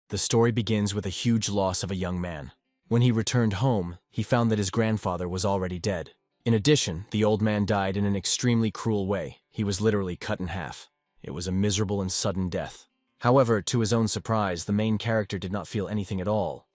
The story begins with a huge loss of a young man. When he returned home, he found that his grandfather was already dead. In addition, the old man died in an extremely cruel way. He was literally cut in half. It was a miserable and sudden death. However, to his own surprise, the main character did not feel anything at all.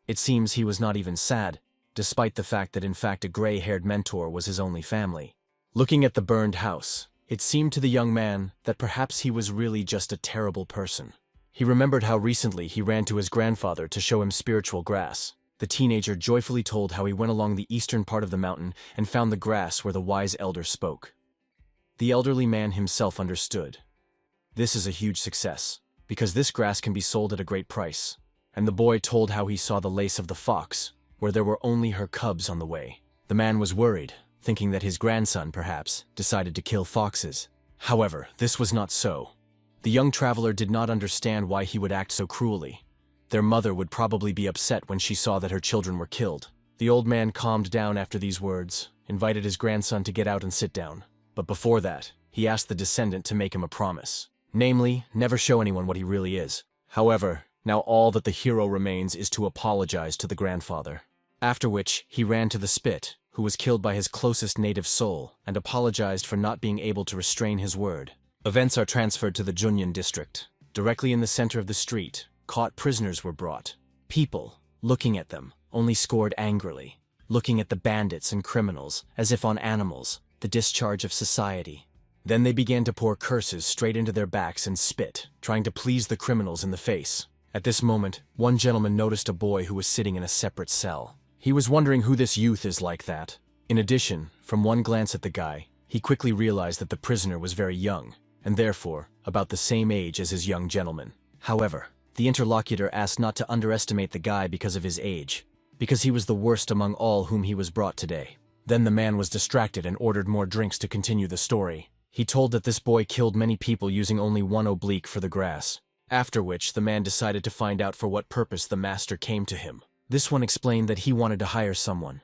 It seems he was not even sad, despite the fact that in fact a gray-haired mentor was his only family. Looking at the burned house, it seemed to the young man that perhaps he was really just a terrible person. He remembered how recently he ran to his grandfather to show him spiritual grass. The teenager joyfully told how he went along the eastern part of the mountain and found the grass where the wise elder spoke. The elderly man himself understood. This is a huge success, because this grass can be sold at a great price. And the boy told how he saw the lace of the fox, where there were only her cubs on the way. The man was worried, thinking that his grandson, perhaps, decided to kill foxes. However, this was not so. The young traveler did not understand why he would act so cruelly. Their mother would probably be upset when she saw that her children were killed. The old man calmed down after these words, invited his grandson to get out and sit down. But before that, he asked the descendant to make him a promise. Namely, never show anyone what he really is. However, now all that the hero remains is to apologize to the grandfather. After which, he ran to the spit, who was killed by his closest native soul, and apologized for not being able to restrain his word. Events are transferred to the Junyan district. Directly in the center of the street, caught prisoners were brought. People, looking at them, only scored angrily, looking at the bandits and criminals as if on animals, the discharge of society. Then they began to pour curses straight into their backs and spit, trying to please the criminals in the face. At this moment, one gentleman noticed a boy who was sitting in a separate cell. He was wondering who this youth is like that. In addition, from one glance at the guy, he quickly realized that the prisoner was very young, and therefore, about the same age as his young gentleman. However, the interlocutor asked not to underestimate the guy because of his age, because he was the worst among all whom he was brought today. Then the man was distracted and ordered more drinks to continue the story. He told that this boy killed many people using only one oblique for the grass. After which, the man decided to find out for what purpose the master came to him. This one explained that he wanted to hire someone.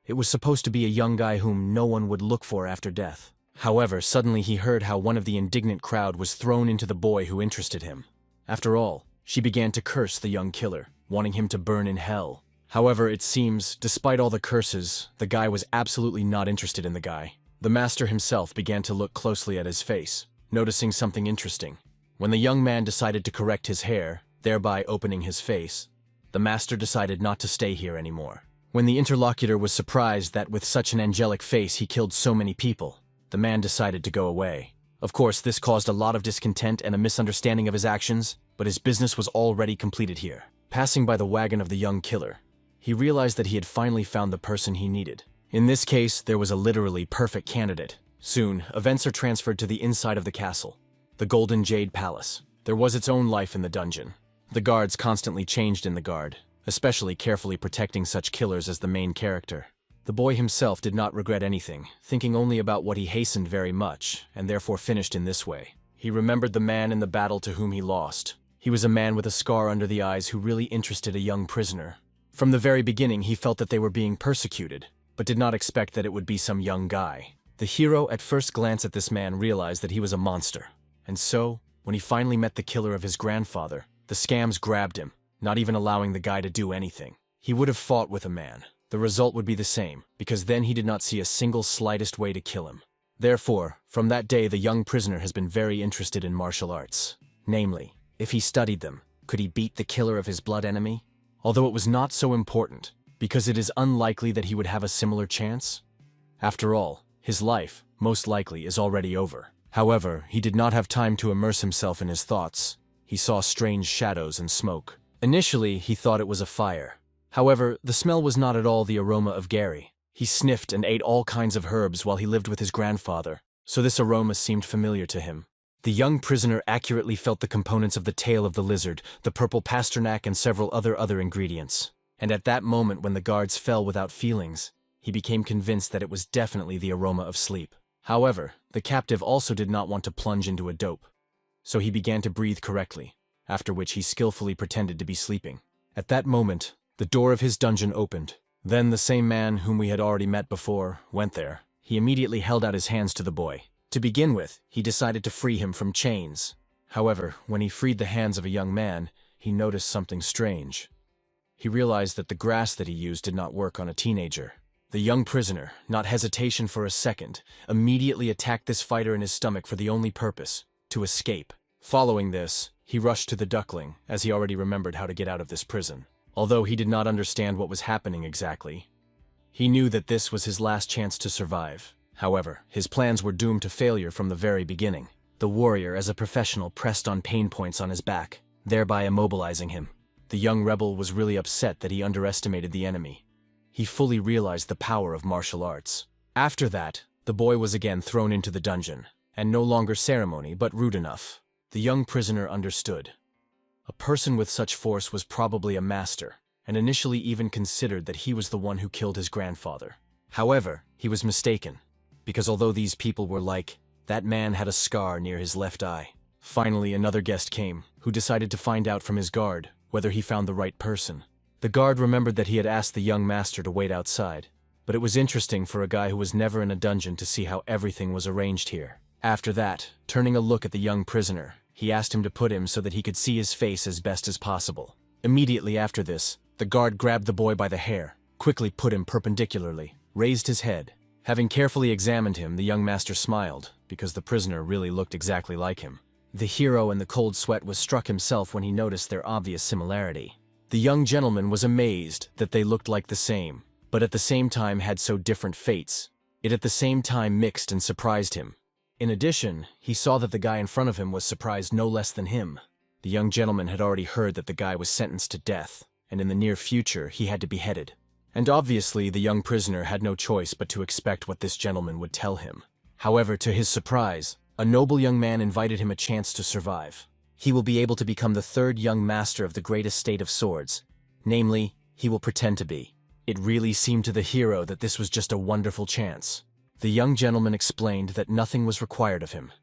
It was supposed to be a young guy whom no one would look for after death. However, suddenly he heard how one of the indignant crowd was thrown into the boy who interested him. After all, she began to curse the young killer, wanting him to burn in hell. However, it seems, despite all the curses, the guy was absolutely not interested in the guy. The master himself began to look closely at his face, noticing something interesting. When the young man decided to correct his hair, thereby opening his face, the master decided not to stay here anymore. When the interlocutor was surprised that with such an angelic face he killed so many people, the man decided to go away. Of course, this caused a lot of discontent and a misunderstanding of his actions, but his business was already completed here. Passing by the wagon of the young killer, he realized that he had finally found the person he needed. In this case, there was a literally perfect candidate. Soon, events are transferred to the inside of the castle, the Golden Jade Palace. There was its own life in the dungeon. The guards constantly changed in the guard, especially carefully protecting such killers as the main character. The boy himself did not regret anything, thinking only about what he hastened very much, and therefore finished in this way. He remembered the man in the battle to whom he lost. He was a man with a scar under the eyes who really interested a young prisoner. From the very beginning, he felt that they were being persecuted, but did not expect that it would be some young guy. The hero at first glance at this man realized that he was a monster. And so, when he finally met the killer of his grandfather, the scams grabbed him, not even allowing the guy to do anything. He would have fought with a man. The result would be the same, because then he did not see a single slightest way to kill him. Therefore, from that day the young prisoner has been very interested in martial arts. Namely, if he studied them, could he beat the killer of his blood enemy? Although it was not so important, because it is unlikely that he would have a similar chance. After all, his life, most likely, is already over. However, he did not have time to immerse himself in his thoughts. He saw strange shadows and smoke. Initially, he thought it was a fire. However, the smell was not at all the aroma of Gary. He sniffed and ate all kinds of herbs while he lived with his grandfather, so this aroma seemed familiar to him. The young prisoner accurately felt the components of the tail of the lizard, the purple pasternak, and several other ingredients. And at that moment when the guards fell without feelings, he became convinced that it was definitely the aroma of sleep. However, the captive also did not want to plunge into a dope, so he began to breathe correctly, after which he skillfully pretended to be sleeping. At that moment, the door of his dungeon opened. Then the same man whom we had already met before went there. He immediately held out his hands to the boy. To begin with, he decided to free him from chains. However, when he freed the hands of a young man, he noticed something strange. He realized that the grass that he used did not work on a teenager. The young prisoner, not hesitation for a second, immediately attacked this fighter in his stomach for the only purpose, to escape. Following this, he rushed to the duckling, as he already remembered how to get out of this prison. Although he did not understand what was happening exactly, he knew that this was his last chance to survive. However, his plans were doomed to failure from the very beginning. The warrior, as a professional, pressed on pain points on his back, thereby immobilizing him. The young rebel was really upset that he underestimated the enemy. He fully realized the power of martial arts. After that, the boy was again thrown into the dungeon, and no longer ceremony, but rude enough. The young prisoner understood. A person with such force was probably a master, and initially even considered that he was the one who killed his grandfather. However, he was mistaken, because although these people were like, that man had a scar near his left eye. Finally, another guest came, who decided to find out from his guard whether he found the right person. The guard remembered that he had asked the young master to wait outside, but it was interesting for a guy who was never in a dungeon to see how everything was arranged here. After that, turning a look at the young prisoner, he asked him to put him so that he could see his face as best as possible. Immediately after this, the guard grabbed the boy by the hair, quickly put him perpendicularly, raised his head. Having carefully examined him, the young master smiled, because the prisoner really looked exactly like him. The hero in the cold sweat was struck himself when he noticed their obvious similarity. The young gentleman was amazed that they looked like the same, but at the same time had so different fates. It at the same time mixed and surprised him. In addition, he saw that the guy in front of him was surprised no less than him. The young gentleman had already heard that the guy was sentenced to death, and in the near future he had to be beheaded. And obviously the young prisoner had no choice but to expect what this gentleman would tell him. However, to his surprise, a noble young man invited him a chance to survive. He will be able to become the third young master of the greatest state of swords. Namely, he will pretend to be. It really seemed to the hero that this was just a wonderful chance. The young gentleman explained that nothing was required of him.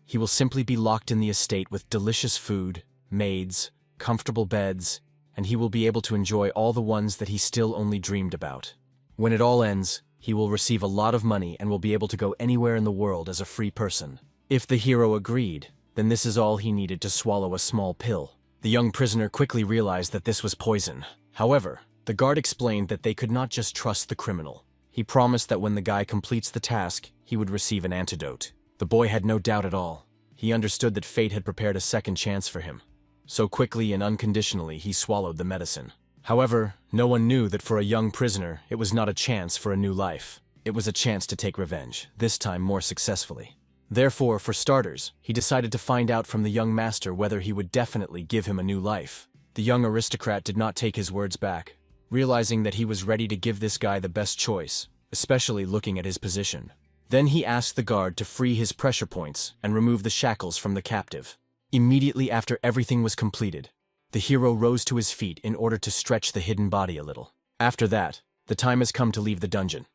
He will simply be locked in the estate with delicious food, maids, comfortable beds, and he will be able to enjoy all the ones that he still only dreamed about. When it all ends, he will receive a lot of money and will be able to go anywhere in the world as a free person. If the hero agreed, then this is all he needed to swallow a small pill. The young prisoner quickly realized that this was poison. However, the guard explained that they could not just trust the criminal. He promised that when the guy completes the task, he would receive an antidote. The boy had no doubt at all. He understood that fate had prepared a second chance for him. So quickly and unconditionally he swallowed the medicine. However, no one knew that for a young prisoner, it was not a chance for a new life. It was a chance to take revenge, this time more successfully. Therefore, for starters, he decided to find out from the young master whether he would definitely give him a new life. The young aristocrat did not take his words back, realizing that he was ready to give this guy the best choice, especially looking at his position. Then he asked the guard to free his pressure points and remove the shackles from the captive. Immediately after everything was completed, the hero rose to his feet in order to stretch the hidden body a little. After that, the time has come to leave the dungeon.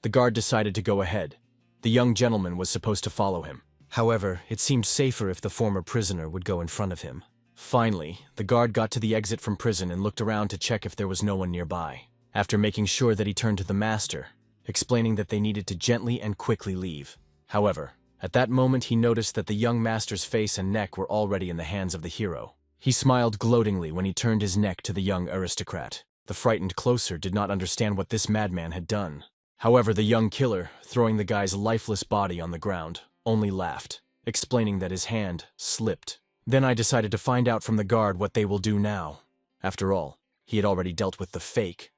The guard decided to go ahead. The young gentleman was supposed to follow him. However, it seemed safer if the former prisoner would go in front of him. Finally, the guard got to the exit from prison and looked around to check if there was no one nearby. After making sure that, he turned to the master, explaining that they needed to gently and quickly leave. However, at that moment he noticed that the young master's face and neck were already in the hands of the hero. He smiled gloatingly when he turned his neck to the young aristocrat. The frightened closer did not understand what this madman had done. However, the young killer, throwing the guy's lifeless body on the ground, only laughed, explaining that his hand slipped. Then I decided to find out from the guard what they will do now. After all, he had already dealt with the fake,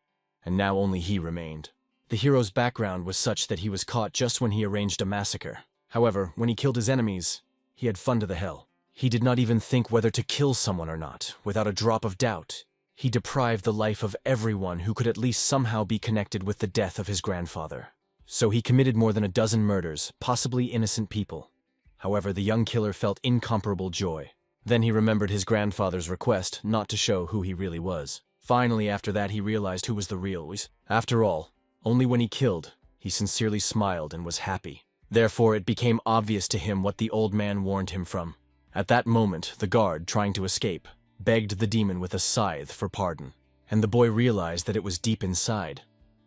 and now only he remained. The hero's background was such that he was caught just when he arranged a massacre. However, when he killed his enemies, he had fun to the hell. He did not even think whether to kill someone or not, without a drop of doubt. He deprived the life of everyone who could at least somehow be connected with the death of his grandfather. So he committed more than a dozen murders, possibly innocent people. However, the young killer felt incomparable joy. Then he remembered his grandfather's request not to show who he really was. Finally, after that, he realized who was the real. After all, only when he killed, he sincerely smiled and was happy. Therefore, it became obvious to him what the old man warned him from. At that moment, the guard, trying to escape, begged the demon with a scythe for pardon, and the boy realized that it was deep inside.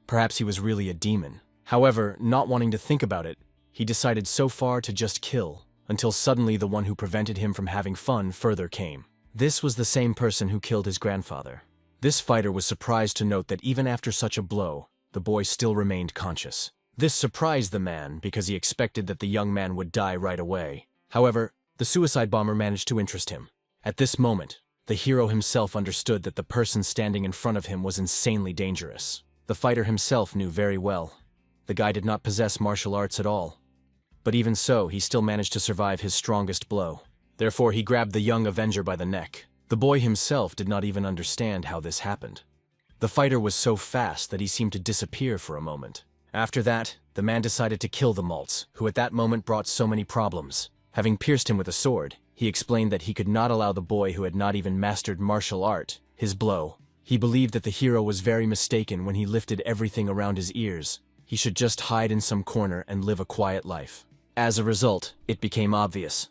Perhaps he was really a demon. However, not wanting to think about it, he decided so far to just kill, until suddenly the one who prevented him from having fun further came. This was the same person who killed his grandfather. This fighter was surprised to note that even after such a blow, the boy still remained conscious. This surprised the man because he expected that the young man would die right away. However, the suicide bomber managed to interest him. At this moment, the hero himself understood that the person standing in front of him was insanely dangerous. The fighter himself knew very well. The guy did not possess martial arts at all. But even so, he still managed to survive his strongest blow. Therefore, he grabbed the young Avenger by the neck. The boy himself did not even understand how this happened. The fighter was so fast that he seemed to disappear for a moment. After that, the man decided to kill the Maltz, who at that moment brought so many problems. Having pierced him with a sword, he explained that he could not allow the boy who had not even mastered martial art his blow. He believed that the hero was very mistaken when he lifted everything around his ears. He should just hide in some corner and live a quiet life. As a result, it became obvious.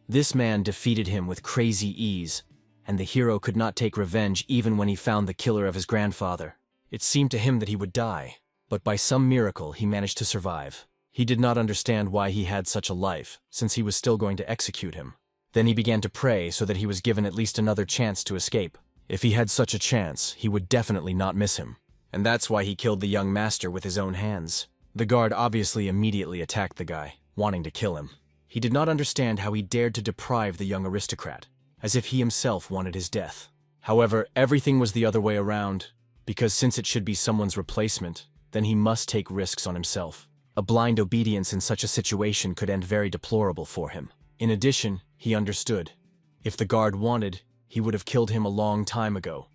This man defeated him with crazy ease, and the hero could not take revenge even when he found the killer of his grandfather. It seemed to him that he would die, but by some miracle he managed to survive. He did not understand why he had such a life, since he was still going to execute him. Then he began to pray so that he was given at least another chance to escape. If he had such a chance, he would definitely not miss him. And that's why he killed the young master with his own hands. The guard obviously immediately attacked the guy, wanting to kill him. He did not understand how he dared to deprive the young aristocrat, as if he himself wanted his death. However, everything was the other way around, because since it should be someone's replacement, then he must take risks on himself. A blind obedience in such a situation could end very deplorable for him. In addition, he understood. If the guard wanted, he would have killed him a long time ago.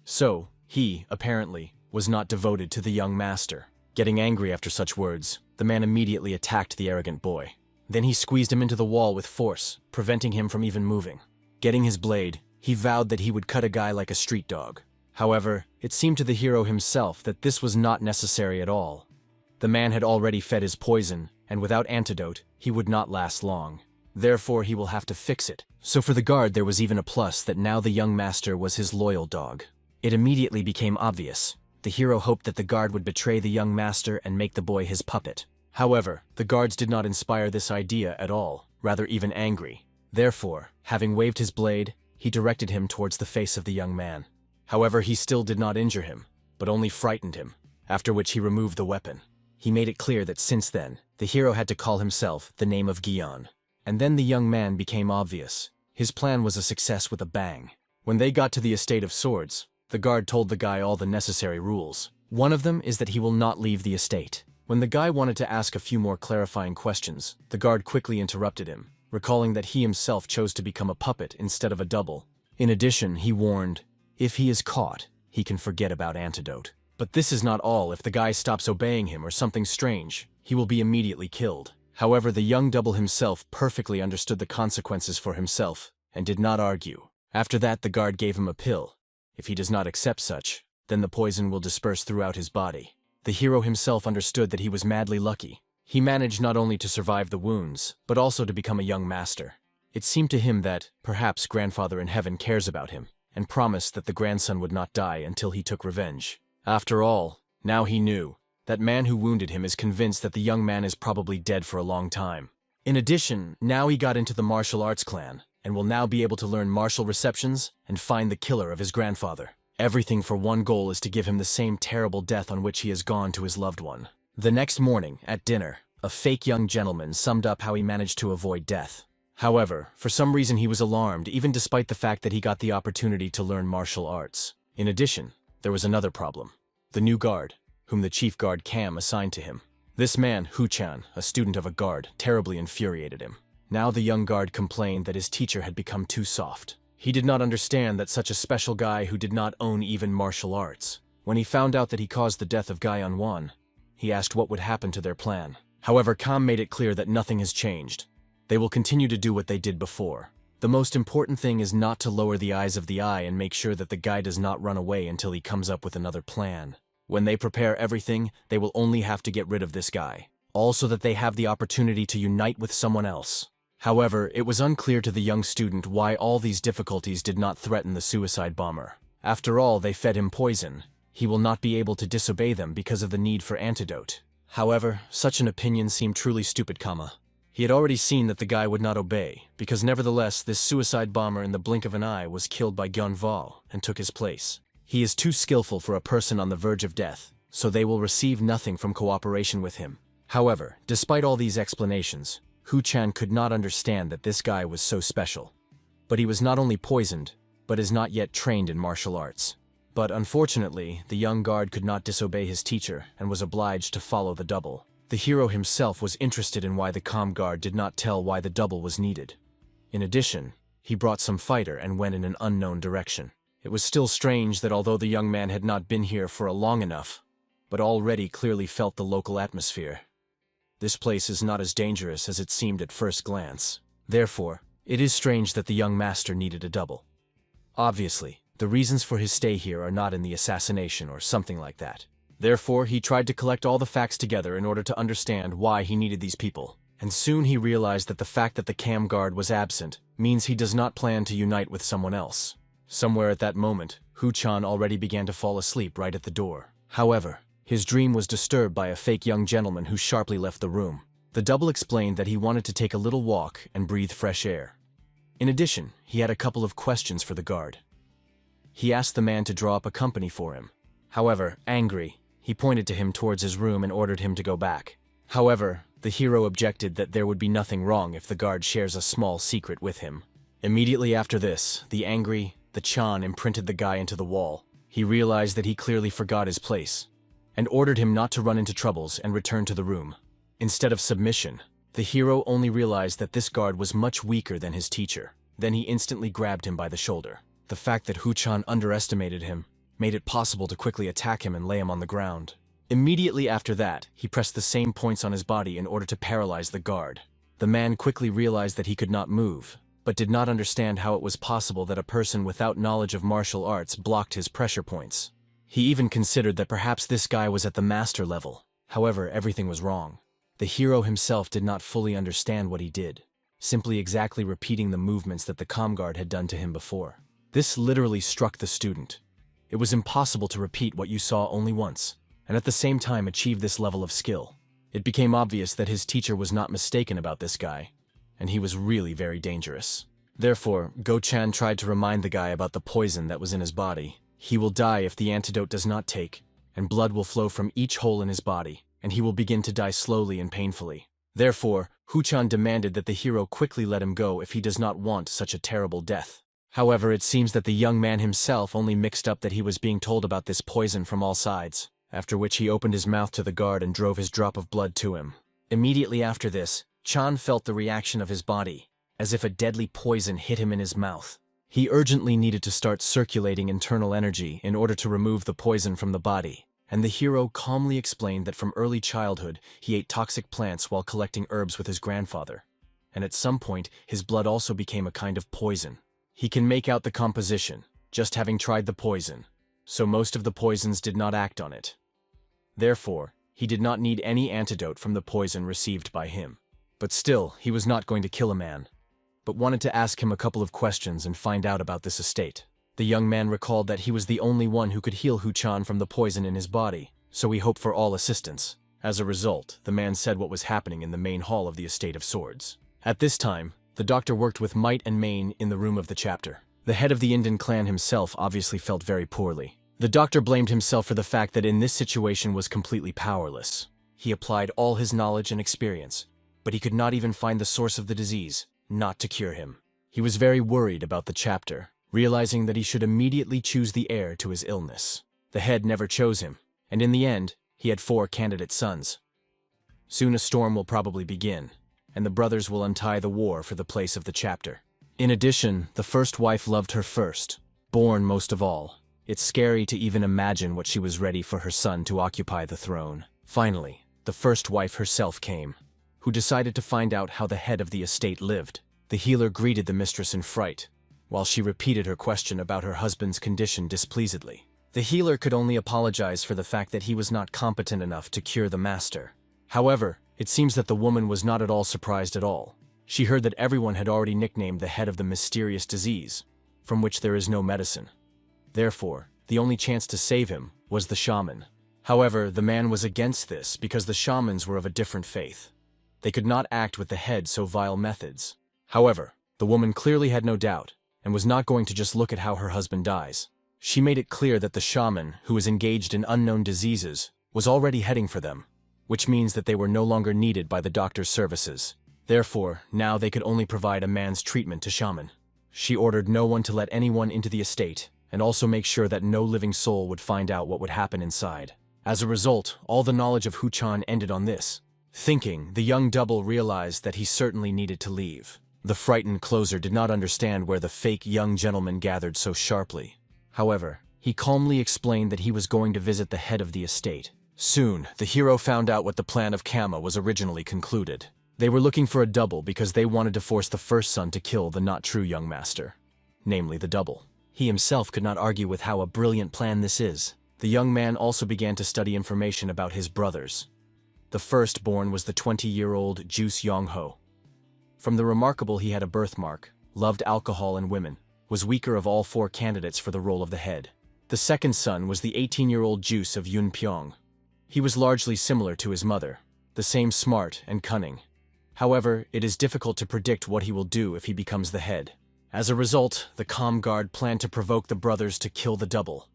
So, he, apparently, was not devoted to the young master. Getting angry after such words, the man immediately attacked the arrogant boy. Then he squeezed him into the wall with force, preventing him from even moving. Getting his blade, he vowed that he would cut a guy like a street dog. However, it seemed to the hero himself that this was not necessary at all. The man had already fed his poison, and without antidote, he would not last long. Therefore, he will have to fix it. So for the guard, there was even a plus that now the young master was his loyal dog. It immediately became obvious. The hero hoped that the guard would betray the young master and make the boy his puppet. However, the guards did not inspire this idea at all, rather even angry. Therefore, having waved his blade, he directed him towards the face of the young man. However, he still did not injure him, but only frightened him, after which he removed the weapon. He made it clear that since then, the hero had to call himself the name of Guion. And then the young man became obvious. His plan was a success with a bang. When they got to the estate of swords, the guard told the guy all the necessary rules. One of them is that he will not leave the estate. When the guy wanted to ask a few more clarifying questions, the guard quickly interrupted him, recalling that he himself chose to become a puppet instead of a double. In addition, he warned, if he is caught, he can forget about antidote. But this is not all. If the guy stops obeying him or something strange, he will be immediately killed. However, the young double himself perfectly understood the consequences for himself and did not argue. After that, the guard gave him a pill. If he does not accept such, then the poison will disperse throughout his body. The hero himself understood that he was madly lucky. He managed not only to survive the wounds, but also to become a young master. It seemed to him that, perhaps, grandfather in heaven cares about him, and promised that the grandson would not die until he took revenge. After all, now he knew. That man who wounded him is convinced that the young man is probably dead for a long time. In addition, now he got into the martial arts clan, and will now be able to learn martial receptions and find the killer of his grandfather. Everything for one goal is to give him the same terrible death on which he has gone to his loved one. The next morning, at dinner, a fake young gentleman summed up how he managed to avoid death. However, for some reason he was alarmed, even despite the fact that he got the opportunity to learn martial arts. In addition, there was another problem. The new guard, whom the chief guard Cam assigned to him. This man, Hu-chan, a student of a guard, terribly infuriated him. Now the young guard complained that his teacher had become too soft. He did not understand that such a special guy who did not own even martial arts. When he found out that he caused the death of Guy Wan, he asked what would happen to their plan. However, Cam made it clear that nothing has changed. They will continue to do what they did before. The most important thing is not to lower the eyes of the eye and make sure that the guy does not run away until he comes up with another plan. When they prepare everything, they will only have to get rid of this guy, also that they have the opportunity to unite with someone else. However, it was unclear to the young student why all these difficulties did not threaten the suicide bomber. After all, they fed him poison. He will not be able to disobey them because of the need for antidote. However, such an opinion seemed truly stupid, He had already seen that the guy would not obey, because nevertheless this suicide bomber in the blink of an eye was killed by Gyonval and took his place. He is too skillful for a person on the verge of death, so they will receive nothing from cooperation with him. However, despite all these explanations, Hu-chan could not understand that this guy was so special. But he was not only poisoned, but is not yet trained in martial arts. But unfortunately, the young guard could not disobey his teacher and was obliged to follow the double. The hero himself was interested in why the calm guard did not tell why the double was needed. In addition, he brought some fighter and went in an unknown direction. It was still strange that although the young man had not been here for a long enough, but already clearly felt the local atmosphere. This place is not as dangerous as it seemed at first glance. Therefore, it is strange that the young master needed a double. Obviously, the reasons for his stay here are not in the assassination or something like that. Therefore, he tried to collect all the facts together in order to understand why he needed these people. And soon he realized that the fact that the cam guard was absent means he does not plan to unite with someone else. Somewhere at that moment, Hu-chan already began to fall asleep right at the door. However, his dream was disturbed by a fake young gentleman who sharply left the room. The double explained that he wanted to take a little walk and breathe fresh air. In addition, he had a couple of questions for the guard. He asked the man to draw up a company for him. However, angry, he pointed to him towards his room and ordered him to go back. However, the hero objected that there would be nothing wrong if the guard shares a small secret with him. Immediately after this, the Chan imprinted the guy into the wall. He realized that he clearly forgot his place, and ordered him not to run into troubles and return to the room. Instead of submission, the hero only realized that this guard was much weaker than his teacher. Then he instantly grabbed him by the shoulder. The fact that Hu-chan underestimated him made it possible to quickly attack him and lay him on the ground. Immediately after that, he pressed the same points on his body in order to paralyze the guard. The man quickly realized that he could not move, but did not understand how it was possible that a person without knowledge of martial arts blocked his pressure points. He even considered that perhaps this guy was at the master level. However, everything was wrong. The hero himself did not fully understand what he did, simply exactly repeating the movements that the comm guard had done to him before. This literally struck the student. It was impossible to repeat what you saw only once, and at the same time achieve this level of skill. It became obvious that his teacher was not mistaken about this guy, and he was really very dangerous. Therefore, Go-chan tried to remind the guy about the poison that was in his body. He will die if the antidote does not take, and blood will flow from each hole in his body, and he will begin to die slowly and painfully. Therefore, Hu-chan demanded that the hero quickly let him go if he does not want such a terrible death. However, it seems that the young man himself only mixed up that he was being told about this poison from all sides, after which he opened his mouth to the guard and drove his drop of blood to him. Immediately after this, Chan felt the reaction of his body, as if a deadly poison hit him in his mouth. He urgently needed to start circulating internal energy in order to remove the poison from the body, and the hero calmly explained that from early childhood he ate toxic plants while collecting herbs with his grandfather, and at some point his blood also became a kind of poison. He can make out the composition, just having tried the poison, so most of the poisons did not act on it. Therefore, he did not need any antidote from the poison received by him. But still, he was not going to kill a man, but wanted to ask him a couple of questions and find out about this estate. The young man recalled that he was the only one who could heal Hu-chan from the poison in his body, so he hoped for all assistance. As a result, the man said what was happening in the main hall of the Estate of Swords. At this time, the doctor worked with might and main in the room of the chapter. The head of the Indian clan himself obviously felt very poorly. The doctor blamed himself for the fact that in this situation was completely powerless. He applied all his knowledge and experience, but he could not even find the source of the disease, not to cure him. He was very worried about the chapter, realizing that he should immediately choose the heir to his illness. The head never chose him, and in the end, he had 4 candidate sons. Soon a storm will probably begin, and the brothers will untie the war for the place of the chapter. In addition, the first wife loved her first, born most of all. It's scary to even imagine what she was ready for her son to occupy the throne. Finally, the first wife herself came, who decided to find out how the head of the estate lived. The healer greeted the mistress in fright, while she repeated her question about her husband's condition displeasedly. The healer could only apologize for the fact that he was not competent enough to cure the master. However, it seems that the woman was not at all surprised at all. She heard that everyone had already nicknamed the head of the mysterious disease, from which there is no medicine. Therefore, the only chance to save him was the shaman. However, the man was against this because the shamans were of a different faith. They could not act with the head so vile methods. However, the woman clearly had no doubt, and was not going to just look at how her husband dies. She made it clear that the shaman, who was engaged in unknown diseases, was already heading for them, which means that they were no longer needed by the doctor's services. Therefore, now they could only provide a man's treatment to shaman. She ordered no one to let anyone into the estate, and also make sure that no living soul would find out what would happen inside. As a result, all the knowledge of Huchan ended on this. Thinking, the young double realized that he certainly needed to leave. The frightened closer did not understand where the fake young gentleman gathered so sharply. However, he calmly explained that he was going to visit the head of the estate. Soon, the hero found out what the plan of Kama was originally concluded. They were looking for a double because they wanted to force the first son to kill the not-true young master, namely the double. He himself could not argue with how a brilliant plan this is. The young man also began to study information about his brothers. The firstborn was the 20-year-old Juice Yongho. From the remarkable, he had a birthmark, loved alcohol and women, was weaker of all 4 candidates for the role of the head. The second son was the 18-year-old Juice of Yun Pyong. He was largely similar to his mother, the same smart and cunning. However, it is difficult to predict what he will do if he becomes the head. As a result, the Calm Guard planned to provoke the brothers to kill the double,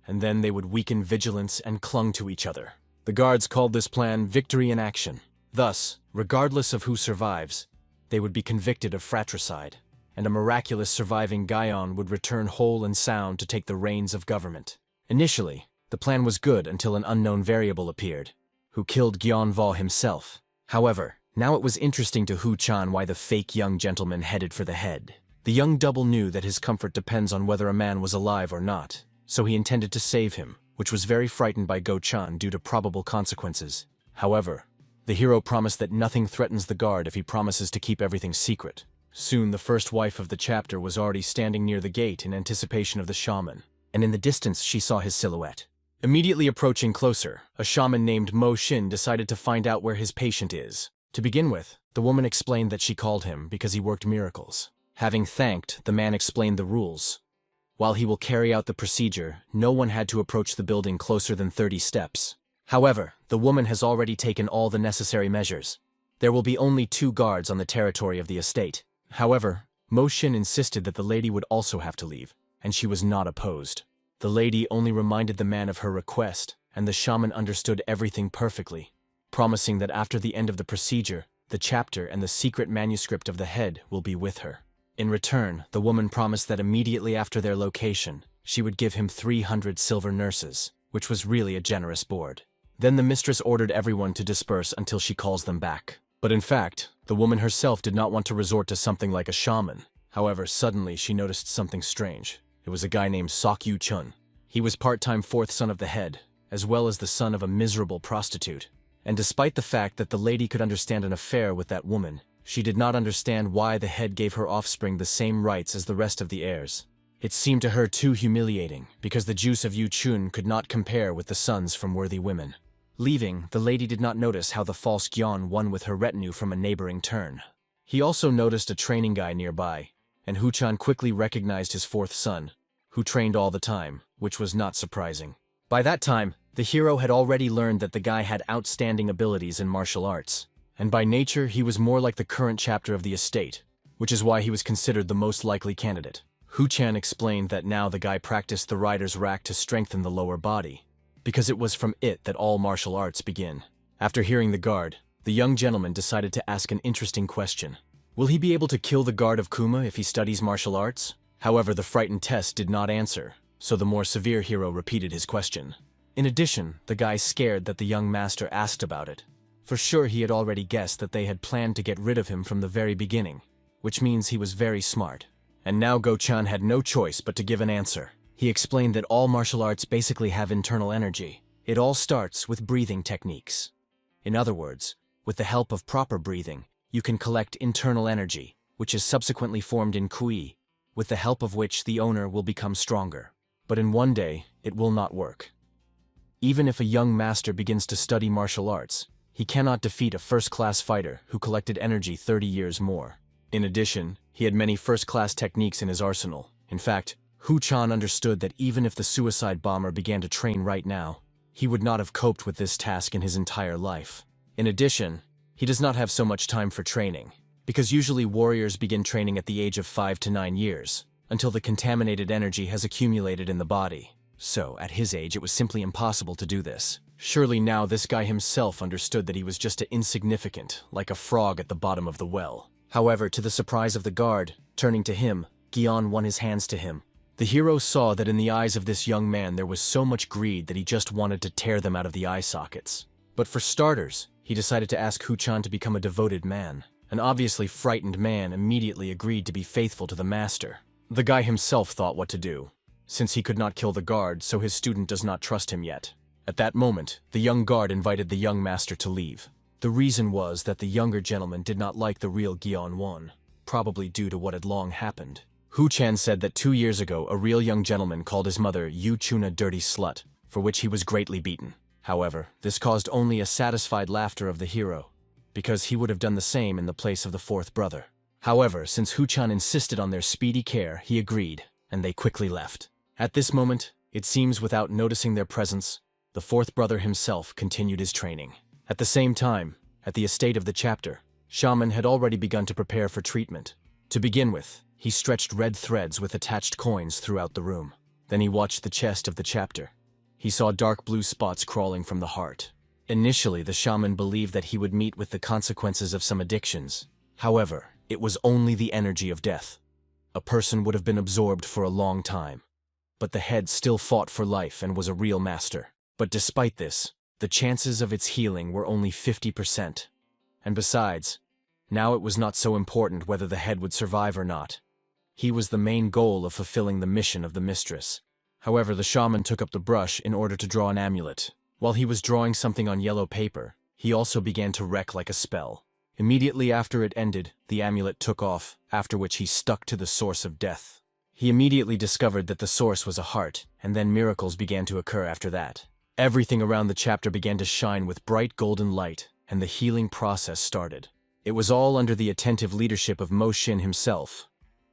and then they would weaken vigilance and clung to each other. The guards called this plan victory in action. Thus, regardless of who survives, they would be convicted of fratricide, and a miraculous surviving Gaion would return whole and sound to take the reins of government. Initially, the plan was good until an unknown variable appeared, who killed Gyeonvo himself. However, now it was interesting to Huchan why the fake young gentleman headed for the head. The young double knew that his comfort depends on whether a man was alive or not, so he intended to save him, which was very frightened by Go-chan due to probable consequences. However, the hero promised that nothing threatens the guard if he promises to keep everything secret. Soon the first wife of the chapter was already standing near the gate in anticipation of the shaman, and in the distance she saw his silhouette. Immediately approaching closer, a shaman named Mo Shin decided to find out where his patient is. To begin with, the woman explained that she called him because he worked miracles. Having thanked, the man explained the rules. While he will carry out the procedure, no one had to approach the building closer than 30 steps. However, the woman has already taken all the necessary measures. There will be only 2 guards on the territory of the estate. However, Mo Shin insisted that the lady would also have to leave, and she was not opposed. The lady only reminded the man of her request, and the shaman understood everything perfectly, promising that after the end of the procedure, the chapter and the secret manuscript of the head will be with her. In return, the woman promised that immediately after their location, she would give him 300 silver nurses, which was really a generous board. Then the mistress ordered everyone to disperse until she calls them back. But in fact, the woman herself did not want to resort to something like a shaman. However, suddenly she noticed something strange. It was a guy named Sok-yu Chun. He was part-time 4th son of the head, as well as the son of a miserable prostitute. And despite the fact that the lady could understand an affair with that woman, she did not understand why the head gave her offspring the same rights as the rest of the heirs. It seemed to her too humiliating, because the juice of Yu Chun could not compare with the sons from worthy women. Leaving, the lady did not notice how the false Gyeon won with her retinue from a neighboring turn. He also noticed a training guy nearby, and Huchan quickly recognized his 4th son, who trained all the time, which was not surprising. By that time, the hero had already learned that the guy had outstanding abilities in martial arts, and by nature he was more like the current chapter of the estate, which is why he was considered the most likely candidate. Huchan explained that now the guy practiced the rider's rack to strengthen the lower body, because it was from it that all martial arts begin. After hearing the guard, the young gentleman decided to ask an interesting question. Will he be able to kill the guard of Kuma if he studies martial arts? However, the frightened test did not answer, so the more severe hero repeated his question. In addition, the guy scared that the young master asked about it. For sure he had already guessed that they had planned to get rid of him from the very beginning, which means he was very smart. And now Go-chan had no choice but to give an answer. He explained that all martial arts basically have internal energy. It all starts with breathing techniques. In other words, with the help of proper breathing, you can collect internal energy, which is subsequently formed in kui, with the help of which the owner will become stronger. But in one day, it will not work. Even if a young master begins to study martial arts, he cannot defeat a first-class fighter who collected energy 30 years more. In addition, he had many first-class techniques in his arsenal. In fact, Huchan understood that even if the suicide bomber began to train right now, he would not have coped with this task in his entire life. In addition, he does not have so much time for training, because usually warriors begin training at the age of 5 to 9 years, until the contaminated energy has accumulated in the body. So, at his age, it was simply impossible to do this. Surely now this guy himself understood that he was just insignificant, like a frog at the bottom of the well. However, to the surprise of the guard, turning to him, Gion won his hands to him. The hero saw that in the eyes of this young man there was so much greed that he just wanted to tear them out of the eye sockets. But for starters, he decided to ask Hu-chan to become a devoted man. An obviously frightened man immediately agreed to be faithful to the master. The guy himself thought what to do, since he could not kill the guard, so his student does not trust him yet. At that moment, the young guard invited the young master to leave. The reason was that the younger gentleman did not like the real Gion Won, probably due to what had long happened. Hu-chan said that 2 years ago a real young gentleman called his mother Yu-chun a dirty slut, for which he was greatly beaten. However, this caused only a satisfied laughter of the hero, because he would have done the same in the place of the fourth brother. However, since Hu-chan insisted on their speedy care, he agreed, and they quickly left. At this moment, it seems without noticing their presence, the fourth brother himself continued his training. At the same time, at the estate of the chapter, Shaman had already begun to prepare for treatment. To begin with, he stretched red threads with attached coins throughout the room. Then he watched the chest of the chapter. He saw dark blue spots crawling from the heart. Initially, the shaman believed that he would meet with the consequences of some addictions. However, it was only the energy of death. A person would have been absorbed for a long time. But the head still fought for life and was a real master. But despite this, the chances of its healing were only 50%. And besides, now it was not so important whether the head would survive or not. He was the main goal of fulfilling the mission of the mistress. However, the shaman took up the brush in order to draw an amulet. While he was drawing something on yellow paper, he also began to wreck like a spell. Immediately after it ended, the amulet took off, after which he stuck to the source of death. He immediately discovered that the source was a heart, and then miracles began to occur after that. Everything around the chapter began to shine with bright golden light, and the healing process started. It was all under the attentive leadership of Mo Shin himself,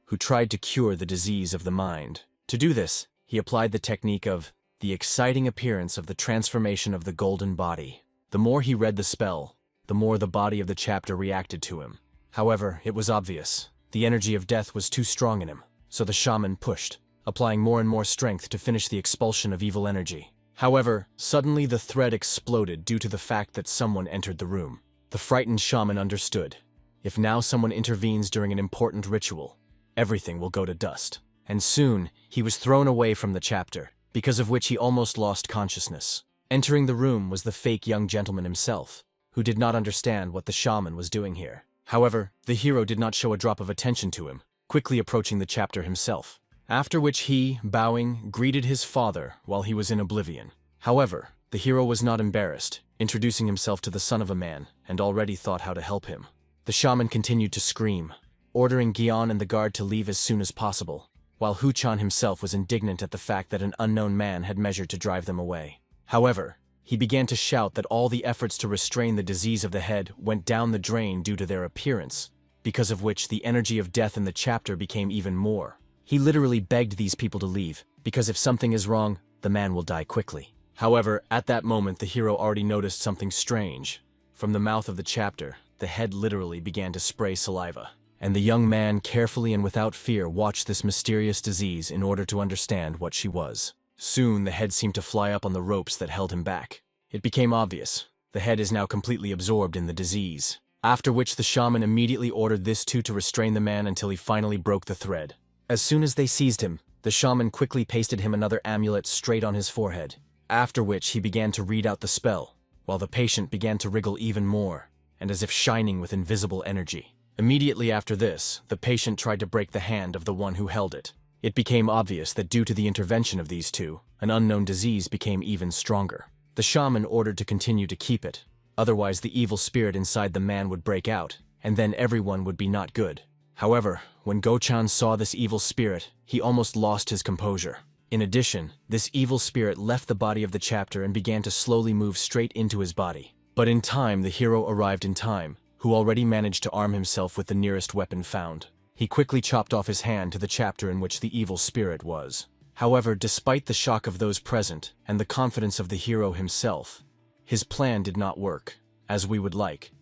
who tried to cure the disease of the mind. To do this, he applied the technique of the exciting appearance of the transformation of the golden body. The more he read the spell, the more the body of the chapter reacted to him. However, it was obvious. The energy of death was too strong in him, so the shaman pushed, applying more and more strength to finish the expulsion of evil energy. However, suddenly the thread exploded due to the fact that someone entered the room. The frightened shaman understood. If now someone intervenes during an important ritual, everything will go to dust. And soon, he was thrown away from the chapter, because of which he almost lost consciousness. Entering the room was the fake young gentleman himself, who did not understand what the shaman was doing here. However, the hero did not show a drop of attention to him, quickly approaching the chapter himself. After which he, bowing, greeted his father while he was in oblivion. However, the hero was not embarrassed, introducing himself to the son of a man, and already thought how to help him. The shaman continued to scream, ordering Gion and the guard to leave as soon as possible, while Hu-chan himself was indignant at the fact that an unknown man had measured to drive them away. However, he began to shout that all the efforts to restrain the disease of the head went down the drain due to their appearance, because of which the energy of death in the chapter became even more. He literally begged these people to leave, because if something is wrong, the man will die quickly. However, at that moment the hero already noticed something strange. From the mouth of the chapter, the head literally began to spray saliva. And the young man carefully and without fear watched this mysterious disease in order to understand what she was. Soon the head seemed to fly up on the ropes that held him back. It became obvious. The head is now completely absorbed in the disease. After which the shaman immediately ordered this two to restrain the man until he finally broke the thread. As soon as they seized him, the shaman quickly pasted him another amulet straight on his forehead. After which he began to read out the spell, while the patient began to wriggle even more, and as if shining with invisible energy. Immediately after this, the patient tried to break the hand of the one who held it. It became obvious that due to the intervention of these two, an unknown disease became even stronger. The shaman ordered to continue to keep it, otherwise the evil spirit inside the man would break out, and then everyone would be not good. However, when Go-chan saw this evil spirit, he almost lost his composure. In addition, this evil spirit left the body of the chapter and began to slowly move straight into his body. But in time, the hero arrived in time, who already managed to arm himself with the nearest weapon found. He quickly chopped off his hand to the chapter in which the evil spirit was. However, despite the shock of those present and the confidence of the hero himself, his plan did not work, as we would like.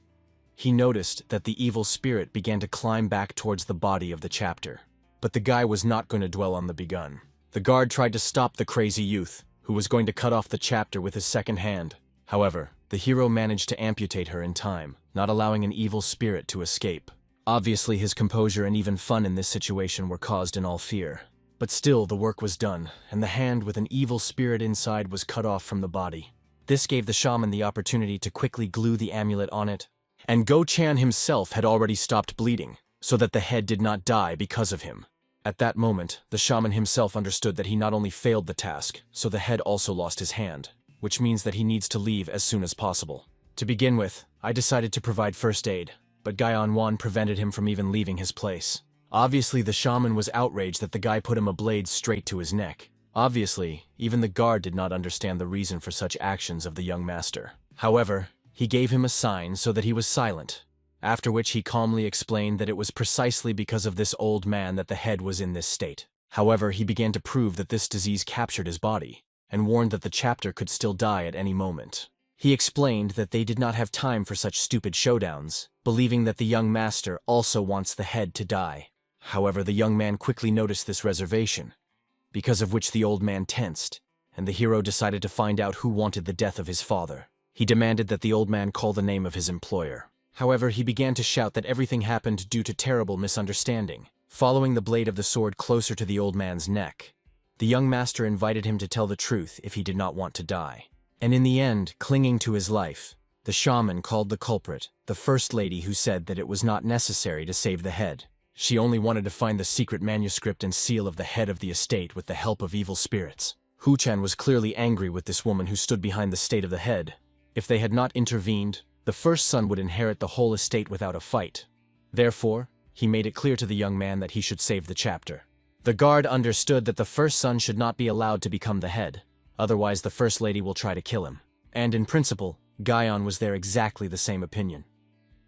he noticed that the evil spirit began to climb back towards the body of the chapter. But the guy was not going to dwell on the begun. The guard tried to stop the crazy youth, who was going to cut off the chapter with his second hand. However, the hero managed to amputate her in time, not allowing an evil spirit to escape. Obviously, his composure and even fun in this situation were caused in all fear. But still, the work was done, and the hand with an evil spirit inside was cut off from the body. This gave the shaman the opportunity to quickly glue the amulet on it, and Go-chan himself had already stopped bleeding, so that the head did not die because of him. At that moment, the shaman himself understood that he not only failed the task, so the head also lost his hand, which means that he needs to leave as soon as possible. To begin with, I decided to provide first aid, but Gaion-wan prevented him from even leaving his place. Obviously, the shaman was outraged that the guy put him a blade straight to his neck. Obviously, even the guard did not understand the reason for such actions of the young master. However, he gave him a sign so that he was silent, after which he calmly explained that it was precisely because of this old man that the head was in this state. However, he began to prove that this disease captured his body, and warned that the chapter could still die at any moment. He explained that they did not have time for such stupid showdowns, believing that the young master also wants the head to die. However, the young man quickly noticed this reservation, because of which the old man tensed, and the hero decided to find out who wanted the death of his father. He demanded that the old man call the name of his employer. However, he began to shout that everything happened due to terrible misunderstanding. Following the blade of the sword closer to the old man's neck, the young master invited him to tell the truth if he did not want to die. And in the end, clinging to his life, the shaman called the culprit, the first lady, who said that it was not necessary to save the head. She only wanted to find the secret manuscript and seal of the head of the estate with the help of evil spirits. Hu-chan was clearly angry with this woman who stood behind the state of the head. If they had not intervened, the first son would inherit the whole estate without a fight. Therefore, he made it clear to the young man that he should save the chapter. The guard understood that the first son should not be allowed to become the head, otherwise the first lady will try to kill him. And in principle, Gaion was there exactly the same opinion.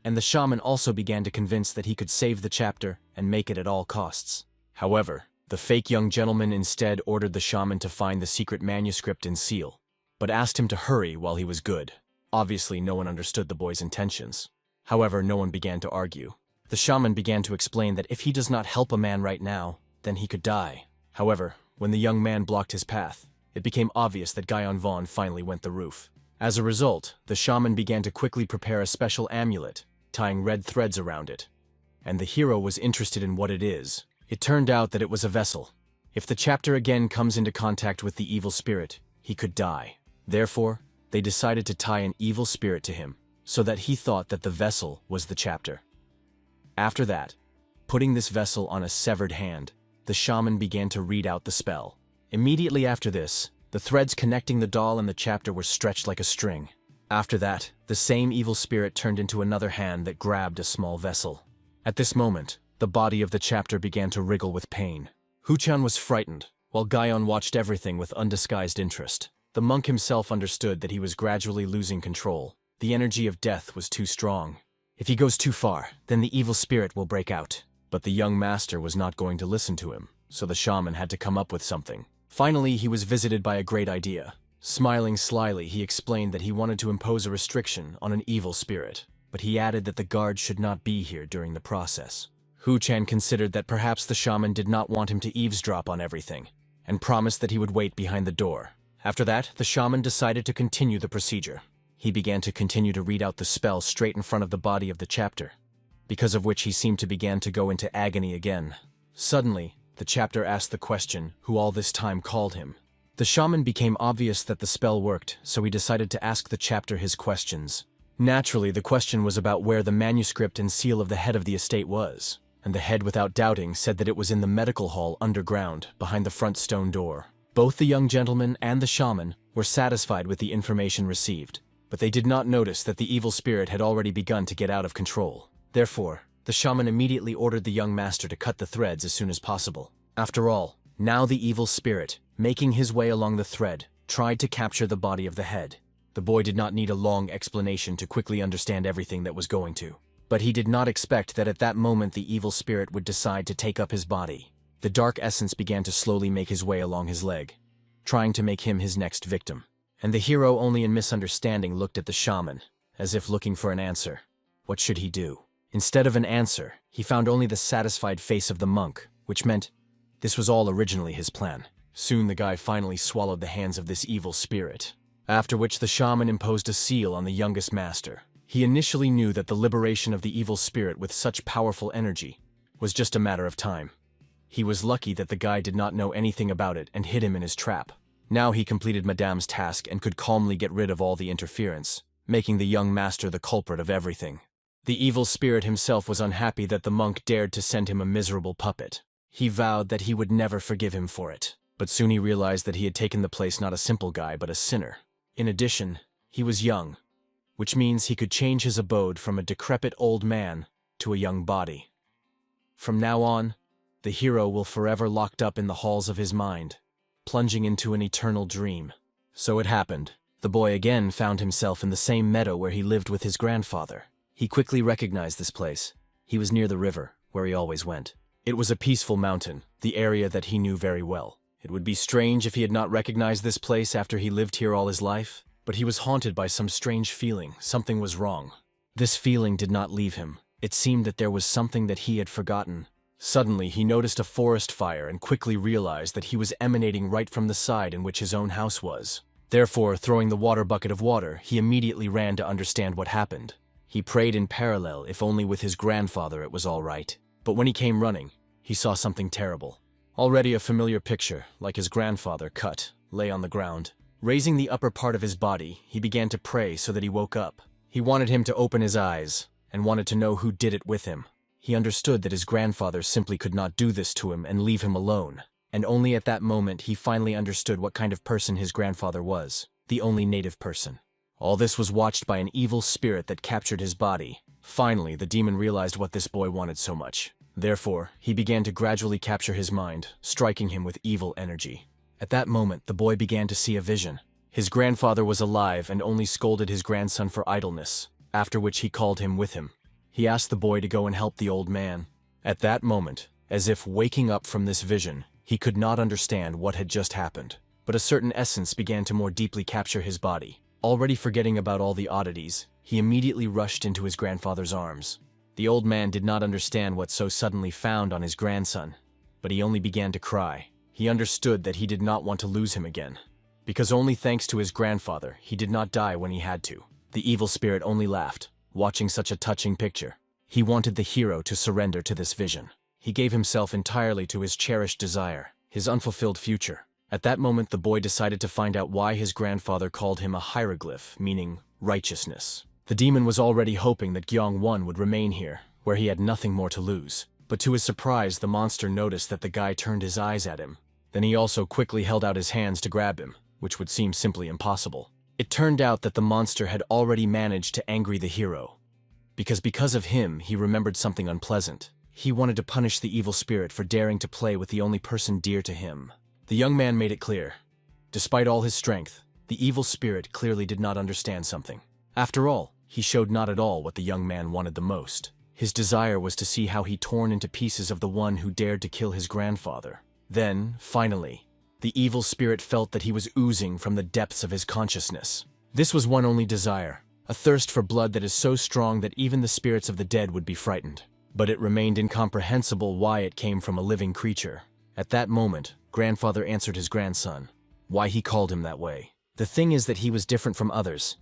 And the shaman also began to convince that he could save the chapter and make it at all costs. However, the fake young gentleman instead ordered the shaman to find the secret manuscript and seal, but asked him to hurry while he was good. Obviously, no one understood the boy's intentions. However, no one began to argue. The shaman began to explain that if he does not help a man right now, then he could die. However, when the young man blocked his path, it became obvious that Gaion-wan finally went the roof. As a result, the shaman began to quickly prepare a special amulet, tying red threads around it. And the hero was interested in what it is. It turned out that it was a vessel. If the chapter again comes into contact with the evil spirit, he could die. Therefore, they decided to tie an evil spirit to him, so that he thought that the vessel was the chapter. After that, putting this vessel on a severed hand, the shaman began to read out the spell. Immediately after this, the threads connecting the doll and the chapter were stretched like a string. After that, the same evil spirit turned into another hand that grabbed a small vessel. At this moment, the body of the chapter began to wriggle with pain. Hu-chan was frightened, while Gaion watched everything with undisguised interest. The monk himself understood that he was gradually losing control. The energy of death was too strong. If he goes too far, then the evil spirit will break out. But the young master was not going to listen to him, so the shaman had to come up with something. Finally, he was visited by a great idea. Smiling slyly, he explained that he wanted to impose a restriction on an evil spirit, but he added that the guard should not be here during the process. Hu-chan considered that perhaps the shaman did not want him to eavesdrop on everything, and promised that he would wait behind the door. After that, the shaman decided to continue the procedure. He began to continue to read out the spell straight in front of the body of the chapter, because of which he seemed to begin to go into agony again. Suddenly, the chapter asked the question, who all this time called him. The shaman became obvious that the spell worked, so he decided to ask the chapter his questions. Naturally, the question was about where the manuscript and seal of the head of the estate was, and the head, without doubting, said that it was in the medical hall underground, behind the front stone door. Both the young gentleman and the shaman were satisfied with the information received, but they did not notice that the evil spirit had already begun to get out of control. Therefore, the shaman immediately ordered the young master to cut the threads as soon as possible. After all, now the evil spirit, making his way along the thread, tried to capture the body of the head. The boy did not need a long explanation to quickly understand everything that was going to. But he did not expect that at that moment the evil spirit would decide to take up his body. The dark essence began to slowly make his way along his leg, trying to make him his next victim. And the hero, only in misunderstanding, looked at the shaman, as if looking for an answer. What should he do? Instead of an answer, he found only the satisfied face of the monk, which meant this was all originally his plan. Soon the guy finally swallowed the hands of this evil spirit, after which the shaman imposed a seal on the youngest master. He initially knew that the liberation of the evil spirit with such powerful energy was just a matter of time. He was lucky that the guy did not know anything about it and hid him in his trap. Now he completed Madame's task and could calmly get rid of all the interference, making the young master the culprit of everything. The evil spirit himself was unhappy that the monk dared to send him a miserable puppet. He vowed that he would never forgive him for it, but soon he realized that he had taken the place not a simple guy but a sinner. In addition, he was young, which means he could change his abode from a decrepit old man to a young body. From now on, the hero will forever locked up in the halls of his mind, plunging into an eternal dream. So it happened. The boy again found himself in the same meadow where he lived with his grandfather. He quickly recognized this place. He was near the river, where he always went. It was a peaceful mountain, the area that he knew very well. It would be strange if he had not recognized this place after he lived here all his life, but he was haunted by some strange feeling. Something was wrong. This feeling did not leave him. It seemed that there was something that he had forgotten. Suddenly, he noticed a forest fire and quickly realized that he was emanating right from the side in which his own house was. Therefore, throwing the water bucket of water, he immediately ran to understand what happened. He prayed in parallel if only with his grandfather it was all right. But when he came running, he saw something terrible. Already a familiar picture, like his grandfather, cut, lay on the ground. Raising the upper part of his body, he began to pray so that he woke up. He wanted him to open his eyes, and wanted to know who did it with him. He understood that his grandfather simply could not do this to him and leave him alone. And only at that moment he finally understood what kind of person his grandfather was, the only native person. All this was watched by an evil spirit that captured his body. Finally, the demon realized what this boy wanted so much. Therefore, he began to gradually capture his mind, striking him with evil energy. At that moment, the boy began to see a vision. His grandfather was alive and only scolded his grandson for idleness, after which he called him with him. He asked the boy to go and help the old man. At that moment, as if waking up from this vision, he could not understand what had just happened, but a certain essence began to more deeply capture his body. Already forgetting about all the oddities, he immediately rushed into his grandfather's arms. The old man did not understand what so suddenly found on his grandson, but he only began to cry. He understood that he did not want to lose him again, because only thanks to his grandfather, he did not die when he had to. The evil spirit only laughed, watching such a touching picture. He wanted the hero to surrender to this vision. He gave himself entirely to his cherished desire, his unfulfilled future. At that moment, the boy decided to find out why his grandfather called him a hieroglyph, meaning righteousness. The demon was already hoping that Gyeong-won would remain here, where he had nothing more to lose. But to his surprise, the monster noticed that the guy turned his eyes at him. Then he also quickly held out his hands to grab him, which would seem simply impossible. It turned out that the monster had already managed to angry the hero, because of him, he remembered something unpleasant. He wanted to punish the evil spirit for daring to play with the only person dear to him. The young man made it clear. Despite all his strength, the evil spirit clearly did not understand something. After all, he showed not at all what the young man wanted the most. His desire was to see how he torn into pieces of the one who dared to kill his grandfather. Then, finally, the evil spirit felt that he was oozing from the depths of his consciousness. This was one only desire, a thirst for blood that is so strong that even the spirits of the dead would be frightened. But it remained incomprehensible why it came from a living creature. At that moment, grandfather answered his grandson, why he called him that way. The thing is that he was different from others,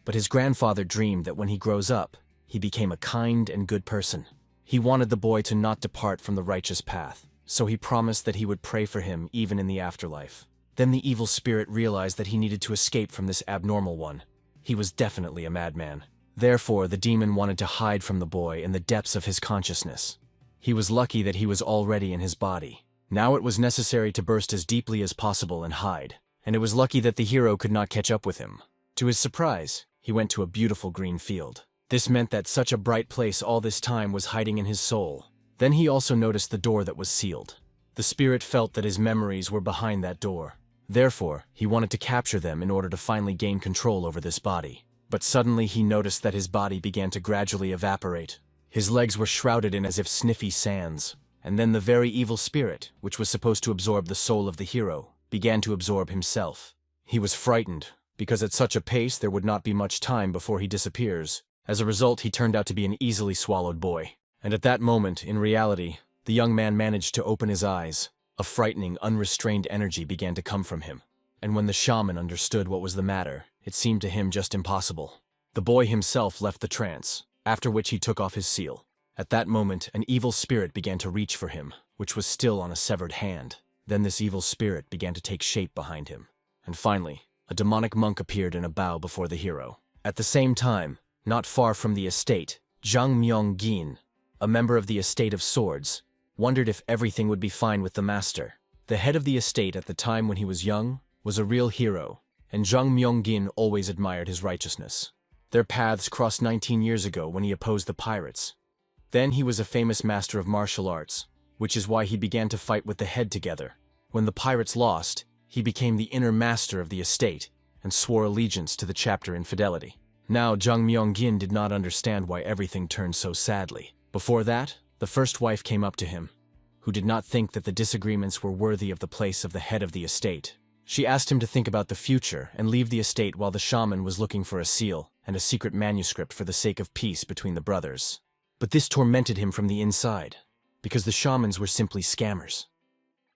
but his grandfather dreamed that when he grows up, he became a kind and good person. He wanted the boy to not depart from the righteous path, so he promised that he would pray for him even in the afterlife. Then the evil spirit realized that he needed to escape from this abnormal one. He was definitely a madman. Therefore, the demon wanted to hide from the boy in the depths of his consciousness. He was lucky that he was already in his body. Now it was necessary to burst as deeply as possible and hide, and it was lucky that the hero could not catch up with him. To his surprise, he went to a beautiful green field. This meant that such a bright place all this time was hiding in his soul. Then he also noticed the door that was sealed. The spirit felt that his memories were behind that door. Therefore, he wanted to capture them in order to finally gain control over this body. But suddenly he noticed that his body began to gradually evaporate. His legs were shrouded in as if sniffy sands. And then the very evil spirit, which was supposed to absorb the soul of the hero, began to absorb himself. He was frightened, because at such a pace there would not be much time before he disappears. As a result, he turned out to be an easily swallowed boy. And at that moment, in reality, the young man managed to open his eyes. A frightening, unrestrained energy began to come from him. And when the shaman understood what was the matter, it seemed to him just impossible. The boy himself left the trance, after which he took off his seal. At that moment, an evil spirit began to reach for him, which was still on a severed hand. Then this evil spirit began to take shape behind him. And finally, a demonic monk appeared in a bow before the hero. At the same time, not far from the estate, Zhang Myong-gin, a member of the Estate of Swords, wondered if everything would be fine with the master. The head of the estate at the time when he was young was a real hero, and Zhang Myong-gin always admired his righteousness. Their paths crossed 19 years ago when he opposed the pirates. Then he was a famous master of martial arts, which is why he began to fight with the head together. When the pirates lost, he became the inner master of the estate and swore allegiance to the chapter in fidelity. Now Zhang Myong-gin did not understand why everything turned so sadly. Before that, the first wife came up to him, who did not think that the disagreements were worthy of the place of the head of the estate. She asked him to think about the future and leave the estate while the shaman was looking for a seal and a secret manuscript for the sake of peace between the brothers. But this tormented him from the inside, because the shamans were simply scammers.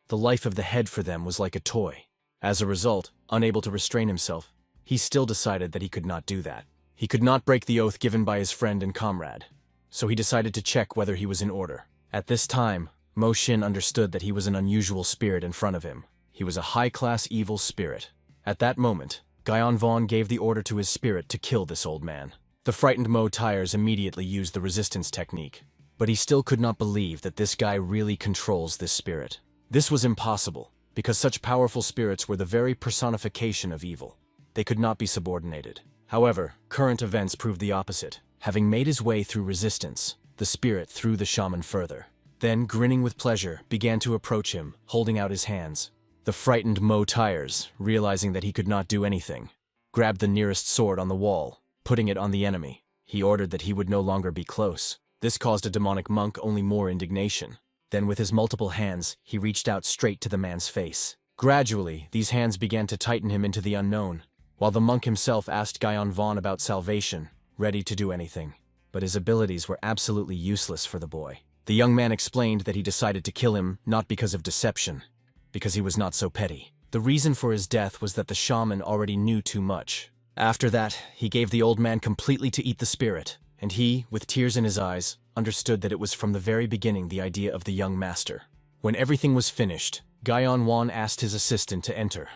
The life of the head for them was like a toy. As a result, unable to restrain himself, he still decided that he could not do that. He could not break the oath given by his friend and comrade, so he decided to check whether he was in order. At this time, Mo Xin understood that he was an unusual spirit in front of him. He was a high-class evil spirit. At that moment, Guyon Vaughn gave the order to his spirit to kill this old man. The frightened Mo Tires immediately used the resistance technique, but he still could not believe that this guy really controls this spirit. This was impossible, because such powerful spirits were the very personification of evil. They could not be subordinated. However, current events proved the opposite. Having made his way through resistance, the spirit threw the shaman further. Then, grinning with pleasure, began to approach him, holding out his hands. The frightened Mo Tires, realizing that he could not do anything, grabbed the nearest sword on the wall, putting it on the enemy. He ordered that he would no longer be close. This caused a demonic monk only more indignation. Then with his multiple hands, he reached out straight to the man's face. Gradually, these hands began to tighten him into the unknown, while the monk himself asked Guyon Vaughn about salvation, ready to do anything. But his abilities were absolutely useless for the boy. The young man explained that he decided to kill him not because of deception, because he was not so petty. The reason for his death was that the shaman already knew too much. After that, he gave the old man completely to eat the spirit, and he, with tears in his eyes, understood that it was from the very beginning the idea of the young master. When everything was finished, Guyon Vaughn asked his assistant to enter.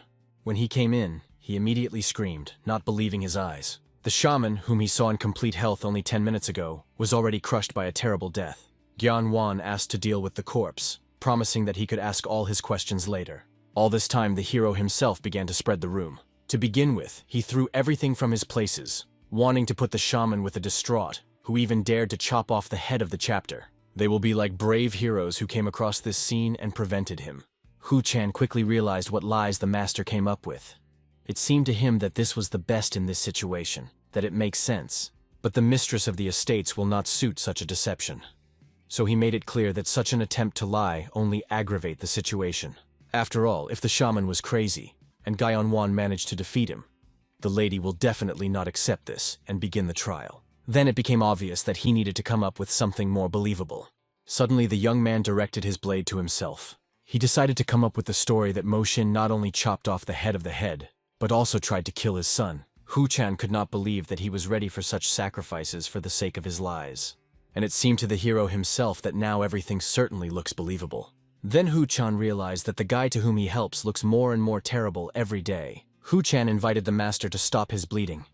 When he came in, he immediately screamed, not believing his eyes. The shaman, whom he saw in complete health only 10 minutes ago, was already crushed by a terrible death. Guyon Vaughn asked to deal with the corpse, promising that he could ask all his questions later. All this time, the hero himself began to spread the room. To begin with, he threw everything from his places, wanting to put the shaman with a distraught, who even dared to chop off the head of the chapter. They will be like brave heroes who came across this scene and prevented him. Hu-chan quickly realized what lies the master came up with. It seemed to him that this was the best in this situation, that it makes sense. But the mistress of the estates will not suit such a deception. So he made it clear that such an attempt to lie only aggravate the situation. After all, if the shaman was crazy, and Guyon Vaughn managed to defeat him, the lady will definitely not accept this and begin the trial. Then it became obvious that he needed to come up with something more believable. Suddenly, the young man directed his blade to himself. He decided to come up with the story that Mo Xin not only chopped off the head of the head, but also tried to kill his son. Hu-chan could not believe that he was ready for such sacrifices for the sake of his lies. And it seemed to the hero himself that now everything certainly looks believable. Then Hu-chan realized that the guy to whom he helps looks more and more terrible every day. Hu-chan invited the master to stop his bleeding.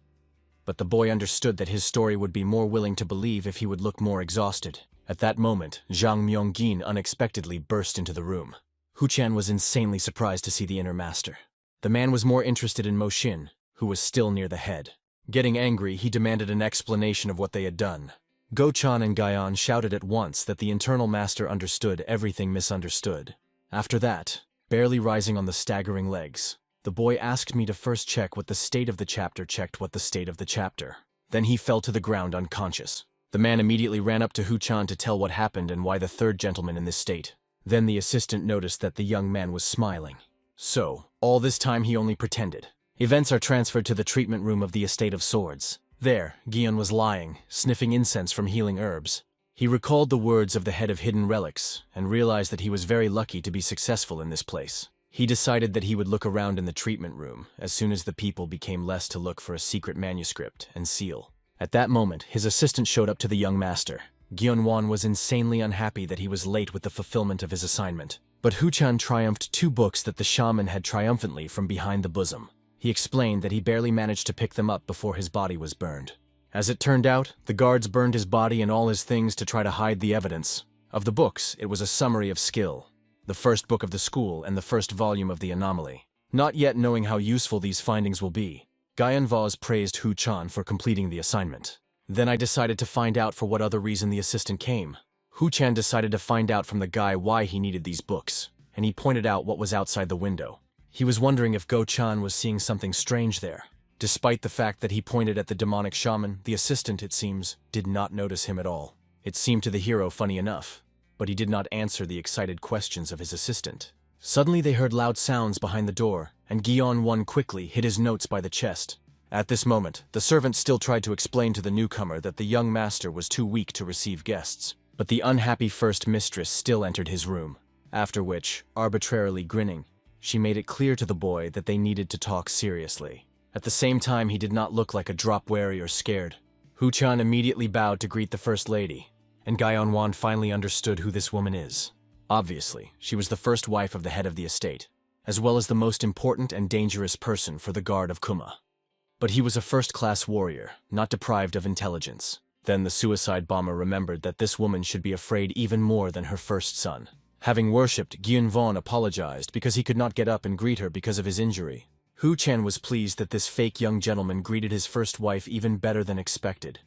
But the boy understood that his story would be more willing to believe if he would look more exhausted. At that moment, Zhang Myong-gin unexpectedly burst into the room. Hu-chan was insanely surprised to see the inner master. The man was more interested in Mo Xin, who was still near the head. Getting angry, he demanded an explanation of what they had done. Go-chan and Guyon shouted at once that the internal master understood everything misunderstood. After that, barely rising on the staggering legs, the boy asked me to first check what the state of the chapter checked what the state of the chapter. Then he fell to the ground unconscious. The man immediately ran up to Hu-chan to tell what happened and why the third gentleman in this state. Then the assistant noticed that the young man was smiling. So, all this time he only pretended. Events are transferred to the treatment room of the Estate of Swords. There, Gion was lying, sniffing incense from healing herbs. He recalled the words of the head of hidden relics and realized that he was very lucky to be successful in this place. He decided that he would look around in the treatment room as soon as the people became less to look for a secret manuscript and seal. At that moment, his assistant showed up to the young master. Gyeonwon was insanely unhappy that he was late with the fulfillment of his assignment. But Huchan triumphed 2 books that the shaman had triumphantly from behind the bosom. He explained that he barely managed to pick them up before his body was burned. As it turned out, the guards burned his body and all his things to try to hide the evidence. Of the books, it was a summary of skill, the first book of the school and the first volume of the anomaly. Not yet knowing how useful these findings will be, Gyeonvaz praised Huchan for completing the assignment. Then I decided to find out for what other reason the assistant came. Huchan decided to find out from the guy why he needed these books, and he pointed out what was outside the window. He was wondering if Go-chan was seeing something strange there. Despite the fact that he pointed at the demonic shaman, the assistant, it seems, did not notice him at all. It seemed to the hero funny enough, but he did not answer the excited questions of his assistant. Suddenly they heard loud sounds behind the door, and Gyeon-won quickly hid his notes by the chest. At this moment, the servant still tried to explain to the newcomer that the young master was too weak to receive guests. But the unhappy first mistress still entered his room, after which, arbitrarily grinning, she made it clear to the boy that they needed to talk seriously. At the same time, he did not look like a drop wary or scared. Huchan immediately bowed to greet the first lady, and Gyeonwon finally understood who this woman is. Obviously, she was the first wife of the head of the estate, as well as the most important and dangerous person for the guard of Kuma. But he was a first-class warrior, not deprived of intelligence. Then the suicide bomber remembered that this woman should be afraid even more than her first son. Having worshipped, Gyeonwon apologized because he could not get up and greet her because of his injury. Huchan was pleased that this fake young gentleman greeted his first wife even better than expected.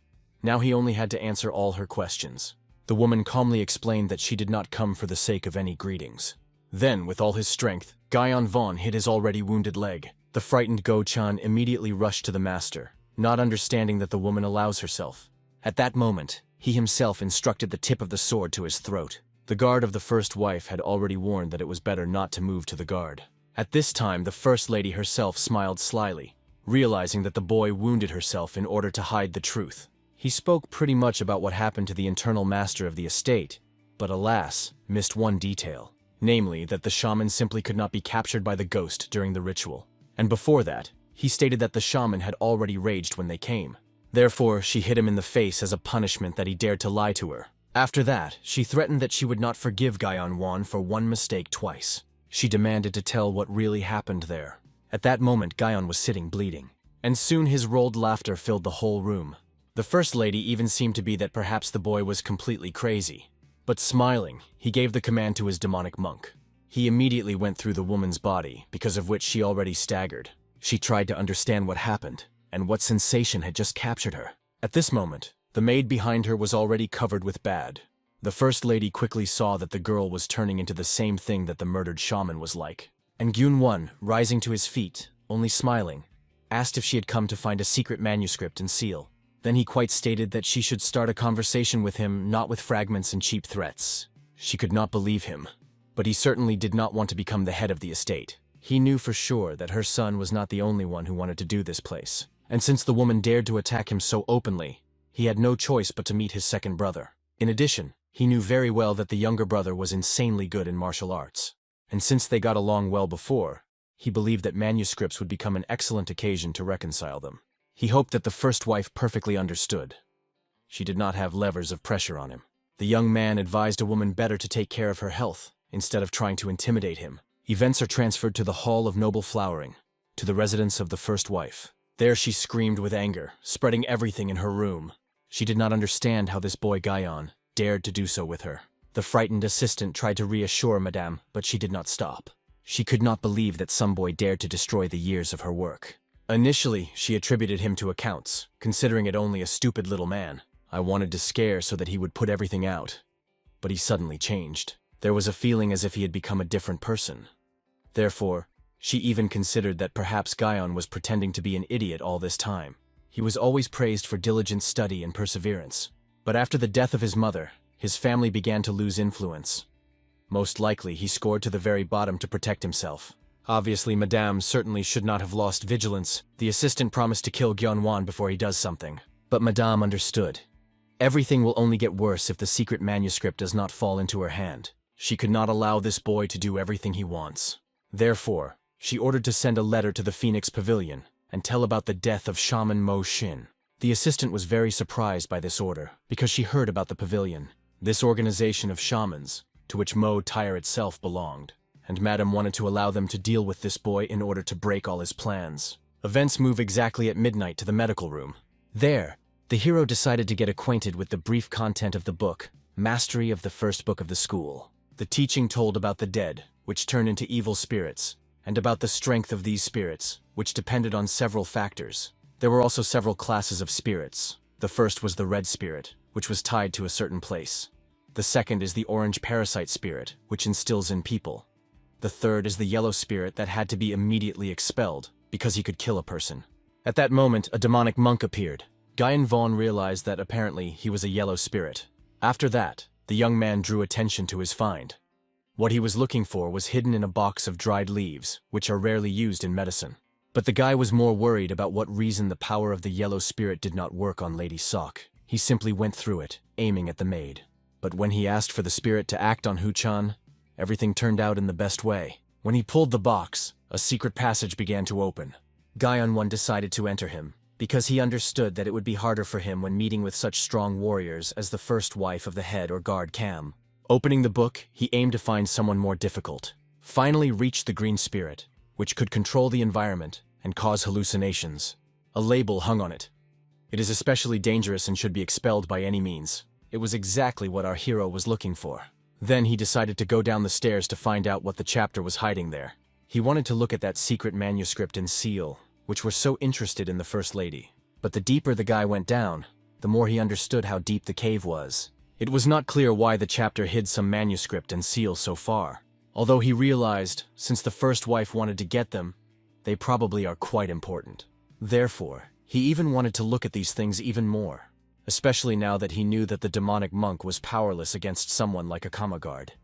Now he only had to answer all her questions. The woman calmly explained that she did not come for the sake of any greetings. Then, with all his strength, Gyeonwon hit his already wounded leg. The frightened Go-chan immediately rushed to the master, not understanding that the woman allows herself. At that moment, he himself instructed the tip of the sword to his throat. The guard of the first wife had already warned that it was better not to move to the guard. At this time, the first lady herself smiled slyly, realizing that the boy wounded herself in order to hide the truth. He spoke pretty much about what happened to the internal master of the estate, but alas, missed one detail, namely that the shaman simply could not be captured by the ghost during the ritual. And before that, he stated that the shaman had already raged when they came. Therefore, she hit him in the face as a punishment that he dared to lie to her. After that, she threatened that she would not forgive Gyeonwon for one mistake twice. She demanded to tell what really happened there. At that moment, Gyeon was sitting bleeding, and soon his rolled laughter filled the whole room. The first lady even seemed to be that perhaps the boy was completely crazy. But smiling, he gave the command to his demonic monk. He immediately went through the woman's body, because of which she already staggered. She tried to understand what happened, and what sensation had just captured her. At this moment, the maid behind her was already covered with bad. The first lady quickly saw that the girl was turning into the same thing that the murdered shaman was like. And Gyun-won, rising to his feet, only smiling, asked if she had come to find a secret manuscript and seal. Then he quite stated that she should start a conversation with him, not with fragments and cheap threats. She could not believe him, but he certainly did not want to become the head of the estate. He knew for sure that her son was not the only one who wanted to do this place. And since the woman dared to attack him so openly, he had no choice but to meet his second brother. In addition, he knew very well that the younger brother was insanely good in martial arts. And since they got along well before, he believed that manuscripts would become an excellent occasion to reconcile them. He hoped that the first wife perfectly understood. She did not have levers of pressure on him. The young man advised a woman better to take care of her health, instead of trying to intimidate him. Events are transferred to the Hall of Noble Flowering, to the residence of the first wife. There she screamed with anger, spreading everything in her room. She did not understand how this boy Gyeon dared to do so with her. The frightened assistant tried to reassure Madame, but she did not stop. She could not believe that some boy dared to destroy the years of her work. Initially, she attributed him to accounts, considering it only a stupid little man. I wanted to scare so that he would put everything out. But he suddenly changed. There was a feeling as if he had become a different person. Therefore, she even considered that perhaps Gyeon was pretending to be an idiot all this time. He was always praised for diligent study and perseverance. But after the death of his mother, his family began to lose influence. Most likely, he scored to the very bottom to protect himself. Obviously, Madame certainly should not have lost vigilance. The assistant promised to kill Gyonwan before he does something. But Madame understood. Everything will only get worse if the secret manuscript does not fall into her hand. She could not allow this boy to do everything he wants. Therefore, she ordered to send a letter to the Phoenix Pavilion and tell about the death of Shaman Mo Shin. The assistant was very surprised by this order because she heard about the pavilion, this organization of shamans, to which Mo Tire itself belonged, and Madame wanted to allow them to deal with this boy in order to break all his plans. Events move exactly at midnight to the medical room. There, the hero decided to get acquainted with the brief content of the book, Mastery of the First Book of the School. The teaching told about the dead, which turn into evil spirits, and about the strength of these spirits, which depended on several factors. There were also several classes of spirits. The first was the red spirit, which was tied to a certain place. The second is the orange parasite spirit, which instills in people. The third is the yellow spirit that had to be immediately expelled, because he could kill a person. At that moment, a demonic monk appeared. Guyan Vaughn realized that apparently he was a yellow spirit. After that, the young man drew attention to his find. What he was looking for was hidden in a box of dried leaves, which are rarely used in medicine. But the guy was more worried about what reason the power of the yellow spirit did not work on Lady Sok. He simply went through it, aiming at the maid. But when he asked for the spirit to act on Hu-chan, everything turned out in the best way. When he pulled the box, a secret passage began to open. Guyan decided to enter him, because he understood that it would be harder for him when meeting with such strong warriors as the first wife of the head or guard Cam. Opening the book, he aimed to find someone more difficult. Finally reached the green spirit, which could control the environment and cause hallucinations. A label hung on it. It is especially dangerous and should be expelled by any means. It was exactly what our hero was looking for. Then he decided to go down the stairs to find out what the chapter was hiding there. He wanted to look at that secret manuscript and seal, which were so interested in the First Lady. But the deeper the guy went down, the more he understood how deep the cave was. It was not clear why the chapter hid some manuscript and seal so far. Although he realized, since the first wife wanted to get them, they probably are quite important. Therefore, he even wanted to look at these things even more, especially now that he knew that the demonic monk was powerless against someone like a Kama guard.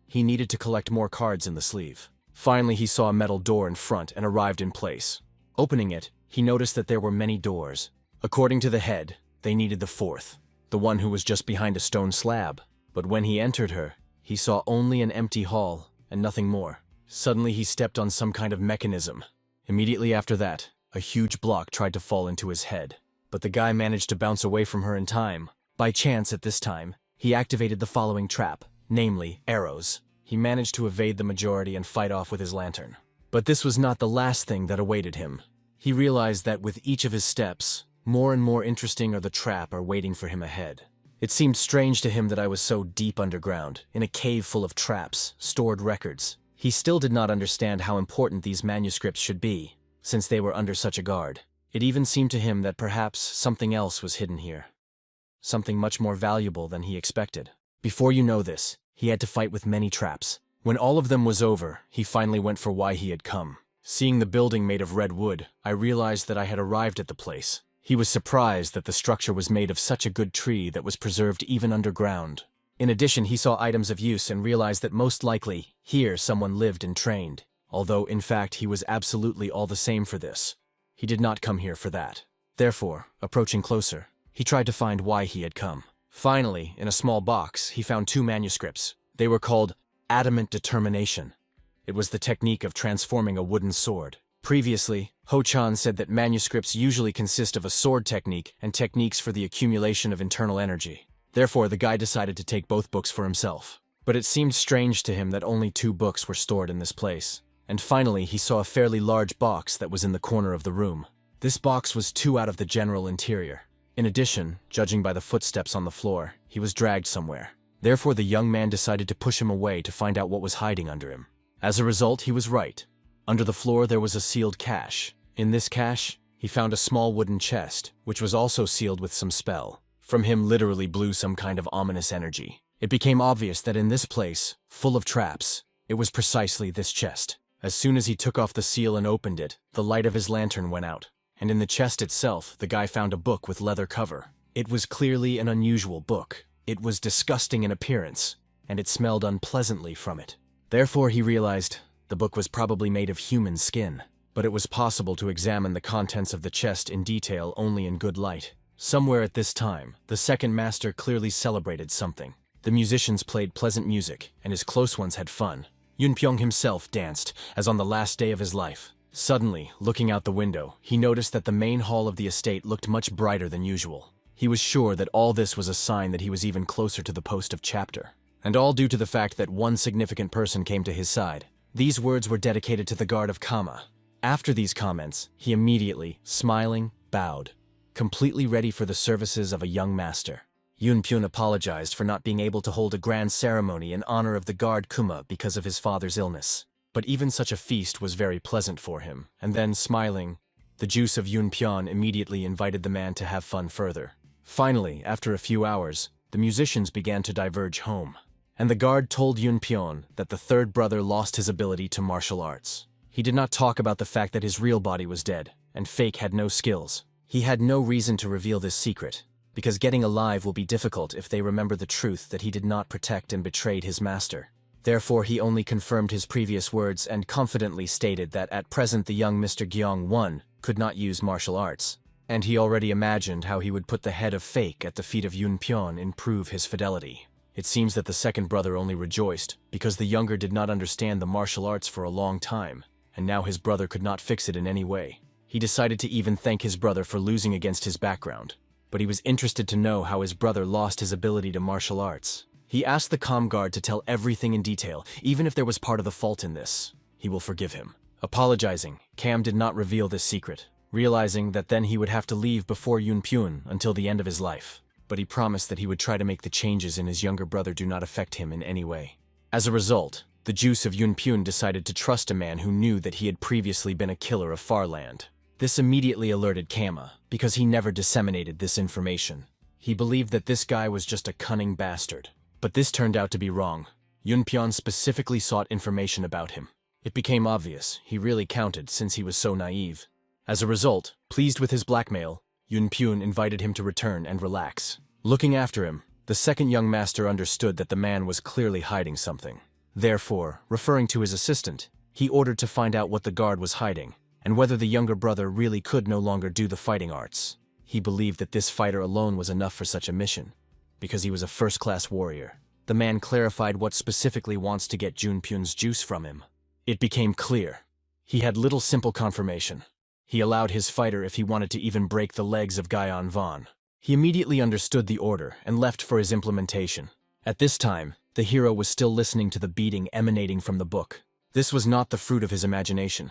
He needed to collect more cards in the sleeve. Finally, he saw a metal door in front and arrived in place. Opening it, he noticed that there were many doors. According to the head, they needed the fourth, the one who was just behind a stone slab. But when he entered her, he saw only an empty hall and nothing more. Suddenly he stepped on some kind of mechanism. Immediately after that, a huge block tried to fall into his head. But the guy managed to bounce away from her in time. By chance at this time, he activated the following trap, namely, arrows. He managed to evade the majority and fight off with his lantern. But this was not the last thing that awaited him. He realized that with each of his steps, more and more interesting are the trap are waiting for him ahead. It seemed strange to him that I was so deep underground, in a cave full of traps, stored records. He still did not understand how important these manuscripts should be, since they were under such a guard. It even seemed to him that perhaps something else was hidden here. Something much more valuable than he expected. Before you know this, he had to fight with many traps. When all of them was over, he finally went for why he had come. Seeing the building made of red wood, I realized that I had arrived at the place. He was surprised that the structure was made of such a good tree that was preserved even underground. In addition, he saw items of use and realized that most likely, here someone lived and trained. Although, in fact, he was absolutely all the same for this. He did not come here for that. Therefore, approaching closer, he tried to find why he had come. Finally, in a small box, he found 2 manuscripts. They were called Adamant Determination. It was the technique of transforming a wooden sword. Previously, Ho-chan said that manuscripts usually consist of a sword technique and techniques for the accumulation of internal energy. Therefore, the guy decided to take both books for himself. But it seemed strange to him that only 2 books were stored in this place. And finally, he saw a fairly large box that was in the corner of the room. This box was 2 out of the general interior. In addition, judging by the footsteps on the floor, he was dragged somewhere. Therefore, the young man decided to push him away to find out what was hiding under him. As a result, he was right. Under the floor, there was a sealed cache. In this cache, he found a small wooden chest, which was also sealed with some spell. From him literally blew some kind of ominous energy. It became obvious that in this place, full of traps, it was precisely this chest. As soon as he took off the seal and opened it, the light of his lantern went out. And in the chest itself, the guy found a book with leather cover. It was clearly an unusual book. It was disgusting in appearance, and it smelled unpleasantly from it. Therefore, he realized, The book was probably made of human skin, but it was possible to examine the contents of the chest in detail only in good light. Somewhere at this time, the second master clearly celebrated something. The musicians played pleasant music, and his close ones had fun. Yunpyong himself danced, as on the last day of his life. Suddenly, looking out the window, he noticed that the main hall of the estate looked much brighter than usual. He was sure that all this was a sign that he was even closer to the post of chapter. And all due to the fact that one significant person came to his side. These words were dedicated to the guard of Kama. After these comments, he immediately, smiling, bowed, completely ready for the services of a young master. Yunpyun apologized for not being able to hold a grand ceremony in honor of the guard Kuma because of his father's illness. But even such a feast was very pleasant for him, and then, smiling, the juice of Yunpyun immediately invited the man to have fun further. Finally, after a few hours, the musicians began to diverge home, and the guard told Yunpyun that the third brother lost his ability to martial arts. He did not talk about the fact that his real body was dead, and Fake had no skills. He had no reason to reveal this secret, because getting alive will be difficult if they remember the truth that he did not protect and betrayed his master. Therefore, he only confirmed his previous words and confidently stated that at present the young Mr. Gyeong-won could not use martial arts, and he already imagined how he would put the head of Fake at the feet of Yunpyun and prove his fidelity. It seems that the second brother only rejoiced because the younger did not understand the martial arts for a long time, and now his brother could not fix it in any way. He decided to even thank his brother for losing against his background, but he was interested to know how his brother lost his ability to martial arts. He asked the comm guard to tell everything in detail, even if there was part of the fault in this. He will forgive him. Apologizing, Cam did not reveal this secret, realizing that then he would have to leave before Yunpyun until the end of his life. But he promised that he would try to make the changes in his younger brother do not affect him in any way. As a result, the juice of Yunpyun decided to trust a man who knew that he had previously been a killer of Farland. This immediately alerted Kama, because he never disseminated this information. He believed that this guy was just a cunning bastard. But this turned out to be wrong. Yunpyun specifically sought information about him. It became obvious he really counted since he was so naive. As a result, pleased with his blackmail, Yunpyun invited him to return and relax. Looking after him, the second young master understood that the man was clearly hiding something. Therefore, referring to his assistant, he ordered to find out what the guard was hiding, and whether the younger brother really could no longer do the fighting arts. He believed that this fighter alone was enough for such a mission, because he was a first-class warrior. The man clarified what specifically wants to get Junpyun's juice from him. It became clear. He had little simple confirmation. He allowed his fighter if he wanted to even break the legs of Guyon Von. He immediately understood the order and left for his implementation. At this time, the hero was still listening to the beating emanating from the book. This was not the fruit of his imagination.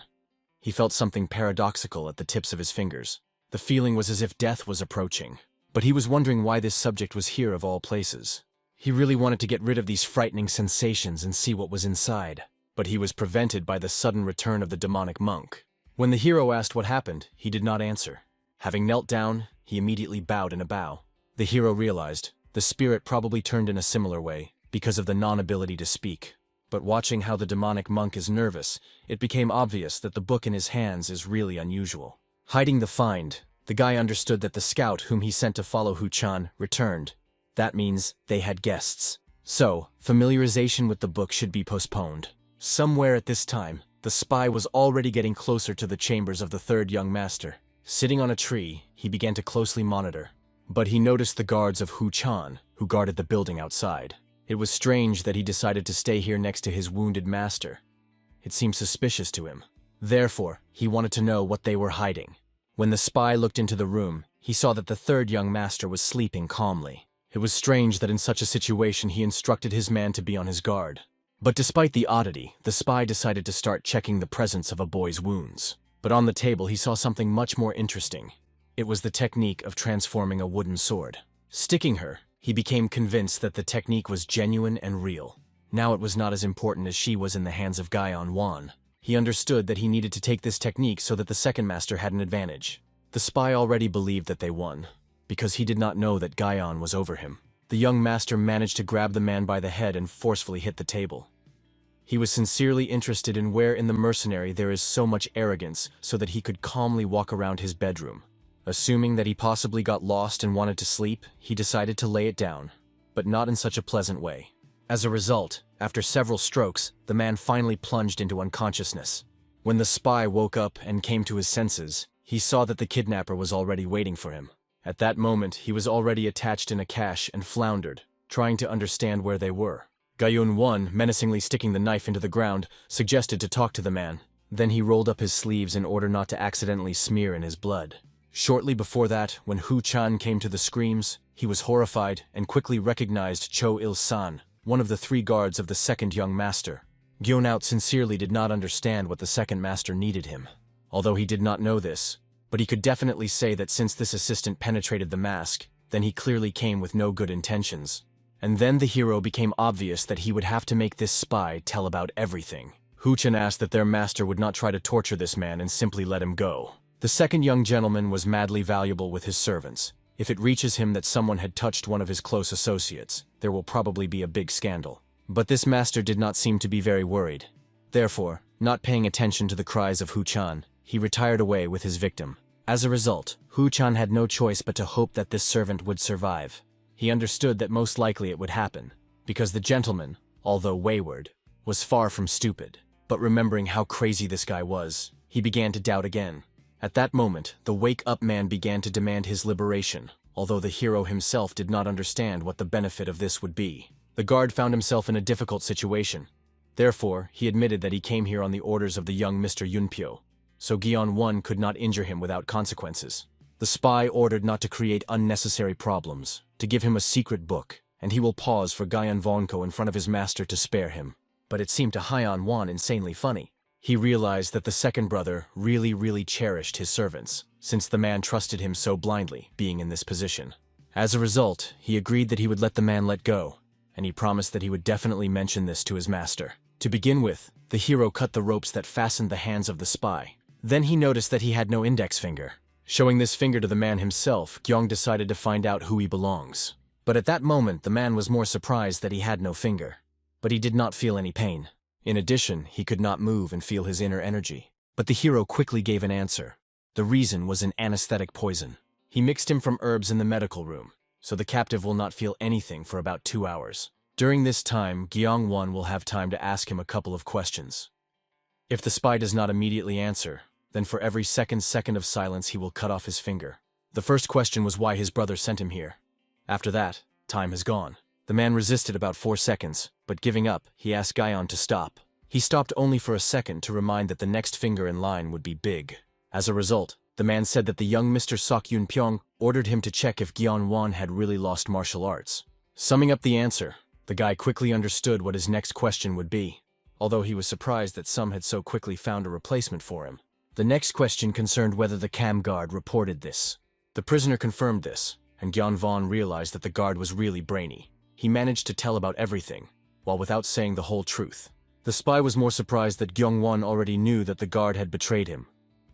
He felt something paradoxical at the tips of his fingers. The feeling was as if death was approaching. But he was wondering why this subject was here of all places. He really wanted to get rid of these frightening sensations and see what was inside. But he was prevented by the sudden return of the demonic monk. When the hero asked what happened, he did not answer. Having knelt down, he immediately bowed in a bow. The hero realized the spirit probably turned in a similar way because of the non-ability to speak. But watching how the demonic monk is nervous, it became obvious that the book in his hands is really unusual. Hiding the find, the guy understood that the scout whom he sent to follow Hu-chan returned. That means they had guests. So, familiarization with the book should be postponed. Somewhere at this time, the spy was already getting closer to the chambers of the third young master. Sitting on a tree, he began to closely monitor. But he noticed the guards of Hu-chan, who guarded the building outside. It was strange that he decided to stay here next to his wounded master. It seemed suspicious to him. Therefore, he wanted to know what they were hiding. When the spy looked into the room, he saw that the third young master was sleeping calmly. It was strange that in such a situation he instructed his man to be on his guard. But despite the oddity, the spy decided to start checking the presence of a boy's wounds. But on the table he saw something much more interesting. It was the technique of transforming a wooden sword. Sticking her, he became convinced that the technique was genuine and real. Now it was not as important as she was in the hands of Guyon Wan. He understood that he needed to take this technique so that the second master had an advantage. The spy already believed that they won, because he did not know that Guyon was over him. The young master managed to grab the man by the head and forcefully hit the table. He was sincerely interested in where in the mercenary there is so much arrogance so that he could calmly walk around his bedroom. Assuming that he possibly got lost and wanted to sleep, he decided to lay it down, but not in such a pleasant way. As a result, After several strokes, the man finally plunged into unconsciousness. When the spy woke up and came to his senses, he saw that the kidnapper was already waiting for him. At that moment, he was already attached in a cache and floundered, trying to understand where they were. Gyeon-won, menacingly sticking the knife into the ground, suggested to talk to the man. Then he rolled up his sleeves in order not to accidentally smear in his blood. Shortly before that, when Hu-chan came to the screams, he was horrified and quickly recognized Cho Il-san, one of the 3 guards of the second young master. Gyeon-out sincerely did not understand what the second master needed him. Although he did not know this, but he could definitely say that since this assistant penetrated the mask, then he clearly came with no good intentions. And then the hero became obvious that he would have to make this spy tell about everything. Hu-chan asked that their master would not try to torture this man and simply let him go. The second young gentleman was madly valuable with his servants. If it reaches him that someone had touched one of his close associates, there will probably be a big scandal. But this master did not seem to be very worried. Therefore, not paying attention to the cries of Hu-chan, he retired away with his victim. As a result, Hu-chan had no choice but to hope that this servant would survive. He understood that most likely it would happen, because the gentleman, although wayward, was far from stupid. But remembering how crazy this guy was, he began to doubt again. At that moment, the wake-up man began to demand his liberation, although the hero himself did not understand what the benefit of this would be. The guard found himself in a difficult situation. Therefore, he admitted that he came here on the orders of the young Mr. Yunpyo, so Gyeon-won could not injure him without consequences. The spy ordered not to create unnecessary problems, to give him a secret book, and he will pause for Gyeon-wonko in front of his master to spare him. But it seemed to Hyeon-won insanely funny. He realized that the second brother really cherished his servants, since the man trusted him so blindly, being in this position. As a result, he agreed that he would let the man let go, and he promised that he would definitely mention this to his master. To begin with, the hero cut the ropes that fastened the hands of the spy. Then he noticed that he had no index finger. Showing this finger to the man himself, Gyeong decided to find out who he belongs. But at that moment, the man was more surprised that he had no finger. But he did not feel any pain. In addition, he could not move and feel his inner energy. But the hero quickly gave an answer. The reason was an anesthetic poison. He mixed him from herbs in the medical room, so the captive will not feel anything for about 2 hours. During this time, Gyeong-won will have time to ask him a couple of questions. If the spy does not immediately answer, then for every second of silence he will cut off his finger. The first question was why his brother sent him here. After that, time has gone. The man resisted about 4 seconds, but giving up, he asked Gyeon to stop. He stopped only for a second to remind that the next finger in line would be big. As a result, the man said that the young Mr. Sok Yun-pyong ordered him to check if Gyeon-won had really lost martial arts. Summing up the answer, the guy quickly understood what his next question would be, although he was surprised that some had so quickly found a replacement for him. The next question concerned whether the cam guard reported this. The prisoner confirmed this, and Gyeon-won realized that the guard was really brainy. He managed to tell about everything, while without saying the whole truth. The spy was more surprised that Gyeong-won already knew that the guard had betrayed him.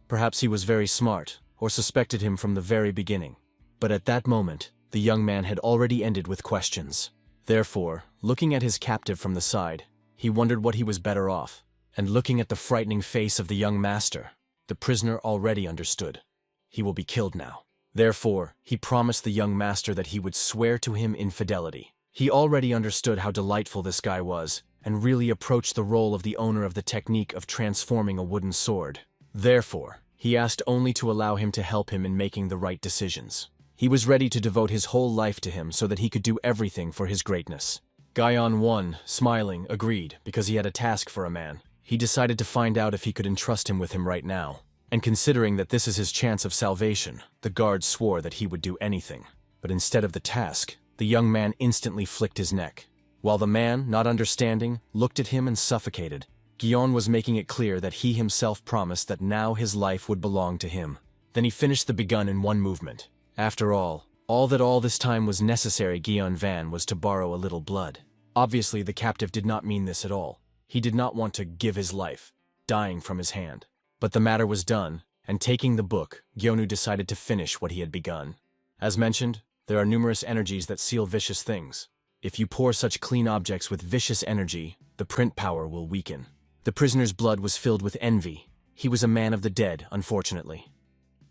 Perhaps he was very smart, or suspected him from the very beginning. But at that moment, the young man had already ended with questions. Therefore, looking at his captive from the side, he wondered what he was better off. And looking at the frightening face of the young master, the prisoner already understood. He will be killed now. Therefore, he promised the young master that he would swear to him infidelity. He already understood how delightful this guy was, and really approached the role of the owner of the technique of transforming a wooden sword. Therefore, he asked only to allow him to help him in making the right decisions. He was ready to devote his whole life to him so that he could do everything for his greatness. Gyeon-won, smiling, agreed, because he had a task for a man. He decided to find out if he could entrust him with him right now. And considering that this is his chance of salvation, the guard swore that he would do anything. But instead of the task, the young man instantly flicked his neck. While the man, not understanding, looked at him and suffocated, Gyeon was making it clear that he himself promised that now his life would belong to him. Then he finished the begun in one movement. After all this time was necessary Gyeon-van was to borrow a little blood. Obviously the captive did not mean this at all. He did not want to give his life, dying from his hand. But the matter was done, and taking the book, Gyeonu decided to finish what he had begun. As mentioned, there are numerous energies that seal vicious things. If you pour such clean objects with vicious energy, the print power will weaken. The prisoner's blood was filled with envy. He was a man of the dead, unfortunately.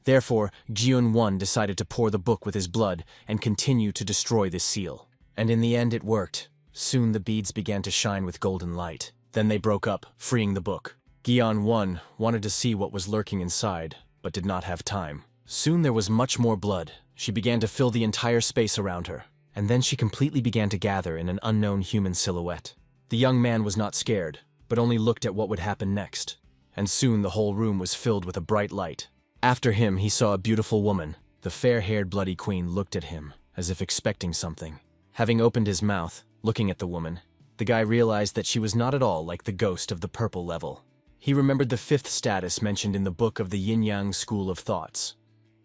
Therefore, Gyeon-won decided to pour the book with his blood and continue to destroy this seal. And in the end it worked. Soon the beads began to shine with golden light. Then they broke up, freeing the book. Gyeon 1 wanted to see what was lurking inside, but did not have time. Soon there was much more blood. She began to fill the entire space around her, and then she completely began to gather in an unknown human silhouette. The young man was not scared, but only looked at what would happen next. And soon the whole room was filled with a bright light. After him, he saw a beautiful woman. The fair-haired bloody queen looked at him, as if expecting something. Having opened his mouth, looking at the woman, the guy realized that she was not at all like the ghost of the purple level. He remembered the fifth status mentioned in the book of the Yin-Yang School of Thoughts.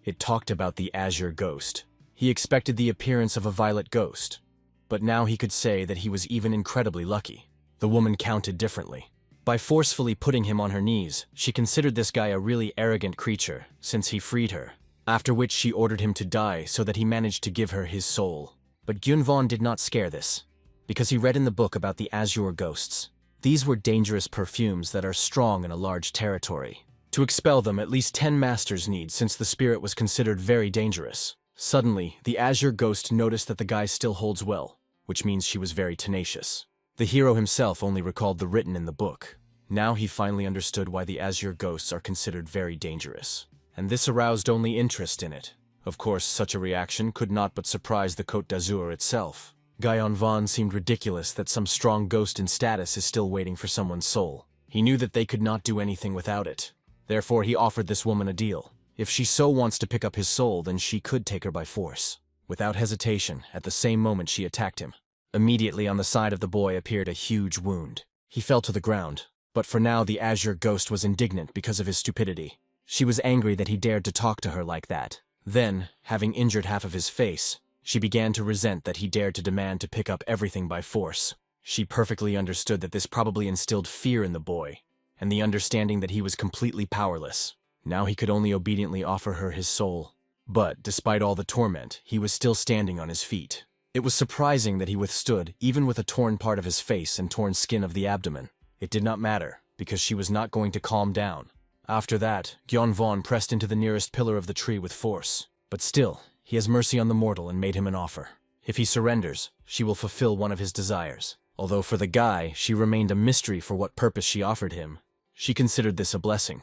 It talked about the azure ghost. He expected the appearance of a violet ghost, but now he could say that he was even incredibly lucky. The woman counted differently. By forcefully putting him on her knees, she considered this guy a really arrogant creature, since he freed her, after which she ordered him to die so that he managed to give her his soul. But Gyunvon did not scare this, because he read in the book about the azure ghosts. These were dangerous perfumes that are strong in a large territory. To expel them, at least 10 masters need, since the spirit was considered very dangerous. Suddenly, the azure ghost noticed that the guy still holds well, which means she was very tenacious. The hero himself only recalled the written in the book. Now he finally understood why the azure ghosts are considered very dangerous. And this aroused only interest in it. Of course, such a reaction could not but surprise the Côte d'Azur itself. Gyeonvon seemed ridiculous that some strong ghost in status is still waiting for someone's soul. He knew that they could not do anything without it. Therefore, he offered this woman a deal. If she so wants to pick up his soul, then she could take her by force. Without hesitation, at the same moment she attacked him. Immediately on the side of the boy appeared a huge wound. He fell to the ground, but for now the azure ghost was indignant because of his stupidity. She was angry that he dared to talk to her like that. Then, having injured half of his face, she began to resent that he dared to demand to pick up everything by force. She perfectly understood that this probably instilled fear in the boy, and the understanding that he was completely powerless. Now he could only obediently offer her his soul. But, despite all the torment, he was still standing on his feet. It was surprising that he withstood, even with a torn part of his face and torn skin of the abdomen. It did not matter, because she was not going to calm down. After that, Gyonvon pressed into the nearest pillar of the tree with force. But still, he has mercy on the mortal and made him an offer. If he surrenders, she will fulfill one of his desires. Although for the guy, she remained a mystery for what purpose she offered him. She considered this a blessing.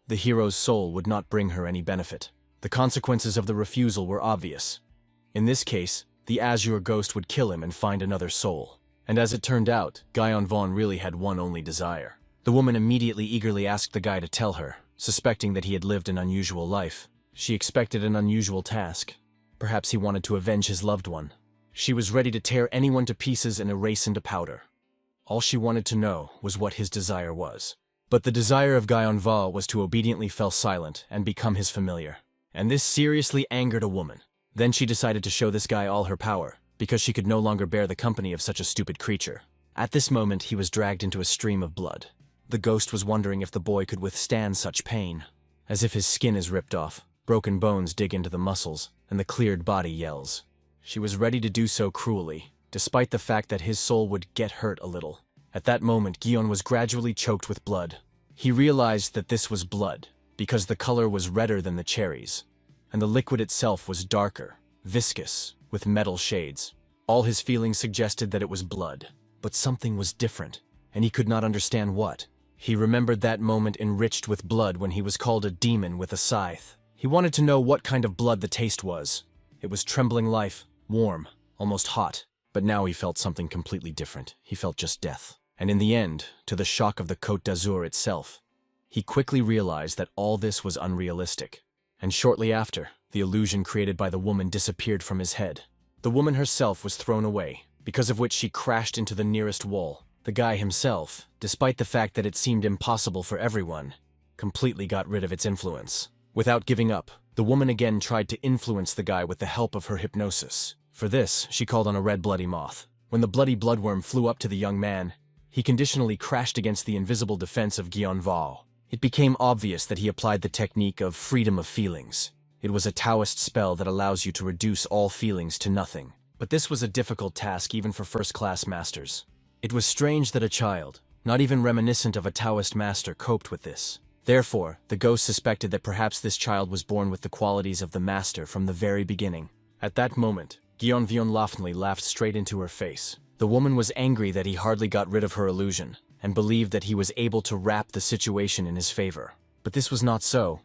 The hero's soul would not bring her any benefit. The consequences of the refusal were obvious. In this case, the azure ghost would kill him and find another soul. And as it turned out, Gyeonvon really had one only desire. The woman immediately eagerly asked the guy to tell her, suspecting that he had lived an unusual life. She expected an unusual task. Perhaps he wanted to avenge his loved one. She was ready to tear anyone to pieces and erase into powder. All she wanted to know was what his desire was. But the desire of Gyeonvon was to obediently fell silent and become his familiar. And this seriously angered a woman. Then she decided to show this guy all her power, because she could no longer bear the company of such a stupid creature. At this moment, he was dragged into a stream of blood. The ghost was wondering if the boy could withstand such pain. As if his skin is ripped off, broken bones dig into the muscles, and the cleared body yells. She was ready to do so cruelly, despite the fact that his soul would get hurt a little. At that moment, Gyeon was gradually choked with blood. He realized that this was blood, because the color was redder than the cherries, and the liquid itself was darker, viscous, with metal shades. All his feelings suggested that it was blood, but something was different, and he could not understand what. He remembered that moment enriched with blood when he was called a demon with a scythe. He wanted to know what kind of blood the taste was. It was trembling life, warm, almost hot. But now he felt something completely different. He felt just death. And in the end, to the shock of the Côte d'Azur itself, he quickly realized that all this was unrealistic. And shortly after, the illusion created by the woman disappeared from his head. The woman herself was thrown away, because of which she crashed into the nearest wall. The guy himself, despite the fact that it seemed impossible for everyone, completely got rid of its influence. Without giving up, the woman again tried to influence the guy with the help of her hypnosis. For this, she called on a red bloody moth. When the bloody bloodworm flew up to the young man, he conditionally crashed against the invisible defense of Gyeonvon. It became obvious that he applied the technique of freedom of feelings. It was a Taoist spell that allows you to reduce all feelings to nothing. But this was a difficult task even for first-class masters. It was strange that a child, not even reminiscent of a Taoist master, coped with this. Therefore, the ghost suspected that perhaps this child was born with the qualities of the master from the very beginning. At that moment, Gyeonvon laughingly laughed straight into her face. The woman was angry that he hardly got rid of her illusion, and believed that he was able to wrap the situation in his favor. But this was not so.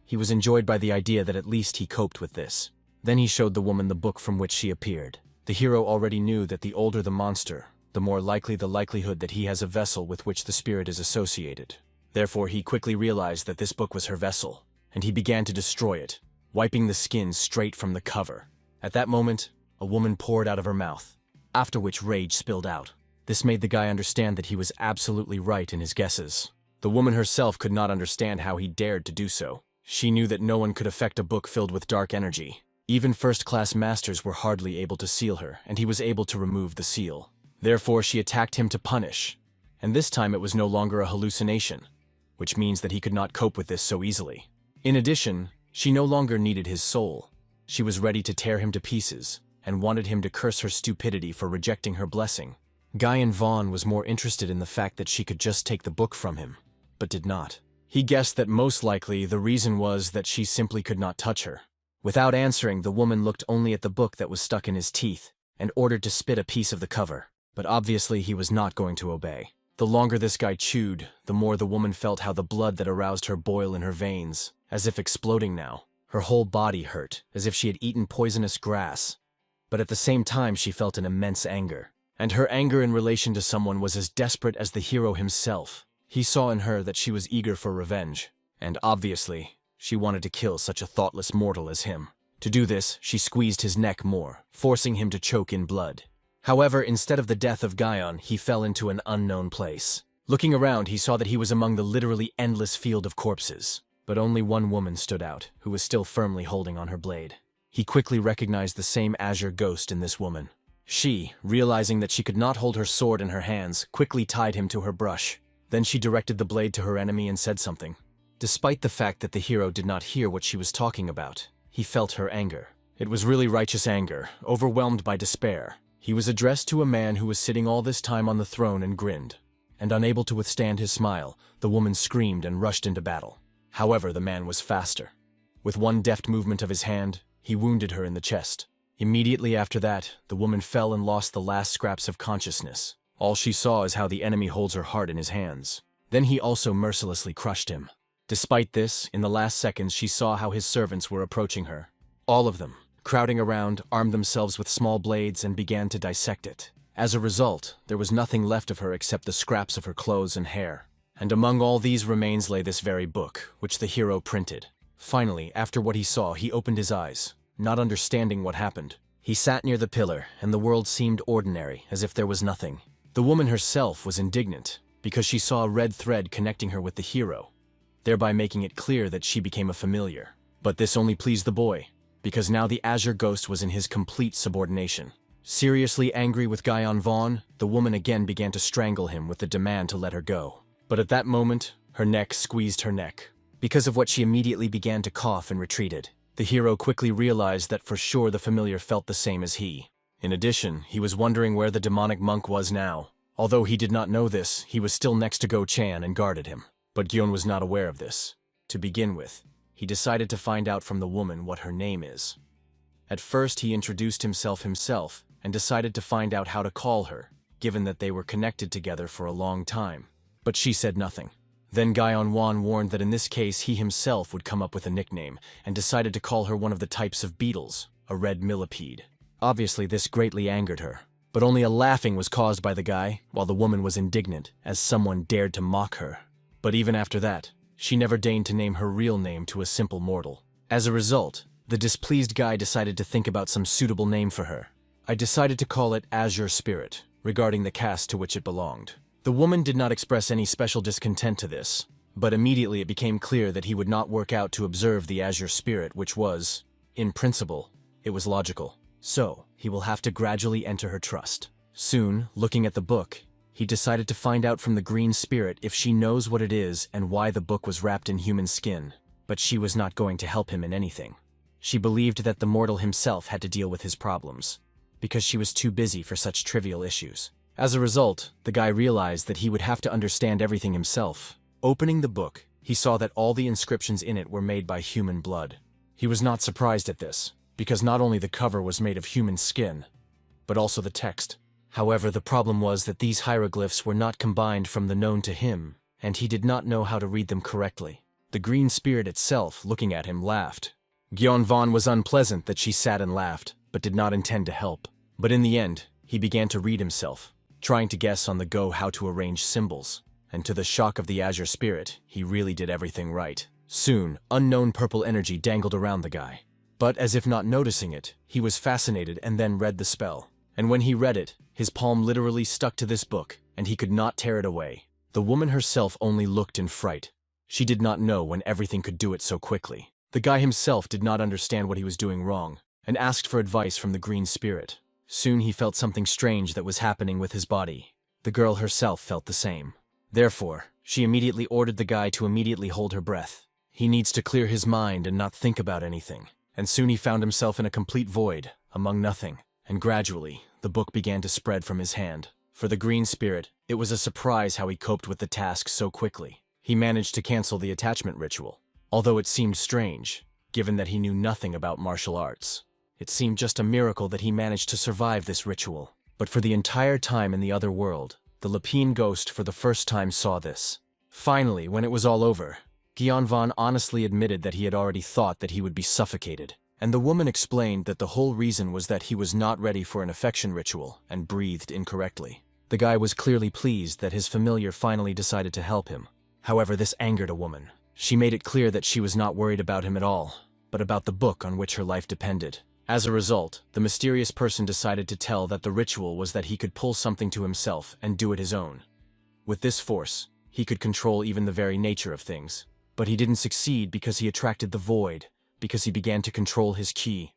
He was enjoyed by the idea that at least he coped with this. Then he showed the woman the book from which she appeared. The hero already knew that the older the monster, the more likely the likelihood that he has a vessel with which the spirit is associated. Therefore, he quickly realized that this book was her vessel, and he began to destroy it, wiping the skin straight from the cover. At that moment, a woman poured out of her mouth, after which rage spilled out. This made the guy understand that he was absolutely right in his guesses. The woman herself could not understand how he dared to do so. She knew that no one could affect a book filled with dark energy. Even first-class masters were hardly able to seal her, and he was able to remove the seal. Therefore, she attacked him to punish, and this time it was no longer a hallucination, which means that he could not cope with this so easily. In addition, she no longer needed his soul. She was ready to tear him to pieces, and wanted him to curse her stupidity for rejecting her blessing. Guyan Vaughn was more interested in the fact that she could just take the book from him, but did not. He guessed that most likely the reason was that she simply could not touch her. Without answering, the woman looked only at the book that was stuck in his teeth, and ordered to spit a piece of the cover. But obviously he was not going to obey. The longer this guy chewed, the more the woman felt how the blood that aroused her boil in her veins, as if exploding now. Her whole body hurt, as if she had eaten poisonous grass. But at the same time she felt an immense anger. And her anger in relation to someone was as desperate as the hero himself. He saw in her that she was eager for revenge. And obviously, she wanted to kill such a thoughtless mortal as him. To do this, she squeezed his neck more, forcing him to choke in blood. However, instead of the death of Guyon, he fell into an unknown place. Looking around, he saw that he was among the literally endless field of corpses. But only one woman stood out, who was still firmly holding on her blade. He quickly recognized the same azure ghost in this woman. She, realizing that she could not hold her sword in her hands, quickly tied him to her brush. Then she directed the blade to her enemy and said something. Despite the fact that the hero did not hear what she was talking about, he felt her anger. It was really righteous anger, overwhelmed by despair. He was addressed to a man who was sitting all this time on the throne and grinned. And unable to withstand his smile, the woman screamed and rushed into battle. However, the man was faster. With one deft movement of his hand, he wounded her in the chest. Immediately after that, the woman fell and lost the last scraps of consciousness. All she saw is how the enemy holds her heart in his hands. Then he also mercilessly crushed him. Despite this, in the last seconds she saw how his servants were approaching her. All of them, crowding around, armed themselves with small blades and began to dissect it. As a result, there was nothing left of her except the scraps of her clothes and hair. And among all these remains lay this very book, which the hero printed. Finally, after what he saw, he opened his eyes, not understanding what happened. He sat near the pillar, and the world seemed ordinary, as if there was nothing. The woman herself was indignant, because she saw a red thread connecting her with the hero, thereby making it clear that she became a familiar. But this only pleased the boy, because now the azure ghost was in his complete subordination. Seriously angry with Guyon Vaughn, the woman again began to strangle him with the demand to let her go. But at that moment, her neck squeezed her neck. Because of what she immediately began to cough and retreated. The hero quickly realized that for sure the familiar felt the same as he. In addition, he was wondering where the demonic monk was now. Although he did not know this, he was still next to Go Chan and guarded him. But Gyeon was not aware of this. To begin with, he decided to find out from the woman what her name is. At first he introduced himself and decided to find out how to call her, given that they were connected together for a long time. But she said nothing. Then Guyon Wan warned that in this case he himself would come up with a nickname, and decided to call her one of the types of beetles, a red millipede. Obviously this greatly angered her, but only a laughing was caused by the guy, while the woman was indignant, as someone dared to mock her. But even after that, she never deigned to name her real name to a simple mortal. As a result, the displeased guy decided to think about some suitable name for her. I decided to call it Azure Spirit, regarding the caste to which it belonged. The woman did not express any special discontent to this, but immediately it became clear that he would not work out to observe the Azure Spirit, which was, in principle, it was logical. So, he will have to gradually enter her trust. Soon, looking at the book, he decided to find out from the Green Spirit if she knows what it is and why the book was wrapped in human skin. But she was not going to help him in anything. She believed that the mortal himself had to deal with his problems, because she was too busy for such trivial issues. As a result, the guy realized that he would have to understand everything himself. Opening the book, he saw that all the inscriptions in it were made by human blood. He was not surprised at this, because not only the cover was made of human skin, but also the text. However, the problem was that these hieroglyphs were not combined from the known to him, and he did not know how to read them correctly. The green spirit itself, looking at him, laughed. Gyeonvan was unpleasant that she sat and laughed, but did not intend to help. But in the end, he began to read himself, trying to guess on the go how to arrange symbols. And to the shock of the azure spirit, he really did everything right. Soon, unknown purple energy dangled around the guy. But as if not noticing it, he was fascinated and then read the spell. And when he read it, his palm literally stuck to this book, and he could not tear it away. The woman herself only looked in fright. She did not know when everything could do it so quickly. The guy himself did not understand what he was doing wrong, and asked for advice from the green spirit. Soon he felt something strange that was happening with his body. The girl herself felt the same. Therefore, she immediately ordered the guy to immediately hold her breath. He needs to clear his mind and not think about anything. And soon he found himself in a complete void, among nothing. And gradually, the book began to spread from his hand. For the green spirit, it was a surprise how he coped with the task so quickly. He managed to cancel the attachment ritual. Although it seemed strange, given that he knew nothing about martial arts. It seemed just a miracle that he managed to survive this ritual. But for the entire time in the other world, the Lapine ghost for the first time saw this. Finally, when it was all over, Gyeonvan honestly admitted that he had already thought that he would be suffocated. And the woman explained that the whole reason was that he was not ready for an affection ritual and breathed incorrectly. The guy was clearly pleased that his familiar finally decided to help him. However, this angered a woman. She made it clear that she was not worried about him at all, but about the book on which her life depended. As a result, the mysterious person decided to tell that the ritual was that he could pull something to himself and do it his own. With this force, he could control even the very nature of things. But he didn't succeed because he attracted the void, because he began to control his ki.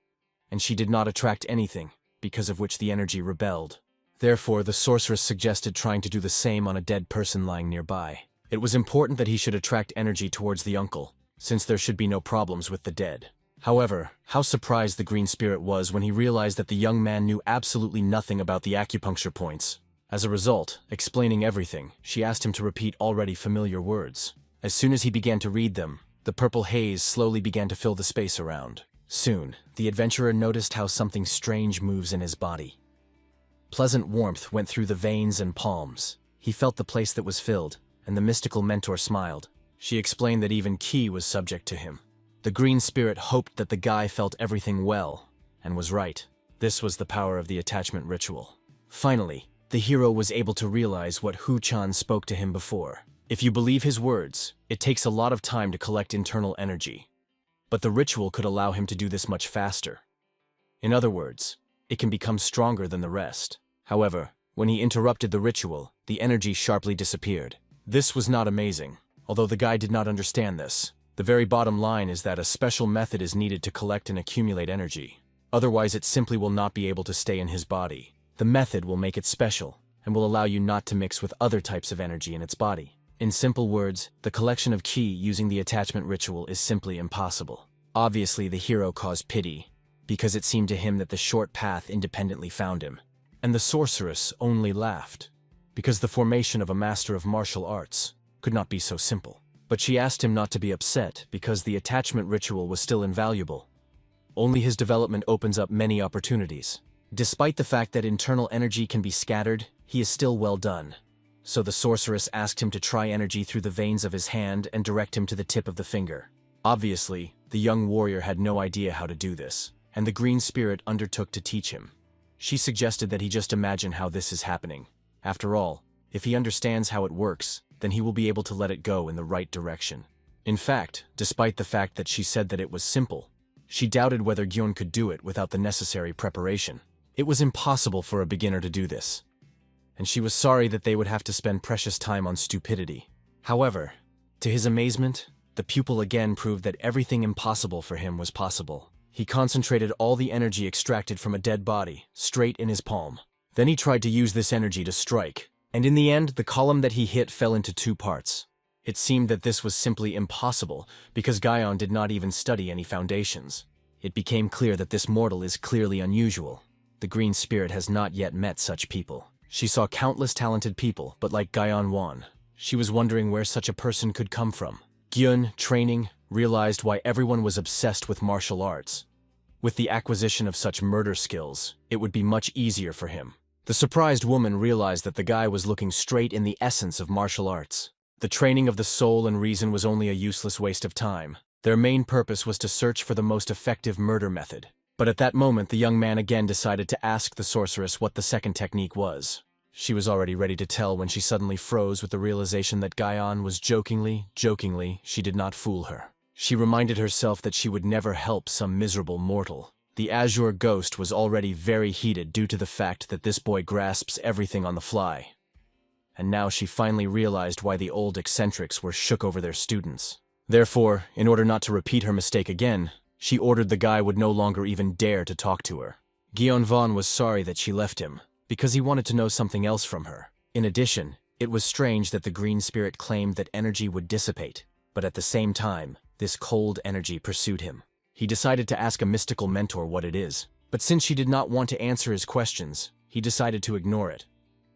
And she did not attract anything, because of which the energy rebelled. Therefore, the sorceress suggested trying to do the same on a dead person lying nearby. It was important that he should attract energy towards the uncle, since there should be no problems with the dead. However, how surprised the green spirit was when he realized that the young man knew absolutely nothing about the acupuncture points. As a result, explaining everything, she asked him to repeat already familiar words. As soon as he began to read them, the purple haze slowly began to fill the space around. Soon, the adventurer noticed how something strange moves in his body. Pleasant warmth went through the veins and palms. He felt the place that was filled, and the mystical mentor smiled. She explained that even ki was subject to him. The green spirit hoped that the guy felt everything well, and was right. This was the power of the attachment ritual. Finally, the hero was able to realize what Hu-chan spoke to him before. If you believe his words, it takes a lot of time to collect internal energy. But the ritual could allow him to do this much faster. In other words, it can become stronger than the rest. However, when he interrupted the ritual, the energy sharply disappeared. This was not amazing, although the guy did not understand this. The very bottom line is that a special method is needed to collect and accumulate energy. Otherwise, it simply will not be able to stay in his body. The method will make it special, and will allow you not to mix with other types of energy in its body. In simple words, the collection of ki using the attachment ritual is simply impossible. Obviously, the hero caused pity, because it seemed to him that the short path independently found him. And the sorceress only laughed, because the formation of a master of martial arts could not be so simple. But she asked him not to be upset because the attachment ritual was still invaluable. Only his development opens up many opportunities. Despite the fact that internal energy can be scattered, he is still well done. So the sorceress asked him to try energy through the veins of his hand and direct him to the tip of the finger. Obviously, the young warrior had no idea how to do this, and the green spirit undertook to teach him. She suggested that he just imagine how this is happening. After all, if he understands how it works, then he will be able to let it go in the right direction. In fact, despite the fact that she said that it was simple, she doubted whether Gyeon could do it without the necessary preparation. It was impossible for a beginner to do this, and she was sorry that they would have to spend precious time on stupidity. However, to his amazement, the pupil again proved that everything impossible for him was possible. He concentrated all the energy extracted from a dead body straight in his palm. Then he tried to use this energy to strike, and in the end, the column that he hit fell into two parts. It seemed that this was simply impossible, because Gyeon did not even study any foundations. It became clear that this mortal is clearly unusual. The green spirit has not yet met such people. She saw countless talented people, but like Gyeon, she was wondering where such a person could come from. Gyeon, training, realized why everyone was obsessed with martial arts. With the acquisition of such murder skills, it would be much easier for him. The surprised woman realized that the guy was looking straight in the essence of martial arts. The training of the soul and reason was only a useless waste of time. Their main purpose was to search for the most effective murder method. But at that moment, the young man again decided to ask the sorceress what the second technique was. She was already ready to tell when she suddenly froze with the realization that Guion was jokingly, she did not fool her. She reminded herself that she would never help some miserable mortal. The azure ghost was already very heated due to the fact that this boy grasps everything on the fly. And now she finally realized why the old eccentrics were shook over their students. Therefore, in order not to repeat her mistake again, she ordered the guy would no longer even dare to talk to her. Guion Von was sorry that she left him, because he wanted to know something else from her. In addition, it was strange that the green spirit claimed that energy would dissipate, but at the same time, this cold energy pursued him. He decided to ask a mystical mentor what it is, but since she did not want to answer his questions, he decided to ignore it,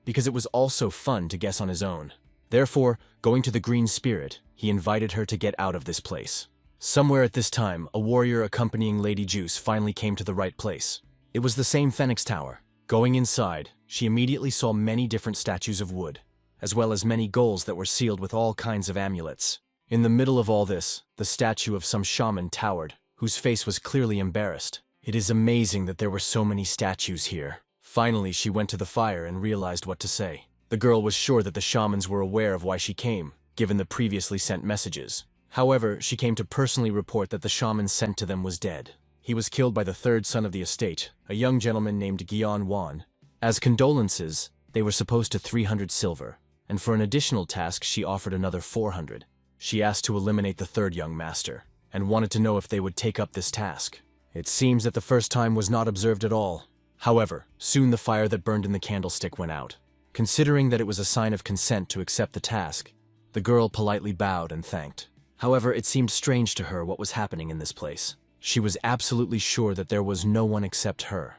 because it was also fun to guess on his own. Therefore, going to the green spirit, he invited her to get out of this place. Somewhere at this time, a warrior accompanying Lady Juice finally came to the right place. It was the same Phoenix Tower. Going inside, she immediately saw many different statues of wood, as well as many goals that were sealed with all kinds of amulets. In the middle of all this, the statue of some shaman towered, whose face was clearly embarrassed. It is amazing that there were so many statues here. Finally, she went to the fire and realized what to say. The girl was sure that the shamans were aware of why she came, given the previously sent messages. However, she came to personally report that the shaman sent to them was dead. He was killed by the third son of the estate, a young gentleman named Guion Wan. As condolences, they were supposed to 300 silver, and for an additional task she offered another 400. She asked to eliminate the third young master, and wanted to know if they would take up this task. It seems that the first time was not observed at all. However, soon the fire that burned in the candlestick went out. Considering that it was a sign of consent to accept the task, the girl politely bowed and thanked. However, it seemed strange to her what was happening in this place. She was absolutely sure that there was no one except her.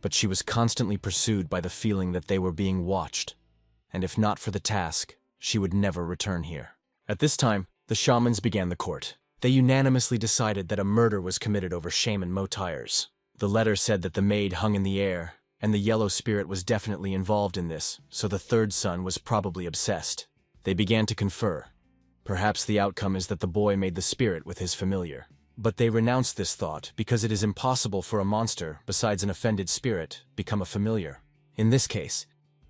But she was constantly pursued by the feeling that they were being watched, and if not for the task, she would never return here. At this time, the shamans began the court. They unanimously decided that a murder was committed over Shaman Mo Tires. The letter said that the maid hung in the air, and the yellow spirit was definitely involved in this, so the third son was probably obsessed. They began to confer. Perhaps the outcome is that the boy made the spirit with his familiar. But they renounced this thought because it is impossible for a monster, besides an offended spirit, become a familiar. In this case,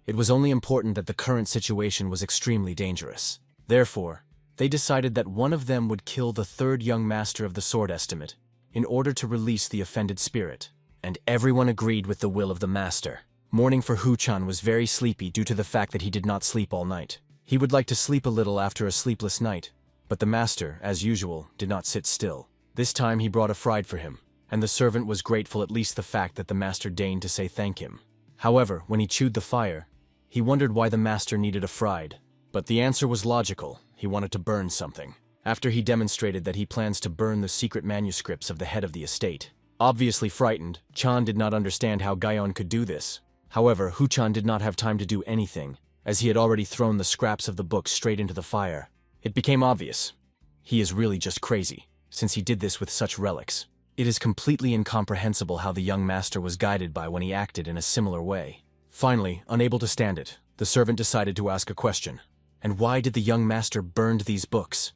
it was only important that the current situation was extremely dangerous. Therefore, they decided that one of them would kill the third young master of the sword estimate in order to release the offended spirit. And everyone agreed with the will of the master. Morning for Hu-chan was very sleepy due to the fact that he did not sleep all night. He would like to sleep a little after a sleepless night, but the master, as usual, did not sit still. This time he brought a fried for him, and the servant was grateful at least the fact that the master deigned to say thank him. However, when he chewed the fire, he wondered why the master needed a fried. But the answer was logical. He wanted to burn something. After he demonstrated that he plans to burn the secret manuscripts of the head of the estate. Obviously frightened, Chan did not understand how Guion could do this. However, Hu-chan did not have time to do anything, as he had already thrown the scraps of the book straight into the fire. It became obvious. He is really just crazy, since he did this with such relics. It is completely incomprehensible how the young master was guided by when he acted in a similar way. Finally, unable to stand it, the servant decided to ask a question. And why did the young master burn these books?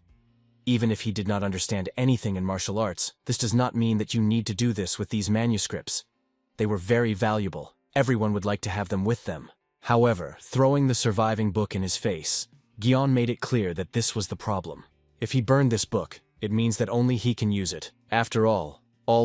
Even if he did not understand anything in martial arts, this does not mean that you need to do this with these manuscripts. They were very valuable. Everyone would like to have them with them. However, throwing the surviving book in his face, Guion made it clear that this was the problem. If he burned this book, it means that only he can use it. After all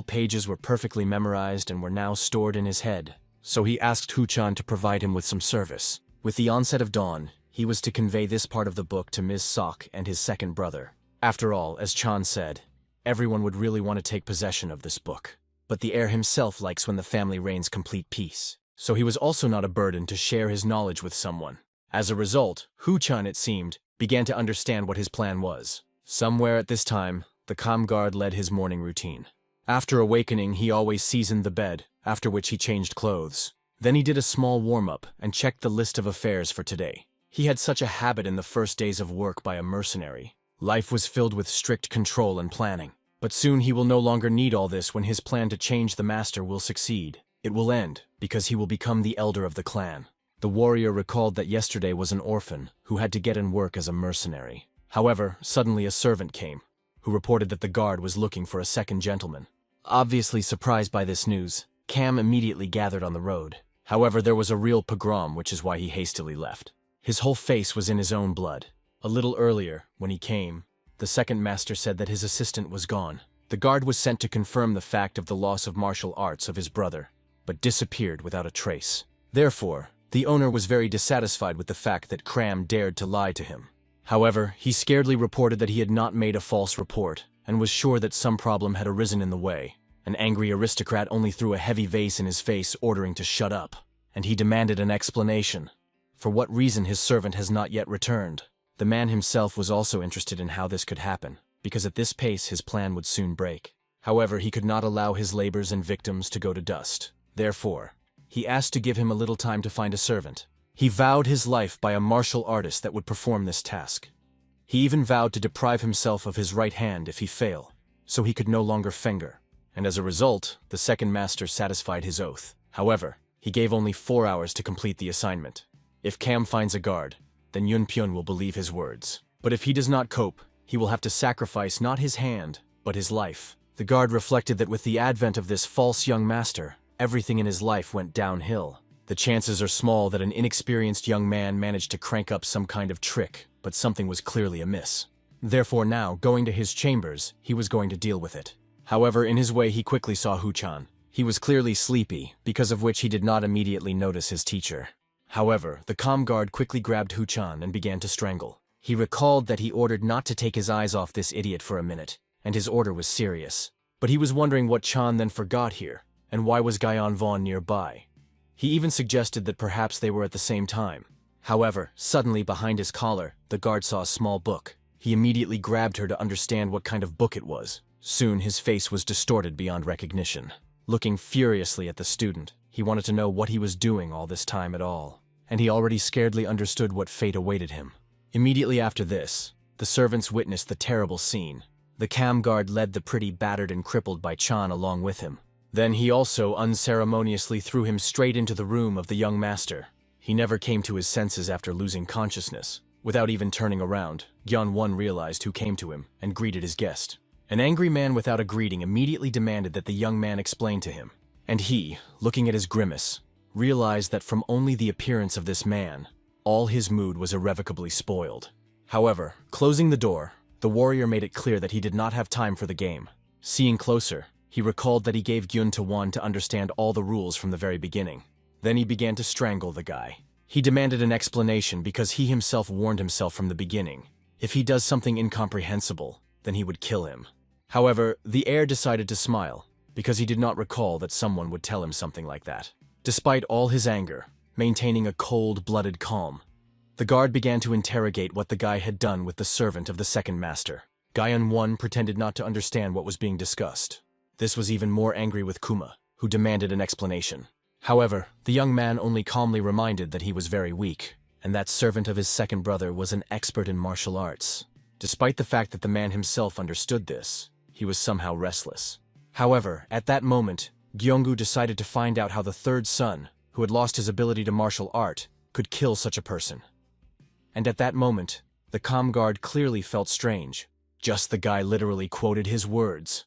pages were perfectly memorized and were now stored in his head. So he asked Hu-chan to provide him with some service. With the onset of dawn, he was to convey this part of the book to Ms. Sok and his second brother. After all, as Chan said, everyone would really want to take possession of this book. But the heir himself likes when the family reigns complete peace. So he was also not a burden to share his knowledge with someone. As a result, Hu-chan, it seemed, began to understand what his plan was. Somewhere at this time, the calm guard led his morning routine. After awakening, he always seasoned the bed, after which he changed clothes. Then he did a small warm-up and checked the list of affairs for today. He had such a habit in the first days of work by a mercenary. Life was filled with strict control and planning. But soon he will no longer need all this when his plan to change the master will succeed. It will end, because he will become the elder of the clan. The warrior recalled that yesterday was an orphan who had to get in work as a mercenary. However, suddenly a servant came, who reported that the guard was looking for a second gentleman. Obviously surprised by this news, Cam immediately gathered on the road. However, there was a real pogrom, which is why he hastily left. His whole face was in his own blood. A little earlier, when he came, the second master said that his assistant was gone. The guard was sent to confirm the fact of the loss of martial arts of his brother, but disappeared without a trace. Therefore, the owner was very dissatisfied with the fact that Cram dared to lie to him. However, he scaredly reported that he had not made a false report, and was sure that some problem had arisen in the way. An angry aristocrat only threw a heavy vase in his face, ordering to shut up, and he demanded an explanation. For what reason his servant has not yet returned. The man himself was also interested in how this could happen, because at this pace his plan would soon break. However, he could not allow his labors and victims to go to dust. Therefore, he asked to give him a little time to find a servant. He vowed his life by a martial artist that would perform this task. He even vowed to deprive himself of his right hand if he fail, so he could no longer finger. And as a result, the second master satisfied his oath. However, he gave only 4 hours to complete the assignment. If Cam finds a guard, then Yun Pyun will believe his words. But if he does not cope, he will have to sacrifice not his hand, but his life. The guard reflected that with the advent of this false young master, everything in his life went downhill. The chances are small that an inexperienced young man managed to crank up some kind of trick, but something was clearly amiss. Therefore now, going to his chambers, he was going to deal with it. However, in his way he quickly saw Huchan. He was clearly sleepy, because of which he did not immediately notice his teacher. However, the comm guard quickly grabbed Huchan and began to strangle. He recalled that he ordered not to take his eyes off this idiot for a minute, and his order was serious. But he was wondering what Chan then forgot here, and why was Guyon Vaughn nearby. He even suggested that perhaps they were at the same time. However, suddenly behind his collar, the guard saw a small book. He immediately grabbed her to understand what kind of book it was. Soon his face was distorted beyond recognition. Looking furiously at the student, he wanted to know what he was doing all this time at all, and he already scaredly understood what fate awaited him. Immediately after this, the servants witnessed the terrible scene. The cam guard led the pretty battered and crippled by Chan along with him. Then he also unceremoniously threw him straight into the room of the young master. He never came to his senses after losing consciousness. Without even turning around, Gyeon Won realized who came to him and greeted his guest. An angry man without a greeting immediately demanded that the young man explain to him. And he, looking at his grimace, realized that from only the appearance of this man, all his mood was irrevocably spoiled. However, closing the door, the warrior made it clear that he did not have time for the game. Seeing closer, he recalled that he gave Gyun to Won to understand all the rules from the very beginning. Then he began to strangle the guy. He demanded an explanation because he himself warned himself from the beginning. If he does something incomprehensible, then he would kill him. However, the heir decided to smile, because he did not recall that someone would tell him something like that. Despite all his anger, maintaining a cold-blooded calm, the guard began to interrogate what the guy had done with the servant of the second master. Gyeon Won pretended not to understand what was being discussed. This was even more angry with Kuma, who demanded an explanation. However, the young man only calmly reminded that he was very weak, and that servant of his second brother was an expert in martial arts. Despite the fact that the man himself understood this, he was somehow restless. However, at that moment, Gyeonggu decided to find out how the third son, who had lost his ability to martial art, could kill such a person. And at that moment, the comm guard clearly felt strange. Just the guy literally quoted his words.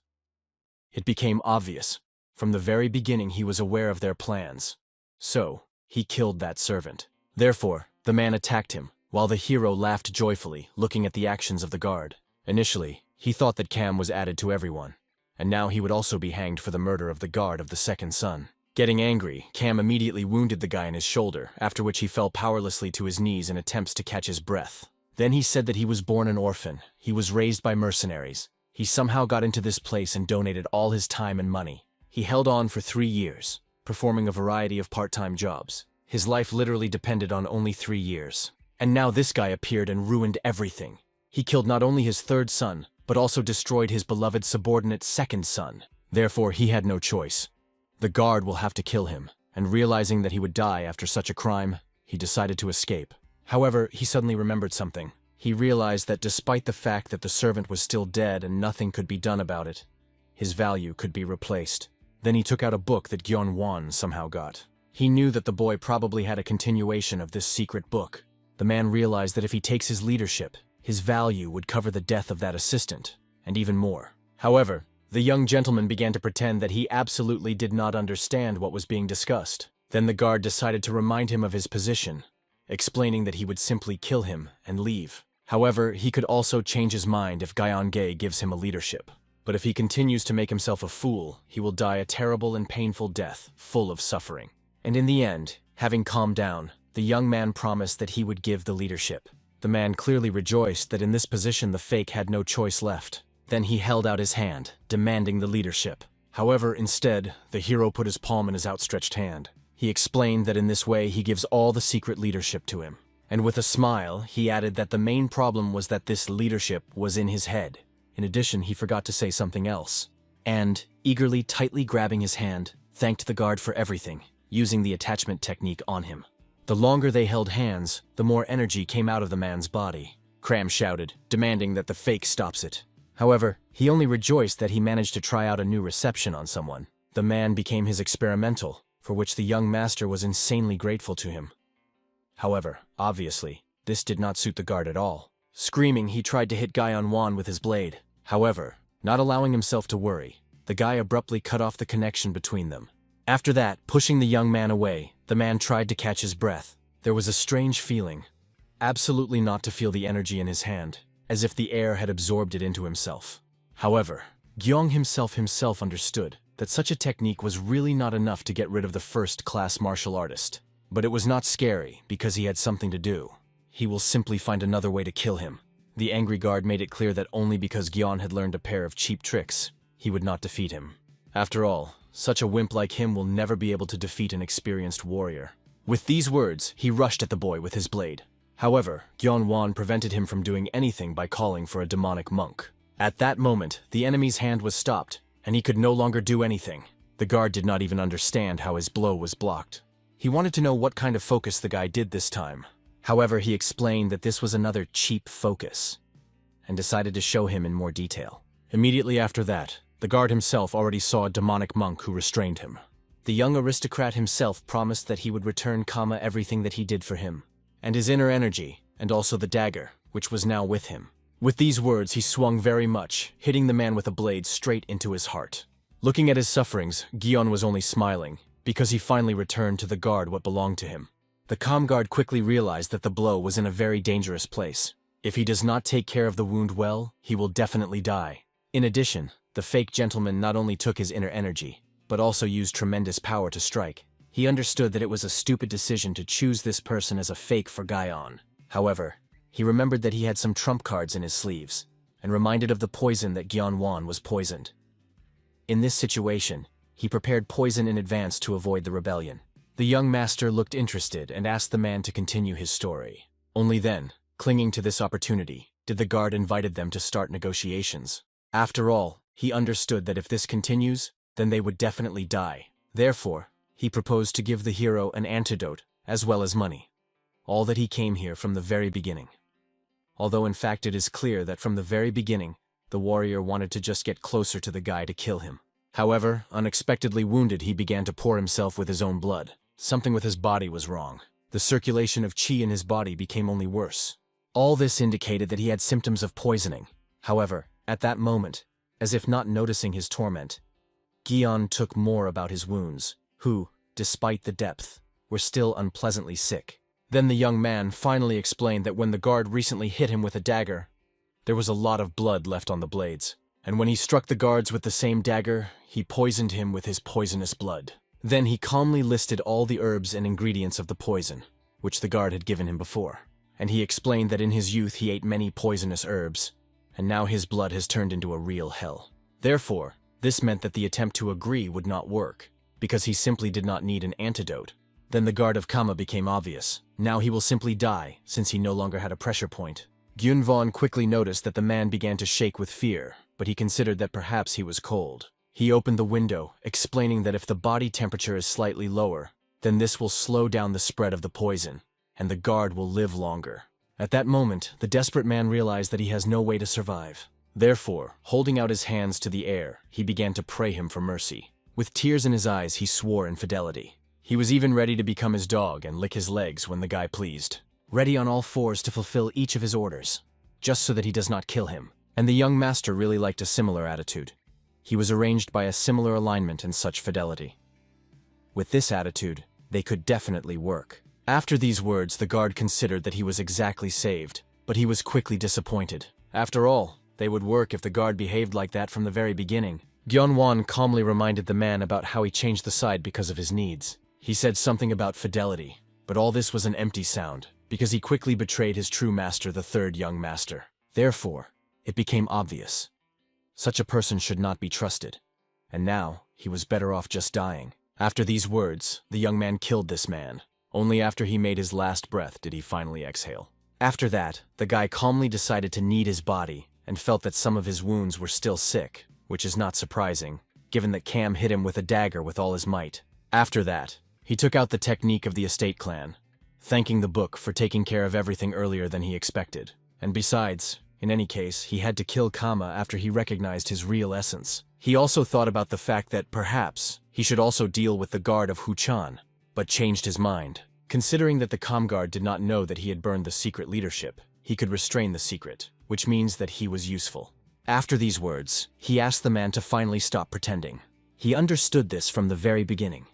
It became obvious. From the very beginning he was aware of their plans. So, he killed that servant. Therefore, the man attacked him, while the hero laughed joyfully, looking at the actions of the guard. Initially, he thought that Cam was added to everyone, and now he would also be hanged for the murder of the guard of the second son. Getting angry, Cam immediately wounded the guy in his shoulder, after which he fell powerlessly to his knees in attempts to catch his breath. Then he said that he was born an orphan, he was raised by mercenaries. He somehow got into this place and donated all his time and money. He held on for 3 years, performing a variety of part-time jobs. His life literally depended on only 3 years. And now this guy appeared and ruined everything. He killed not only his third son, but also destroyed his beloved subordinate second son. Therefore, he had no choice. The guard will have to kill him, and realizing that he would die after such a crime, he decided to escape. However, he suddenly remembered something. He realized that despite the fact that the servant was still dead and nothing could be done about it, his value could be replaced. Then he took out a book that Gyeon-won somehow got. He knew that the boy probably had a continuation of this secret book. The man realized that if he takes his leadership, his value would cover the death of that assistant, and even more. However, the young gentleman began to pretend that he absolutely did not understand what was being discussed. Then the guard decided to remind him of his position, explaining that he would simply kill him and leave. However, he could also change his mind if Gyeon-gae gives him a leadership. But if he continues to make himself a fool, he will die a terrible and painful death, full of suffering. And in the end, having calmed down, the young man promised that he would give the leadership. The man clearly rejoiced that in this position the fake had no choice left. Then he held out his hand, demanding the leadership. However, instead, the hero put his palm in his outstretched hand. He explained that in this way he gives all the secret leadership to him. And with a smile, he added that the main problem was that this leadership was in his head. In addition, he forgot to say something else. And, eagerly, tightly grabbing his hand, thanked the guard for everything, using the attachment technique on him. The longer they held hands, the more energy came out of the man's body. Cram shouted, demanding that the fake stops it. However, he only rejoiced that he managed to try out a new reception on someone. The man became his experimental, for which the young master was insanely grateful to him. However, obviously, this did not suit the guard at all. Screaming, he tried to hit Gyeon-won with his blade. However, not allowing himself to worry, the guy abruptly cut off the connection between them. After that, pushing the young man away, the man tried to catch his breath. There was a strange feeling, absolutely not to feel the energy in his hand, as if the air had absorbed it into himself. However, Gyeong himself understood that such a technique was really not enough to get rid of the first-class martial artist. But it was not scary, because he had something to do. He will simply find another way to kill him. The angry guard made it clear that only because Gyeon had learned a pair of cheap tricks, he would not defeat him. After all, such a wimp like him will never be able to defeat an experienced warrior. With these words, he rushed at the boy with his blade. However, Gyeon-won prevented him from doing anything by calling for a demonic monk. At that moment, the enemy's hand was stopped, and he could no longer do anything. The guard did not even understand how his blow was blocked. He wanted to know what kind of focus the guy did this time. However, he explained that this was another cheap focus, and decided to show him in more detail. Immediately after that, the guard himself already saw a demonic monk who restrained him. The young aristocrat himself promised that he would return everything that he did for him, and his inner energy, and also the dagger, which was now with him. With these words, he swung very much, hitting the man with a blade straight into his heart. Looking at his sufferings, Gyeon was only smiling, because he finally returned to the guard what belonged to him. The calm guard quickly realized that the blow was in a very dangerous place. If he does not take care of the wound well, he will definitely die. In addition, the fake gentleman not only took his inner energy, but also used tremendous power to strike. He understood that it was a stupid decision to choose this person as a fake for Gyeon. However, he remembered that he had some trump cards in his sleeves, and reminded of the poison that Gyeon-won was poisoned. In this situation, he prepared poison in advance to avoid the rebellion. The young master looked interested and asked the man to continue his story. Only then, clinging to this opportunity, did the guard invited them to start negotiations. After all, he understood that if this continues, then they would definitely die. Therefore, he proposed to give the hero an antidote as well as money. All that he came here from the very beginning. Although in fact it is clear that from the very beginning, the warrior wanted to just get closer to the guy to kill him. However, unexpectedly wounded, he began to pour himself with his own blood. Something with his body was wrong. The circulation of qi in his body became only worse. All this indicated that he had symptoms of poisoning. However, at that moment, as if not noticing his torment, Gyeon took more about his wounds, who, despite the depth, were still unpleasantly sick. Then the young man finally explained that when the guard recently hit him with a dagger, there was a lot of blood left on the blades, and when he struck the guards with the same dagger, he poisoned him with his poisonous blood. Then he calmly listed all the herbs and ingredients of the poison, which the guard had given him before, and he explained that in his youth he ate many poisonous herbs, and now his blood has turned into a real hell. Therefore, this meant that the attempt to agree would not work, because he simply did not need an antidote. Then the guard of Kama became obvious. Now he will simply die, since he no longer had a pressure point. Gyun-von quickly noticed that the man began to shake with fear, but he considered that perhaps he was cold. He opened the window, explaining that if the body temperature is slightly lower, then this will slow down the spread of the poison, and the guard will live longer. At that moment, the desperate man realized that he has no way to survive. Therefore, holding out his hands to the air, he began to pray him for mercy. With tears in his eyes, he swore infidelity. He was even ready to become his dog and lick his legs when the guy pleased, ready on all fours to fulfill each of his orders, just so that he does not kill him. And the young master really liked a similar attitude. He was arranged by a similar alignment and such fidelity. With this attitude, they could definitely work. After these words, the guard considered that he was exactly saved, but he was quickly disappointed. After all, they would work if the guard behaved like that from the very beginning. Gyunwon calmly reminded the man about how he changed the side because of his needs. He said something about fidelity, but all this was an empty sound, because he quickly betrayed his true master, the third young master. Therefore, it became obvious. Such a person should not be trusted, and now he was better off just dying. After these words, the young man killed this man. Only after he made his last breath did he finally exhale. After that, the guy calmly decided to knead his body and felt that some of his wounds were still sick, which is not surprising, given that Cam hit him with a dagger with all his might. After that, he took out the technique of the estate clan, thanking the book for taking care of everything earlier than he expected. And besides, in any case, he had to kill Kama after he recognized his real essence. He also thought about the fact that perhaps he should also deal with the guard of Huchan, but changed his mind. Considering that the Comguard did not know that he had burned the secret leadership, he could restrain the secret, which means that he was useful. After these words, he asked the man to finally stop pretending. He understood this from the very beginning,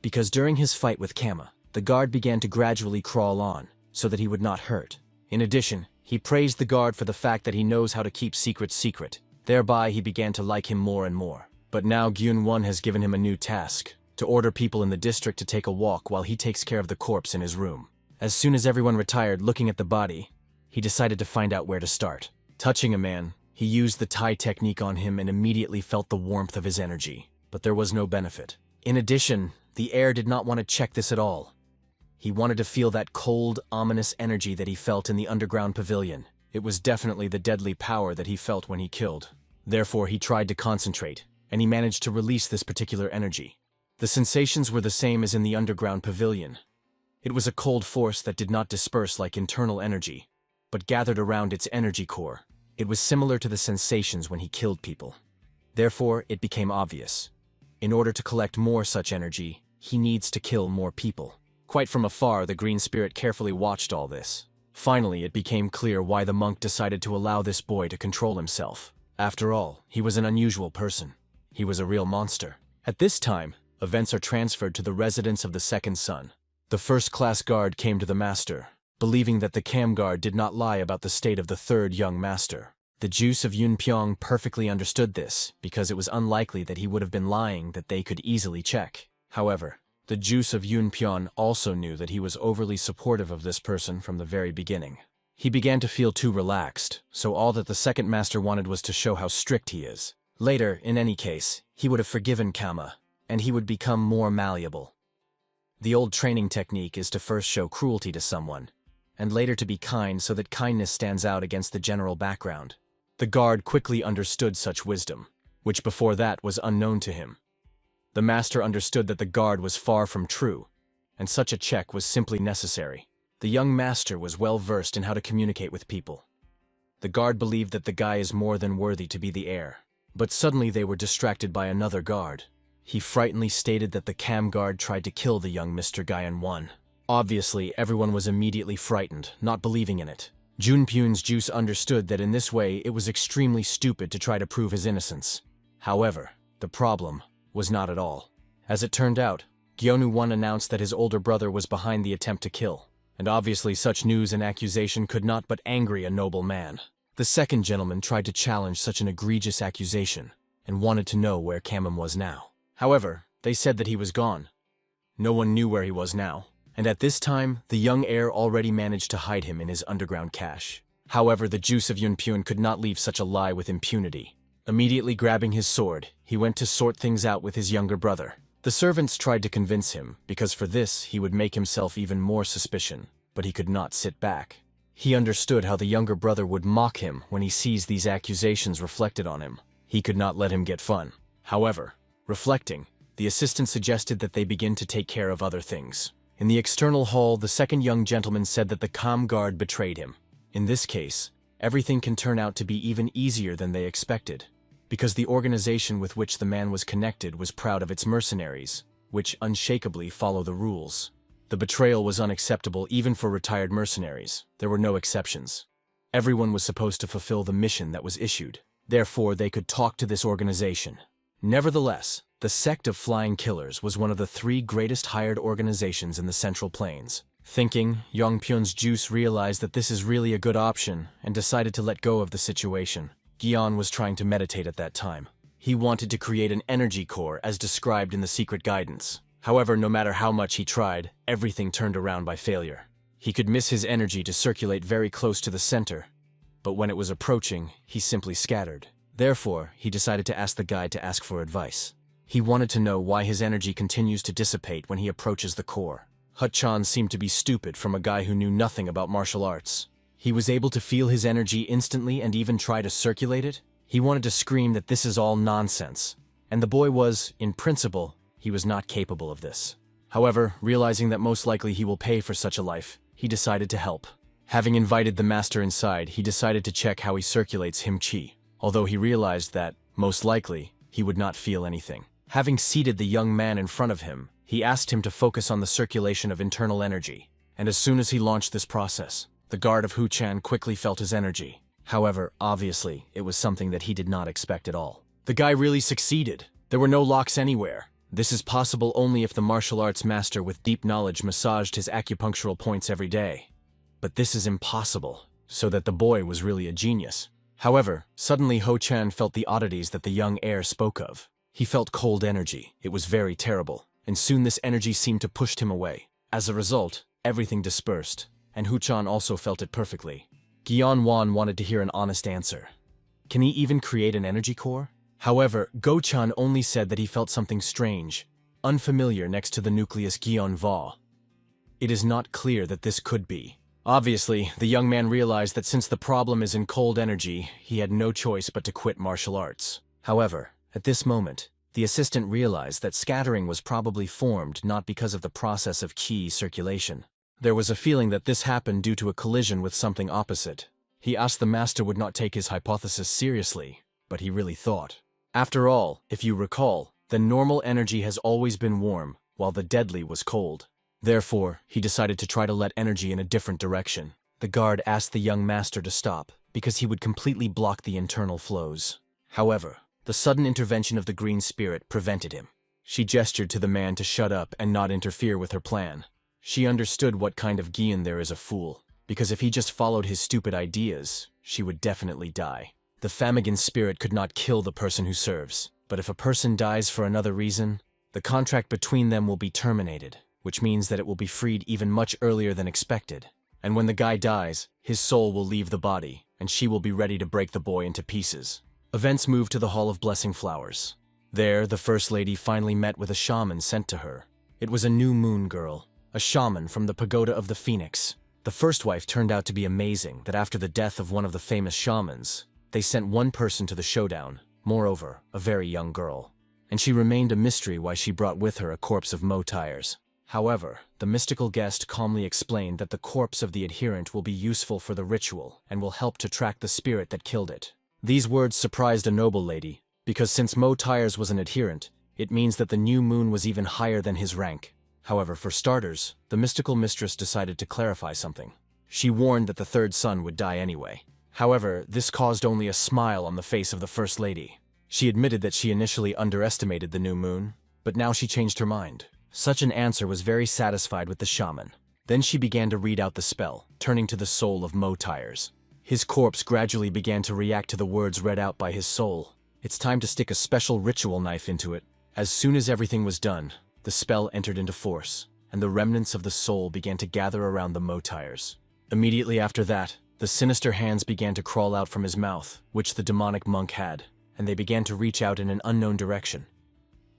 because during his fight with Kama, the guard began to gradually crawl on, so that he would not hurt. In addition, he praised the guard for the fact that he knows how to keep secrets secret. Thereby, he began to like him more and more. But now Gyun-won has given him a new task, to order people in the district to take a walk while he takes care of the corpse in his room. As soon as everyone retired looking at the body, he decided to find out where to start. Touching a man, he used the Thai technique on him and immediately felt the warmth of his energy, but there was no benefit. In addition, the heir did not want to check this at all. He wanted to feel that cold, ominous energy that he felt in the underground pavilion. It was definitely the deadly power that he felt when he killed. Therefore, he tried to concentrate, and he managed to release this particular energy. The sensations were the same as in the underground pavilion. It was a cold force that did not disperse like internal energy, but gathered around its energy core. It was similar to the sensations when he killed people. Therefore, it became obvious. In order to collect more such energy, he needs to kill more people. Quite from afar, the green spirit carefully watched all this. Finally, it became clear why the monk decided to allow this boy to control himself. After all, he was an unusual person. He was a real monster. At this time, events are transferred to the residence of the second son. The first-class guard came to the master, believing that the cam guard did not lie about the state of the third young master. The juice of Yun Pyong perfectly understood this, because it was unlikely that he would have been lying that they could easily check. However, the juice of Yun Pyong also knew that he was overly supportive of this person from the very beginning. He began to feel too relaxed, so all that the second master wanted was to show how strict he is. Later, in any case, he would have forgiven Kama, and he would become more malleable. The old training technique is to first show cruelty to someone, and later to be kind so that kindness stands out against the general background. The guard quickly understood such wisdom, which before that was unknown to him. The master understood that the guard was far from true, and such a check was simply necessary. The young master was well versed in how to communicate with people. The guard believed that the guy is more than worthy to be the heir. But suddenly they were distracted by another guard. He frighteningly stated that the cam guard tried to kill the young Mr. Guyan-won. Obviously, everyone was immediately frightened, not believing in it. Junpyun's juice understood that in this way it was extremely stupid to try to prove his innocence. However, the problem was not at all. As it turned out, Gyeonu-won announced that his older brother was behind the attempt to kill, and obviously such news and accusation could not but angry a noble man. The second gentleman tried to challenge such an egregious accusation, and wanted to know where Kamam was now. However, they said that he was gone. No one knew where he was now, and at this time, the young heir already managed to hide him in his underground cache. However, the juice of Yunpyun could not leave such a lie with impunity. Immediately grabbing his sword, he went to sort things out with his younger brother. The servants tried to convince him, because for this he would make himself even more suspicion, but he could not sit back. He understood how the younger brother would mock him when he sees these accusations reflected on him. He could not let him get fun. However, reflecting, the assistant suggested that they begin to take care of other things. In the external hall, the second young gentleman said that the comm guard betrayed him. In this case, everything can turn out to be even easier than they expected, because the organization with which the man was connected was proud of its mercenaries, which unshakably follow the rules. The betrayal was unacceptable even for retired mercenaries. There were no exceptions. Everyone was supposed to fulfill the mission that was issued. Therefore, they could talk to this organization. Nevertheless, the sect of Flying Killers was one of the 3 greatest hired organizations in the Central Plains. Thinking, Yongpyun's juice realized that this is really a good option and decided to let go of the situation. Gion was trying to meditate at that time. He wanted to create an energy core as described in the secret guidance. However, no matter how much he tried, everything turned around by failure. He could miss his energy to circulate very close to the center, but when it was approaching, he simply scattered. Therefore, he decided to ask the guide to ask for advice. He wanted to know why his energy continues to dissipate when he approaches the core. Hut-chan seemed to be stupid from a guy who knew nothing about martial arts. He was able to feel his energy instantly and even try to circulate it. He wanted to scream that this is all nonsense, and the boy was, in principle, he was not capable of this. However, realizing that most likely he will pay for such a life, he decided to help. Having invited the master inside, he decided to check how he circulates him chi, although he realized that, most likely, he would not feel anything. Having seated the young man in front of him, he asked him to focus on the circulation of internal energy, and as soon as he launched this process, the guard of Hu-chan quickly felt his energy. However, obviously, it was something that he did not expect at all. The guy really succeeded. There were no locks anywhere. This is possible only if the martial arts master with deep knowledge massaged his acupunctural points every day. But this is impossible, so that the boy was really a genius. However, suddenly Ho-chan felt the oddities that the young heir spoke of. He felt cold energy. It was very terrible, and soon this energy seemed to push him away. As a result, everything dispersed, and Hu-chan also felt it perfectly. Gion-wan wanted to hear an honest answer. Can he even create an energy core? However, Go-chan only said that he felt something strange, unfamiliar next to the nucleus Gion-va. It is not clear that this could be. Obviously, the young man realized that since the problem is in cold energy, he had no choice but to quit martial arts. However, at this moment, the assistant realized that scattering was probably formed not because of the process of qi circulation. There was a feeling that this happened due to a collision with something opposite. He asked the master would not take his hypothesis seriously, but he really thought. After all, if you recall, the normal energy has always been warm, while the deadly was cold. Therefore, he decided to try to let energy in a different direction. The guard asked the young master to stop, because he would completely block the internal flows. However, the sudden intervention of the green spirit prevented him. She gestured to the man to shut up and not interfere with her plan. She understood what kind of Gian there is a fool, because if he just followed his stupid ideas, she would definitely die. The Famigan spirit could not kill the person who serves, but if a person dies for another reason, the contract between them will be terminated, which means that it will be freed even much earlier than expected. And when the guy dies, his soul will leave the body, and she will be ready to break the boy into pieces. Events moved to the Hall of Blessing Flowers. There, the First Lady finally met with a shaman sent to her. It was a new moon girl, a shaman from the Pagoda of the Phoenix. The first wife turned out to be amazing that after the death of one of the famous shamans, they sent one person to the showdown, moreover, a very young girl. And she remained a mystery why she brought with her a corpse of Mo Tires. However, the mystical guest calmly explained that the corpse of the adherent will be useful for the ritual and will help to track the spirit that killed it. These words surprised a noble lady, because since Mo Tires was an adherent, it means that the new moon was even higher than his rank. However, for starters, the mystical mistress decided to clarify something. She warned that the third son would die anyway. However, this caused only a smile on the face of the First Lady. She admitted that she initially underestimated the new moon, but now she changed her mind. Such an answer was very satisfied with the shaman. Then she began to read out the spell, turning to the soul of Mo Tires. His corpse gradually began to react to the words read out by his soul. It's time to stick a special ritual knife into it. As soon as everything was done, the spell entered into force, and the remnants of the soul began to gather around the Mo Tires. Immediately after that, the sinister hands began to crawl out from his mouth, which the demonic monk had, and they began to reach out in an unknown direction.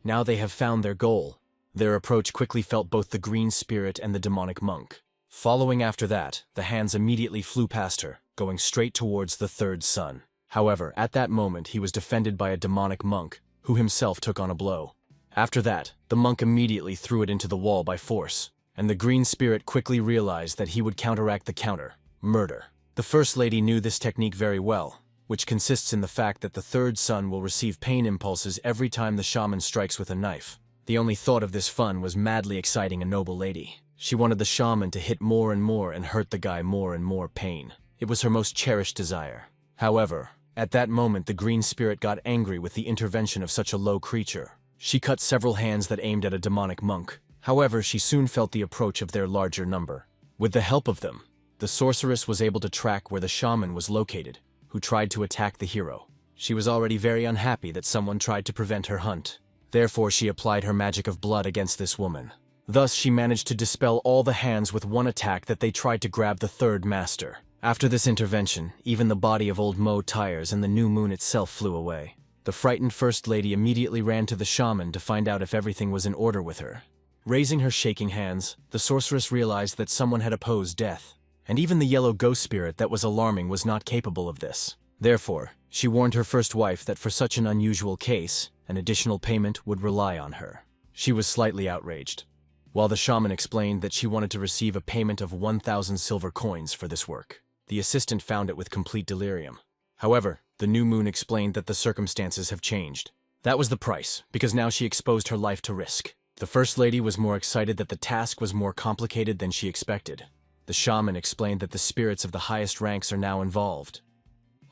Now they have found their goal. Their approach quickly felt both the green spirit and the demonic monk. Following after that, the hands immediately flew past her, going straight towards the third son. However, at that moment he was defended by a demonic monk, who himself took on a blow. After that, the monk immediately threw it into the wall by force, and the green spirit quickly realized that he would counteract the counter, murder. The First Lady knew this technique very well, which consists in the fact that the third son will receive pain impulses every time the shaman strikes with a knife. The only thought of this fun was madly exciting a noble lady. She wanted the shaman to hit more and more and hurt the guy more and more pain. It was her most cherished desire. However, at that moment the green spirit got angry with the intervention of such a low creature. She cut several hands that aimed at a demonic monk. However, she soon felt the approach of their larger number. With the help of them, the sorceress was able to track where the shaman was located, who tried to attack the hero. She was already very unhappy that someone tried to prevent her hunt. Therefore, she applied her magic of blood against this woman. Thus, she managed to dispel all the hands with one attack that they tried to grab the third master. After this intervention, even the body of old Mo Tires and the new moon itself flew away. The frightened first lady immediately ran to the shaman to find out if everything was in order with her. Raising her shaking hands, the sorceress realized that someone had opposed death. And even the yellow ghost spirit that was alarming was not capable of this. Therefore, she warned her first wife that for such an unusual case, an additional payment would rely on her. She was slightly outraged, while the shaman explained that she wanted to receive a payment of 1,000 silver coins for this work. The assistant found it with complete delirium. However, the new moon explained that the circumstances have changed. That was the price, because now she exposed her life to risk. The first lady was more excited that the task was more complicated than she expected. The shaman explained that the spirits of the highest ranks are now involved.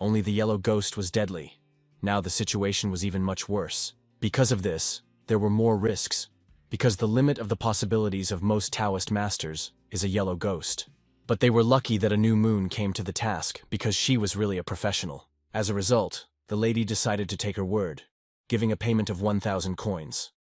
Only the yellow ghost was deadly. Now the situation was even much worse. Because of this, there were more risks, because the limit of the possibilities of most Taoist masters is a yellow ghost. But they were lucky that a new moon came to the task, because she was really a professional. As a result, the lady decided to take her word, giving a payment of 1,000 coins.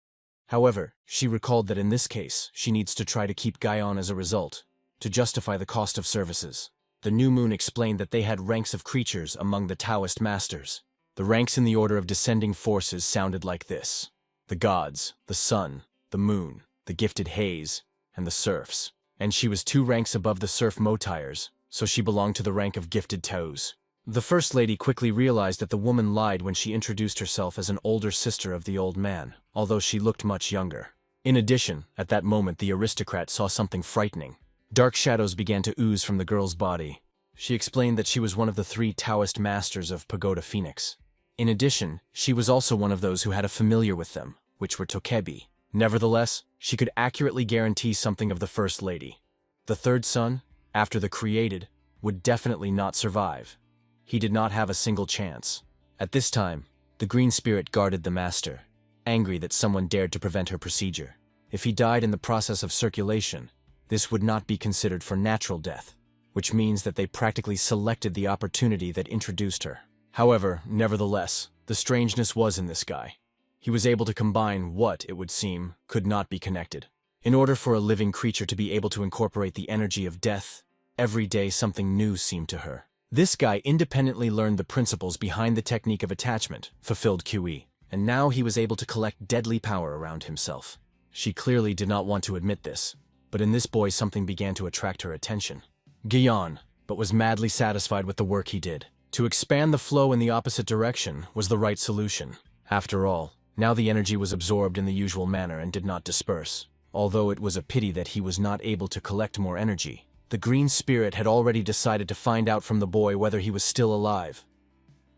However, she recalled that in this case, she needs to try to keep Guyon as a result, to justify the cost of services. The new moon explained that they had ranks of creatures among the Taoist masters. The ranks in the order of descending forces sounded like this: the gods, the sun, the moon, the gifted haze, and the serfs. And she was 2 ranks above the serf Motires, so she belonged to the rank of gifted Taos. The first lady quickly realized that the woman lied when she introduced herself as an older sister of the old man, although she looked much younger. In addition, at that moment the aristocrat saw something frightening. Dark shadows began to ooze from the girl's body. She explained that she was one of the 3 Taoist masters of Pagoda Phoenix. In addition, she was also one of those who had a familiar with them, which were Tokebi. Nevertheless, she could accurately guarantee something of the first lady. The third son, after the created, would definitely not survive. He did not have a single chance. At this time, the green spirit guarded the master, angry that someone dared to prevent her procedure. If he died in the process of circulation, this would not be considered for natural death, which means that they practically selected the opportunity that introduced her. However, nevertheless, the strangeness was in this guy. He was able to combine what, it would seem, could not be connected. In order for a living creature to be able to incorporate the energy of death, every day something new seemed to her. This guy independently learned the principles behind the technique of attachment, fulfilled QE, and now he was able to collect deadly power around himself. She clearly did not want to admit this, but in this boy something began to attract her attention. Guyon, but was madly satisfied with the work he did. To expand the flow in the opposite direction was the right solution. After all, now the energy was absorbed in the usual manner and did not disperse. Although it was a pity that he was not able to collect more energy, the green spirit had already decided to find out from the boy whether he was still alive.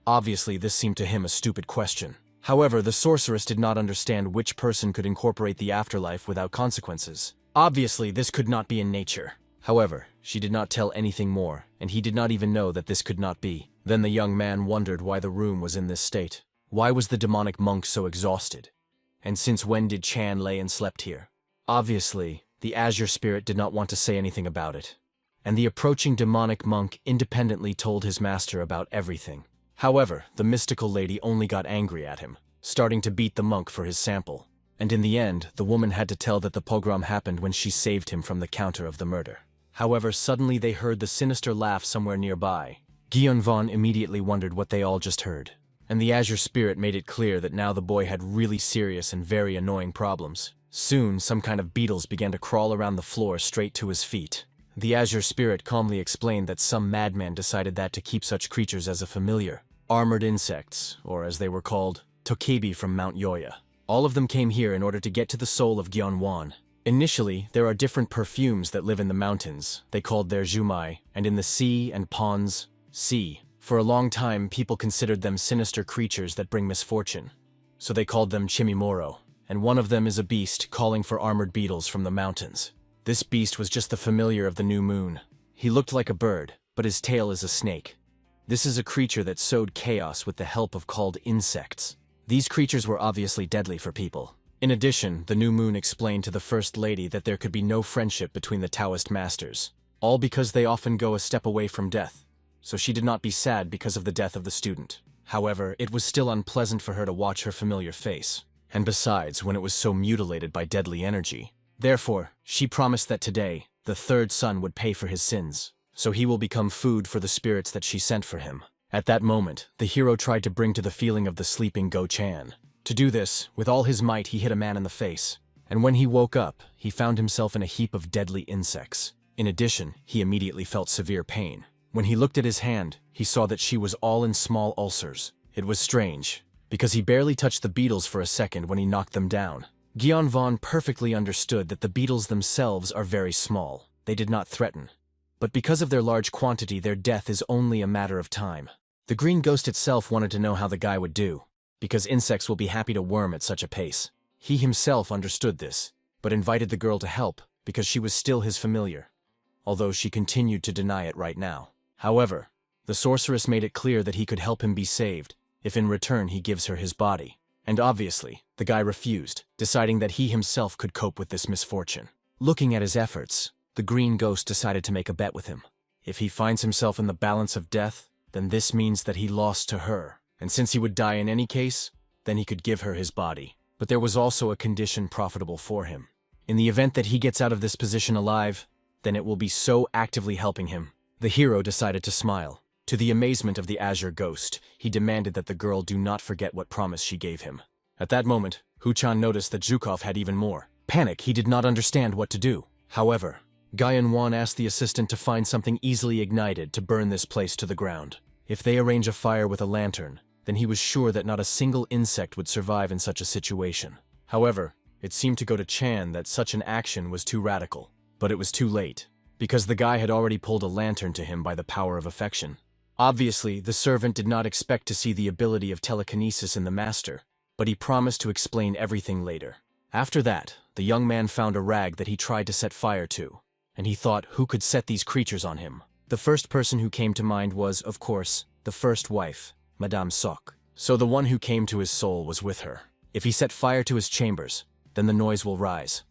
Obviously, this seemed to him a stupid question. However, the sorceress did not understand which person could incorporate the afterlife without consequences. Obviously, this could not be in nature. However, she did not tell anything more, and he did not even know that this could not be. Then the young man wondered why the room was in this state. Why was the demonic monk so exhausted? And since when did Chan lay and slept here? Obviously, the azure spirit did not want to say anything about it, and the approaching demonic monk independently told his master about everything. However, the mystical lady only got angry at him, starting to beat the monk for his sample. And in the end, the woman had to tell that the pogrom happened when she saved him from the counter of the murder. However, suddenly they heard the sinister laugh somewhere nearby. Guyon Von immediately wondered what they all just heard. And the azure spirit made it clear that now the boy had really serious and very annoying problems. Soon, some kind of beetles began to crawl around the floor straight to his feet. The azure spirit calmly explained that some madman decided that to keep such creatures as a familiar. Armored insects, or as they were called, Tokebi from Mount Yoya. All of them came here in order to get to the soul of Gyeonwon. Initially, there are different perfumes that live in the mountains. They called their Jumai, and in the sea and ponds, sea, For a long time, people considered them sinister creatures that bring misfortune, so they called them Chimimoro, and one of them is a beast calling for armored beetles from the mountains. This beast was just the familiar of the new moon. He looked like a bird, but his tail is a snake. This is a creature that sowed chaos with the help of called insects. These creatures were obviously deadly for people. In addition, the new moon explained to the First Lady that there could be no friendship between the Taoist masters, all because they often go a step away from death, so she did not be sad because of the death of the student. However, it was still unpleasant for her to watch her familiar face, and besides, when it was so mutilated by deadly energy. Therefore, she promised that today, the third son would pay for his sins, so he will become food for the spirits that she sent for him. At that moment, the hero tried to bring to the feeling of the sleeping Go-chan. To do this, with all his might he hit a man in the face, and when he woke up, he found himself in a heap of deadly insects. In addition, he immediately felt severe pain. When he looked at his hand, he saw that she was all in small ulcers. It was strange, because he barely touched the beetles for a second when he knocked them down. Gion Von perfectly understood that the beetles themselves are very small. They did not threaten. But because of their large quantity, their death is only a matter of time. The green ghost itself wanted to know how the guy would do, because insects will be happy to worm at such a pace. He himself understood this, but invited the girl to help because she was still his familiar, although she continued to deny it right now. However, the sorceress made it clear that he could help him be saved if in return he gives her his body. And obviously, the guy refused, deciding that he himself could cope with this misfortune. Looking at his efforts, the green ghost decided to make a bet with him. If he finds himself in the balance of death, then this means that he lost to her. And since he would die in any case, then he could give her his body. But there was also a condition profitable for him. In the event that he gets out of this position alive, then it will be so actively helping him. The hero decided to smile. To the amazement of the Azure Ghost, he demanded that the girl do not forget what promise she gave him. At that moment, Hu-chan noticed that Zhukov had even more. Panic, he did not understand what to do. However, Guyan-wan asked the assistant to find something easily ignited to burn this place to the ground. If they arrange a fire with a lantern, then he was sure that not a single insect would survive in such a situation. However, it seemed to go to Chan that such an action was too radical. But it was too late, because the guy had already pulled a lantern to him by the power of affection. Obviously, the servant did not expect to see the ability of telekinesis in the master, but he promised to explain everything later. After that, the young man found a rag that he tried to set fire to, and he thought who could set these creatures on him. The first person who came to mind was, of course, the first wife, Madame Sok. So the one who came to his soul was with her. If he set fire to his chambers, then the noise will rise.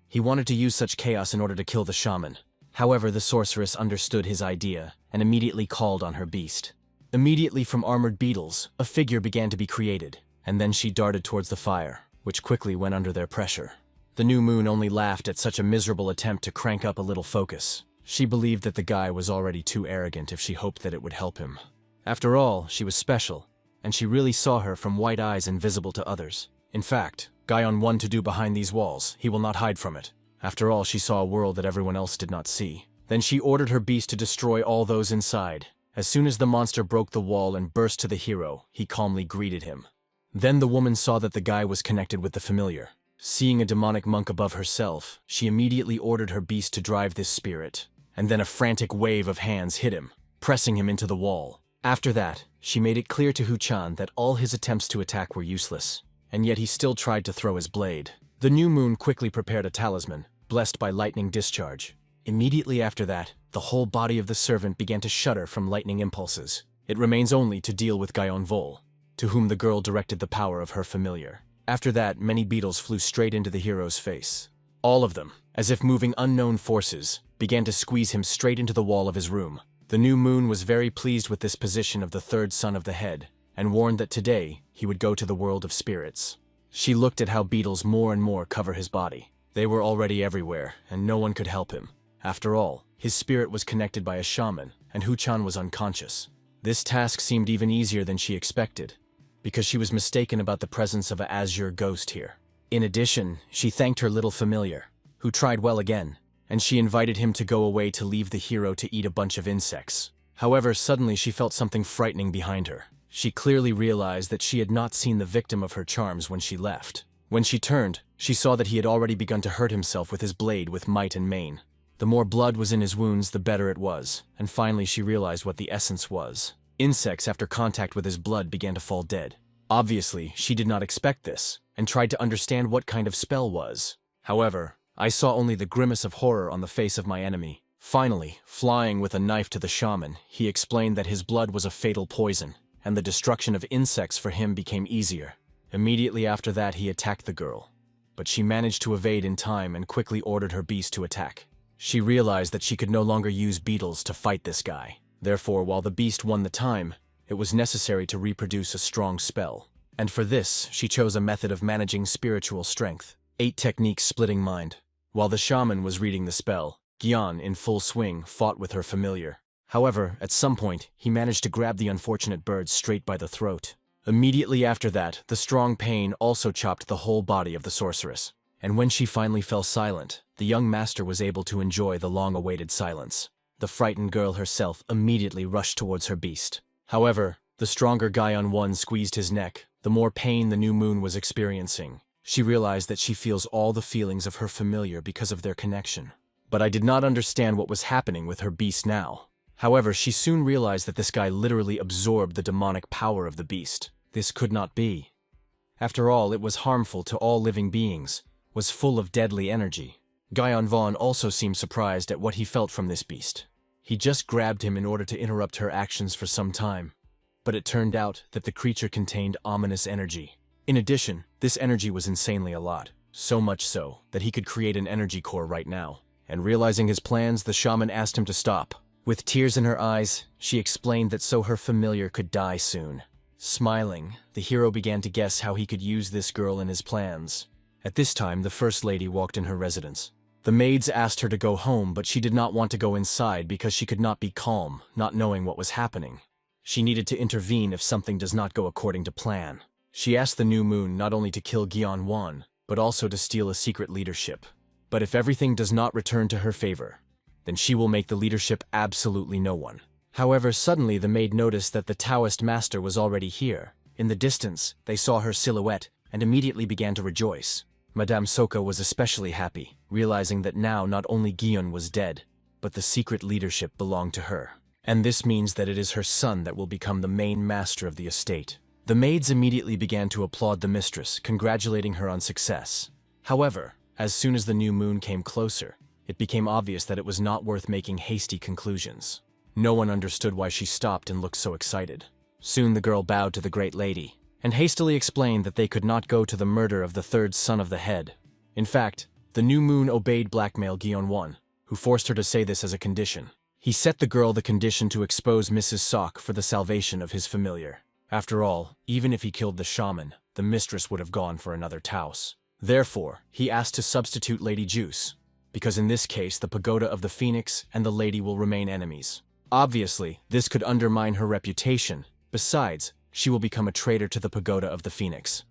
He wanted to use such chaos in order to kill the shaman. However, the sorceress understood his idea and immediately called on her beast. Immediately from armored beetles, a figure began to be created, and then she darted towards the fire, which quickly went under their pressure. The new moon only laughed at such a miserable attempt to crank up a little focus. She believed that the guy was already too arrogant if she hoped that it would help him. After all, she was special, and she really saw her from white eyes invisible to others. In fact, Guyon won to do behind these walls. He will not hide from it. After all, she saw a world that everyone else did not see. Then she ordered her beast to destroy all those inside. As soon as the monster broke the wall and burst to the hero, he calmly greeted him. Then the woman saw that the guy was connected with the familiar. Seeing a demonic monk above herself, she immediately ordered her beast to drive this spirit. And then a frantic wave of hands hit him, pressing him into the wall. After that, she made it clear to Hu-chan that all his attempts to attack were useless, and yet he still tried to throw his blade. The new moon quickly prepared a talisman, blessed by lightning discharge. Immediately after that, the whole body of the servant began to shudder from lightning impulses. It remains only to deal with Guyon Vol, to whom the girl directed the power of her familiar. After that, many beetles flew straight into the hero's face. All of them, as if moving unknown forces, began to squeeze him straight into the wall of his room. The new moon was very pleased with this position of the third son of the head, and warned that today he would go to the world of spirits. She looked at how beetles more and more cover his body. They were already everywhere, and no one could help him. After all, his spirit was connected by a shaman, and Hu-chan was unconscious. This task seemed even easier than she expected, because she was mistaken about the presence of an azure ghost here. In addition, she thanked her little familiar, who tried well again, and she invited him to go away to leave the hero to eat a bunch of insects. However, suddenly she felt something frightening behind her. She clearly realized that she had not seen the victim of her charms when she left. When she turned, she saw that he had already begun to hurt himself with his blade with might and main. The more blood was in his wounds, the better it was, and finally she realized what the essence was. Insects after contact with his blood began to fall dead. Obviously, she did not expect this, and tried to understand what kind of spell was. However, I saw only the grimace of horror on the face of my enemy. Finally, flying with a knife to the shaman, he explained that his blood was a fatal poison, and the destruction of insects for him became easier. Immediately after that, he attacked the girl. But she managed to evade in time and quickly ordered her beast to attack. She realized that she could no longer use beetles to fight this guy. Therefore, while the beast won the time, it was necessary to reproduce a strong spell. And for this, she chose a method of managing spiritual strength. 8 techniques splitting mind. While the shaman was reading the spell, Gyan, in full swing, fought with her familiar. However, at some point, he managed to grab the unfortunate bird straight by the throat. Immediately after that, the strong pain also chopped the whole body of the sorceress. And when she finally fell silent, the young master was able to enjoy the long-awaited silence. The frightened girl herself immediately rushed towards her beast. However, the stronger Gyan one squeezed his neck, the more pain the new moon was experiencing. She realized that she feels all the feelings of her familiar because of their connection. But I did not understand what was happening with her beast now. However, she soon realized that this guy literally absorbed the demonic power of the beast. This could not be. After all, it was harmful to all living beings, was full of deadly energy. Gyan Vaughn also seemed surprised at what he felt from this beast. He just grabbed him in order to interrupt her actions for some time. But it turned out that the creature contained ominous energy. In addition, this energy was insanely a lot, so much so that he could create an energy core right now. And realizing his plans, the shaman asked him to stop. With tears in her eyes, she explained that so her familiar could die soon. Smiling, the hero began to guess how he could use this girl in his plans. At this time, the first lady walked in her residence. The maids asked her to go home, but she did not want to go inside because she could not be calm, not knowing what was happening. She needed to intervene if something does not go according to plan. She asked the new moon not only to kill Gyan Wan, but also to steal a secret leadership. But if everything does not return to her favor, then she will make the leadership absolutely no one. However, suddenly the maid noticed that the Taoist master was already here. In the distance, they saw her silhouette and immediately began to rejoice. Madame Soka was especially happy, realizing that now not only Gyan was dead, but the secret leadership belonged to her. And this means that it is her son that will become the main master of the estate. The maids immediately began to applaud the mistress, congratulating her on success. However, as soon as the new moon came closer, it became obvious that it was not worth making hasty conclusions. No one understood why she stopped and looked so excited. Soon the girl bowed to the great lady, and hastily explained that they could not go to the murder of the third son of the head. In fact, the new moon obeyed blackmail Gyan Wan, who forced her to say this as a condition. He set the girl the condition to expose Mrs. Sok for the salvation of his familiar. After all, even if he killed the shaman, the mistress would have gone for another Taos. Therefore, he asked to substitute Lady Juice, because in this case the pagoda of the phoenix and the lady will remain enemies. Obviously, this could undermine her reputation. Besides, she will become a traitor to the pagoda of the phoenix.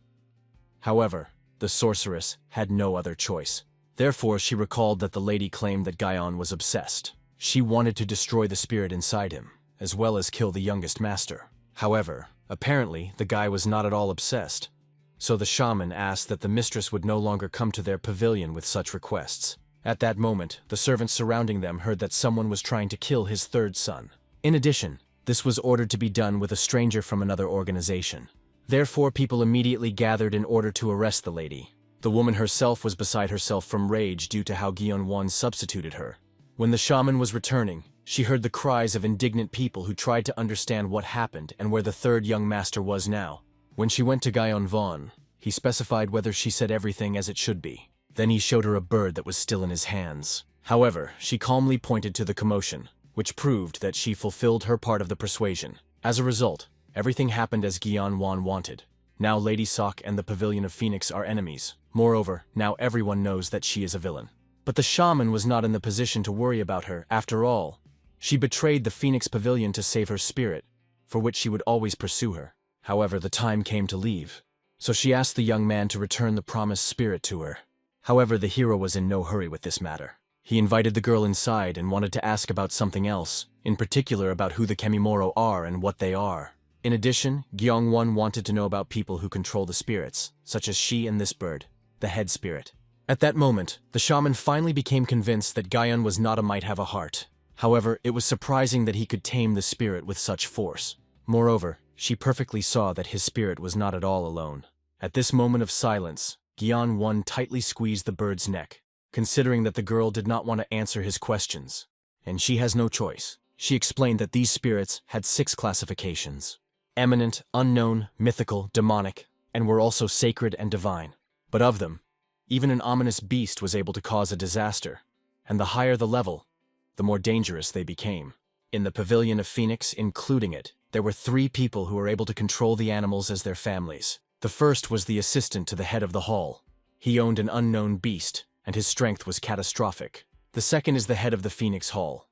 However, the sorceress had no other choice. Therefore, she recalled that the lady claimed that Gyan was obsessed. She wanted to destroy the spirit inside him, as well as kill the youngest master. However, apparently, the guy was not at all obsessed. So the shaman asked that the mistress would no longer come to their pavilion with such requests. At that moment, the servants surrounding them heard that someone was trying to kill his third son. In addition, this was ordered to be done with a stranger from another organization. Therefore, people immediately gathered in order to arrest the lady. The woman herself was beside herself from rage due to how Gyan Wan substituted her. When the shaman was returning, she heard the cries of indignant people who tried to understand what happened and where the third young master was now. When she went to Gyan Wan, he specified whether she said everything as it should be. Then he showed her a bird that was still in his hands. However, she calmly pointed to the commotion, which proved that she fulfilled her part of the persuasion. As a result, everything happened as Gyan Wan wanted. Now Lady Sok and the Pavilion of Phoenix are enemies. Moreover, now everyone knows that she is a villain. But the shaman was not in the position to worry about her. After all, she betrayed the Phoenix Pavilion to save her spirit, for which she would always pursue her. However, the time came to leave, so she asked the young man to return the promised spirit to her. However, the hero was in no hurry with this matter. He invited the girl inside and wanted to ask about something else, in particular about who the Kemimoro are and what they are. In addition, Gyan Wan wanted to know about people who control the spirits, such as she and this bird, the head spirit. At that moment, the shaman finally became convinced that Gyan was not a might have a heart. However, it was surprising that he could tame the spirit with such force. Moreover, she perfectly saw that his spirit was not at all alone. At this moment of silence, Gyeon-won tightly squeezed the bird's neck, considering that the girl did not want to answer his questions. And she has no choice. She explained that these spirits had 6 classifications: eminent, unknown, mythical, demonic, and were also sacred and divine. But of them, even an ominous beast was able to cause a disaster, and the higher the level, the more dangerous they became. In the Pavilion of Phoenix, including it, there were 3 people who were able to control the animals as their families. The first was the assistant to the head of the hall. He owned an unknown beast, and his strength was catastrophic. The second is the head of the Phoenix Hall.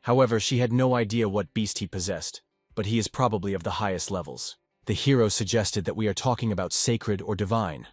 However, she had no idea what beast he possessed, but he is probably of the highest levels. The hero suggested that we are talking about sacred or divine.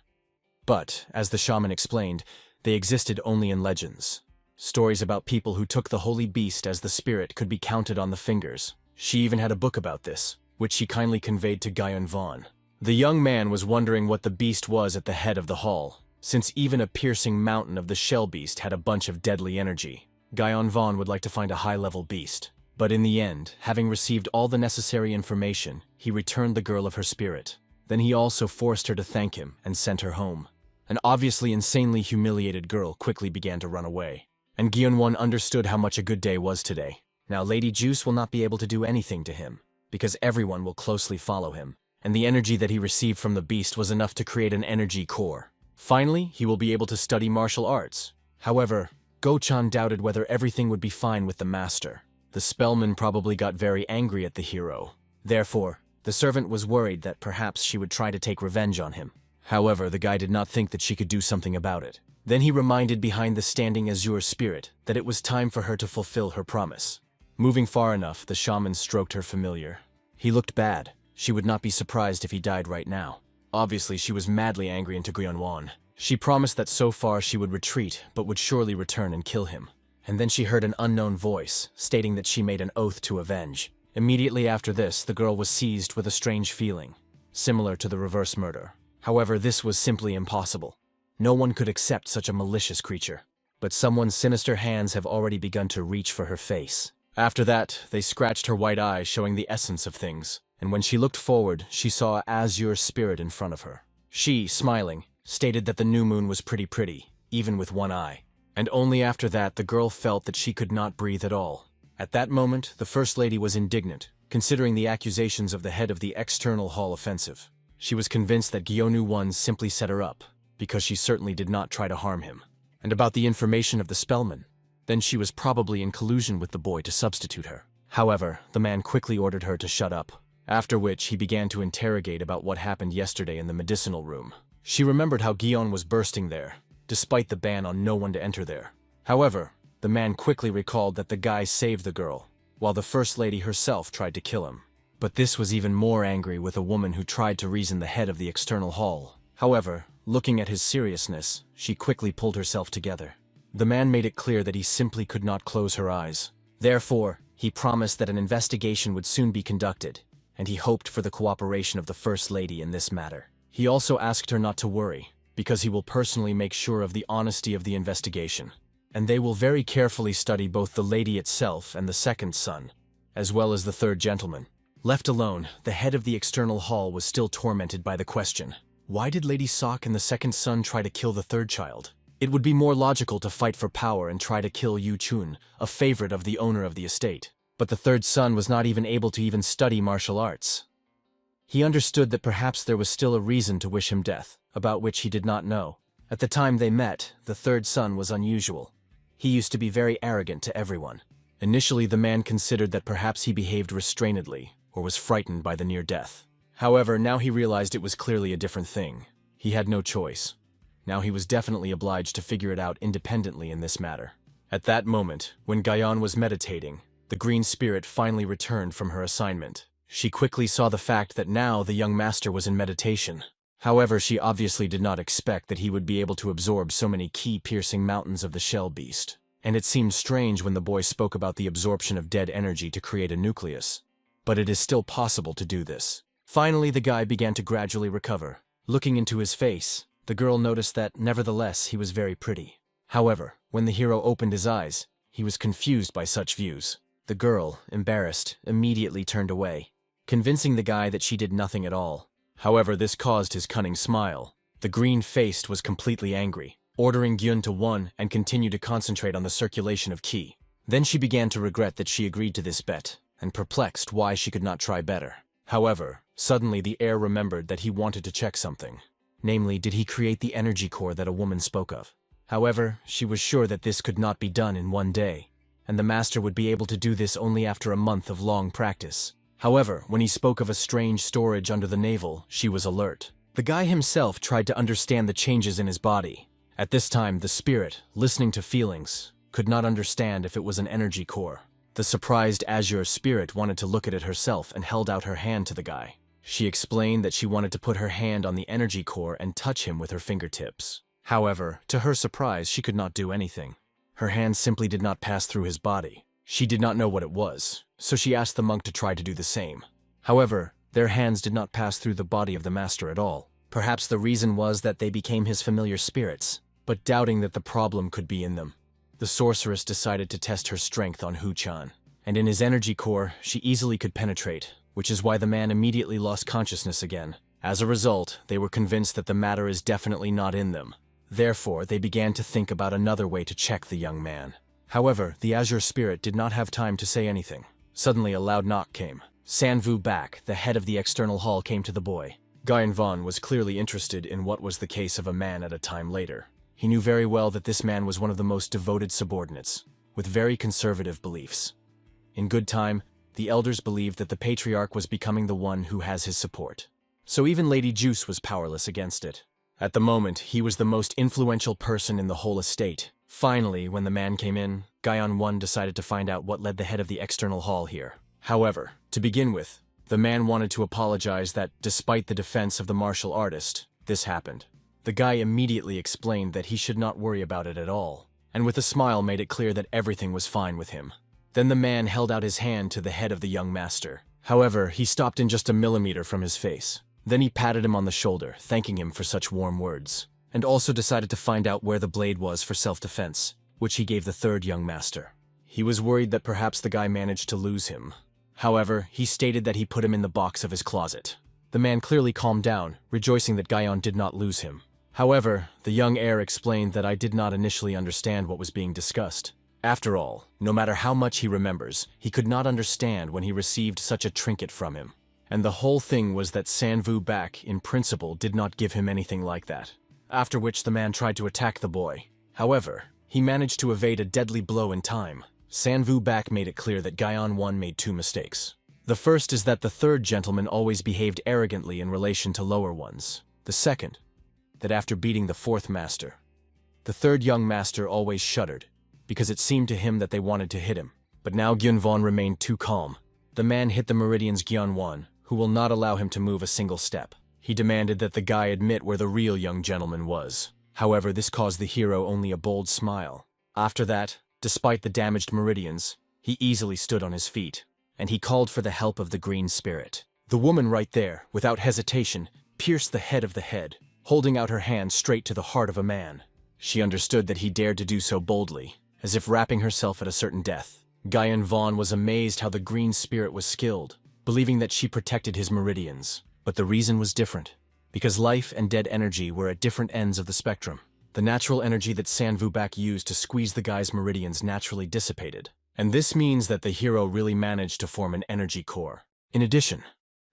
But, as the shaman explained, they existed only in legends. Stories about people who took the holy beast as the spirit could be counted on the fingers. She even had a book about this, which she kindly conveyed to Gyeon-won. The young man was wondering what the beast was at the head of the hall, since even a piercing mountain of the shell beast had a bunch of deadly energy. Gyeon-won would like to find a high-level beast. But in the end, having received all the necessary information, he returned the girl of her spirit. Then he also forced her to thank him and sent her home. An obviously insanely humiliated girl quickly began to run away. And Gyeon-won understood how much a good day was today. Now Lady Juice will not be able to do anything to him, because everyone will closely follow him. And the energy that he received from the beast was enough to create an energy core. Finally, he will be able to study martial arts. However, Go-chan doubted whether everything would be fine with the master. The spellman probably got very angry at the hero. Therefore, the servant was worried that perhaps she would try to take revenge on him. However, the guy did not think that she could do something about it. Then he reminded behind the standing azure spirit that it was time for her to fulfill her promise. Moving far enough, the shaman stroked her familiar. He looked bad. She would not be surprised if he died right now. Obviously, she was madly angry into Gyeon-won. She promised that so far she would retreat, but would surely return and kill him. And then she heard an unknown voice, stating that she made an oath to avenge. Immediately after this, the girl was seized with a strange feeling, similar to the reverse murder. However, this was simply impossible. No one could accept such a malicious creature. But someone's sinister hands have already begun to reach for her face. After that, they scratched her white eyes, showing the essence of things. And when she looked forward, she saw an azure spirit in front of her. She, smiling, stated that the new moon was pretty, even with one eye. And only after that the girl felt that she could not breathe at all. At that moment, the First Lady was indignant, considering the accusations of the head of the external hall offensive. She was convinced that Gyeon-won simply set her up, because she certainly did not try to harm him. And about the information of the spellman, then she was probably in collusion with the boy to substitute her. However, the man quickly ordered her to shut up, after which he began to interrogate about what happened yesterday in the medicinal room. She remembered how Gyeon was bursting there, despite the ban on no one to enter there. However, the man quickly recalled that the guy saved the girl, while the First Lady herself tried to kill him. But this was even more angry with a woman who tried to reason the head of the external hall. However, looking at his seriousness, she quickly pulled herself together. The man made it clear that he simply could not close her eyes. Therefore, he promised that an investigation would soon be conducted, and he hoped for the cooperation of the First Lady in this matter. He also asked her not to worry, because he will personally make sure of the honesty of the investigation. And they will very carefully study both the lady itself and the second son, as well as the third gentleman. Left alone, the head of the external hall was still tormented by the question, why did Lady Sok and the second son try to kill the third child? It would be more logical to fight for power and try to kill Yu Chun, a favorite of the owner of the estate. But the third son was not even able to even study martial arts. He understood that perhaps there was still a reason to wish him death, about which he did not know. At the time they met, the third son was unusual. He used to be very arrogant to everyone. Initially, the man considered that perhaps he behaved restrainedly, or was frightened by the near death. However, now he realized it was clearly a different thing. He had no choice. Now he was definitely obliged to figure it out independently in this matter. At that moment, when Gyeon was meditating, the green spirit finally returned from her assignment. She quickly saw the fact that now the young master was in meditation. However, she obviously did not expect that he would be able to absorb so many key-piercing mountains of the shell beast. And it seemed strange when the boy spoke about the absorption of dead energy to create a nucleus. But it is still possible to do this. Finally, the guy began to gradually recover. Looking into his face, the girl noticed that, nevertheless, he was very pretty. However, when the hero opened his eyes, he was confused by such views. The girl, embarrassed, immediately turned away, convincing the guy that she did nothing at all. However, this caused his cunning smile. The green-faced was completely angry, ordering Gyun to one and continue to concentrate on the circulation of ki. Then she began to regret that she agreed to this bet, and perplexed why she could not try better. However, suddenly the heir remembered that he wanted to check something. Namely, did he create the energy core that a woman spoke of? However, she was sure that this could not be done in one day, and the master would be able to do this only after a month of long practice. However, when he spoke of a strange storage under the navel, she was alert. The guy himself tried to understand the changes in his body. At this time, the spirit, listening to feelings, could not understand if it was an energy core. The surprised azure spirit wanted to look at it herself and held out her hand to the guy. She explained that she wanted to put her hand on the energy core and touch him with her fingertips. However, to her surprise, she could not do anything. Her hand simply did not pass through his body. She did not know what it was, so she asked the monk to try to do the same. However, their hands did not pass through the body of the master at all. Perhaps the reason was that they became his familiar spirits, but doubting that the problem could be in them, the sorceress decided to test her strength on Hu-chan. And in his energy core, she easily could penetrate, which is why the man immediately lost consciousness again. As a result, they were convinced that the matter is definitely not in them. Therefore, they began to think about another way to check the young man. However, the azure spirit did not have time to say anything. Suddenly, a loud knock came. Sanvu Back, the head of the external hall, came to the boy. Guyan Vaughn was clearly interested in what was the case of a man at a time later. He knew very well that this man was one of the most devoted subordinates, with very conservative beliefs. In good time, the elders believed that the patriarch was becoming the one who has his support. So even Lady Juice was powerless against it. At the moment, he was the most influential person in the whole estate. Finally, when the man came in, Guyan 1 decided to find out what led the head of the external hall here. However, to begin with, the man wanted to apologize that, despite the defense of the martial artist, this happened. The guy immediately explained that he should not worry about it at all, and with a smile made it clear that everything was fine with him. Then the man held out his hand to the head of the young master. However, he stopped in just a millimeter from his face. Then he patted him on the shoulder, thanking him for such warm words, and also decided to find out where the blade was for self-defense, which he gave the third young master. He was worried that perhaps the guy managed to lose him. However, he stated that he put him in the box of his closet. The man clearly calmed down, rejoicing that Guyan did not lose him. However, the young heir explained that I did not initially understand what was being discussed. After all, no matter how much he remembers, he could not understand when he received such a trinket from him. And the whole thing was that Sanvu Back, in principle, did not give him anything like that. After which the man tried to attack the boy. However, he managed to evade a deadly blow in time. Sanvu Back made it clear that Guyan 1 made two mistakes. The first is that the third gentleman always behaved arrogantly in relation to lower ones. The second, that after beating the fourth master, the third young master always shuddered, because it seemed to him that they wanted to hit him. But now Gyun Vaughn remained too calm. The man hit the meridian's Gyun 1, who will not allow him to move a single step. He demanded that the guy admit where the real young gentleman was. However, this caused the hero only a bold smile. After that, despite the damaged meridians, he easily stood on his feet, and he called for the help of the green spirit. The woman right there, without hesitation, pierced the head of the head, holding out her hand straight to the heart of a man. She understood that he dared to do so boldly, as if wrapping herself at a certain death. Guyan Vaughn was amazed how the green spirit was skilled, believing that she protected his meridians. But the reason was different, because life and dead energy were at different ends of the spectrum. The natural energy that Sanvu Back used to squeeze the guy's meridians naturally dissipated, and this means that the hero really managed to form an energy core. In addition,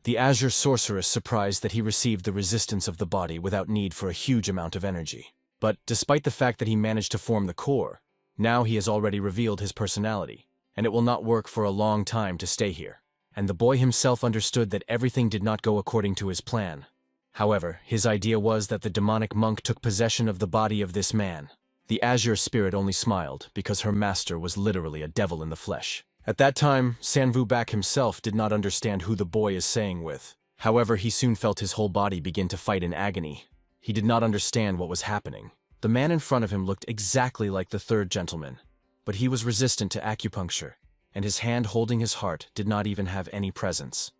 the azure sorceress surprised that he received the resistance of the body without need for a huge amount of energy. But despite the fact that he managed to form the core, now he has already revealed his personality, and it will not work for a long time to stay here. And the boy himself understood that everything did not go according to his plan. However, his idea was that the demonic monk took possession of the body of this man. The azure spirit only smiled, because her master was literally a devil in the flesh. At that time, Sanvu Back himself did not understand who the boy is saying with. However, he soon felt his whole body begin to fight in agony. He did not understand what was happening. The man in front of him looked exactly like the third gentleman, but he was resistant to acupuncture, and his hand holding his heart did not even have any presence.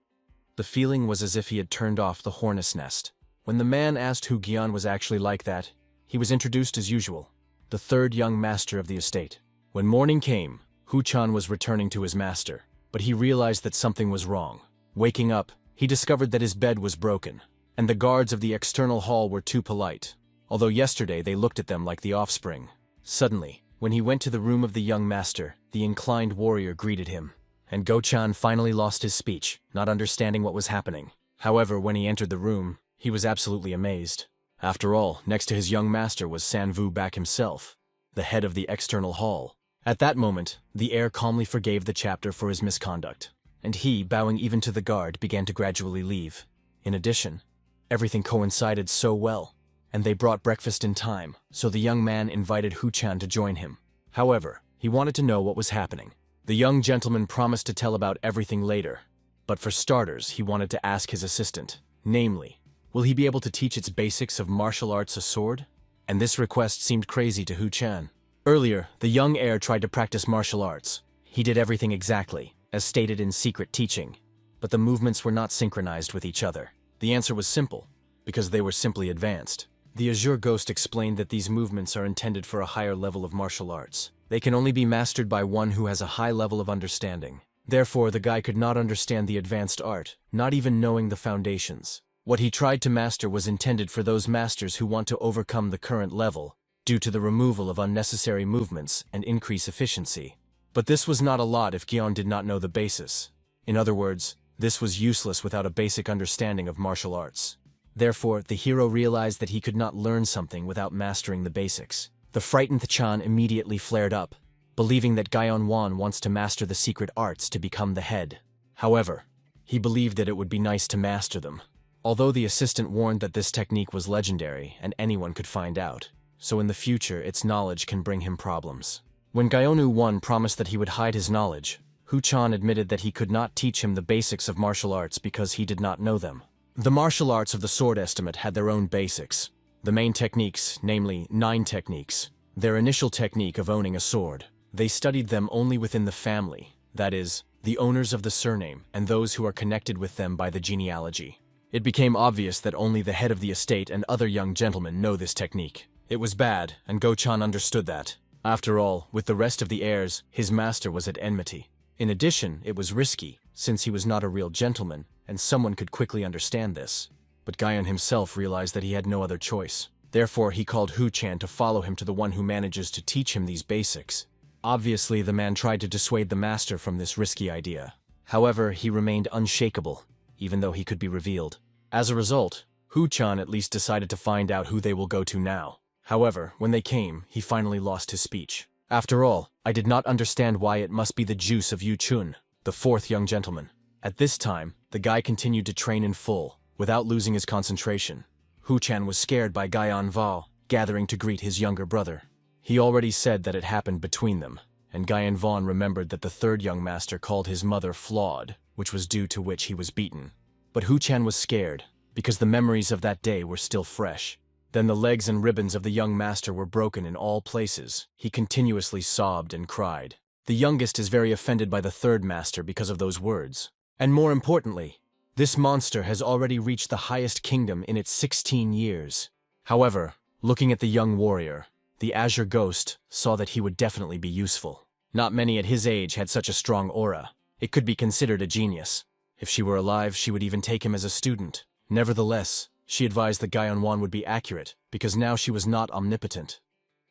The feeling was as if he had turned off the hornet's nest. When the man asked who Guyan was actually like that, he was introduced as usual, the third young master of the estate. When morning came, Hu-chan was returning to his master, but he realized that something was wrong. Waking up, he discovered that his bed was broken, and the guards of the external hall were too polite, although yesterday they looked at them like the offspring. Suddenly, when he went to the room of the young master, the inclined warrior greeted him, and Go-chan finally lost his speech, not understanding what was happening. However, when he entered the room, he was absolutely amazed. After all, next to his young master was Sanvu back himself, the head of the external hall. At that moment, the heir calmly forgave the chapter for his misconduct, and he, bowing even to the guard, began to gradually leave. In addition, everything coincided so well, and they brought breakfast in time, so the young man invited Hu-chan to join him. However, he wanted to know what was happening. The young gentleman promised to tell about everything later, but for starters, he wanted to ask his assistant, namely, will he be able to teach its basics of martial arts a sword? And this request seemed crazy to Hu-chan. Earlier, the young heir tried to practice martial arts. He did everything exactly, as stated in secret teaching, but the movements were not synchronized with each other. The answer was simple, because they were simply advanced. The Azure Ghost explained that these movements are intended for a higher level of martial arts. They can only be mastered by one who has a high level of understanding. Therefore, the guy could not understand the advanced art, not even knowing the foundations. What he tried to master was intended for those masters who want to overcome the current level, due to the removal of unnecessary movements and increase efficiency. But this was not a lot if Gion did not know the basis. In other words, this was useless without a basic understanding of martial arts. Therefore, the hero realized that he could not learn something without mastering the basics. The frightened Chan immediately flared up, believing that Gaion Wan wants to master the secret arts to become the head. However, he believed that it would be nice to master them. Although the assistant warned that this technique was legendary and anyone could find out, so in the future its knowledge can bring him problems. When Gaionu Wan promised that he would hide his knowledge, Hu-chan admitted that he could not teach him the basics of martial arts because he did not know them. The martial arts of the sword estimate had their own basics. The main techniques, namely 9 techniques, their initial technique of owning a sword. They studied them only within the family, that is, the owners of the surname and those who are connected with them by the genealogy. It became obvious that only the head of the estate and other young gentlemen know this technique. It was bad, and Go-chan understood that. After all, with the rest of the heirs, his master was at enmity. In addition, it was risky, since he was not a real gentleman, and someone could quickly understand this. But Gaion himself realized that he had no other choice. Therefore, he called Hu-chan to follow him to the one who manages to teach him these basics. Obviously, the man tried to dissuade the master from this risky idea. However, he remained unshakable, even though he could be revealed. As a result, Hu-chan at least decided to find out who they will go to now. However, when they came, he finally lost his speech. After all, I did not understand why it must be the juice of Yu-chun, the 4th young gentleman. At this time, the guy continued to train in full, without losing his concentration. Hu-chan was scared by Gaion Val, gathering to greet his younger brother. He already said that it happened between them, and Gaion Vaughn remembered that the 3rd young master called his mother flawed, which was due to which he was beaten. But Hu-chan was scared, because the memories of that day were still fresh. Then the legs and ribbons of the young master were broken in all places. He continuously sobbed and cried. The youngest is very offended by the 3rd master because of those words. And more importantly, this monster has already reached the highest kingdom in its 16 years. However, looking at the young warrior, the Azure Ghost saw that he would definitely be useful. Not many at his age had such a strong aura. It could be considered a genius. If she were alive, she would even take him as a student. Nevertheless, she advised that Gaion Wan would be accurate, because now she was not omnipotent.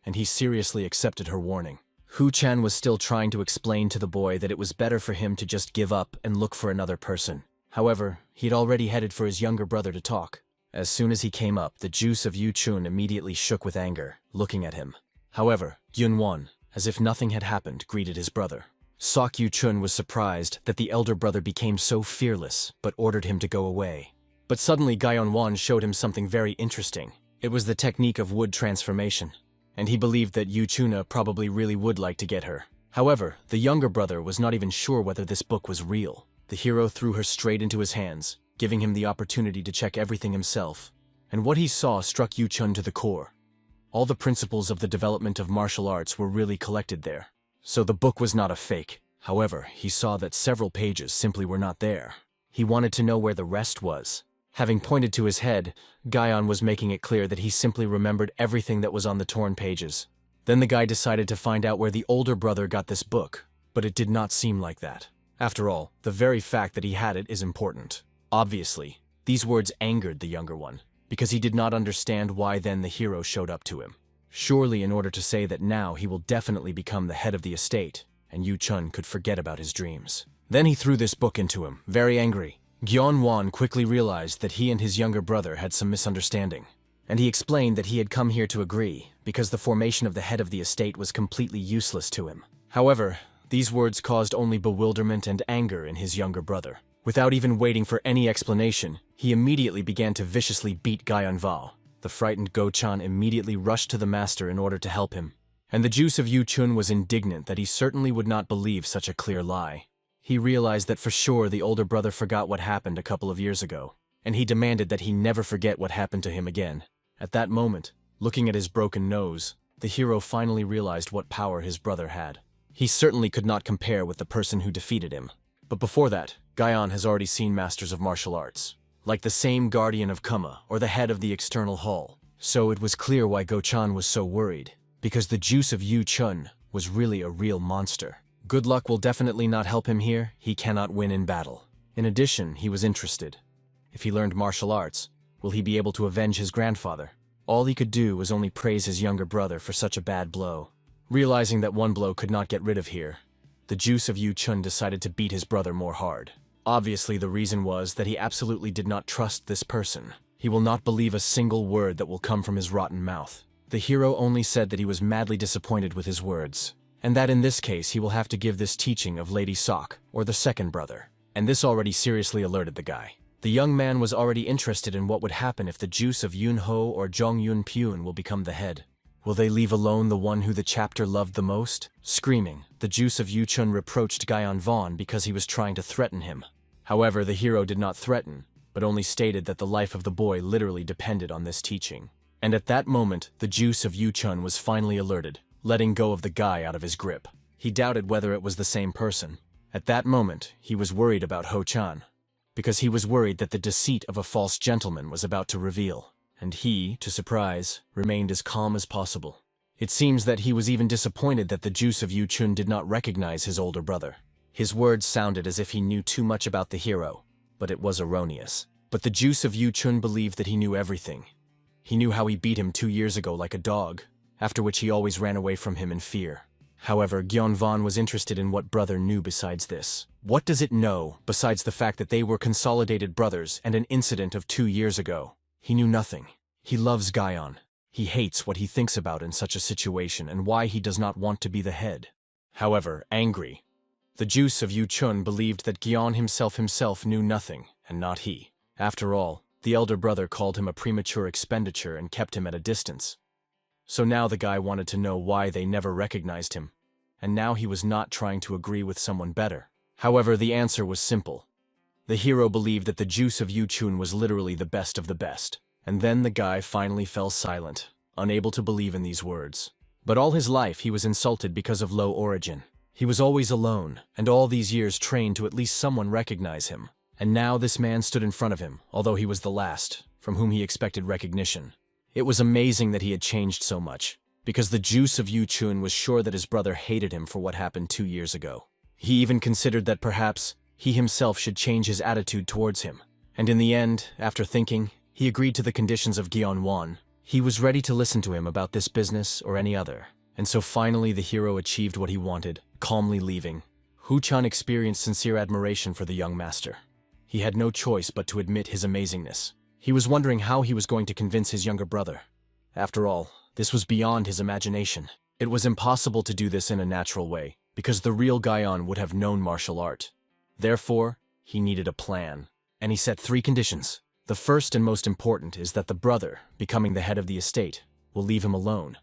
And he seriously accepted her warning. Hu-chan was still trying to explain to the boy that it was better for him to just give up and look for another person. However, he had already headed for his younger brother to talk. As soon as he came up, the juice of Yu-chun immediately shook with anger, looking at him. However, Yun-won, as if nothing had happened, greeted his brother. Sok Yu-chun was surprised that the elder brother became so fearless, but ordered him to go away. But suddenly Gaion Wan showed him something very interesting. It was the technique of wood transformation, and he believed that Yu-chuna probably really would like to get her. However, the younger brother was not even sure whether this book was real. The hero threw her straight into his hands, giving him the opportunity to check everything himself. And what he saw struck Yu-chun to the core. All the principles of the development of martial arts were really collected there. So the book was not a fake. However, he saw that several pages simply were not there. He wanted to know where the rest was. Having pointed to his head, Gaion was making it clear that he simply remembered everything that was on the torn pages. Then the guy decided to find out where the older brother got this book, but it did not seem like that. After all, the very fact that he had it is important. Obviously, these words angered the younger one, because he did not understand why then the hero showed up to him. Surely in order to say that now he will definitely become the head of the estate, and Yu Chun could forget about his dreams. Then he threw this book into him, very angry. Gyeon-won quickly realized that he and his younger brother had some misunderstanding, and he explained that he had come here to agree, because the formation of the head of the estate was completely useless to him. However, these words caused only bewilderment and anger in his younger brother. Without even waiting for any explanation, he immediately began to viciously beat Gyeon-va. The frightened Go-chan immediately rushed to the master in order to help him, and the juice of Yu Chun was indignant that he certainly would not believe such a clear lie. He realized that for sure the older brother forgot what happened a couple of years ago, and he demanded that he never forget what happened to him again. At that moment, looking at his broken nose, the hero finally realized what power his brother had. He certainly could not compare with the person who defeated him. But before that, Gyeon has already seen masters of martial arts, like the same guardian of Kuma or the head of the external hall. So it was clear why Go-chan was so worried, because the juice of Yu Chun was really a real monster. Good luck will definitely not help him here. He cannot win in battle. In addition, he was interested. If he learned martial arts, will he be able to avenge his grandfather? All he could do was only praise his younger brother for such a bad blow. Realizing that one blow could not get rid of here, the juice of Yu Chun decided to beat his brother more hard. Obviously, the reason was that he absolutely did not trust this person. He will not believe a single word that will come from his rotten mouth. The hero only said that he was madly disappointed with his words, and that in this case he will have to give this teaching of Lady Sok, or the second brother. And this already seriously alerted the guy. The young man was already interested in what would happen if the juice of Yun Ho or Jong Yun Pyun will become the head. Will they leave alone the one who the chapter loved the most? Screaming, the juice of Yu Chun reproached Gyeon-van because he was trying to threaten him. However, the hero did not threaten, but only stated that the life of the boy literally depended on this teaching. And at that moment, the juice of Yu Chun was finally alerted, letting go of the guy out of his grip. He doubted whether it was the same person. At that moment, he was worried about Ho-chan, because he was worried that the deceit of a false gentleman was about to reveal, and he, to surprise, remained as calm as possible. It seems that he was even disappointed that the juice of Yu Chun did not recognize his older brother. His words sounded as if he knew too much about the hero, but it was erroneous. But the juice of Yu Chun believed that he knew everything. He knew how he beat him 2 years ago like a dog, after which he always ran away from him in fear. However, Gyeon-van was interested in what brother knew besides this. What does it know, besides the fact that they were consolidated brothers and an incident of 2 years ago? He knew nothing. He loves Gyeon. He hates what he thinks about in such a situation and why he does not want to be the head. However, angry, the juice of Yu Chun believed that Gyeon himself knew nothing, and not he. After all, the elder brother called him a premature expenditure and kept him at a distance. So now the guy wanted to know why they never recognized him, and now he was not trying to agree with someone better. However, the answer was simple. The hero believed that the juice of Yu Chun was literally the best of the best. And then the guy finally fell silent, unable to believe in these words. But all his life he was insulted because of low origin. He was always alone, and all these years trained to at least someone recognize him. And now this man stood in front of him, although he was the last, from whom he expected recognition. It was amazing that he had changed so much, because the juice of Yu Chun was sure that his brother hated him for what happened 2 years ago. He even considered that perhaps he himself should change his attitude towards him. And in the end, after thinking, he agreed to the conditions of Gyeon-won. He was ready to listen to him about this business or any other. And so finally the hero achieved what he wanted, calmly leaving. Ho-chan experienced sincere admiration for the young master. He had no choice but to admit his amazingness. He was wondering how he was going to convince his younger brother. After all, this was beyond his imagination. It was impossible to do this in a natural way, because the real Gyeon would have known martial art. Therefore, he needed a plan, and he set 3 conditions. The first and most important is that the brother, becoming the head of the estate, will leave him alone,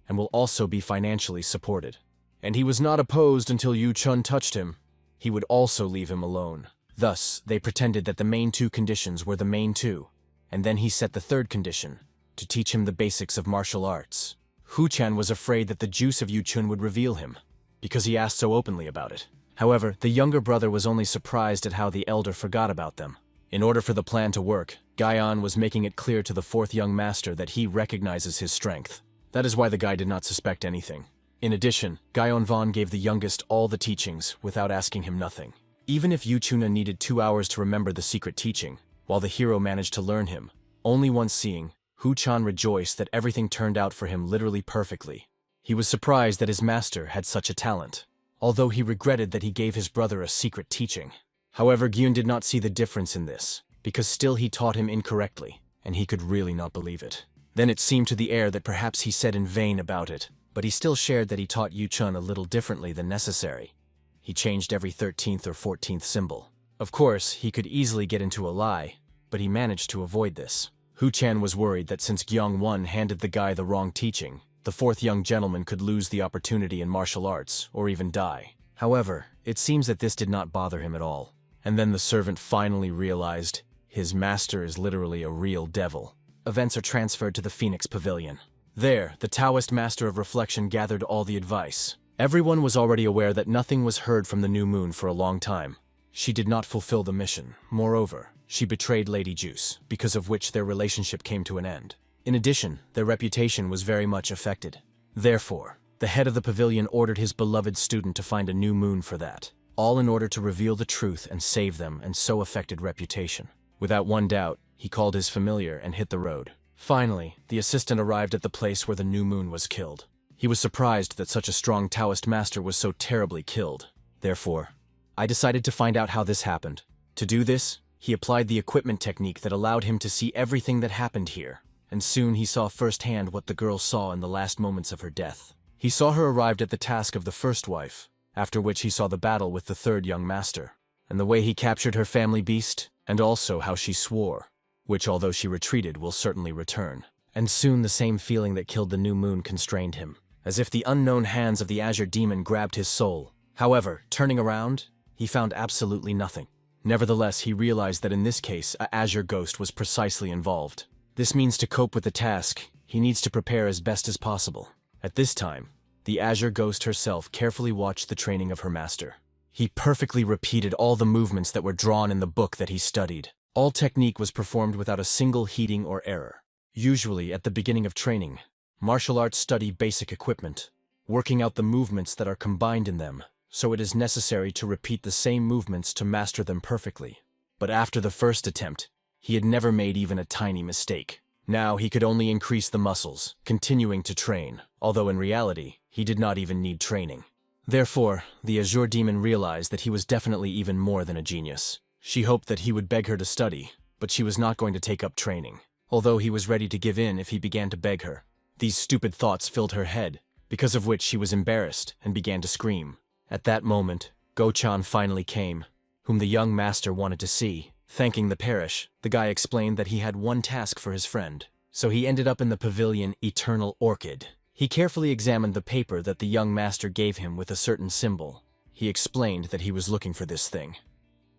and will also be financially supported. And he was not opposed until Yu Chun touched him. He would also leave him alone. Thus, they pretended that the main 2 conditions were the main 2, and then he set the 3rd condition, to teach him the basics of martial arts. Ho-chan was afraid that the juice of Yu Chun would reveal him, because he asked so openly about it. However, the younger brother was only surprised at how the elder forgot about them. In order for the plan to work, Gyeon was making it clear to the 4th young master that he recognizes his strength. That is why the guy did not suspect anything. In addition, Gyeon-van gave the youngest all the teachings without asking him nothing. Even if Yuchuna needed 2 hours to remember the secret teaching, while the hero managed to learn him, only once seeing, Hu-chan rejoiced that everything turned out for him literally perfectly. He was surprised that his master had such a talent, although he regretted that he gave his brother a secret teaching. However, Gyun did not see the difference in this, because still he taught him incorrectly, and he could really not believe it. Then it seemed to the heir that perhaps he said in vain about it, but he still shared that he taught Yu-chun a little differently than necessary. He changed every 13th or 14th symbol. Of course, he could easily get into a lie, but he managed to avoid this. Hu-chan was worried that since Gyung-won handed the guy the wrong teaching, the fourth young gentleman could lose the opportunity in martial arts, or even die. However, it seems that this did not bother him at all. And then the servant finally realized his master is literally a real devil. Events are transferred to the Phoenix Pavilion. There, the Taoist master of reflection gathered all the advice. Everyone was already aware that nothing was heard from the new moon for a long time. She did not fulfill the mission. Moreover, she betrayed Lady Juice, because of which their relationship came to an end. In addition, their reputation was very much affected. Therefore, the head of the pavilion ordered his beloved student to find a new moon for that, all in order to reveal the truth and save them, and so affected reputation. Without one doubt, he called his familiar and hit the road. Finally, the assistant arrived at the place where the new moon was killed. He was surprised that such a strong Taoist master was so terribly killed. Therefore, I decided to find out how this happened. To do this, he applied the equipment technique that allowed him to see everything that happened here, and soon he saw firsthand what the girl saw in the last moments of her death. He saw her arrived at the task of the first wife, after which he saw the battle with the third young master, and the way he captured her family beast, and also how she swore, which although she retreated will certainly return. And soon the same feeling that killed the new moon constrained him, as if the unknown hands of the azure demon grabbed his soul. However, turning around, he found absolutely nothing. Nevertheless, he realized that in this case, a azure ghost was precisely involved. This means to cope with the task, he needs to prepare as best as possible. At this time, the azure ghost herself carefully watched the training of her master. He perfectly repeated all the movements that were drawn in the book that he studied. All technique was performed without a single heating or error. Usually, at the beginning of training, martial arts study basic equipment, working out the movements that are combined in them, so it is necessary to repeat the same movements to master them perfectly. But after the first attempt, he had never made even a tiny mistake. Now he could only increase the muscles, continuing to train, although in reality, he did not even need training. Therefore, the azure demon realized that he was definitely even more than a genius. She hoped that he would beg her to study, but she was not going to take up training, although he was ready to give in if he began to beg her. These stupid thoughts filled her head, because of which she was embarrassed and began to scream. At that moment, Go-chan finally came, whom the young master wanted to see. Thanking the parish, the guy explained that he had one task for his friend, so he ended up in the pavilion Eternal Orchid. He carefully examined the paper that the young master gave him with a certain symbol. He explained that he was looking for this thing.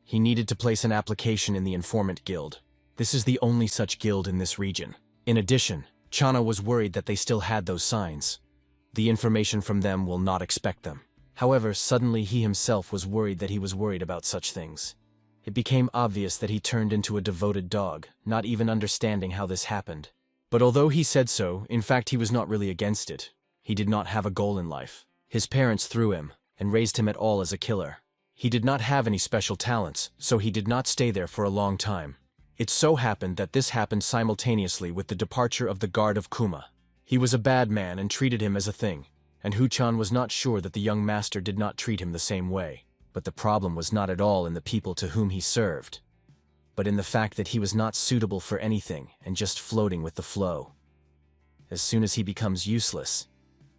He needed to place an application in the Informant Guild. This is the only such guild in this region. In addition, Chana was worried that they still had those signs. The information from them will not expect them. However, suddenly he himself was worried that he was worried about such things. It became obvious that he turned into a devoted dog, not even understanding how this happened. But although he said so, in fact he was not really against it. He did not have a goal in life. His parents threw him, and raised him at all as a killer. He did not have any special talents, so he did not stay there for a long time. It so happened that this happened simultaneously with the departure of the guard of Kuma. He was a bad man and treated him as a thing, and Hu-chan was not sure that the young master did not treat him the same way. But the problem was not at all in the people to whom he served, but in the fact that he was not suitable for anything and just floating with the flow. As soon as he becomes useless,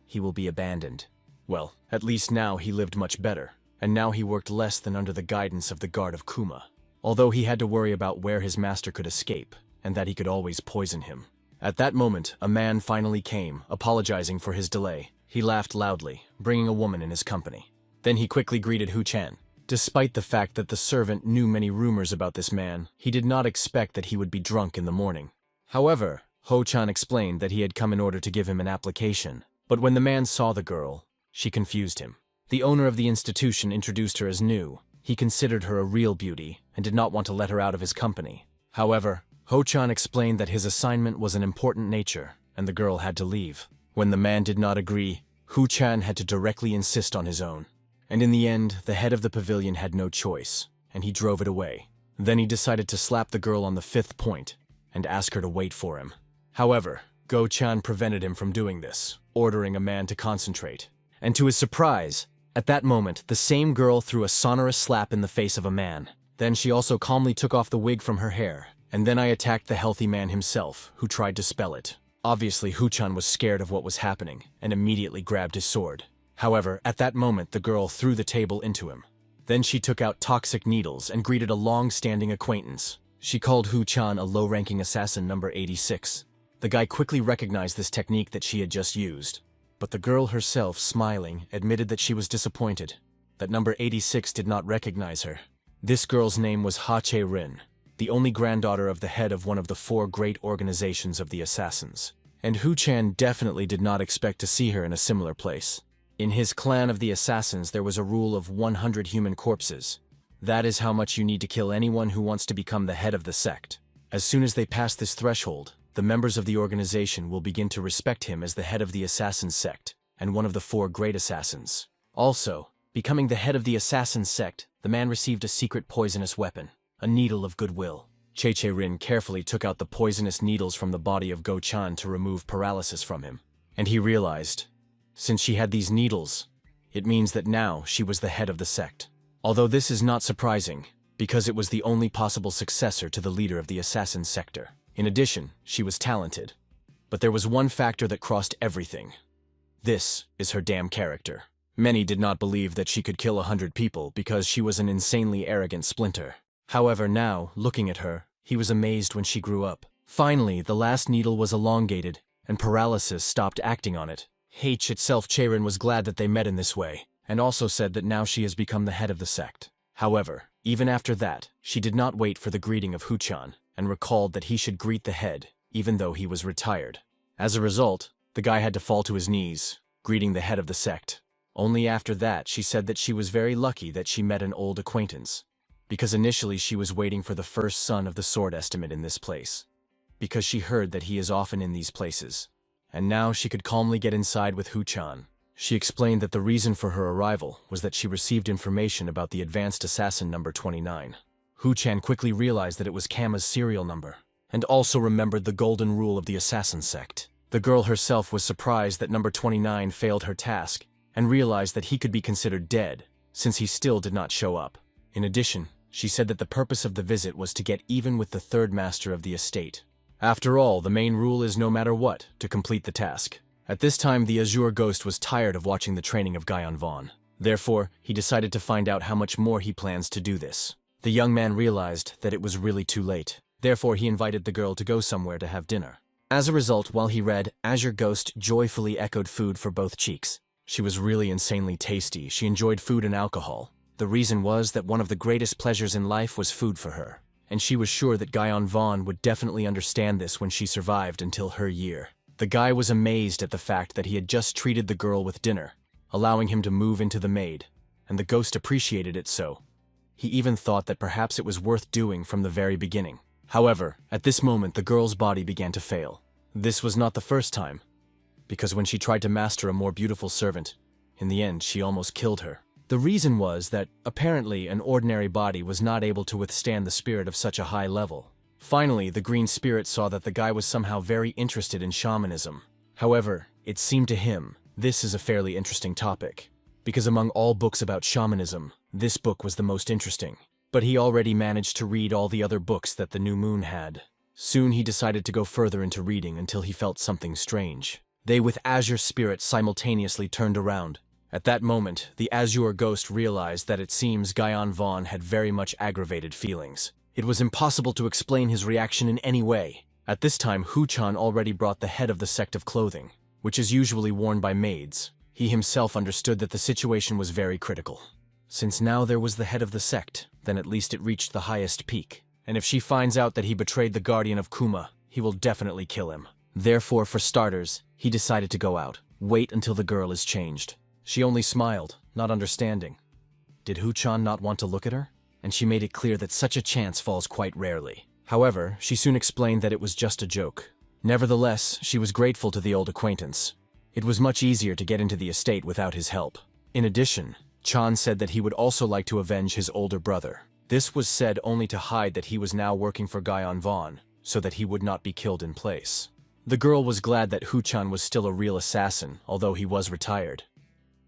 he will be abandoned. Well, at least now he lived much better, and now he worked less than under the guidance of the guard of Kuma, although he had to worry about where his master could escape, and that he could always poison him. At that moment, a man finally came, apologizing for his delay. He laughed loudly, bringing a woman in his company. Then he quickly greeted Hu-chan. Despite the fact that the servant knew many rumors about this man, he did not expect that he would be drunk in the morning. However, Ho-chan explained that he had come in order to give him an application. But when the man saw the girl, she confused him. The owner of the institution introduced her as new. He considered her a real beauty and did not want to let her out of his company. However, Ho-chan explained that his assignment was an important nature, and the girl had to leave. When the man did not agree, Hu-chan had to directly insist on his own. And in the end, the head of the pavilion had no choice, and he drove it away. Then he decided to slap the girl on the 5th point and ask her to wait for him. However, Go-chan prevented him from doing this, ordering a man to concentrate. And to his surprise, at that moment, the same girl threw a sonorous slap in the face of a man. Then she also calmly took off the wig from her hair, and then I attacked the healthy man himself, who tried to spell it. Obviously, Hu-chan was scared of what was happening, and immediately grabbed his sword. However, at that moment, the girl threw the table into him. Then she took out toxic needles and greeted a long-standing acquaintance. She called Hu-chan a low-ranking assassin number 86. The guy quickly recognized this technique that she had just used. But the girl herself, smiling, admitted that she was disappointed, that number 86 did not recognize her. This girl's name was Ha Che-rin, the only granddaughter of the head of one of the 4 great organizations of the assassins. And Hu-chan definitely did not expect to see her in a similar place. In his clan of the assassins, there was a rule of 100 human corpses. That is how much you need to kill anyone who wants to become the head of the sect. As soon as they pass this threshold, the members of the organization will begin to respect him as the head of the assassin sect, and one of the 4 great assassins. Also, becoming the head of the assassin sect, the man received a secret poisonous weapon, a needle of goodwill. Che-Che-rin carefully took out the poisonous needles from the body of Go-chan to remove paralysis from him. And he realized, since she had these needles, it means that now she was the head of the sect. Although this is not surprising, because it was the only possible successor to the leader of the assassin sector. In addition, she was talented. But there was one factor that crossed everything. This is her damn character. Many did not believe that she could kill 100 people because she was an insanely arrogant splinter. However, now, looking at her, he was amazed when she grew up. Finally, the last needle was elongated, and paralysis stopped acting on it. H itself, Che-rin was glad that they met in this way, and also said that now she has become the head of the sect. However, even after that, she did not wait for the greeting of Hu-chan, and recalled that he should greet the head, even though he was retired. As a result, the guy had to fall to his knees, greeting the head of the sect. Only after that, she said that she was very lucky that she met an old acquaintance, because initially she was waiting for the first son of the sword estimate in this place, because she heard that he is often in these places, and now she could calmly get inside with Hu-chan. She explained that the reason for her arrival was that she received information about the advanced assassin number 29. Hu-chan quickly realized that it was Kama's serial number, and also remembered the golden rule of the assassin sect. The girl herself was surprised that number 29 failed her task, and realized that he could be considered dead, since he still did not show up. In addition, she said that the purpose of the visit was to get even with the 3rd master of the estate. After all, the main rule is no matter what, to complete the task. At this time, the Azure Ghost was tired of watching the training of Guyon Vaughn. Therefore, he decided to find out how much more he plans to do this. The young man realized that it was really too late. Therefore, he invited the girl to go somewhere to have dinner. As a result, while he read, Azure Ghost joyfully echoed food for both cheeks. She was really insanely tasty. She enjoyed food and alcohol. The reason was that one of the greatest pleasures in life was food for her, and she was sure that Guyon Vaughn would definitely understand this when she survived until her year. The guy was amazed at the fact that he had just treated the girl with dinner, allowing him to move into the maid, and the ghost appreciated it so. He even thought that perhaps it was worth doing from the very beginning. However, at this moment the girl's body began to fail. This was not the first time, because when she tried to master a more beautiful servant, in the end she almost killed her. The reason was that, apparently, an ordinary body was not able to withstand the spirit of such a high level. Finally, the green spirit saw that the guy was somehow very interested in shamanism. However, it seemed to him, this is a fairly interesting topic, because among all books about shamanism, this book was the most interesting. But he already managed to read all the other books that the new moon had. Soon he decided to go further into reading until he felt something strange. They with Azure Spirit simultaneously turned around. At that moment, the Azure Ghost realized that it seems Guyon Vaughn had very much aggravated feelings. It was impossible to explain his reaction in any way. At this time, Hu-chan already brought the head of the sect of clothing, which is usually worn by maids. He himself understood that the situation was very critical. Since now there was the head of the sect, then at least it reached the highest peak. And if she finds out that he betrayed the guardian of Kuma, he will definitely kill him. Therefore, for starters, he decided to go out. Wait until the girl is changed. She only smiled, not understanding. Did Hu-chan not want to look at her? And she made it clear that such a chance falls quite rarely. However, she soon explained that it was just a joke. Nevertheless, she was grateful to the old acquaintance. It was much easier to get into the estate without his help. In addition, Chan said that he would also like to avenge his older brother. This was said only to hide that he was now working for Gyeon Vaughn, so that he would not be killed in place. The girl was glad that Hu-chan was still a real assassin, although he was retired.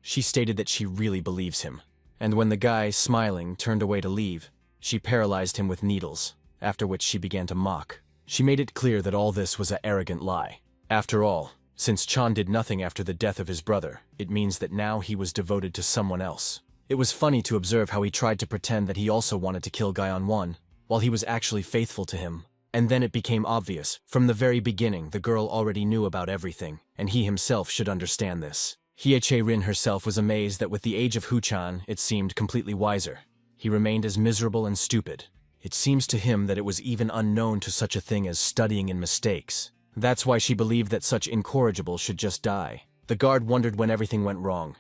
She stated that she really believes him, and when the guy, smiling, turned away to leave, she paralyzed him with needles, after which she began to mock. She made it clear that all this was an arrogant lie. After all, since Chan did nothing after the death of his brother, it means that now he was devoted to someone else. It was funny to observe how he tried to pretend that he also wanted to kill Gyeon Won, while he was actually faithful to him. And then it became obvious, from the very beginning the girl already knew about everything, and he himself should understand this. Hye-chae-rin herself was amazed that with the age of Hu-chan, it seemed completely wiser. He remained as miserable and stupid. It seems to him that it was even unknown to such a thing as studying in mistakes. That's why she believed that such incorrigible should just die. The guard wondered when everything went wrong.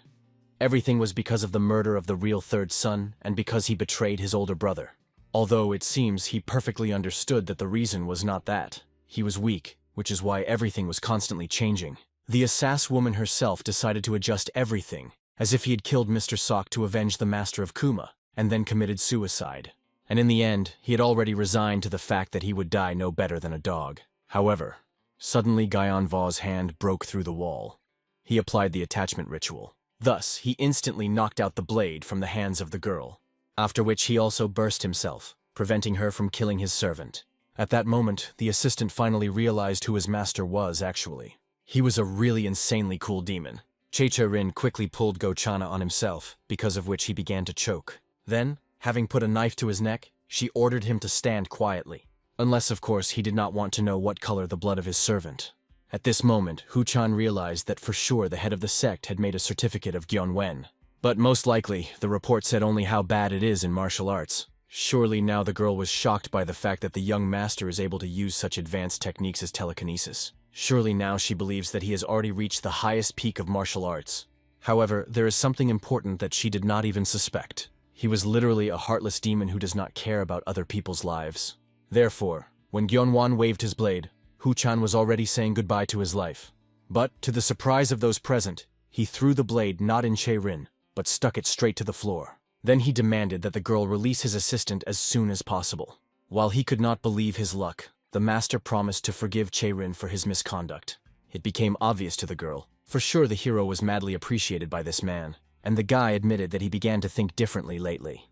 Everything was because of the murder of the real third son, and because he betrayed his older brother. Although it seems he perfectly understood that the reason was not that. He was weak, which is why everything was constantly changing. The assassin woman herself decided to adjust everything, as if he had killed Mr. Sok to avenge the master of Kuma, and then committed suicide. And in the end, he had already resigned to the fact that he would die no better than a dog. However, suddenly Gyeon Va's hand broke through the wall. He applied the attachment ritual. Thus, he instantly knocked out the blade from the hands of the girl, after which he also burst himself, preventing her from killing his servant. At that moment, the assistant finally realized who his master was actually. He was a really insanely cool demon. Hye-chae-rin quickly pulled Go-chana on himself, because of which he began to choke. Then, having put a knife to his neck, she ordered him to stand quietly. Unless, of course, he did not want to know what color the blood of his servant. At this moment, Hu-chan realized that for sure the head of the sect had made a certificate of Gyeonwen. But most likely, the report said only how bad it is in martial arts. Surely now the girl was shocked by the fact that the young master is able to use such advanced techniques as telekinesis. Surely now she believes that he has already reached the highest peak of martial arts. However, there is something important that she did not even suspect. He was literally a heartless demon who does not care about other people's lives. Therefore, when Gyeonwan waved his blade, Hu-chan was already saying goodbye to his life. But, to the surprise of those present, he threw the blade not in Chae-rin, but stuck it straight to the floor. Then he demanded that the girl release his assistant as soon as possible. While he could not believe his luck, the master promised to forgive Chae-rin for his misconduct. It became obvious to the girl. For sure the hero was madly appreciated by this man, and the guy admitted that he began to think differently lately.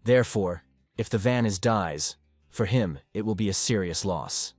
Therefore, if the van dies, for him, it will be a serious loss.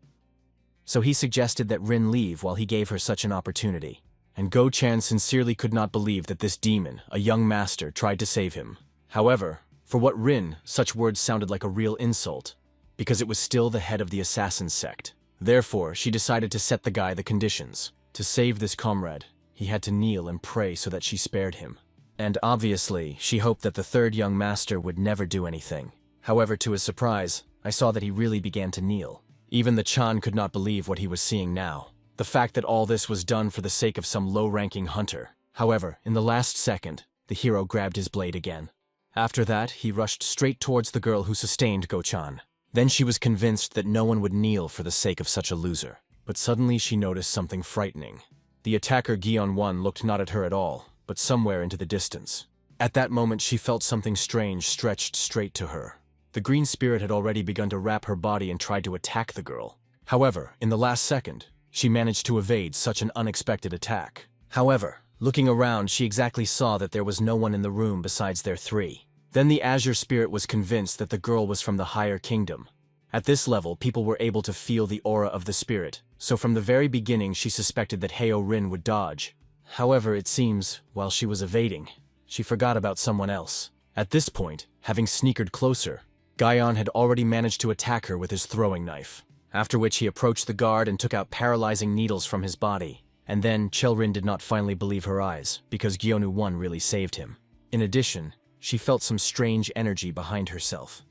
So he suggested that Rin leave while he gave her such an opportunity. And Go-chan sincerely could not believe that this demon, a young master, tried to save him. However, for what Rin, such words sounded like a real insult, because it was still the head of the assassin sect. Therefore, she decided to set the guy the conditions. To save this comrade, he had to kneel and pray so that she spared him. And obviously, she hoped that the third young master would never do anything. However, to his surprise, I saw that he really began to kneel. Even the Chan could not believe what he was seeing now. The fact that all this was done for the sake of some low-ranking hunter. However, in the last second, the hero grabbed his blade again. After that, he rushed straight towards the girl who sustained Go-chan. Then she was convinced that no one would kneel for the sake of such a loser. But suddenly she noticed something frightening. The attacker Gyeon-won looked not at her at all, but somewhere into the distance. At that moment she felt something strange stretched straight to her. The green spirit had already begun to wrap her body and tried to attack the girl. However, in the last second, she managed to evade such an unexpected attack. However, looking around, she exactly saw that there was no one in the room besides their three. Then the azure spirit was convinced that the girl was from the higher kingdom. At this level, people were able to feel the aura of the spirit, so from the very beginning she suspected that Heo-rin would dodge. However, it seems, while she was evading, she forgot about someone else. At this point, having sneakered closer, Gyeon had already managed to attack her with his throwing knife, after which he approached the guard and took out paralyzing needles from his body. And then, Chae-rin did not finally believe her eyes, because Gyeonu-won really saved him. In addition, she felt some strange energy behind herself.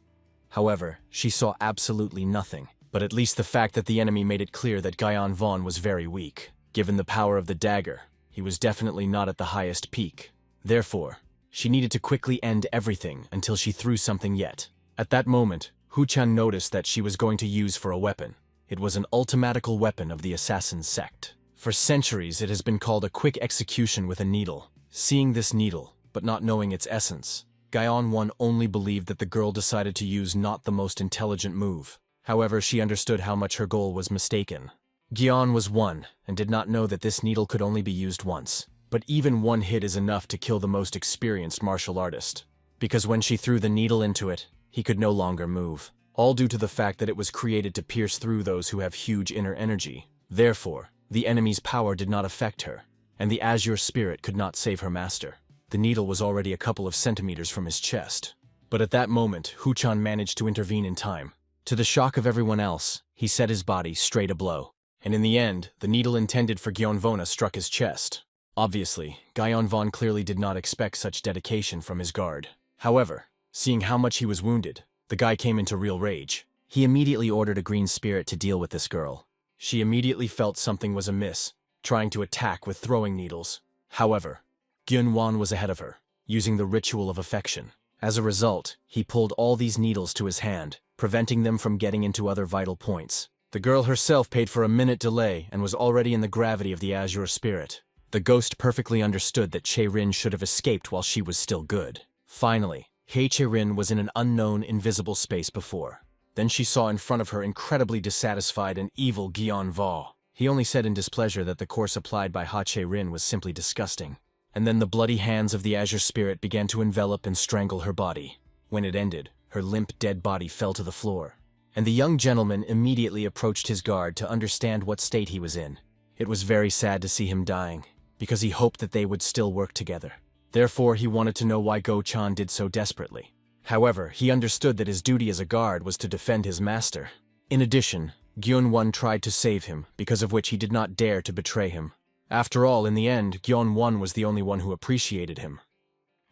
However, she saw absolutely nothing, but at least the fact that the enemy made it clear that Gyeon Vaughn was very weak. Given the power of the dagger, he was definitely not at the highest peak. Therefore, she needed to quickly end everything until she threw something yet. At that moment, Hu-chan noticed that she was going to use for a weapon. It was an ultimatical weapon of the assassin sect. For centuries, it has been called a quick execution with a needle. Seeing this needle, but not knowing its essence. Gyeon-won only believed that the girl decided to use not the most intelligent move. However, she understood how much her goal was mistaken. Gyeon was one, and did not know that this needle could only be used once. But even one hit is enough to kill the most experienced martial artist. Because when she threw the needle into it, he could no longer move. All due to the fact that it was created to pierce through those who have huge inner energy. Therefore, the enemy's power did not affect her, and the azure spirit could not save her master. The needle was already a couple of centimeters from his chest. But at that moment, Huchan managed to intervene in time. To the shock of everyone else, he set his body straight a blow. And in the end, the needle intended for Gyeonvona struck his chest. Obviously, Gyeonvon clearly did not expect such dedication from his guard. However, seeing how much he was wounded, the guy came into real rage. He immediately ordered a green spirit to deal with this girl. She immediately felt something was amiss, trying to attack with throwing needles. However, Gyunwon was ahead of her, using the ritual of affection. As a result, he pulled all these needles to his hand, preventing them from getting into other vital points. The girl herself paid for a minute delay and was already in the gravity of the azure spirit. The ghost perfectly understood that Chae-rin should have escaped while she was still good. Finally, Chae-rin was in an unknown, invisible space before. Then she saw in front of her incredibly dissatisfied and evil Gyeon-va. He only said in displeasure that the course applied by Chae-rin was simply disgusting. And then the bloody hands of the azure spirit began to envelop and strangle her body. When it ended, her limp, dead body fell to the floor. And the young gentleman immediately approached his guard to understand what state he was in. It was very sad to see him dying, because he hoped that they would still work together. Therefore, he wanted to know why Go-chan did so desperately. However, he understood that his duty as a guard was to defend his master. In addition, Gyun-won tried to save him, because of which he did not dare to betray him. After all, in the end, Gyun-won was the only one who appreciated him.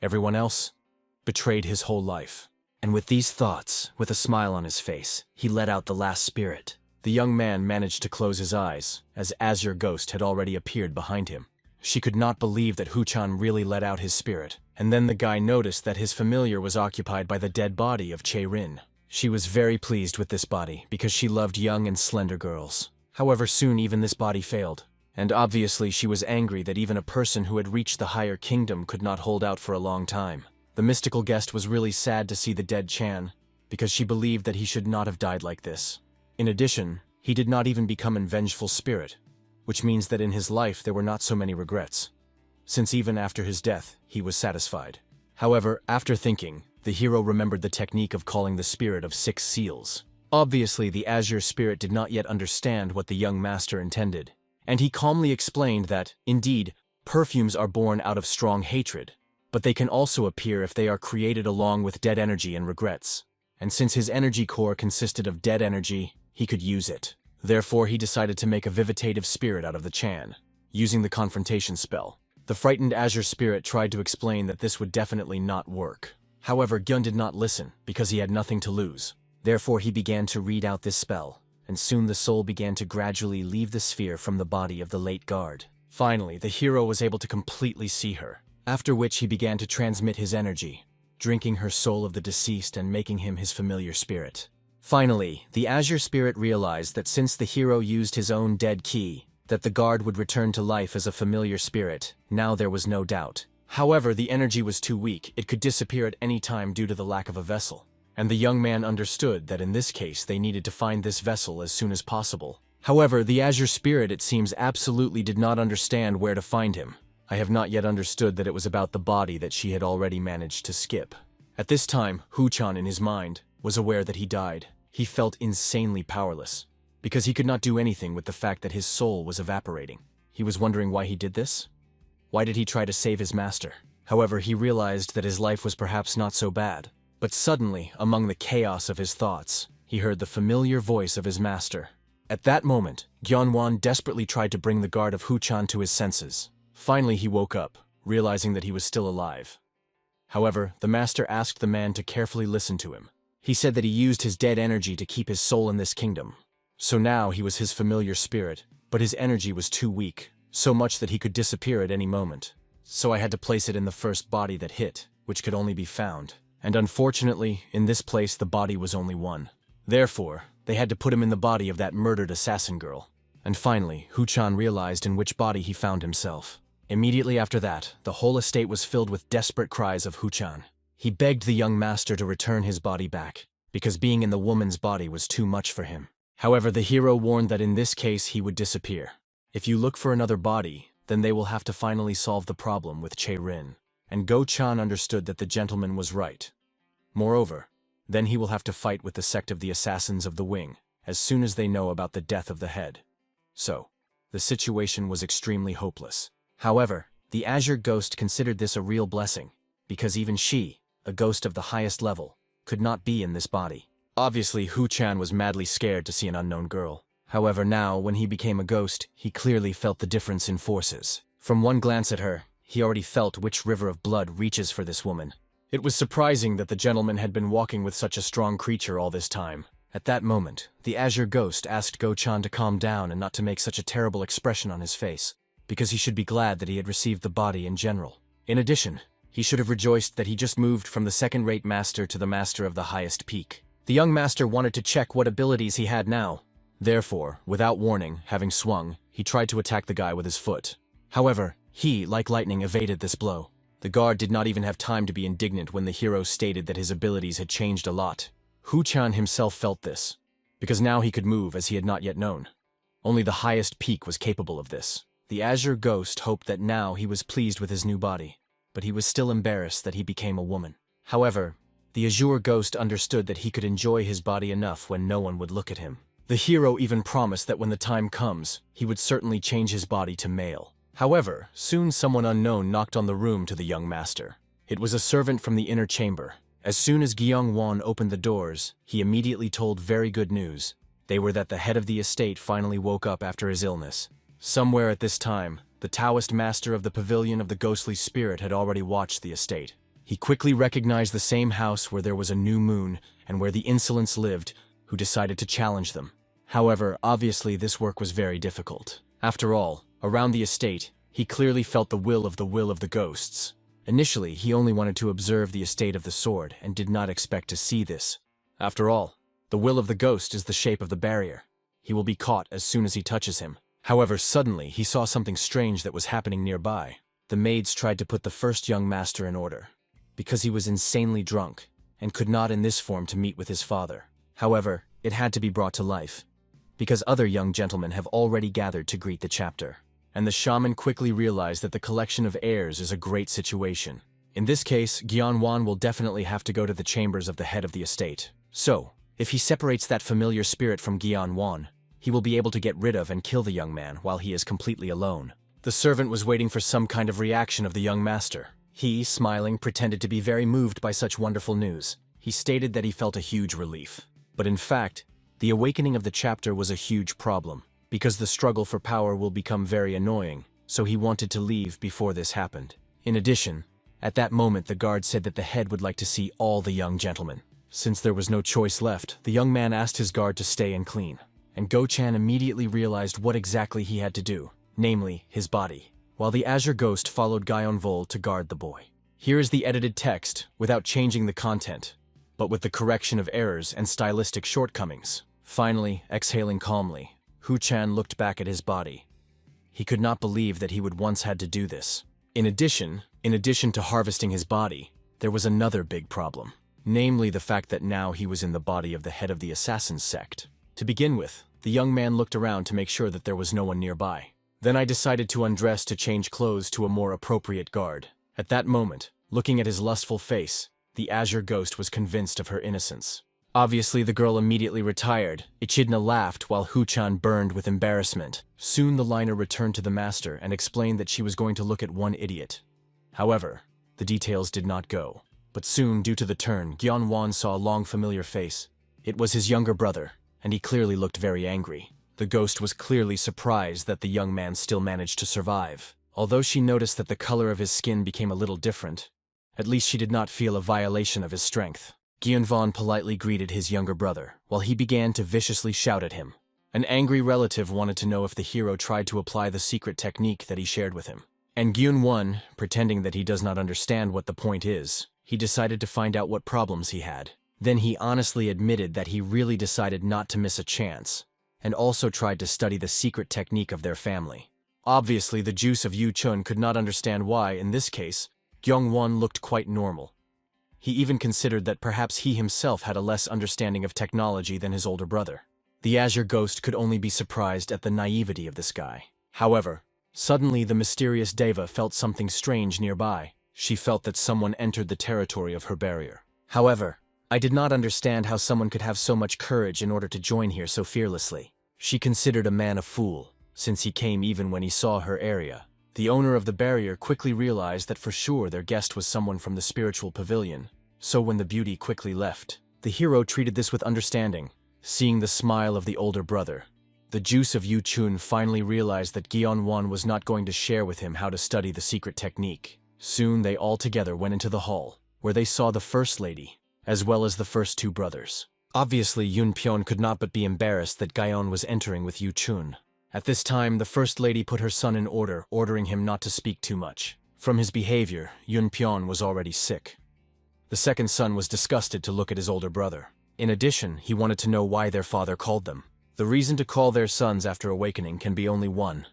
Everyone else betrayed his whole life. And with these thoughts, with a smile on his face, he let out the last spirit. The young man managed to close his eyes, as Azure Ghost had already appeared behind him. She could not believe that Huchan really let out his spirit, and then the guy noticed that his familiar was occupied by the dead body of Chae-rin. She was very pleased with this body, because she loved young and slender girls. However, soon even this body failed. And obviously she was angry that even a person who had reached the higher kingdom could not hold out for a long time. The mystical guest was really sad to see the dead Chan, because she believed that he should not have died like this. In addition, he did not even become an vengeful spirit, which means that in his life there were not so many regrets, since even after his death, he was satisfied. However, after thinking, the hero remembered the technique of calling the spirit of 6 seals. Obviously, the azure spirit did not yet understand what the young master intended, and he calmly explained that, indeed, perfumes are born out of strong hatred, but they can also appear if they are created along with dead energy and regrets. And since his energy core consisted of dead energy, he could use it. Therefore, he decided to make a vivitative spirit out of the Chan, using the confrontation spell. The frightened azure spirit tried to explain that this would definitely not work. However, Gyun did not listen, because he had nothing to lose. Therefore, he began to read out this spell, and soon the soul began to gradually leave the sphere from the body of the late guard. Finally, the hero was able to completely see her, after which he began to transmit his energy, drinking her soul of the deceased and making him his familiar spirit. Finally, the azure spirit realized that since the hero used his own dead key, that the guard would return to life as a familiar spirit. Now there was no doubt. However, the energy was too weak, it could disappear at any time due to the lack of a vessel. And the young man understood that in this case they needed to find this vessel as soon as possible. However, the azure spirit, it seems, absolutely did not understand where to find him. I have not yet understood that it was about the body that she had already managed to skip. At this time, Huchan in his mind was aware that he died. He felt insanely powerless, because he could not do anything with the fact that his soul was evaporating. He was wondering why he did this. Why did he try to save his master? However, he realized that his life was perhaps not so bad. But suddenly, among the chaos of his thoughts, he heard the familiar voice of his master. At that moment, Gyeonwon desperately tried to bring the guard of Huchan to his senses. Finally, he woke up, realizing that he was still alive. However, the master asked the man to carefully listen to him. He said that he used his dead energy to keep his soul in this kingdom. So now he was his familiar spirit, but his energy was too weak, so much that he could disappear at any moment. So I had to place it in the first body that hit, which could only be found. And unfortunately, in this place the body was only one. Therefore, they had to put him in the body of that murdered assassin girl. And finally, Huchan realized in which body he found himself. Immediately after that, the whole estate was filled with desperate cries of Huchan. He begged the young master to return his body back, because being in the woman's body was too much for him. However, the hero warned that in this case he would disappear. If you look for another body, then they will have to finally solve the problem with Che-rin. And Go-chan understood that the gentleman was right. Moreover, then he will have to fight with the sect of the Assassins of the Wing, as soon as they know about the death of the head. So, the situation was extremely hopeless. However, the Azure Ghost considered this a real blessing, because even she, a ghost of the highest level, could not be in this body. Obviously, Hu-chan was madly scared to see an unknown girl. However, now, when he became a ghost, he clearly felt the difference in forces. From one glance at her, he already felt which river of blood reaches for this woman. It was surprising that the gentleman had been walking with such a strong creature all this time. At that moment, the Azure Ghost asked Go-chan to calm down and not to make such a terrible expression on his face, because he should be glad that he had received the body in general. In addition, he should have rejoiced that he just moved from the second-rate master to the master of the highest peak. The young master wanted to check what abilities he had now. Therefore, without warning, having swung, he tried to attack the guy with his foot. However, he, like lightning, evaded this blow. The guard did not even have time to be indignant when the hero stated that his abilities had changed a lot. Hu-chan himself felt this, because now he could move as he had not yet known. Only the highest peak was capable of this. The Azure Ghost hoped that now he was pleased with his new body, but he was still embarrassed that he became a woman. However, the Azure Ghost understood that he could enjoy his body enough when no one would look at him. The hero even promised that when the time comes, he would certainly change his body to male. However, soon someone unknown knocked on the room to the young master. It was a servant from the inner chamber. As soon as Gyung-won opened the doors, he immediately told very good news. They were that the head of the estate finally woke up after his illness. Somewhere at this time, the Taoist master of the Pavilion of the Ghostly Spirit had already watched the estate. He quickly recognized the same house where there was a new moon and where the insolents lived, who decided to challenge them. However, obviously this work was very difficult. After all, around the estate, he clearly felt the will of the ghosts. Initially, he only wanted to observe the estate of the sword and did not expect to see this. After all, the will of the ghost is the shape of the barrier. He will be caught as soon as he touches him. However, suddenly he saw something strange that was happening nearby. The maids tried to put the first young master in order, because he was insanely drunk and could not in this form to meet with his father. However, it had to be brought to life, because other young gentlemen have already gathered to greet the chapter. And the shaman quickly realized that the collection of heirs is a great situation. In this case, Gyun-won will definitely have to go to the chambers of the head of the estate. So, if he separates that familiar spirit from Gyun-won, he will be able to get rid of and kill the young man while he is completely alone. The servant was waiting for some kind of reaction of the young master. He, smiling, pretended to be very moved by such wonderful news. He stated that he felt a huge relief. But in fact, the awakening of the chapter was a huge problem, because the struggle for power will become very annoying, so he wanted to leave before this happened. In addition, at that moment the guard said that the head would like to see all the young gentlemen. Since there was no choice left, the young man asked his guard to stay and clean. And Go-chan immediately realized what exactly he had to do, namely, his body, while the Azure Ghost followed Gyeon-vol to guard the boy. Here is the edited text, without changing the content, but with the correction of errors and stylistic shortcomings. Finally, exhaling calmly, Hu-chan looked back at his body. He could not believe that he would once had to do this. In addition to harvesting his body, there was another big problem, namely the fact that now he was in the body of the head of the Assassin's sect. To begin with, the young man looked around to make sure that there was no one nearby. Then I decided to undress to change clothes to a more appropriate guard. At that moment, looking at his lustful face, the Azure Ghost was convinced of her innocence. Obviously, the girl immediately retired. Echidna laughed while Hu-chan burned with embarrassment. Soon the liner returned to the master and explained that she was going to look at one idiot. However, the details did not go. But soon, due to the turn, Gyun-won saw a long familiar face. It was his younger brother, and he clearly looked very angry. The ghost was clearly surprised that the young man still managed to survive. Although she noticed that the color of his skin became a little different, at least she did not feel a violation of his strength. Gyun-won politely greeted his younger brother, while he began to viciously shout at him. An angry relative wanted to know if the hero tried to apply the secret technique that he shared with him. And Gyun-won, pretending that he does not understand what the point is, he decided to find out what problems he had. Then he honestly admitted that he really decided not to miss a chance, and also tried to study the secret technique of their family. Obviously, the juice of Yu Chun could not understand why, in this case, Gyong-won looked quite normal. He even considered that perhaps he himself had a less understanding of technology than his older brother. The Azure Ghost could only be surprised at the naivety of this guy. However, suddenly the mysterious Deva felt something strange nearby. She felt that someone entered the territory of her barrier. However, I did not understand how someone could have so much courage in order to join here so fearlessly. She considered a man a fool, since he came even when he saw her area. The owner of the barrier quickly realized that for sure their guest was someone from the spiritual pavilion. So when the beauty quickly left, the hero treated this with understanding. Seeing the smile of the older brother, the juice of Yu Chun finally realized that Gyeon-won was not going to share with him how to study the secret technique. Soon they all together went into the hall, where they saw the first lady, as well as the first two brothers. Obviously, Yun Pyeon could not but be embarrassed that Gyeon was entering with Yu Chun. At this time, the first lady put her son in order, ordering him not to speak too much. From his behavior, Yun Pyeon was already sick. The second son was disgusted to look at his older brother. In addition, he wanted to know why their father called them. The reason to call their sons after awakening can be only one: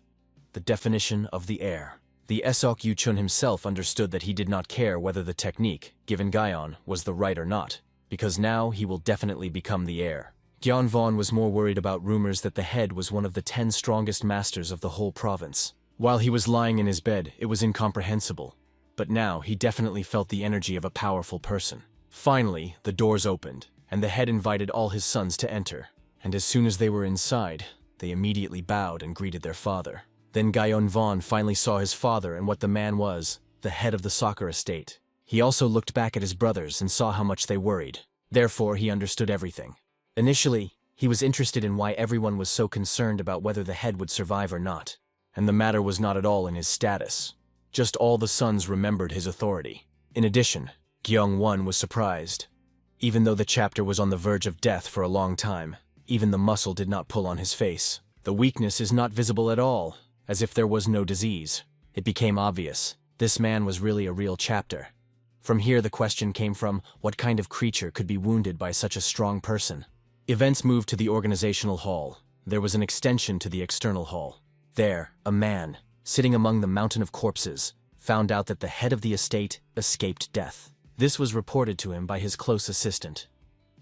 the definition of the heir. The Esok Yu Chun himself understood that he did not care whether the technique, given Gyeon, was the right or not, because now he will definitely become the heir. Gyeon-won was more worried about rumors that the head was one of the 10 strongest masters of the whole province. While he was lying in his bed, it was incomprehensible. But now he definitely felt the energy of a powerful person. Finally, the doors opened, and the head invited all his sons to enter. And as soon as they were inside, they immediately bowed and greeted their father. Then Gyeon-won finally saw his father and what the man was, the head of the soccer estate. He also looked back at his brothers and saw how much they worried. Therefore, he understood everything. Initially, he was interested in why everyone was so concerned about whether the head would survive or not. And the matter was not at all in his status. Just all the sons remembered his authority. In addition, Gyeong-won was surprised. Even though the chapter was on the verge of death for a long time, even the muscle did not pull on his face. The weakness is not visible at all, as if there was no disease. It became obvious. This man was really a real chapter. From here the question came from, what kind of creature could be wounded by such a strong person? Events moved to the organizational hall. There was an extension to the external hall. There, a man, sitting among the mountain of corpses, found out that the head of the estate escaped death. This was reported to him by his close assistant.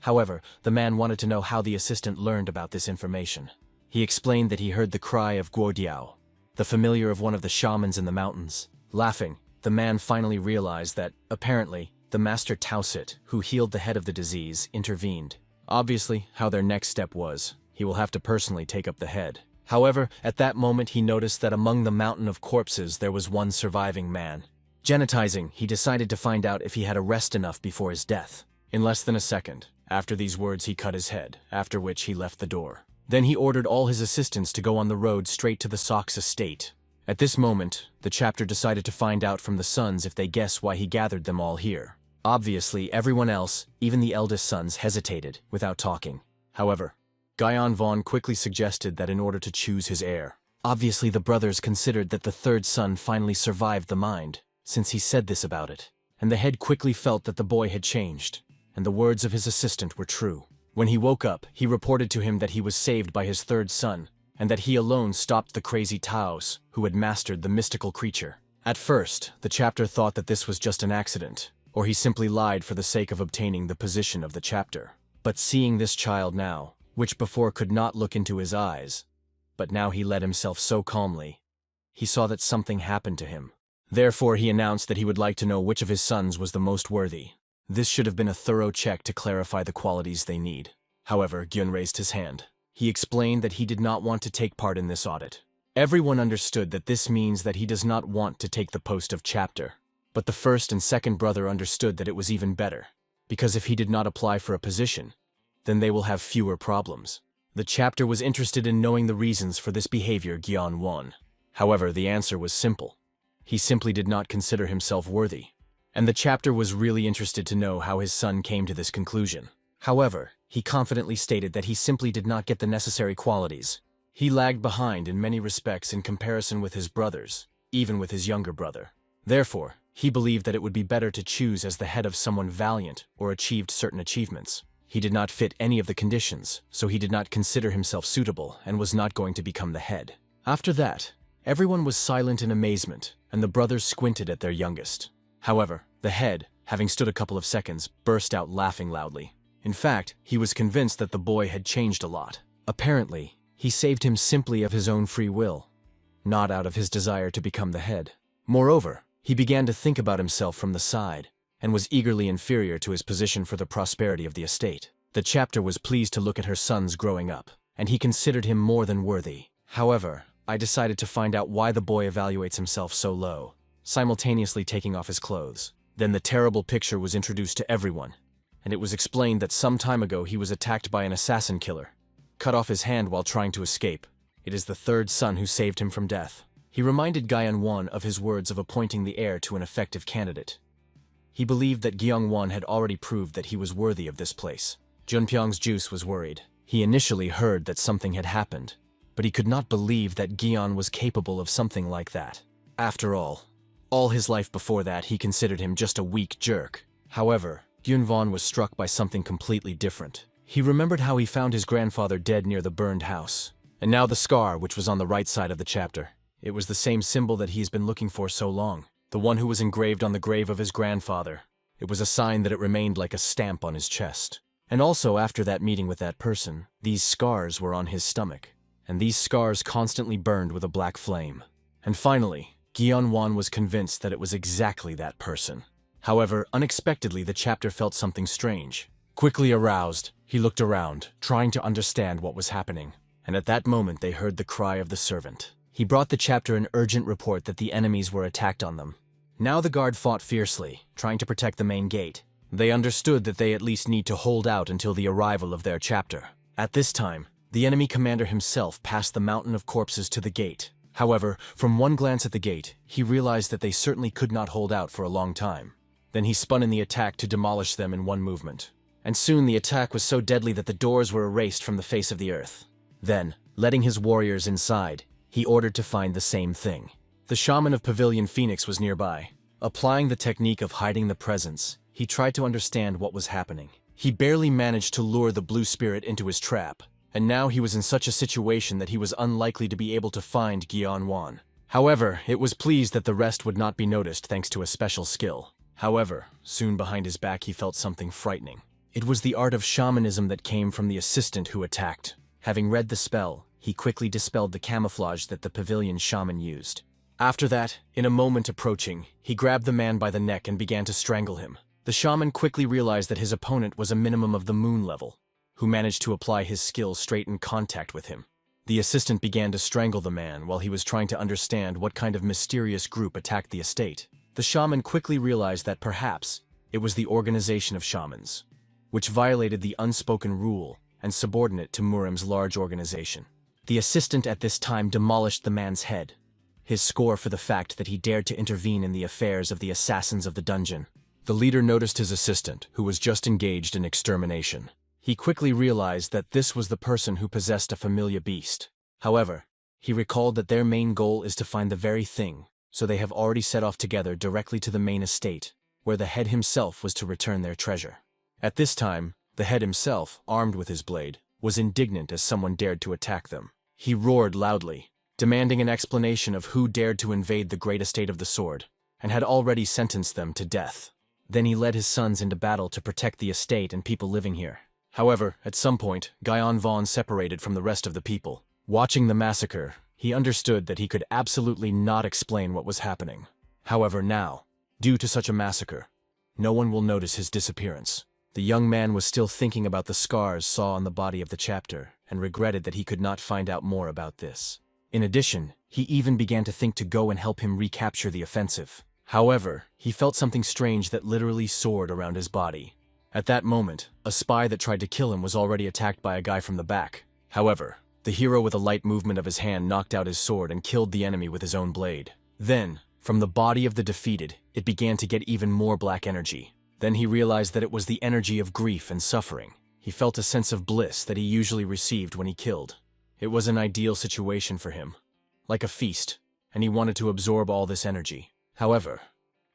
However, the man wanted to know how the assistant learned about this information. He explained that he heard the cry of Guodiao, the familiar of one of the shamans in the mountains. Laughing, the man finally realized that, apparently, the master Tausit, who healed the head of the disease, intervened. Obviously, how their next step was, he will have to personally take up the head. However, at that moment he noticed that among the mountain of corpses there was one surviving man. Genetizing, he decided to find out if he had a rest enough before his death. In less than a second, after these words he cut his head, after which he left the door. Then he ordered all his assistants to go on the road straight to the Sox estate. At this moment, the chapter decided to find out from the sons if they guess why he gathered them all here. Obviously, everyone else, even the eldest sons, hesitated, without talking. However, Gyeon-won quickly suggested that in order to choose his heir. Obviously, the brothers considered that the third son finally survived the mind, since he said this about it. And the head quickly felt that the boy had changed, and the words of his assistant were true. When he woke up, he reported to him that he was saved by his third son, and that he alone stopped the crazy Taos, who had mastered the mystical creature. At first, the chapter thought that this was just an accident, or he simply lied for the sake of obtaining the position of the chapter. But seeing this child now, which before could not look into his eyes, but now he led himself so calmly, he saw that something happened to him. Therefore he announced that he would like to know which of his sons was the most worthy. This should have been a thorough check to clarify the qualities they need. However, Gyun raised his hand. He explained that he did not want to take part in this audit. Everyone understood that this means that he does not want to take the post of chapter. But the first and second brother understood that it was even better, because if he did not apply for a position, then they will have fewer problems. The chapter was interested in knowing the reasons for this behavior Gyeon-won. However, the answer was simple. He simply did not consider himself worthy. And the chapter was really interested to know how his son came to this conclusion. However, he confidently stated that he simply did not get the necessary qualities. He lagged behind in many respects in comparison with his brothers, even with his younger brother. Therefore, he believed that it would be better to choose as the head of someone valiant or achieved certain achievements. He did not fit any of the conditions, so he did not consider himself suitable and was not going to become the head. After that, Everyone was silent in amazement, and the brothers squinted at their youngest. However, the head, having stood a couple of seconds, burst out laughing loudly. In fact, he was convinced that the boy had changed a lot. Apparently, he saved him simply of his own free will, not out of his desire to become the head. Moreover, he began to think about himself from the side, and was eagerly inferior to his position for the prosperity of the estate. The chapter was pleased to look at her sons growing up, and he considered him more than worthy. However, I decided to find out why the boy evaluates himself so low, simultaneously taking off his clothes. Then the terrible picture was introduced to everyone, and it was explained that some time ago he was attacked by an assassin killer, cut off his hand while trying to escape. It is the third son who saved him from death. He reminded Gyeong-won of his words of appointing the heir to an effective candidate. He believed that Gyeong-won had already proved that he was worthy of this place. Junpyong's juice was worried. He initially heard that something had happened, but he could not believe that Gyeon was capable of something like that. After all his life before that he considered him just a weak jerk. However, Gyunvon was struck by something completely different. He remembered how he found his grandfather dead near the burned house, and now the scar which was on the right side of the chapter. It was the same symbol that he's been looking for so long, the one who was engraved on the grave of his grandfather. It was a sign that it remained like a stamp on his chest. And also after that meeting with that person, these scars were on his stomach, and these scars constantly burned with a black flame. And finally, Gyeon-won was convinced that it was exactly that person. However, unexpectedly the chapter felt something strange. Quickly aroused, he looked around, trying to understand what was happening. And at that moment they heard the cry of the servant. He brought the chapter an urgent report that the enemies were attacked on them. Now the guard fought fiercely, trying to protect the main gate. They understood that they at least need to hold out until the arrival of their chapter. At this time, the enemy commander himself passed the mountain of corpses to the gate. However, from one glance at the gate, he realized that they certainly could not hold out for a long time. Then he spun in the attack to demolish them in one movement. And soon the attack was so deadly that the doors were erased from the face of the earth. Then, letting his warriors inside, he ordered to find the same thing. The shaman of Pavilion Phoenix was nearby. Applying the technique of hiding the presence, he tried to understand what was happening. He barely managed to lure the blue spirit into his trap, and now he was in such a situation that he was unlikely to be able to find Gyeon-won. However, it was pleased that the rest would not be noticed thanks to a special skill. However, soon behind his back he felt something frightening. It was the art of shamanism that came from the assistant who attacked. Having read the spell, he quickly dispelled the camouflage that the pavilion shaman used. After that, in a moment approaching, he grabbed the man by the neck and began to strangle him. The shaman quickly realized that his opponent was a minimum of the moon level, who managed to apply his skill straight in contact with him. The assistant began to strangle the man while he was trying to understand what kind of mysterious group attacked the estate. The shaman quickly realized that perhaps it was the organization of shamans, which violated the unspoken rule and subordinate to Murim's large organization. The assistant at this time demolished the man's head, his score for the fact that he dared to intervene in the affairs of the assassins of the dungeon. The leader noticed his assistant, who was just engaged in extermination. He quickly realized that this was the person who possessed a familiar beast. However, he recalled that their main goal is to find the very thing, so they have already set off together directly to the main estate, where the head himself was to return their treasure. At this time, the head himself, armed with his blade, was indignant as someone dared to attack them. He roared loudly, demanding an explanation of who dared to invade the great estate of the sword, and had already sentenced them to death. Then he led his sons into battle to protect the estate and people living here. However, at some point, Gyeon-won separated from the rest of the people. Watching the massacre, he understood that he could absolutely not explain what was happening. However, now, due to such a massacre, no one will notice his disappearance. The young man was still thinking about the scars saw on the body of the chapter, and regretted that he could not find out more about this. In addition, he even began to think to go and help him recapture the offensive. However, he felt something strange that literally soared around his body. At that moment, a spy that tried to kill him was already attacked by a guy from the back. However, the hero with a light movement of his hand knocked out his sword and killed the enemy with his own blade. Then, from the body of the defeated, it began to get even more black energy. Then he realized that it was the energy of grief and suffering. He felt a sense of bliss that he usually received when he killed. It was an ideal situation for him, like a feast, and he wanted to absorb all this energy. However,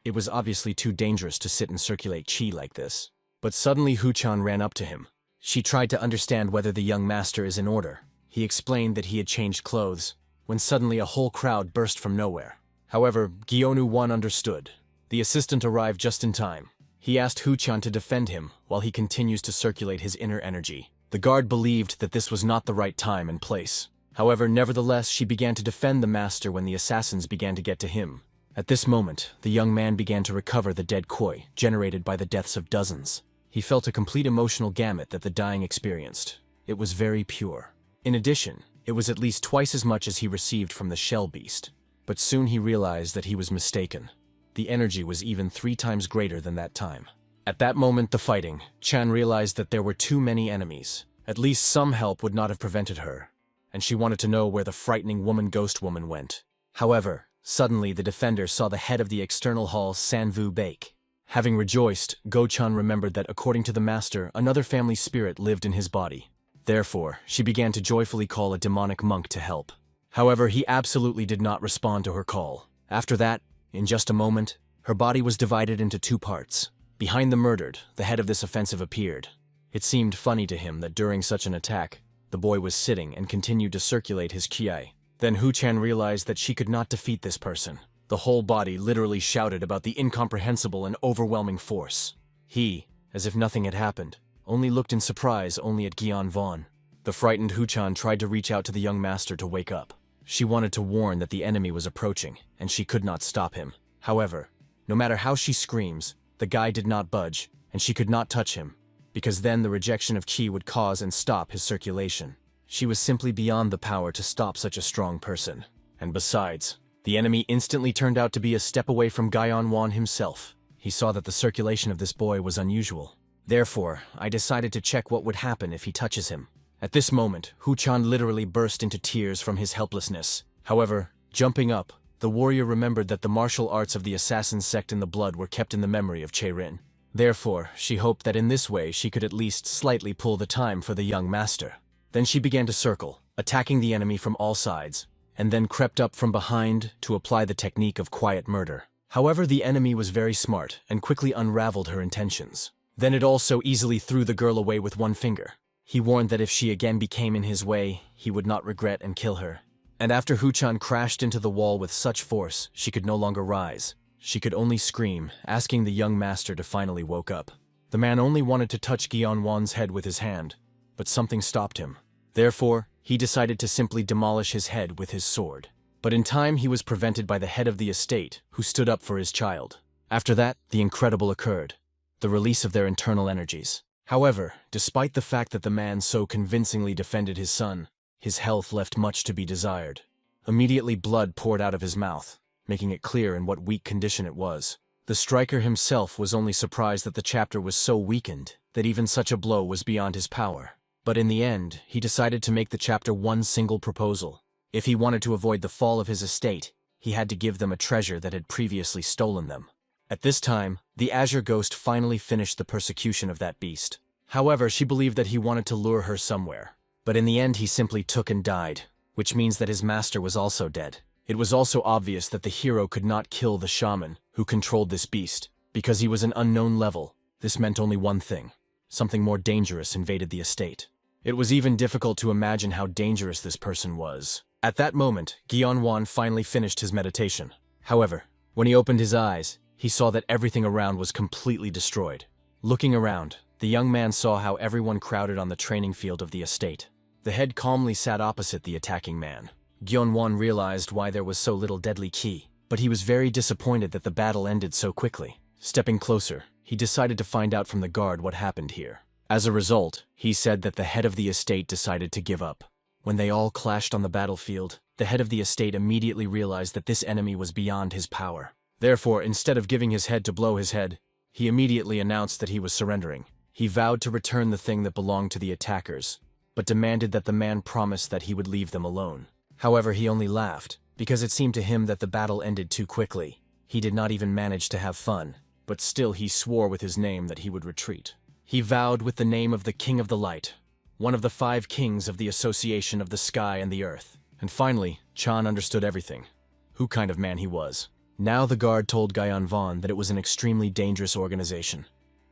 it was obviously too dangerous to sit and circulate chi like this. But suddenly Hu-chan ran up to him. She tried to understand whether the young master is in order. He explained that he had changed clothes, when suddenly a whole crowd burst from nowhere. However, Gyeonu-won understood. The assistant arrived just in time. He asked Hu-chan to defend him while he continues to circulate his inner energy. The guard believed that this was not the right time and place. However, nevertheless, she began to defend the master when the assassins began to get to him. At this moment, the young man began to recover the dead koi generated by the deaths of dozens. He felt a complete emotional gamut that the dying experienced. It was very pure. In addition, it was at least twice as much as he received from the shell beast. But soon he realized that he was mistaken. The energy was even 3 times greater than that time. At that moment the fighting, Chan realized that there were too many enemies. At least some help would not have prevented her, and she wanted to know where the frightening woman ghost woman went. However, suddenly the defender saw the head of the external hall Sanvu Bake. Having rejoiced, Go-chan remembered that according to the master, another family spirit lived in his body. Therefore, she began to joyfully call a demonic monk to help. However, he absolutely did not respond to her call. After that, in just a moment, her body was divided into 2 parts. Behind the murdered, the head of this offensive appeared. It seemed funny to him that during such an attack, the boy was sitting and continued to circulate his ki. Then Hu-chan realized that she could not defeat this person. The whole body literally shouted about the incomprehensible and overwhelming force. He, as if nothing had happened, only looked in surprise only at Gyeon-won. The frightened Hu-chan tried to reach out to the young master to wake up. She wanted to warn that the enemy was approaching, and she could not stop him. However, no matter how she screams, the guy did not budge, and she could not touch him, because then the rejection of ki would cause and stop his circulation. She was simply beyond the power to stop such a strong person. And besides, the enemy instantly turned out to be a step away from Gyeon-won himself. He saw that the circulation of this boy was unusual. Therefore, I decided to check what would happen if he touches him. At this moment, Hu-chan literally burst into tears from his helplessness. However, jumping up, the warrior remembered that the martial arts of the assassin sect in the blood were kept in the memory of Che-rin. Therefore, she hoped that in this way she could at least slightly pull the time for the young master. Then she began to circle, attacking the enemy from all sides, and then crept up from behind to apply the technique of quiet murder. However, the enemy was very smart and quickly unraveled her intentions. Then it also easily threw the girl away with 1 finger. He warned that if she again became in his way, he would not regret and kill her. And after Hu-chan crashed into the wall with such force, she could no longer rise. She could only scream, asking the young master to finally woke up. The man only wanted to touch Gyeon-won's head with his hand, but something stopped him. Therefore, he decided to simply demolish his head with his sword. But in time he was prevented by the head of the estate, who stood up for his child. After that, the incredible occurred. The release of their internal energies. However, despite the fact that the man so convincingly defended his son, his health left much to be desired. Immediately blood poured out of his mouth, making it clear in what weak condition it was. The striker himself was only surprised that the chapter was so weakened that even such a blow was beyond his power. But in the end, he decided to make the chapter 1 single proposal. If he wanted to avoid the fall of his estate, he had to give them a treasure that had previously stolen them. At this time, the Azure Ghost finally finished the persecution of that beast. However, she believed that he wanted to lure her somewhere. But in the end he simply took and died, which means that his master was also dead. It was also obvious that the hero could not kill the shaman who controlled this beast, because he was an unknown level. This meant only one thing. Something more dangerous invaded the estate. It was even difficult to imagine how dangerous this person was. At that moment, Gyeon-won finally finished his meditation. However, when he opened his eyes, he saw that everything around was completely destroyed. Looking around, the young man saw how everyone crowded on the training field of the estate. The head calmly sat opposite the attacking man. Gyeon-won realized why there was so little deadly ki, but he was very disappointed that the battle ended so quickly. Stepping closer, he decided to find out from the guard what happened here. As a result, he said that the head of the estate decided to give up. When they all clashed on the battlefield, the head of the estate immediately realized that this enemy was beyond his power. Therefore, instead of giving his head to blow his head, he immediately announced that he was surrendering. He vowed to return the thing that belonged to the attackers, but demanded that the man promise that he would leave them alone. However, he only laughed, because it seemed to him that the battle ended too quickly. He did not even manage to have fun, but still he swore with his name that he would retreat. He vowed with the name of the King of the Light, one of the 5 kings of the Association of the Sky and the Earth. And finally, Chan understood everything. Who kind of man he was. Now the guard told Gyeon-won that it was an extremely dangerous organization,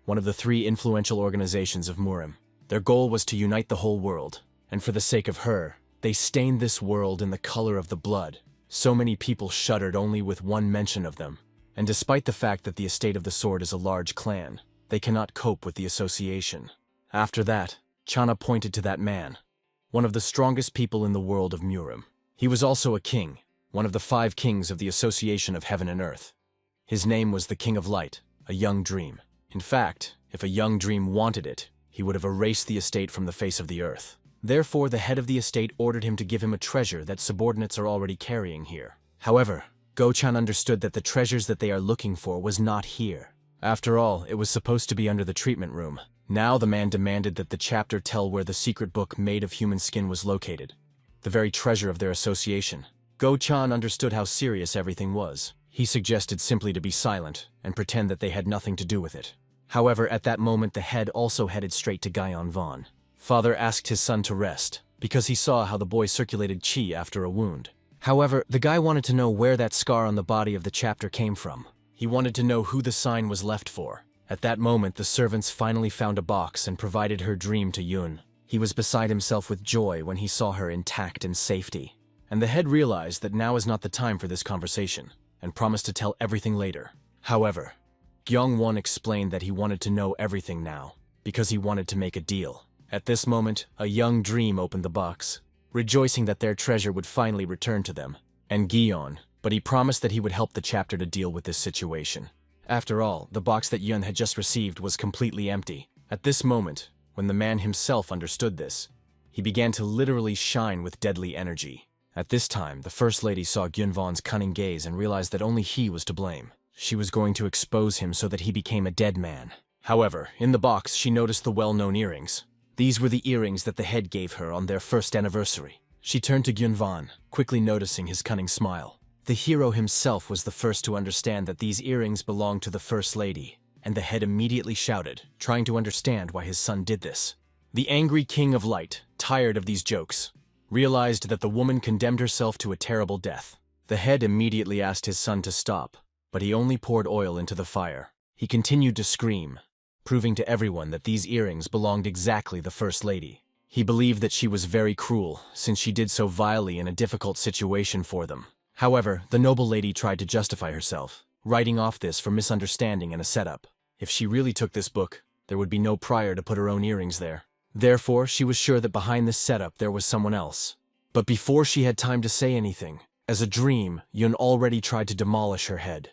one of the 3 influential organizations of Murim. Their goal was to unite the whole world, and for the sake of her, They stained this world in the color of the blood. So many people shuddered only with one mention of them. And despite the fact that the estate of the sword is a large clan, they cannot cope with the association. After that, Chana pointed to that man, one of the strongest people in the world of Murim. He was also a king, one of the 5 kings of the Association of Heaven and Earth. His name was the King of Light, a young dream. In fact, if a young dream wanted it, he would have erased the estate from the face of the earth. Therefore, the head of the estate ordered him to give him a treasure that subordinates are already carrying here. However, Go-chan understood that the treasures that they are looking for was not here. After all, it was supposed to be under the treatment room. Now the man demanded that the chapter tell where the secret book made of human skin was located, the very treasure of their association. Go-chan understood how serious everything was. He suggested simply to be silent and pretend that they had nothing to do with it. However, at that moment the head also headed straight to Gyeon Von. Father asked his son to rest, because he saw how the boy circulated chi after a wound. However, the guy wanted to know where that scar on the body of the chapter came from. He wanted to know who the sign was left for. At that moment, the servants finally found a box and provided her dream to Yun. He was beside himself with joy when he saw her intact and safety. And the head realized that now is not the time for this conversation, and promised to tell everything later. However, Gyeong-won explained that he wanted to know everything now, because he wanted to make a deal. At this moment, a young dream opened the box, rejoicing that their treasure would finally return to them, and Gyeon, but he promised that he would help the chapter to deal with this situation. After all, the box that Yun had just received was completely empty. At this moment, when the man himself understood this, he began to literally shine with deadly energy. At this time, the First Lady saw Gyunvon's cunning gaze and realized that only he was to blame. She was going to expose him so that he became a dead man. However, in the box, she noticed the well-known earrings. These were the earrings that the head gave her on their first anniversary. She turned to Gyunvon, quickly noticing his cunning smile. The hero himself was the first to understand that these earrings belonged to the First Lady, and the head immediately shouted, trying to understand why his son did this. The angry King of Light, tired of these jokes, realized that the woman condemned herself to a terrible death. The head immediately asked his son to stop, but he only poured oil into the fire. He continued to scream, proving to everyone that these earrings belonged exactly the First Lady. He believed that she was very cruel, since she did so vilely in a difficult situation for them. However, the noble lady tried to justify herself, writing off this for misunderstanding and a setup. If she really took this book, there would be no prior to put her own earrings there. Therefore, she was sure that behind this setup there was someone else. But before she had time to say anything, as a dream, Yun already tried to demolish her head.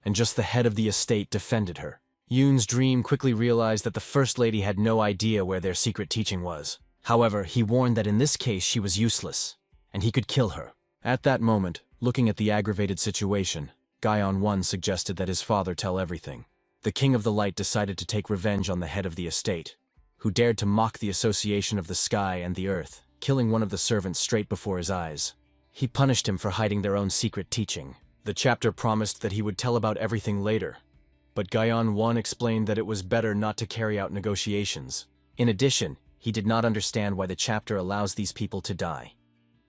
And just the head of the estate defended her. Yun's dream quickly realized that the First Lady had no idea where their secret teaching was. However, he warned that in this case she was useless, and he could kill her. At that moment, looking at the aggravated situation, Gyeon-won suggested that his father tell everything. The King of the Light decided to take revenge on the head of the estate, who dared to mock the association of the sky and the earth, killing one of the servants straight before his eyes. He punished him for hiding their own secret teaching. The chapter promised that he would tell about everything later, but Gyeon-won explained that it was better not to carry out negotiations. In addition, he did not understand why the chapter allows these people to die.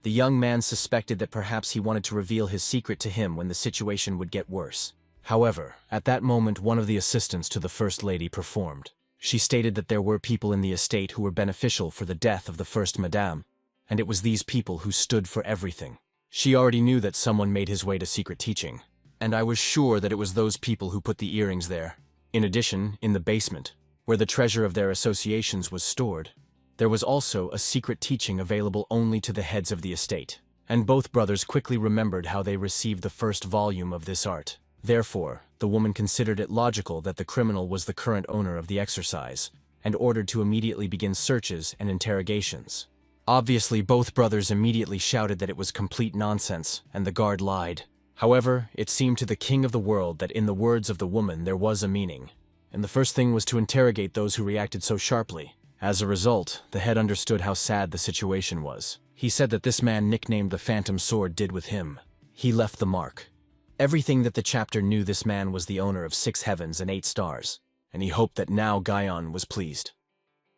The young man suspected that perhaps he wanted to reveal his secret to him when the situation would get worse. However, at that moment one of the assistants to the First Lady performed. She stated that there were people in the estate who were beneficial for the death of the First Madame, and it was these people who stood for everything. She already knew that someone made his way to secret teaching, and I was sure that it was those people who put the earrings there. In addition, in the basement, where the treasure of their associations was stored, there was also a secret teaching available only to the heads of the estate. And both brothers quickly remembered how they received the first volume of this art. Therefore, the woman considered it logical that the criminal was the current owner of the exercise, and ordered to immediately begin searches and interrogations. Obviously, both brothers immediately shouted that it was complete nonsense, and the guard lied. However, it seemed to the king of the world that in the words of the woman there was a meaning, and the first thing was to interrogate those who reacted so sharply. As a result, the head understood how sad the situation was. He said that this man nicknamed the Phantom Sword did with him. He left the mark. Everything that the chapter knew, this man was the owner of 6 heavens and 8 stars, and he hoped that now Gyeon was pleased.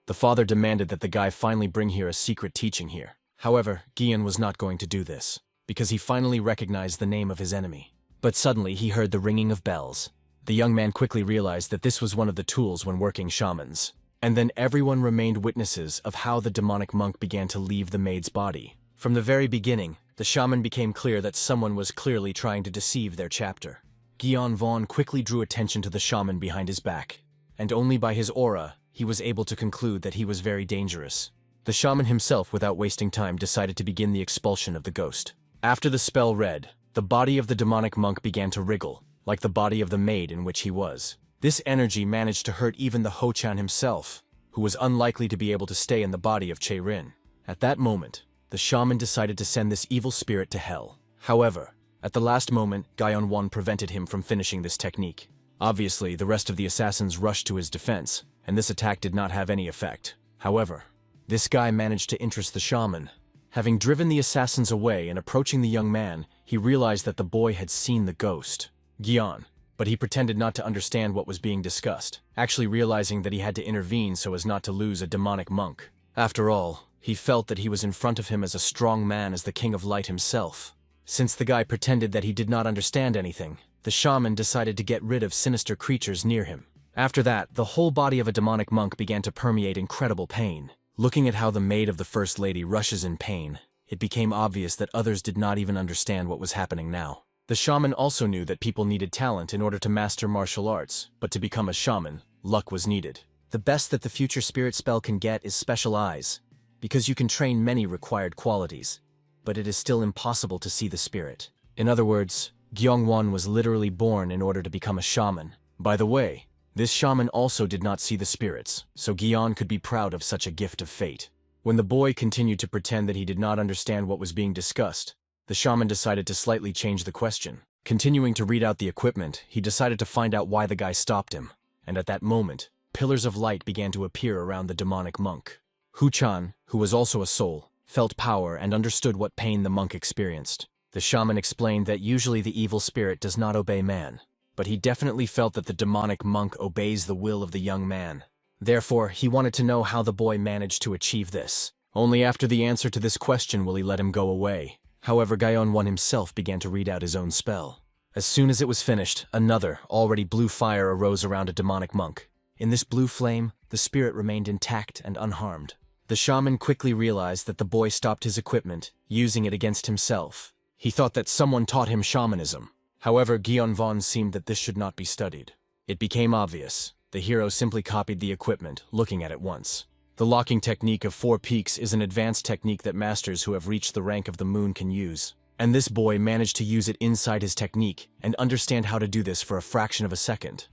The father demanded that the guy finally bring here a secret teaching here. However, Gyeon was not going to do this, because he finally recognized the name of his enemy. But suddenly he heard the ringing of bells. The young man quickly realized that this was one of the tools when working shamans. And then everyone remained witnesses of how the demonic monk began to leave the maid's body. From the very beginning, the shaman became clear that someone was clearly trying to deceive their chapter. Gion Vaughn quickly drew attention to the shaman behind his back, and only by his aura, he was able to conclude that he was very dangerous. The shaman himself, without wasting time, decided to begin the expulsion of the ghost. After the spell read, the body of the demonic monk began to wriggle, like the body of the maid in which he was. This energy managed to hurt even the Ho-chan himself, who was unlikely to be able to stay in the body of Che-rin. At that moment, the shaman decided to send this evil spirit to hell. However, at the last moment, Gaion Won prevented him from finishing this technique. Obviously, the rest of the assassins rushed to his defense, and this attack did not have any effect. However, this guy managed to interest the shaman. Having driven the assassins away and approaching the young man, he realized that the boy had seen the ghost, Gion, but he pretended not to understand what was being discussed, actually realizing that he had to intervene so as not to lose a demonic monk. After all, he felt that he was in front of him as a strong man as the King of Light himself. Since the guy pretended that he did not understand anything, the shaman decided to get rid of sinister creatures near him. After that, the whole body of a demonic monk began to permeate incredible pain. Looking at how the maid of the First Lady rushes in pain, it became obvious that others did not even understand what was happening now. The shaman also knew that people needed talent in order to master martial arts, but to become a shaman, luck was needed. The best that the future spirit spell can get is special eyes, because you can train many required qualities, but it is still impossible to see the spirit. In other words, Gyeongwon was literally born in order to become a shaman. By the way, this shaman also did not see the spirits, so Gion could be proud of such a gift of fate. When the boy continued to pretend that he did not understand what was being discussed, the shaman decided to slightly change the question. Continuing to read out the equipment, he decided to find out why the guy stopped him, and at that moment, pillars of light began to appear around the demonic monk. Hu-chan, who was also a soul, felt power and understood what pain the monk experienced. The shaman explained that usually the evil spirit does not obey man, but he definitely felt that the demonic monk obeys the will of the young man. Therefore, he wanted to know how the boy managed to achieve this. Only after the answer to this question will he let him go away. However, Gyeon-won himself began to read out his own spell. As soon as it was finished, another, already blue fire arose around a demonic monk. In this blue flame, the spirit remained intact and unharmed. The shaman quickly realized that the boy stopped his equipment, using it against himself. He thought that someone taught him shamanism. However, Gyeon Vaughn seemed that this should not be studied. It became obvious. The hero simply copied the equipment, looking at it once. The locking technique of 4 peaks is an advanced technique that masters who have reached the rank of the moon can use. And this boy managed to use it inside his technique and understand how to do this for a fraction of a second.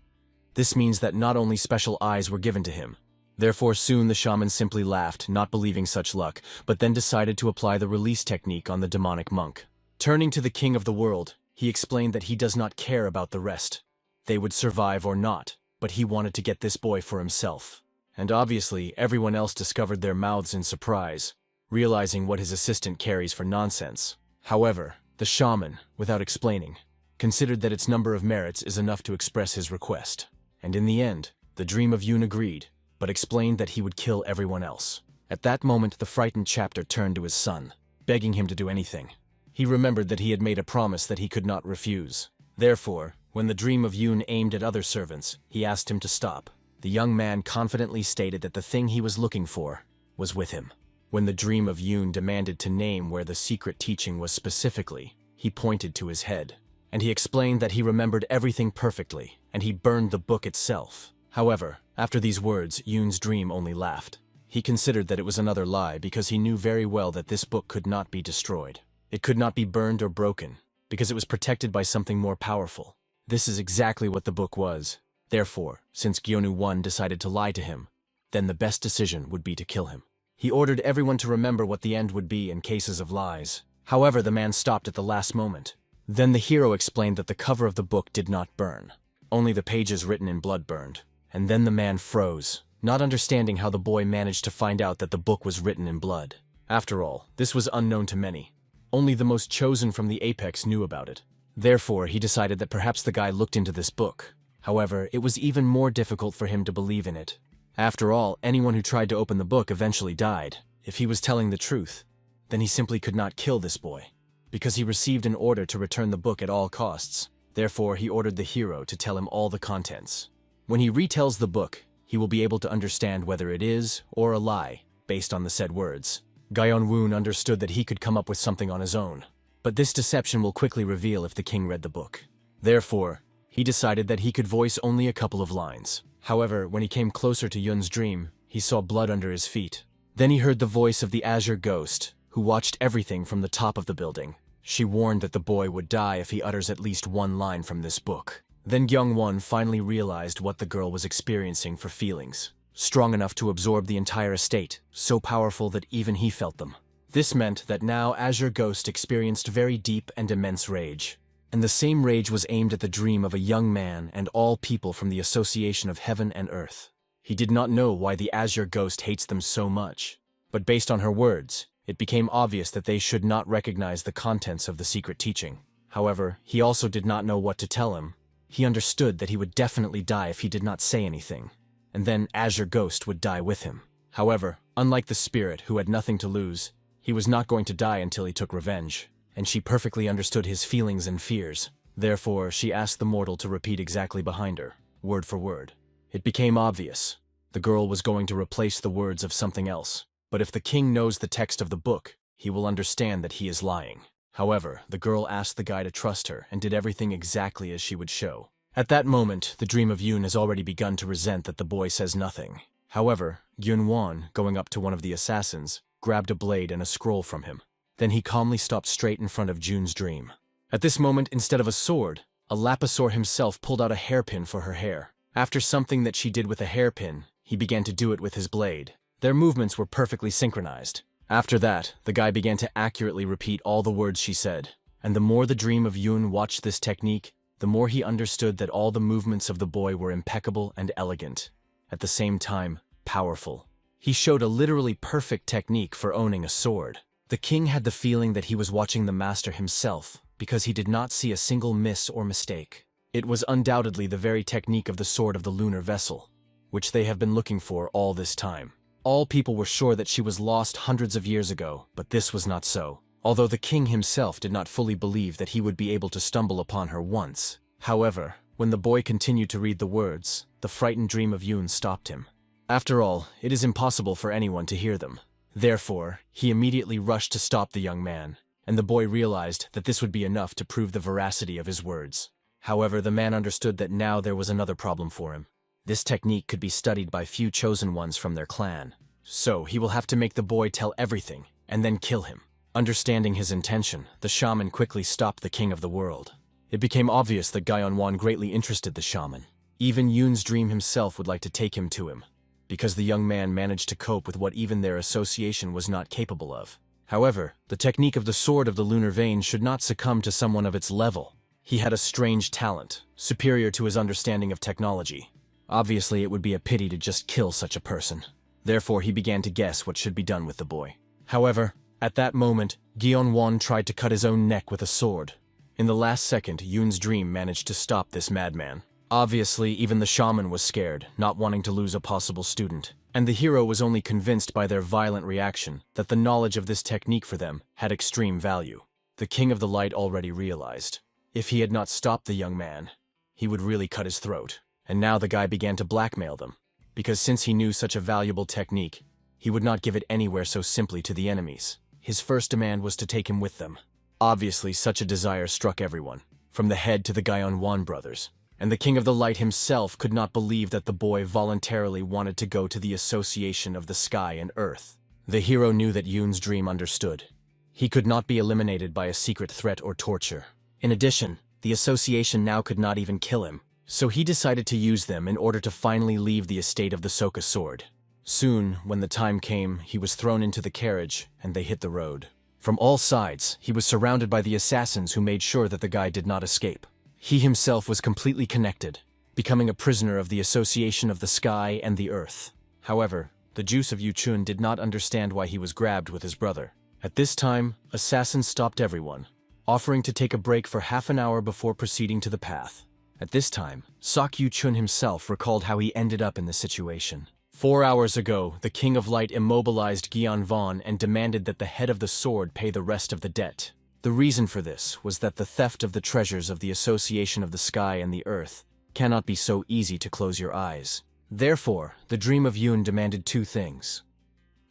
This means that not only special eyes were given to him. Therefore, soon the shaman simply laughed, not believing such luck, but then decided to apply the release technique on the demonic monk. Turning to the king of the world, he explained that he does not care about the rest. They would survive or not, but he wanted to get this boy for himself. And obviously, everyone else discovered their mouths in surprise, realizing what his assistant carries for nonsense. However, the shaman, without explaining, considered that its number of merits is enough to express his request. And in the end, the dream of Yoon agreed, but explained that he would kill everyone else. At that moment, the frightened chapter turned to his son, begging him to do anything. He remembered that he had made a promise that he could not refuse. Therefore, when the dream of Yoon aimed at other servants, he asked him to stop. The young man confidently stated that the thing he was looking for was with him. When the dream of Yoon demanded to name where the secret teaching was specifically, he pointed to his head. And he explained that he remembered everything perfectly, and he burned the book itself. However, after these words, Yoon's dream only laughed. He considered that it was another lie because he knew very well that this book could not be destroyed. It could not be burned or broken, because it was protected by something more powerful. This is exactly what the book was. Therefore, since Gyeonu-won decided to lie to him, then the best decision would be to kill him. He ordered everyone to remember what the end would be in cases of lies. However, the man stopped at the last moment. Then the hero explained that the cover of the book did not burn. Only the pages written in blood burned. And then the man froze, not understanding how the boy managed to find out that the book was written in blood. After all, this was unknown to many. Only the most chosen from the Apex knew about it. Therefore, he decided that perhaps the guy looked into this book. However, it was even more difficult for him to believe in it. After all, anyone who tried to open the book eventually died. If he was telling the truth, then he simply could not kill this boy, because he received an order to return the book at all costs. Therefore, he ordered the hero to tell him all the contents. When he retells the book, he will be able to understand whether it is or a lie, based on the said words. Gyeon-woon understood that he could come up with something on his own. But this deception will quickly reveal if the king read the book. Therefore, he decided that he could voice only a couple of lines. However, when he came closer to Yoon's dream, he saw blood under his feet. Then he heard the voice of the Azure Ghost, who watched everything from the top of the building. She warned that the boy would die if he utters at least one line from this book. Then Gyeong-won finally realized what the girl was experiencing for feelings. Strong enough to absorb the entire estate, so powerful that even he felt them. This meant that now Azure Ghost experienced very deep and immense rage. And the same rage was aimed at the dream of a young man and all people from the association of heaven and earth. He did not know why the Azure Ghost hates them so much, but based on her words, it became obvious that they should not recognize the contents of the secret teaching. However, he also did not know what to tell him. He understood that he would definitely die if he did not say anything, and then Azure Ghost would die with him. However, unlike the spirit who had nothing to lose, he was not going to die until he took revenge, and she perfectly understood his feelings and fears. Therefore, she asked the mortal to repeat exactly behind her, word for word. It became obvious. The girl was going to replace the words of something else. But if the king knows the text of the book, he will understand that he is lying. However, the girl asked the guy to trust her and did everything exactly as she would show. At that moment, the dream of Yoon has already begun to resent that the boy says nothing. However, Gyeon-won, going up to one of the assassins, grabbed a blade and a scroll from him. Then he calmly stopped straight in front of Jun's dream. At this moment, instead of a sword, a lapisaur himself pulled out a hairpin for her hair. After something that she did with a hairpin, he began to do it with his blade. Their movements were perfectly synchronized. After that, the guy began to accurately repeat all the words she said. And the more the dream of Yoon watched this technique, the more he understood that all the movements of the boy were impeccable and elegant. At the same time, powerful. He showed a literally perfect technique for owning a sword. The king had the feeling that he was watching the master himself, because he did not see a single miss or mistake. It was undoubtedly the very technique of the sword of the lunar vessel, which they have been looking for all this time. All people were sure that she was lost hundreds of years ago, but this was not so. Although the king himself did not fully believe that he would be able to stumble upon her once. However, when the boy continued to read the words, the frightened dream of Yoon stopped him. After all, it is impossible for anyone to hear them. Therefore, he immediately rushed to stop the young man, and the boy realized that this would be enough to prove the veracity of his words. However, the man understood that now there was another problem for him. This technique could be studied by few chosen ones from their clan. So he will have to make the boy tell everything, and then kill him. Understanding his intention, the shaman quickly stopped the king of the world. It became obvious that Gyeon-won greatly interested the shaman. Even Yoon's dream himself would like to take him to him, because the young man managed to cope with what even their association was not capable of. However, the technique of the sword of the lunar vein should not succumb to someone of its level. He had a strange talent, superior to his understanding of technology. Obviously, it would be a pity to just kill such a person. Therefore, he began to guess what should be done with the boy. However, at that moment, Gyeon-won tried to cut his own neck with a sword. In the last second, Yoon's dream managed to stop this madman. Obviously, even the shaman was scared, not wanting to lose a possible student. And the hero was only convinced by their violent reaction that the knowledge of this technique for them had extreme value. The King of the Light already realized. If he had not stopped the young man, he would really cut his throat. And now the guy began to blackmail them, because since he knew such a valuable technique, he would not give it anywhere so simply to the enemies. His first demand was to take him with them. Obviously, such a desire struck everyone, from the head to the Gyeon-won brothers. And the King of the Light himself could not believe that the boy voluntarily wanted to go to the association of the sky and earth. The hero knew that Yoon's dream understood. He could not be eliminated by a secret threat or torture. In addition, the association now could not even kill him. So he decided to use them in order to finally leave the estate of the Soka sword. Soon, when the time came, he was thrown into the carriage, and they hit the road. From all sides, he was surrounded by the assassins who made sure that the guy did not escape. He himself was completely connected, becoming a prisoner of the association of the sky and the earth. However, the juice of Yu-chun did not understand why he was grabbed with his brother. At this time, assassins stopped everyone, offering to take a break for half an hour before proceeding to the path. At this time, Sok Yu-chun himself recalled how he ended up in the situation. 4 hours ago, the King of Light immobilized Gyeon-won and demanded that the head of the sword pay the rest of the debt. The reason for this was that the theft of the treasures of the association of the sky and the earth cannot be so easy to close your eyes. Therefore, the dream of Yoon demanded two things: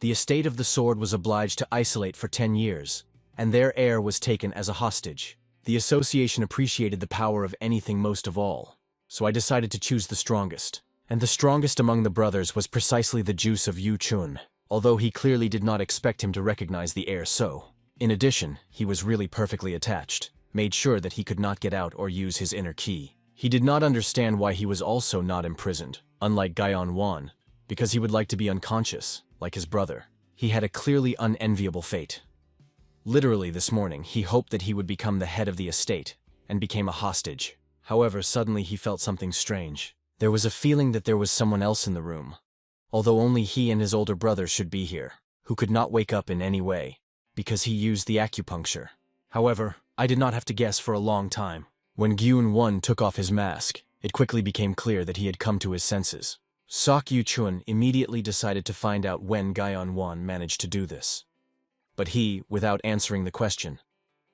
The estate of the sword was obliged to isolate for 10 years, and their heir was taken as a hostage. The association appreciated the power of anything most of all, so I decided to choose the strongest. And the strongest among the brothers was precisely the juice of Yu Chun, although he clearly did not expect him to recognize the heir so. In addition, he was really perfectly attached, made sure that he could not get out or use his inner key. He did not understand why he was also not imprisoned, unlike Gaion Wan, because he would like to be unconscious, like his brother. He had a clearly unenviable fate. Literally this morning, he hoped that he would become the head of the estate, and became a hostage. However, suddenly he felt something strange. There was a feeling that there was someone else in the room, although only he and his older brother should be here, who could not wake up in any way, because he used the acupuncture. However, I did not have to guess for a long time. When Gyun Won took off his mask, it quickly became clear that he had come to his senses. Sok Yu Chun immediately decided to find out when Gaion Won managed to do this. But he, without answering the question,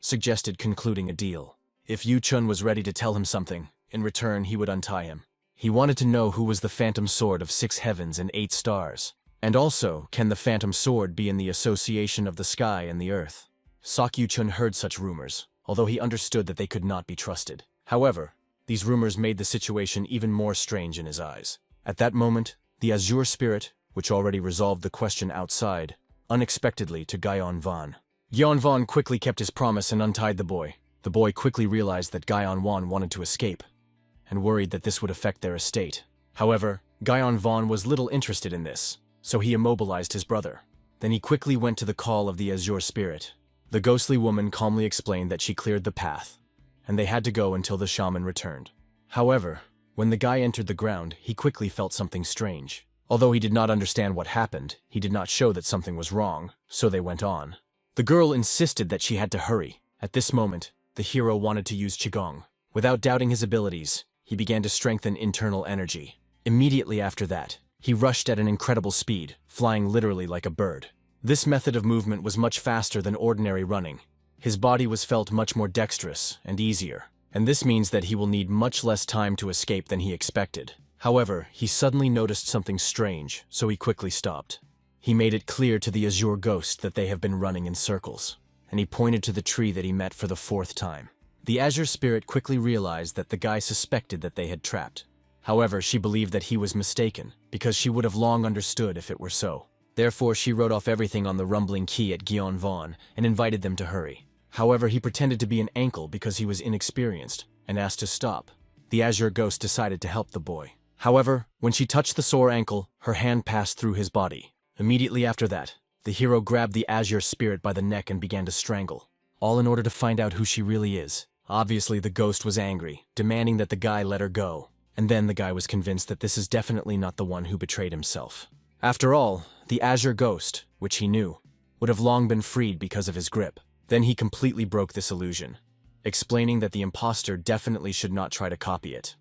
suggested concluding a deal. If Yu Chun was ready to tell him something, in return he would untie him. He wanted to know who was the phantom sword of 6 heavens and 8 stars. And also, can the phantom sword be in the association of the sky and the earth? Sok Yu Chun heard such rumors, although he understood that they could not be trusted. However, these rumors made the situation even more strange in his eyes. At that moment, the Azure Spirit, which already resolved the question outside, unexpectedly to Gaion Van. Gaion Van quickly kept his promise and untied the boy. The boy quickly realized that Gaion Wan wanted to escape, and worried that this would affect their estate. However, Gaion Van was little interested in this, so he immobilized his brother. Then he quickly went to the call of the Azure Spirit. The ghostly woman calmly explained that she cleared the path, and they had to go until the shaman returned. However, when the guy entered the ground, he quickly felt something strange. Although he did not understand what happened, he did not show that something was wrong, so they went on. The girl insisted that she had to hurry. At this moment, the hero wanted to use Qigong. Without doubting his abilities, he began to strengthen internal energy. Immediately after that, he rushed at an incredible speed, flying literally like a bird. This method of movement was much faster than ordinary running. His body was felt much more dexterous and easier, and this means that he will need much less time to escape than he expected. However, he suddenly noticed something strange, so he quickly stopped. He made it clear to the Azure Ghost that they have been running in circles, and he pointed to the tree that he met for the 4th time. The Azure Spirit quickly realized that the guy suspected that they had trapped. However, she believed that he was mistaken, because she would have long understood if it were so. Therefore, she wrote off everything on the rumbling key at Gaion Van and invited them to hurry. However, he pretended to be an ankle because he was inexperienced and asked to stop. The Azure Ghost decided to help the boy. However, when she touched the sore ankle, her hand passed through his body. Immediately after that, the hero grabbed the Azure Spirit by the neck and began to strangle, all in order to find out who she really is. Obviously, the ghost was angry, demanding that the guy let her go. And then the guy was convinced that this is definitely not the one who betrayed himself. After all, the Azure Ghost, which he knew, would have long been freed because of his grip. Then he completely broke this illusion, explaining that the imposter definitely should not try to copy it.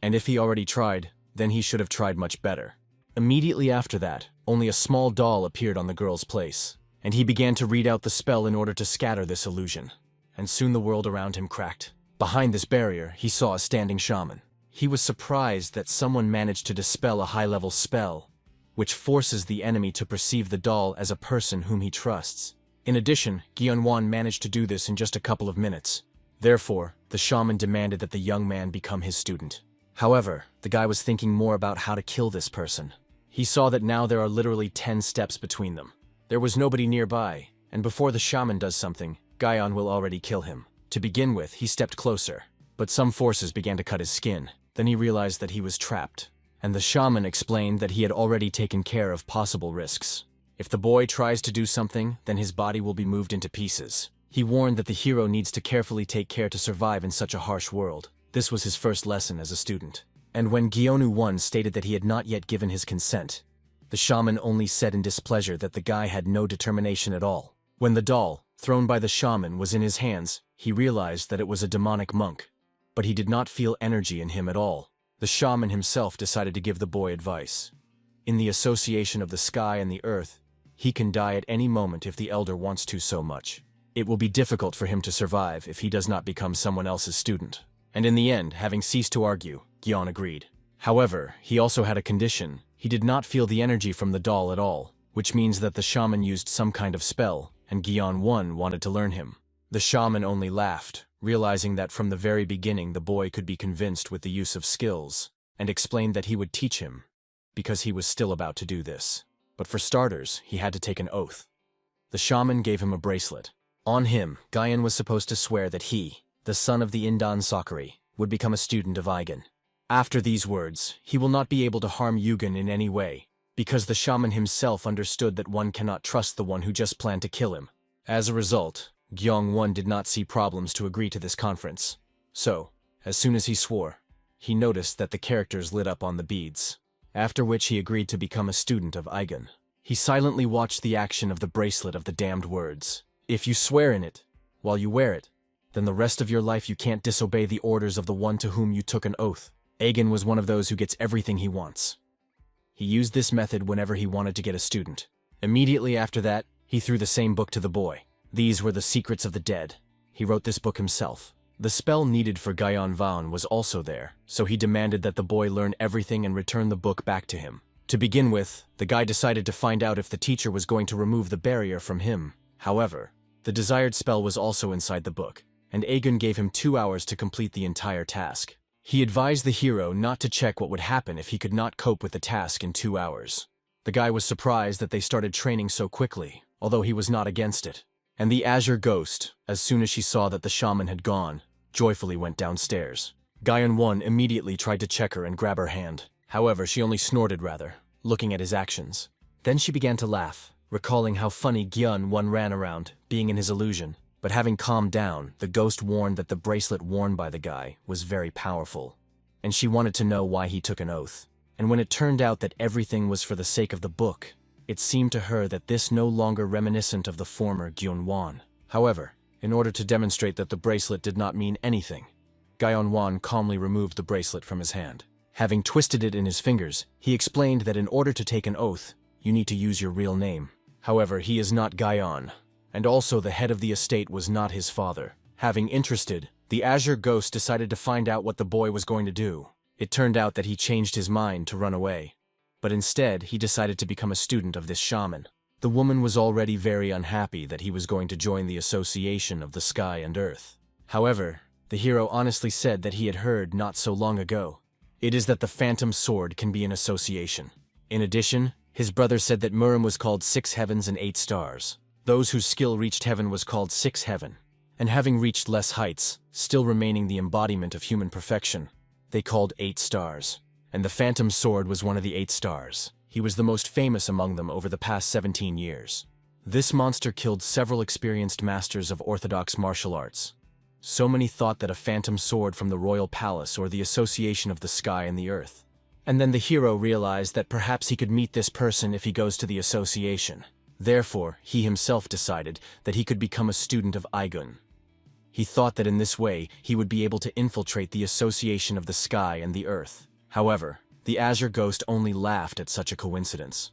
And if he already tried, then he should have tried much better. Immediately after that, only a small doll appeared on the girl's place, and he began to read out the spell in order to scatter this illusion. And soon the world around him cracked. Behind this barrier, he saw a standing shaman. He was surprised that someone managed to dispel a high-level spell, which forces the enemy to perceive the doll as a person whom he trusts. In addition, Gaion Wan managed to do this in just a couple of minutes. Therefore, the shaman demanded that the young man become his student. However, the guy was thinking more about how to kill this person. He saw that now there are literally 10 steps between them. There was nobody nearby, and before the shaman does something, Gaion will already kill him. To begin with, he stepped closer, but some forces began to cut his skin. Then he realized that he was trapped, and the shaman explained that he had already taken care of possible risks. If the boy tries to do something, then his body will be moved into pieces. He warned that the hero needs to carefully take care to survive in such a harsh world. This was his first lesson as a student. And when Gyeonu Won stated that he had not yet given his consent, the shaman only said in displeasure that the guy had no determination at all. When the doll, thrown by the shaman, was in his hands, he realized that it was a demonic monk. But he did not feel energy in him at all. The shaman himself decided to give the boy advice. In the association of the sky and the earth, he can die at any moment if the elder wants to so much. It will be difficult for him to survive if he does not become someone else's student. And in the end, having ceased to argue, Gyeon agreed. However, he also had a condition. He did not feel the energy from the doll at all. which means that the shaman used some kind of spell, and Gyeon-won wanted to learn him. The shaman only laughed, realizing that from the very beginning the boy could be convinced with the use of skills, and explained that he would teach him, because he was still about to do this. But for starters, he had to take an oath. The shaman gave him a bracelet. On him, Gyeon was supposed to swear that he, the son of the Indan Sakuri, would become a student of Aigen. After these words, he will not be able to harm Yugen in any way, because the shaman himself understood that one cannot trust the one who just planned to kill him. As a result, Gyeong-won did not see problems to agree to this conference. So, as soon as he swore, he noticed that the characters lit up on the beads, after which he agreed to become a student of Aigen. He silently watched the action of the bracelet of the damned words. If you swear in it, while you wear it, then the rest of your life you can't disobey the orders of the one to whom you took an oath. Aigen was one of those who gets everything he wants. He used this method whenever he wanted to get a student. Immediately after that, he threw the same book to the boy. These were the secrets of the dead. He wrote this book himself. The spell needed for Gyeon-won was also there, so he demanded that the boy learn everything and return the book back to him. To begin with, the guy decided to find out if the teacher was going to remove the barrier from him. However, the desired spell was also inside the book, and Aigen gave him 2 hours to complete the entire task. He advised the hero not to check what would happen if he could not cope with the task in 2 hours. The guy was surprised that they started training so quickly, although he was not against it. And the Azure Ghost, as soon as she saw that the shaman had gone, joyfully went downstairs. Gyeon-won immediately tried to check her and grab her hand. However, she only snorted rather, looking at his actions. Then she began to laugh, recalling how funny Gyeon-won ran around, being in his illusion. But having calmed down, the ghost warned that the bracelet worn by the guy was very powerful, and she wanted to know why he took an oath. And when it turned out that everything was for the sake of the book, it seemed to her that this no longer reminiscent of the former Gyeon-won. However, in order to demonstrate that the bracelet did not mean anything, Gyeon-won calmly removed the bracelet from his hand. Having twisted it in his fingers, he explained that in order to take an oath, you need to use your real name. However, he is not Gyeon, and also the head of the estate was not his father. Having interested, the Azure Ghost decided to find out what the boy was going to do. It turned out that he changed his mind to run away, but instead he decided to become a student of this shaman. The woman was already very unhappy that he was going to join the Association of the Sky and Earth. However, the hero honestly said that he had heard not so long ago. It is that the Phantom Sword can be an association. In addition, his brother said that Murim was called 6 heavens and 8 stars. Those whose skill reached heaven was called 6 heaven, and having reached less heights, still remaining the embodiment of human perfection, they called 8 stars. And the Phantom Sword was one of the 8 stars. He was the most famous among them over the past 17 years. This monster killed several experienced masters of orthodox martial arts. So many thought that a Phantom Sword from the royal palace or the association of the sky and the earth. And then the hero realized that perhaps he could meet this person if he goes to the association. Therefore, he himself decided that he could become a student of Aigen. He thought that in this way, he would be able to infiltrate the association of the sky and the earth. However, the Azure Ghost only laughed at such a coincidence.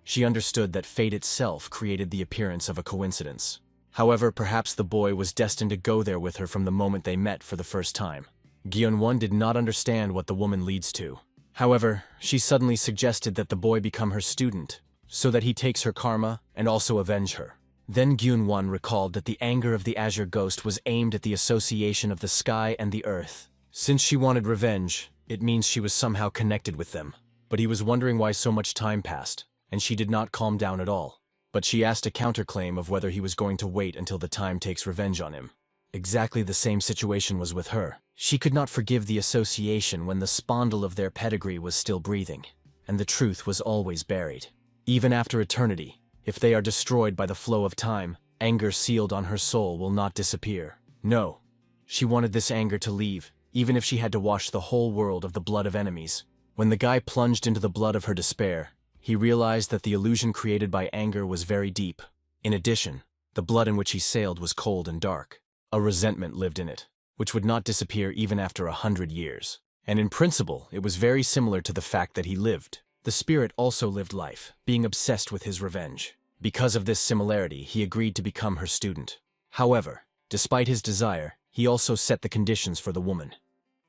She understood that fate itself created the appearance of a coincidence. However, perhaps the boy was destined to go there with her from the moment they met for the first time. Gyeon-won did not understand what the woman leads to. However, she suddenly suggested that the boy become her student, so that he takes her karma and also avenge her. Then Gyeon-won recalled that the anger of the Azure Ghost was aimed at the association of the sky and the earth. Since she wanted revenge, it means she was somehow connected with them. But he was wondering why so much time passed, and she did not calm down at all. But she asked a counterclaim of whether he was going to wait until the time takes revenge on him. Exactly the same situation was with her. She could not forgive the association when the spondle of their pedigree was still breathing, and the truth was always buried. Even after eternity, if they are destroyed by the flow of time, anger sealed on her soul will not disappear. No, she wanted this anger to leave, even if she had to wash the whole world of the blood of enemies. When the guy plunged into the blood of her despair, he realized that the illusion created by anger was very deep. In addition, the blood in which he sailed was cold and dark. A resentment lived in it, which would not disappear even after 100 years. And in principle, it was very similar to the fact that he lived. The spirit also lived life, being obsessed with his revenge. Because of this similarity, he agreed to become her student. However, despite his desire, he also set the conditions for the woman.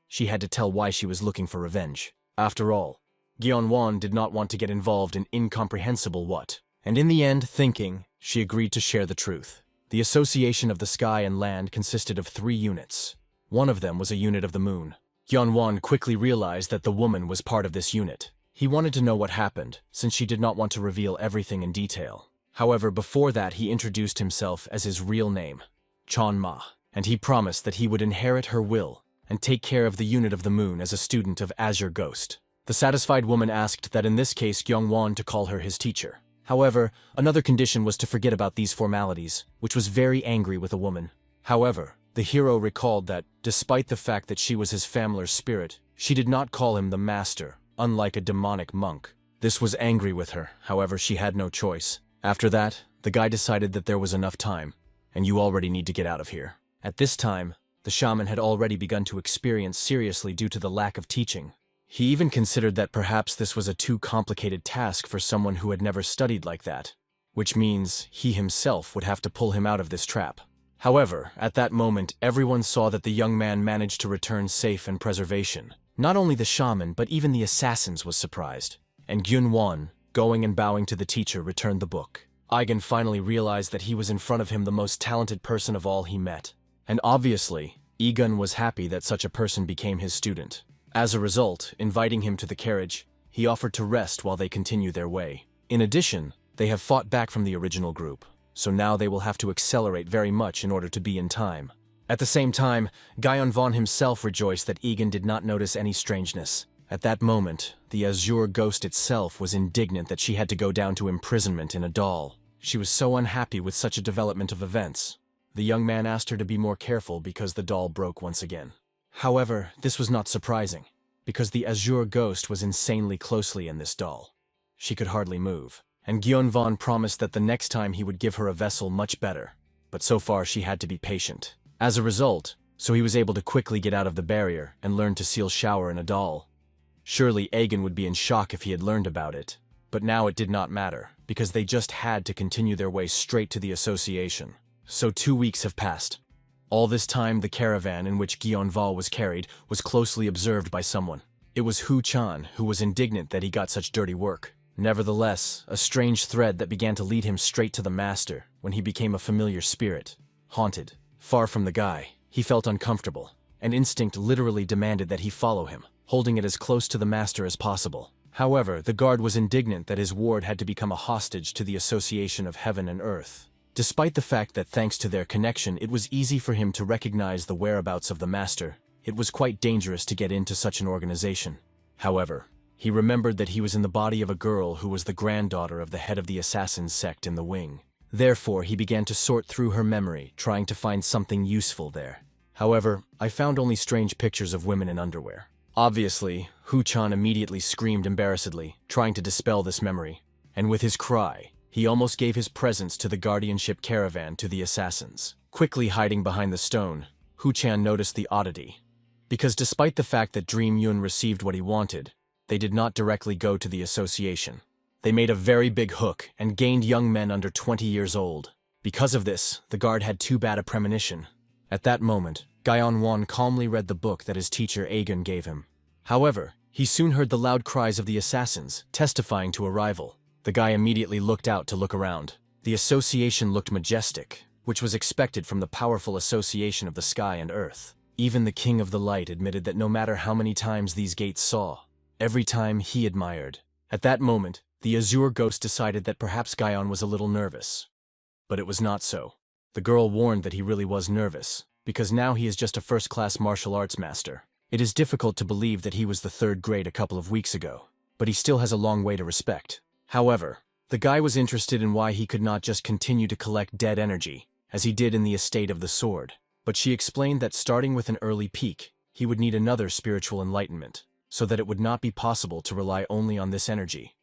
She had to tell why she was looking for revenge. After all, Gyeon-won did not want to get involved in incomprehensible what, And in the end, thinking, she agreed to share the truth. The association of the sky and land consisted of 3 units. One of them was a unit of the moon. Hyunwon quickly realized that the woman was part of this unit. He wanted to know what happened, since she did not want to reveal everything in detail. However, before that he introduced himself as his real name, Chonma, and he promised that he would inherit her will and take care of the unit of the moon as a student of Azure Ghost. The satisfied woman asked that in this case Gyeongwon to call her his teacher. However, another condition was to forget about these formalities, which was very angry with a woman. However, the hero recalled that, despite the fact that she was his family's spirit, she did not call him the master, unlike a demonic monk. This was angry with her, however she had no choice. After that, the guy decided that there was enough time, and you already need to get out of here. At this time, the shaman had already begun to experience seriously due to the lack of teaching. He even considered that perhaps this was a too complicated task for someone who had never studied like that, which means he himself would have to pull him out of this trap. However, at that moment, everyone saw that the young man managed to return safe and preservation. Not only the shaman, but even the assassins was surprised. And Gyunwon, going and bowing to the teacher, returned the book. Aigen finally realized that he was in front of him the most talented person of all he met. And obviously, Egun was happy that such a person became his student. As a result, inviting him to the carriage, he offered to rest while they continue their way. In addition, they have fought back from the original group, so now they will have to accelerate very much in order to be in time. At the same time, Gyeonwon himself rejoiced that Egan did not notice any strangeness. At that moment, the Azure Ghost itself was indignant that she had to go down to imprisonment in a doll. She was so unhappy with such a development of events. The young man asked her to be more careful because the doll broke once again. However, this was not surprising, because the Azure Ghost was insanely closely in this doll. She could hardly move, and Gyeonwon promised that the next time he would give her a vessel much better, but so far she had to be patient. As a result, so he was able to quickly get out of the barrier and learn to seal shower in a doll. Surely Aegon would be in shock if he had learned about it, but now it did not matter, because they just had to continue their way straight to the association. So 2 weeks have passed. All this time, the caravan in which Gyeonwon was carried was closely observed by someone. It was Hu Chan, who was indignant that he got such dirty work. Nevertheless, a strange thread that began to lead him straight to the master when he became a familiar spirit. Haunted, far from the guy, he felt uncomfortable, and instinct literally demanded that he follow him, holding it as close to the master as possible. However, the guard was indignant that his ward had to become a hostage to the association of heaven and earth. Despite the fact that thanks to their connection it was easy for him to recognize the whereabouts of the master, it was quite dangerous to get into such an organization. However, he remembered that he was in the body of a girl who was the granddaughter of the head of the assassin sect in the wing. Therefore, he began to sort through her memory, trying to find something useful there. However, I found only strange pictures of women in underwear. Obviously, Hu Chan immediately screamed embarrassedly, trying to dispel this memory. And with his cry, he almost gave his presence to the guardianship caravan to the assassins. Quickly hiding behind the stone, Hu Chan noticed the oddity. Because despite the fact that Dream Yun received what he wanted, they did not directly go to the association. They made a very big hook and gained young men under 20 years old. Because of this, the guard had too bad a premonition. At that moment, Gyeonwon calmly read the book that his teacher Aegon gave him. However, he soon heard the loud cries of the assassins, testifying to arrival. The guy immediately looked out to look around. The association looked majestic, which was expected from the powerful association of the sky and earth. Even the King of the Light admitted that no matter how many times these gates saw, every time he admired. At that moment, the Azure Ghost decided that perhaps Gyeon was a little nervous. But it was not so. The girl warned that he really was nervous, because now he is just a first-class martial arts master. It is difficult to believe that he was the 3rd grade a couple of weeks ago, but he still has a long way to respect. However, the guy was interested in why he could not just continue to collect dead energy, as he did in the estate of the sword. But she explained that starting with an early peak, he would need another spiritual enlightenment, so that it would not be possible to rely only on this energy.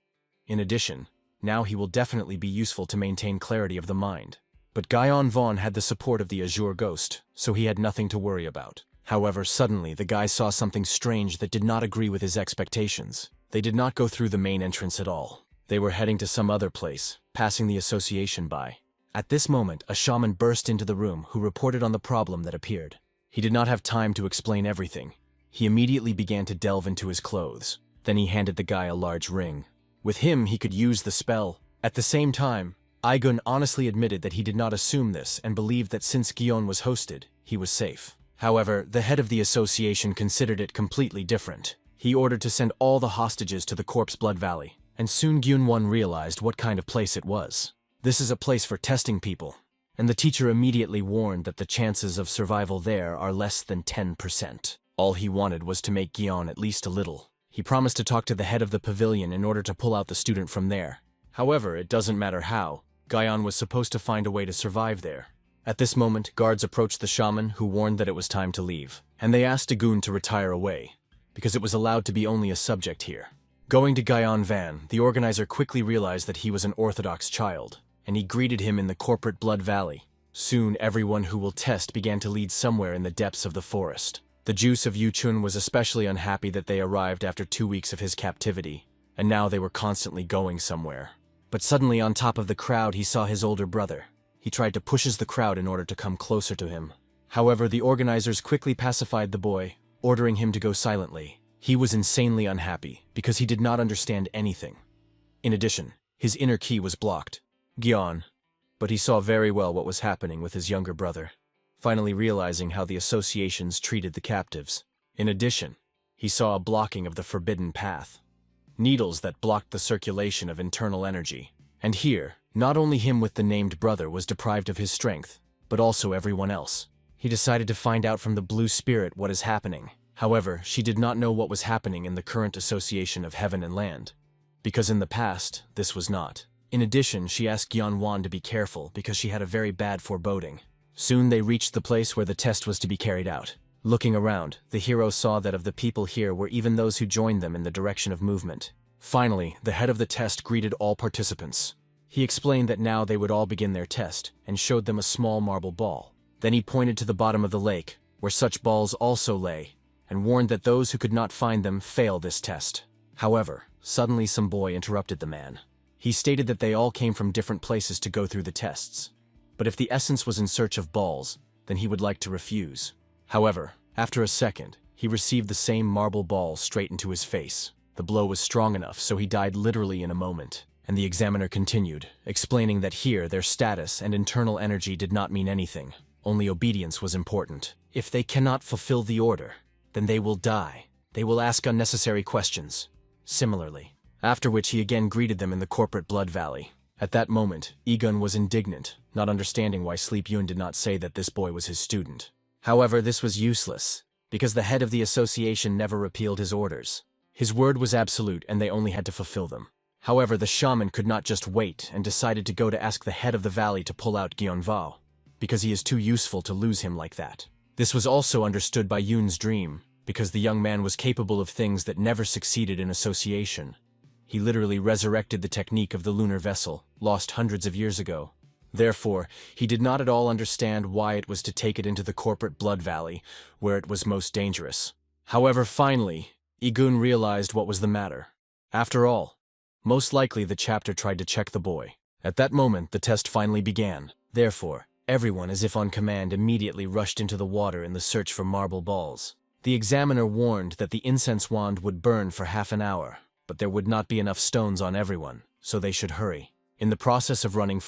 In addition, now he will definitely be useful to maintain clarity of the mind. But Gyeonwon had the support of the Azure Ghost, so he had nothing to worry about. However, suddenly the guy saw something strange that did not agree with his expectations. They did not go through the main entrance at all. They were heading to some other place, passing the association by. At this moment, a shaman burst into the room who reported on the problem that appeared. He did not have time to explain everything. He immediately began to delve into his clothes. Then he handed the guy a large ring. With him, he could use the spell, At the same time, Igun honestly admitted that he did not assume this and believed that since Gion was hosted, he was safe. However, the head of the association considered it completely different. He ordered to send all the hostages to the Corpse Blood Valley, and soon Gyun-won realized what kind of place it was. This is a place for testing people, and the teacher immediately warned that the chances of survival there are less than 10%. All he wanted was to make Gion at least a little. He promised to talk to the head of the pavilion in order to pull out the student from there. However, it doesn't matter how, Gion was supposed to find a way to survive there. At this moment, guards approached the shaman, who warned that it was time to leave, and they asked Dagun to retire away, because it was allowed to be only a subject here. Going to Gion Van, the organizer quickly realized that he was an Orthodox child, and he greeted him in the corporate Blood Valley. Soon, everyone who will test began to lead somewhere in the depths of the forest. The juice of Yu-chun was especially unhappy that they arrived after 2 weeks of his captivity, and now they were constantly going somewhere. But suddenly, on top of the crowd, he saw his older brother. He tried to push the crowd in order to come closer to him. However, the organizers quickly pacified the boy, ordering him to go silently. He was insanely unhappy, because he did not understand anything. In addition, his inner ki was blocked. Gion. But he saw very well what was happening with his younger brother, finally realizing how the associations treated the captives. In addition, he saw a blocking of the forbidden path. Needles that blocked the circulation of internal energy. And here, not only him with the named brother was deprived of his strength, but also everyone else. He decided to find out from the Blue Spirit what is happening. However, she did not know what was happening in the current association of heaven and land, because in the past, this was not. In addition, she asked Gyeon-won to be careful because she had a very bad foreboding. Soon they reached the place where the test was to be carried out. Looking around, the hero saw that of the people here were even those who joined them in the direction of movement. Finally, the head of the test greeted all participants. He explained that now they would all begin their test, and showed them a small marble ball. Then he pointed to the bottom of the lake, where such balls also lay, and warned that those who could not find them fail this test. However, suddenly some boy interrupted the man. He stated that they all came from different places to go through the tests. But if the essence was in search of balls, then he would like to refuse. However, after a second, he received the same marble ball straight into his face. The blow was strong enough, so he died literally in a moment. And the examiner continued, explaining that here their status and internal energy did not mean anything. Only obedience was important. If they cannot fulfill the order, then they will die. They will ask unnecessary questions. Similarly. After which he again greeted them in the corporate Blood Valley. At that moment, Egun was indignant, not understanding why Sleep Yun did not say that this boy was his student. However, this was useless, because the head of the association never repealed his orders. His word was absolute and they only had to fulfill them. However, the shaman could not just wait and decided to go to ask the head of the valley to pull out Gyeonvao, because he is too useful to lose him like that. This was also understood by Yoon's dream, because the young man was capable of things that never succeeded in association. He literally resurrected the technique of the lunar vessel, lost hundreds of years ago. Therefore, he did not at all understand why it was to take it into the corporate Blood Valley, where it was most dangerous. However, finally, Igun realized what was the matter. After all, most likely the chapter tried to check the boy. At that moment, the test finally began. Therefore, everyone, as if on command, immediately rushed into the water in the search for marble balls. The examiner warned that the incense wand would burn for half an hour, but there would not be enough stones on everyone, so they should hurry. In the process of running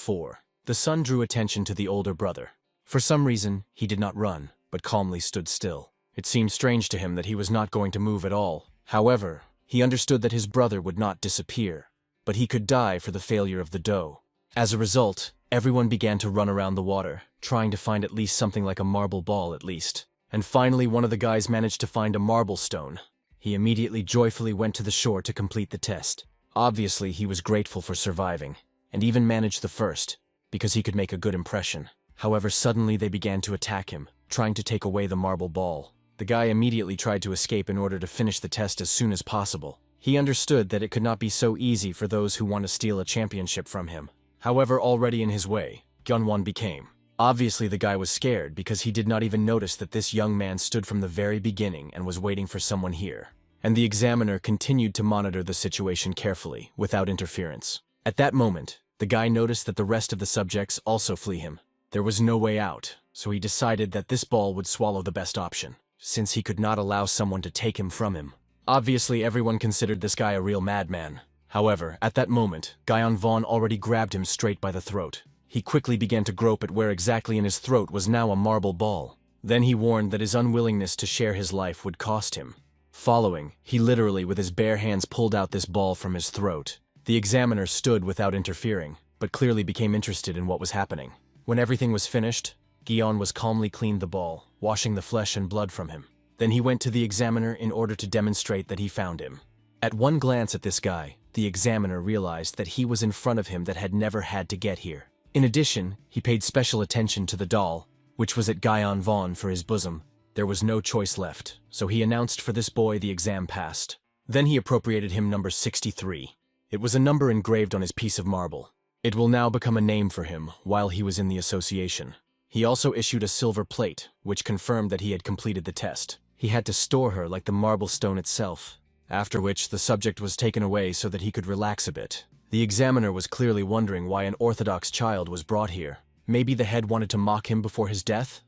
the son drew attention to the older brother. For some reason, he did not run, but calmly stood still. It seemed strange to him that he was not going to move at all. However, he understood that his brother would not disappear, but he could die for the failure of the dough. As a result, everyone began to run around the water, trying to find at least something like a marble ball at least. And finally, one of the guys managed to find a marble stone. He immediately joyfully went to the shore to complete the test. Obviously, he was grateful for surviving, and even managed the first, because he could make a good impression. However, suddenly they began to attack him, trying to take away the marble ball. The guy immediately tried to escape in order to finish the test as soon as possible. He understood that it could not be so easy for those who want to steal a championship from him. However, already in his way, Gyeonwon became. Obviously, the guy was scared because he did not even notice that this young man stood from the very beginning and was waiting for someone here. And the examiner continued to monitor the situation carefully, without interference. At that moment, the guy noticed that the rest of the subjects also flee him. There was no way out, so he decided that this ball would swallow the best option, since he could not allow someone to take him from him. Obviously, everyone considered this guy a real madman. However, at that moment, Guyon Vaughn already grabbed him straight by the throat. He quickly began to grope at where exactly in his throat was now a marble ball. Then he warned that his unwillingness to share his life would cost him. Following, he literally with his bare hands pulled out this ball from his throat. The examiner stood without interfering, but clearly became interested in what was happening. When everything was finished, Guyon was calmly cleaned the ball, washing the flesh and blood from him. Then he went to the examiner in order to demonstrate that he found him. At one glance at this guy, the examiner realized that he was in front of him that had never had to get here. In addition, he paid special attention to the doll, which was at Guyon Vaughn for his bosom. There was no choice left, so he announced for this boy the exam passed. Then he appropriated him number 63. It was a number engraved on his piece of marble. It will now become a name for him while he was in the association. He also issued a silver plate, which confirmed that he had completed the test. He had to store her like the marble stone itself, after which the subject was taken away so that he could relax a bit. The examiner was clearly wondering why an orthodox child was brought here. Maybe the head wanted to mock him before his death?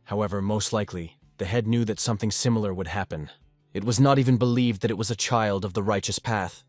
However, most likely, the head knew that something similar would happen. It was not even believed that it was a child of the righteous path,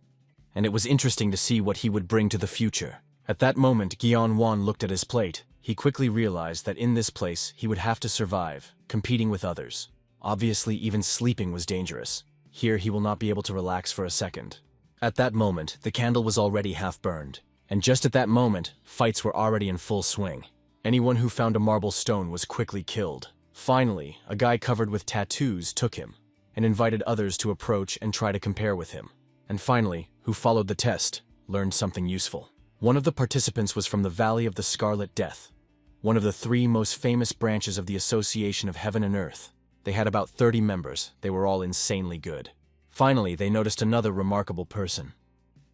and it was interesting to see what he would bring to the future. At that moment, Guyon Vaughn looked at his plate. He quickly realized that in this place, he would have to survive, competing with others. Obviously, even sleeping was dangerous. Here, he will not be able to relax for a second. At that moment, the candle was already half burned. And just at that moment, fights were already in full swing. Anyone who found a marble stone was quickly killed. Finally, a guy covered with tattoos took him, and invited others to approach and try to compare with him. And finally, who followed the test, learned something useful. One of the participants was from the Valley of the Scarlet Death, one of the 3 most famous branches of the Association of Heaven and Earth. They had about 30 members. They were all insanely good. Finally, they noticed another remarkable person.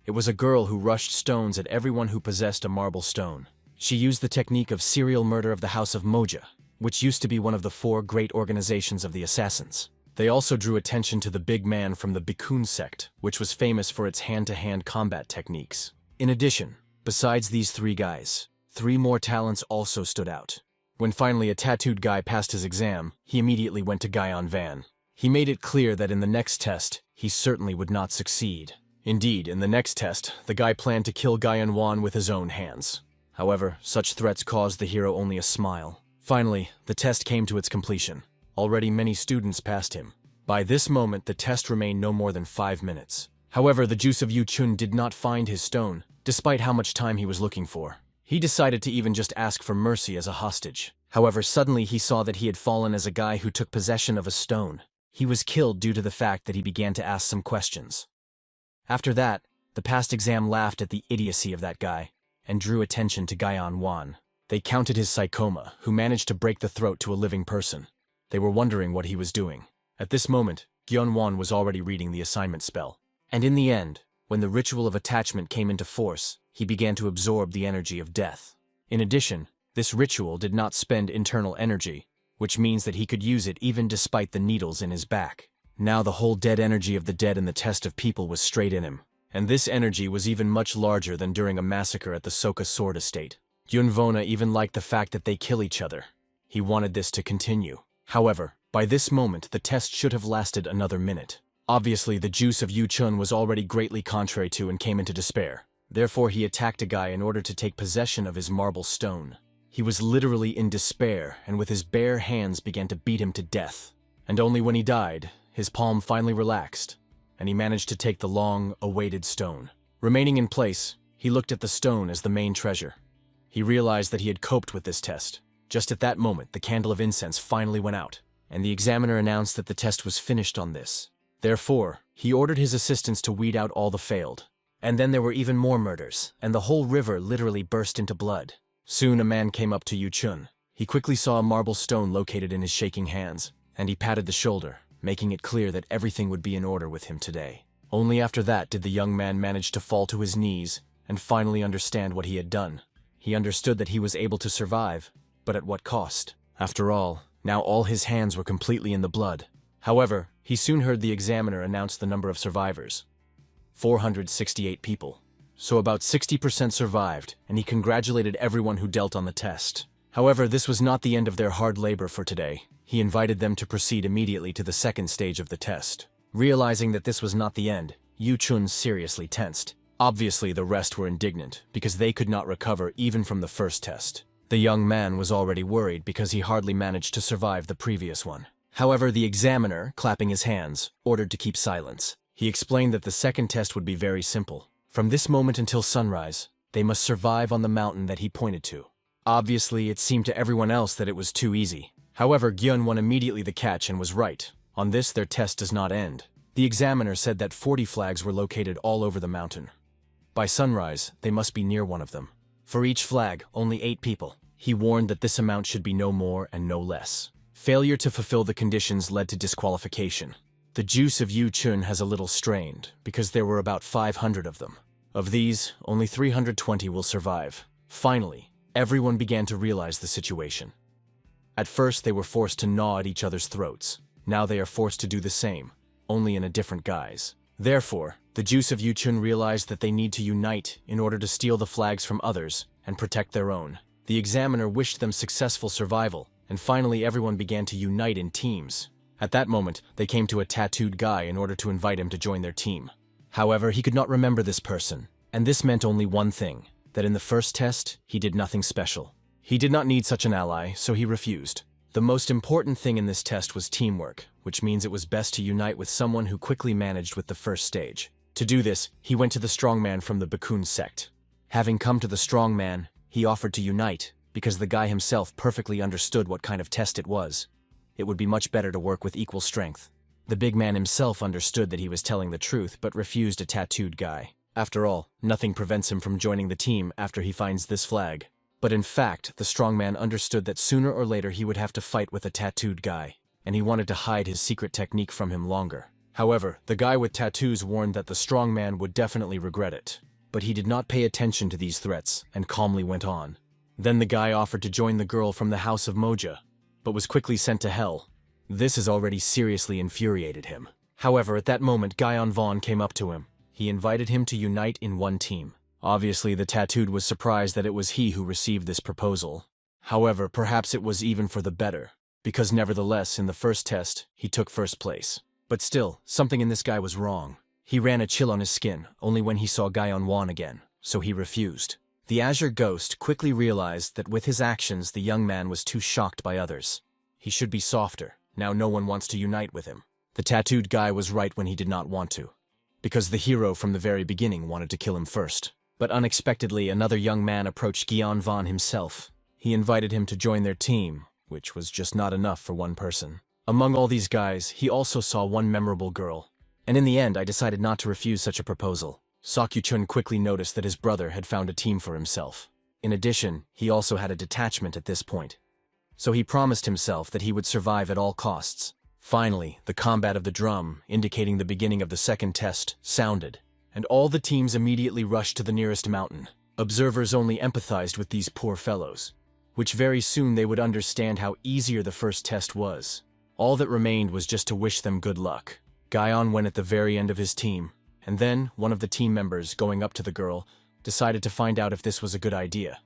It was a girl who rushed stones at everyone who possessed a marble stone. She used the technique of serial murder of the House of Moja, which used to be one of the 4 great organizations of the assassins. They also drew attention to the big man from the Bikun sect, which was famous for its hand-to-hand combat techniques. In addition, besides these 3 guys, 3 more talents also stood out. When finally a tattooed guy passed his exam, he immediately went to Guyon Vaughn. He made it clear that in the next test, he certainly would not succeed. Indeed, in the next test, the guy planned to kill Guyon Vaughn with his own hands. However, such threats caused the hero only a smile. Finally, the test came to its completion. Already many students passed him. By this moment, the test remained no more than 5 minutes. However, the Juice of Yu Chun did not find his stone, despite how much time he was looking for. He decided to even just ask for mercy as a hostage. However, suddenly he saw that he had fallen as a guy who took possession of a stone. He was killed due to the fact that he began to ask some questions. After that, the past exam laughed at the idiocy of that guy, and drew attention to Guyon Vaughn. They counted his psychoma, who managed to break the throat to a living person. They were wondering what he was doing. At this moment, Guyon Vaughn was already reading the assignment spell. And in the end, when the ritual of attachment came into force, he began to absorb the energy of death. In addition, this ritual did not spend internal energy, which means that he could use it even despite the needles in his back. Now the whole dead energy of the dead in the test of people was straight in him. And this energy was even much larger than during a massacre at the Soka Sword Estate. Guyon Vaughn even liked the fact that they kill each other. He wanted this to continue. However, by this moment, the test should have lasted another minute. Obviously, the Juice of Yu Chun was already greatly contrary to and came into despair. Therefore, he attacked a guy in order to take possession of his marble stone. He was literally in despair, and with his bare hands began to beat him to death. And only when he died, his palm finally relaxed, and he managed to take the long-awaited stone. Remaining in place, he looked at the stone as the main treasure. He realized that he had coped with this test. Just at that moment, the candle of incense finally went out, and the examiner announced that the test was finished on this. Therefore, he ordered his assistants to weed out all the failed. And then there were even more murders, and the whole river literally burst into blood. Soon a man came up to Yu Chun. He quickly saw a marble stone located in his shaking hands, and he patted the shoulder, making it clear that everything would be in order with him today. Only after that did the young man manage to fall to his knees and finally understand what he had done. He understood that he was able to survive, but at what cost? After all, now all his hands were completely in the blood. However, he soon heard the examiner announce the number of survivors. 468 people. So about 60% survived, and he congratulated everyone who dealt on the test. However, this was not the end of their hard labor for today. He invited them to proceed immediately to the second stage of the test. Realizing that this was not the end, Yu Chun seriously tensed. Obviously, the rest were indignant, because they could not recover even from the first test. The young man was already worried because he hardly managed to survive the previous one. However, the examiner, clapping his hands, ordered to keep silence. He explained that the second test would be very simple. From this moment until sunrise, they must survive on the mountain that he pointed to. Obviously, it seemed to everyone else that it was too easy. However, Gyun won immediately the catch and was right. On this, their test does not end. The examiner said that 40 flags were located all over the mountain. By sunrise, they must be near one of them. For each flag, only 8 people. He warned that this amount should be no more and no less. Failure to fulfill the conditions led to disqualification. The juice of Yu Chun has a little strained, because there were about 500 of them. Of these, only 320 will survive. Finally, everyone began to realize the situation. At first, they were forced to gnaw at each other's throats. Now they are forced to do the same, only in a different guise. Therefore, the juice of Yu Chun realized that they need to unite in order to steal the flags from others and protect their own. The examiner wished them successful survival, and finally everyone began to unite in teams. At that moment, they came to a tattooed guy in order to invite him to join their team. However, he could not remember this person, and this meant only one thing, that in the first test, he did nothing special. He did not need such an ally, so he refused. The most important thing in this test was teamwork, which means it was best to unite with someone who quickly managed with the first stage. To do this, he went to the strongman from the Bakun sect. Having come to the strongman, he offered to unite, because the guy himself perfectly understood what kind of test it was. It would be much better to work with equal strength. The big man himself understood that he was telling the truth, but refused a tattooed guy. After all, nothing prevents him from joining the team after he finds this flag. But in fact, the strongman understood that sooner or later he would have to fight with a tattooed guy, and he wanted to hide his secret technique from him longer. However, the guy with tattoos warned that the strongman would definitely regret it. But he did not pay attention to these threats, and calmly went on. Then the guy offered to join the girl from the house of Moja, but was quickly sent to hell. This has already seriously infuriated him. However, at that moment, Guyon Vaughn came up to him. He invited him to unite in one team. Obviously, the tattooed was surprised that it was he who received this proposal. However, perhaps it was even for the better, because nevertheless, in the first test, he took first place. But still, something in this guy was wrong. He ran a chill on his skin, only when he saw Guyon Vaughn again, so he refused. The Azure Ghost quickly realized that with his actions, the young man was too shocked by others. He should be softer. Now no one wants to unite with him. The tattooed guy was right when he did not want to, because the hero from the very beginning wanted to kill him first. But unexpectedly, another young man approached Guyon Vaughn himself. He invited him to join their team, which was just not enough for one person. Among all these guys, he also saw one memorable girl. And in the end, I decided not to refuse such a proposal. Sakyu-chun quickly noticed that his brother had found a team for himself. In addition, he also had a detachment at this point. So he promised himself that he would survive at all costs. Finally, the combat of the drum, indicating the beginning of the second test, sounded, and all the teams immediately rushed to the nearest mountain. Observers only empathized with these poor fellows, which very soon they would understand how easier the first test was. All that remained was just to wish them good luck. Guyon went at the very end of his team, and then one of the team members, going up to the girl, decided to find out if this was a good idea,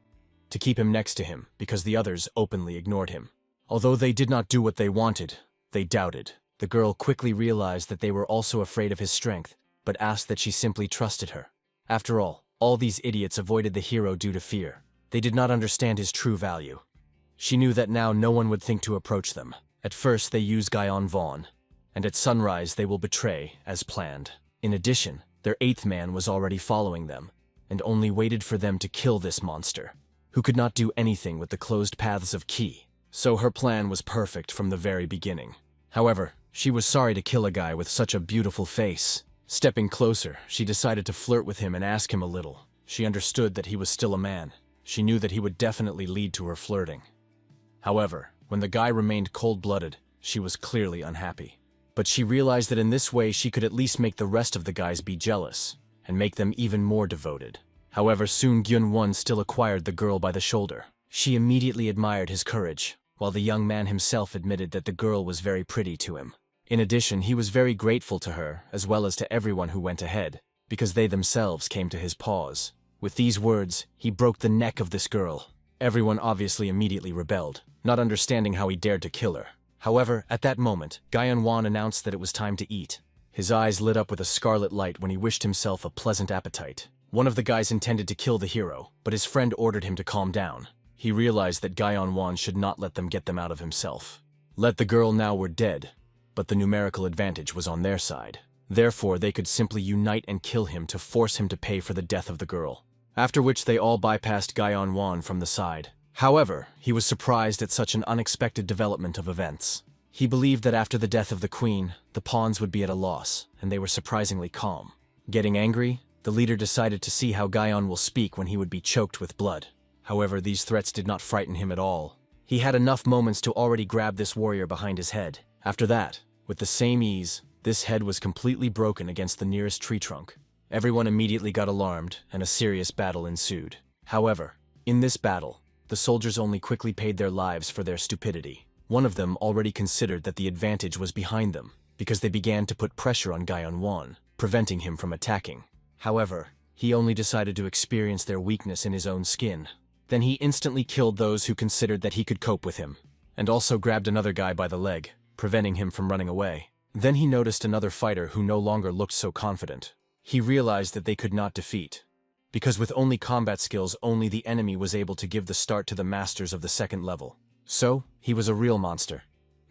to keep him next to him, because the others openly ignored him. Although they did not do what they wanted, they doubted. The girl quickly realized that they were also afraid of his strength, but asked that she simply trusted her. After all these idiots avoided the hero due to fear. They did not understand his true value. She knew that now no one would think to approach them. At first they used Guyon Vaughn, and at sunrise they will betray, as planned. In addition, their 8th man was already following them, and only waited for them to kill this monster, who could not do anything with the closed paths of Ki. So her plan was perfect from the very beginning. However, she was sorry to kill a guy with such a beautiful face. Stepping closer, she decided to flirt with him and ask him a little. She understood that he was still a man. She knew that he would definitely lead to her flirting. However, when the guy remained cold-blooded, she was clearly unhappy. But she realized that in this way she could at least make the rest of the guys be jealous, and make them even more devoted. However, soon Gyun-won still acquired the girl by the shoulder. She immediately admired his courage, while the young man himself admitted that the girl was very pretty to him. In addition, he was very grateful to her, as well as to everyone who went ahead, because they themselves came to his paws. With these words, he broke the neck of this girl. Everyone obviously immediately rebelled, not understanding how he dared to kill her. However, at that moment, Guyon Vaughn announced that it was time to eat. His eyes lit up with a scarlet light when he wished himself a pleasant appetite. One of the guys intended to kill the hero, but his friend ordered him to calm down. He realized that Gyeon-won should not let them get them out of himself. Let the girl now were dead, but the numerical advantage was on their side. Therefore, they could simply unite and kill him to force him to pay for the death of the girl. After which they all bypassed Gyeon-won from the side. However, he was surprised at such an unexpected development of events. He believed that after the death of the queen, the pawns would be at a loss, and they were surprisingly calm. Getting angry, the leader decided to see how Gyeon will speak when he would be choked with blood. However, these threats did not frighten him at all. He had enough moments to already grab this warrior behind his head. After that, with the same ease, this head was completely broken against the nearest tree trunk. Everyone immediately got alarmed, and a serious battle ensued. However, in this battle, the soldiers only quickly paid their lives for their stupidity. One of them already considered that the advantage was behind them, because they began to put pressure on Gyeon-won, preventing him from attacking. However, he only decided to experience their weakness in his own skin. Then he instantly killed those who considered that he could cope with him, and also grabbed another guy by the leg, preventing him from running away. Then he noticed another fighter who no longer looked so confident. He realized that they could not defeat, because with only combat skills only the enemy was able to give the start to the masters of the second level. So, he was a real monster.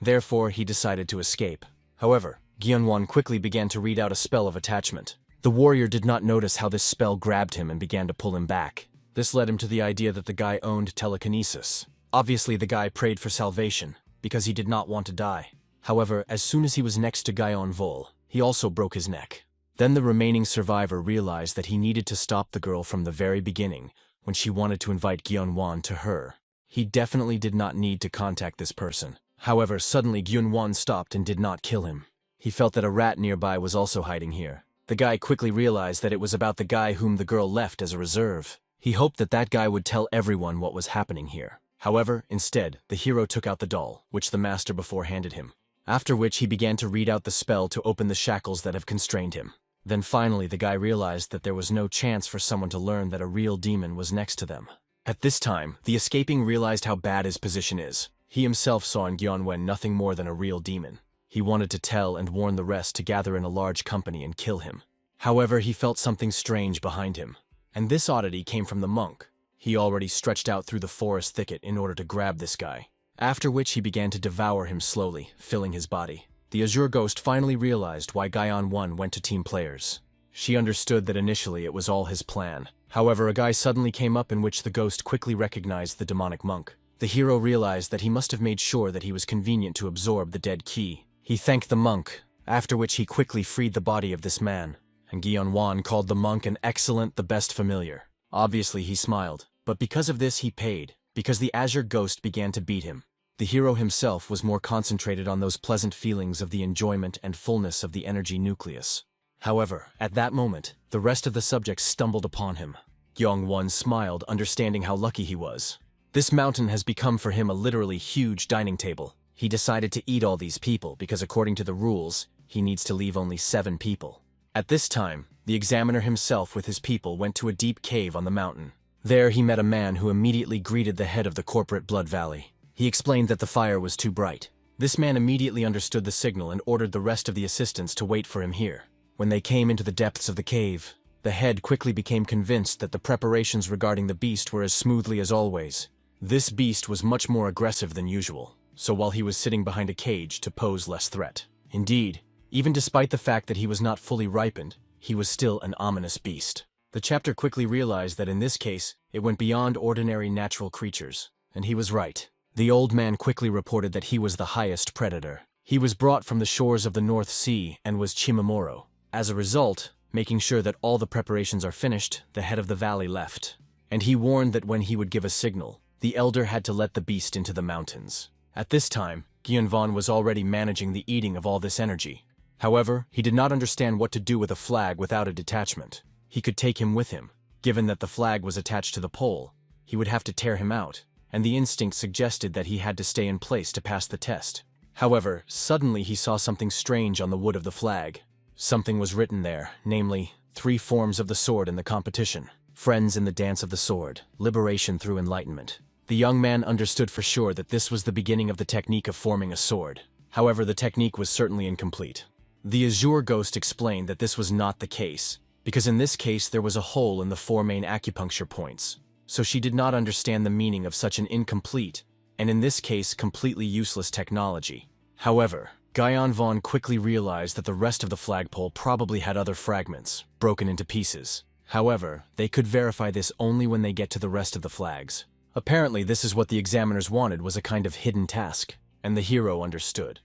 Therefore, he decided to escape. However, Gyeon-won quickly began to read out a spell of attachment. The warrior did not notice how this spell grabbed him and began to pull him back. This led him to the idea that the guy owned telekinesis. Obviously, the guy prayed for salvation, because he did not want to die. However, as soon as he was next to Gyeon-won, he also broke his neck. Then the remaining survivor realized that he needed to stop the girl from the very beginning, when she wanted to invite Gyeon-won to her. He definitely did not need to contact this person. However, suddenly Gyeon-won stopped and did not kill him. He felt that a rat nearby was also hiding here. The guy quickly realized that it was about the guy whom the girl left as a reserve. He hoped that that guy would tell everyone what was happening here. However, instead, the hero took out the doll, which the master before handed him. After which he began to read out the spell to open the shackles that have constrained him. Then finally the guy realized that there was no chance for someone to learn that a real demon was next to them. At this time, the escaping realized how bad his position is. He himself saw in Gyeon-won nothing more than a real demon. He wanted to tell and warn the rest to gather in a large company and kill him. However, he felt something strange behind him. And this oddity came from the monk. He already stretched out through the forest thicket in order to grab this guy. After which he began to devour him slowly, filling his body. The Azure Ghost finally realized why Gyeon-won went to team players. She understood that initially it was all his plan. However, a guy suddenly came up in which the ghost quickly recognized the demonic monk. The hero realized that he must have made sure that he was convenient to absorb the dead key. He thanked the monk, after which he quickly freed the body of this man. And Gyeon-won called the monk an excellent, the best familiar. Obviously he smiled, but because of this he paid, because the Azure Ghost began to beat him. The hero himself was more concentrated on those pleasant feelings of the enjoyment and fullness of the energy nucleus. However, at that moment, the rest of the subjects stumbled upon him. Gyeon-won smiled, understanding how lucky he was. This mountain has become for him a literally huge dining table. He decided to eat all these people because according to the rules, he needs to leave only 7 people. At this time, the examiner himself with his people went to a deep cave on the mountain. There he met a man who immediately greeted the head of the corporate Blood Valley. He explained that the fire was too bright. This man immediately understood the signal and ordered the rest of the assistants to wait for him here. When they came into the depths of the cave, the head quickly became convinced that the preparations regarding the beast were as smoothly as always. This beast was much more aggressive than usual, so while he was sitting behind a cage to pose less threat. Indeed, even despite the fact that he was not fully ripened, he was still an ominous beast. The chapter quickly realized that in this case, it went beyond ordinary natural creatures, and he was right. The old man quickly reported that he was the highest predator. He was brought from the shores of the North Sea and was Chimamoro. As a result, making sure that all the preparations are finished, the head of the valley left. And he warned that when he would give a signal, the elder had to let the beast into the mountains. At this time, Gyeon-won was already managing the eating of all this energy. However, he did not understand what to do with a flag without a detachment. He could take him with him. Given that the flag was attached to the pole, he would have to tear him out, and the instinct suggested that he had to stay in place to pass the test. However, suddenly he saw something strange on the wood of the flag. Something was written there, namely, 3 forms of the sword in the competition. Friends in the dance of the sword, liberation through enlightenment. The young man understood for sure that this was the beginning of the technique of forming a sword. However, the technique was certainly incomplete. The Azure Ghost explained that this was not the case. because in this case there was a hole in the 4 main acupuncture points, so she did not understand the meaning of such an incomplete, and in this case completely useless technology. However, Guyon Vaughn quickly realized that the rest of the flagpole probably had other fragments, broken into pieces. However, they could verify this only when they get to the rest of the flags. Apparently this is what the examiners wanted, was a kind of hidden task, and the hero understood.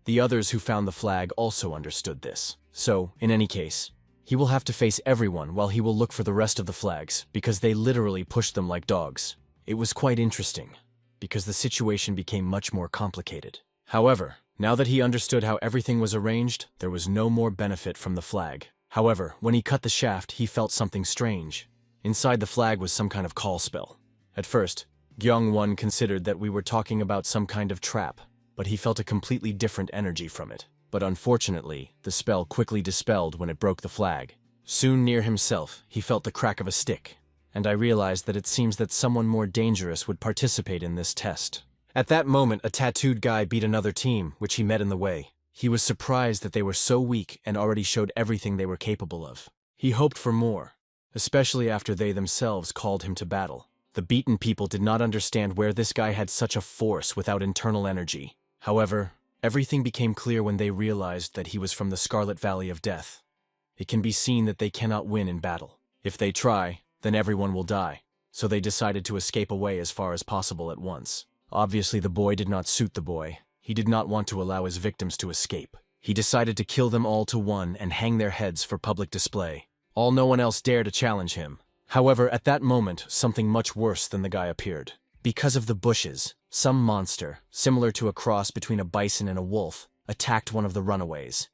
The others who found the flag also understood this. So, in any case, he will have to face everyone while he will look for the rest of the flags, because they literally pushed them like dogs. It was quite interesting, because the situation became much more complicated. However, now that he understood how everything was arranged, there was no more benefit from the flag. However, when he cut the shaft, he felt something strange. Inside the flag was some kind of call spell. At first, Gyeong-won considered that we were talking about some kind of trap, but he felt a completely different energy from it. But unfortunately, the spell quickly dispelled when it broke the flag. Soon near himself, he felt the crack of a stick, and I realized that it seems that someone more dangerous would participate in this test. At that moment, a tattooed guy beat another team, which he met in the way. He was surprised that they were so weak and already showed everything they were capable of. He hoped for more, especially after they themselves called him to battle. The beaten people did not understand where this guy had such a force without internal energy. However, everything became clear when they realized that he was from the Scarlet Valley of Death. It can be seen that they cannot win in battle. If they try, then everyone will die, so they decided to escape away as far as possible at once. Obviously, the boy did not suit the boy. He did not want to allow his victims to escape. He decided to kill them all to one and hang their heads for public display. No one else dared to challenge him. However, at that moment, something much worse than the guy appeared. Because of the bushes, some monster, similar to a cross between a bison and a wolf, attacked one of the runaways.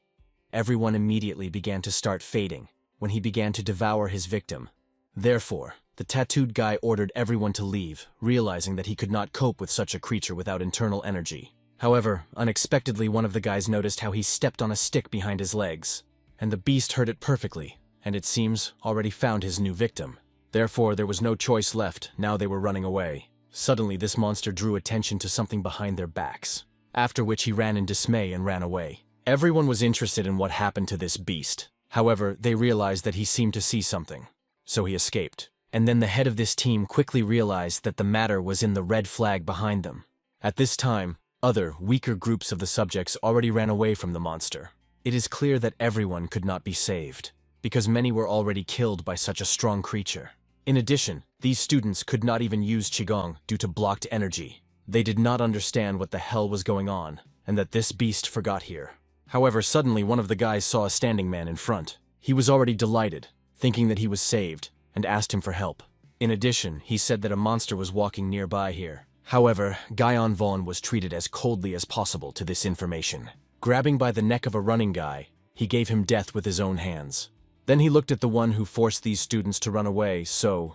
Everyone immediately began to start fading when he began to devour his victim. Therefore, the tattooed guy ordered everyone to leave, realizing that he could not cope with such a creature without internal energy. However, unexpectedly one of the guys noticed how he stepped on a stick behind his legs, and the beast heard it perfectly, and it seems already found his new victim. Therefore, there was no choice left, now they were running away. Suddenly, this monster drew attention to something behind their backs, after which he ran in dismay and ran away. Everyone was interested in what happened to this beast. However, they realized that he seemed to see something, so he escaped. And then the head of this team quickly realized that the matter was in the red flag behind them. At this time, other, weaker groups of the subjects already ran away from the monster. It is clear that everyone could not be saved, because many were already killed by such a strong creature. In addition, these students could not even use Qigong due to blocked energy. They did not understand what the hell was going on, and that this beast forgot here. However, suddenly one of the guys saw a standing man in front. He was already delighted, thinking that he was saved, and asked him for help. In addition, he said that a monster was walking nearby here. However, Guyon Vaughn was treated as coldly as possible to this information. Grabbing by the neck of a running guy, he gave him death with his own hands. Then he looked at the one who forced these students to run away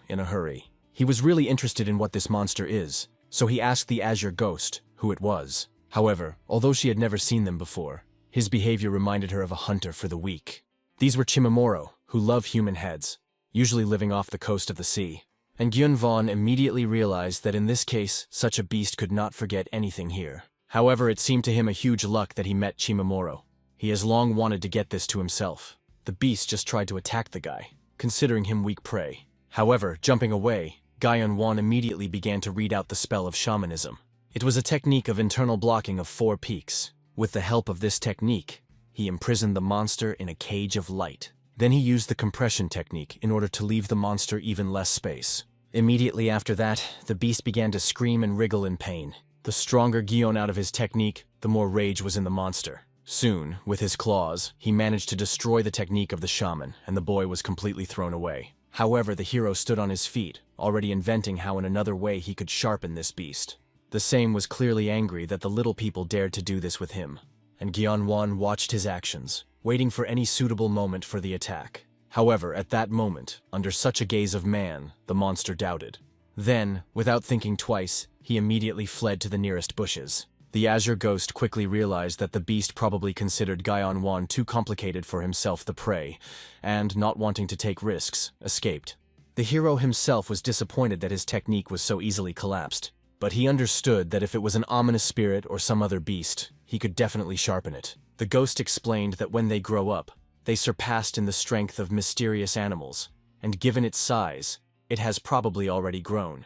in a hurry. He was really interested in what this monster is, so he asked the Azure Ghost who it was. However, although she had never seen them before, his behavior reminded her of a hunter for the weak. These were Chimamoro, who love human heads, usually living off the coast of the sea. And Gyun Vaughn immediately realized that in this case, such a beast could not forget anything here. However, it seemed to him a huge luck that he met Chimamoro. He has long wanted to get this to himself. The beast just tried to attack the guy, considering him weak prey. However, jumping away, Guyon Vaughn immediately began to read out the spell of shamanism. It was a technique of internal blocking of 4 peaks. With the help of this technique, he imprisoned the monster in a cage of light. Then he used the compression technique in order to leave the monster even less space. Immediately after that, the beast began to scream and wriggle in pain. The stronger Guyon out of his technique, the more rage was in the monster. Soon, with his claws, he managed to destroy the technique of the shaman, and the boy was completely thrown away. However, the hero stood on his feet, already inventing how in another way he could sharpen this beast. The same was clearly angry that the little people dared to do this with him, and Gyeonwon watched his actions, waiting for any suitable moment for the attack. However, at that moment, under such a gaze of man, the monster doubted. Then, without thinking twice, he immediately fled to the nearest bushes. The Azure Ghost quickly realized that the beast probably considered Gyeonwon too complicated for himself the prey, and, not wanting to take risks, escaped. The hero himself was disappointed that his technique was so easily collapsed, but he understood that if it was an ominous spirit or some other beast, he could definitely sharpen it. The ghost explained that when they grow up, They surpassed in the strength of mysterious animals, and given its size, it has probably already grown.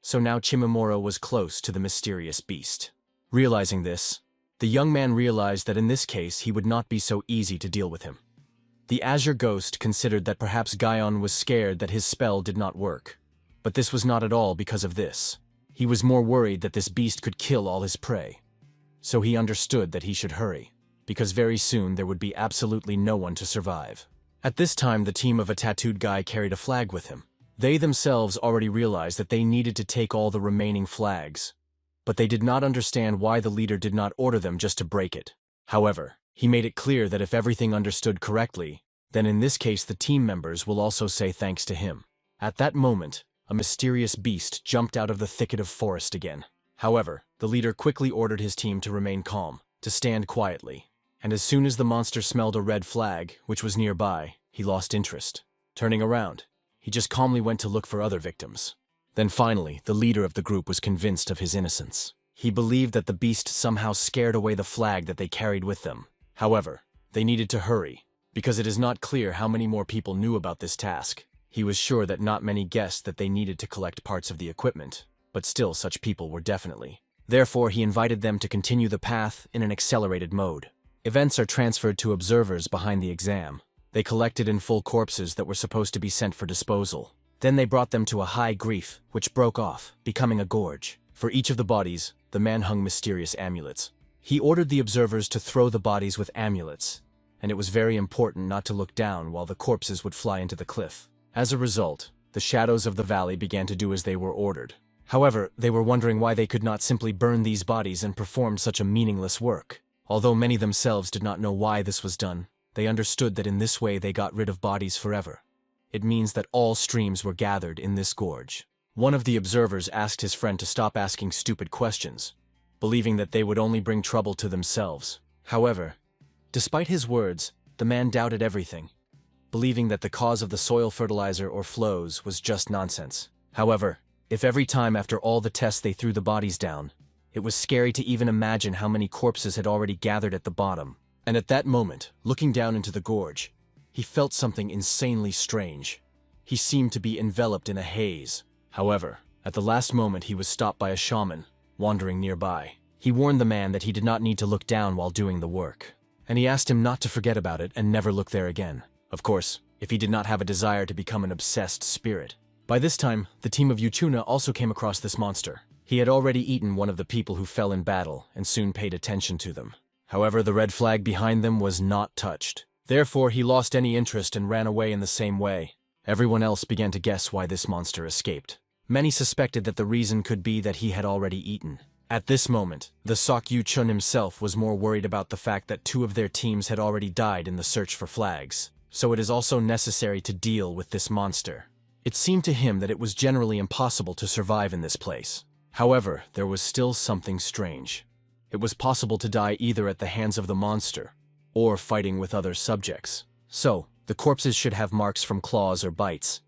So now Chimamura was close to the mysterious beast. Realizing this, the young man realized that in this case he would not be so easy to deal with him. The Azure Ghost considered that perhaps Gion was scared that his spell did not work. But this was not at all because of this. He was more worried that this beast could kill all his prey. So he understood that he should hurry, because very soon there would be absolutely no one to survive. At this time, the team of a tattooed guy carried a flag with him. They themselves already realized that they needed to take all the remaining flags, but they did not understand why the leader did not order them just to break it. However, he made it clear that if everything understood correctly, then in this case the team members will also say thanks to him. At that moment, a mysterious beast jumped out of the thicket of forest again. However, the leader quickly ordered his team to remain calm, to stand quietly, and as soon as the monster smelled a red flag, which was nearby, he lost interest. Turning around, he just calmly went to look for other victims. Then finally, the leader of the group was convinced of his innocence. He believed that the beast somehow scared away the flag that they carried with them. However, they needed to hurry, because it is not clear how many more people knew about this task. He was sure that not many guessed that they needed to collect parts of the equipment, but still such people were definitely. Therefore, he invited them to continue the path in an accelerated mode. Events are transferred to observers behind the exam. They collected in full corpses that were supposed to be sent for disposal. Then they brought them to a high grief, which broke off, becoming a gorge. For each of the bodies, the man hung mysterious amulets. He ordered the observers to throw the bodies with amulets, and it was very important not to look down while the corpses would fly into the cliff. As a result, the shadows of the valley began to do as they were ordered. However, they were wondering why they could not simply burn these bodies and perform such a meaningless work. Although many themselves did not know why this was done, they understood that in this way they got rid of bodies forever. It means that all streams were gathered in this gorge. One of the observers asked his friend to stop asking stupid questions, believing that they would only bring trouble to themselves. However, despite his words, the man doubted everything, believing that the cause of the soil fertilizer or flows was just nonsense. However, if every time after all the tests they threw the bodies down, it was scary to even imagine how many corpses had already gathered at the bottom. And at that moment, looking down into the gorge, he felt something insanely strange. He seemed to be enveloped in a haze. However, at the last moment he was stopped by a shaman, wandering nearby. He warned the man that he did not need to look down while doing the work, and he asked him not to forget about it and never look there again. Of course, if he did not have a desire to become an obsessed spirit. By this time, the team of Uchuna also came across this monster. He had already eaten one of the people who fell in battle and soon paid attention to them. However, the red flag behind them was not touched. Therefore, he lost any interest and ran away in the same way. Everyone else began to guess why this monster escaped. Many suspected that the reason could be that he had already eaten. At this moment, the Sokyu Chun himself was more worried about the fact that two of their teams had already died in the search for flags. So it is also necessary to deal with this monster. It seemed to him that it was generally impossible to survive in this place. However, there was still something strange. It was possible to die either at the hands of the monster, or fighting with other subjects. So, the corpses should have marks from claws or bites.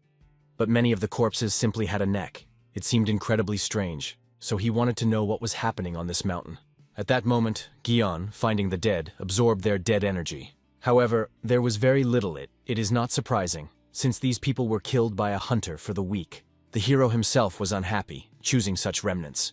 But many of the corpses simply had a neck. It seemed incredibly strange, so he wanted to know what was happening on this mountain. At that moment, Gion, finding the dead, absorbed their dead energy. However, there was very little it is not surprising, since these people were killed by a hunter for the weak. The hero himself was unhappy, choosing such remnants.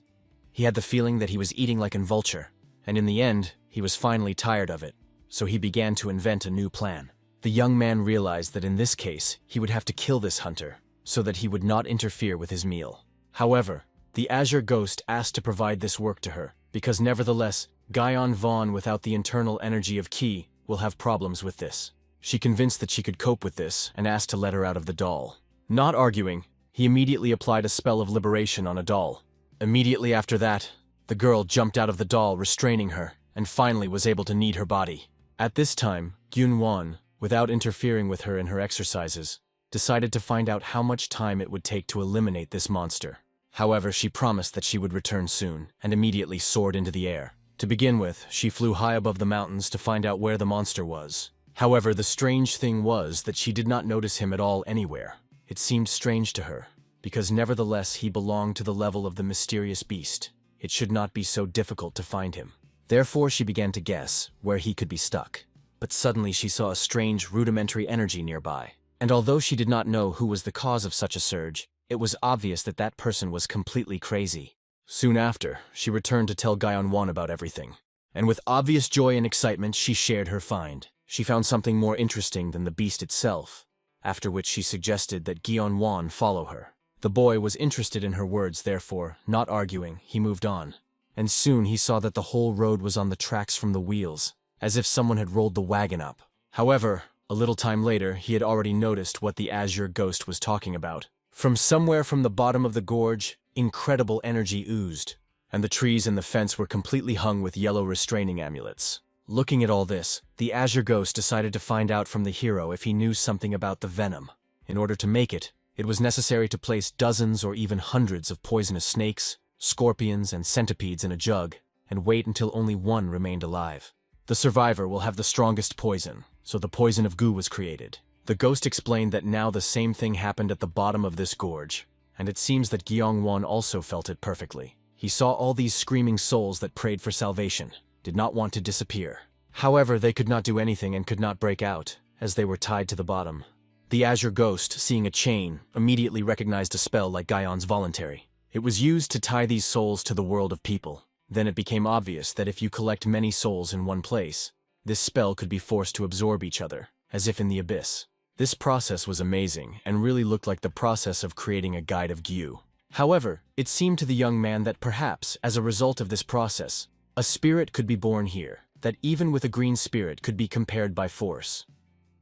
He had the feeling that he was eating like a vulture, and in the end, he was finally tired of it, so he began to invent a new plan. The young man realized that in this case, he would have to kill this hunter, so that he would not interfere with his meal. However, the Azure Ghost asked to provide this work to her, because nevertheless, Gion Vaughn without the internal energy of Ki will have problems with this. She convinced that she could cope with this and asked to let her out of the doll. Not arguing, he immediately applied a spell of liberation on a doll. Immediately after that, the girl jumped out of the doll, restraining her, and finally was able to knead her body. At this time, Gyun-won, without interfering with her in her exercises, decided to find out how much time it would take to eliminate this monster. However, she promised that she would return soon, and immediately soared into the air. To begin with, she flew high above the mountains to find out where the monster was. However, the strange thing was that she did not notice him at all anywhere. It seemed strange to her, because nevertheless he belonged to the level of the mysterious beast. It should not be so difficult to find him. Therefore, she began to guess where he could be stuck. but suddenly she saw a strange, rudimentary energy nearby. And although she did not know who was the cause of such a surge, it was obvious that that person was completely crazy. Soon after, she returned to tell Gyeonwon about everything. And with obvious joy and excitement, she shared her find. She found something more interesting than the beast itself, after which she suggested that Gyeonwon follow her. The boy was interested in her words, therefore, not arguing, he moved on. And soon he saw that the whole road was on the tracks from the wheels, as if someone had rolled the wagon up. However, a little time later, he had already noticed what the azure ghost was talking about. From somewhere from the bottom of the gorge, incredible energy oozed, and the trees and the fence were completely hung with yellow restraining amulets. Looking at all this, the azure ghost decided to find out from the hero if he knew something about the venom. In order to make it, it was necessary to place dozens or even hundreds of poisonous snakes, scorpions, and centipedes in a jug, and wait until only one remained alive. The survivor will have the strongest poison, so the poison of goo was created. The ghost explained that now the same thing happened at the bottom of this gorge, and it seems that Gyeongwon also felt it perfectly. He saw all these screaming souls that prayed for salvation, did not want to disappear. However, they could not do anything and could not break out, as they were tied to the bottom. The azure ghost, seeing a chain, immediately recognized a spell like Gyeon's voluntary. It was used to tie these souls to the world of people. Then it became obvious that if you collect many souls in one place, this spell could be forced to absorb each other, as if in the abyss. This process was amazing, and really looked like the process of creating a guide of Gyu. However, it seemed to the young man that perhaps, as a result of this process, a spirit could be born here, that even with a green spirit could be compared by force.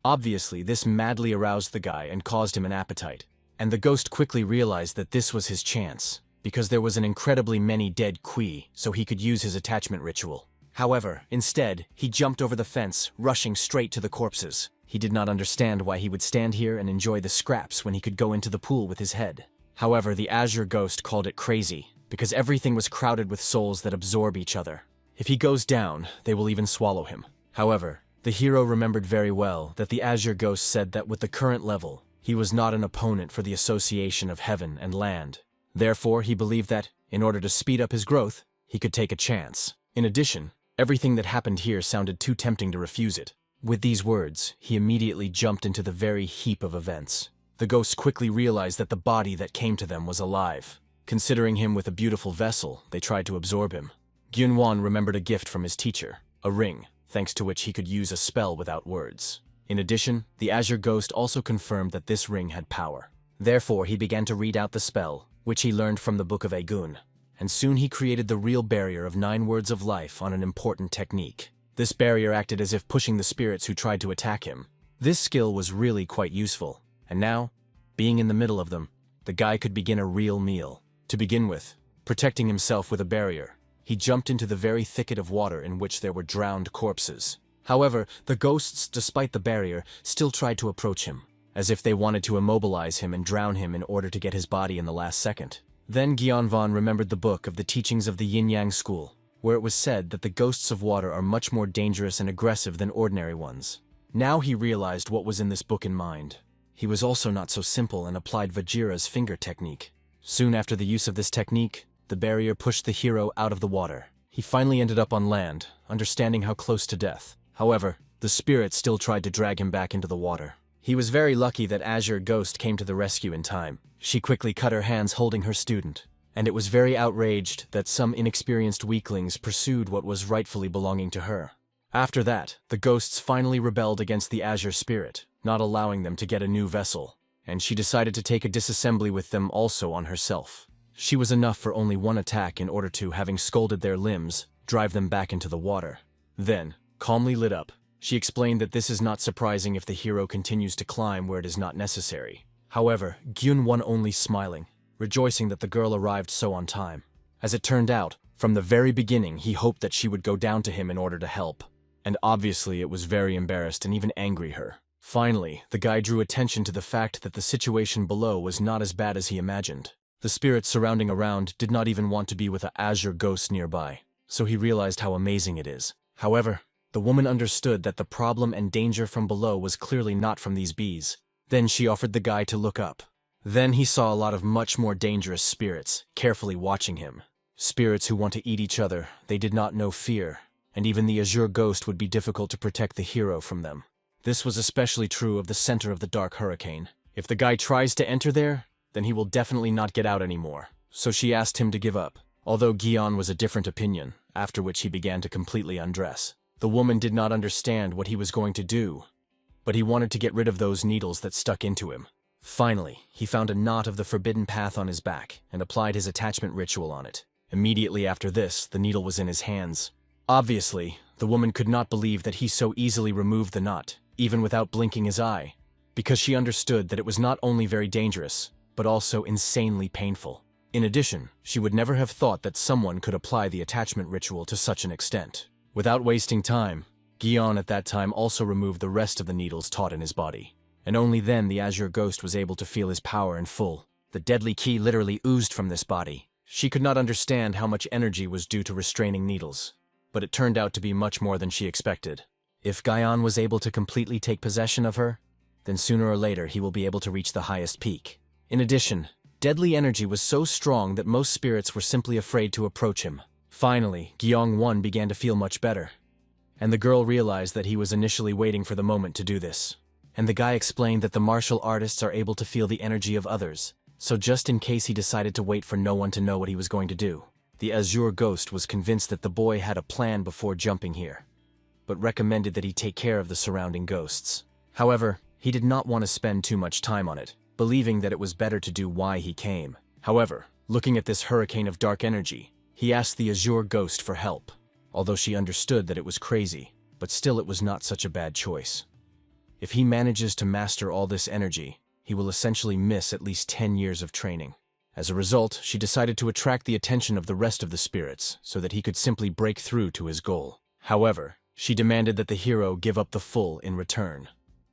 Obviously, this madly aroused the guy and caused him an appetite, and the ghost quickly realized that this was his chance, because there was an incredibly many dead Kui, so he could use his attachment ritual. However, instead, he jumped over the fence, rushing straight to the corpses. He did not understand why he would stand here and enjoy the scraps when he could go into the pool with his head. However, the azure ghost called it crazy, because everything was crowded with souls that absorb each other. If he goes down, they will even swallow him. However, the hero remembered very well that the azure ghost said that with the current level, he was not an opponent for the association of heaven and land. Therefore, he believed that, in order to speed up his growth, he could take a chance. In addition, everything that happened here sounded too tempting to refuse it. With these words, he immediately jumped into the very heap of events. The ghosts quickly realized that the body that came to them was alive. Considering him with a beautiful vessel, they tried to absorb him. Gyeonwon remembered a gift from his teacher, a ring, thanks to which he could use a spell without words. In addition, the azure ghost also confirmed that this ring had power. Therefore, he began to read out the spell, which he learned from the Book of Aegun, and soon he created the real barrier of 9 words of life on an important technique. This barrier acted as if pushing the spirits who tried to attack him. This skill was really quite useful, and now, being in the middle of them, the guy could begin a real meal. To begin with, protecting himself with a barrier, he jumped into the very thicket of water in which there were drowned corpses. However, the ghosts, despite the barrier, still tried to approach him, as if they wanted to immobilize him and drown him in order to get his body in the last second. Then Gyeonwon remembered the book of the teachings of the Yin-Yang school, where it was said that the ghosts of water are much more dangerous and aggressive than ordinary ones. Now he realized what was in this book in mind. He was also not so simple and applied Vajira's finger technique. Soon after the use of this technique, the barrier pushed the hero out of the water. He finally ended up on land, understanding how close to death. However, the spirit still tried to drag him back into the water. He was very lucky that Azure Ghost came to the rescue in time. She quickly cut her hands holding her student, and it was very outraged that some inexperienced weaklings pursued what was rightfully belonging to her. After that, the ghosts finally rebelled against the Azure Spirit, not allowing them to get a new vessel, and she decided to take a disassembly with them also on herself. She was enough for only one attack in order to, having scalded their limbs, drive them back into the water. Then, calmly lit up, she explained that this is not surprising if the hero continues to climb where it is not necessary. However, Gyun-won only smiling, rejoicing that the girl arrived so on time. As it turned out, from the very beginning he hoped that she would go down to him in order to help, and obviously it was very embarrassed and even angry her. Finally, the guy drew attention to the fact that the situation below was not as bad as he imagined. The spirits surrounding around did not even want to be with an azure ghost nearby, so he realized how amazing it is. However, the woman understood that the problem and danger from below was clearly not from these bees. Then she offered the guy to look up. Then he saw a lot of much more dangerous spirits, carefully watching him. Spirits who want to eat each other, they did not know fear, and even the azure ghost would be difficult to protect the hero from them. This was especially true of the center of the dark hurricane. If the guy tries to enter there, then he will definitely not get out anymore. So she asked him to give up, although Gion was a different opinion, after which he began to completely undress. The woman did not understand what he was going to do, but he wanted to get rid of those needles that stuck into him. Finally, he found a knot of the forbidden path on his back and applied his attachment ritual on it. Immediately after this, the needle was in his hands. Obviously, the woman could not believe that he so easily removed the knot, even without blinking his eye, because she understood that it was not only very dangerous, but also insanely painful. In addition, she would never have thought that someone could apply the attachment ritual to such an extent. Without wasting time, Gion at that time also removed the rest of the needles taught in his body, and only then the azure ghost was able to feel his power in full. The deadly key literally oozed from this body. She could not understand how much energy was due to restraining needles, but it turned out to be much more than she expected. If Gion was able to completely take possession of her, then sooner or later he will be able to reach the highest peak. In addition, deadly energy was so strong that most spirits were simply afraid to approach him. Finally, Gyeong-won began to feel much better, and the girl realized that he was initially waiting for the moment to do this. And the guy explained that the martial artists are able to feel the energy of others, so just in case he decided to wait for no one to know what he was going to do. The azure ghost was convinced that the boy had a plan before jumping here, but recommended that he take care of the surrounding ghosts. However, he did not want to spend too much time on it, believing that it was better to do why he came. However, looking at this hurricane of dark energy, he asked the azure ghost for help, although she understood that it was crazy, but still it was not such a bad choice. If he manages to master all this energy, he will essentially miss at least 10 years of training. As a result, she decided to attract the attention of the rest of the spirits so that he could simply break through to his goal. However, she demanded that the hero give up the full in return.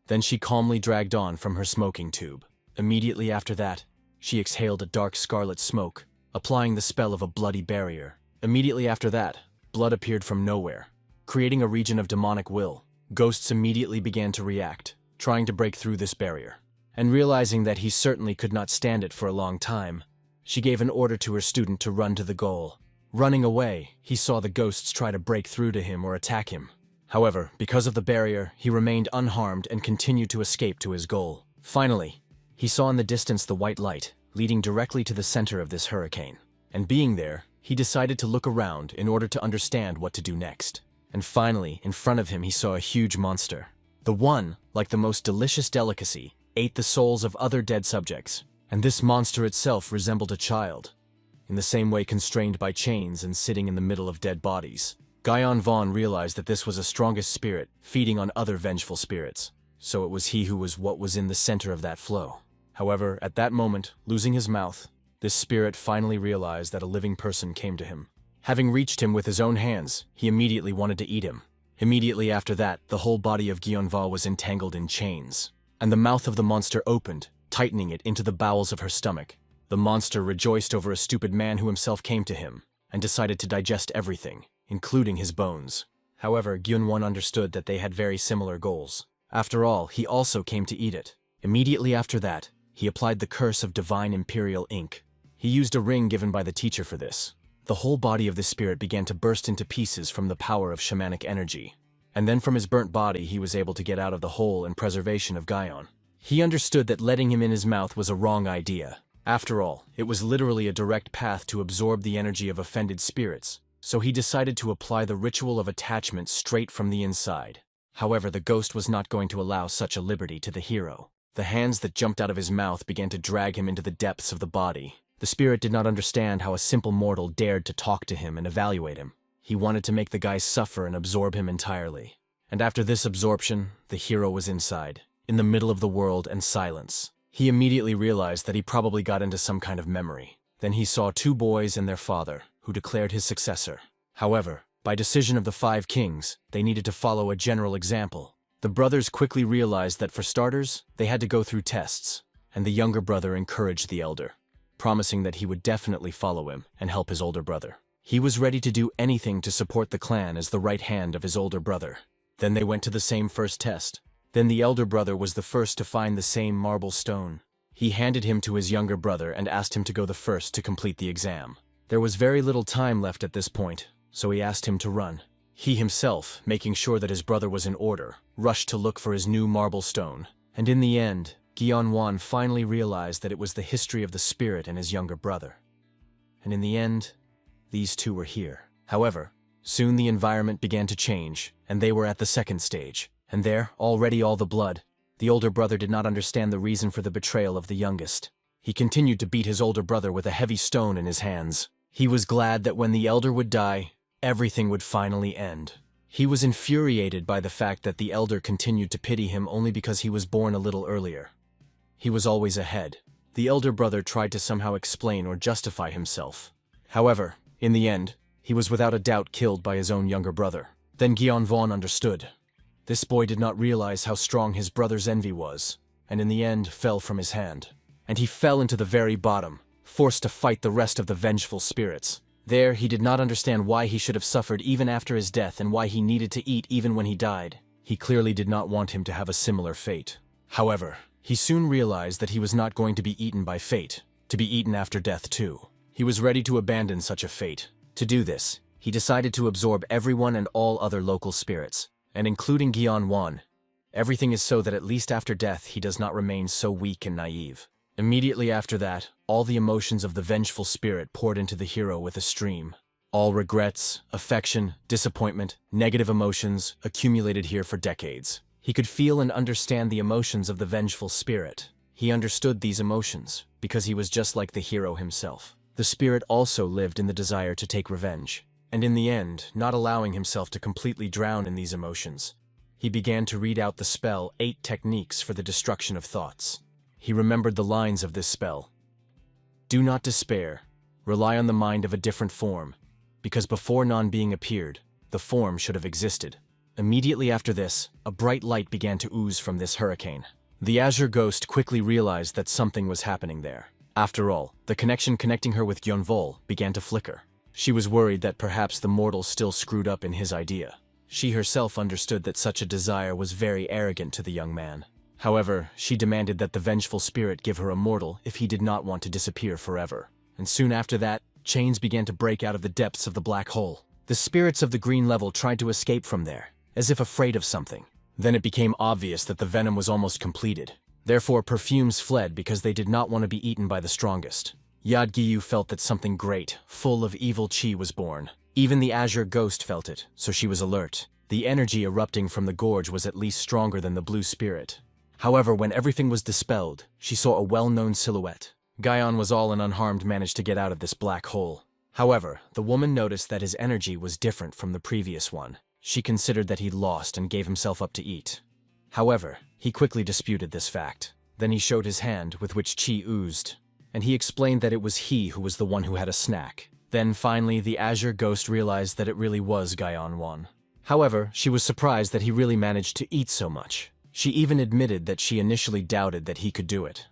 Then she calmly dragged on from her smoking tube. Immediately after that, she exhaled a dark scarlet smoke, applying the spell of a bloody barrier. Immediately after that, blood appeared from nowhere, creating a region of demonic will. Ghosts immediately began to react, trying to break through this barrier. And realizing that he certainly could not stand it for a long time, she gave an order to her student to run to the goal. Running away, he saw the ghosts try to break through to him or attack him. However, because of the barrier, he remained unharmed and continued to escape to his goal. Finally, he saw in the distance the white light, leading directly to the center of this hurricane. And being there, he decided to look around in order to understand what to do next. And finally, in front of him he saw a huge monster. The one, like the most delicious delicacy, ate the souls of other dead subjects. And this monster itself resembled a child, in the same way constrained by chains and sitting in the middle of dead bodies. Gyeon Vaughn realized that this was a strongest spirit, feeding on other vengeful spirits. So it was he who was what was in the center of that flow. However, at that moment, losing his mouth, this spirit finally realized that a living person came to him. Having reached him with his own hands, he immediately wanted to eat him. Immediately after that, the whole body of Gyeonva was entangled in chains, and the mouth of the monster opened, tightening it into the bowels of her stomach. The monster rejoiced over a stupid man who himself came to him, and decided to digest everything, including his bones. However, Gyunwon understood that they had very similar goals. After all, he also came to eat it. Immediately after that, he applied the curse of divine imperial ink. He used a ring given by the teacher for this. The whole body of the spirit began to burst into pieces from the power of shamanic energy. And then from his burnt body he was able to get out of the hole and preservation of Gyeon. He understood that letting him in his mouth was a wrong idea. After all, it was literally a direct path to absorb the energy of offended spirits, so he decided to apply the ritual of attachment straight from the inside. However, the ghost was not going to allow such a liberty to the hero. The hands that jumped out of his mouth began to drag him into the depths of the body. The spirit did not understand how a simple mortal dared to talk to him and evaluate him. He wanted to make the guy suffer and absorb him entirely. And after this absorption, the hero was inside, in the middle of the world and silence. He immediately realized that he probably got into some kind of memory. Then he saw two boys and their father, who declared his successor. However, by decision of the 5 kings, they needed to follow a general example. The brothers quickly realized that for starters, they had to go through tests, and the younger brother encouraged the elder, promising that he would definitely follow him and help his older brother. He was ready to do anything to support the clan as the right hand of his older brother. Then they went to the same first test. Then the elder brother was the first to find the same marble stone. He handed him to his younger brother and asked him to go the first to complete the exam. There was very little time left at this point, so he asked him to run. He himself, making sure that his brother was in order, rushed to look for his new marble stone. And in the end, Gyeonwon finally realized that it was the history of the spirit and his younger brother. And in the end, these two were here. However, soon the environment began to change, and they were at the second stage. And there, already all the blood. The older brother did not understand the reason for the betrayal of the youngest. He continued to beat his older brother with a heavy stone in his hands. He was glad that when the elder would die, everything would finally end. He was infuriated by the fact that the elder continued to pity him only because he was born a little earlier. He was always ahead. The elder brother tried to somehow explain or justify himself. However, in the end, he was without a doubt killed by his own younger brother. Then Gyeonwon understood. This boy did not realize how strong his brother's envy was, and in the end fell from his hand. And he fell into the very bottom, forced to fight the rest of the vengeful spirits. There, he did not understand why he should have suffered even after his death and why he needed to eat even when he died. He clearly did not want him to have a similar fate. However, he soon realized that he was not going to be eaten by fate, to be eaten after death too. He was ready to abandon such a fate. To do this, he decided to absorb everyone and all other local spirits, and including Gyeonwon. Everything is so that at least after death he does not remain so weak and naive. Immediately after that, all the emotions of the vengeful spirit poured into the hero with a stream. All regrets, affection, disappointment, negative emotions accumulated here for decades. He could feel and understand the emotions of the vengeful spirit. He understood these emotions because he was just like the hero himself. The spirit also lived in the desire to take revenge, and in the end, not allowing himself to completely drown in these emotions, he began to read out the spell 8 techniques for the destruction of thoughts. He remembered the lines of this spell. Do not despair. Rely on the mind of a different form, because before non-being appeared, the form should have existed. Immediately after this, a bright light began to ooze from this hurricane. The azure ghost quickly realized that something was happening there. After all, the connection connecting her with Gyeonvol began to flicker. She was worried that perhaps the mortal still screwed up in his idea. She herself understood that such a desire was very arrogant to the young man. However, she demanded that the vengeful spirit give her a mortal if he did not want to disappear forever. And soon after that, chains began to break out of the depths of the black hole. The spirits of the green level tried to escape from there, as if afraid of something. Then it became obvious that the venom was almost completed. Therefore, perfumes fled because they did not want to be eaten by the strongest. Yadgiyu felt that something great, full of evil chi was born. Even the azure ghost felt it, so she was alert. The energy erupting from the gorge was at least stronger than the blue spirit. However, when everything was dispelled, she saw a well-known silhouette. Gyeon was all and unharmed managed to get out of this black hole. However, the woman noticed that his energy was different from the previous one. She considered that he'd lost and gave himself up to eat. However, he quickly disputed this fact. Then he showed his hand, with which chi oozed, and he explained that it was he who was the one who had a snack. Then finally, the azure ghost realized that it really was Gyeonwon. However, she was surprised that he really managed to eat so much. She even admitted that she initially doubted that he could do it,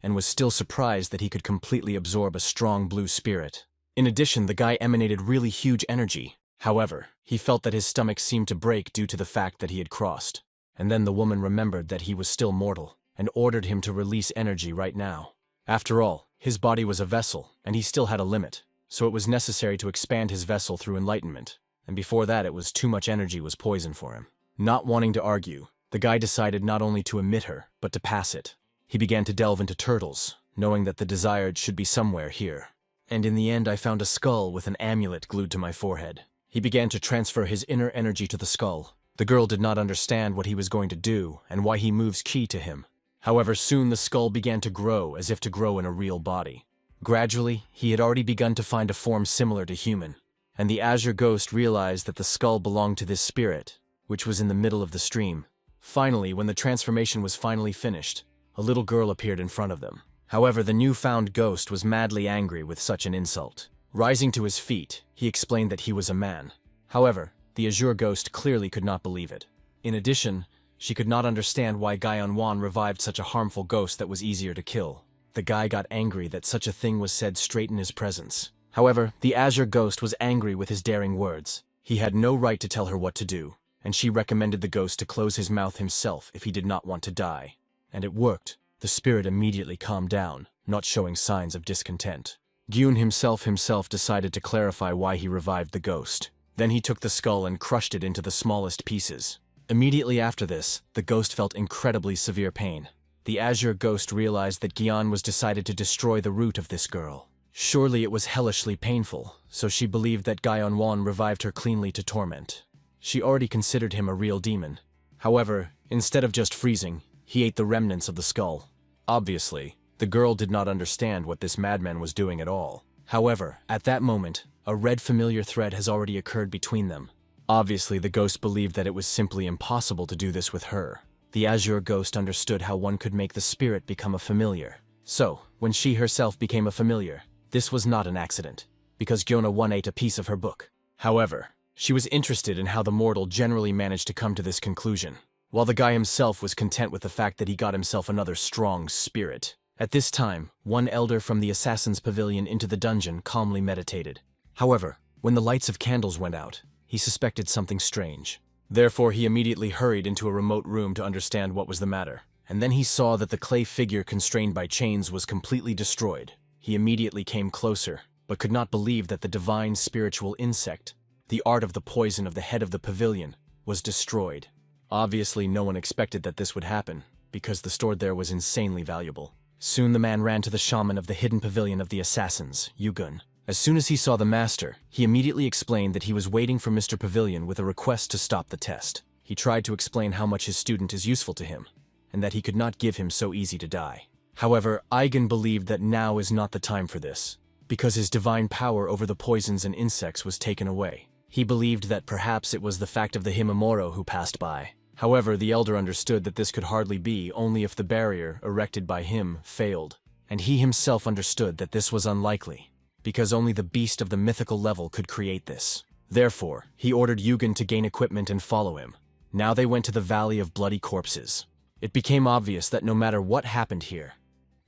and was still surprised that he could completely absorb a strong blue spirit. In addition, the guy emanated really huge energy. However, he felt that his stomach seemed to break due to the fact that he had crossed. And then the woman remembered that he was still mortal, and ordered him to release energy right now. After all, his body was a vessel, and he still had a limit, so it was necessary to expand his vessel through enlightenment, and before that it was too much energy was poison for him. Not wanting to argue, the guy decided not only to emit her, but to pass it. He began to delve into turtles, knowing that the desired should be somewhere here. And in the end I found a skull with an amulet glued to my forehead. He began to transfer his inner energy to the skull. The girl did not understand what he was going to do and why he moves ki to him. However, soon the skull began to grow as if to grow in a real body. Gradually, he had already begun to find a form similar to human, and the azure ghost realized that the skull belonged to this spirit, which was in the middle of the stream. Finally, when the transformation was finally finished, a little girl appeared in front of them. However, the newfound ghost was madly angry with such an insult. Rising to his feet, he explained that he was a man. However, the azure ghost clearly could not believe it. In addition, she could not understand why Gyeonwon revived such a harmful ghost that was easier to kill. The guy got angry that such a thing was said straight in his presence. However, the azure ghost was angry with his daring words. He had no right to tell her what to do, and she recommended the ghost to close his mouth himself if he did not want to die. And it worked. The spirit immediately calmed down, not showing signs of discontent. Gyun himself decided to clarify why he revived the ghost. Then he took the skull and crushed it into the smallest pieces. Immediately after this, the ghost felt incredibly severe pain. The azure ghost realized that Gyeon was decided to destroy the root of this girl. Surely it was hellishly painful, so she believed that Gyeon-won revived her cleanly to torment. She already considered him a real demon. However, instead of just freezing, he ate the remnants of the skull. Obviously, the girl did not understand what this madman was doing at all. However, at that moment, a red familiar thread has already occurred between them. Obviously, the ghost believed that it was simply impossible to do this with her. The azure ghost understood how one could make the spirit become a familiar. So, when she herself became a familiar, this was not an accident, because Gyeon-won ate a piece of her book. However, she was interested in how the mortal generally managed to come to this conclusion, while the guy himself was content with the fact that he got himself another strong spirit. At this time, one elder from the assassin's pavilion into the dungeon calmly meditated. However, when the lights of candles went out, he suspected something strange. Therefore, he immediately hurried into a remote room to understand what was the matter. And then he saw that the clay figure constrained by chains was completely destroyed. He immediately came closer, but could not believe that the divine spiritual insect, the art of the poison of the head of the pavilion, was destroyed. Obviously, no one expected that this would happen, because the stored there was insanely valuable. Soon the man ran to the shaman of the hidden pavilion of the assassins, Yugun. As soon as he saw the master, he immediately explained that he was waiting for Mr. Pavilion with a request to stop the test. He tried to explain how much his student is useful to him, and that he could not give him so easy to die. However, Eigen believed that now is not the time for this, because his divine power over the poisons and insects was taken away. He believed that perhaps it was the fact of the Himamoro who passed by. However, the elder understood that this could hardly be only if the barrier erected by him failed, and he himself understood that this was unlikely, because only the beast of the mythical level could create this. Therefore, he ordered Yugen to gain equipment and follow him. Now they went to the Valley of Bloody Corpses. It became obvious that no matter what happened here,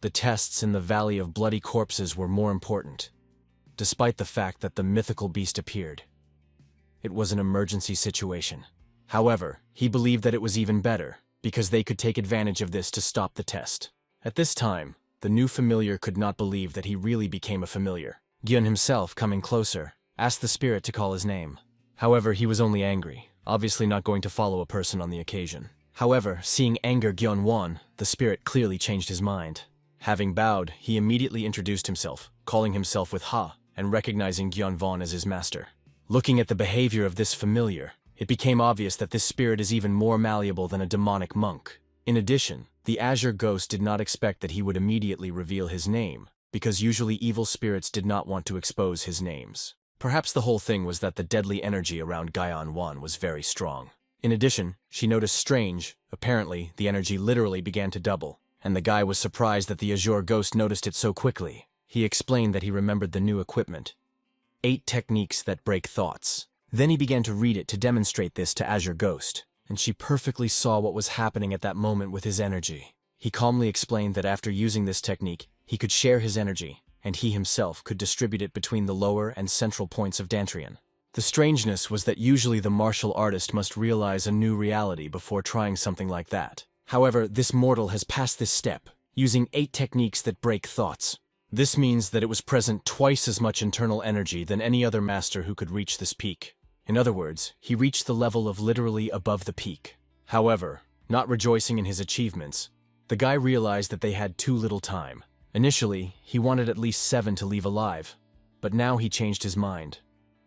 the tests in the Valley of Bloody Corpses were more important, despite the fact that the mythical beast appeared. It was an emergency situation. However, he believed that it was even better, because they could take advantage of this to stop the test. At this time, the new familiar could not believe that he really became a familiar. Gyun himself, coming closer, asked the spirit to call his name. However, he was only angry, obviously not going to follow a person on the occasion. However, seeing anger Gyeon-won, the spirit clearly changed his mind. Having bowed, he immediately introduced himself, calling himself with Ha, and recognizing Gyeon-won as his master. Looking at the behavior of this familiar, it became obvious that this spirit is even more malleable than a demonic monk. In addition, the azure ghost did not expect that he would immediately reveal his name, because usually evil spirits did not want to expose his names. Perhaps the whole thing was that the deadly energy around Gyeon-won was very strong. In addition, she noticed strange, apparently the energy literally began to double, and the guy was surprised that the azure ghost noticed it so quickly. He explained that he remembered the new equipment. 8 techniques that break thoughts. Then he began to read it to demonstrate this to Azure Ghost, and she perfectly saw what was happening at that moment with his energy. He calmly explained that after using this technique, he could share his energy, and he himself could distribute it between the lower and central points of Dantrian. The strangeness was that usually the martial artist must realize a new reality before trying something like that. However, this mortal has passed this step, using 8 techniques that break thoughts. This means that it was present twice as much internal energy than any other master who could reach this peak. In other words, he reached the level of literally above the peak. However, not rejoicing in his achievements, the guy realized that they had too little time. Initially, he wanted at least 7 to leave alive, but now he changed his mind,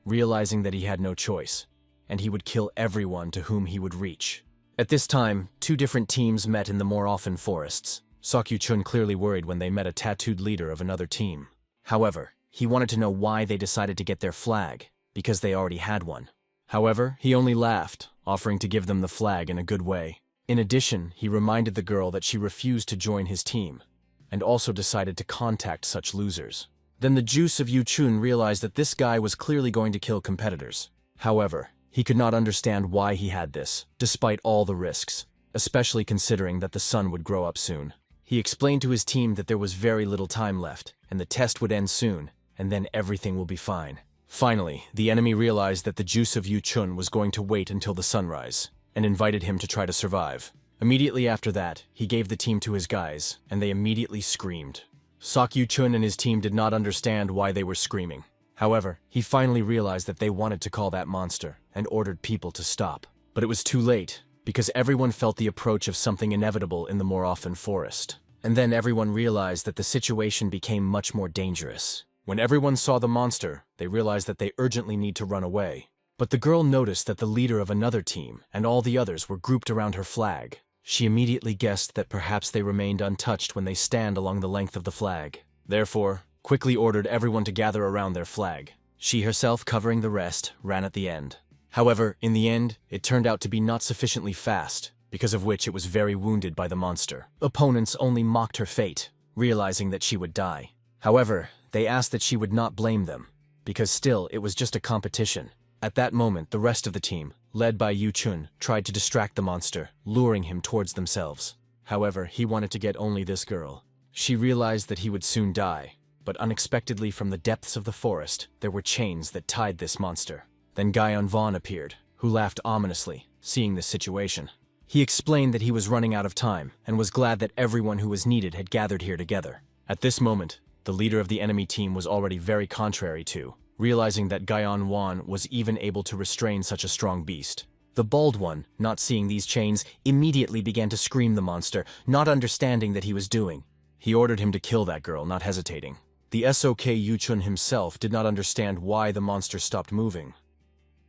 realizing that he had no choice, and he would kill everyone to whom he would reach. At this time, 2 different teams met in the more often forests. Seokyu-chun clearly worried when they met a tattooed leader of another team. However, he wanted to know why they decided to get their flag, because they already had one. However, he only laughed, offering to give them the flag in a good way. In addition, he reminded the girl that she refused to join his team, and also decided to contact such losers. Then the juice of Yu-chun realized that this guy was clearly going to kill competitors. However, he could not understand why he had this, despite all the risks, especially considering that the sun would grow up soon. He explained to his team that there was very little time left, and the test would end soon, and then everything will be fine. Finally, the enemy realized that the juice of Yu-chun was going to wait until the sunrise, and invited him to try to survive. Immediately after that, he gave the team to his guys, and they immediately screamed. Seokyu-chun and his team did not understand why they were screaming. However, he finally realized that they wanted to call that monster and ordered people to stop. But it was too late, because everyone felt the approach of something inevitable in the more often forest. And then everyone realized that the situation became much more dangerous. When everyone saw the monster, they realized that they urgently need to run away. But the girl noticed that the leader of another team and all the others were grouped around her flag. She immediately guessed that perhaps they remained untouched when they stand along the length of the flag. Therefore, quickly ordered everyone to gather around their flag. She herself, covering the rest, ran at the end. However, in the end, it turned out to be not sufficiently fast, because of which it was very wounded by the monster. Opponents only mocked her fate, realizing that she would die. However, they asked that she would not blame them, because still it was just a competition. At that moment, the rest of the team, led by Yu Chun, tried to distract the monster, luring him towards themselves. However, he wanted to get only this girl. She realized that he would soon die, but unexpectedly from the depths of the forest, there were chains that tied this monster. Then Guyon Vaughn appeared, who laughed ominously, seeing this situation. He explained that he was running out of time, and was glad that everyone who was needed had gathered here together. At this moment, the leader of the enemy team was already very contrary to, realizing that Guyon Vaughn was even able to restrain such a strong beast. The bald one, not seeing these chains, immediately began to scream the monster, not understanding that he was doing. He ordered him to kill that girl, not hesitating. The SOK Yu Chun himself did not understand why the monster stopped moving,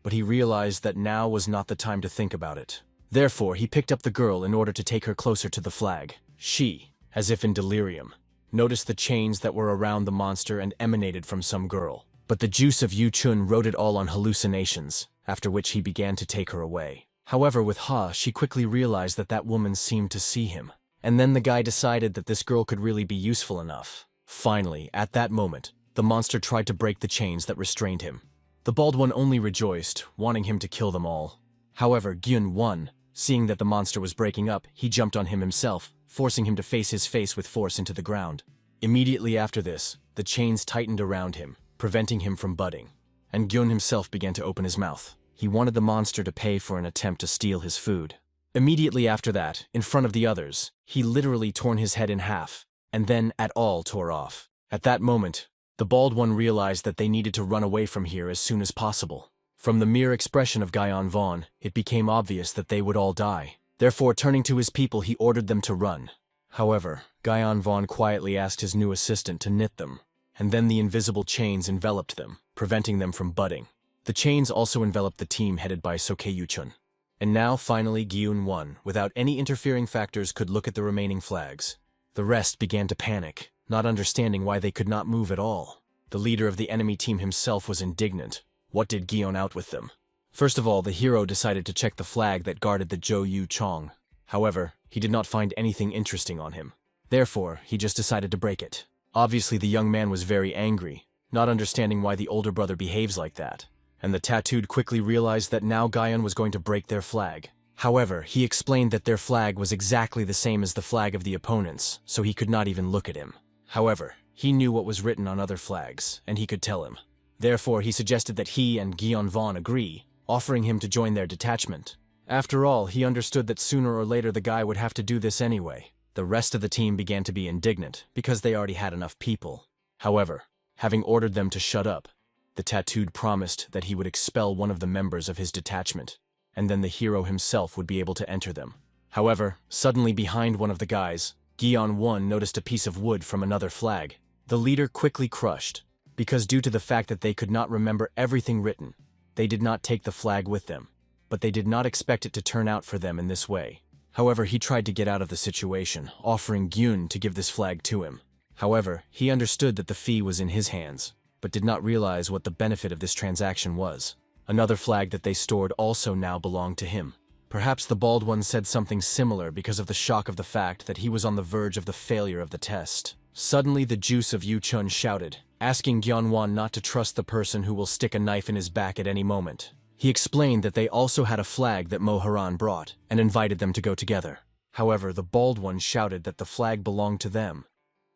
but he realized that now was not the time to think about it. Therefore, he picked up the girl in order to take her closer to the flag. She, as if in delirium, noticed the chains that were around the monster and emanated from some girl. But the juice of Yu Chun wrote it all on hallucinations, after which he began to take her away. However, with Ha, she quickly realized that that woman seemed to see him. And then the guy decided that this girl could really be useful enough. Finally, at that moment, the monster tried to break the chains that restrained him. The bald one only rejoiced, wanting him to kill them all. However, Gyun won. Seeing that the monster was breaking up, he jumped on him himself, forcing him to face his face with force into the ground. Immediately after this, the chains tightened around him, preventing him from budding. And Gyun himself began to open his mouth. He wanted the monster to pay for an attempt to steal his food. Immediately after that, in front of the others, he literally torn his head in half, and then at all tore off. At that moment, the bald one realized that they needed to run away from here as soon as possible. From the mere expression of Guyon Vaughn, it became obvious that they would all die. Therefore, turning to his people, he ordered them to run. However, Guyon Vaughn quietly asked his new assistant to knit them, and then the invisible chains enveloped them, preventing them from budding. The chains also enveloped the team headed by Soke Yuchun. And now, finally, Gyun won, without any interfering factors could look at the remaining flags. The rest began to panic, not understanding why they could not move at all. The leader of the enemy team himself was indignant. What did Gyun out with them? First of all, the hero decided to check the flag that guarded the Zhou Yu Chong. However, he did not find anything interesting on him. Therefore, he just decided to break it. Obviously, the young man was very angry, not understanding why the older brother behaves like that. And the tattooed quickly realized that now Guyon was going to break their flag. However, he explained that their flag was exactly the same as the flag of the opponents, so he could not even look at him. However, he knew what was written on other flags, and he could tell him. Therefore, he suggested that he and Guyon Vaughn agree, offering him to join their detachment. After all, he understood that sooner or later the guy would have to do this anyway. The rest of the team began to be indignant, because they already had enough people. However, having ordered them to shut up, the tattooed promised that he would expel one of the members of his detachment, and then the hero himself would be able to enter them. However, suddenly behind one of the guys, Guyon Won noticed a piece of wood from another flag. The leader quickly crushed, because due to the fact that they could not remember everything written, they did not take the flag with them, but they did not expect it to turn out for them in this way. However, he tried to get out of the situation, offering Gyun to give this flag to him. However, he understood that the fee was in his hands, but did not realize what the benefit of this transaction was. Another flag that they stored also now belonged to him. Perhaps the bald one said something similar because of the shock of the fact that he was on the verge of the failure of the test. Suddenly, the juice of Yu Chun shouted, asking Gyonwan not to trust the person who will stick a knife in his back at any moment. He explained that they also had a flag that Mo Haran brought, and invited them to go together. However, the bald one shouted that the flag belonged to them.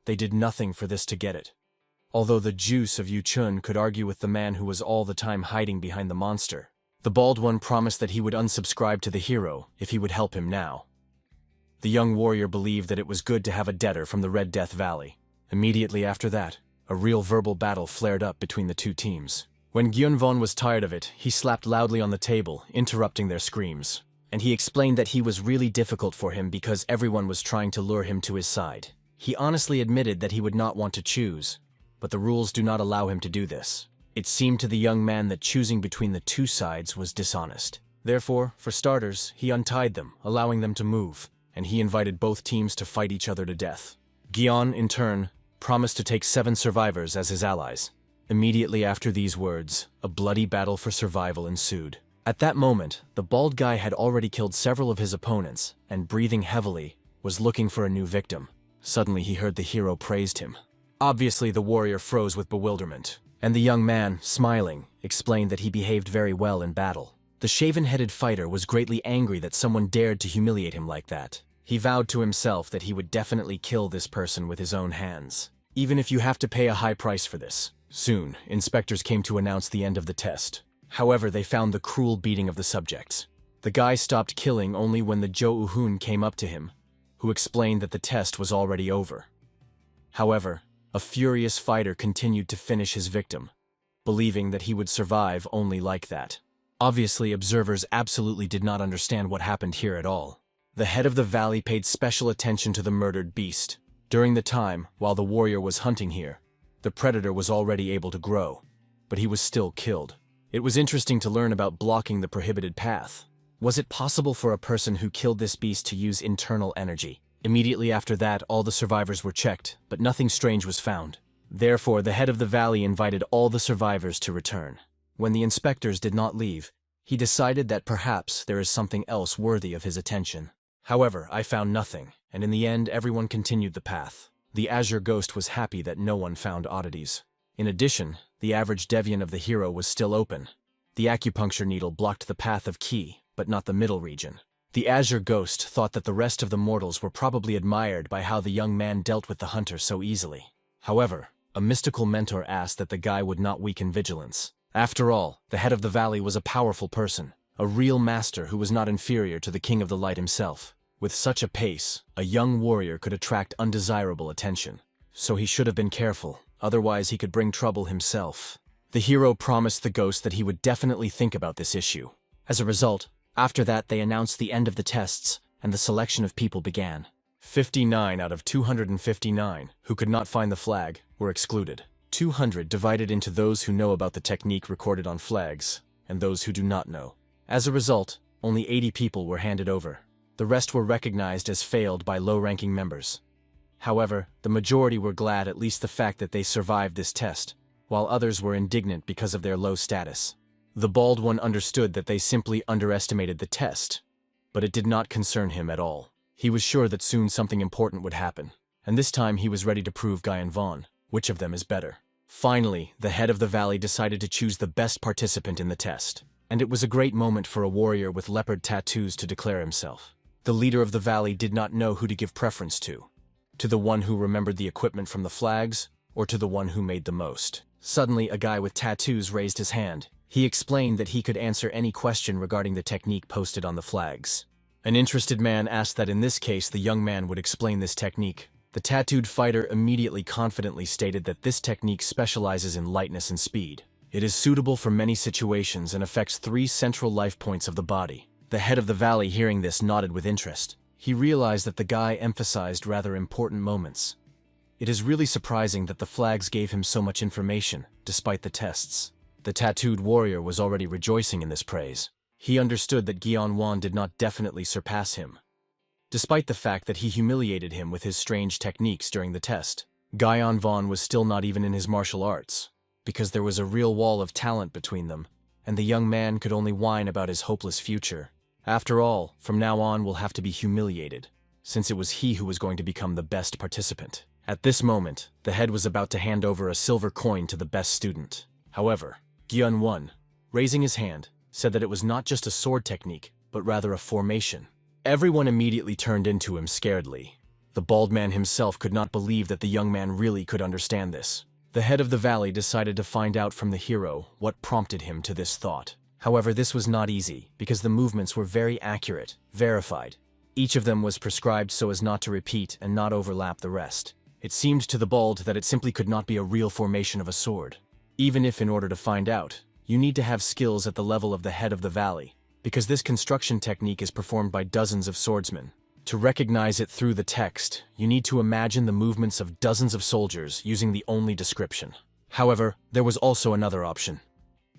They did nothing for this to get it. Although the juice of Yu Chun could argue with the man who was all the time hiding behind the monster, the bald one promised that he would unsubscribe to the hero if he would help him now. The young warrior believed that it was good to have a debtor from the Red Death Valley. Immediately after that, A real verbal battle flared up between the two teams. When Gyunvon was tired of it, he slapped loudly on the table, interrupting their screams. And he explained that he was really difficult for him because everyone was trying to lure him to his side. He honestly admitted that he would not want to choose, but the rules do not allow him to do this. It seemed to the young man that choosing between the two sides was dishonest. Therefore, for starters, he untied them, allowing them to move, and he invited both teams to fight each other to death. Gyeon, in turn, promised to take 7 survivors as his allies. Immediately after these words, a bloody battle for survival ensued. At that moment, the bald guy had already killed several of his opponents, and breathing heavily, was looking for a new victim. Suddenly he heard the hero praised him. Obviously, the warrior froze with bewilderment, and the young man, smiling, explained that he behaved very well in battle. The shaven-headed fighter was greatly angry that someone dared to humiliate him like that. He vowed to himself that he would definitely kill this person with his own hands, even if you have to pay a high price for this. Soon, inspectors came to announce the end of the test. However, they found the cruel beating of the subjects. The guy stopped killing only when the Jo Uhun came up to him, who explained that the test was already over. However, a furious fighter continued to finish his victim, believing that he would survive only like that. Obviously, observers absolutely did not understand what happened here at all. The head of the valley paid special attention to the murdered beast. During the time, while the warrior was hunting here, the predator was already able to grow, but he was still killed. It was interesting to learn about blocking the prohibited path. Was it possible for a person who killed this beast to use internal energy? Immediately after that, all the survivors were checked, but nothing strange was found. Therefore, the head of the valley invited all the survivors to return. When the inspectors did not leave, he decided that perhaps there is something else worthy of his attention. However, I found nothing, and in the end everyone continued the path. The Azure Ghost was happy that no one found oddities. In addition, the average deviant of the hero was still open. The acupuncture needle blocked the path of Ki, but not the middle region. The Azure Ghost thought that the rest of the mortals were probably admired by how the young man dealt with the hunter so easily. However, a mystical mentor asked that the guy would not weaken vigilance. After all, the head of the valley was a powerful person, a real master who was not inferior to the King of the Light himself. With such a pace, a young warrior could attract undesirable attention. So he should have been careful, otherwise he could bring trouble himself. The hero promised the ghost that he would definitely think about this issue. As a result, after that they announced the end of the tests, and the selection of people began. 59 out of 259, who could not find the flag, were excluded. 200 divided into those who know about the technique recorded on flags, and those who do not know. As a result, only 80 people were handed over. The rest were recognized as failed by low-ranking members. However, the majority were glad at least the fact that they survived this test, while others were indignant because of their low status. The bald one understood that they simply underestimated the test, but it did not concern him at all. He was sure that soon something important would happen, and this time he was ready to prove Gyunvon, which of them is better. Finally, the head of the valley decided to choose the best participant in the test, and it was a great moment for a warrior with leopard tattoos to declare himself. The leader of the valley did not know who to give preference to the one who remembered the equipment from the flags, or to the one who made the most. Suddenly, a guy with tattoos raised his hand. He explained that he could answer any question regarding the technique posted on the flags. An interested man asked that in this case the young man would explain this technique. The tattooed fighter immediately confidently stated that this technique specializes in lightness and speed. It is suitable for many situations and affects 3 central life points of the body. The head of the valley hearing this nodded with interest. He realized that the guy emphasized rather important moments. It is really surprising that the flags gave him so much information, despite the tests. The tattooed warrior was already rejoicing in this praise. He understood that Gyunvon did not definitely surpass him, despite the fact that he humiliated him with his strange techniques during the test. Gyunvon was still not even in his martial arts, because there was a real wall of talent between them, and the young man could only whine about his hopeless future. After all, from now on we'll have to be humiliated, since it was he who was going to become the best participant. At this moment, the head was about to hand over a silver coin to the best student. However, Gyunvon, raising his hand, said that it was not just a sword technique, but rather a formation. Everyone immediately turned into him scaredly. The bald man himself could not believe that the young man really could understand this. The head of the valley decided to find out from the hero what prompted him to this thought. However, this was not easy, because the movements were very accurate, verified. Each of them was prescribed so as not to repeat and not overlap the rest. It seemed to the bald that it simply could not be a real formation of a sword. Even if, in order to find out, you need to have skills at the level of the head of the valley, because this construction technique is performed by dozens of swordsmen. To recognize it through the text, you need to imagine the movements of dozens of soldiers using the only description. However, there was also another option.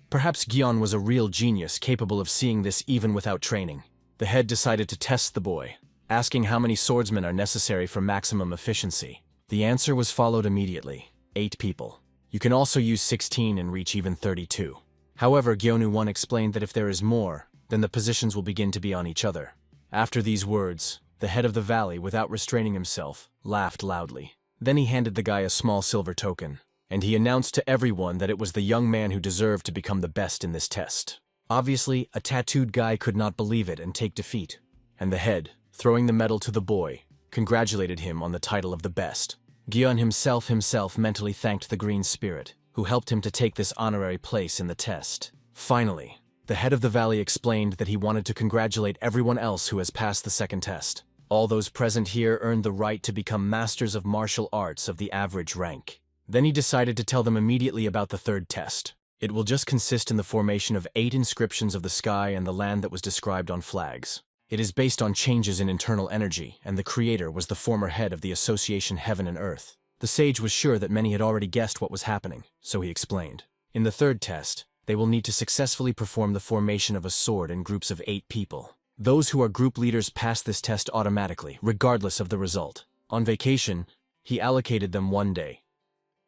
Perhaps Gion was a real genius capable of seeing this even without training. The head decided to test the boy, asking how many swordsmen are necessary for maximum efficiency. The answer was followed immediately: 8 people. You can also use 16 and reach even 32. However, Gyeonu-won explained that if there is more, then the positions will begin to be on each other. After these words, the head of the valley, without restraining himself, laughed loudly. Then he handed the guy a small silver token, and he announced to everyone that it was the young man who deserved to become the best in this test. Obviously, a tattooed guy could not believe it and take defeat, and the head, throwing the medal to the boy, congratulated him on the title of the best. Gion himself mentally thanked the Green Spirit, who helped him to take this honorary place in the test. Finally, the head of the valley explained that he wanted to congratulate everyone else who has passed the second test. All those present here earned the right to become masters of martial arts of the average rank. Then he decided to tell them immediately about the third test. It will just consist in the formation of 8 inscriptions of the sky and the land that was described on flags. It is based on changes in internal energy, and the creator was the former head of the Association Heaven and Earth. The sage was sure that many had already guessed what was happening, so he explained. In the third test, they will need to successfully perform the formation of a sword in groups of 8 people. Those who are group leaders pass this test automatically, regardless of the result. On vacation, he allocated them 1 day.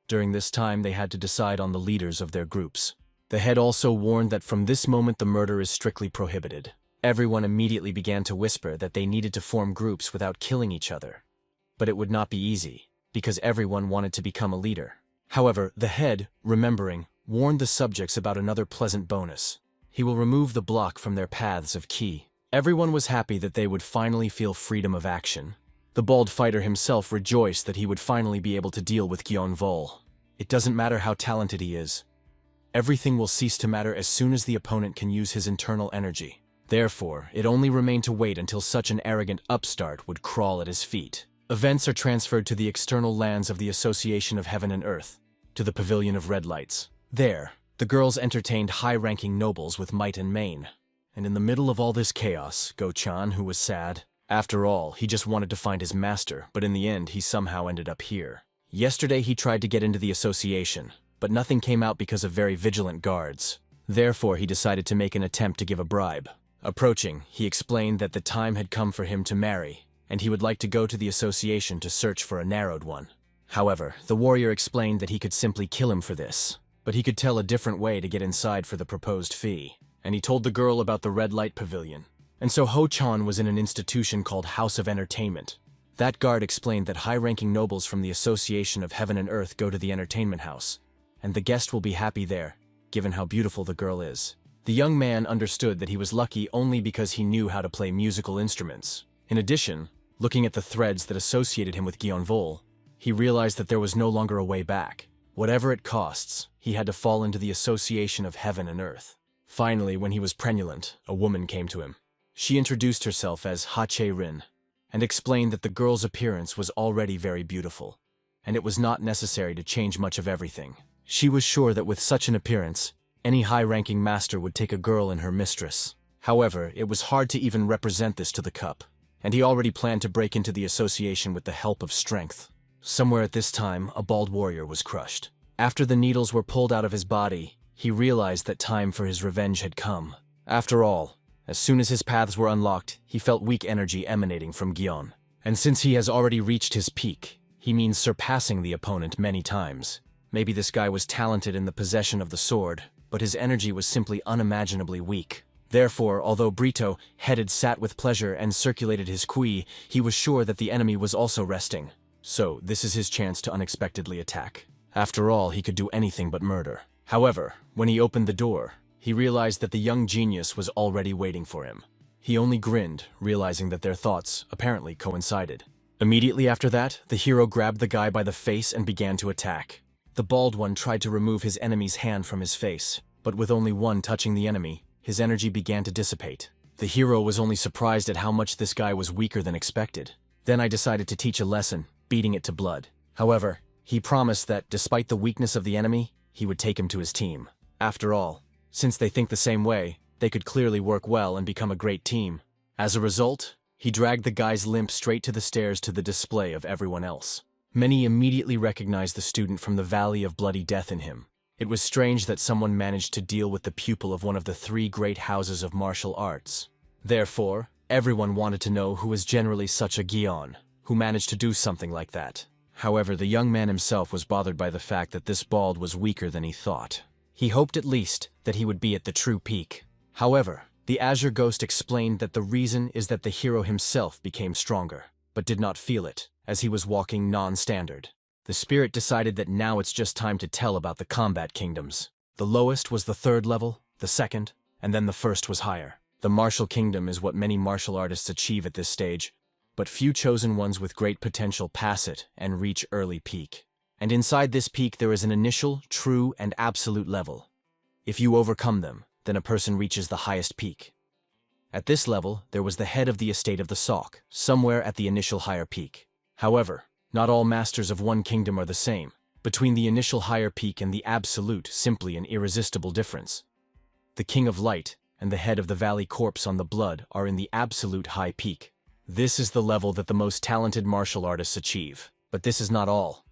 During this time, they had to decide on the leaders of their groups. The head also warned that from this moment the murder is strictly prohibited. Everyone immediately began to whisper that they needed to form groups without killing each other. But it would not be easy, because everyone wanted to become a leader. However, the head, remembering, warned the subjects about another pleasant bonus. He will remove the block from their paths of ki. Everyone was happy that they would finally feel freedom of action. The bald fighter himself rejoiced that he would finally be able to deal with Gyeon-vol. It doesn't matter how talented he is. Everything will cease to matter as soon as the opponent can use his internal energy. Therefore, it only remained to wait until such an arrogant upstart would crawl at his feet. Events are transferred to the external lands of the Association of Heaven and Earth, to the Pavilion of Red Lights. There, the girls entertained high-ranking nobles with might and main. And in the middle of all this chaos, Go-chan, who was sad. After all, he just wanted to find his master, but in the end, he somehow ended up here. Yesterday, he tried to get into the association, but nothing came out because of very vigilant guards. Therefore, he decided to make an attempt to give a bribe. Approaching, he explained that the time had come for him to marry, and he would like to go to the association to search for a narrowed one. However, the warrior explained that he could simply kill him for this, but he could tell a different way to get inside for the proposed fee, and he told the girl about the red light pavilion. And so Ho-chan was in an institution called House of Entertainment. That guard explained that high-ranking nobles from the Association of Heaven and Earth go to the entertainment house, and the guest will be happy there, given how beautiful the girl is. The young man understood that he was lucky only because he knew how to play musical instruments. In addition, looking at the threads that associated him with Gyeon-vol, he realized that there was no longer a way back. Whatever it costs, he had to fall into the Association of Heaven and Earth. Finally, when he was pregnant, a woman came to him. She introduced herself as Ha-che-rin, and explained that the girl's appearance was already very beautiful, and it was not necessary to change much of everything. She was sure that with such an appearance, any high-ranking master would take a girl in her mistress. However, it was hard to even represent this to the cup, and he already planned to break into the association with the help of strength. Somewhere at this time, a bald warrior was crushed. After the needles were pulled out of his body, he realized that time for his revenge had come. After all, as soon as his paths were unlocked, he felt weak energy emanating from Gyeon. And since he has already reached his peak, he means surpassing the opponent many times. Maybe this guy was talented in the possession of the sword, but his energy was simply unimaginably weak. Therefore, although Brito, headed, sat with pleasure and circulated his qui, he was sure that the enemy was also resting. So, this is his chance to unexpectedly attack. After all, he could do anything but murder. However, when he opened the door, he realized that the young genius was already waiting for him. He only grinned, realizing that their thoughts, apparently, coincided. Immediately after that, the hero grabbed the guy by the face and began to attack. The bald one tried to remove his enemy's hand from his face, but with only one touching the enemy, his energy began to dissipate. The hero was only surprised at how much this guy was weaker than expected. Then I decided to teach a lesson, beating it to blood. However, he promised that, despite the weakness of the enemy, he would take him to his team. After all, since they think the same way, they could clearly work well and become a great team. As a result, he dragged the guy's limp straight to the stairs to the display of everyone else. Many immediately recognized the student from the Valley of Bloody Death in him. It was strange that someone managed to deal with the pupil of one of the 3 great houses of martial arts. Therefore, everyone wanted to know who was generally such a Gion, who managed to do something like that. However, the young man himself was bothered by the fact that this bald was weaker than he thought. He hoped at least that he would be at the true peak. However, the Azure Ghost explained that the reason is that the hero himself became stronger, but did not feel it, as he was walking non-standard. The spirit decided that now it's just time to tell about the combat kingdoms. The lowest was the 3rd level, the 2nd, and then the 1st was higher. The martial kingdom is what many martial artists achieve at this stage, but few chosen ones with great potential pass it and reach early peak. And inside this peak there is an initial, true, and absolute level. If you overcome them, then a person reaches the highest peak. At this level, there was the head of the estate of the Sock, somewhere at the initial higher peak. However, not all masters of one kingdom are the same. Between the initial higher peak and the absolute, simply an irresistible difference. The King of Light and the head of the Valley Corpse on the Blood are in the absolute high peak. This is the level that the most talented martial artists achieve. But this is not all,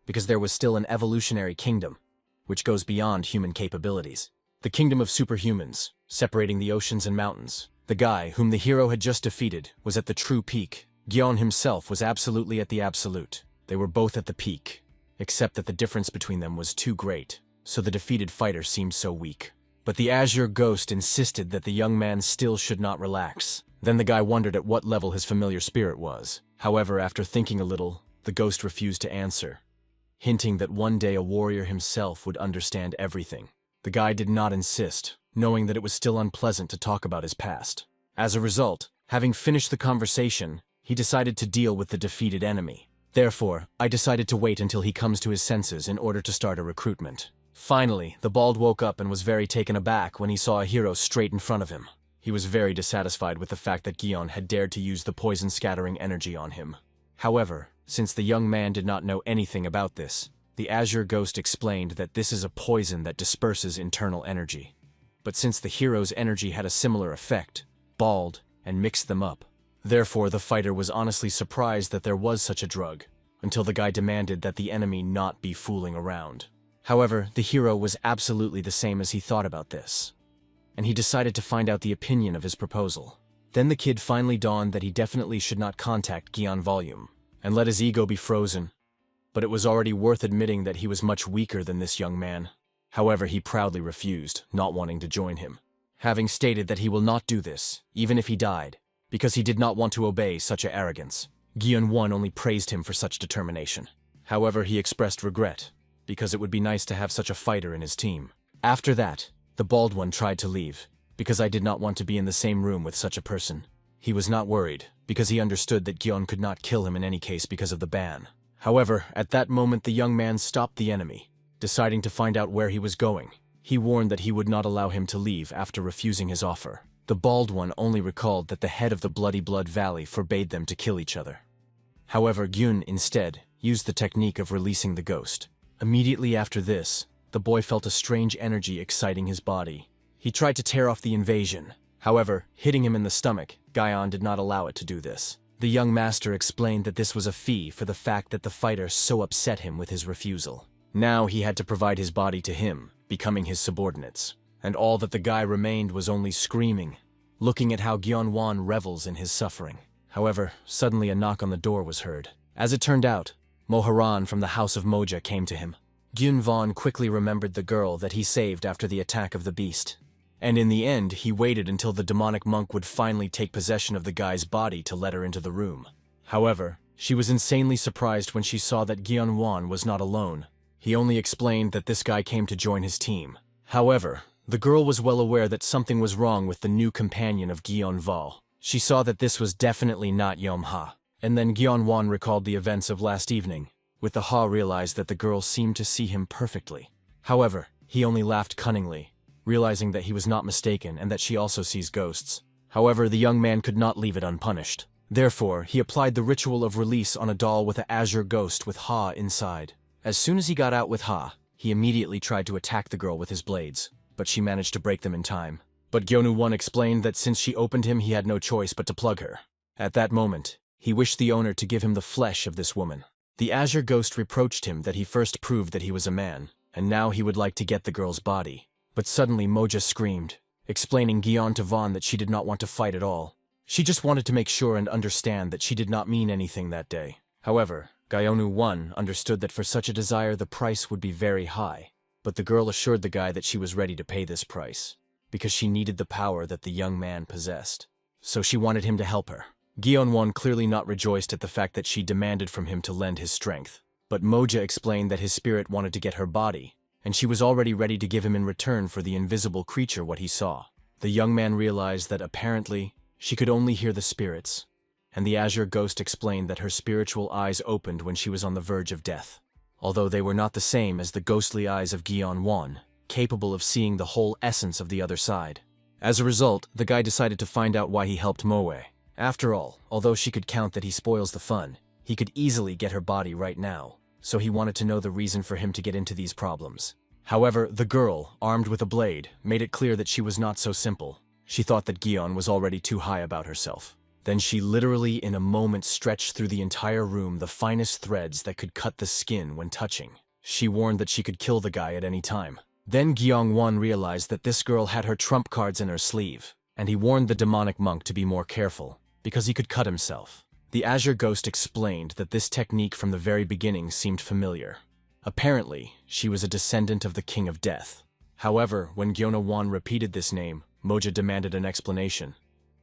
because there was still an evolutionary kingdom, which goes beyond human capabilities. The kingdom of superhumans, separating the oceans and mountains. The guy, whom the hero had just defeated, was at the true peak. Gion himself was absolutely at the absolute. They were both at the peak, except that the difference between them was too great, so the defeated fighter seemed so weak. But the Azure Ghost insisted that the young man still should not relax. Then the guy wondered at what level his familiar spirit was. However, after thinking a little, the ghost refused to answer, hinting that one day a warrior himself would understand everything. The guy did not insist, knowing that it was still unpleasant to talk about his past. As a result, having finished the conversation, he decided to deal with the defeated enemy. Therefore, I decided to wait until he comes to his senses in order to start a recruitment. Finally, the bald woke up and was very taken aback when he saw a hero straight in front of him. He was very dissatisfied with the fact that Gion had dared to use the poison-scattering energy on him. However, since the young man did not know anything about this, the Azure Ghost explained that this is a poison that disperses internal energy. But since the hero's energy had a similar effect, bald, and mixed them up. Therefore, the fighter was honestly surprised that there was such a drug, until the guy demanded that the enemy not be fooling around. However, the hero was absolutely the same as he thought about this, and he decided to find out the opinion of his proposal. Then the kid finally dawned that he definitely should not contact Gion Volume, and let his ego be frozen, but it was already worth admitting that he was much weaker than this young man. However, he proudly refused, not wanting to join him, having stated that he will not do this, even if he died, because he did not want to obey such a arrogance. Gion One only praised him for such determination. However, he expressed regret, because it would be nice to have such a fighter in his team. After that, the bald one tried to leave, because I did not want to be in the same room with such a person. He was not worried, because he understood that Gion could not kill him in any case because of the ban. However, at that moment the young man stopped the enemy, deciding to find out where he was going. He warned that he would not allow him to leave after refusing his offer. The bald one only recalled that the head of the Bloody Blood Valley forbade them to kill each other. However, Gyun, instead, used the technique of releasing the ghost. Immediately after this, the boy felt a strange energy exciting his body. He tried to tear off the invasion. However, hitting him in the stomach, Gion did not allow it to do this. The young master explained that this was a fee for the fact that the fighter so upset him with his refusal. Now he had to provide his body to him, becoming his subordinates. And all that the guy remained was only screaming, looking at how Gyeonwon revels in his suffering. However, suddenly a knock on the door was heard. As it turned out, Moharan from the House of Moja came to him. Gyunvon quickly remembered the girl that he saved after the attack of the beast. And in the end, he waited until the demonic monk would finally take possession of the guy's body to let her into the room. However, she was insanely surprised when she saw that Gyeonwon was not alone. He only explained that this guy came to join his team. However, the girl was well aware that something was wrong with the new companion of Gyeonval. She saw that this was definitely not Yomha. And then Gyeonwon recalled the events of last evening. With the Ha realized that the girl seemed to see him perfectly. However, he only laughed cunningly, realizing that he was not mistaken and that she also sees ghosts. However, the young man could not leave it unpunished. Therefore, he applied the ritual of release on a doll with an azure ghost with Ha inside. As soon as he got out with Ha, he immediately tried to attack the girl with his blades, but she managed to break them in time. But Gyonu-won explained that since she opened him, he had no choice but to plug her. At that moment, he wished the owner to give him the flesh of this woman. The azure ghost reproached him that he first proved that he was a man, and now he would like to get the girl's body. But suddenly Moja screamed, explaining Gyeon to Vaughn that she did not want to fight at all. She just wanted to make sure and understand that she did not mean anything that day. However, Gyonu-won understood that for such a desire the price would be very high, but the girl assured the guy that she was ready to pay this price, because she needed the power that the young man possessed. So she wanted him to help her. Gyeon-won clearly not rejoiced at the fact that she demanded from him to lend his strength, but Moja explained that his spirit wanted to get her body, and she was already ready to give him in return for the invisible creature what he saw. The young man realized that apparently she could only hear the spirits, and the azure ghost explained that her spiritual eyes opened when she was on the verge of death, although they were not the same as the ghostly eyes of Gyeon-won, capable of seeing the whole essence of the other side. As a result, the guy decided to find out why he helped Moe. After all, although she could count that he spoils the fun, he could easily get her body right now, so he wanted to know the reason for him to get into these problems. However, the girl, armed with a blade, made it clear that she was not so simple. She thought that Gyeon was already too high about herself. Then she literally in a moment stretched through the entire room the finest threads that could cut the skin when touching. She warned that she could kill the guy at any time. Then Gyeong-won realized that this girl had her trump cards in her sleeve, and he warned the demonic monk to be more careful, because he could cut himself. The azure ghost explained that this technique from the very beginning seemed familiar. Apparently, she was a descendant of the King of Death. However, when Gyeon-won repeated this name, Moja demanded an explanation.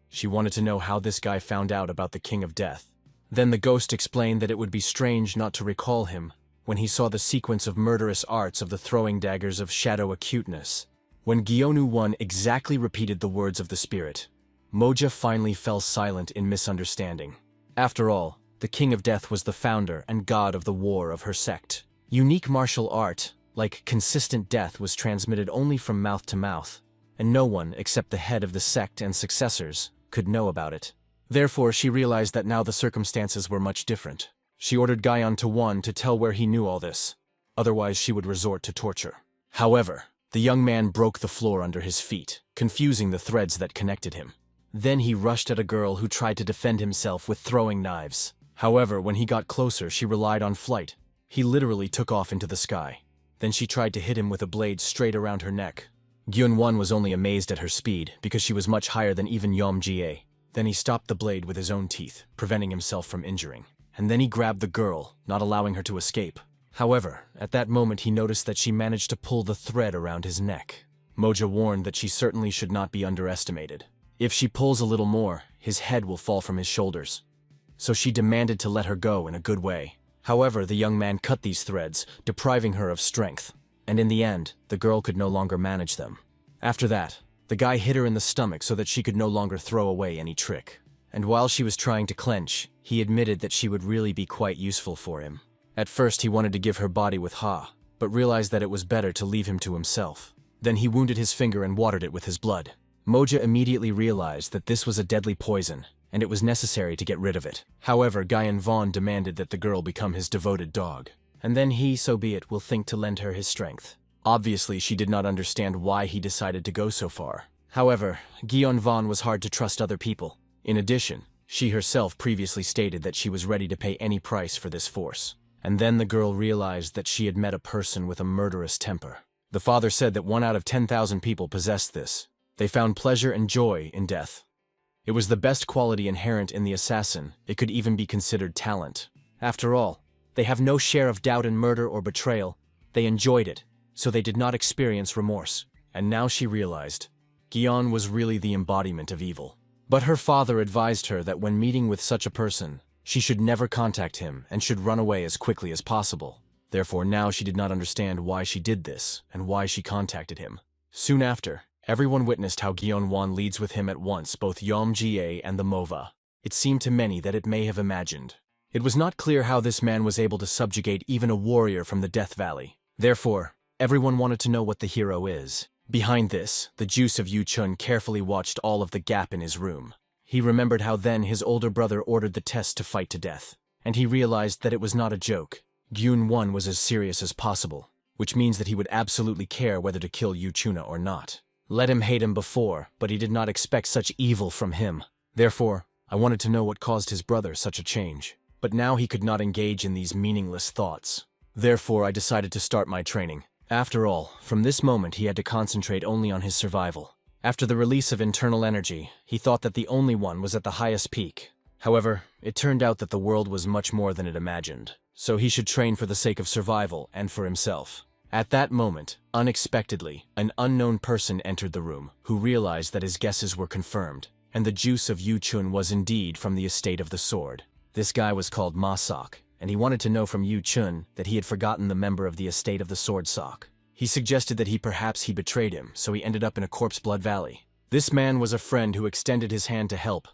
She wanted to know how this guy found out about the King of Death. Then the ghost explained that it would be strange not to recall him when he saw the sequence of murderous arts of the throwing daggers of shadow acuteness. When Gyeonu-won exactly repeated the words of the spirit, Moja finally fell silent in misunderstanding. After all, the King of Death was the founder and god of the war of her sect. Unique martial art, like consistent death, was transmitted only from mouth to mouth, and no one except the head of the sect and successors could know about it. Therefore, she realized that now the circumstances were much different. She ordered Gyeon-won to tell where he knew all this, otherwise she would resort to torture. However, the young man broke the floor under his feet, confusing the threads that connected him. Then he rushed at a girl who tried to defend himself with throwing knives. However, when he got closer, she relied on flight. He literally took off into the sky. Then she tried to hit him with a blade straight around her neck. Gyeon-won was only amazed at her speed, because she was much higher than even Yeom-jae. Then he stopped the blade with his own teeth, preventing himself from injuring. And then he grabbed the girl, not allowing her to escape. However, at that moment he noticed that she managed to pull the thread around his neck. Moja warned that she certainly should not be underestimated. If she pulls a little more, his head will fall from his shoulders. So she demanded to let her go in a good way. However, the young man cut these threads, depriving her of strength. And in the end, the girl could no longer manage them. After that, the guy hit her in the stomach so that she could no longer throw away any trick. And while she was trying to clench, he admitted that she would really be quite useful for him. At first he wanted to give her body with Ha, but realized that it was better to leave him to himself. Then he wounded his finger and watered it with his blood. Moja immediately realized that this was a deadly poison, and it was necessary to get rid of it. However, Gyeon-won demanded that the girl become his devoted dog, and then he, so be it, will think to lend her his strength. Obviously, she did not understand why he decided to go so far. However, Gyeon-won was hard to trust other people. In addition, she herself previously stated that she was ready to pay any price for this force. And then the girl realized that she had met a person with a murderous temper. The father said that 1 out of 10,000 people possessed this. They found pleasure and joy in death. It was the best quality inherent in the assassin. It could even be considered talent. After all, they have no share of doubt in murder or betrayal. They enjoyed it, so they did not experience remorse. And now she realized, Gyeon was really the embodiment of evil. But her father advised her that when meeting with such a person, she should never contact him and should run away as quickly as possible. Therefore now she did not understand why she did this and why she contacted him. Soon after, everyone witnessed how Gyeon-won leads with him at once both Yeom-jae and the Mova. It seemed to many that it may have imagined. It was not clear how this man was able to subjugate even a warrior from the Death Valley. Therefore, everyone wanted to know what the hero is. Behind this, the juice of Yu-chun carefully watched all of the gap in his room. He remembered how then his older brother ordered the test to fight to death, and he realized that it was not a joke. Gyun-won was as serious as possible, which means that he would absolutely care whether to kill Yuchuna or not. Let him hate him before, but he did not expect such evil from him. Therefore, I wanted to know what caused his brother such a change. But now he could not engage in these meaningless thoughts. Therefore, I decided to start my training. After all, from this moment he had to concentrate only on his survival. After the release of internal energy, he thought that the only one was at the highest peak. However, it turned out that the world was much more than it imagined. So he should train for the sake of survival and for himself. At that moment, unexpectedly, an unknown person entered the room, who realized that his guesses were confirmed, and the juice of Yuchun was indeed from the estate of the sword. This guy was called Ma-sok, and he wanted to know from Yuchun that he had forgotten the member of the estate of the sword Sok. He suggested that perhaps he betrayed him, so he ended up in a corpse blood valley. This man was a friend who extended his hand to help,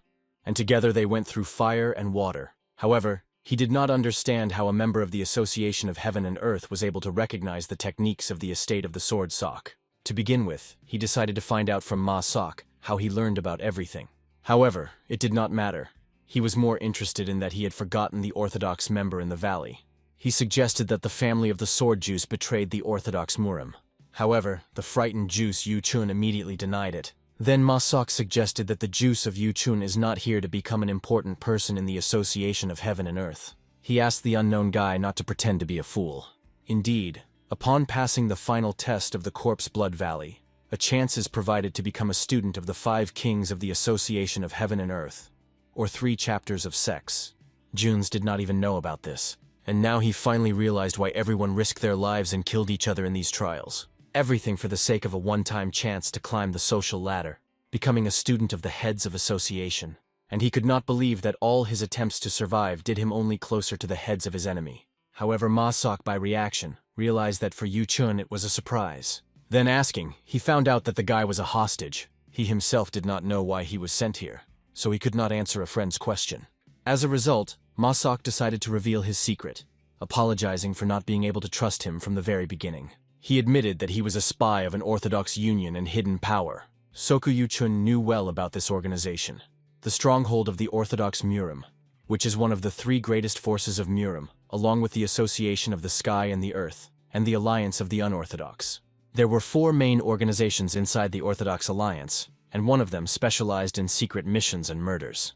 and together they went through fire and water. However, he did not understand how a member of the Association of Heaven and Earth was able to recognize the techniques of the estate of the sword Sok. To begin with, he decided to find out from Ma-sok how he learned about everything. However, it did not matter. He was more interested in that he had forgotten the Orthodox member in the valley. He suggested that the family of the sword juice betrayed the Orthodox Murim. However, the frightened juice Yuchun immediately denied it. Then Ma-sok suggested that the juice of Yuchun is not here to become an important person in the Association of Heaven and Earth. He asked the unknown guy not to pretend to be a fool. Indeed, upon passing the final test of the Corpse Blood Valley, a chance is provided to become a student of the 5 kings of the Association of Heaven and Earth, or 3 chapters of sex. Junes did not even know about this, and now he finally realized why everyone risked their lives and killed each other in these trials. Everything for the sake of a one-time chance to climb the social ladder, becoming a student of the heads of association. And he could not believe that all his attempts to survive did him only closer to the heads of his enemy. However, Ma-sok, by reaction, realized that for Yuchun it was a surprise. Then asking, he found out that the guy was a hostage. He himself did not know why he was sent here, so he could not answer a friend's question. As a result, Ma-sok decided to reveal his secret, apologizing for not being able to trust him from the very beginning. He admitted that he was a spy of an Orthodox Union and hidden power. Soku Yuchun knew well about this organization, the stronghold of the Orthodox Murim, which is one of the 3 greatest forces of Murim, along with the Association of the Sky and the Earth, and the Alliance of the Unorthodox. There were 4 main organizations inside the Orthodox Alliance, and one of them specialized in secret missions and murders.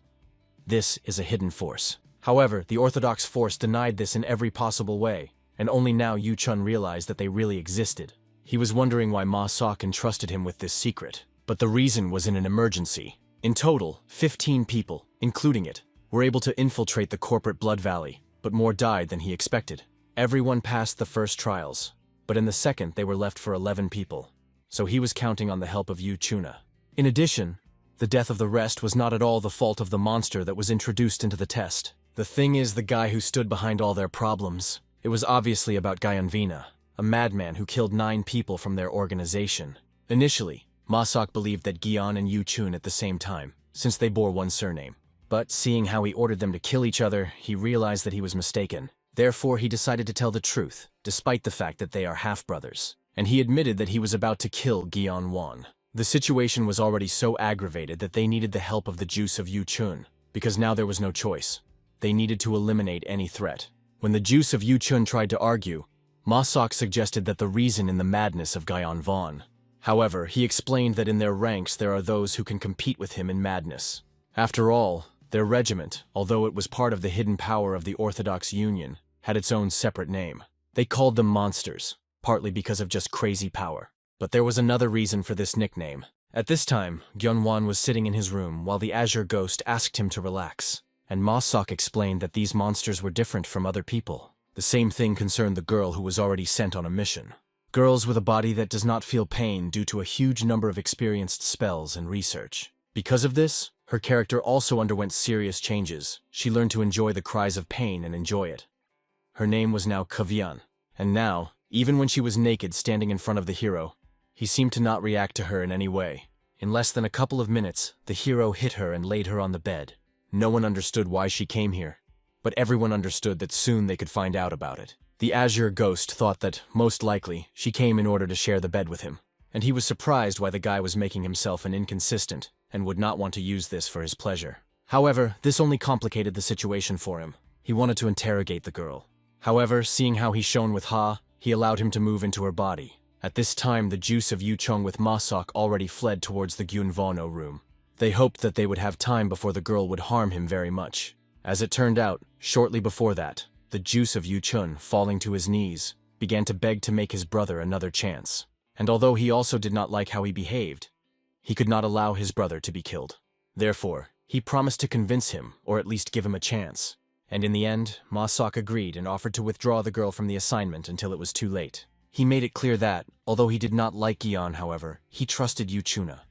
This is a hidden force. However, the Orthodox force denied this in every possible way, and only now Yuchun realized that they really existed. He was wondering why Ma-sok entrusted him with this secret, but the reason was in an emergency. In total, 15 people, including it, were able to infiltrate the corporate Blood Valley, but more died than he expected. Everyone passed the first trials, but in the second they were left for 11 people, so he was counting on the help of Yuchuna. In addition, the death of the rest was not at all the fault of the monster that was introduced into the test. The thing is the guy who stood behind all their problems. It was obviously about Gyanvina, a madman who killed 9 people from their organization. Initially, Ma-sok believed that Gyan and Yuchun at the same time, since they bore one surname. But seeing how he ordered them to kill each other, he realized that he was mistaken. Therefore, he decided to tell the truth, despite the fact that they are half-brothers. And he admitted that he was about to kill Gyan-won. The situation was already so aggravated that they needed the help of the juice of Yuchun, because now there was no choice. They needed to eliminate any threat. When the juice of Yuchun tried to argue, Ma-sok suggested that the reason in the madness of Gyan-won. However, he explained that in their ranks there are those who can compete with him in madness. After all, their regiment, although it was part of the hidden power of the Orthodox Union, had its own separate name. They called them monsters, partly because of just crazy power. But there was another reason for this nickname. At this time, Gyun-won was sitting in his room while the Azure Ghost asked him to relax, and Ma-sok explained that these monsters were different from other people. The same thing concerned the girl who was already sent on a mission. Girls with a body that does not feel pain due to a huge number of experienced spells and research. Because of this, her character also underwent serious changes. She learned to enjoy the cries of pain and enjoy it. Her name was now Kavyan, and now, even when she was naked standing in front of the hero, he seemed to not react to her in any way. In less than a couple of minutes, the hero hit her and laid her on the bed. No one understood why she came here, but everyone understood that soon they could find out about it. The Azure Ghost thought that, most likely, she came in order to share the bed with him. and he was surprised why the guy was making himself an inconsistent and would not want to use this for his pleasure. However, this only complicated the situation for him. He wanted to interrogate the girl. However, seeing how he shone with Ha, he allowed him to move into her body. At this time, the juice of Yu Chung with Ma Sok already fled towards the Gyunvono room. They hoped that they would have time before the girl would harm him very much. As it turned out, shortly before that, the juice of Yu Chun, falling to his knees, began to beg to make his brother another chance. And although he also did not like how he behaved, he could not allow his brother to be killed. Therefore, he promised to convince him, or at least give him a chance. And in the end, Ma Sok agreed and offered to withdraw the girl from the assignment until it was too late. He made it clear that, although he did not like Gion, however, he trusted Yu Chuna.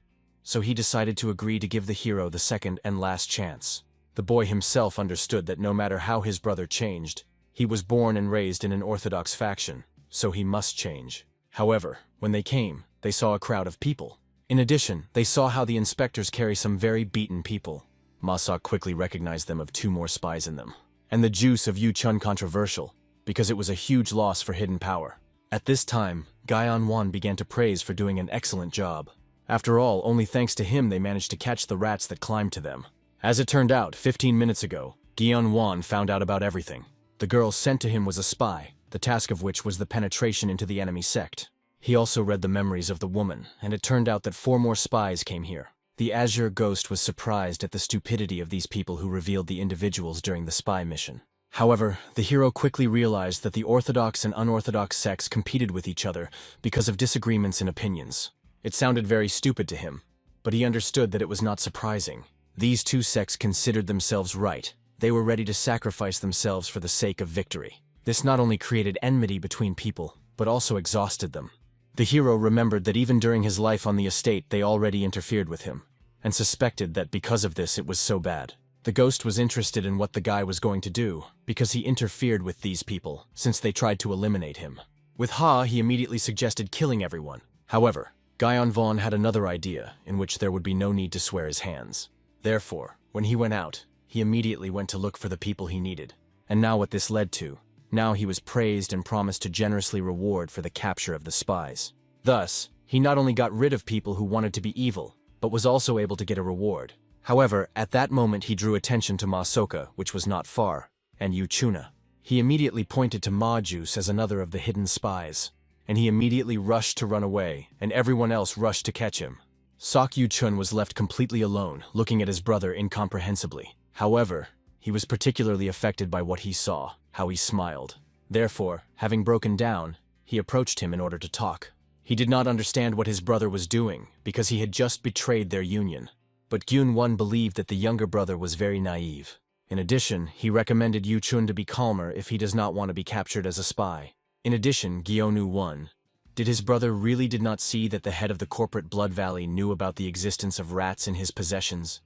So he decided to agree to give the hero the second and last chance. The boy himself understood that no matter how his brother changed, he was born and raised in an orthodox faction, so he must change. However, when they came, they saw a crowd of people. In addition, they saw how the inspectors carry some very beaten people. Ma Sok quickly recognized them of 2 more spies in them. And the juice of Yu Chun controversial, because it was a huge loss for hidden power. At this time, Gaian Wan began to praise for doing an excellent job. After all, only thanks to him they managed to catch the rats that climbed to them. As it turned out, 15 minutes ago, Gaian Wan found out about everything. The girl sent to him was a spy, the task of which was the penetration into the enemy sect. He also read the memories of the woman, and it turned out that 4 more spies came here. The Azure Ghost was surprised at the stupidity of these people who revealed the individuals during the spy mission. However, the hero quickly realized that the orthodox and unorthodox sects competed with each other because of disagreements in opinions. It sounded very stupid to him, but he understood that it was not surprising. These 2 sects considered themselves right. They were ready to sacrifice themselves for the sake of victory. This not only created enmity between people, but also exhausted them. The hero remembered that even during his life on the estate they already interfered with him, and suspected that because of this it was so bad. The ghost was interested in what the guy was going to do, because he interfered with these people, since they tried to eliminate him. With Ha, he immediately suggested killing everyone. However, Gaian Vaughn had another idea, in which there would be no need to swear his hands. Therefore, when he went out, he immediately went to look for the people he needed. And now what this led to, now he was praised and promised to generously reward for the capture of the spies. Thus, he not only got rid of people who wanted to be evil, but was also able to get a reward. However, at that moment he drew attention to Ma Soka, which was not far, and Yu Chuna. He immediately pointed to Ma Juice as another of the hidden spies, and he immediately rushed to run away, and everyone else rushed to catch him. Sok Yu Chun was left completely alone, looking at his brother incomprehensibly. However, he was particularly affected by what he saw, how he smiled. Therefore, having broken down, he approached him in order to talk. He did not understand what his brother was doing, because he had just betrayed their union. But Gyun Won believed that the younger brother was very naive. In addition, he recommended Yu Chun to be calmer if he does not want to be captured as a spy. In addition, Gyonu Won. Did his brother really did not see that the head of the corporate Blood Valley knew about the existence of rats in his possessions?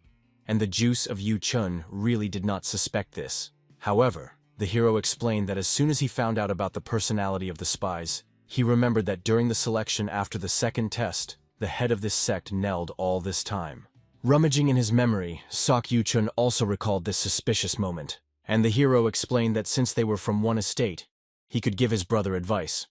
And the juice of Yu Chun really did not suspect this. However, the hero explained that as soon as he found out about the personality of the spies, he remembered that during the selection after the second test, the head of this sect knelled all this time. Rummaging in his memory, Sok Yu Chun also recalled this suspicious moment, and the hero explained that since they were from one estate, he could give his brother advice.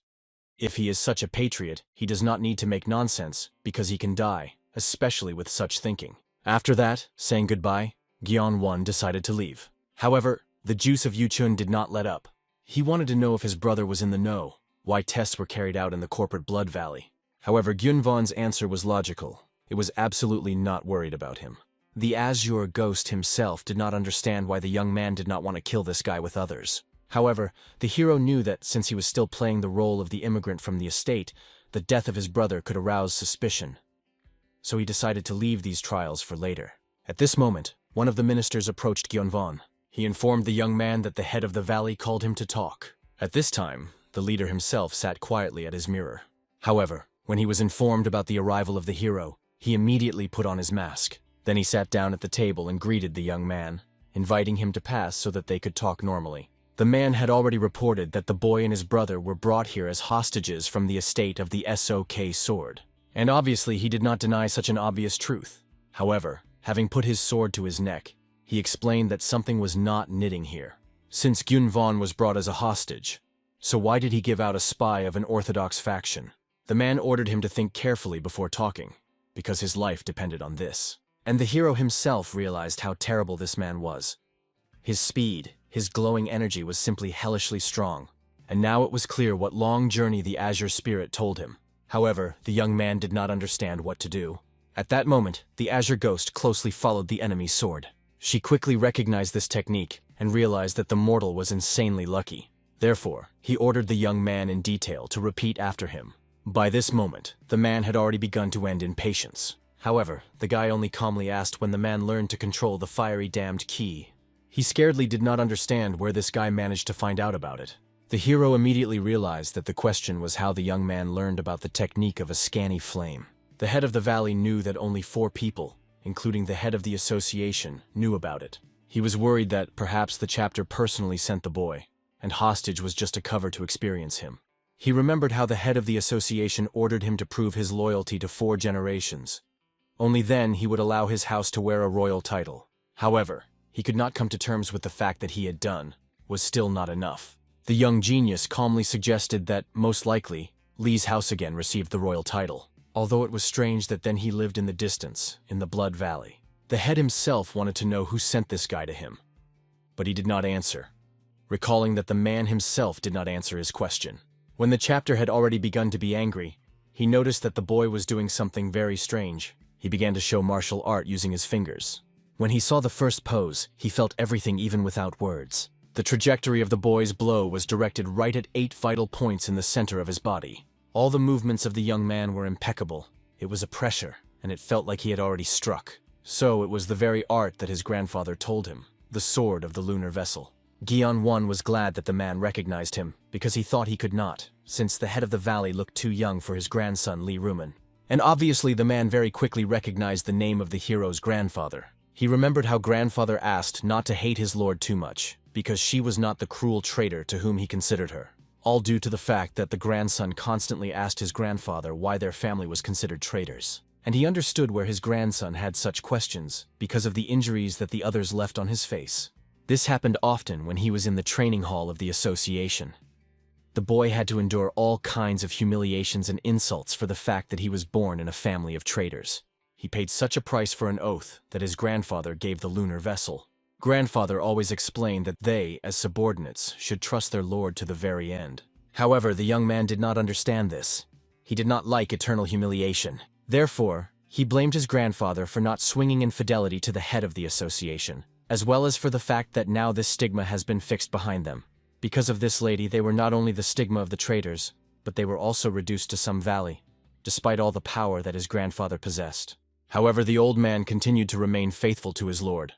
If he is such a patriot, he does not need to make nonsense, because he can die, especially with such thinking. After that, saying goodbye, Gyeon Won decided to leave. However, the juice of Yu Chun did not let up. He wanted to know if his brother was in the know, why tests were carried out in the corporate Blood Valley. However, Gyun Von's answer was logical. It was absolutely not worried about him. The Azure Ghost himself did not understand why the young man did not want to kill this guy with others. However, the hero knew that since he was still playing the role of the immigrant from the estate, the death of his brother could arouse suspicion. So he decided to leave these trials for later. At this moment, one of the ministers approached Gyeonvon. He informed the young man that the head of the valley called him to talk. At this time, the leader himself sat quietly at his mirror. However, when he was informed about the arrival of the hero, he immediately put on his mask. Then he sat down at the table and greeted the young man, inviting him to pass so that they could talk normally. The man had already reported that the boy and his brother were brought here as hostages from the estate of the SOK sword. And obviously he did not deny such an obvious truth. However, having put his sword to his neck, he explained that something was not knitting here. Since Gyun Von was brought as a hostage, so why did he give out a spy of an orthodox faction? The man ordered him to think carefully before talking, because his life depended on this. And the hero himself realized how terrible this man was. His speed, his glowing energy was simply hellishly strong, and now it was clear what long journey the Azure Spirit told him. However, the young man did not understand what to do. At that moment, the Azure Ghost closely followed the enemy's sword. She quickly recognized this technique and realized that the mortal was insanely lucky. Therefore, he ordered the young man in detail to repeat after him. By this moment, the man had already begun to end in patience. However, the guy only calmly asked when the man learned to control the fiery damned key. He scaredly did not understand where this guy managed to find out about it. The hero immediately realized that the question was how the young man learned about the technique of a scanny flame. The head of the valley knew that only 4 people, including the head of the association, knew about it. He was worried that perhaps the chapter personally sent the boy, and hostage was just a cover to experience him. He remembered how the head of the association ordered him to prove his loyalty to 4 generations. Only then he would allow his house to wear a royal title. However, he could not come to terms with the fact that he had done was still not enough. The young genius calmly suggested that, most likely, Lee's house again received the royal title, although it was strange that then he lived in the distance, in the Blood Valley. The head himself wanted to know who sent this guy to him, but he did not answer, recalling that the man himself did not answer his question. When the chapter had already begun to be angry, he noticed that the boy was doing something very strange. He began to show martial art using his fingers. When he saw the first pose, he felt everything even without words. The trajectory of the boy's blow was directed right at 8 vital points in the center of his body. All the movements of the young man were impeccable. It was a pressure, and it felt like he had already struck. So it was the very art that his grandfather told him, the sword of the lunar vessel. Gion 1 was glad that the man recognized him, because he thought he could not, since the head of the valley looked too young for his grandson Lee Ruman. And obviously the man very quickly recognized the name of the hero's grandfather. He remembered how grandfather asked not to hate his lord too much, because she was not the cruel traitor to whom he considered her. All due to the fact that the grandson constantly asked his grandfather why their family was considered traitors. And he understood where his grandson had such questions, because of the injuries that the others left on his face. This happened often when he was in the training hall of the association. The boy had to endure all kinds of humiliations and insults for the fact that he was born in a family of traitors. He paid such a price for an oath that his grandfather gave the lunar vessel. Grandfather always explained that they, as subordinates, should trust their lord to the very end. However, the young man did not understand this. He did not like eternal humiliation. Therefore, he blamed his grandfather for not swinging in fidelity to the head of the association, as well as for the fact that now this stigma has been fixed behind them. Because of this lady, they were not only the stigma of the traitors, but they were also reduced to some valley, despite all the power that his grandfather possessed. However, the old man continued to remain faithful to his lord,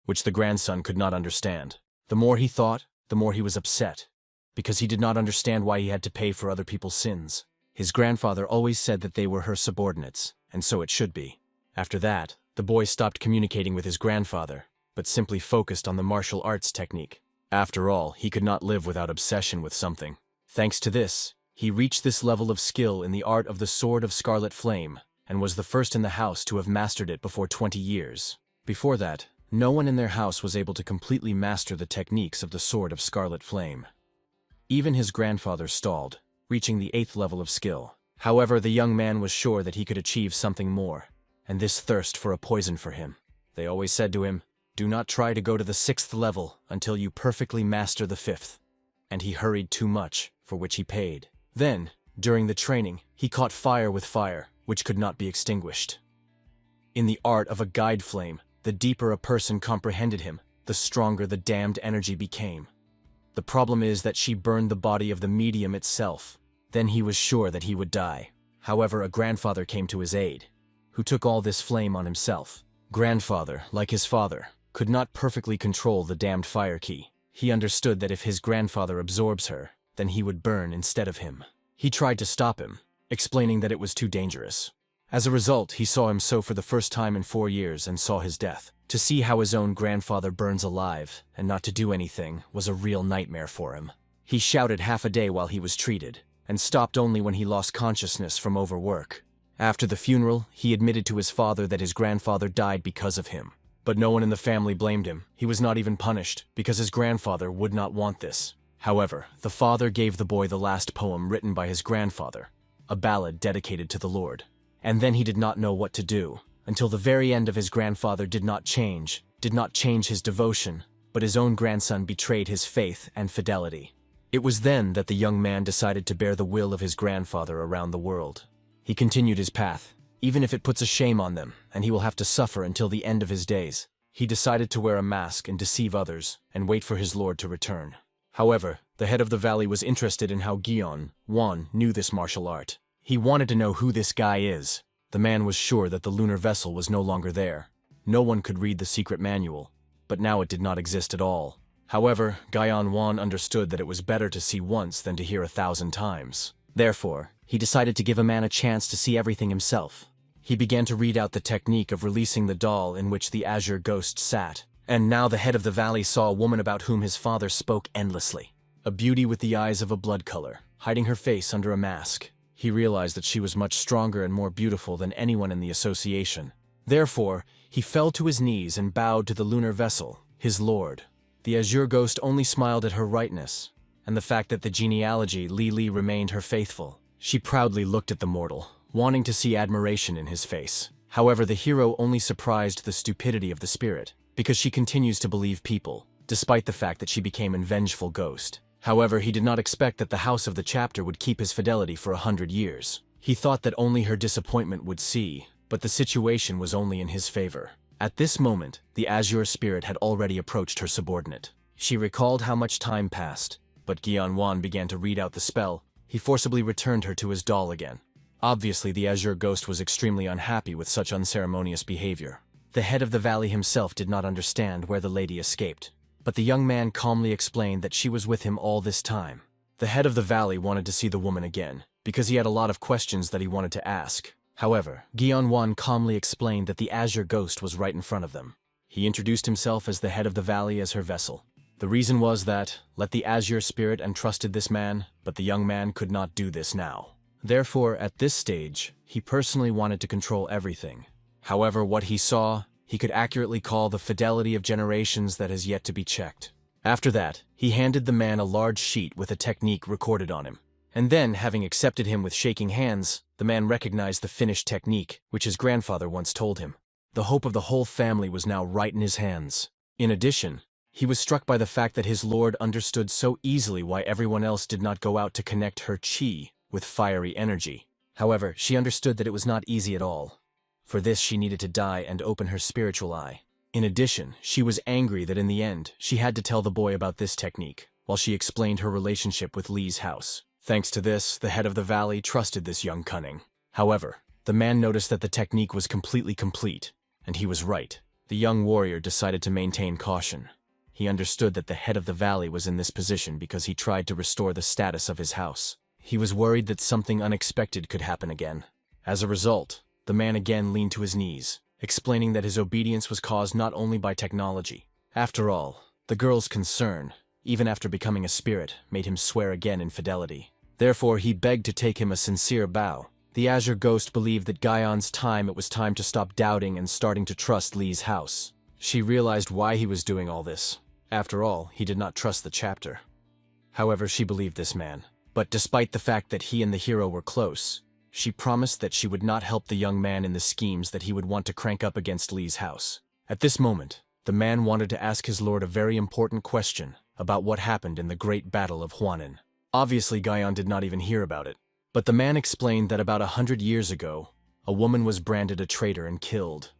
which the grandson could not understand. The more he thought, the more he was upset, because he did not understand why he had to pay for other people's sins. His grandfather always said that they were her subordinates, and so it should be. After that, the boy stopped communicating with his grandfather, but simply focused on the martial arts technique. After all, he could not live without obsession with something. Thanks to this, he reached this level of skill in the art of the Sword of Scarlet Flame, and was the first in the house to have mastered it before 20 years. Before that, no one in their house was able to completely master the techniques of the Sword of Scarlet Flame. Even his grandfather stalled, reaching the 8th level of skill. However, the young man was sure that he could achieve something more, and this thirst for a poison for him. They always said to him, "Do not try to go to the 6th level until you perfectly master the 5th. And he hurried too much, for which he paid. Then, during the training, he caught fire with fire, which could not be extinguished. In the art of a guide flame, the deeper a person comprehended him, the stronger the damned energy became. The problem is that she burned the body of the medium itself. Then he was sure that he would die. However, a grandfather came to his aid, who took all this flame on himself. Grandfather, like his father, could not perfectly control the damned fire key. He understood that if his grandfather absorbs her, then he would burn instead of him. He tried to stop him, explaining that it was too dangerous. As a result, he saw him so for the first time in 4 years and saw his death. To see how his own grandfather burns alive, and not to do anything, was a real nightmare for him. He shouted half a day while he was treated, and stopped only when he lost consciousness from overwork. After the funeral, he admitted to his father that his grandfather died because of him. But no one in the family blamed him. He was not even punished, because his grandfather would not want this. However, the father gave the boy the last poem written by his grandfather, a ballad dedicated to the Lord. And then he did not know what to do, until the very end of his grandfather did not change his devotion, but his own grandson betrayed his faith and fidelity. It was then that the young man decided to bear the will of his grandfather around the world. He continued his path, even if it puts a shame on them, and he will have to suffer until the end of his days. He decided to wear a mask and deceive others, and wait for his lord to return. However, the head of the valley was interested in how Gion Wan knew this martial art. He wanted to know who this guy is. The man was sure that the lunar vessel was no longer there. No one could read the secret manual, but now it did not exist at all. However, Gion Wan understood that it was better to see once than to hear 1,000 times. Therefore, he decided to give a man a chance to see everything himself. He began to read out the technique of releasing the doll in which the azure ghost sat. And now the head of the valley saw a woman about whom his father spoke endlessly. A beauty with the eyes of a blood color, hiding her face under a mask. He realized that she was much stronger and more beautiful than anyone in the association. Therefore, he fell to his knees and bowed to the lunar vessel, his lord. The azure ghost only smiled at her rightness, and the fact that the genealogy Li remained her faithful. She proudly looked at the mortal, wanting to see admiration in his face. However, the hero only surprised the stupidity of the spirit, because she continues to believe people, despite the fact that she became a vengeful ghost. However, he did not expect that the house of the chapter would keep his fidelity for 100 years. He thought that only her disappointment would see, but the situation was only in his favor. At this moment, the azure spirit had already approached her subordinate. She recalled how much time passed, but Gion Wan began to read out the spell. He forcibly returned her to his doll again. Obviously, the azure ghost was extremely unhappy with such unceremonious behavior. The head of the valley himself did not understand where the lady escaped, but the young man calmly explained that she was with him all this time. The head of the valley wanted to see the woman again, because he had a lot of questions that he wanted to ask. However, Gion Wan calmly explained that the azure ghost was right in front of them. He introduced himself as the head of the valley as her vessel. The reason was that, let the azure spirit entrusted this man, but the young man could not do this now. Therefore, at this stage, he personally wanted to control everything. However, what he saw, he could accurately call the fidelity of generations that has yet to be checked. After that, he handed the man a large sheet with a technique recorded on him. And then, having accepted him with shaking hands, the man recognized the finished technique, which his grandfather once told him. The hope of the whole family was now right in his hands. In addition, he was struck by the fact that his lord understood so easily why everyone else did not go out to connect her chi with fiery energy. However, she understood that it was not easy at all. For this, she needed to die and open her spiritual eye. In addition, she was angry that in the end, she had to tell the boy about this technique, while she explained her relationship with Li's house. Thanks to this, the head of the valley trusted this young cunning. However, the man noticed that the technique was completely complete, and he was right. The young warrior decided to maintain caution. He understood that the head of the valley was in this position because he tried to restore the status of his house. He was worried that something unexpected could happen again. As a result, the man again leaned to his knees, explaining that his obedience was caused not only by technology. After all, the girl's concern, even after becoming a spirit, made him swear again in fidelity. Therefore, he begged to take him a sincere bow. The azure ghost believed that Gion's time it was time to stop doubting and starting to trust Li's house. She realized why he was doing all this. After all, he did not trust the chapter. However, she believed this man. But despite the fact that he and the hero were close, she promised that she would not help the young man in the schemes that he would want to crank up against Li's house. At this moment, the man wanted to ask his lord a very important question about what happened in the great battle of Huanan. Obviously, Gion did not even hear about it. But the man explained that about 100 years ago, a woman was branded a traitor and killed,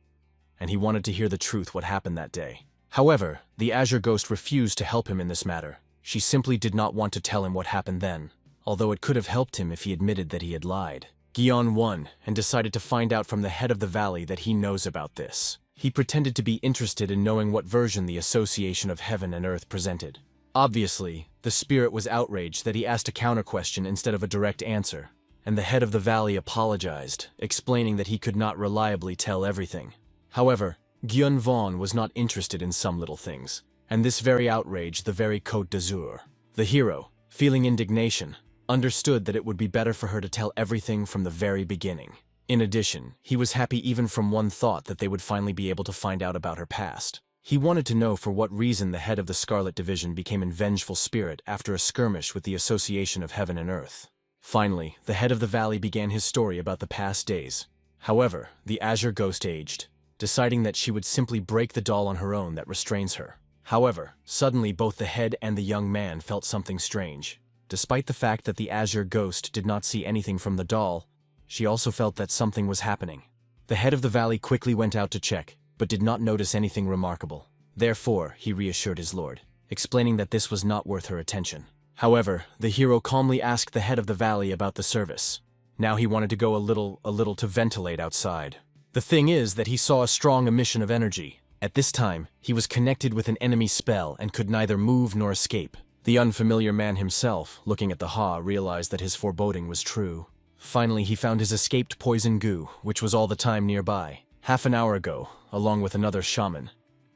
and he wanted to hear the truth what happened that day. However, the azure ghost refused to help him in this matter. She simply did not want to tell him what happened then, although it could have helped him if he admitted that he had lied. Gion won and decided to find out from the head of the valley that he knows about this. He pretended to be interested in knowing what version the Association of Heaven and Earth presented. Obviously, the spirit was outraged that he asked a counter-question instead of a direct answer, and the head of the valley apologized, explaining that he could not reliably tell everything. However, Gyun Vaughn was not interested in some little things, and this very outraged the very Côte d'Azur. The hero, feeling indignation, understood that it would be better for her to tell everything from the very beginning. In addition, he was happy even from one thought that they would finally be able to find out about her past. He wanted to know for what reason the head of the Scarlet Division became a vengeful spirit after a skirmish with the Association of Heaven and Earth. Finally, the head of the valley began his story about the past days. However, the azure ghost aged, deciding that she would simply break the doll on her own that restrains her. However, suddenly both the head and the young man felt something strange. Despite the fact that the azure ghost did not see anything from the doll, she also felt that something was happening. The head of the valley quickly went out to check, but did not notice anything remarkable. Therefore, he reassured his lord, explaining that this was not worth her attention. However, the hero calmly asked the head of the valley about the service. Now he wanted to go a little to ventilate outside. The thing is that he saw a strong emission of energy. At this time, he was connected with an enemy spell and could neither move nor escape. The unfamiliar man himself, looking at the Ha, realized that his foreboding was true. Finally, he found his escaped poison goo, which was all the time nearby. Half an hour ago, along with another shaman,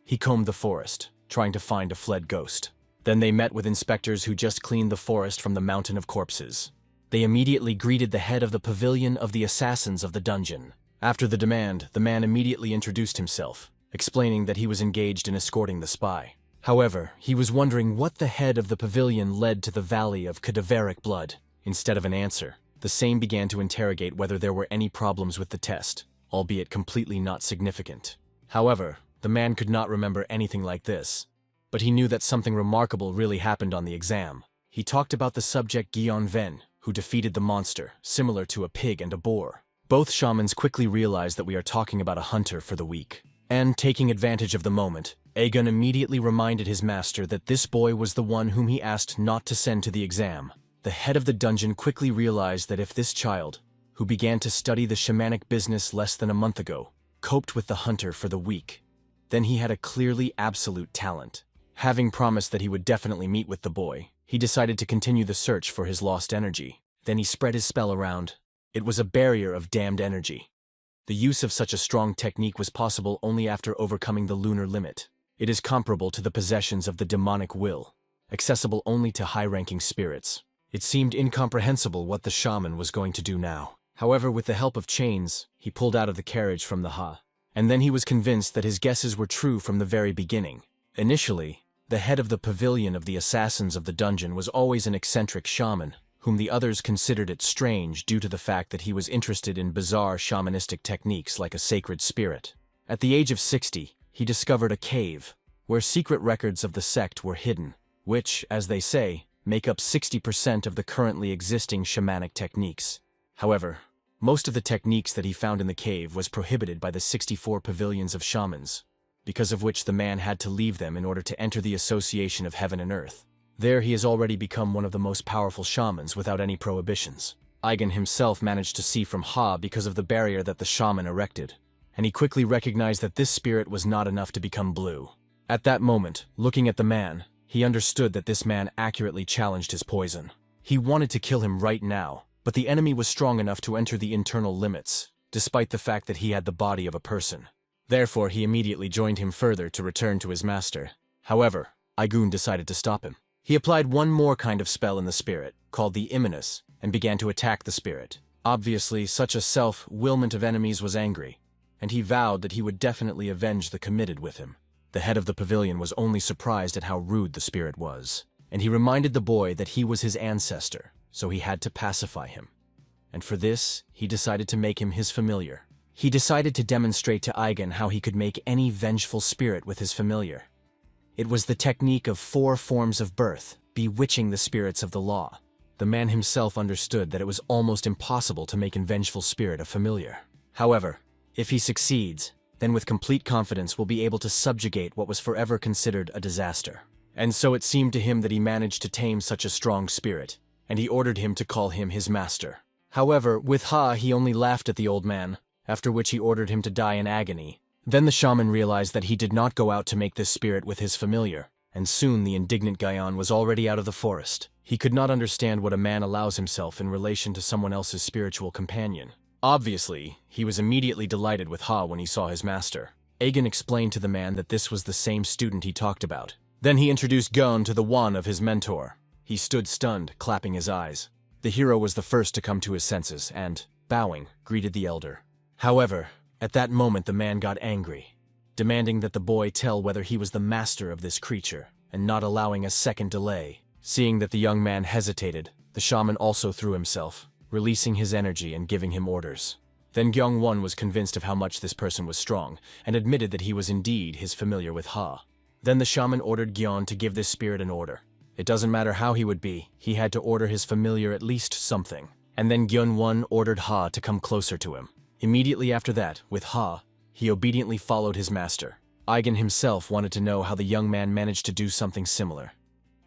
he combed the forest, trying to find a fled ghost. Then they met with inspectors who just cleaned the forest from the mountain of corpses. They immediately greeted the head of the pavilion of the assassins of the dungeon. After the demand, the man immediately introduced himself, explaining that he was engaged in escorting the spy. However, he was wondering what the head of the pavilion led to the valley of cadaveric blood. Instead of an answer, the same began to interrogate whether there were any problems with the test, albeit completely not significant. However, the man could not remember anything like this, but he knew that something remarkable really happened on the exam. He talked about the subject Gion Ven, who defeated the monster, similar to a pig and a boar. Both shamans quickly realized that we are talking about a hunter for the weak. And, taking advantage of the moment, Aegon immediately reminded his master that this boy was the one whom he asked not to send to the exam. The head of the dungeon quickly realized that if this child, who began to study the shamanic business less than a month ago, coped with the hunter for the weak, then he had a clearly absolute talent. Having promised that he would definitely meet with the boy, he decided to continue the search for his lost energy. Then he spread his spell around. It was a barrier of damned energy. The use of such a strong technique was possible only after overcoming the lunar limit. It is comparable to the possessions of the demonic will, accessible only to high-ranking spirits. It seemed incomprehensible what the shaman was going to do now. However, with the help of chains, he pulled out of the carriage from the Ha. And then he was convinced that his guesses were true from the very beginning. Initially, the head of the pavilion of the assassins of the dungeon was always an eccentric shaman, whom the others considered it strange due to the fact that he was interested in bizarre shamanistic techniques like a sacred spirit. At the age of 60, he discovered a cave, where secret records of the sect were hidden, which, as they say, make up 60% of the currently existing shamanic techniques. However, most of the techniques that he found in the cave was prohibited by the 64 pavilions of shamans, because of which the man had to leave them in order to enter the association of heaven and earth. There he has already become one of the most powerful shamans without any prohibitions. Aegon himself managed to see from Ha because of the barrier that the shaman erected, and he quickly recognized that this spirit was not enough to become blue. At that moment, looking at the man, he understood that this man accurately challenged his poison. He wanted to kill him right now, but the enemy was strong enough to enter the internal limits, despite the fact that he had the body of a person. Therefore, he immediately joined him further to return to his master. However, Aegon decided to stop him. He applied one more kind of spell in the spirit, called the Imminus, and began to attack the spirit. Obviously, such a self-willment of enemies was angry, and he vowed that he would definitely avenge the committed with him. The head of the pavilion was only surprised at how rude the spirit was, and he reminded the boy that he was his ancestor, so he had to pacify him. And for this, he decided to make him his familiar. He decided to demonstrate to Aegon how he could make any vengeful spirit with his familiar. It was the technique of 4 forms of birth, bewitching the spirits of the law. The man himself understood that it was almost impossible to make a vengeful spirit a familiar. However, if he succeeds, then with complete confidence will be able to subjugate what was forever considered a disaster. And so it seemed to him that he managed to tame such a strong spirit, and he ordered him to call him his master. However, with Ha he only laughed at the old man, after which he ordered him to die in agony. Then the shaman realized that he did not go out to make this spirit with his familiar, and soon the indignant Gion was already out of the forest. He could not understand what a man allows himself in relation to someone else's spiritual companion. Obviously, he was immediately delighted with Ha when he saw his master. Aegon explained to the man that this was the same student he talked about. Then he introduced Gon to the one of his mentor. He stood stunned, clapping his eyes. The hero was the first to come to his senses and, bowing, greeted the elder. However, at that moment the man got angry, demanding that the boy tell whether he was the master of this creature, and not allowing a second delay. Seeing that the young man hesitated, The shaman also threw himself, releasing his energy and giving him orders. Then Gyeong-won was convinced of how much this person was strong, and admitted that he was indeed his familiar with Ha. Then the shaman ordered Gyeon to give this spirit an order. It doesn't matter how he would be, he had to order his familiar at least something. And then Gyeon-won ordered Ha to come closer to him. Immediately after that, with Ha, he obediently followed his master. Aigen himself wanted to know how the young man managed to do something similar.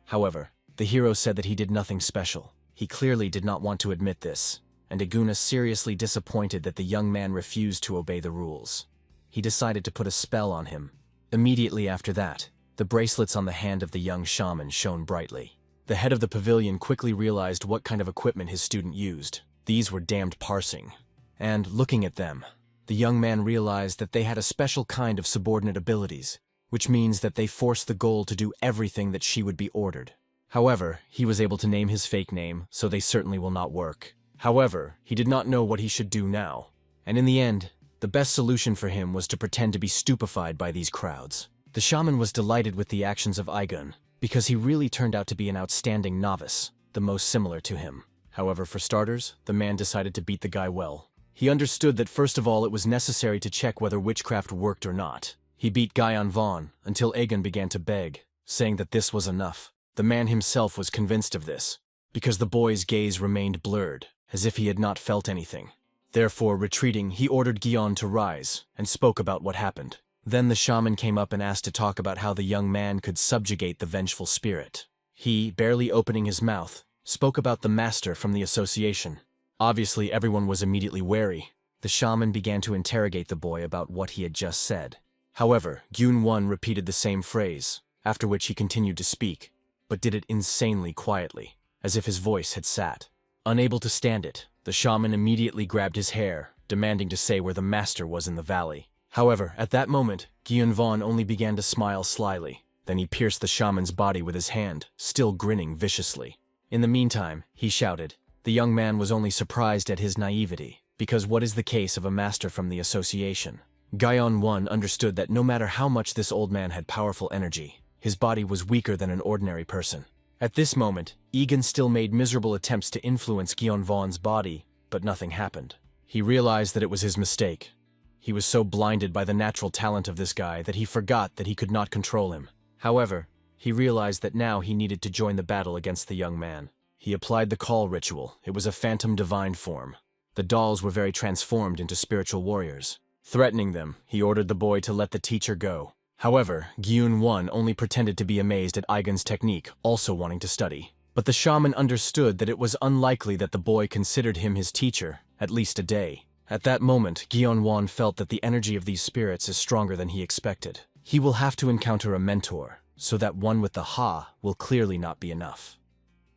However, the hero said that he did nothing special. He clearly did not want to admit this, and Iguna seriously disappointed that the young man refused to obey the rules. He decided to put a spell on him. Immediately after that, the bracelets on the hand of the young shaman shone brightly. The head of the pavilion quickly realized what kind of equipment his student used. These were damned parsing. And, looking at them, the young man realized that they had a special kind of subordinate abilities, which means that they forced the goal to do everything that she would be ordered. However, he was able to name his fake name, so they certainly will not work. However, he did not know what he should do now. And in the end, the best solution for him was to pretend to be stupefied by these crowds. The shaman was delighted with the actions of Aigun, because he really turned out to be an outstanding novice, the most similar to him. However, for starters, the man decided to beat the guy well. He understood that first of all it was necessary to check whether witchcraft worked or not. He beat Gyeon-won until Aigun began to beg, saying that this was enough. The man himself was convinced of this, because the boy's gaze remained blurred, as if he had not felt anything. Therefore, retreating, he ordered Gyeon to rise, and spoke about what happened. Then the shaman came up and asked to talk about how the young man could subjugate the vengeful spirit. He, barely opening his mouth, spoke about the master from the association. Obviously, everyone was immediately wary. The shaman began to interrogate the boy about what he had just said. However, Gyun-won repeated the same phrase, after which he continued to speak, but did it insanely quietly, as if his voice had sat. Unable to stand it, the shaman immediately grabbed his hair, demanding to say where the master was in the valley. However, at that moment, Gyun-won only began to smile slyly. Then he pierced the shaman's body with his hand, still grinning viciously. In the meantime, he shouted. The young man was only surprised at his naivety, because what is the case of a master from the association? Gyeon-won understood that no matter how much this old man had powerful energy, his body was weaker than an ordinary person. At this moment, Egan still made miserable attempts to influence Gyeon-won's body, but nothing happened. He realized that it was his mistake. He was so blinded by the natural talent of this guy that he forgot that he could not control him. However, he realized that now he needed to join the battle against the young man. He applied the call ritual. It was a phantom divine form. The dolls were very transformed into spiritual warriors. Threatening them, he ordered the boy to let the teacher go. However, Gyun-won only pretended to be amazed at Aigun's technique, also wanting to study. But the shaman understood that it was unlikely that the boy considered him his teacher, at least a day. At that moment, Gyeon-won felt that the energy of these spirits is stronger than he expected. He will have to encounter a mentor, so that one with the Ha will clearly not be enough.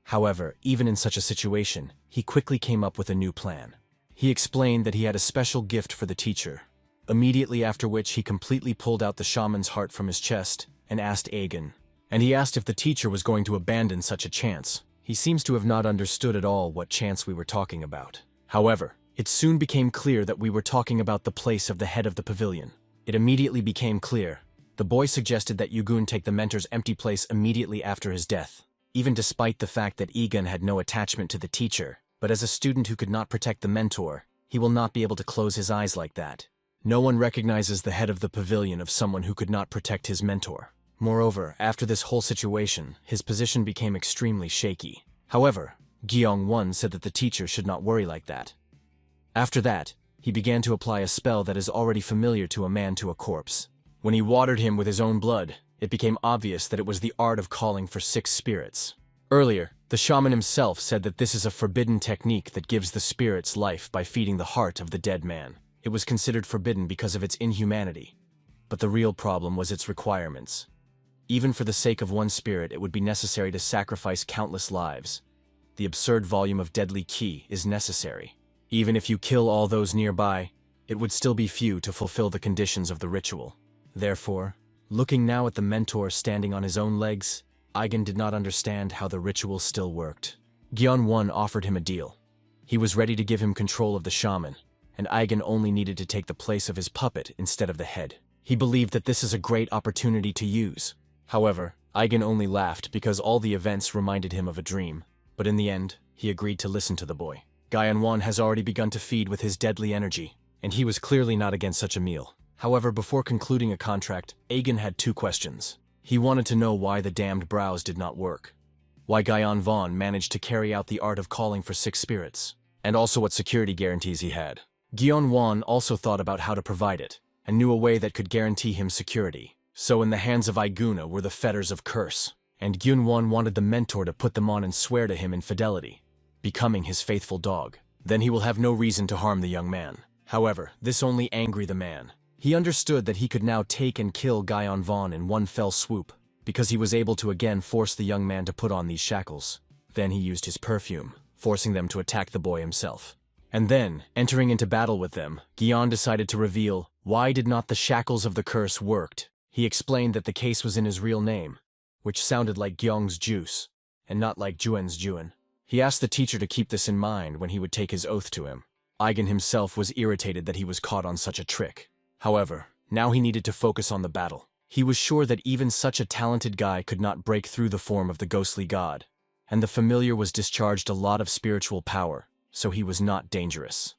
However, even in such a situation, he quickly came up with a new plan. He explained that he had a special gift for the teacher, immediately after which he completely pulled out the shaman's heart from his chest and asked Aigun. And he asked if the teacher was going to abandon such a chance. He seems to have not understood at all what chance we were talking about. However, it soon became clear that we were talking about the place of the head of the pavilion. It immediately became clear. The boy suggested that Yugun take the mentor's empty place immediately after his death, even despite the fact that Egan had no attachment to the teacher. But as a student who could not protect the mentor, he will not be able to close his eyes like that. No one recognizes the head of the pavilion of someone who could not protect his mentor. Moreover, after this whole situation, his position became extremely shaky. However, Gyeong-won said that the teacher should not worry like that. After that, he began to apply a spell that is already familiar to a man to a corpse. When he watered him with his own blood, it became obvious that it was the art of calling for 6 spirits. Earlier, the shaman himself said that this is a forbidden technique that gives the spirits life by feeding the heart of the dead man. It was considered forbidden because of its inhumanity. But the real problem was its requirements. Even for the sake of one spirit, it would be necessary to sacrifice countless lives. The absurd volume of deadly ki is necessary. Even if you kill all those nearby, it would still be few to fulfill the conditions of the ritual. Therefore, looking now at the mentor standing on his own legs, Aigun did not understand how the ritual still worked. Gyeon-won offered him a deal. He was ready to give him control of the shaman, and Aigun only needed to take the place of his puppet instead of the head. He believed that this is a great opportunity to use. However, Aigun only laughed because all the events reminded him of a dream. But in the end, he agreed to listen to the boy. Gyeonwon has already begun to feed with his deadly energy, and he was clearly not against such a meal. However, before concluding a contract, Aegon had two questions. He wanted to know why the damned brows did not work, why Gyeonwon managed to carry out the art of calling for 6 spirits, and also what security guarantees he had. Gyeonwon also thought about how to provide it, and knew a way that could guarantee him security. So in the hands of Aiguna were the fetters of curse, and Gyeonwon wanted the mentor to put them on and swear to him in fidelity, becoming his faithful dog. Then he will have no reason to harm the young man. However, this only angered the man. He understood that he could now take and kill Gyeonwon in one fell swoop, because he was able to again force the young man to put on these shackles. Then he used his perfume, forcing them to attack the boy himself. And then, entering into battle with them, Gyeon decided to reveal why did not the shackles of the curse worked. He explained that the case was in his real name, which sounded like Gyeong's juice, and not like Juen's Juen. He asked the teacher to keep this in mind when he would take his oath to him. Aegon himself was irritated that he was caught on such a trick. However, now he needed to focus on the battle. He was sure that even such a talented guy could not break through the form of the ghostly god, and the familiar was discharged a lot of spiritual power, so he was not dangerous.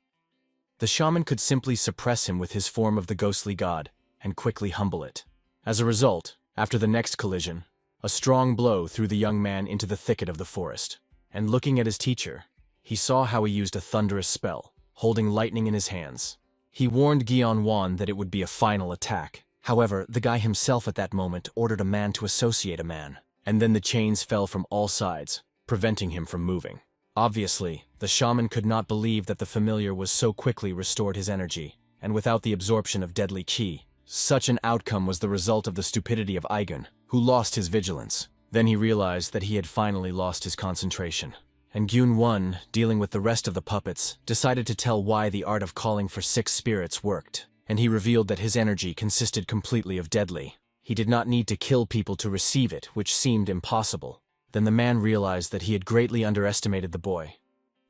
The shaman could simply suppress him with his form of the ghostly god, and quickly humble it. As a result, after the next collision, a strong blow threw the young man into the thicket of the forest, and looking at his teacher, he saw how he used a thunderous spell, holding lightning in his hands. He warned Gyeonwon that it would be a final attack. However, the guy himself at that moment ordered a man to associate a man, and then the chains fell from all sides, preventing him from moving. Obviously, the shaman could not believe that the familiar was so quickly restored his energy, and without the absorption of deadly ki. Such an outcome was the result of the stupidity of Aegon, who lost his vigilance. Then he realized that he had finally lost his concentration. And Gyeonwon, dealing with the rest of the puppets, decided to tell why the art of calling for 6 spirits worked, and he revealed that his energy consisted completely of deadly. He did not need to kill people to receive it, which seemed impossible. Then the man realized that he had greatly underestimated the boy.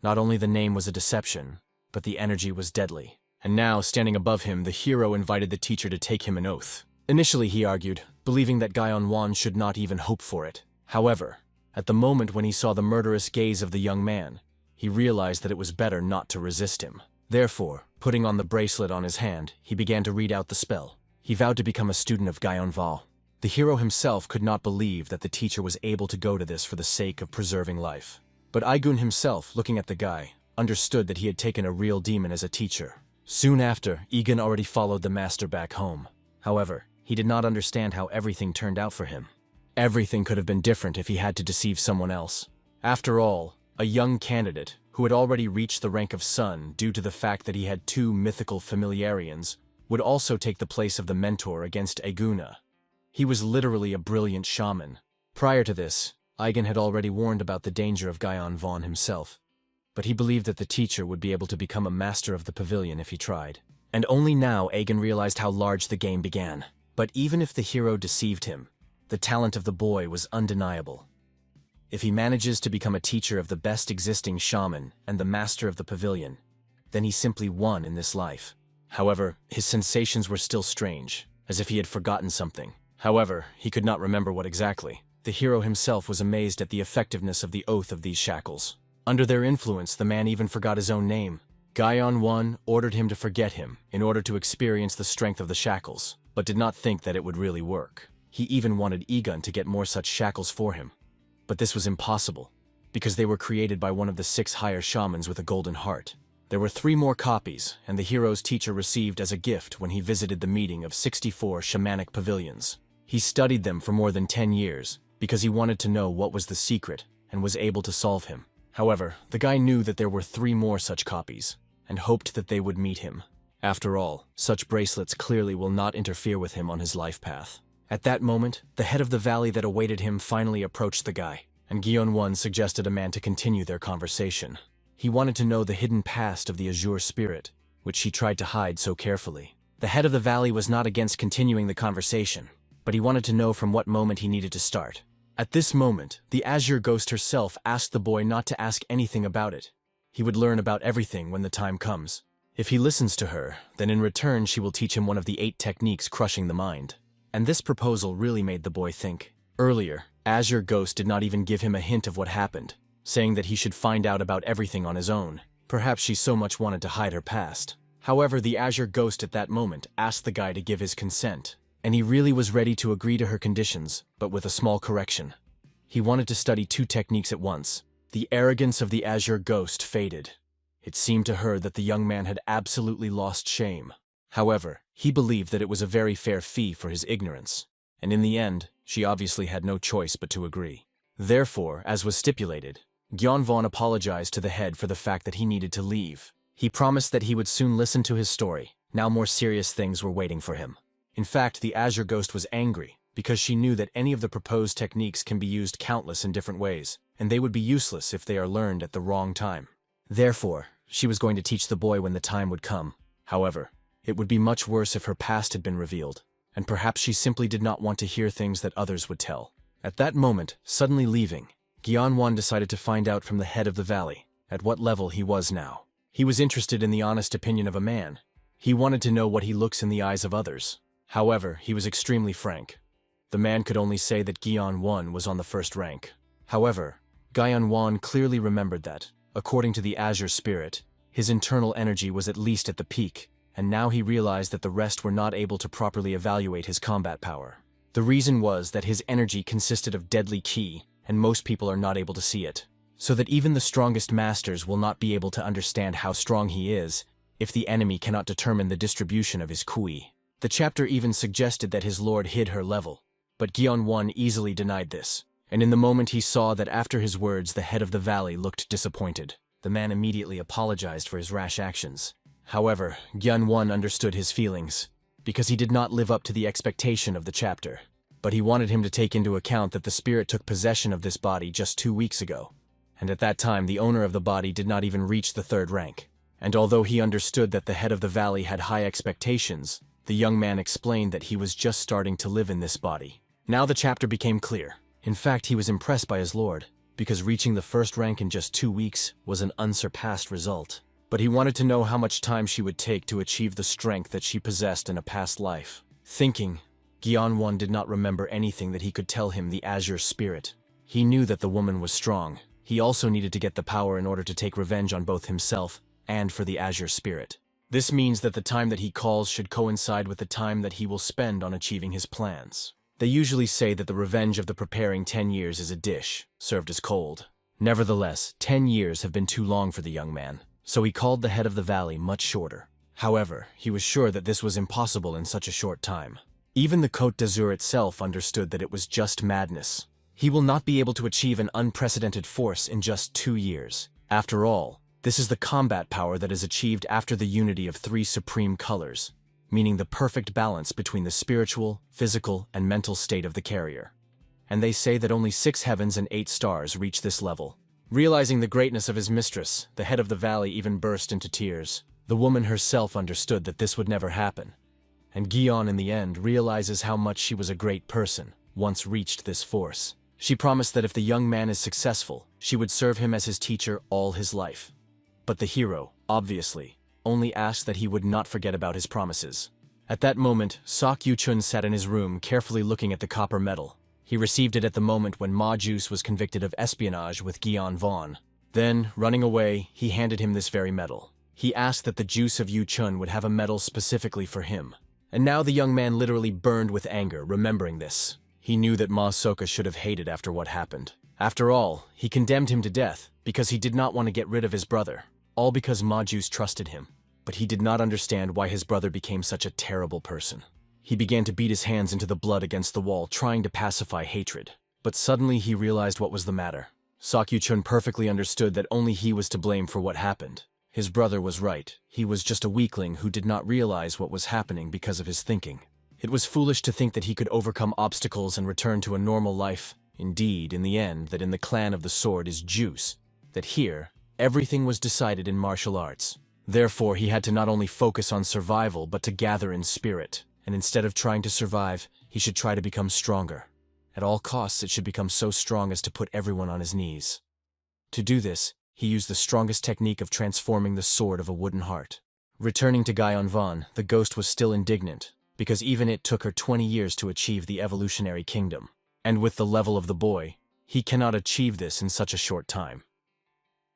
Not only the name was a deception, but the energy was deadly. And now, standing above him, the hero invited the teacher to take him an oath. Initially, he argued, believing that Gyeonwon should not even hope for it. However, at the moment when he saw the murderous gaze of the young man, he realized that it was better not to resist him. Therefore, putting on the bracelet on his hand, he began to read out the spell. He vowed to become a student of Gyeonwon. The hero himself could not believe that the teacher was able to go to this for the sake of preserving life. But Aegon himself, looking at the guy, understood that he had taken a real demon as a teacher. Soon after, Aegon already followed the master back home. However, he did not understand how everything turned out for him. Everything could have been different if he had to deceive someone else. After all, a young candidate, who had already reached the rank of son due to the fact that he had 2 mythical familiarians, would also take the place of the mentor against Aiguna. He was literally a brilliant shaman. Prior to this, Aegon had already warned about the danger of Gyeonwon himself, but he believed that the teacher would be able to become a master of the pavilion if he tried. And only now Aegon realized how large the game began. But even if the hero deceived him, the talent of the boy was undeniable. If he manages to become a teacher of the best existing shaman and the master of the pavilion, then he simply won in this life. However, his sensations were still strange, as if he had forgotten something. However, he could not remember what exactly. The hero himself was amazed at the effectiveness of the oath of these shackles. Under their influence, the man even forgot his own name. Gyeonwon ordered him to forget him in order to experience the strength of the shackles, but did not think that it would really work. He even wanted Aegon to get more such shackles for him. But this was impossible, because they were created by one of the 6 higher shamans with a golden heart. There were 3 more copies, and the hero's teacher received as a gift when he visited the meeting of 64 shamanic pavilions. He studied them for more than 10 years, because he wanted to know what was the secret, and was able to solve him. However, the guy knew that there were 3 more such copies, and hoped that they would meet him. After all, such bracelets clearly will not interfere with him on his life path. At that moment, the head of the valley that awaited him finally approached the guy, and Gyeonwon suggested a man to continue their conversation. He wanted to know the hidden past of the Azure Spirit, which she tried to hide so carefully. The head of the valley was not against continuing the conversation, but he wanted to know from what moment he needed to start. At this moment, the Azure Ghost herself asked the boy not to ask anything about it. He would learn about everything when the time comes. If he listens to her, then in return she will teach him one of the 8 techniques crushing the mind. And this proposal really made the boy think. Earlier, Azure Ghost did not even give him a hint of what happened, saying that he should find out about everything on his own. Perhaps she so much wanted to hide her past. However, the Azure Ghost at that moment asked the guy to give his consent, and he really was ready to agree to her conditions, but with a small correction. He wanted to study 2 techniques at once. The arrogance of the Azure Ghost faded. It seemed to her that the young man had absolutely lost shame. However, he believed that it was a very fair fee for his ignorance, and in the end, she obviously had no choice but to agree. Therefore, as was stipulated, Gyeonvon apologized to the head for the fact that he needed to leave. He promised that he would soon listen to his story. Now more serious things were waiting for him. In fact, the Azure Ghost was angry because she knew that any of the proposed techniques can be used countless in different ways, and they would be useless if they are learned at the wrong time. Therefore, she was going to teach the boy when the time would come. However, it would be much worse if her past had been revealed, and perhaps she simply did not want to hear things that others would tell. At that moment, suddenly leaving, Gyeonwon decided to find out from the head of the valley at what level he was now. He was interested in the honest opinion of a man. He wanted to know what he looks in the eyes of others. However, he was extremely frank. The man could only say that Gyeonwon was on the first rank. However, Gyeonwon clearly remembered that, according to the Azure Spirit, his internal energy was at least at the peak, and now he realized that the rest were not able to properly evaluate his combat power. The reason was that his energy consisted of deadly ki, and most people are not able to see it, so that even the strongest masters will not be able to understand how strong he is if the enemy cannot determine the distribution of his kui. The chapter even suggested that his lord hid her level, but Gyeonwon easily denied this, and in the moment he saw that after his words the head of the valley looked disappointed. The man immediately apologized for his rash actions. However, Gyeonwon understood his feelings, because he did not live up to the expectation of the chapter. But he wanted him to take into account that the spirit took possession of this body just 2 weeks ago, and at that time the owner of the body did not even reach the 3rd rank. And although he understood that the head of the valley had high expectations, the young man explained that he was just starting to live in this body. Now the chapter became clear. In fact, he was impressed by his lord, because reaching the 1st rank in just 2 weeks was an unsurpassed result. But he wanted to know how much time she would take to achieve the strength that she possessed in a past life. Thinking, Gyeonwon did not remember anything that he could tell him the Azure Spirit. He knew that the woman was strong. He also needed to get the power in order to take revenge on both himself and for the Azure Spirit. This means that the time that he calls should coincide with the time that he will spend on achieving his plans. They usually say that the revenge of the preparing 10 years is a dish, served as cold. Nevertheless, 10 years have been too long for the young man, so he called the head of the valley much shorter. However, he was sure that this was impossible in such a short time. Even the Côte d'Azur itself understood that it was just madness. He will not be able to achieve an unprecedented force in just 2 years. After all, this is the combat power that is achieved after the unity of 3 supreme colors, meaning the perfect balance between the spiritual, physical, and mental state of the carrier. And they say that only 6 heavens and 8 stars reach this level. Realizing the greatness of his mistress, the head of the valley even burst into tears. The woman herself understood that this would never happen. And Gyeon in the end realizes how much she was a great person, once reached this force. She promised that if the young man is successful, she would serve him as his teacher all his life. But the hero, obviously, only asked that he would not forget about his promises. At that moment, Sok Yu-chun sat in his room carefully looking at the copper medal. He received it at the moment when Ma Juice was convicted of espionage with Gyeonvon. Then, running away, he handed him this very medal. He asked that the Juice of Yu-chun would have a medal specifically for him. And now the young man literally burned with anger, remembering this. He knew that Ma Soka should have hated after what happened. After all, he condemned him to death because he did not want to get rid of his brother, all because Ma Juice trusted him. But he did not understand why his brother became such a terrible person. He began to beat his hands into the blood against the wall, trying to pacify hatred. But suddenly he realized what was the matter. Sok Yu-chun perfectly understood that only he was to blame for what happened. His brother was right. He was just a weakling who did not realize what was happening because of his thinking. It was foolish to think that he could overcome obstacles and return to a normal life. Indeed, in the end, that in the clan of the sword is juice. That here, everything was decided in martial arts. Therefore, he had to not only focus on survival, but to gather in spirit. And instead of trying to survive, he should try to become stronger. At all costs, it should become so strong as to put everyone on his knees. To do this, he used the strongest technique of transforming the sword of a wooden heart. Returning to Gyeonvon, the ghost was still indignant, because even it took her 20 years to achieve the evolutionary kingdom. And with the level of the boy, he cannot achieve this in such a short time.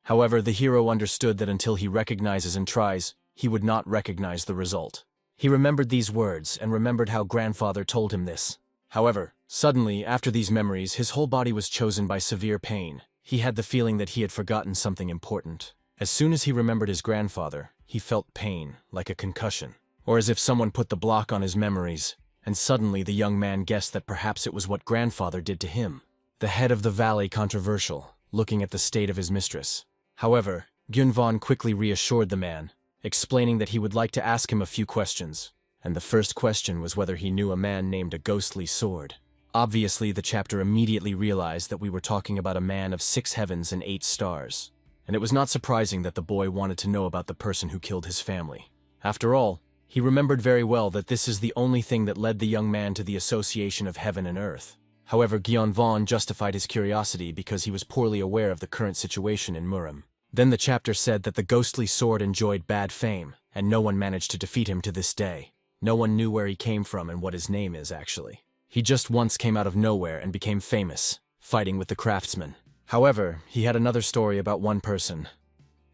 However, the hero understood that until he recognizes and tries, he would not recognize the result. He remembered these words and remembered how grandfather told him this. However, suddenly, after these memories, his whole body was chosen by severe pain. He had the feeling that he had forgotten something important. As soon as he remembered his grandfather, he felt pain, like a concussion, or as if someone put the block on his memories. And suddenly the young man guessed that perhaps it was what grandfather did to him. The head of the valley controversial, looking at the state of his mistress. However, Gyunvan quickly reassured the man, explaining that he would like to ask him a few questions. And the first question was whether he knew a man named a ghostly sword. Obviously, the chapter immediately realized that we were talking about a man of 6 heavens and 8 stars. And it was not surprising that the boy wanted to know about the person who killed his family. After all, he remembered very well that this is the only thing that led the young man to the association of heaven and earth. However, Gyunvan justified his curiosity because he was poorly aware of the current situation in Murim. Then the chapter said that the ghostly sword enjoyed bad fame, and no one managed to defeat him to this day. No one knew where he came from and what his name is, actually. He just once came out of nowhere and became famous, fighting with the craftsmen. However, he had another story about one person.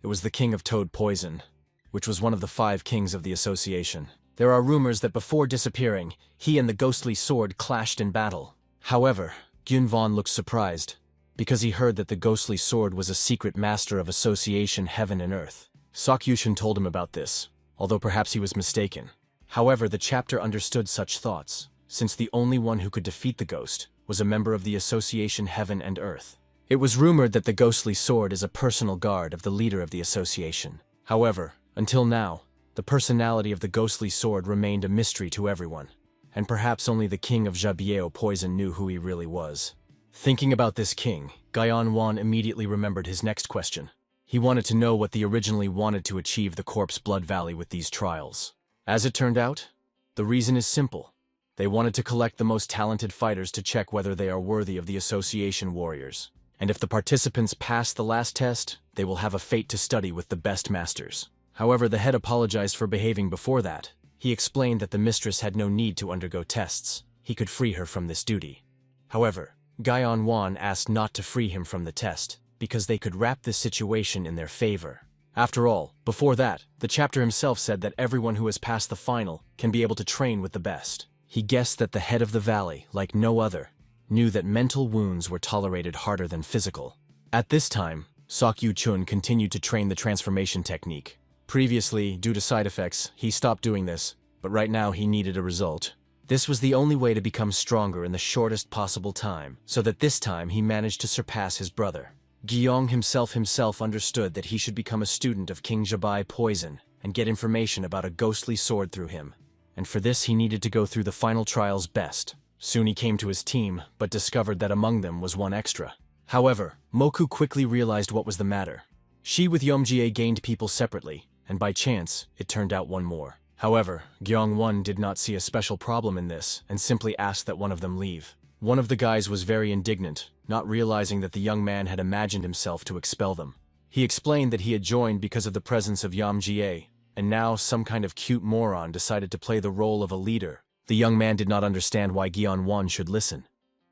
It was the king of toad poison, which was one of the 5 kings of the association. There are rumors that before disappearing, he and the ghostly sword clashed in battle. However, Gyunvan looked surprised, because he heard that the ghostly sword was a secret master of association heaven and earth. Sokyushin told him about this, although perhaps he was mistaken. However, the chapter understood such thoughts, since the only one who could defeat the ghost was a member of the association heaven and earth. It was rumored that the ghostly sword is a personal guard of the leader of the association. However, until now, the personality of the ghostly sword remained a mystery to everyone, and perhaps only the king of Jabieo Poison knew who he really was. Thinking about this king, Gyeonwon immediately remembered his next question. He wanted to know what they originally wanted to achieve the Corpse Blood Valley with these trials. As it turned out, the reason is simple. They wanted to collect the most talented fighters to check whether they are worthy of the association warriors. And if the participants pass the last test, they will have a fate to study with the best masters. However, the head apologized for behaving before that. He explained that the mistress had no need to undergo tests. He could free her from this duty. However, Gyeonwon asked not to free him from the test, because they could wrap this situation in their favor. After all, before that, the chapter himself said that everyone who has passed the final can be able to train with the best. He guessed that the head of the valley, like no other, knew that mental wounds were tolerated harder than physical. At this time, Sokyu-chun continued to train the transformation technique. Previously, due to side effects, he stopped doing this, but right now he needed a result. This was the only way to become stronger in the shortest possible time, so that this time he managed to surpass his brother. Gyeong himself understood that he should become a student of King Jabai Poison and get information about a ghostly sword through him. And for this he needed to go through the final trials best. Soon he came to his team, but discovered that among them was one extra. However, Moku quickly realized what was the matter. She with Yeomjie gained people separately, and by chance, it turned out one more. However, Gyeongwon did not see a special problem in this, and simply asked that one of them leave. One of the guys was very indignant, not realizing that the young man had imagined himself to expel them. He explained that he had joined because of the presence of Yeomjie, and now some kind of cute moron decided to play the role of a leader. The young man did not understand why Gyeonwon should listen,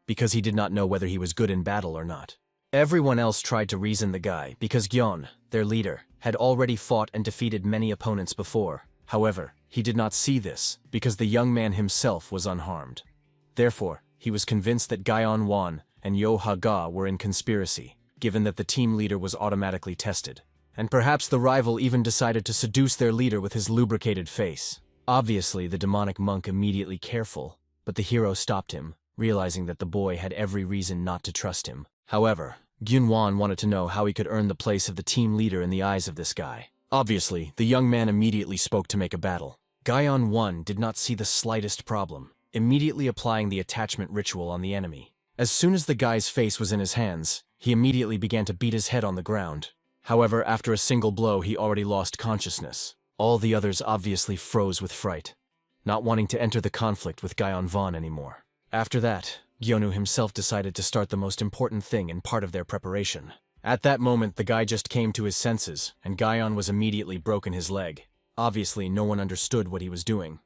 because he did not know whether he was good in battle or not. Everyone else tried to reason the guy, because Gyeon, their leader, had already fought and defeated many opponents before. However, he did not see this, because the young man himself was unharmed. Therefore, he was convinced that Gyeonwon and Yo Ha-ga were in conspiracy, given that the team leader was automatically tested. And perhaps the rival even decided to seduce their leader with his lubricated face. Obviously, the demonic monk immediately careful, but the hero stopped him, realizing that the boy had every reason not to trust him. However, Gyunwon wanted to know how he could earn the place of the team leader in the eyes of this guy. Obviously, the young man immediately spoke to make a battle. Gyeonwon did not see the slightest problem, immediately applying the attachment ritual on the enemy. As soon as the guy's face was in his hands, he immediately began to beat his head on the ground. However, after a single blow, he already lost consciousness. All the others obviously froze with fright, not wanting to enter the conflict with Gyeonwon anymore. After that, Gyonu himself decided to start the most important thing in part of their preparation. At that moment, the guy just came to his senses, and Gyeon was immediately broken his leg. Obviously, no one understood what he was doing,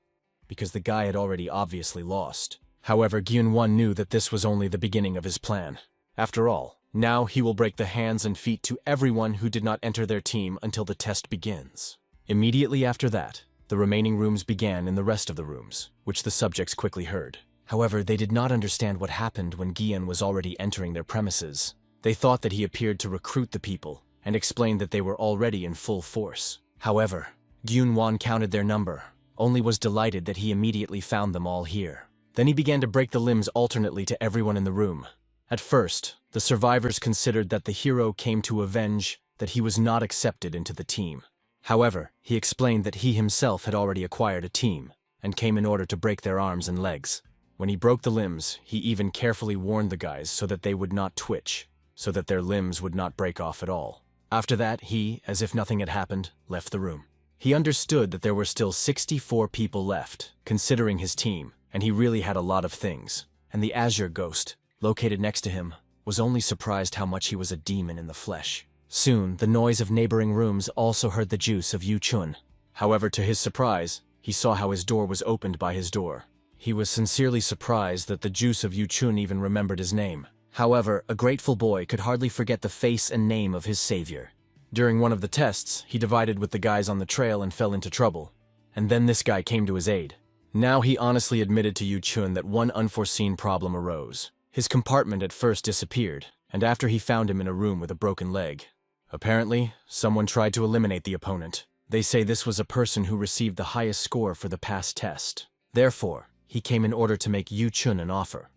because the guy had already obviously lost. However, Gyunwon knew that this was only the beginning of his plan. After all, Now he will break the hands and feet to everyone who did not enter their team until the test begins. Immediately after that, the remaining rooms began in the rest of the rooms, which the subjects quickly heard. However, they did not understand what happened when Gian was already entering their premises. They thought that he appeared to recruit the people, and explained that they were already in full force. However, Gyun-won counted their number, only was delighted that he immediately found them all here. Then he began to break the limbs alternately to everyone in the room. At first, the survivors considered that the hero came to avenge that he was not accepted into the team. However, he explained that he himself had already acquired a team, and came in order to break their arms and legs. When he broke the limbs, he even carefully warned the guys so that they would not twitch, so that their limbs would not break off at all. After that, he, as if nothing had happened, left the room. He understood that there were still 64 people left, considering his team, and he really had a lot of things. And the Azure Ghost, located next to him, was only surprised how much he was a demon in the flesh. Soon, the noise of neighboring rooms also heard the juice of Yu Chun. However, to his surprise, he saw how his door was opened by his door. He was sincerely surprised that the juice of Yu Chun even remembered his name. However, a grateful boy could hardly forget the face and name of his savior. During one of the tests, he divided with the guys on the trail and fell into trouble. And then this guy came to his aid. Now he honestly admitted to Yu Chun that one unforeseen problem arose. His compartment at first disappeared, and after he found him in a room with a broken leg. Apparently, someone tried to eliminate the opponent. They say this was a person who received the highest score for the past test. Therefore, he came in order to make Yu Chun an offer.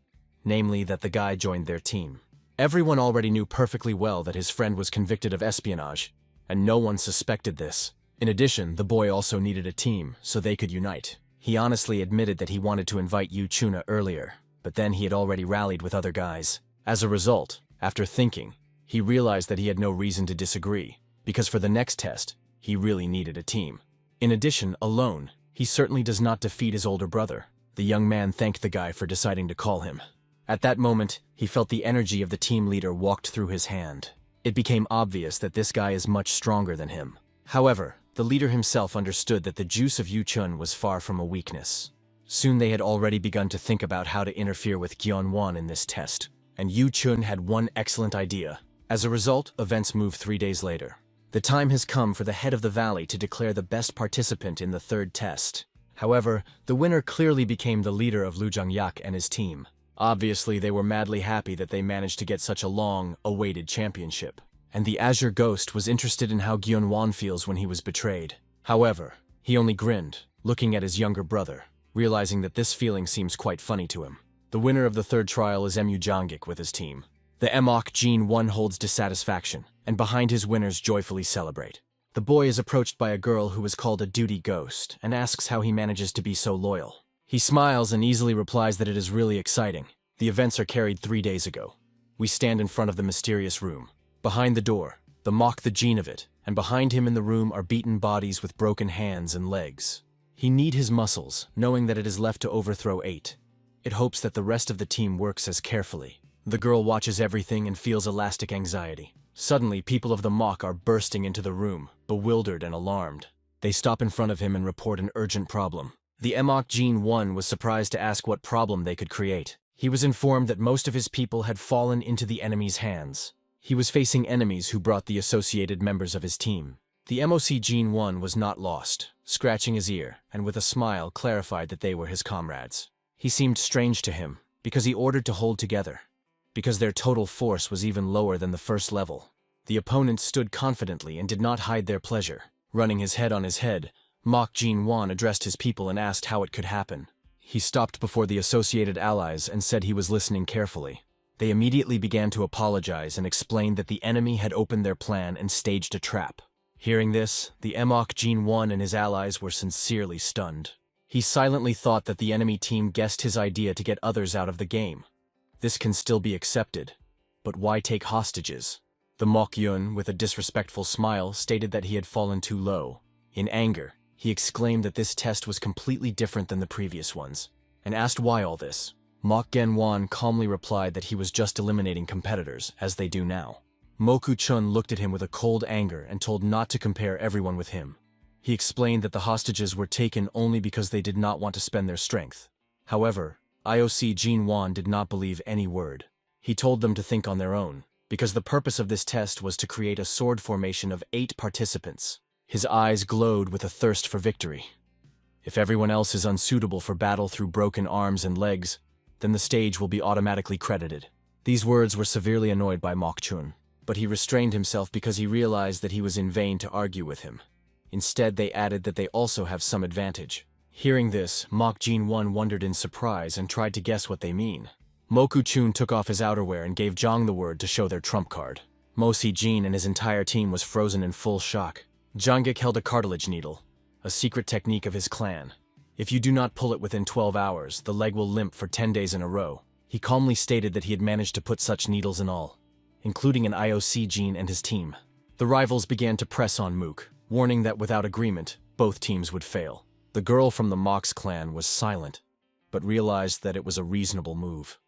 Namely, that the guy joined their team. Everyone already knew perfectly well that his friend was convicted of espionage, and no one suspected this. In addition, the boy also needed a team, so they could unite. He honestly admitted that he wanted to invite Yu Chun earlier, but then he had already rallied with other guys. As a result, after thinking, he realized that he had no reason to disagree, because for the next test, he really needed a team. In addition, alone, he certainly does not defeat his older brother. The young man thanked the guy for deciding to call him. At that moment, he felt the energy of the team leader walked through his hand. It became obvious that this guy is much stronger than him. However, the leader himself understood that the juice of Yu Chun was far from a weakness. Soon they had already begun to think about how to interfere with Gyeon-won in this test, and Yu Chun had one excellent idea. As a result, events moved 3 days later. The time has come for the head of the valley to declare the best participant in the third test. However, the winner clearly became the leader of Lujang-yak and his team. Obviously, they were madly happy that they managed to get such a long-awaited championship. And the Azure Ghost was interested in how Gyeon-won feels when he was betrayed. However, he only grinned, looking at his younger brother, realizing that this feeling seems quite funny to him. The winner of the third trial is Mu Janggik with his team. The Emok Jin-won holds dissatisfaction, and behind his winners joyfully celebrate. The boy is approached by a girl who is called a duty ghost, and asks how he manages to be so loyal. He smiles and easily replies that it is really exciting. The events are carried 3 days ago. We stand in front of the mysterious room. Behind the door, the mock the gene of it, and behind him in the room are beaten bodies with broken hands and legs. He knead his muscles, knowing that it is left to overthrow 8. It hopes that the rest of the team works as carefully. The girl watches everything and feels elastic anxiety. Suddenly, people of the mock are bursting into the room, bewildered and alarmed. They stop in front of him and report an urgent problem. The Emok Jin-won was surprised to ask what problem they could create. He was informed that most of his people had fallen into the enemy's hands. He was facing enemies who brought the associated members of his team. The MOC Jin-won was not lost, scratching his ear, and with a smile clarified that they were his comrades. He seemed strange to him, because he ordered to hold together, because their total force was even lower than the first level. The opponents stood confidently and did not hide their pleasure. Running his head on his head, Mok Jin-won addressed his people and asked how it could happen. He stopped before the associated allies and said he was listening carefully. They immediately began to apologize and explained that the enemy had opened their plan and staged a trap. Hearing this, the Emok Jin-won and his allies were sincerely stunned. He silently thought that the enemy team guessed his idea to get others out of the game. This can still be accepted, but why take hostages? The Mok Yun, with a disrespectful smile, stated that he had fallen too low. In anger, he exclaimed that this test was completely different than the previous ones, and asked why all this. Mok Gen-won calmly replied that he was just eliminating competitors, as they do now. Moku Chun looked at him with a cold anger and told not to compare everyone with him. He explained that the hostages were taken only because they did not want to spend their strength. However, IOC Jin-won did not believe any word. He told them to think on their own. because the purpose of this test was to create a sword formation of 8 participants. His eyes glowed with a thirst for victory. If everyone else is unsuitable for battle through broken arms and legs, then the stage will be automatically credited. These words were severely annoyed by Mokchun, but he restrained himself because he realized that he was in vain to argue with him. Instead, they added that they also have some advantage. Hearing this, Mok-jin-won wondered in surprise and tried to guess what they mean. Moku-chun took off his outerwear and gave Jang the word to show their trump card. Mo Si-jin and his entire team was frozen in full shock. Janggik held a cartilage needle, a secret technique of his clan. If you do not pull it within 12 hours, the leg will limp for 10 days in a row. He calmly stated that he had managed to put such needles in all, including an IOC gene and his team. The rivals began to press on Mook, warning that without agreement, both teams would fail. The girl from the Mox clan was silent, but realized that it was a reasonable move.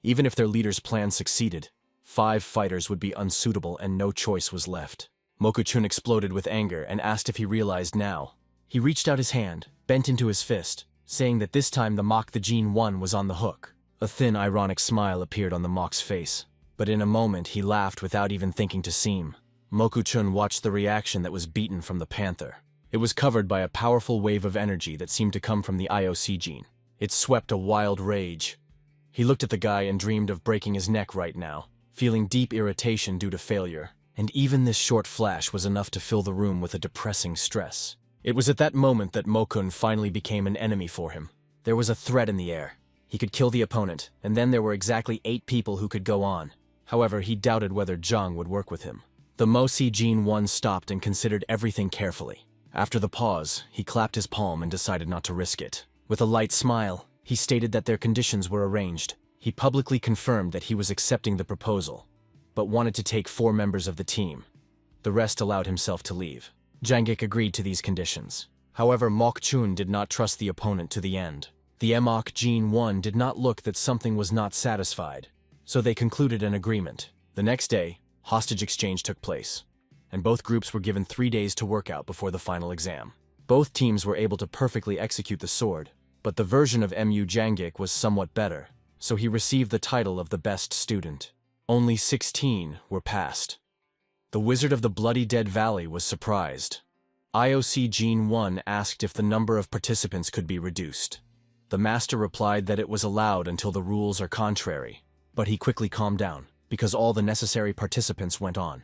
Even if their leader's plan succeeded, 5 fighters would be unsuitable and no choice was left. Moku-chun exploded with anger and asked if he realized now. He reached out his hand, bent into his fist, saying that this time the Mok the Gene 1 was on the hook. A thin, ironic smile appeared on the Mok's face, but in a moment he laughed without even thinking to seem. Moku-chun watched the reaction that was beaten from the panther. It was covered by a powerful wave of energy that seemed to come from the IOC gene. It swept a wild rage. He looked at the guy and dreamed of breaking his neck right now, feeling deep irritation due to failure. And even this short flash was enough to fill the room with a depressing stress. It was at that moment that Mokun finally became an enemy for him. There was a threat in the air. He could kill the opponent, and then there were exactly 8 people who could go on. However, he doubted whether Zhang would work with him. The Mo Si-jin 1 stopped and considered everything carefully. After the pause, he clapped his palm and decided not to risk it. With a light smile, he stated that their conditions were arranged. He publicly confirmed that he was accepting the proposal, but wanted to take 4 members of the team. The rest allowed himself to leave. Janggik agreed to these conditions. However, Mok-chun did not trust the opponent to the end. The Emok Gene 1 did not look that something was not satisfied, so they concluded an agreement. The next day, hostage exchange took place, and both groups were given 3 days to work out before the final exam. Both teams were able to perfectly execute the sword, but the version of Mu Janggik was somewhat better, so he received the title of the best student. Only 16 were passed. The Wizard of the Bloody Dead Valley was surprised. IOC Gene 1 asked if the number of participants could be reduced. The master replied that it was allowed until the rules are contrary, but he quickly calmed down, because all the necessary participants went on.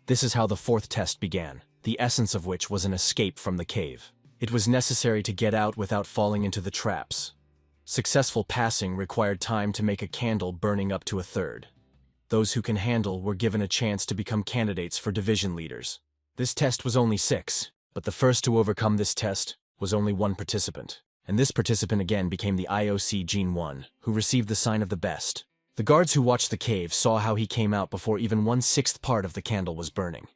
This is how the 4th test began, the essence of which was an escape from the cave. It was necessary to get out without falling into the traps. Successful passing required time to make a candle burning up to a third. Those who can handle were given a chance to become candidates for division leaders. This test was only 6, but the first to overcome this test was only 1 participant. And this participant again became the IOC Gene 1, who received the sign of the best. The guards who watched the cave saw how he came out before even 1/6 part of the candle was burning.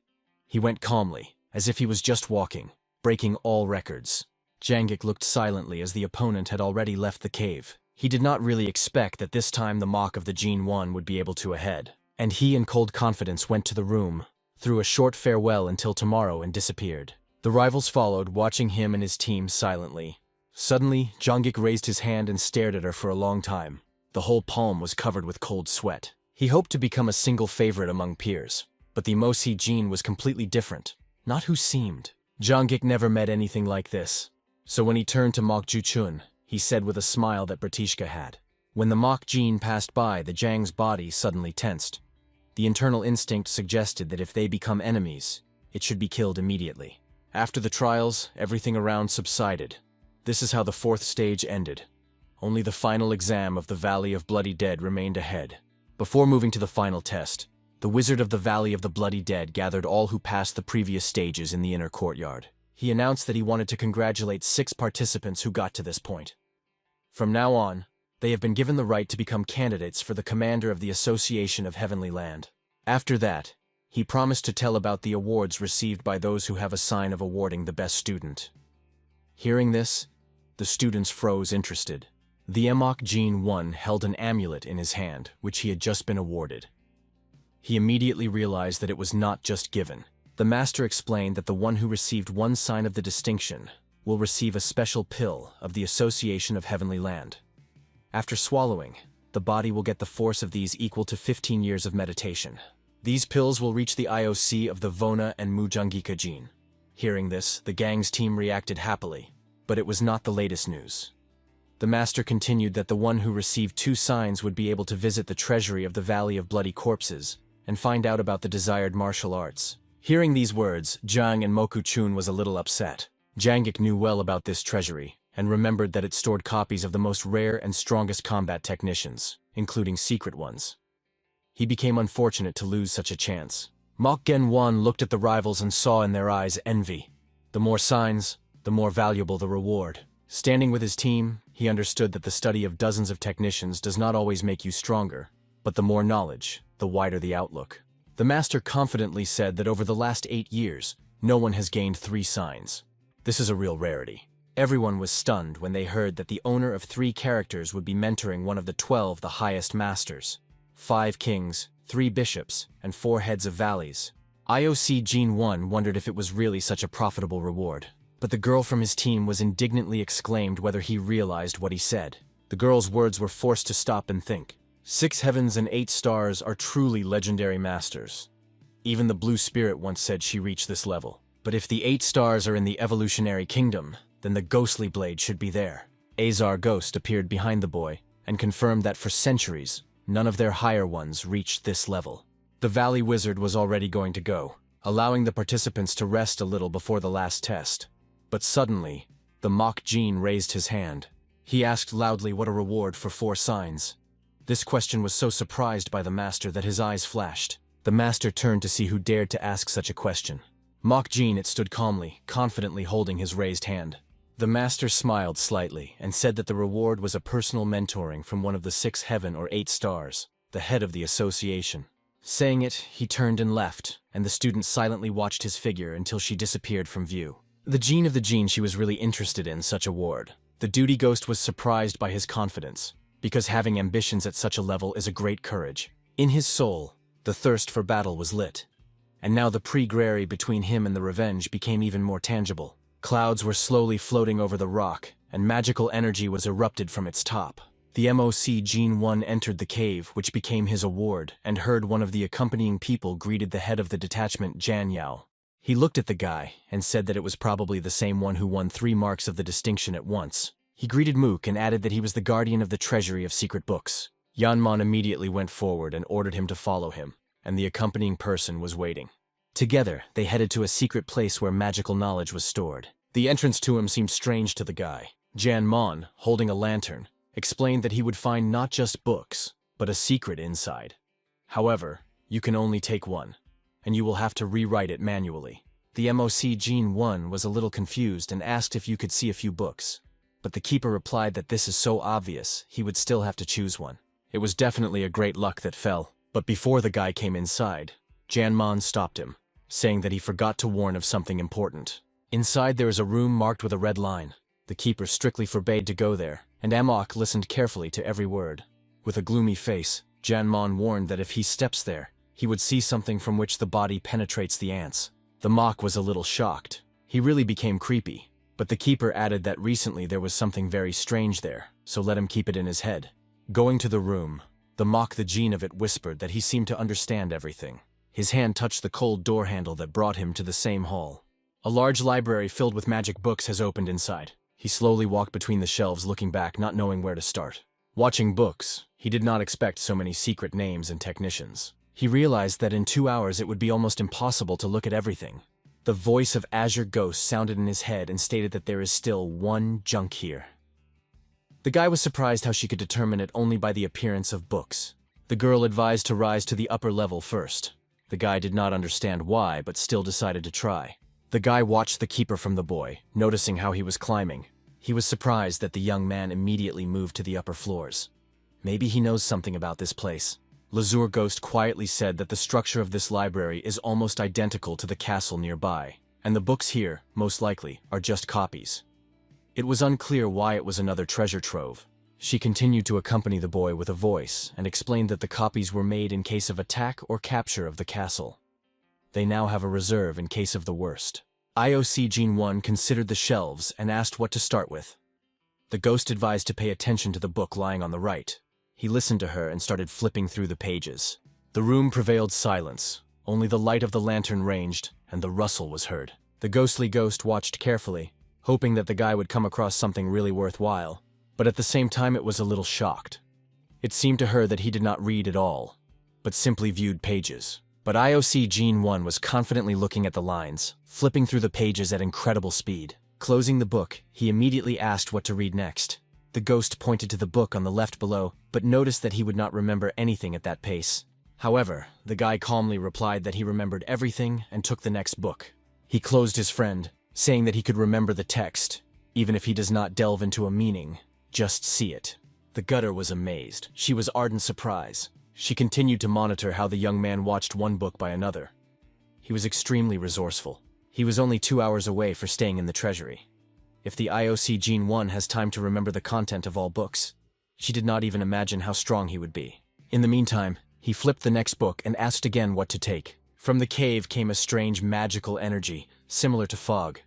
He went calmly, as if he was just walking, breaking all records. Janggik looked silently as the opponent had already left the cave. He did not really expect that this time the Mok of the Gene 1 would be able to ahead. And he in cold confidence went to the room, threw a short farewell until tomorrow and disappeared. The rivals followed, watching him and his team silently. Suddenly, Janggik raised his hand and stared at her for a long time. The whole palm was covered with cold sweat. He hoped to become a single favorite among peers, but the Mo Si-jin was completely different, not who seemed. Janggik never met anything like this. So when he turned to Mok-ju-chun, he said with a smile that Bratishka had. When the Mok gene passed by, the Jang's body suddenly tensed. The internal instinct suggested that if they become enemies, it should be killed immediately. After the trials, everything around subsided. This is how the 4th stage ended. Only the final exam of the Valley of Bloody Dead remained ahead. Before moving to the final test, the Wizard of the Valley of the Bloody Dead gathered all who passed the previous stages in the inner courtyard. He announced that he wanted to congratulate 6 participants who got to this point. From now on, they have been given the right to become candidates for the commander of the Association of Heavenly Land. After that, he promised to tell about the awards received by those who have a sign of awarding the best student. Hearing this, the students froze interested. The Emok Gene 1 held an amulet in his hand, which he had just been awarded. He immediately realized that it was not just given. The master explained that the one who received 1 sign of the distinction will receive a special pill of the Association of Heavenly Land. After swallowing, the body will get the force of these equal to 15 years of meditation. These pills will reach the IOC of the Vona and Mujangika gene. Hearing this, the gang's team reacted happily, but it was not the latest news. The master continued that the one who received 2 signs would be able to visit the treasury of the Valley of Bloody Corpses and find out about the desired martial arts. Hearing these words, Jang and Moku-chun was a little upset. Jangik knew well about this treasury and remembered that it stored copies of the most rare and strongest combat technicians, including secret ones. He became unfortunate to lose such a chance. Mok Gen-won looked at the rivals and saw in their eyes envy. The more signs, the more valuable the reward. Standing with his team, he understood that the study of dozens of technicians does not always make you stronger, but the more knowledge, the wider the outlook. The master confidently said that over the last 8 years, no one has gained 3 signs. This is a real rarity. Everyone was stunned when they heard that the owner of 3 characters would be mentoring one of the 12 the highest masters. 5 kings, 3 bishops, and 4 heads of valleys. IOC Gene 1 wondered if it was really such a profitable reward. But the girl from his team was indignantly exclaimed whether he realized what he said. The girl's words were forced to stop and think. 6 heavens and 8 stars are truly legendary masters. Even the Blue Spirit once said she reached this level. But if the 8 stars are in the evolutionary kingdom, then the ghostly blade should be there. Azar Ghost appeared behind the boy and confirmed that for centuries, none of their higher ones reached this level. The Valley Wizard was already going to go, allowing the participants to rest a little before the last test. But suddenly, the Mok Gene raised his hand. He asked loudly what a reward for 4 signs. This question was so surprised by the master that his eyes flashed. The master turned to see who dared to ask such a question. Mok Gene it stood calmly, confidently holding his raised hand. The master smiled slightly and said that the reward was a personal mentoring from one of the 6 heaven or 8 stars, the head of the association. Saying it, he turned and left, and the student silently watched his figure until she disappeared from view. The gene of the gene she was really interested in such award. The duty ghost was surprised by his confidence, because having ambitions at such a level is a great courage. In his soul, the thirst for battle was lit. And now the pre-grary between him and the revenge became even more tangible. Clouds were slowly floating over the rock, and magical energy was erupted from its top. The MOC Gene 1 entered the cave, which became his award, and heard one of the accompanying people greeted the head of the detachment, Jan Yao. He looked at the guy and said that it was probably the same one who won 3 marks of the distinction at once. He greeted Mook and added that he was the guardian of the treasury of secret books. Yanmon immediately went forward and ordered him to follow him, and the accompanying person was waiting. Together, they headed to a secret place where magical knowledge was stored. The entrance to him seemed strange to the guy. Jan Mon, holding a lantern, explained that he would find not just books, but a secret inside. However, you can only take one, and you will have to rewrite it manually. The MOC Gene 1 was a little confused and asked if you could see a few books, but the keeper replied that this is so obvious, he would still have to choose one. It was definitely a great luck that fell, but before the guy came inside, Janmon stopped him, saying that he forgot to warn of something important. Inside there is a room marked with a red line. The keeper strictly forbade to go there, and Amok listened carefully to every word. With a gloomy face, Janmon warned that if he steps there, he would see something from which the body penetrates the ants. The Mok was a little shocked. He really became creepy, but the keeper added that recently there was something very strange there, so let him keep it in his head. Going to the room, the Mok the gene of it whispered that he seemed to understand everything. His hand touched the cold door handle that brought him to the same hall. A large library filled with magic books has opened inside. He slowly walked between the shelves looking back, not knowing where to start. Watching books, he did not expect so many secret names and technicians. He realized that in 2 hours it would be almost impossible to look at everything. The voice of Azure Ghost sounded in his head and stated that there is still one junk here. The guy was surprised how she could determine it only by the appearance of books. The girl advised to rise to the upper level first. The guy did not understand why, but still decided to try. The guy watched the keeper from the boy, noticing how he was climbing. He was surprised that the young man immediately moved to the upper floors. Maybe he knows something about this place. Lazur Ghost quietly said that the structure of this library is almost identical to the castle nearby, and the books here, most likely, are just copies. It was unclear why it was another treasure trove. She continued to accompany the boy with a voice and explained that the copies were made in case of attack or capture of the castle. They now have a reserve in case of the worst. IOC Gene 1 considered the shelves and asked what to start with. The ghost advised to pay attention to the book lying on the right. He listened to her and started flipping through the pages. The room prevailed silence. Only the light of the lantern ranged, and the rustle was heard. The ghostly ghost watched carefully, hoping that the guy would come across something really worthwhile, but at the same time it was a little shocked. It seemed to her that he did not read at all, but simply viewed pages. But IOC Gene 1 was confidently looking at the lines, flipping through the pages at incredible speed. Closing the book, he immediately asked what to read next. The ghost pointed to the book on the left below, but noticed that he would not remember anything at that pace. However, the guy calmly replied that he remembered everything and took the next book. He closed his friend, saying that he could remember the text, even if he does not delve into a meaning, just see it. The gutter was amazed. She was ardent surprise. She continued to monitor how the young man watched one book by another. He was extremely resourceful. He was only 2 hours away for staying in the treasury. If the IOC Gene 1 has time to remember the content of all books, she did not even imagine how strong he would be. In the meantime, he flipped the next book and asked again what to take. From the cave came a strange magical energy, similar to fog.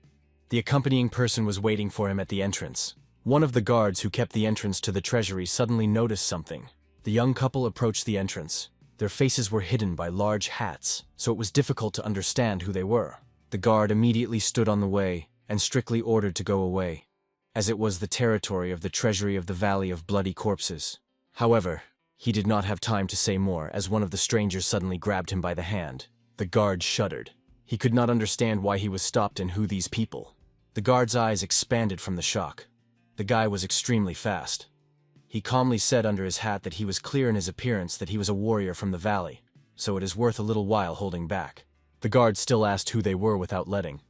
The accompanying person was waiting for him at the entrance. One of the guards who kept the entrance to the treasury suddenly noticed something. The young couple approached the entrance. Their faces were hidden by large hats, so it was difficult to understand who they were. The guard immediately stood on the way and strictly ordered to go away, as it was the territory of the treasury of the Valley of Bloody Corpses. However, he did not have time to say more as one of the strangers suddenly grabbed him by the hand. The guard shuddered. He could not understand why he was stopped and who these people. The guard's eyes expanded from the shock. The guy was extremely fast. He calmly said under his hat that he was clear in his appearance that he was a warrior from the valley, so it is worth a little while holding back. The guard still asked who they were without letting.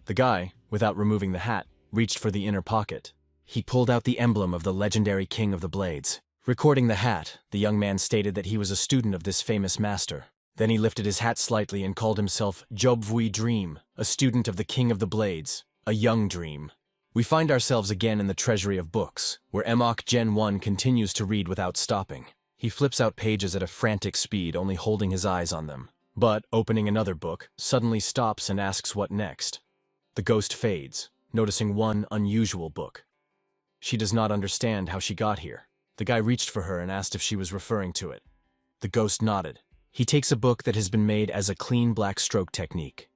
The guy, without removing the hat, reached for the inner pocket. He pulled out the emblem of the legendary King of the Blades. Recording the hat, the young man stated that he was a student of this famous master. Then he lifted his hat slightly and called himself Jobvui Dream, a student of the King of the Blades, a young dream. We find ourselves again in the treasury of books, where Emok Gen 1 continues to read without stopping. He flips out pages at a frantic speed, only holding his eyes on them. But, opening another book, suddenly stops and asks what next. The ghost fades, noticing one unusual book. She does not understand how she got here. The guy reached for her and asked if she was referring to it. The ghost nodded. He takes a book that has been made as a clean black stroke technique.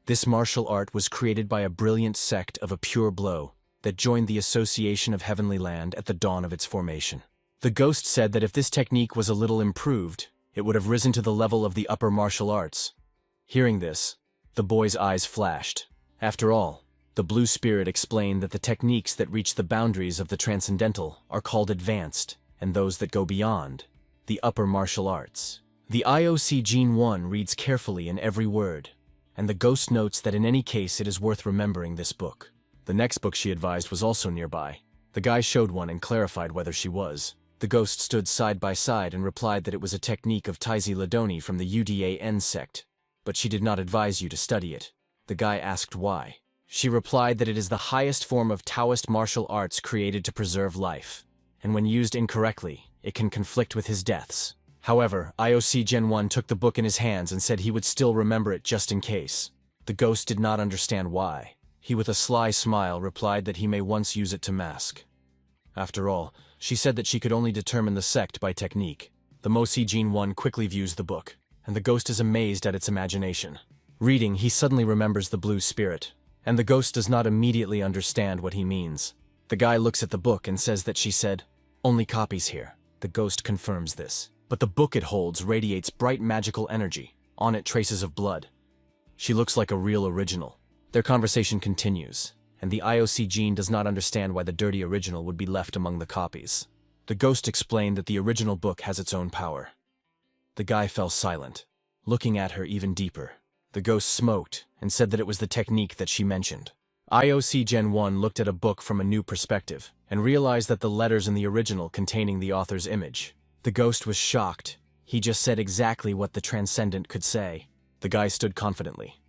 This martial art was created by a brilliant sect of a pure blow that joined the Association of Heavenly Land at the dawn of its formation. The ghost said that if this technique was a little improved, it would have risen to the level of the upper martial arts. Hearing this, the boy's eyes flashed. After all, the blue spirit explained that the techniques that reach the boundaries of the transcendental are called advanced, and those that go beyond, the upper martial arts. The IOC Gene 1 reads carefully in every word, and the ghost notes that in any case it is worth remembering this book. The next book she advised was also nearby. The guy showed one and clarified whether she was. The ghost stood side by side and replied that it was a technique of Taizi Ladoni from the UDAN sect, but she did not advise you to study it. The guy asked why. She replied that it is the highest form of Taoist martial arts created to preserve life, and when used incorrectly, it can conflict with his deaths. However, IOC Gen 1 took the book in his hands and said he would still remember it just in case. The ghost did not understand why. He with a sly smile replied that he may once use it to mask. After all, she said that she could only determine the sect by technique. The Mosi Gene 1 quickly views the book, and the ghost is amazed at its imagination. Reading, he suddenly remembers the blue spirit, and the ghost does not immediately understand what he means. The guy looks at the book and says that she said, "Only copies here." The ghost confirms this. But the book it holds radiates bright magical energy. On it traces of blood. She looks like a real original. Their conversation continues, and the IOC Gene does not understand why the dirty original would be left among the copies. The ghost explained that the original book has its own power. The guy fell silent, looking at her even deeper. The ghost smoked and said that it was the technique that she mentioned. IOC Gen 1 looked at a book from a new perspective and realized that the letters in the original containing the author's image. The ghost was shocked. He just said exactly what the transcendent could say. The guy stood confidently.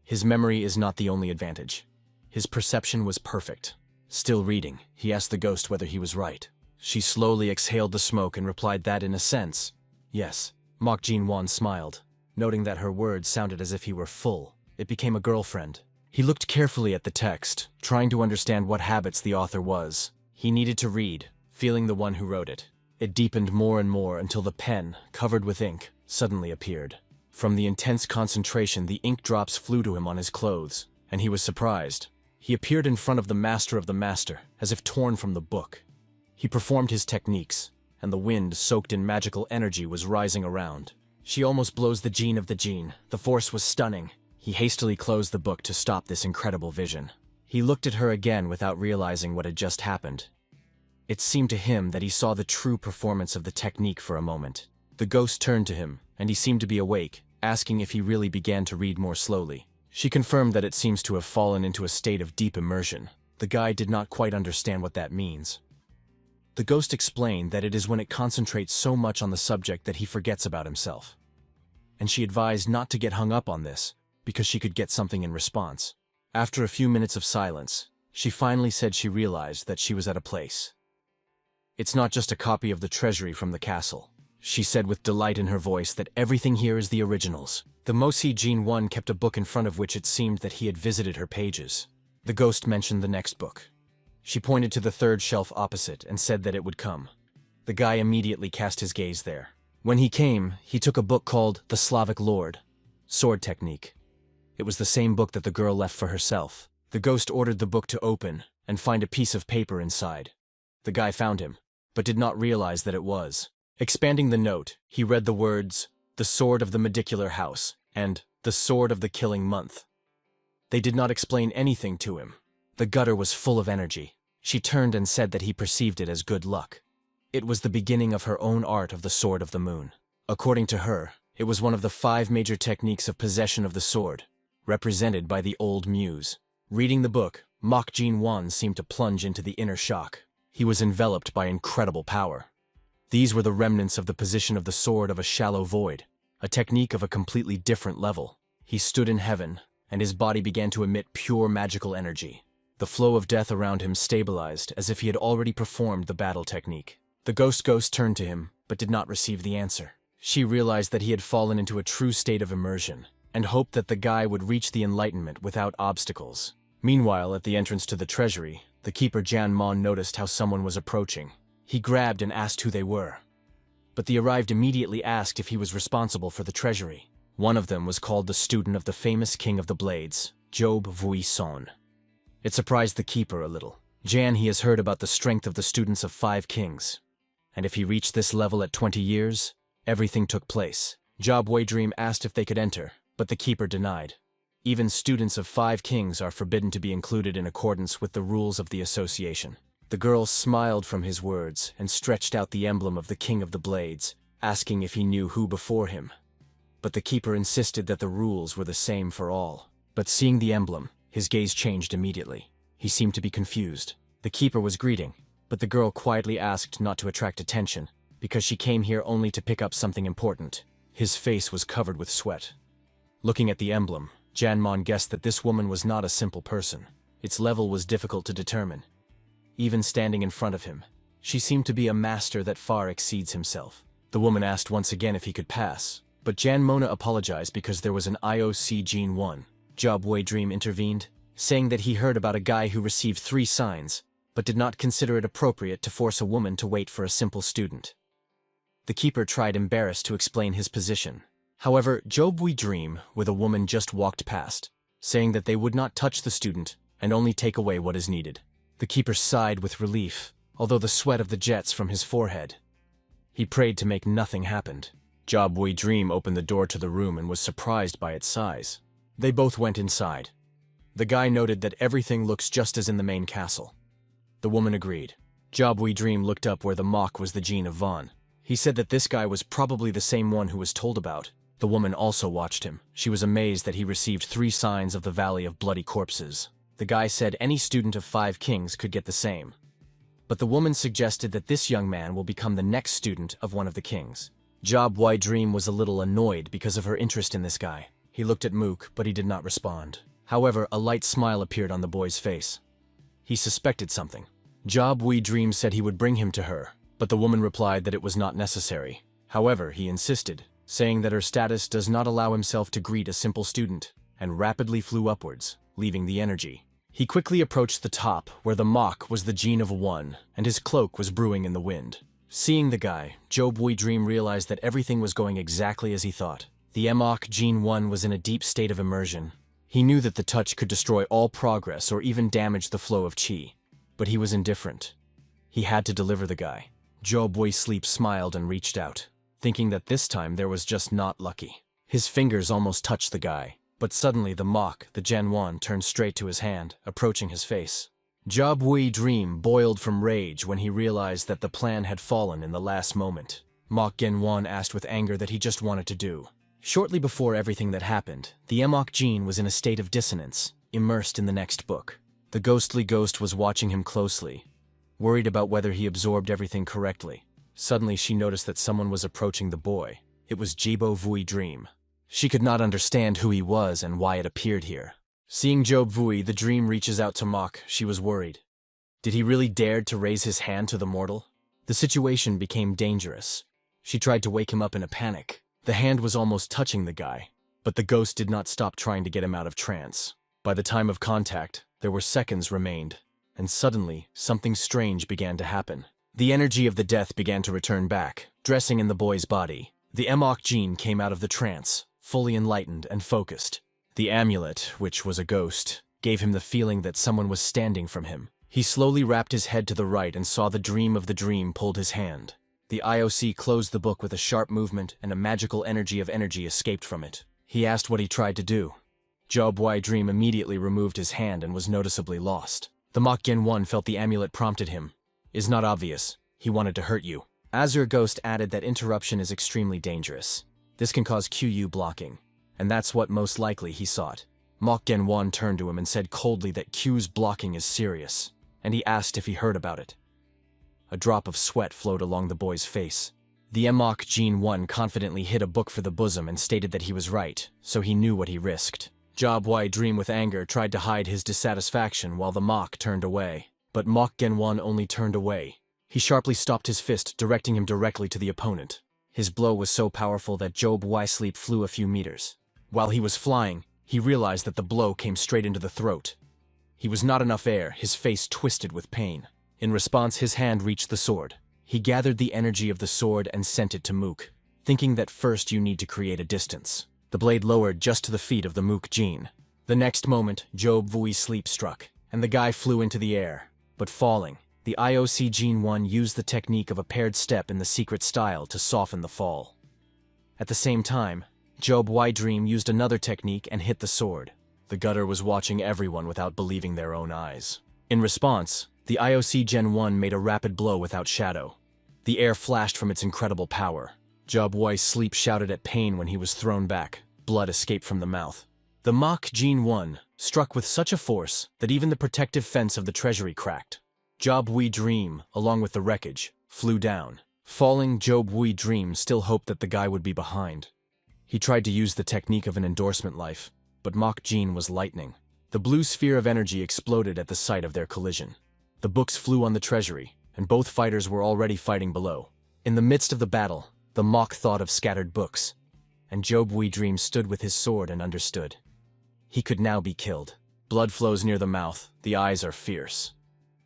His memory is not the only advantage. His perception was perfect. Still reading, he asked the ghost whether he was right. She slowly exhaled the smoke and replied that in a sense, yes. Mok Jin-won smiled, noting that her words sounded as if he were full. It became a girlfriend. He looked carefully at the text, trying to understand what habits the author was. He needed to read, feeling the one who wrote it. It deepened more and more until the pen, covered with ink, suddenly appeared. From the intense concentration, the ink drops flew to him on his clothes, and he was surprised. He appeared in front of the master, as if torn from the book. He performed his techniques, and the wind soaked in magical energy was rising around. She almost blows the gene of the gene. The force was stunning. He hastily closed the book to stop this incredible vision. He looked at her again without realizing what had just happened. It seemed to him that he saw the true performance of the technique for a moment. The ghost turned to him, and he seemed to be awake, asking if he really began to read more slowly. She confirmed that it seems to have fallen into a state of deep immersion. The guy did not quite understand what that means. The ghost explained that it is when it concentrates so much on the subject that he forgets about himself. And she advised not to get hung up on this, because she could get something in response. After a few minutes of silence, she finally said she realized that she was at a place. "It's not just a copy of the treasury from the castle." She said with delight in her voice that everything here is the originals. The Mosi Jin 1 kept a book in front of which it seemed that he had visited her pages. The ghost mentioned the next book. She pointed to the third shelf opposite and said that it would come. The guy immediately cast his gaze there. When he came, he took a book called The Slavic Lord, Sword Technique. It was the same book that the girl left for herself. The ghost ordered the book to open and find a piece of paper inside. The guy found him, but did not realize that it was. Expanding the note, he read the words, "The Sword of the Medicular House," and "The Sword of the Killing Month." They did not explain anything to him. The gutter was full of energy. She turned and said that he perceived it as good luck. It was the beginning of her own art of the Sword of the Moon. According to her, it was one of the 5 major techniques of possession of the sword, represented by the old muse. Reading the book, Mok Jin Won seemed to plunge into the inner shock. He was enveloped by incredible power. These were the remnants of the position of the sword of a shallow void, a technique of a completely different level. He stood in heaven, and his body began to emit pure magical energy. The flow of death around him stabilized as if he had already performed the battle technique. The ghost turned to him, but did not receive the answer. She realized that he had fallen into a true state of immersion, and hoped that the guy would reach the enlightenment without obstacles. Meanwhile, at the entrance to the treasury, the keeper Jan Mon noticed how someone was approaching. He grabbed and asked who they were. But the arrived immediately asked if he was responsible for the treasury. One of them was called the student of the famous King of the Blades, Job Vuisson. It surprised the keeper a little. He has heard about the strength of the students of 5 kings. And if he reached this level at 20 years, everything took place. Job Dream asked if they could enter, but the keeper denied. Even students of 5 kings are forbidden to be included in accordance with the rules of the association. The girl smiled from his words and stretched out the emblem of the King of the Blades, asking if he knew who before him. But the keeper insisted that the rules were the same for all. But seeing the emblem, his gaze changed immediately. He seemed to be confused. The keeper was greeting, but the girl quietly asked not to attract attention, because she came here only to pick up something important. His face was covered with sweat. Looking at the emblem, Janmon guessed that this woman was not a simple person. Its level was difficult to determine. Even standing in front of him, she seemed to be a master that far exceeds himself. The woman asked once again if he could pass, but Jan Mona apologized because there was an IOC Gene 1. Job Dream intervened, saying that he heard about a guy who received 3 signs, but did not consider it appropriate to force a woman to wait for a simple student. The keeper tried embarrassed to explain his position. However, Job Dream with a woman just walked past, saying that they would not touch the student and only take away what is needed. The keeper sighed with relief, although the sweat of the jets from his forehead. He prayed to make nothing happen. Job Dream opened the door to the room and was surprised by its size. They both went inside. The guy noted that everything looks just as in the main castle. The woman agreed. Job Dream looked up where the mock was the gene of Vaughn. He said that this guy was probably the same one who was told about. The woman also watched him. She was amazed that he received 3 signs of the Valley of Bloody Corpses. The guy said any student of 5 kings could get the same. But the woman suggested that this young man will become the next student of one of the kings. Job Dream was a little annoyed because of her interest in this guy. He looked at Mook, but he did not respond. However, a light smile appeared on the boy's face. He suspected something. Job Dream said he would bring him to her, but the woman replied that it was not necessary. However, he insisted, saying that her status does not allow himself to greet a simple student, and rapidly flew upwards, leaving the energy. He quickly approached the top, where the mock was the gene of 1, and his cloak was brewing in the wind. Seeing the guy, Job Wui Dream realized that everything was going exactly as he thought. The Emok Gene 1 was in a deep state of immersion. He knew that the touch could destroy all progress or even damage the flow of chi. But he was indifferent. He had to deliver the guy. Job Wui Sleep smiled and reached out, thinking that this time there was just not lucky. His fingers almost touched the guy, but suddenly the Mok, the Gen 1, turned straight to his hand, approaching his face. Job Wui Dream boiled from rage when he realized that the plan had fallen in the last moment. Mok Gen 1 asked with anger that he just wanted to do. Shortly before everything that happened, the Emok Gene was in a state of dissonance, immersed in the next book. The ghostly ghost was watching him closely, worried about whether he absorbed everything correctly. Suddenly she noticed that someone was approaching the boy. It was Job Wui Dream. She could not understand who he was and why it appeared here. Seeing Job Wui, the dream reaches out to Mok, she was worried. Did he really dare to raise his hand to the mortal? The situation became dangerous. She tried to wake him up in a panic. The hand was almost touching the guy, but the ghost did not stop trying to get him out of trance. By the time of contact, there were seconds remained, and suddenly, something strange began to happen. The energy of the death began to return back, dressing in the boy's body. The Emok Gene came out of the trance, fully enlightened and focused. The amulet, which was a ghost, gave him the feeling that someone was standing from him. He slowly wrapped his head to the right and saw the dream of the dream pulled his hand. The IOC closed the book with a sharp movement, and a magical energy of energy escaped from it. He asked what he tried to do. Job Wui Dream immediately removed his hand and was noticeably lost. The Mok Gen 1 felt the amulet prompted him. Is not obvious. He wanted to hurt you. Azure Ghost added that interruption is extremely dangerous. This can cause QU blocking, and that's what most likely he sought. Mok Gen 1 turned to him and said coldly that Q's blocking is serious, and he asked if he heard about it. A drop of sweat flowed along the boy's face. The Emok Gene 1 confidently hid a book for the bosom and stated that he was right, so he knew what he risked. Job Wui Dream with anger tried to hide his dissatisfaction while the Mok turned away. But Mok Gen 1 only turned away. He sharply stopped his fist, directing him directly to the opponent. His blow was so powerful that Job Wui Sleep flew a few meters. While he was flying, he realized that the blow came straight into the throat. He was not enough air, his face twisted with pain. In response, his hand reached the sword. He gathered the energy of the sword and sent it to Mook, thinking that first you need to create a distance. The blade lowered just to the feet of the Mook Gene. The next moment, Job Wui Sleep struck, and the guy flew into the air. But falling, the IOC Gene 1 used the technique of a paired step in the secret style to soften the fall. At the same time, Job Wui Dream used another technique and hit the sword. The gutter was watching everyone without believing their own eyes. In response, the IOC Gen 1 made a rapid blow without shadow. The air flashed from its incredible power. Job Wui Sleep shouted at pain when he was thrown back. Blood escaped from the mouth. The Mok Gene 1 struck with such a force that even the protective fence of the treasury cracked. Job Wui Dream, along with the wreckage, flew down. Falling, Job Wui Dream still hoped that the guy would be behind. He tried to use the technique of an endorsement life, but Mok Gene was lightning. The blue sphere of energy exploded at the sight of their collision. The books flew on the treasury, and both fighters were already fighting below. In the midst of the battle, the Mok thought of scattered books, and Job Wui Dream stood with his sword and understood. He could now be killed. Blood flows near the mouth, the eyes are fierce.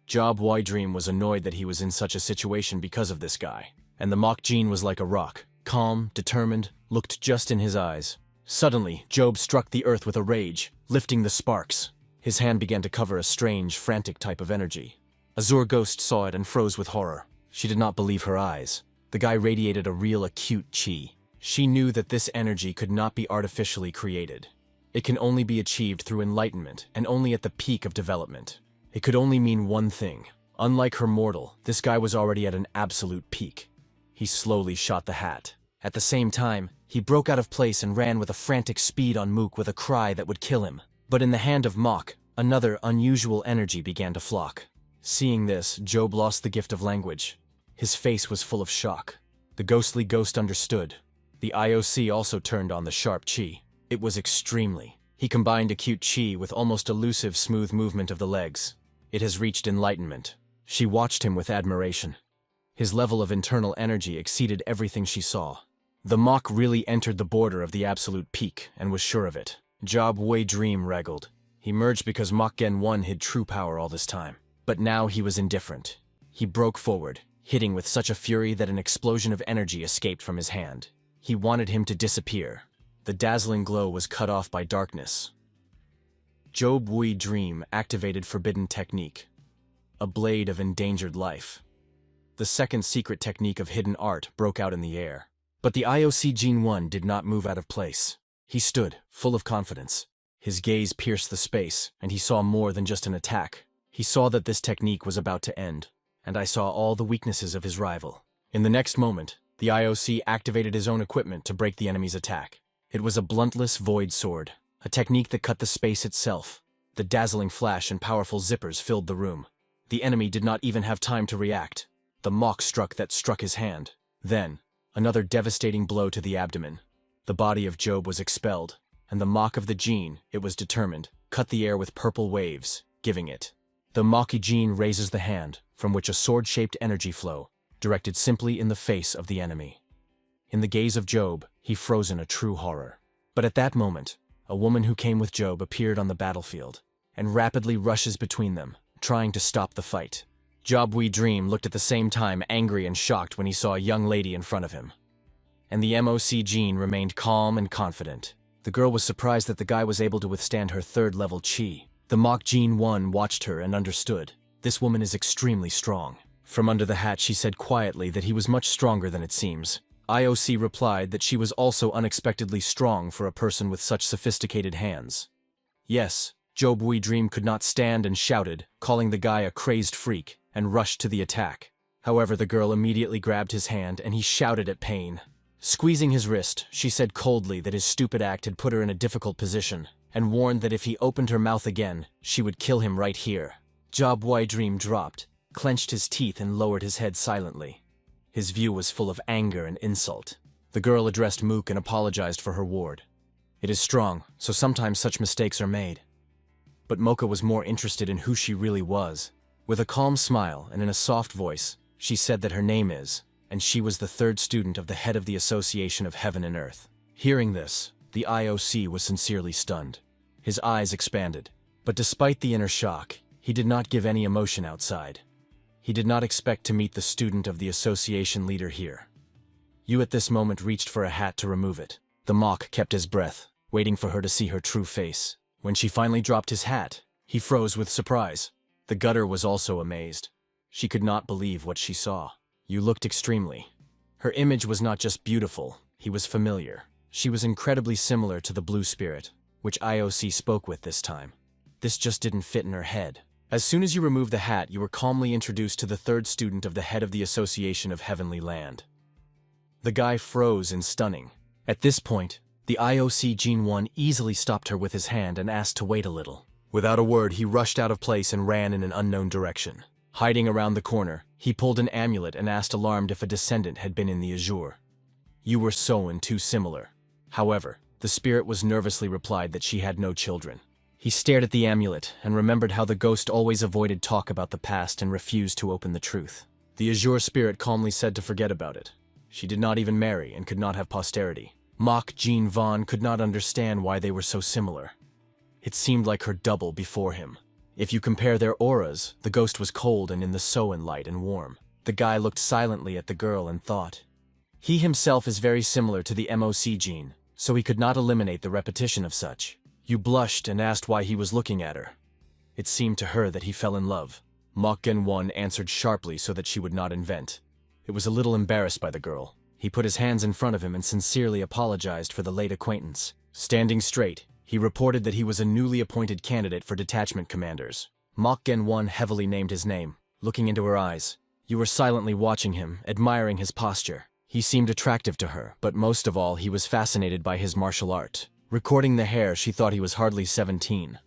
Job Wui Dream was annoyed that he was in such a situation because of this guy, and the Mok Gene was like a rock, calm, determined, looked just in his eyes. Suddenly, Job struck the earth with a rage, lifting the sparks. His hand began to cover a strange, frantic type of energy. Azure Ghost saw it and froze with horror. She did not believe her eyes. The guy radiated a real acute chi. She knew that this energy could not be artificially created. It can only be achieved through enlightenment, and only at the peak of development. It could only mean one thing. Unlike her mortal, this guy was already at an absolute peak. He slowly shot the hat. At the same time, he broke out of place and ran with a frantic speed on Mook with a cry that would kill him. But in the hand of Mok, another unusual energy began to flock. Seeing this, Job lost the gift of language. His face was full of shock. The ghostly ghost understood. The IOC also turned on the sharp chi. It was extremely. He combined acute chi with almost elusive smooth movement of the legs. It has reached enlightenment. She watched him with admiration. His level of internal energy exceeded everything she saw. The Mok really entered the border of the absolute peak and was sure of it. Job Wui Dream wriggled. He merged because Mok Gen 1 hid true power all this time. But now he was indifferent. He broke forward. hitting with such a fury that an explosion of energy escaped from his hand. He wanted him to disappear. The dazzling glow was cut off by darkness. Job Wui Dream activated Forbidden Technique, a blade of endangered life. The second secret technique of hidden art broke out in the air. But the IOC Gene 1 did not move out of place. He stood, full of confidence. His gaze pierced the space, and he saw more than just an attack. He saw that this technique was about to end, and I saw all the weaknesses of his rival. In the next moment, the IOC activated his own equipment to break the enemy's attack. It was a bluntless void sword, a technique that cut the space itself. The dazzling flash and powerful zippers filled the room. The enemy did not even have time to react. The mock struck his hand. Then, another devastating blow to the abdomen. The body of Job was expelled, and the mock of the gene, it was determined, cut the air with purple waves, giving it. The mocky gene raises the hand, from which a sword-shaped energy flow, directed simply in the face of the enemy. In the gaze of Job, he froze in a true horror. But at that moment, a woman who came with Job appeared on the battlefield, and rapidly rushes between them, trying to stop the fight. Job Wui Dream looked at the same time angry and shocked when he saw a young lady in front of him. And the MOC Gene remained calm and confident. The girl was surprised that the guy was able to withstand her third-level chi. The mock Gene 1 watched her and understood. This woman is extremely strong. From under the hat she said quietly that he was much stronger than it seems. IOC replied that she was also unexpectedly strong for a person with such sophisticated hands. Yes, Job Wui Dream could not stand and shouted, calling the guy a crazed freak, and rushed to the attack. However, the girl immediately grabbed his hand and he shouted at pain. Squeezing his wrist, she said coldly that his stupid act had put her in a difficult position, and warned that if he opened her mouth again, she would kill him right here. Job Wui Dream dropped, clenched his teeth and lowered his head silently. His view was full of anger and insult. The girl addressed Mook and apologized for her ward. It is strong, so sometimes such mistakes are made. But Mocha was more interested in who she really was. With a calm smile and in a soft voice, she said that her name is, and she was the third student of the head of the Association of Heaven and Earth. Hearing this, the IOC was sincerely stunned. His eyes expanded. But despite the inner shock, he did not give any emotion outside. He did not expect to meet the student of the association leader here. You at this moment reached for a hat to remove it. The mock kept his breath, waiting for her to see her true face. When she finally dropped his hat, he froze with surprise. The gutter was also amazed. She could not believe what she saw. You looked extremely. Her image was not just beautiful, he was familiar. She was incredibly similar to the blue spirit, which IOC spoke with this time. This just didn't fit in her head. As soon as you removed the hat, you were calmly introduced to the third student of the head of the Association of Heavenly Land. The guy froze in stunning. At this point, the IOC Gene 1 easily stopped her with his hand and asked to wait a little. Without a word, he rushed out of place and ran in an unknown direction. Hiding around the corner, he pulled an amulet and asked alarmed if a descendant had been in the azure. You were so and too similar. However, the spirit was nervously replied that she had no children. He stared at the amulet and remembered how the ghost always avoided talk about the past and refused to open the truth. The azure spirit calmly said to forget about it. She did not even marry and could not have posterity. Mock Jean Vaughn could not understand why they were so similar. It seemed like her double before him. If you compare their auras, the ghost was cold and in the Soen light and warm. The guy looked silently at the girl and thought. He himself is very similar to the MOC gene, so he could not eliminate the repetition of such. You blushed and asked why he was looking at her. It seemed to her that he fell in love. Mock Gen 1 answered sharply so that she would not invent. It was a little embarrassed by the girl. He put his hands in front of him and sincerely apologized for the late acquaintance. Standing straight, he reported that he was a newly appointed candidate for detachment commanders. Mock Gen 1 heavily named his name, looking into her eyes. You were silently watching him, admiring his posture. He seemed attractive to her, but most of all he was fascinated by his martial art. Recording the hair, she thought he was hardly 17.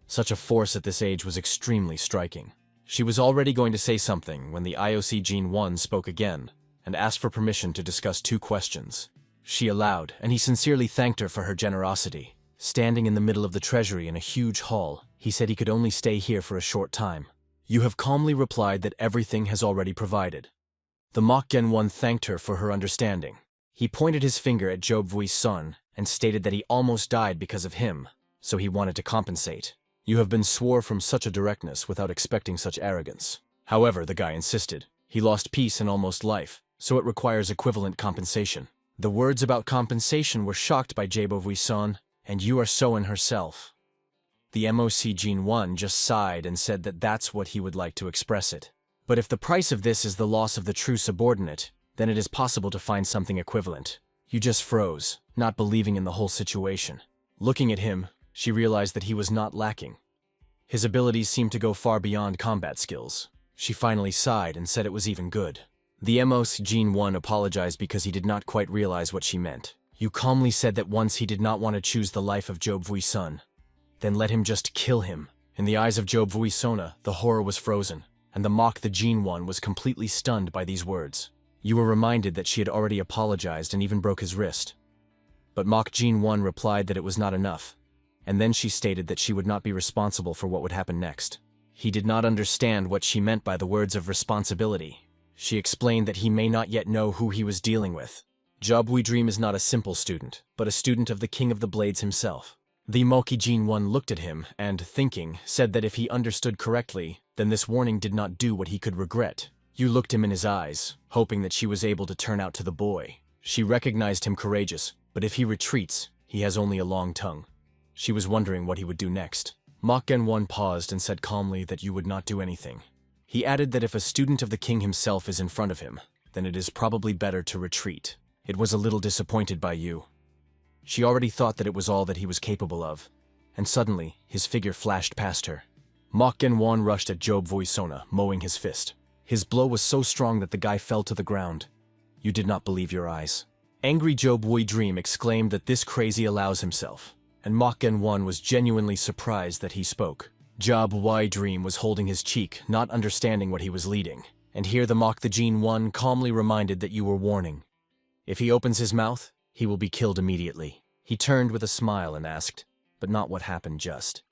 Such a force at this age was extremely striking. She was already going to say something when the IOC Gene 1 spoke again, and asked for permission to discuss 2 questions. She allowed, and he sincerely thanked her for her generosity. Standing in the middle of the treasury in a huge hall, he said he could only stay here for a short time. You have calmly replied that everything has already provided. The Mock Gen 1 thanked her for her understanding. He pointed his finger at Job Vui's son and stated that he almost died because of him, so he wanted to compensate. You have been swore from such a directness without expecting such arrogance. However, the guy insisted. He lost peace and almost life, so it requires equivalent compensation. The words about compensation were shocked by Jabo Vuitton, and you are Soen herself. The MOC Gene 1 just sighed and said that that's what he would like to express it. But if the price of this is the loss of the true subordinate, then it is possible to find something equivalent. You just froze, not believing in the whole situation. Looking at him, she realized that he was not lacking. His abilities seemed to go far beyond combat skills. She finally sighed and said it was even good. The MOC Gene 1 apologized because he did not quite realize what she meant. You calmly said that once he did not want to choose the life of Job Vuitton, then let him just kill him. In the eyes of Job Vuitton, the horror was frozen, and the Gene 1 was completely stunned by these words. You were reminded that she had already apologized and even broke his wrist. But Gene 1 replied that it was not enough, and then she stated that she would not be responsible for what would happen next. He did not understand what she meant by the words of responsibility. She explained that he may not yet know who he was dealing with. Job Dream is not a simple student, but a student of the King of the Blades himself. The Gene 1 looked at him and, thinking, said that if he understood correctly, then this warning did not do what he could regret. You looked him in his eyes, hoping that she was able to turn out to the boy. She recognized him courageous, but if he retreats, he has only a long tongue. She was wondering what he would do next. Gen 1 paused and said calmly that you would not do anything. He added that if a student of the king himself is in front of him, then it is probably better to retreat. It was a little disappointed by you. She already thought that it was all that he was capable of, and suddenly his figure flashed past her. Gen 1 rushed at Job Vuitton, mowing his fist. His blow was so strong that the guy fell to the ground. You did not believe your eyes. Angry Job Dream exclaimed that this crazy allows himself, and Gen 1 was genuinely surprised that he spoke. Job Dream was holding his cheek, not understanding what he was leading, and here the Gene 1 calmly reminded that you were warning. If he opens his mouth, he will be killed immediately. He turned with a smile and asked, but not what happened just.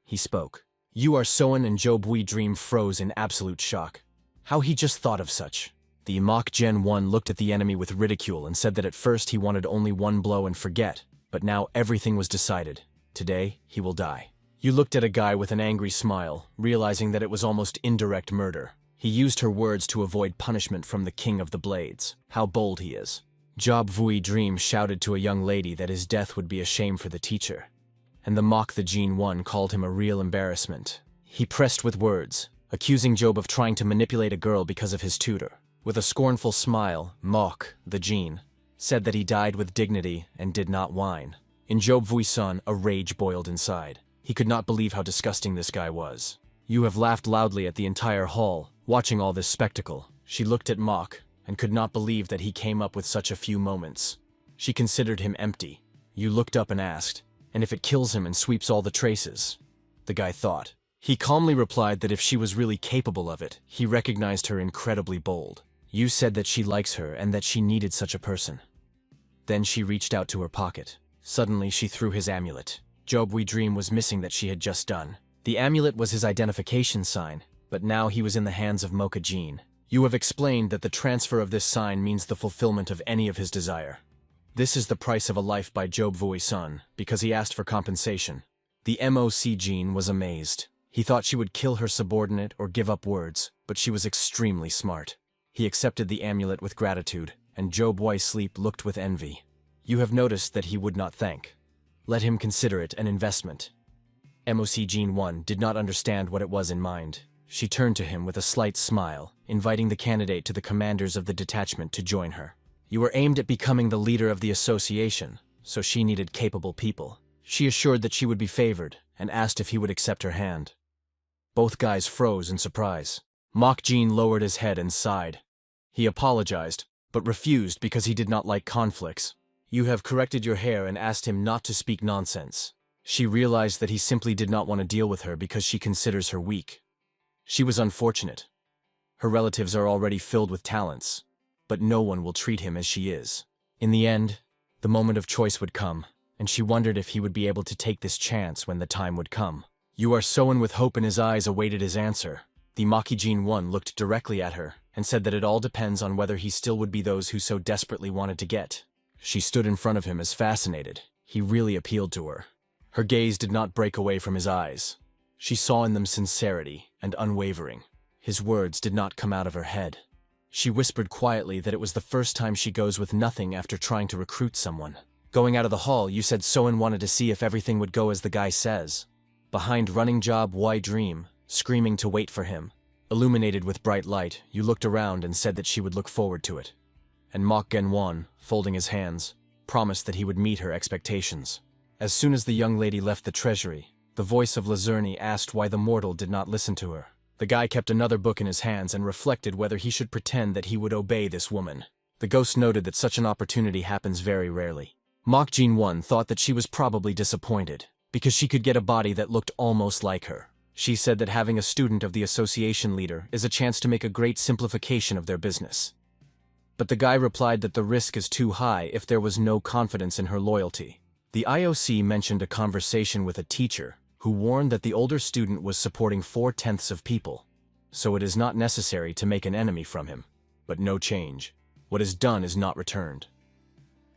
He spoke. You are Soen, and Job Dream froze in absolute shock. How he just thought of such. The Gen 1 looked at the enemy with ridicule and said that at first he wanted only one blow and forget, but now everything was decided. Today, he will die. You looked at a guy with an angry smile, realizing that it was almost indirect murder. He used her words to avoid punishment from the King of the Blades. How bold he is. Job Dream shouted to a young lady that his death would be a shame for the teacher, and the Gene 1 called him a real embarrassment. He pressed with words, accusing Job of trying to manipulate a girl because of his tutor. With a scornful smile, the Gene said that he died with dignity and did not whine. In Job Vuitton, a rage boiled inside. He could not believe how disgusting this guy was. You have laughed loudly at the entire hall, watching all this spectacle. She looked at and could not believe that he came up with such a few moments. She considered him empty. You looked up and asked, and if it kills him and sweeps all the traces? The guy thought. He calmly replied that if she was really capable of it, he recognized her incredibly bold. You said that she likes her and that she needed such a person. Then she reached out to her pocket. Suddenly she threw his amulet. Job Dream was missing that she had just done. The amulet was his identification sign, but now he was in the hands of Gene. You have explained that the transfer of this sign means the fulfillment of any of his desire. This is the price of a life by Job Vuitton, because he asked for compensation. The MOC Gene was amazed. He thought she would kill her subordinate or give up words, but she was extremely smart. He accepted the amulet with gratitude, and Job Sleep looked with envy. You have noticed that he would not thank. Let him consider it an investment. MOC Gene 1 did not understand what it was in mind. She turned to him with a slight smile, inviting the candidate to the commanders of the detachment to join her. You were aimed at becoming the leader of the association, so she needed capable people. She assured that she would be favored, and asked if he would accept her hand. Both guys froze in surprise. Gene lowered his head and sighed. He apologized, but refused because he did not like conflicts. You have corrected your hair and asked him not to speak nonsense. She realized that he simply did not want to deal with her because she considers her weak. She was unfortunate. Her relatives are already filled with talents, but no one will treat him as she is. In the end, the moment of choice would come, and she wondered if he would be able to take this chance when the time would come. You are Soen with hope in his eyes awaited his answer. The Gene 1 looked directly at her and said that it all depends on whether he still would be those who so desperately wanted to get. She stood in front of him as fascinated. He really appealed to her. Her gaze did not break away from his eyes. She saw in them sincerity and unwavering. His words did not come out of her head. She whispered quietly that it was the first time she goes with nothing after trying to recruit someone. Going out of the hall, you said Soen wanted to see if everything would go as the guy says. Behind running job why dream, screaming to wait for him. Illuminated with bright light, you looked around and said that she would look forward to it. And Mok Genwon, folding his hands, promised that he would meet her expectations. As soon as the young lady left the treasury, the voice of Lazurni asked why the mortal did not listen to her. The guy kept another book in his hands and reflected whether he should pretend that he would obey this woman. The ghost noted that such an opportunity happens very rarely. Mok Jinwon thought that she was probably disappointed, because she could get a body that looked almost like her. She said that having a student of the association leader is a chance to make a great simplification of their business. But the guy replied that the risk is too high if there was no confidence in her loyalty. The IOC mentioned a conversation with a teacher who warned that the older student was supporting 4/10 of people, so it is not necessary to make an enemy from him. But no change. What is done is not returned.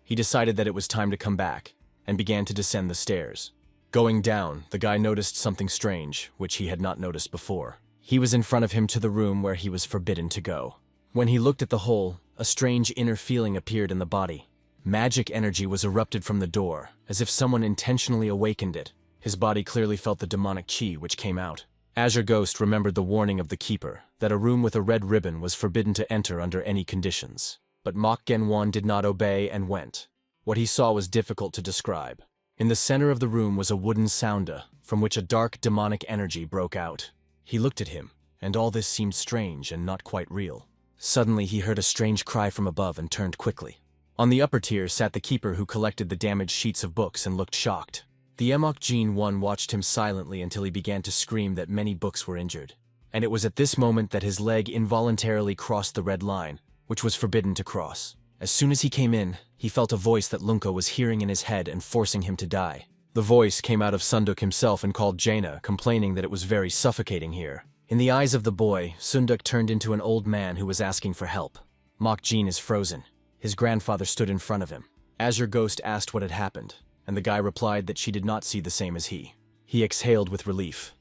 He decided that it was time to come back, and began to descend the stairs. Going down, the guy noticed something strange, which he had not noticed before. He was in front of him to the room where he was forbidden to go. When he looked at the hole, a strange inner feeling appeared in the body. Magic energy was erupted from the door, as if someone intentionally awakened it. His body clearly felt the demonic chi which came out. Azure Ghost remembered the warning of the keeper, that a room with a red ribbon was forbidden to enter under any conditions. But Mok Genwon did not obey and went. What he saw was difficult to describe. In the center of the room was a wooden sounda, from which a dark demonic energy broke out. He looked at him, and all this seemed strange and not quite real. Suddenly he heard a strange cry from above and turned quickly. On the upper tier sat the keeper who collected the damaged sheets of books and looked shocked. The Mok Jinwon watched him silently until he began to scream that many books were injured. And it was at this moment that his leg involuntarily crossed the red line, which was forbidden to cross. As soon as he came in, he felt a voice that Lunko was hearing in his head and forcing him to die. The voice came out of Sunduk himself and called Jaina, complaining that it was very suffocating here. In the eyes of the boy, Sunduk turned into an old man who was asking for help. Mok Jin is frozen. His grandfather stood in front of him. Azure Ghost asked what had happened, and the guy replied that she did not see the same as he. He exhaled with relief.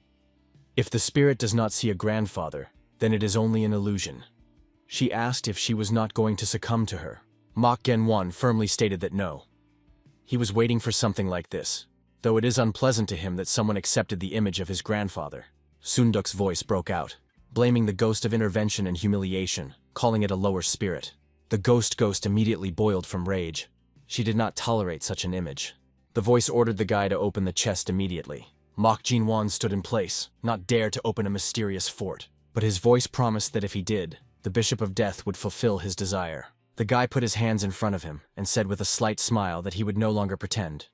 If the spirit does not see a grandfather, then it is only an illusion. She asked if she was not going to succumb to her. Mok Genwon firmly stated that no. He was waiting for something like this, though it is unpleasant to him that someone accepted the image of his grandfather. Sunduk's voice broke out, blaming the ghost of intervention and humiliation, calling it a lower spirit. The ghost immediately boiled from rage. She did not tolerate such an image. The voice ordered the guy to open the chest immediately. Mok Jinwon stood in place, not dare to open a mysterious fort. But his voice promised that if he did, the Bishop of Death would fulfill his desire. The guy put his hands in front of him and said with a slight smile that he would no longer pretend.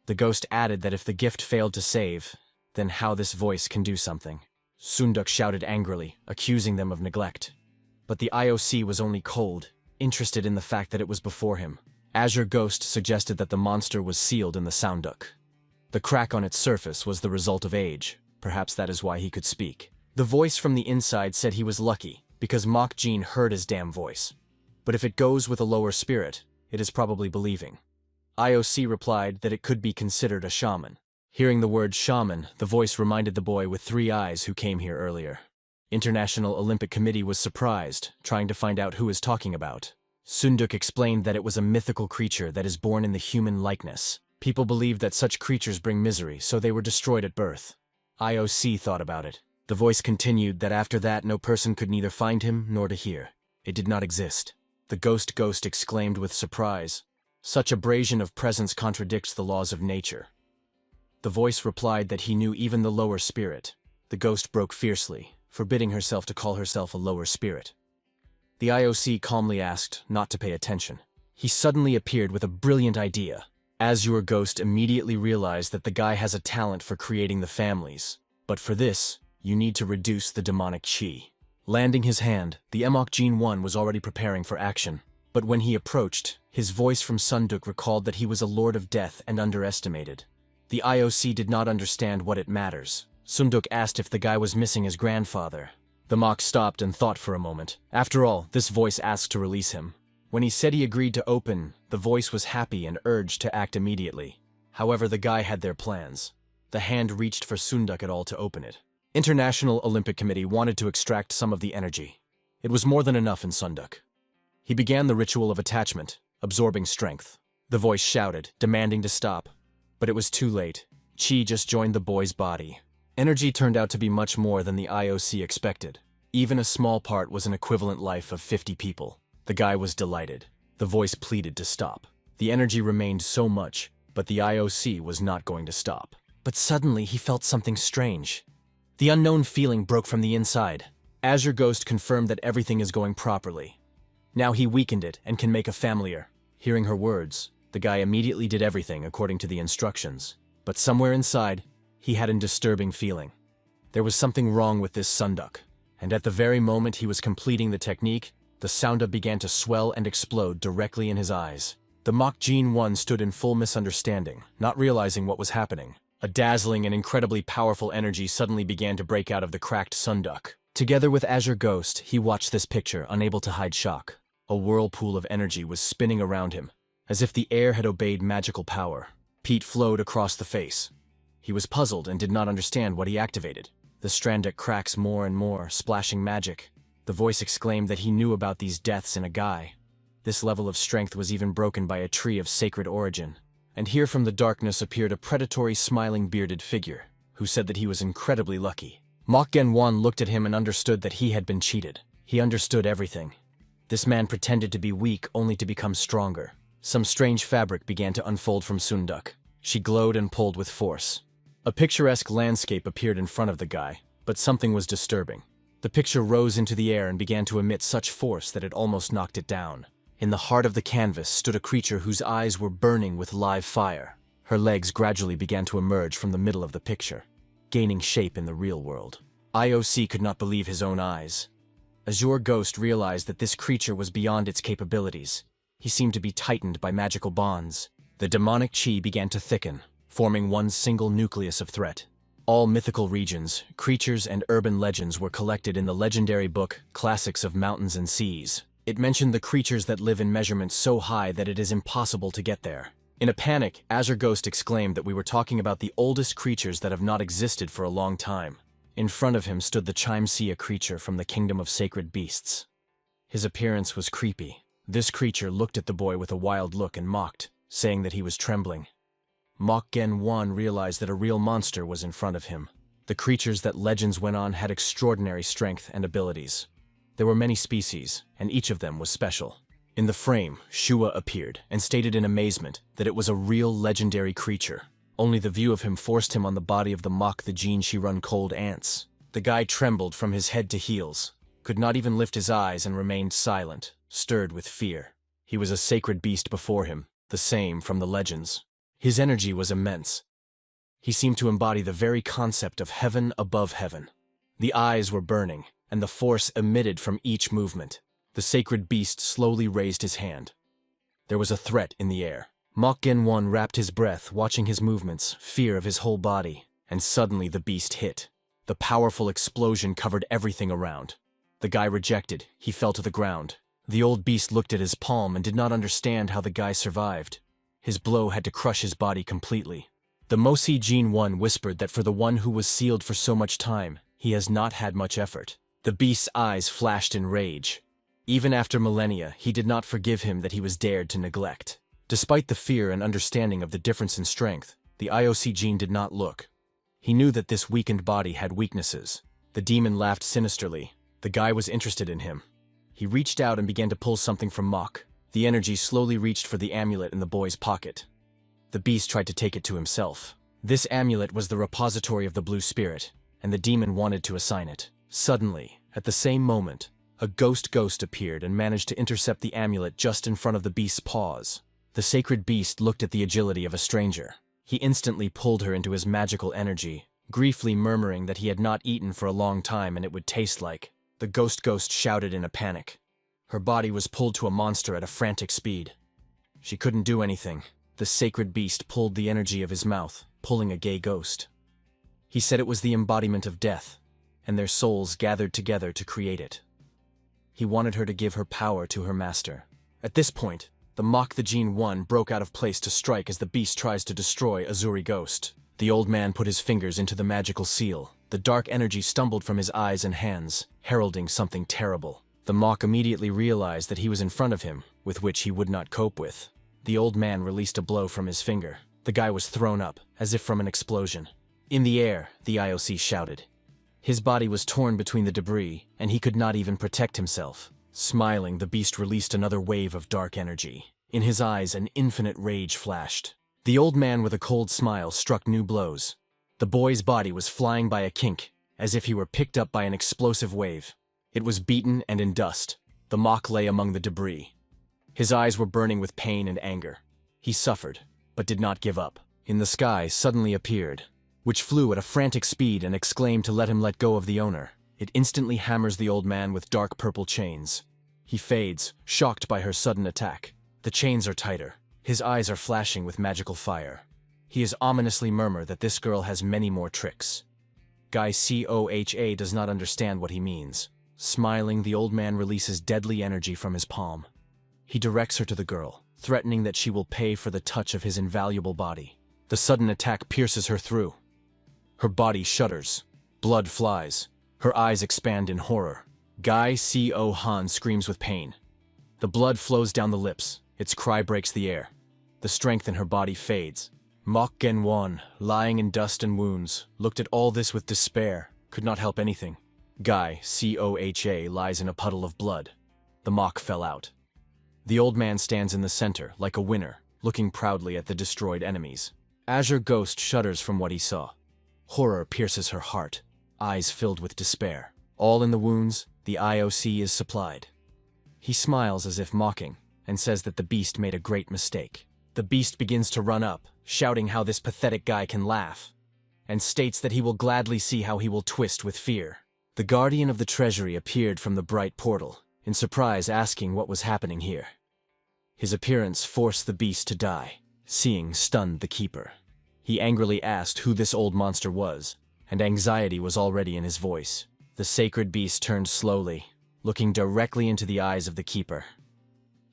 The ghost added that if the gift failed to save, then how this voice can do something. Sunduk shouted angrily, accusing them of neglect. But the IOC was only cold, interested in the fact that it was before him. Azure Ghost suggested that the monster was sealed in the Sounduk. The crack on its surface was the result of age. Perhaps that is why he could speak. The voice from the inside said he was lucky, because Mok Jin heard his damn voice. But if it goes with a lower spirit, it is probably believing. IOC replied that it could be considered a shaman. Hearing the word shaman, the voice reminded the boy with 3 eyes who came here earlier. International Olympic Committee was surprised, trying to find out who is talking about. Sunduk explained that it was a mythical creature that is born in the human likeness. People believed that such creatures bring misery, so they were destroyed at birth. IOC thought about it. The voice continued that after that no person could neither find him nor to hear. It did not exist. The ghost exclaimed with surprise. Such abrasion of presence contradicts the laws of nature. The voice replied that he knew even the lower spirit. The ghost broke fiercely, forbidding herself to call herself a lower spirit. The IOC calmly asked not to pay attention. He suddenly appeared with a brilliant idea. Azure Ghost immediately realized that the guy has a talent for creating the families. But for this, you need to reduce the demonic chi. Landing his hand, the Mok Jinwon was already preparing for action. But when he approached, his voice from Sunduk recalled that he was a lord of death and underestimated. The IOC did not understand what it matters. Sunduk asked if the guy was missing his grandfather. The Mok stopped and thought for a moment. After all, this voice asked to release him. When he said he agreed to open, the voice was happy and urged to act immediately. However, the guy had their plans. The hand reached for Sunduk et al. To open it. International Olympic Committee wanted to extract some of the energy. It was more than enough in Sunduk. He began the ritual of attachment, absorbing strength. The voice shouted, demanding to stop. But it was too late. Chi just joined the boy's body. Energy turned out to be much more than the IOC expected. Even a small part was an equivalent life of 50 people. The guy was delighted. The voice pleaded to stop. The energy remained so much, but the IOC was not going to stop. But suddenly he felt something strange. The unknown feeling broke from the inside. Azure Ghost confirmed that everything is going properly. Now he weakened it and can make a familiar. Hearing her words, the guy immediately did everything according to the instructions. But somewhere inside, he had a disturbing feeling. There was something wrong with this Sunduk. And at the very moment he was completing the technique, the Sounda began to swell and explode directly in his eyes. The Mach Gene 1 stood in full misunderstanding, not realizing what was happening. A dazzling and incredibly powerful energy suddenly began to break out of the cracked Sunduk. Together with Azure Ghost, he watched this picture, unable to hide shock. A whirlpool of energy was spinning around him, as if the air had obeyed magical power. Heat flowed across the face. He was puzzled and did not understand what he activated. The Strandek cracks more and more, splashing magic. The voice exclaimed that he knew about these deaths in a guy. This level of strength was even broken by a tree of sacred origin. And here from the darkness appeared a predatory, smiling, bearded figure, who said that he was incredibly lucky. Mok Genwan looked at him and understood that he had been cheated. He understood everything. This man pretended to be weak only to become stronger. Some strange fabric began to unfold from Sunduk. She glowed and pulled with force. A picturesque landscape appeared in front of the guy, but something was disturbing. The picture rose into the air and began to emit such force that it almost knocked it down. In the heart of the canvas stood a creature whose eyes were burning with live fire. Her legs gradually began to emerge from the middle of the picture, gaining shape in the real world. IOC could not believe his own eyes. Azure Ghost realized that this creature was beyond its capabilities. He seemed to be tightened by magical bonds. The demonic chi began to thicken, forming one single nucleus of threat. All mythical regions, creatures, and urban legends were collected in the legendary book Classics of Mountains and Seas. It mentioned the creatures that live in measurements so high that it is impossible to get there. In a panic, Azure Ghost exclaimed that we were talking about the oldest creatures that have not existed for a long time. In front of him stood the Chimsia creature from the Kingdom of Sacred Beasts. His appearance was creepy. This creature looked at the boy with a wild look and mocked, saying that he was trembling. Mok Genwan realized that a real monster was in front of him. The creatures that legends went on had extraordinary strength and abilities. There were many species, and each of them was special. In the frame, Shua appeared and stated in amazement that it was a real legendary creature. Only the view of him forced him on the body of the Mach the Gene Shirun cold ants. The guy trembled from his head to heels, could not even lift his eyes and remained silent, stirred with fear. He was a sacred beast before him, the same from the legends. His energy was immense. He seemed to embody the very concept of heaven above heaven. The eyes were burning, and the force emitted from each movement. The sacred beast slowly raised his hand. There was a threat in the air. Mok Genwan wrapped his breath, watching his movements, fear of his whole body, and suddenly the beast hit. The powerful explosion covered everything around. The guy rejected. He fell to the ground. The old beast looked at his palm and did not understand how the guy survived. His blow had to crush his body completely. The Mosi Gene 1 whispered that for the one who was sealed for so much time, he has not had much effort. The beast's eyes flashed in rage. Even after millennia, he did not forgive him that he was dared to neglect. Despite the fear and understanding of the difference in strength, the IOC Gene did not look. He knew that this weakened body had weaknesses. The demon laughed sinisterly. The guy was interested in him. He reached out and began to pull something from Mok. The energy slowly reached for the amulet in the boy's pocket. The beast tried to take it to himself. This amulet was the repository of the blue spirit, and the demon wanted to assign it. Suddenly, at the same moment, a ghost appeared and managed to intercept the amulet just in front of the beast's paws. The sacred beast looked at the agility of a stranger. He instantly pulled her into his magical energy, briefly murmuring that he had not eaten for a long time and it would taste like. The ghost shouted in a panic. Her body was pulled to a monster at a frantic speed. She couldn't do anything. The sacred beast pulled the energy of his mouth, pulling a gay ghost. He said it was the embodiment of death, and their souls gathered together to create it. He wanted her to give her power to her master. At this point, the Mach the Gene 1 broke out of place to strike as the beast tries to destroy Azuri Ghost. The old man put his fingers into the magical seal. The dark energy stumbled from his eyes and hands, heralding something terrible. The Mock immediately realized that he was in front of him, with which he would not cope with. The old man released a blow from his finger. The guy was thrown up, as if from an explosion. In the air, the IOC shouted. His body was torn between the debris, and he could not even protect himself. Smiling, the beast released another wave of dark energy. In his eyes, an infinite rage flashed. The old man with a cold smile struck new blows. The boy's body was flying by a kink, as if he were picked up by an explosive wave. It was beaten and in dust. The Mock lay among the debris. His eyes were burning with pain and anger. He suffered, but did not give up. In the sky suddenly appeared, which flew at a frantic speed and exclaimed to let him let go of the owner. It instantly hammers the old man with dark purple chains. He fades, shocked by her sudden attack. The chains are tighter. His eyes are flashing with magical fire. He is ominously murmured that this girl has many more tricks. Guy Coha does not understand what he means. Smiling, the old man releases deadly energy from his palm. He directs her to the girl, threatening that she will pay for the touch of his invaluable body. The sudden attack pierces her through. Her body shudders. Blood flies. Her eyes expand in horror. Guy Coha screams with pain. The blood flows down the lips. Its cry breaks the air. The strength in her body fades. Mock Genwon, lying in dust and wounds, looked at all this with despair, could not help anything. Guy Coha lies in a puddle of blood. The Mock fell out. The old man stands in the center, like a winner, looking proudly at the destroyed enemies. Azure Ghost shudders from what he saw. Horror pierces her heart, eyes filled with despair. All in the wounds, the IOC is supplied. He smiles as if mocking, and says that the beast made a great mistake. The beast begins to run up, shouting how this pathetic guy can laugh, and states that he will gladly see how he will twist with fear. The guardian of the treasury appeared from the bright portal, in surprise asking what was happening here. His appearance forced the beast to die. Seeing stunned the keeper. He angrily asked who this old monster was, and anxiety was already in his voice. The sacred beast turned slowly, looking directly into the eyes of the keeper.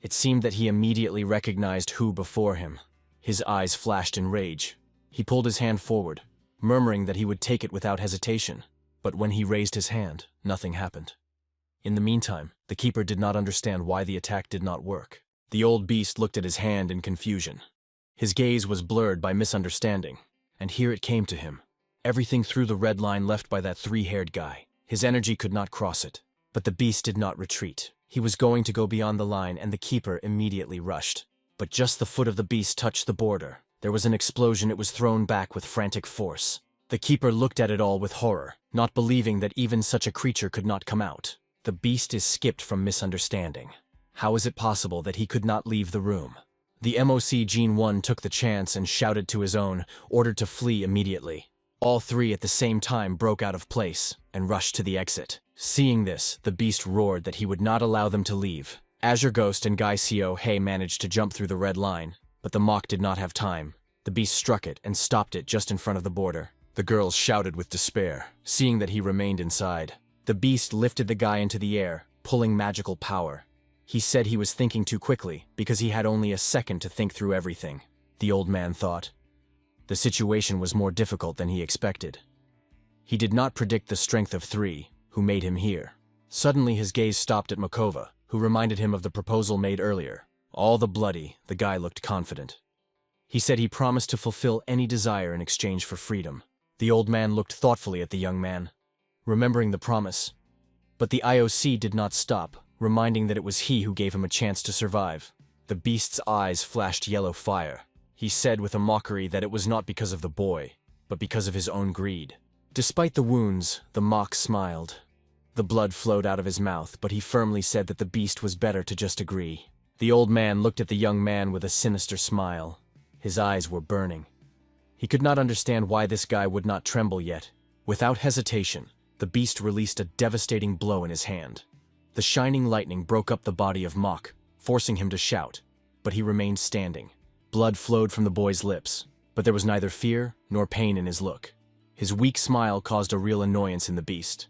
It seemed that he immediately recognized who before him. His eyes flashed in rage. He pulled his hand forward, murmuring that he would take it without hesitation. But when he raised his hand, nothing happened. In the meantime, the keeper did not understand why the attack did not work. The old beast looked at his hand in confusion. His gaze was blurred by misunderstanding, and here it came to him. Everything through the red line left by that three-haired guy. His energy could not cross it. But the beast did not retreat. He was going to go beyond the line, and the keeper immediately rushed. But just the foot of the beast touched the border. There was an explosion. It was thrown back with frantic force. The keeper looked at it all with horror, not believing that even such a creature could not come out. The beast is skipped from misunderstanding. How is it possible that he could not leave the room? The MOC Gene 1 took the chance and shouted to his own, ordered to flee immediately. All three at the same time broke out of place and rushed to the exit. Seeing this, the beast roared that he would not allow them to leave. Azure Ghost and Guy Coha managed to jump through the red line, but the Mock did not have time. The beast struck it and stopped it just in front of the border. The girls shouted with despair, seeing that he remained inside. The beast lifted the guy into the air, pulling magical power. He said he was thinking too quickly because he had only a second to think through everything. The old man thought. The situation was more difficult than he expected. He did not predict the strength of three, who made him here. Suddenly his gaze stopped at Makova, who reminded him of the proposal made earlier. All the bloody, the guy looked confident. He said he promised to fulfill any desire in exchange for freedom. The old man looked thoughtfully at the young man, remembering the promise. But the IOC did not stop, reminding that it was he who gave him a chance to survive. The beast's eyes flashed yellow fire. He said with a mockery that it was not because of the boy, but because of his own greed. Despite the wounds, the Mock smiled. The blood flowed out of his mouth, but he firmly said that the beast was better to just agree. The old man looked at the young man with a sinister smile. His eyes were burning. He could not understand why this guy would not tremble yet. Without hesitation, the beast released a devastating blow in his hand. The shining lightning broke up the body of Mock, forcing him to shout, but he remained standing. Blood flowed from the boy's lips, but there was neither fear nor pain in his look. His weak smile caused a real annoyance in the beast.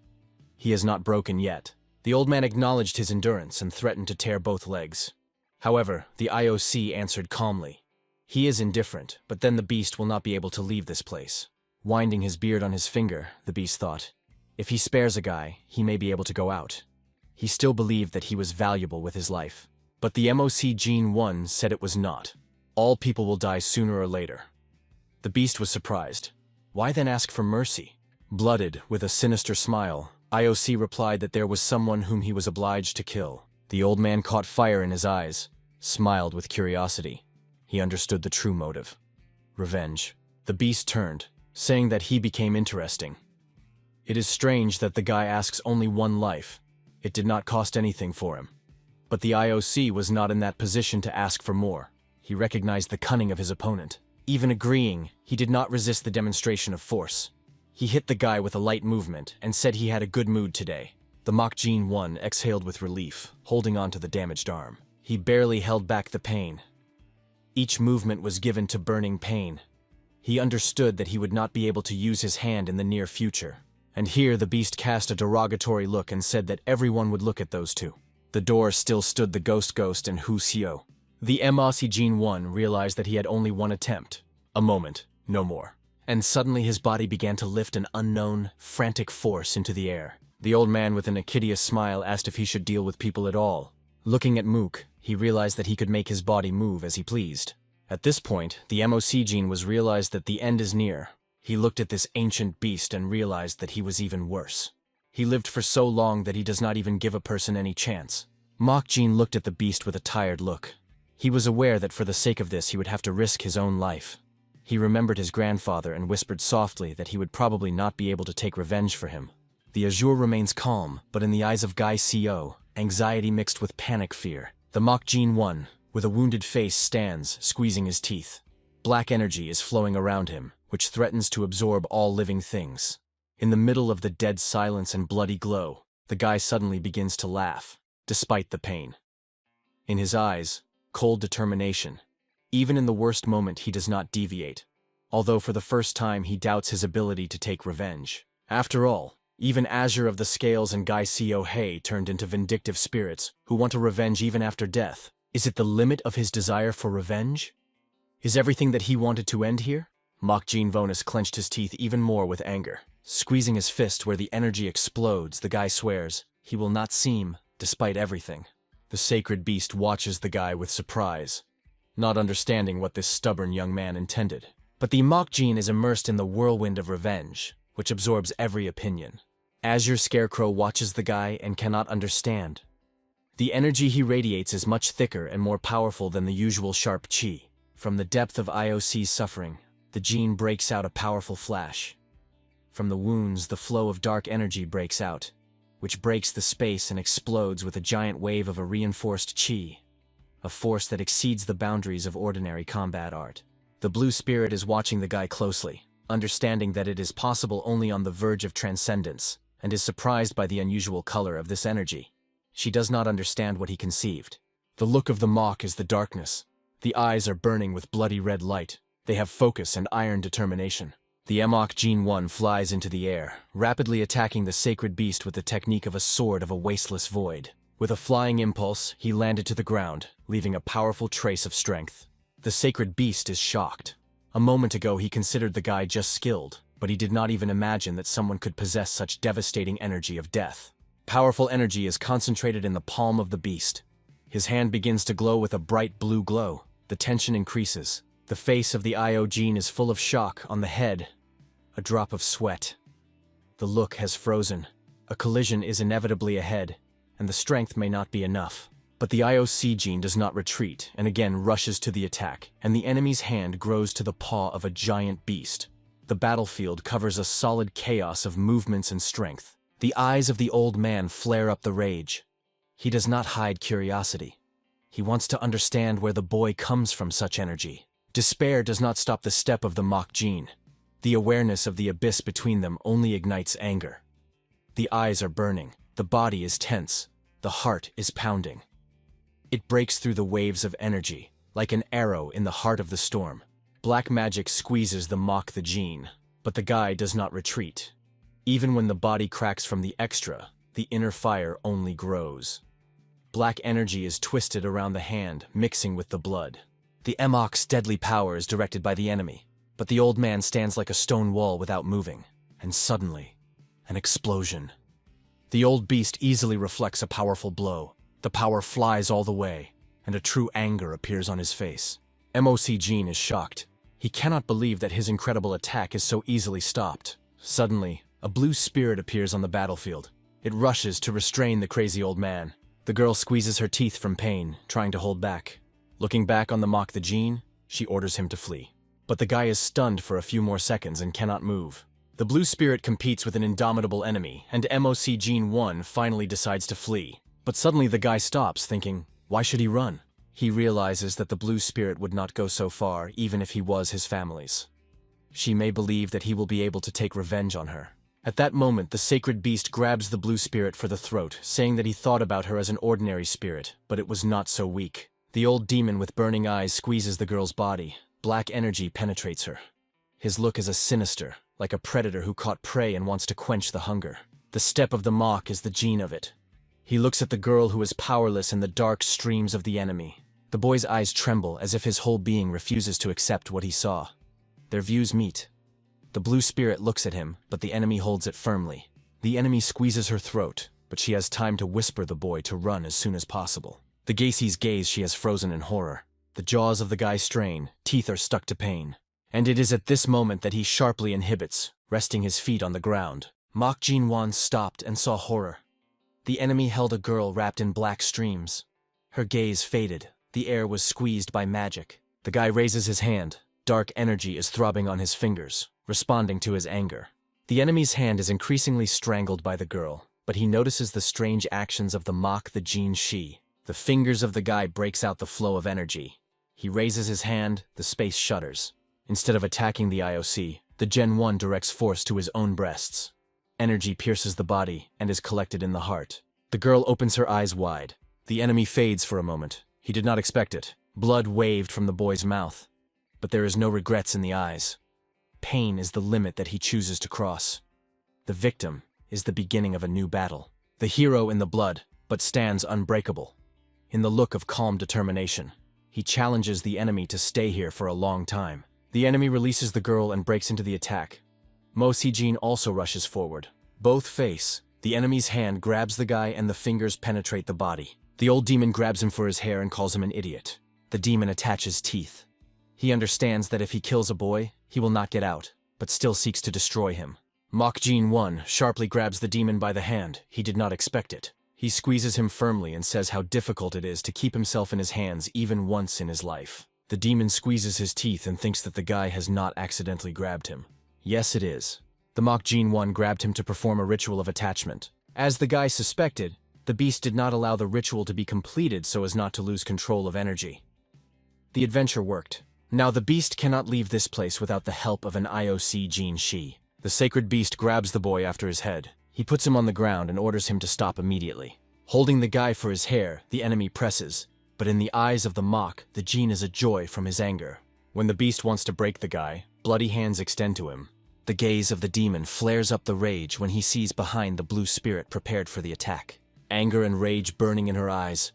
He has not broken yet. The old man acknowledged his endurance and threatened to tear both legs. However, the IOC answered calmly. He is indifferent, but then the beast will not be able to leave this place. Winding his beard on his finger, the beast thought, if he spares a guy, he may be able to go out. He still believed that he was valuable with his life. But the MOC Gene 1 said it was not. All people will die sooner or later. The beast was surprised. Why then ask for mercy? Blooded, with a sinister smile, IOC replied that there was someone whom he was obliged to kill. The old man caught fire in his eyes, smiled with curiosity. He understood the true motive. Revenge. The beast turned, saying that he became interesting. It is strange that the guy asks only one life. It did not cost anything for him. But the IOC was not in that position to ask for more. He recognized the cunning of his opponent. Even agreeing, he did not resist the demonstration of force. He hit the guy with a light movement and said he had a good mood today. The Mach Gene 1 exhaled with relief, holding on to the damaged arm. He barely held back the pain. Each movement was given to burning pain. He understood that he would not be able to use his hand in the near future. And here the beast cast a derogatory look and said that everyone would look at those two. The door still stood the Ghost and Hu Xiao. The MOC Gene 1 realized that he had only one attempt. A moment, no more. And suddenly his body began to lift an unknown, frantic force into the air. The old man with an insidious smile asked if he should deal with people at all. Looking at Mook, he realized that he could make his body move as he pleased. At this point, the MOC Gene was realized that the end is near. He looked at this ancient beast and realized that he was even worse. He lived for so long that he does not even give a person any chance. Mach Gene looked at the beast with a tired look. He was aware that for the sake of this he would have to risk his own life. He remembered his grandfather and whispered softly that he would probably not be able to take revenge for him. The Azure remains calm, but in the eyes of Guy Co, anxiety mixed with panic fear. The Mach Gene 1, with a wounded face, stands, squeezing his teeth. Black energy is flowing around him, which threatens to absorb all living things. In the middle of the dead silence and bloody glow, the guy suddenly begins to laugh, despite the pain. In his eyes, cold determination. Even in the worst moment he does not deviate, although for the first time he doubts his ability to take revenge. After all, even Azure of the Scales and Guy Co Hei turned into vindictive spirits who want a revenge even after death. Is it the limit of his desire for revenge? Is everything that he wanted to end here? Mach Gene Vonus clenched his teeth even more with anger. Squeezing his fist where the energy explodes, the guy swears, he will not seem, despite everything. The sacred beast watches the guy with surprise, not understanding what this stubborn young man intended. But the Mach Gene is immersed in the whirlwind of revenge, which absorbs every opinion. Azure Scarecrow watches the guy and cannot understand. The energy he radiates is much thicker and more powerful than the usual sharp chi. From the depth of IOC's suffering, the gene breaks out a powerful flash. From the wounds, the flow of dark energy breaks out, which breaks the space and explodes with a giant wave of a reinforced chi, a force that exceeds the boundaries of ordinary combat art. The blue spirit is watching the guy closely, understanding that it is possible only on the verge of transcendence, and is surprised by the unusual color of this energy. She does not understand what he conceived. The look of the Mach is the darkness. The eyes are burning with bloody red light. They have focus and iron determination. The Mach Gene 1 flies into the air, rapidly attacking the sacred beast with the technique of a sword of a wasteless void. With a flying impulse, he landed to the ground, leaving a powerful trace of strength. The sacred beast is shocked. A moment ago he considered the guy just skilled, but he did not even imagine that someone could possess such devastating energy of death. Powerful energy is concentrated in the palm of the beast. His hand begins to glow with a bright blue glow. The tension increases. The face of the IO Gene is full of shock. On the head, a drop of sweat. The look has frozen. A collision is inevitably ahead, and the strength may not be enough. But the IOC Gene does not retreat and again rushes to the attack, and the enemy's hand grows to the paw of a giant beast. The battlefield covers a solid chaos of movements and strength. The eyes of the old man flare up the rage. He does not hide curiosity. He wants to understand where the boy comes from such energy. Despair does not stop the step of the Mach Gene. The awareness of the abyss between them only ignites anger. The eyes are burning. The body is tense. The heart is pounding. It breaks through the waves of energy, like an arrow in the heart of the storm. Black magic squeezes the Mach the Gene, but the guy does not retreat. Even when the body cracks from the extra, the inner fire only grows. Black energy is twisted around the hand, mixing with the blood. The Mach's deadly power is directed by the enemy, but the old man stands like a stone wall without moving. And suddenly, an explosion. The old beast easily reflects a powerful blow. The power flies all the way, and a true anger appears on his face. MOC Jean is shocked. He cannot believe that his incredible attack is so easily stopped. Suddenly, a blue spirit appears on the battlefield. It rushes to restrain the crazy old man. The girl squeezes her teeth from pain, trying to hold back. Looking back on the Mock the Jean, she orders him to flee. But the guy is stunned for a few more seconds and cannot move. The blue spirit competes with an indomitable enemy, and MOC Jean 1 finally decides to flee. But suddenly the guy stops, thinking, why should he run? He realizes that the blue spirit would not go so far, even if he was his family's. She may believe that he will be able to take revenge on her. At that moment, the sacred beast grabs the blue spirit for the throat, saying that he thought about her as an ordinary spirit, but it was not so weak. The old demon with burning eyes squeezes the girl's body. Black energy penetrates her. His look is sinister, like a predator who caught prey and wants to quench the hunger. The step of the Mock is the gene of it. He looks at the girl who is powerless in the dark streams of the enemy. The boy's eyes tremble as if his whole being refuses to accept what he saw. Their views meet. The blue spirit looks at him, but the enemy holds it firmly. The enemy squeezes her throat, but she has time to whisper the boy to run as soon as possible. The Gacy's gaze she has frozen in horror. The jaws of the guy strain, teeth are stuck to pain. And it is at this moment that he sharply inhibits, resting his feet on the ground. Mock Jean Wan stopped and saw horror. The enemy held a girl wrapped in black streams. Her gaze faded. The air was squeezed by magic. The guy raises his hand. Dark energy is throbbing on his fingers, responding to his anger. The enemy's hand is increasingly strangled by the girl, but he notices the strange actions of the Mock the Jean Shi. The fingers of the guy breaks out the flow of energy. He raises his hand, the space shudders. Instead of attacking the IOC, the Gen 1 directs force to his own breasts. Energy pierces the body and is collected in the heart. The girl opens her eyes wide. The enemy fades for a moment. He did not expect it. Blood waved from the boy's mouth. But there is no regrets in the eyes. Pain is the limit that he chooses to cross. The victim is the beginning of a new battle. The hero in the blood, but stands unbreakable. In the look of calm determination, he challenges the enemy to stay here for a long time. The enemy releases the girl and breaks into the attack. Mo Si-jin also rushes forward. Both face. The enemy's hand grabs the guy and the fingers penetrate the body. The old demon grabs him for his hair and calls him an idiot. The demon attaches teeth. He understands that if he kills a boy, he will not get out, but still seeks to destroy him. Mock Jean 1 sharply grabs the demon by the hand. He did not expect it. He squeezes him firmly and says how difficult it is to keep himself in his hands even once in his life. The demon squeezes his teeth and thinks that the guy has not accidentally grabbed him. Yes, it is. The Mock Jean 1 grabbed him to perform a ritual of attachment. As the guy suspected, the beast did not allow the ritual to be completed so as not to lose control of energy. The adventure worked. Now the beast cannot leave this place without the help of an IOC Jean Shi. The sacred beast grabs the boy after his head. He puts him on the ground and orders him to stop immediately. Holding the guy for his hair, the enemy presses. But in the eyes of the Mock, the Jean is a joy from his anger. When the beast wants to break the guy, bloody hands extend to him. The gaze of the demon flares up the rage when he sees behind the blue spirit prepared for the attack. Anger and rage burning in her eyes.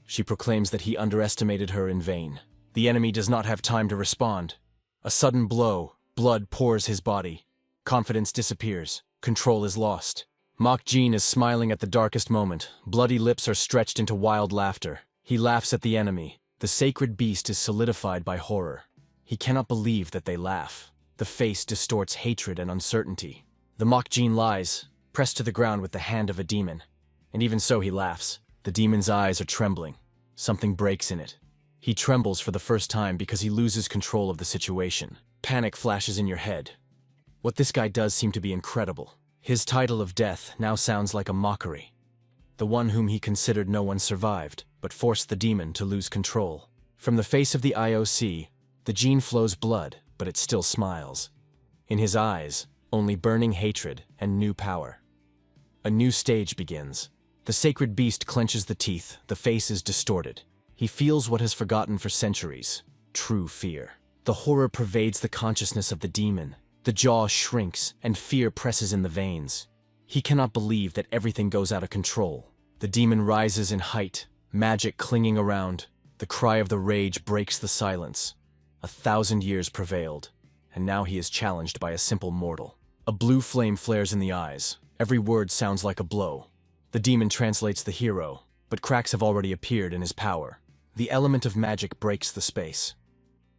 She proclaims that he underestimated her in vain. The enemy does not have time to respond. A sudden blow, blood pours his body. Confidence disappears. Control is lost. Mock Jean is smiling at the darkest moment. Bloody lips are stretched into wild laughter. He laughs at the enemy. The sacred beast is solidified by horror. He cannot believe that they laugh. The face distorts hatred and uncertainty. The Mock Jean lies, pressed to the ground with the hand of a demon. And even so he laughs. The demon's eyes are trembling. Something breaks in it. He trembles for the first time because he loses control of the situation. Panic flashes in your head. What this guy does seem to be incredible. His title of death now sounds like a mockery. The one whom he considered no one survived, but forced the demon to lose control. From the face of the IOC, the Jean flows blood, but it still smiles. In his eyes, only burning hatred and new power. A new stage begins. The sacred beast clenches the teeth, the face is distorted. He feels what has forgotten for centuries, true fear. The horror pervades the consciousness of the demon. The jaw shrinks, and fear presses in the veins. He cannot believe that everything goes out of control. The demon rises in height, magic clinging around. The cry of the rage breaks the silence. 1,000 years prevailed, and now he is challenged by a simple mortal. A blue flame flares in the eyes. Every word sounds like a blow. The demon translates the hero, but cracks have already appeared in his power. The element of magic breaks the space.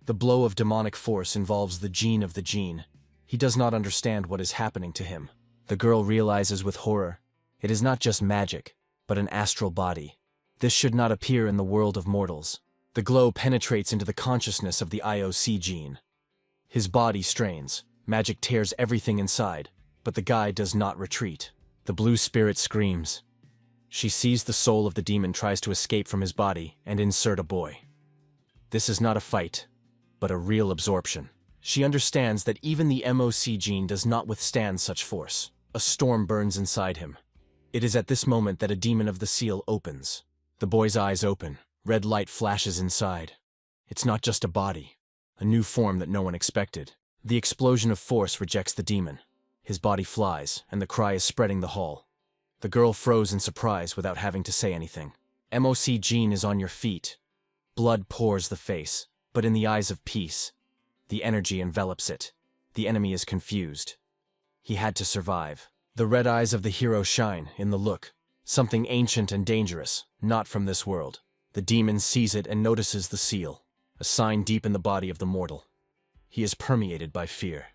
The blow of demonic force involves the gene of the gene. He does not understand what is happening to him. The girl realizes with horror, it is not just magic, but an astral body. This should not appear in the world of mortals. The glow penetrates into the consciousness of the IOC gene. His body strains. Magic tears everything inside, but the guy does not retreat. The blue spirit screams. She sees the soul of the demon tries to escape from his body and insert a boy. This is not a fight, but a real absorption. She understands that even the MOC gene does not withstand such force. A storm burns inside him. It is at this moment that a demon of the seal opens. The boy's eyes open. Red light flashes inside. It's not just a body, a new form that no one expected. The explosion of force rejects the demon. His body flies, and the cry is spreading the hall. The girl froze in surprise without having to say anything. MOC gene is on your feet. Blood pours the face, but in the eyes of peace. The energy envelops it. The enemy is confused. He had to survive. The red eyes of the hero shine in the look. Something ancient and dangerous, not from this world. The demon sees it and notices the seal, a sign deep in the body of the mortal. He is permeated by fear.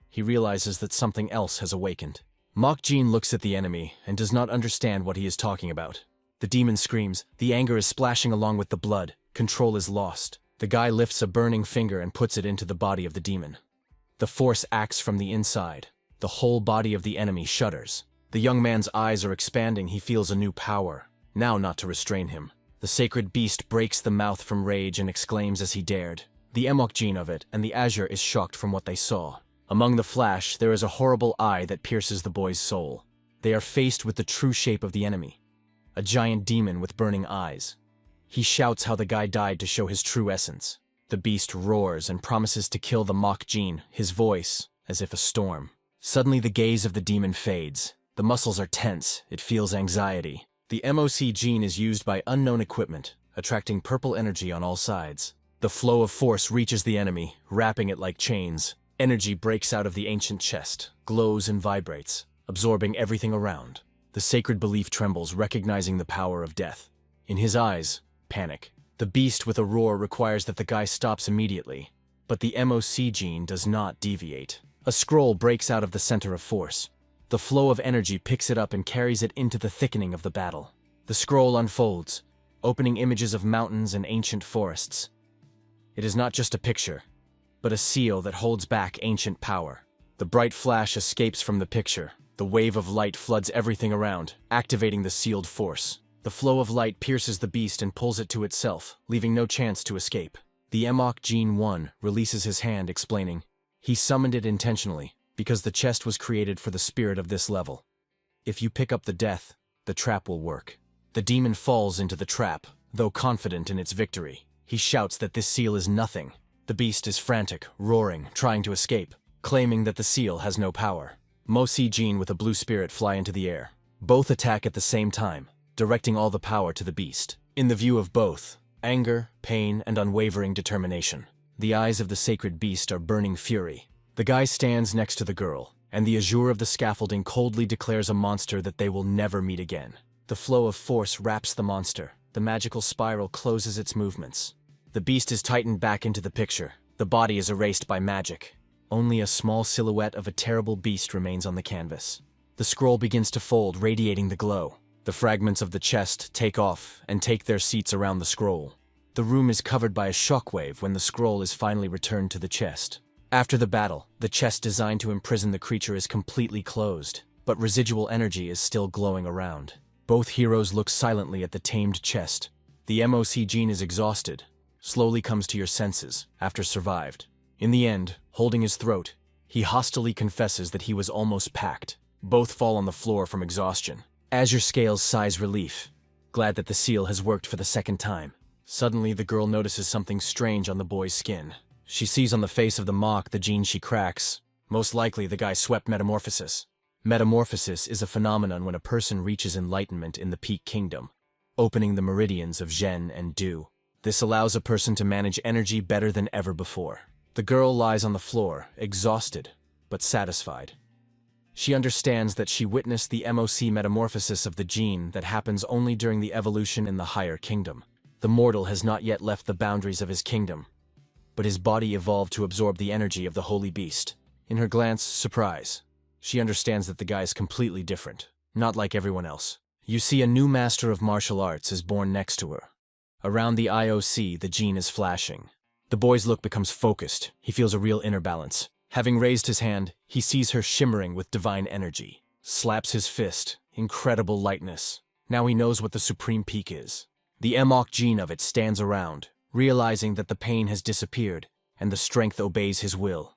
He realizes that something else has awakened. Mok Jin looks at the enemy and does not understand what he is talking about. The demon screams. The anger is splashing along with the blood. Control is lost. The guy lifts a burning finger and puts it into the body of the demon. The force acts from the inside. The whole body of the enemy shudders. The young man's eyes are expanding. He feels a new power, now not to restrain him. The sacred beast breaks the mouth from rage and exclaims as he dared. The Emok gene of it and the Azure is shocked from what they saw. Among the flash, there is a horrible eye that pierces the boy's soul. They are faced with the true shape of the enemy, a giant demon with burning eyes. He shouts how the guy died to show his true essence. The beast roars and promises to kill the Mok gene, his voice as if a storm. Suddenly the gaze of the demon fades. The muscles are tense. It feels anxiety. The MOC gene is used by unknown equipment, attracting purple energy on all sides. The flow of force reaches the enemy, wrapping it like chains. Energy breaks out of the ancient chest, glows and vibrates, absorbing everything around. The sacred belief trembles, recognizing the power of death. In his eyes, panic. The beast with a roar requires that the guy stops immediately, but the MOC gene does not deviate. A scroll breaks out of the center of force. The flow of energy picks it up and carries it into the thickening of the battle. The scroll unfolds, opening images of mountains and ancient forests. It is not just a picture, but a seal that holds back ancient power. The bright flash escapes from the picture. The wave of light floods everything around, activating the sealed force. The flow of light pierces the beast and pulls it to itself, leaving no chance to escape. The Emok Gene 1 releases his hand, explaining, he summoned it intentionally, because the chest was created for the spirit of this level. If you pick up the death, the trap will work. The demon falls into the trap, though confident in its victory. He shouts that this seal is nothing. The beast is frantic, roaring, trying to escape, claiming that the seal has no power. Mosi Jin with a blue spirit fly into the air. Both attack at the same time, directing all the power to the beast. In the view of both, anger, pain, and unwavering determination. The eyes of the sacred beast are burning fury. The guy stands next to the girl, and the azure of the scaffolding coldly declares a monster that they will never meet again. The flow of force wraps the monster. The magical spiral closes its movements. The beast is tightened back into the picture. The body is erased by magic. Only a small silhouette of a terrible beast remains on the canvas. The scroll begins to fold, radiating the glow. The fragments of the chest take off and take their seats around the scroll. The room is covered by a shockwave when the scroll is finally returned to the chest. After the battle, the chest designed to imprison the creature is completely closed, but residual energy is still glowing around. Both heroes look silently at the tamed chest. The MOC gene is exhausted, slowly comes to your senses, after survived. In the end, holding his throat, he hostilely confesses that he was almost packed. Both fall on the floor from exhaustion. Azure Scales sighs relief, glad that the seal has worked for the second time. Suddenly, the girl notices something strange on the boy's skin. She sees on the face of the mock the gene she cracks. Most likely, the guy swept metamorphosis. Metamorphosis is a phenomenon when a person reaches enlightenment in the peak kingdom, opening the meridians of Zhen and Du. This allows a person to manage energy better than ever before. The girl lies on the floor, exhausted, but satisfied. She understands that she witnessed the MOC metamorphosis of the gene that happens only during the evolution in the higher kingdom. The mortal has not yet left the boundaries of his kingdom, but his body evolved to absorb the energy of the holy beast. In her glance, surprise. She understands that the guy is completely different, not like everyone else. You see, a new master of martial arts is born next to her. Around the IOC, the gene is flashing. The boy's look becomes focused. He feels a real inner balance. Having raised his hand, he sees her shimmering with divine energy. Slaps his fist. Incredible lightness. Now he knows what the supreme peak is. The MOC gene of it stands around, realizing that the pain has disappeared and the strength obeys his will.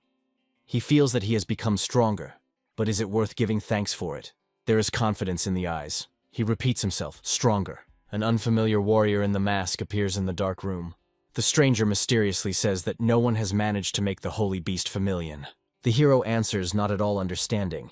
He feels that he has become stronger, but is it worth giving thanks for it? There is confidence in the eyes. He repeats himself, stronger. An unfamiliar warrior in the mask appears in the dark room. The stranger mysteriously says that no one has managed to make the holy beast familiar. The hero answers, not at all understanding,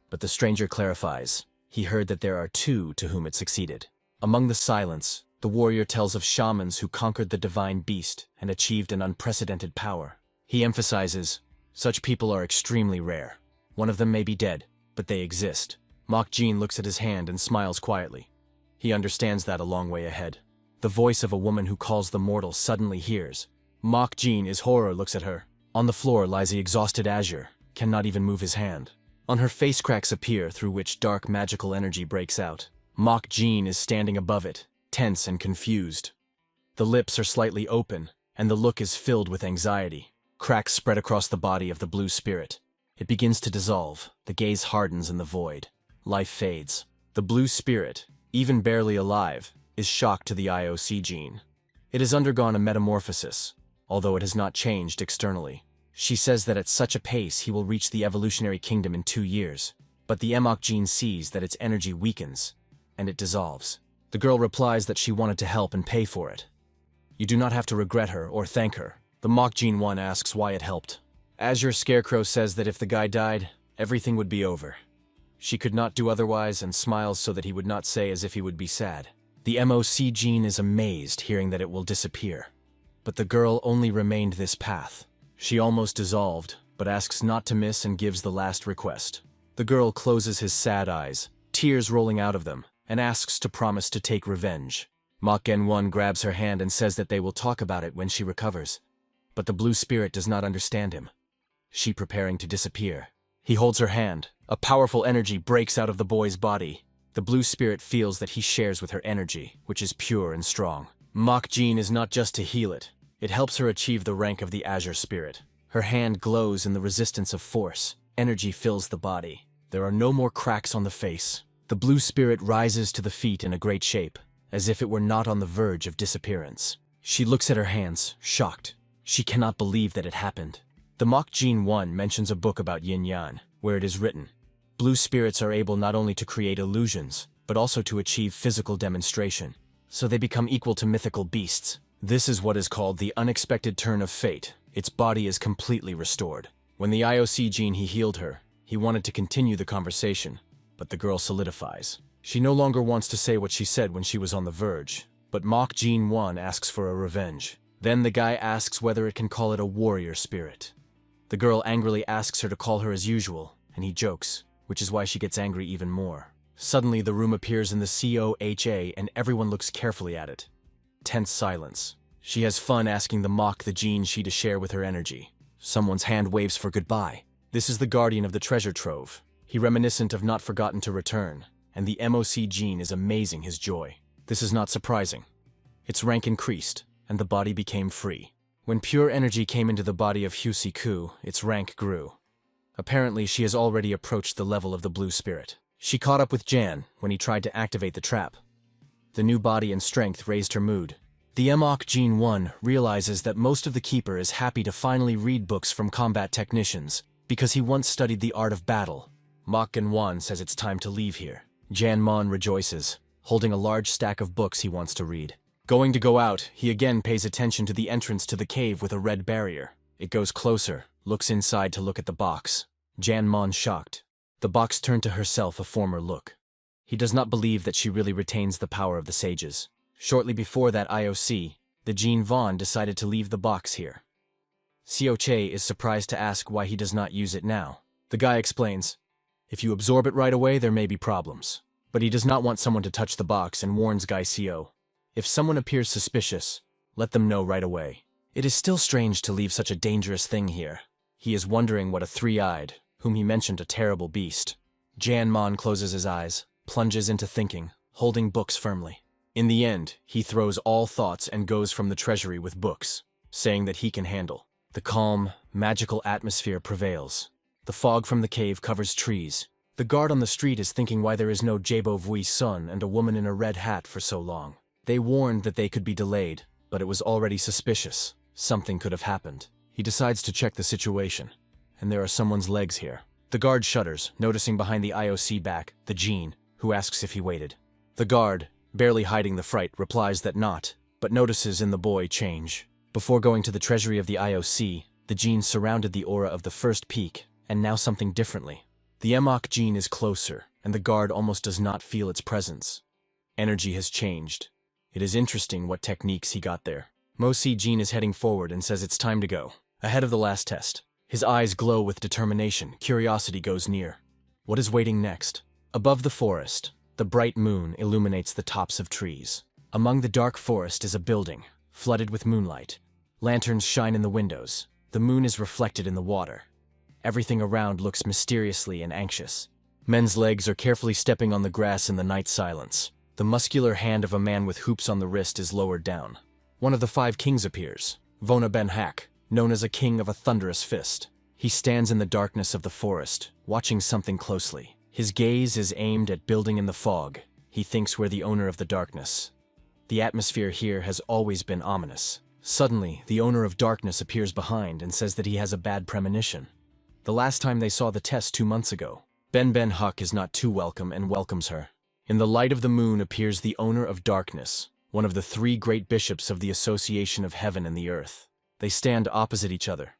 but the stranger clarifies. He heard that there are two to whom it succeeded. Among the silence, the warrior tells of shamans who conquered the divine beast and achieved an unprecedented power. He emphasizes, such people are extremely rare. One of them may be dead, but they exist. Mok Jin looks at his hand and smiles quietly. He understands that a long way ahead. The voice of a woman who calls the mortal suddenly hears. Mok Jin, his horror, looks at her. On the floor lies the exhausted Azure, cannot even move his hand. On her face cracks appear through which dark magical energy breaks out. Mok Jin is standing above it, tense and confused. The lips are slightly open, and the look is filled with anxiety. Cracks spread across the body of the blue spirit. It begins to dissolve, the gaze hardens in the void. Life fades. The blue spirit, even barely alive, is shocked to the IOC gene. It has undergone a metamorphosis, although it has not changed externally. She says that at such a pace he will reach the evolutionary kingdom in 2 years, but the MOC gene sees that its energy weakens, and it dissolves. The girl replies that she wanted to help and pay for it. You do not have to regret her or thank her. The MOC gene one asks why it helped. Azure Scarecrow says that if the guy died, everything would be over. She could not do otherwise and smiles so that he would not say as if he would be sad. The MOC gene is amazed hearing that it will disappear. But the girl only remained this path. She almost dissolved, but asks not to miss and gives the last request. The girl closes his sad eyes, tears rolling out of them, and asks to promise to take revenge. Mok Gen-won grabs her hand and says that they will talk about it when she recovers. But the blue spirit does not understand him. She preparing to disappear. He holds her hand. A powerful energy breaks out of the boy's body. The blue spirit feels that he shares with her energy, which is pure and strong. Mok Jin is not just to heal it. It helps her achieve the rank of the Azure Spirit. Her hand glows in the resistance of force. Energy fills the body. There are no more cracks on the face. The blue spirit rises to the feet in a great shape, as if it were not on the verge of disappearance. She looks at her hands, shocked. She cannot believe that it happened. The Mok Jin 1 mentions a book about yin-yang, where it is written, blue spirits are able not only to create illusions, but also to achieve physical demonstration. So they become equal to mythical beasts. This is what is called the unexpected turn of fate. Its body is completely restored. When the IOC gene he healed her, he wanted to continue the conversation, but the girl solidifies. She no longer wants to say what she said when she was on the verge, but Mok Jin 1 asks for a revenge. Then the guy asks whether it can call it a warrior spirit. The girl angrily asks her to call her as usual, and he jokes, which is why she gets angry even more. Suddenly, the room appears in the COHA and everyone looks carefully at it. Tense silence. She has fun asking the Mok the gene she to share with her energy. Someone's hand waves for goodbye. This is the guardian of the treasure trove. He reminiscent of not forgotten to return, and the MOC gene is amazing his joy. This is not surprising. Its rank increased, and the body became free. When pure energy came into the body of Husiku, its rank grew. Apparently, she has already approached the level of the blue spirit. She caught up with Jan when he tried to activate the trap. The new body and strength raised her mood. The MOC Gene 1 realizes that most of the Keeper is happy to finally read books from combat technicians, because he once studied the art of battle. Mok Gen-won says it's time to leave here. Jan Mon rejoices, holding a large stack of books he wants to read. Going to go out, he again pays attention to the entrance to the cave with a red barrier. It goes closer, looks inside to look at the box. Jan Mon shocked. The box turned to herself a former look. He does not believe that she really retains the power of the sages. Shortly before that IOC, the Jean Vaughn decided to leave the box here. Seo Che is surprised to ask why he does not use it now. The guy explains, If you absorb it right away, there may be problems. But he does not want someone to touch the box and warns Guy Co. If someone appears suspicious, let them know right away. It is still strange to leave such a dangerous thing here. He is wondering what a three-eyed, whom he mentioned a terrible beast. Jan Mon closes his eyes, plunges into thinking, holding books firmly. In the end, he throws all thoughts and goes from the treasury with books, saying that he can handle. The calm, magical atmosphere prevails. The fog from the cave covers trees. The guard on the street is thinking why there is no Jabo Vui Sun and a woman in a red hat for so long. They warned that they could be delayed, but it was already suspicious. Something could have happened. He decides to check the situation, and there are someone's legs here. The guard shudders, noticing behind the IOC back, the Jean, who asks if he waited. The guard, barely hiding the fright, replies that not, but notices in the boy change. Before going to the treasury of the IOC, the Jean surrounded the aura of the first peak, and now something differently. The Emok Jean is closer, and the guard almost does not feel its presence. Energy has changed. It is interesting what techniques he got there. Mosi Jean is heading forward and says it's time to go. Ahead of the last test. His eyes glow with determination. Curiosity goes near. What is waiting next? Above the forest, the bright moon illuminates the tops of trees. Among the dark forest is a building, flooded with moonlight. Lanterns shine in the windows. The moon is reflected in the water. Everything around looks mysteriously and anxious. Men's legs are carefully stepping on the grass in the night silence. The muscular hand of a man with hoops on the wrist is lowered down. One of the 5 kings appears, Vona Ben Hak, known as a king of a thunderous fist. He stands in the darkness of the forest, watching something closely. His gaze is aimed at building in the fog. He thinks we're the owner of the darkness. The atmosphere here has always been ominous. Suddenly, the owner of darkness appears behind and says that he has a bad premonition. The last time they saw the test 2 months ago, Ben Huck is not too welcome and welcomes her. In the light of the moon appears the owner of darkness, one of the 3 great bishops of the Association of Heaven and the Earth. They stand opposite each other.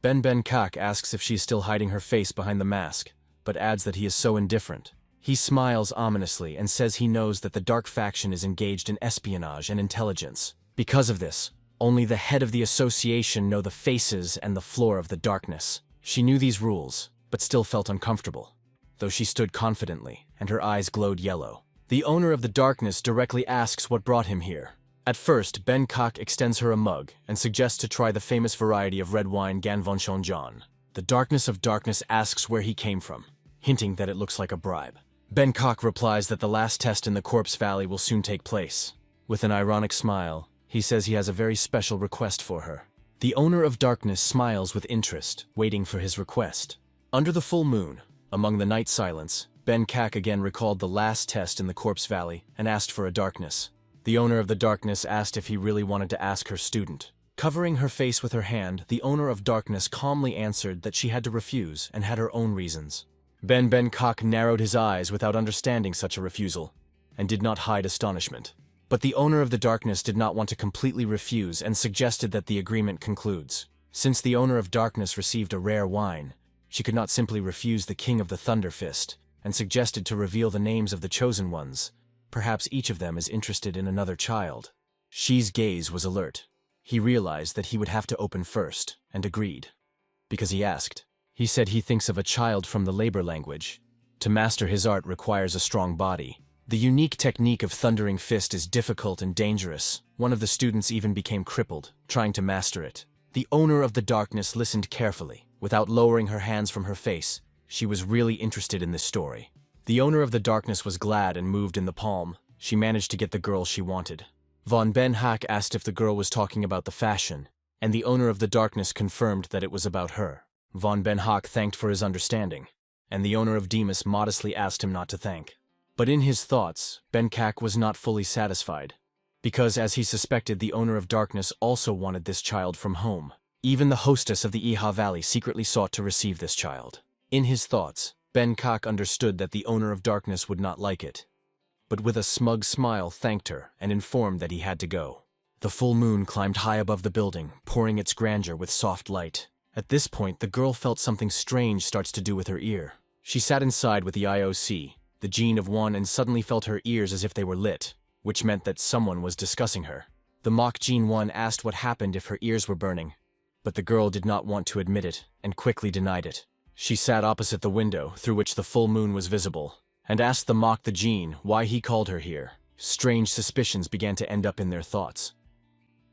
Ben Kak asks if she is still hiding her face behind the mask, but adds that he is so indifferent. He smiles ominously and says he knows that the dark faction is engaged in espionage and intelligence. Because of this, only the head of the association know the faces and the floor of the darkness. She knew these rules, but still felt uncomfortable, though she stood confidently, and her eyes glowed yellow. The owner of the darkness directly asks what brought him here. At first, Ben Kak extends her a mug and suggests to try the famous variety of red wine Ganvonchonjan. The darkness of darkness asks where he came from, hinting that it looks like a bribe. Ben Kak replies that the last test in the Corpse Valley will soon take place. With an ironic smile, he says he has a very special request for her. The owner of darkness smiles with interest, waiting for his request. Under the full moon, among the night silence, Ben Kak again recalled the last test in the Corpse Valley and asked for a darkness. The owner of the darkness asked if he really wanted to ask her student. Covering her face with her hand, the owner of darkness calmly answered that she had to refuse and had her own reasons. Ben Kak narrowed his eyes without understanding such a refusal, and did not hide astonishment. But the owner of the darkness did not want to completely refuse and suggested that the agreement concludes. Since the owner of darkness received a rare wine, she could not simply refuse the king of the Thunder Fist, and suggested to reveal the names of the chosen ones. Perhaps each of them is interested in another child. Xi's gaze was alert. He realized that he would have to open first, and agreed. Because he asked. He said he thinks of a child from the labor language. To master his art requires a strong body. The unique technique of Thundering Fist is difficult and dangerous. One of the students even became crippled, trying to master it. The owner of the darkness listened carefully, without lowering her hands from her face. She was really interested in this story. The owner of the darkness was glad and moved in the palm. She managed to get the girl she wanted. Von Ben Hak asked if the girl was talking about the fashion, and the owner of the darkness confirmed that it was about her. Von Ben Hak thanked for his understanding, and the owner of Demas modestly asked him not to thank. But in his thoughts, Ben Kak was not fully satisfied, because as he suspected, the owner of darkness also wanted this child from home. Even the hostess of the Iha Valley secretly sought to receive this child. In his thoughts, Ben Kak understood that the owner of darkness would not like it, but with a smug smile thanked her and informed that he had to go. The full moon climbed high above the building, pouring its grandeur with soft light. At this point, the girl felt something strange starts to do with her ear. She sat inside with the IOC, the gene of one, and suddenly felt her ears as if they were lit, which meant that someone was discussing her. The mock Gene 1 asked what happened if her ears were burning, but the girl did not want to admit it and quickly denied it. She sat opposite the window, through which the full moon was visible, and asked the Jin why he called her here. Strange suspicions began to end up in their thoughts.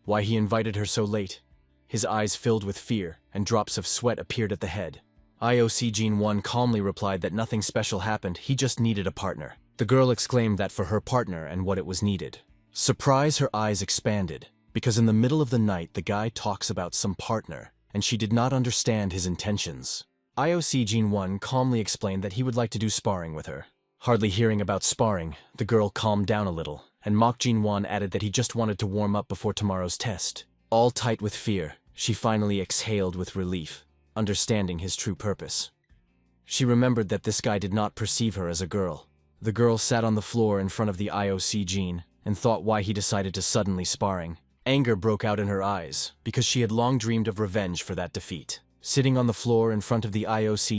Why he invited her so late? His eyes filled with fear, and drops of sweat appeared at the head. Jin 1 calmly replied that nothing special happened, he just needed a partner. The girl exclaimed that for her partner and what it was needed. Surprise, her eyes expanded, because in the middle of the night the guy talks about some partner, and she did not understand his intentions. Jin 1 calmly explained that he would like to do sparring with her. Hardly hearing about sparring, the girl calmed down a little, and Jin 1 added that he just wanted to warm up before tomorrow's test. All tight with fear, she finally exhaled with relief, understanding his true purpose. She remembered that this guy did not perceive her as a girl. The girl sat on the floor in front of the Jin and thought why he decided to suddenly sparring. Anger broke out in her eyes, because she had long dreamed of revenge for that defeat. Sitting on the floor in front of the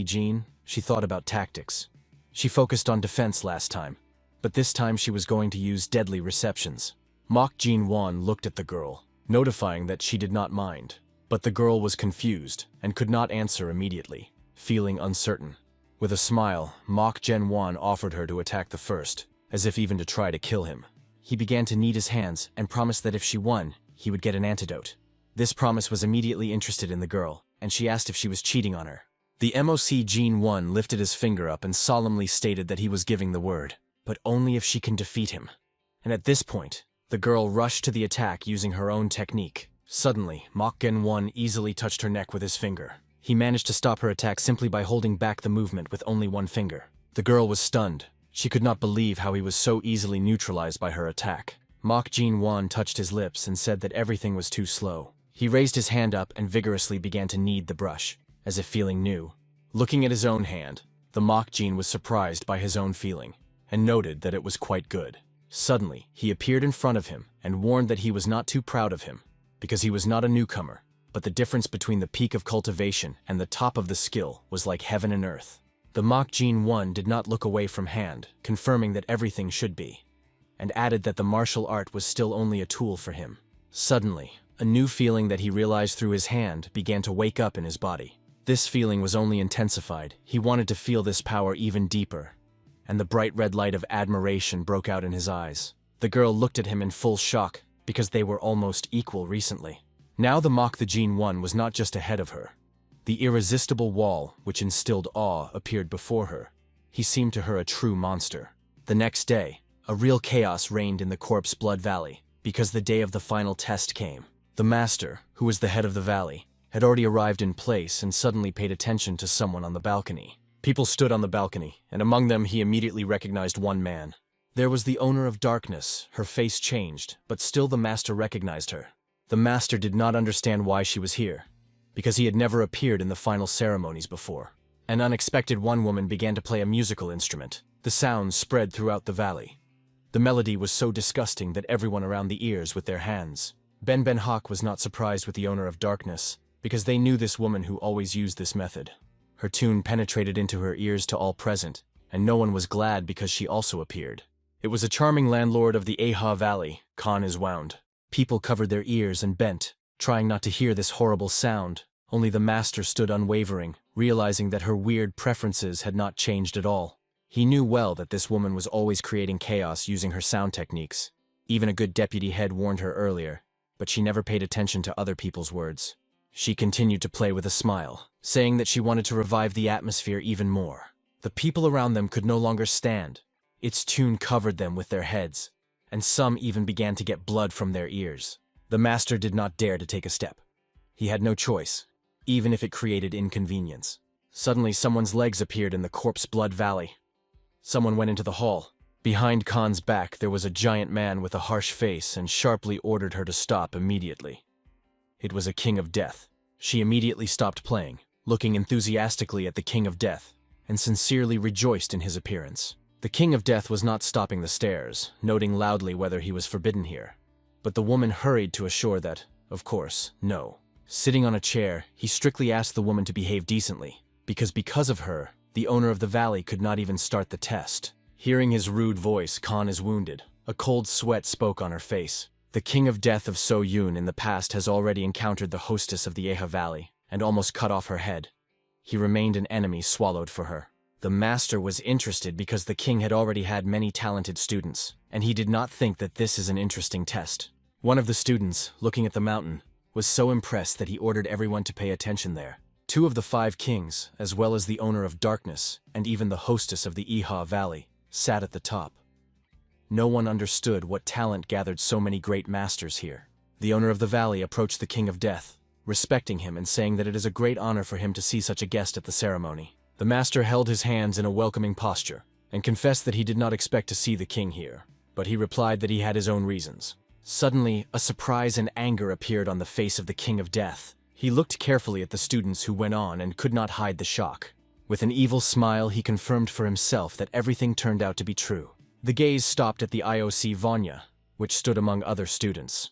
Jin, she thought about tactics. She focused on defense last time, but this time she was going to use deadly receptions. Jin 1 looked at the girl, notifying that she did not mind, but the girl was confused and could not answer immediately, feeling uncertain. With a smile, Jin 1 offered her to attack the first, as if even to try to kill him. He began to knead his hands and promised that if she won, he would get an antidote. This promise was immediately interested in the girl, and she asked if she was cheating on her. The Jin 1 lifted his finger up and solemnly stated that he was giving the word, but only if she can defeat him. And at this point, the girl rushed to the attack using her own technique. Suddenly, Jin 1 easily touched her neck with his finger. He managed to stop her attack simply by holding back the movement with only one finger. The girl was stunned. She could not believe how he was so easily neutralized by her attack. Jin 1 touched his lips and said that everything was too slow. He raised his hand up and vigorously began to knead the brush, as if feeling new. Looking at his own hand, the Jin was surprised by his own feeling, and noted that it was quite good. Suddenly, he appeared in front of him and warned that he was not too proud of him, because he was not a newcomer, but the difference between the peak of cultivation and the top of the skill was like heaven and earth. The Jin 1 did not look away from hand, confirming that everything should be, and added that the martial art was still only a tool for him. Suddenly, a new feeling that he realized through his hand began to wake up in his body. This feeling was only intensified. He wanted to feel this power even deeper, and the bright red light of admiration broke out in his eyes. The girl looked at him in full shock, because they were almost equal recently. Now the Jin 1 was not just ahead of her. The irresistible wall, which instilled awe, appeared before her. He seemed to her a true monster. The next day, a real chaos reigned in the Corpse Blood Valley, because the day of the final test came. The master, who was the head of the valley, had already arrived in place and suddenly paid attention to someone on the balcony. People stood on the balcony, and among them he immediately recognized one man. There was the owner of darkness. Her face changed, but still the master recognized her. The master did not understand why she was here, because he had never appeared in the final ceremonies before. An unexpected one woman began to play a musical instrument. The sounds spread throughout the valley. The melody was so disgusting that everyone around the ears with their hands. Ben Hawk was not surprised with the owner of darkness, because they knew this woman who always used this method. Her tune penetrated into her ears to all present, and no one was glad because she also appeared. It was a charming landlord of the Aha Valley, Khan is wound. People covered their ears and bent, trying not to hear this horrible sound. Only the master stood unwavering, realizing that her weird preferences had not changed at all. He knew well that this woman was always creating chaos using her sound techniques. Even a good deputy head warned her earlier, but she never paid attention to other people's words. She continued to play with a smile, saying that she wanted to revive the atmosphere even more. The people around them could no longer stand. Its tune covered them with their heads, and some even began to get blood from their ears. The master did not dare to take a step. He had no choice, even if it created inconvenience. Suddenly someone's legs appeared in the Corpse Blood Valley. Someone went into the hall. Behind Khan's back there was a giant man with a harsh face and sharply ordered her to stop immediately. It was a King of Death. She immediately stopped playing, looking enthusiastically at the King of Death, and sincerely rejoiced in his appearance. The King of Death was not stopping the stares, noting loudly whether he was forbidden here. But the woman hurried to assure that, of course, no. Sitting on a chair, he strictly asked the woman to behave decently, because of her, the owner of the valley could not even start the test. Hearing his rude voice, Khan is wounded. A cold sweat spoke on her face. The King of Death of So Yoon in the past has already encountered the hostess of the Eha Valley, and almost cut off her head. he remained an enemy swallowed for her. The master was interested because the king had already had many talented students, and he did not think that this is an interesting test. One of the students, looking at the mountain, was so impressed that he ordered everyone to pay attention there. 2 of the 5 kings, as well as the owner of darkness, and even the hostess of the Iha Valley, sat at the top. No one understood what talent gathered so many great masters here. The owner of the valley approached the king of death, respecting him and saying that it is a great honor for him to see such a guest at the ceremony. The master held his hands in a welcoming posture, and confessed that he did not expect to see the king here, but he replied that he had his own reasons. Suddenly, a surprise and anger appeared on the face of the king of death. He looked carefully at the students who went on and could not hide the shock. With an evil smile, he confirmed for himself that everything turned out to be true. The gaze stopped at the IOC Vanya, which stood among other students.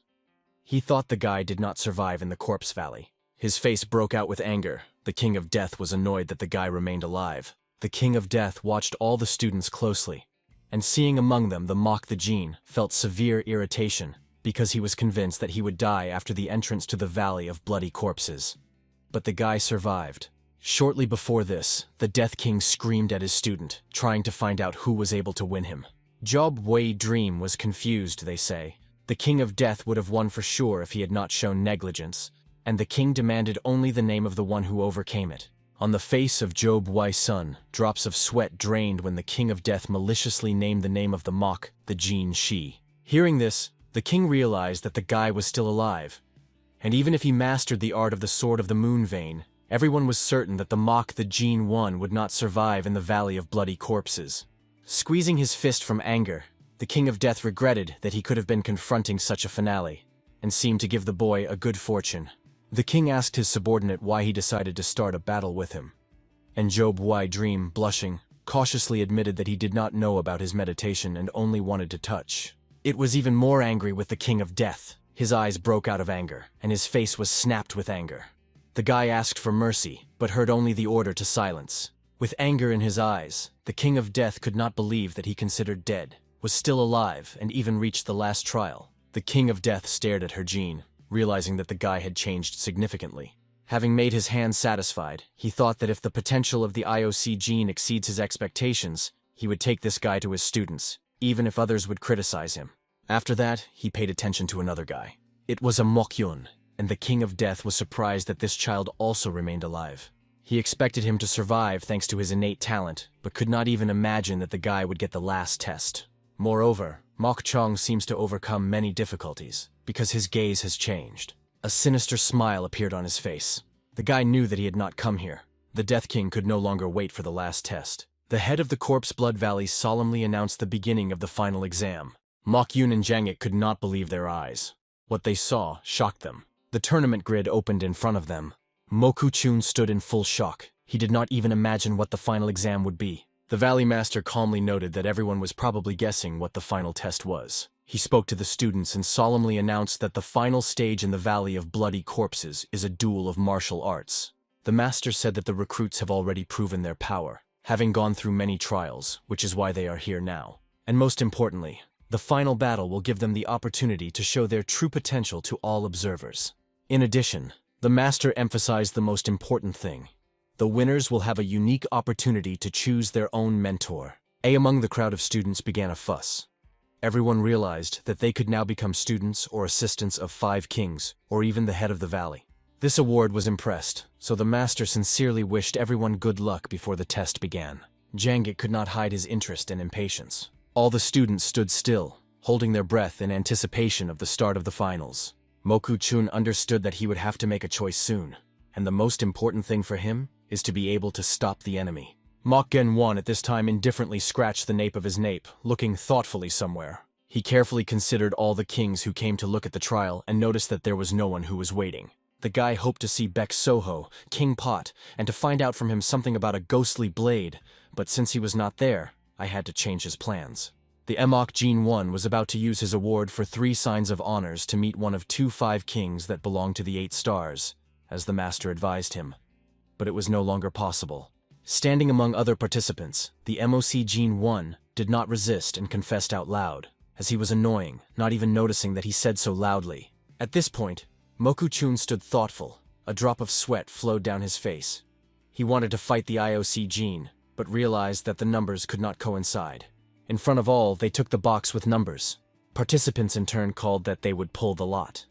He thought the guy did not survive in the corpse valley. His face broke out with anger. The king of death was annoyed that the guy remained alive. The king of death watched all the students closely, and seeing among them the mock the Jin, felt severe irritation because he was convinced that he would die after the entrance to the Valley of Bloody Corpses. But the guy survived. Shortly before this, the Death King screamed at his student, trying to find out who was able to win him. Job Wei Dream was confused, they say. The king of death would have won for sure if he had not shown negligence, and the king demanded only the name of the one who overcame it. On the face of Job Wei Sun, drops of sweat drained when the king of death maliciously named the name of the mock, the Jin Shi. Hearing this, the king realized that the guy was still alive, and even if he mastered the art of the Sword of the Moon Vein, everyone was certain that the mock the Jin One would not survive in the Valley of Bloody Corpses. Squeezing his fist from anger, the king of death regretted that he could have been confronting such a finale, and seemed to give the boy a good fortune. The king asked his subordinate why he decided to start a battle with him, and Job Wei Dream, blushing, cautiously admitted that he did not know about his meditation and only wanted to touch. It was even more angry with the king of death. His eyes broke out of anger, and his face was snapped with anger. The guy asked for mercy, but heard only the order to silence. With anger in his eyes, the king of death could not believe that he considered dead was still alive and even reached the last trial. The king of death stared at her Jean, realizing that the guy had changed significantly. Having made his hand satisfied, he thought that if the potential of the IOC Jean exceeds his expectations, he would take this guy to his students, even if others would criticize him. After that, he paid attention to another guy. It was a Mokyun, and the king of death was surprised that this child also remained alive. He expected him to survive thanks to his innate talent, but could not even imagine that the guy would get the last test. Moreover, Mok Chong seems to overcome many difficulties, because his gaze has changed. A sinister smile appeared on his face. The guy knew that he had not come here. The Death King could no longer wait for the last test. The head of the Corpse Blood Valley solemnly announced the beginning of the final exam. Mokyun and Jangik could not believe their eyes. What they saw shocked them. The tournament grid opened in front of them. Mokuchun stood in full shock. He did not even imagine what the final exam would be. The Valley Master calmly noted that everyone was probably guessing what the final test was. He spoke to the students and solemnly announced that the final stage in the Valley of Bloody Corpses is a duel of martial arts. The Master said that the recruits have already proven their power, having gone through many trials, which is why they are here now. And most importantly, the final battle will give them the opportunity to show their true potential to all observers. In addition, the Master emphasized the most important thing. The winners will have a unique opportunity to choose their own mentor. Among the crowd of students began a fuss. Everyone realized that they could now become students or assistants of 5 kings, or even the head of the valley. This award was impressed, so the Master sincerely wished everyone good luck before the test began. Jangik could not hide his interest and impatience. All the students stood still, holding their breath in anticipation of the start of the finals. Mokuchun understood that he would have to make a choice soon, and the most important thing for him is to be able to stop the enemy. Mokgen Won at this time indifferently scratched the nape of his nape, looking thoughtfully somewhere. He carefully considered all the kings who came to look at the trial and noticed that there was no one who was waiting. The guy hoped to see Bek Soho, King Pot, and to find out from him something about a ghostly blade, but since he was not there, I had to change his plans. The Emok Jin One was about to use his award for 3 signs of honors to meet one of 2 5 kings that belonged to the 8 stars, as the Master advised him. But it was no longer possible. Standing among other participants, the MOC Jin One did not resist and confessed out loud, as he was annoying, not even noticing that he said so loudly. At this point, Mokuchun stood thoughtful. A drop of sweat flowed down his face. He wanted to fight the IOC gene, but realized that the numbers could not coincide. In front of all, they took the box with numbers. Participants in turn called that they would pull the lot.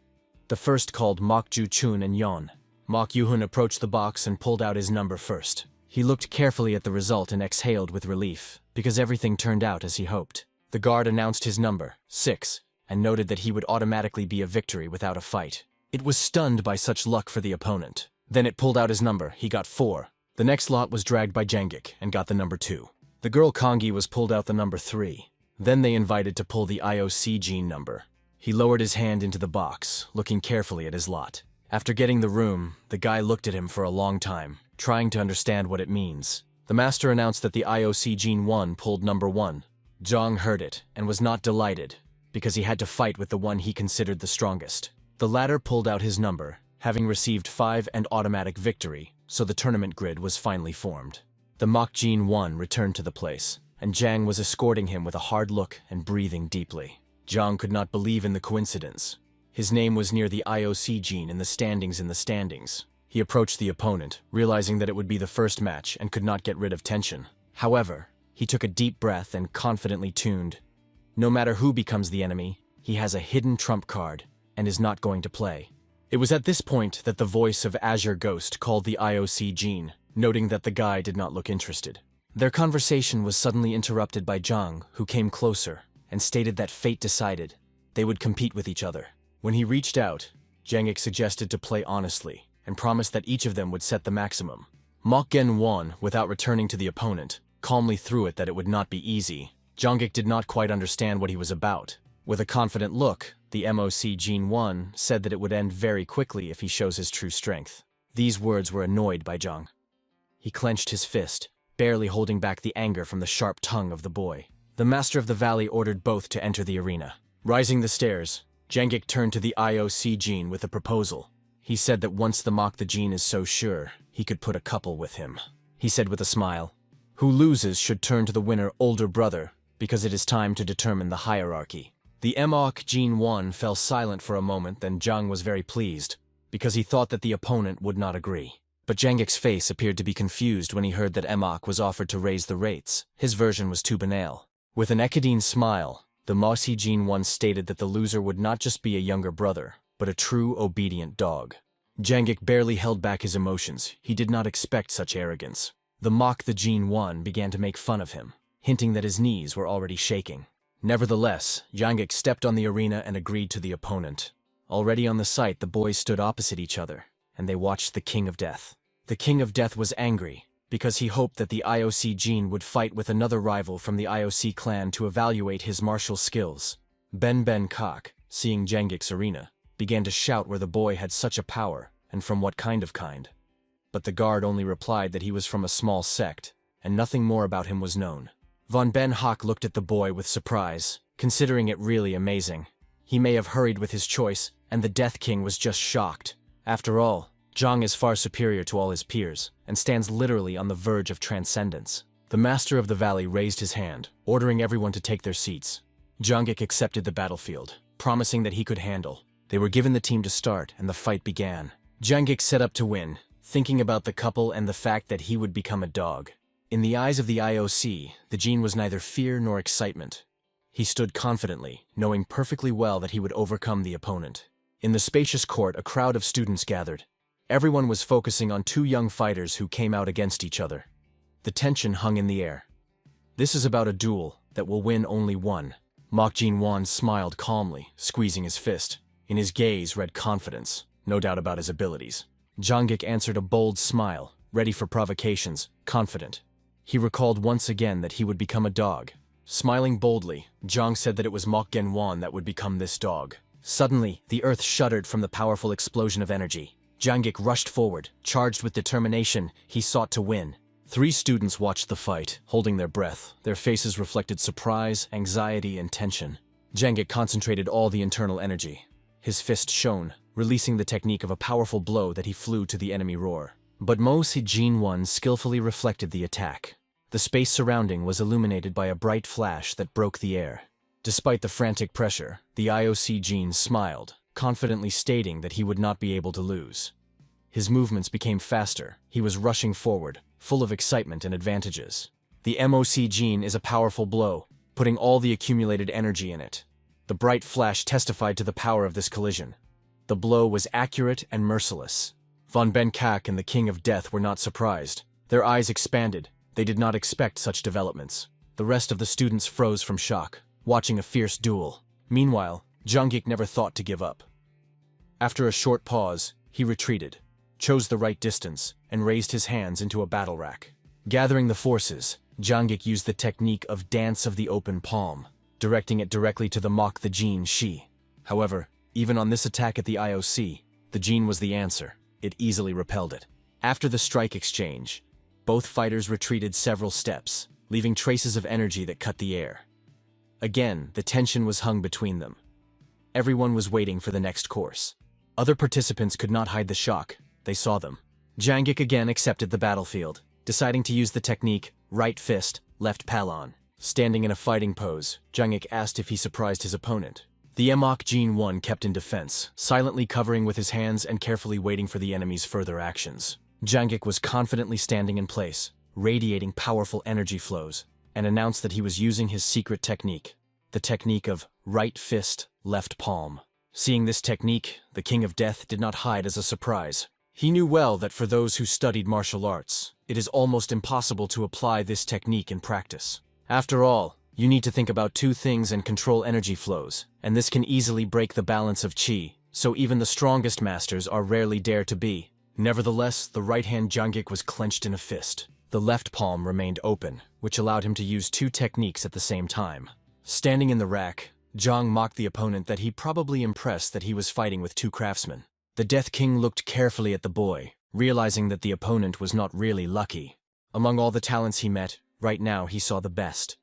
The first called Mok Ju-chun and Yeon. Mok Yoo-hun approached the box and pulled out his number first. He looked carefully at the result and exhaled with relief, because everything turned out as he hoped. The guard announced his number, 6, and noted that he would automatically be a victory without a fight. It was stunned by such luck for the opponent. Then it pulled out his number, he got 4. The next lot was dragged by Jangik and got the number 2. The girl Kongi was pulled out the number 3. Then they invited to pull the IOC gene number. He lowered his hand into the box, looking carefully at his lot. After getting the room, the guy looked at him for a long time, trying to understand what it means. The master announced that the IOC gene 1 pulled number 1. Jong heard it and was not delighted, because he had to fight with the one he considered the strongest. The latter pulled out his number, having received 5 and automatic victory, so the tournament grid was finally formed. The Mok Gene 1 returned to the place, and Jang was escorting him with a hard look and breathing deeply. Jang could not believe in the coincidence. His name was near the IOC gene in the standings. He approached the opponent, realizing that it would be the first match and could not get rid of tension. However, he took a deep breath and confidently tuned. No matter who becomes the enemy, he has a hidden trump card and is not going to play. It was at this point that the voice of Azure Ghost called the IOC gene, noting that the guy did not look interested. Their conversation was suddenly interrupted by Jang, who came closer and stated that fate decided they would compete with each other. When he reached out, Jangik suggested to play honestly and promised that each of them would set the maximum. Mok Gen won without returning to the opponent, calmly threw it that it would not be easy. Jangik did not quite understand what he was about. With a confident look, the MOC Gene 1 said that it would end very quickly if he shows his true strength. These words were annoyed by Jang. He clenched his fist, barely holding back the anger from the sharp tongue of the boy. The Master of the Valley ordered both to enter the arena. Rising the stairs, Jangik turned to the IOC Gene with a proposal. He said that once the Mok the Gene is so sure, he could put a couple with him. He said with a smile, "Who loses should turn to the winner older brother, because it is time to determine the hierarchy." The MOC Gene 1 fell silent for a moment, then Jang was very pleased, because he thought that the opponent would not agree. But Jangik's face appeared to be confused when he heard that MOC was offered to raise the rates. His version was too banal. With an Ekadine smile, the Mosi Gene 1 stated that the loser would not just be a younger brother, but a true obedient dog. Jangik barely held back his emotions. He did not expect such arrogance. The Mok the Gene 1 began to make fun of him, hinting that his knees were already shaking. Nevertheless, Jangik stepped on the arena and agreed to the opponent. Already on the site, the boys stood opposite each other, and they watched the King of Death. The King of Death was angry, because he hoped that the IOC Gene would fight with another rival from the IOC clan to evaluate his martial skills. Ben Kok, seeing Jangik's arena, began to shout where the boy had such a power, and from what kind. But the guard only replied that he was from a small sect, and nothing more about him was known. Von Ben Hak looked at the boy with surprise, considering it really amazing. He may have hurried with his choice, and the Death King was just shocked. After all, Jang is far superior to all his peers, and stands literally on the verge of transcendence. The Master of the Valley raised his hand, ordering everyone to take their seats. Jangik accepted the battlefield, promising that he could handle. They were given the team to start, and the fight began. Jangik set up to win, thinking about the couple and the fact that he would become a dog. In the eyes of the IOC, the gene was neither fear nor excitement. He stood confidently, knowing perfectly well that he would overcome the opponent. In the spacious court, a crowd of students gathered. Everyone was focusing on two young fighters who came out against each other. The tension hung in the air. This is about a duel that will win only one. Mok Jin Won smiled calmly, squeezing his fist. In his gaze read confidence, no doubt about his abilities. Jangik answered a bold smile, ready for provocations, confident. He recalled once again that he would become a dog. Smiling boldly, Jang said that it was Mok Gen Won that would become this dog. Suddenly, the earth shuddered from the powerful explosion of energy. Jangik rushed forward, charged with determination. He sought to win. 3 students watched the fight, holding their breath. Their faces reflected surprise, anxiety, and tension. Jangik concentrated all the internal energy. His fist shone, releasing the technique of a powerful blow that he flew to the enemy roar. But Mo Si-jin Won skillfully reflected the attack. The space surrounding was illuminated by a bright flash that broke the air. Despite the frantic pressure, the IOC Gene smiled, confidently stating that he would not be able to lose. His movements became faster. He was rushing forward, full of excitement and advantages. The MOC gene is a powerful blow, putting all the accumulated energy in it. The bright flash testified to the power of this collision. The blow was accurate and merciless. Von Ben-Kak and the King of Death were not surprised. Their eyes expanded. They did not expect such developments. The rest of the students froze from shock, watching a fierce duel. Meanwhile, Jungkook never thought to give up. After a short pause, he retreated, chose the right distance, and raised his hands into a battle rack. Gathering the forces, Jungkook used the technique of Dance of the Open Palm, directing it directly to the Mach the Gene Shi. However, even on this attack at the IOC, the gene was the answer. It easily repelled it. After the strike exchange, both fighters retreated several steps, leaving traces of energy that cut the air. Again, the tension was hung between them. Everyone was waiting for the next course. Other participants could not hide the shock. They saw them. Jungkook again accepted the battlefield, deciding to use the technique right fist, left palon. Standing in a fighting pose, Jungkook asked if he surprised his opponent. The Mach Gene 1 kept in defense, silently covering with his hands and carefully waiting for the enemy's further actions. Jungkook was confidently standing in place, radiating powerful energy flows, and announced that he was using his secret technique, the technique of right fist, left palm. Seeing this technique, the King of Death did not hide as a surprise. He knew well that for those who studied martial arts, it is almost impossible to apply this technique in practice. After all, you need to think about two things and control energy flows, and this can easily break the balance of chi, so even the strongest masters are rarely dare to be. Nevertheless, the right hand Jungkook was clenched in a fist. The left palm remained open, which allowed him to use two techniques at the same time. Standing in the rack, Jung mocked the opponent that he probably impressed that he was fighting with two craftsmen. The Death King looked carefully at the boy, realizing that the opponent was not really lucky. Among all the talents he met, right now he saw the best.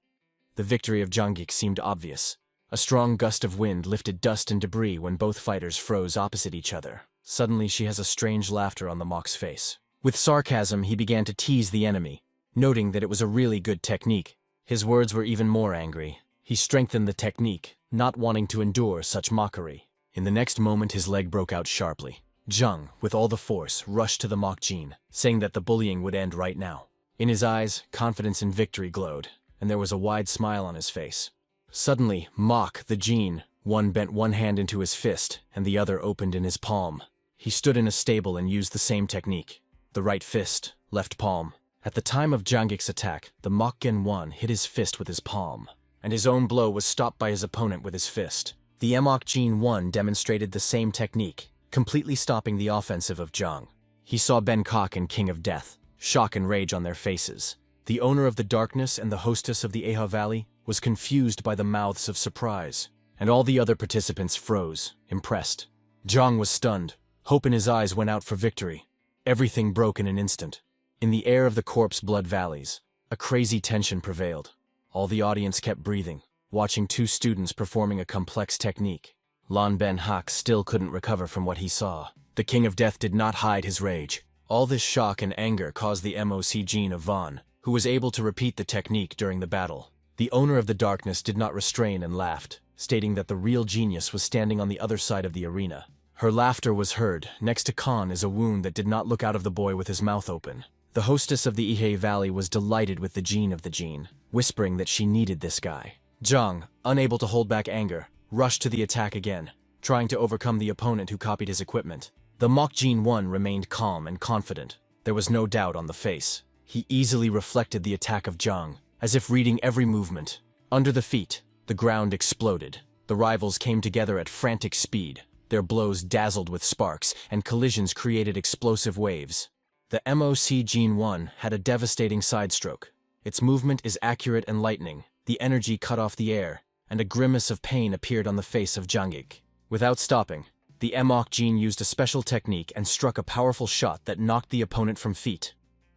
The victory of Jungkook seemed obvious. A strong gust of wind lifted dust and debris when both fighters froze opposite each other. Suddenly she has a strange laughter on the Mach's face. With sarcasm, he began to tease the enemy, noting that it was a really good technique. His words were even more angry. He strengthened the technique, not wanting to endure such mockery. In the next moment, his leg broke out sharply. Jung, with all the force, rushed to the Mach Gene, saying that the bullying would end right now. In his eyes, confidence and victory glowed, and there was a wide smile on his face. Suddenly, Mach, the Gene, one bent one hand into his fist, and the other opened in his palm. He stood in a stable and used the same technique. The right fist, left palm. At the time of Jungkook's attack, the Mach Gen 1 hit his fist with his palm, and his own blow was stopped by his opponent with his fist. The Mach Gene 1 demonstrated the same technique, completely stopping the offensive of Jung. He saw Ben-Kak and King of Death, shock and rage on their faces. The owner of the darkness and the hostess of the Eha Valley was confused by the mouths of surprise, and all the other participants froze, impressed. Jung was stunned. Hope in his eyes went out for victory. Everything broke in an instant. In the air of the corpse blood valleys, a crazy tension prevailed. All the audience kept breathing, watching two students performing a complex technique. Lon Ben-Hak still couldn't recover from what he saw. The King of Death did not hide his rage. All this shock and anger caused the MOC gene of Von, who was able to repeat the technique during the battle. The owner of the darkness did not restrain and laughed, stating that the real genius was standing on the other side of the arena. Her laughter was heard. Next to Khan is a wound that did not look out of the boy with his mouth open. The hostess of the Ihe Valley was delighted with the gene of the gene, whispering that she needed this guy. Jung, unable to hold back anger, rushed to the attack again, trying to overcome the opponent who copied his equipment. The Mach Gene 1 remained calm and confident. There was no doubt on the face. He easily reflected the attack of Jung, as if reading every movement. Under the feet, the ground exploded. The rivals came together at frantic speed. Their blows dazzled with sparks, and collisions created explosive waves. The MOC Gene 1 had a devastating sidestroke. Its movement is accurate and lightning. The energy cut off the air, and a grimace of pain appeared on the face of Jungkook. Without stopping, the Mach Gene used a special technique and struck a powerful shot that knocked the opponent from feet.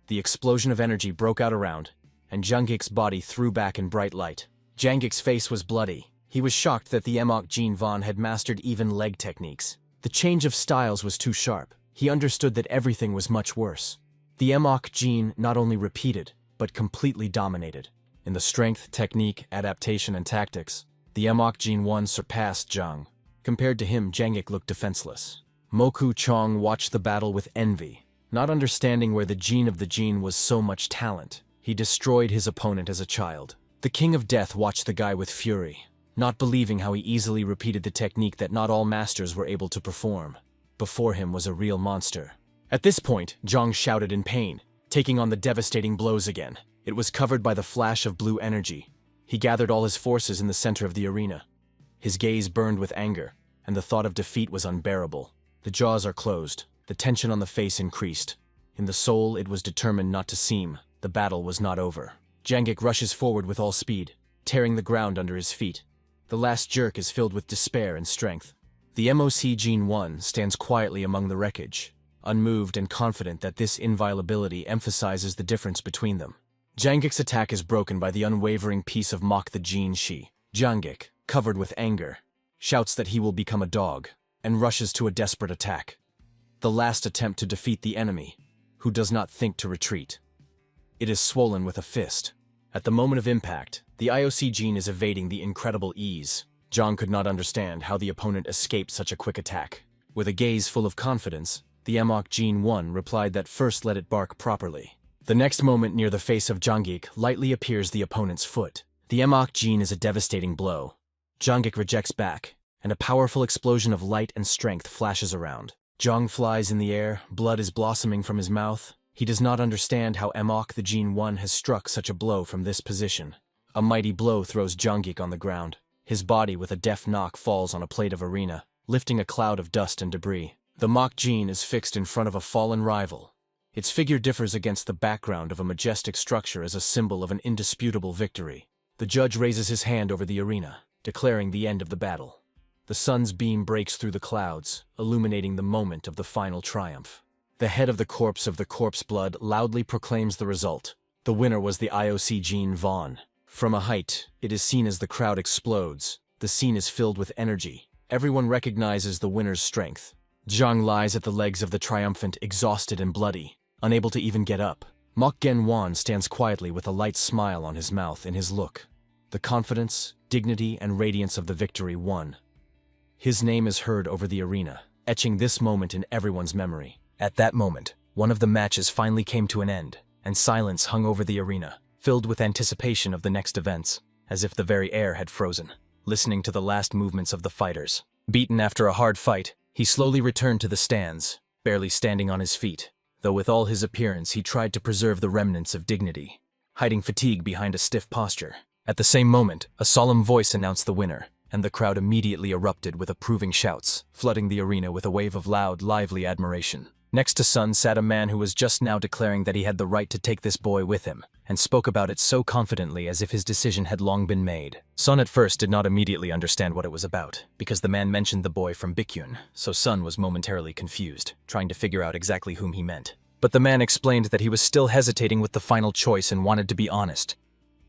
The explosion of energy broke out around, and Jungkook's body threw back in bright light. Jungkook's face was bloody. He was shocked that the Mach Gene Von had mastered even leg techniques. The change of styles was too sharp. He understood that everything was much worse. The Mach Gene not only repeated, but completely dominated. In the strength, technique, adaptation, and tactics, the Mach Gene 1 surpassed Jung. Compared to him, Jungkook looked defenseless. Moku Chong watched the battle with envy. Not understanding where the gene of the gene was so much talent, he destroyed his opponent as a child. The King of Death watched the guy with fury, not believing how he easily repeated the technique that not all masters were able to perform. Before him was a real monster. At this point, Zhang shouted in pain, taking on the devastating blows again. It was covered by the flash of blue energy. He gathered all his forces in the center of the arena. His gaze burned with anger, and the thought of defeat was unbearable. The jaws are closed. The tension on the face increased. In the soul, it was determined not to seem. The battle was not over. Jangic rushes forward with all speed, tearing the ground under his feet. The last jerk is filled with despair and strength. The MOC Gene 1 stands quietly among the wreckage, unmoved and confident that this inviolability emphasizes the difference between them. Jangic's attack is broken by the unwavering peace of Mach the Gene Shi. Jangic, covered with anger, shouts that he will become a dog, and rushes to a desperate attack. The last attempt to defeat the enemy, who does not think to retreat. It is swollen with a fist. At the moment of impact, the IOC gene is evading the incredible ease. Zhang could not understand how the opponent escaped such a quick attack. With a gaze full of confidence, the MOC Gene 1 replied that first let it bark properly. The next moment near the face of Jangic lightly appears the opponent's foot. The MOC Gene is a devastating blow. Jangic rejects back, and a powerful explosion of light and strength flashes around. Zhang flies in the air, blood is blossoming from his mouth. He does not understand how MOC the Gene 1 has struck such a blow from this position. A mighty blow throws Jangic on the ground. His body with a deft knock falls on a plate of arena, lifting a cloud of dust and debris. The MOC Gene is fixed in front of a fallen rival. Its figure differs against the background of a majestic structure as a symbol of an indisputable victory. The judge raises his hand over the arena, declaring the end of the battle. The sun's beam breaks through the clouds, illuminating the moment of the final triumph. The head of the corpse blood loudly proclaims the result. The winner was the IOC Gene Vaughn. From a height, it is seen as the crowd explodes. The scene is filled with energy. Everyone recognizes the winner's strength. Zhang lies at the legs of the triumphant, exhausted and bloody, unable to even get up. Mok Genwan stands quietly with a light smile on his mouth in his look. The confidence, dignity, and radiance of the victory won. His name is heard over the arena, etching this moment in everyone's memory. At that moment, one of the matches finally came to an end, and silence hung over the arena, filled with anticipation of the next events, as if the very air had frozen, listening to the last movements of the fighters. Beaten after a hard fight, he slowly returned to the stands, barely standing on his feet, though with all his appearance he tried to preserve the remnants of dignity, hiding fatigue behind a stiff posture. At the same moment, a solemn voice announced the winner, and the crowd immediately erupted with approving shouts, flooding the arena with a wave of loud, lively admiration. Next to Sun sat a man who was just now declaring that he had the right to take this boy with him, and spoke about it so confidently as if his decision had long been made. Sun at first did not immediately understand what it was about, because the man mentioned the boy from Bikyun, so Sun was momentarily confused, trying to figure out exactly whom he meant. But the man explained that he was still hesitating with the final choice and wanted to be honest,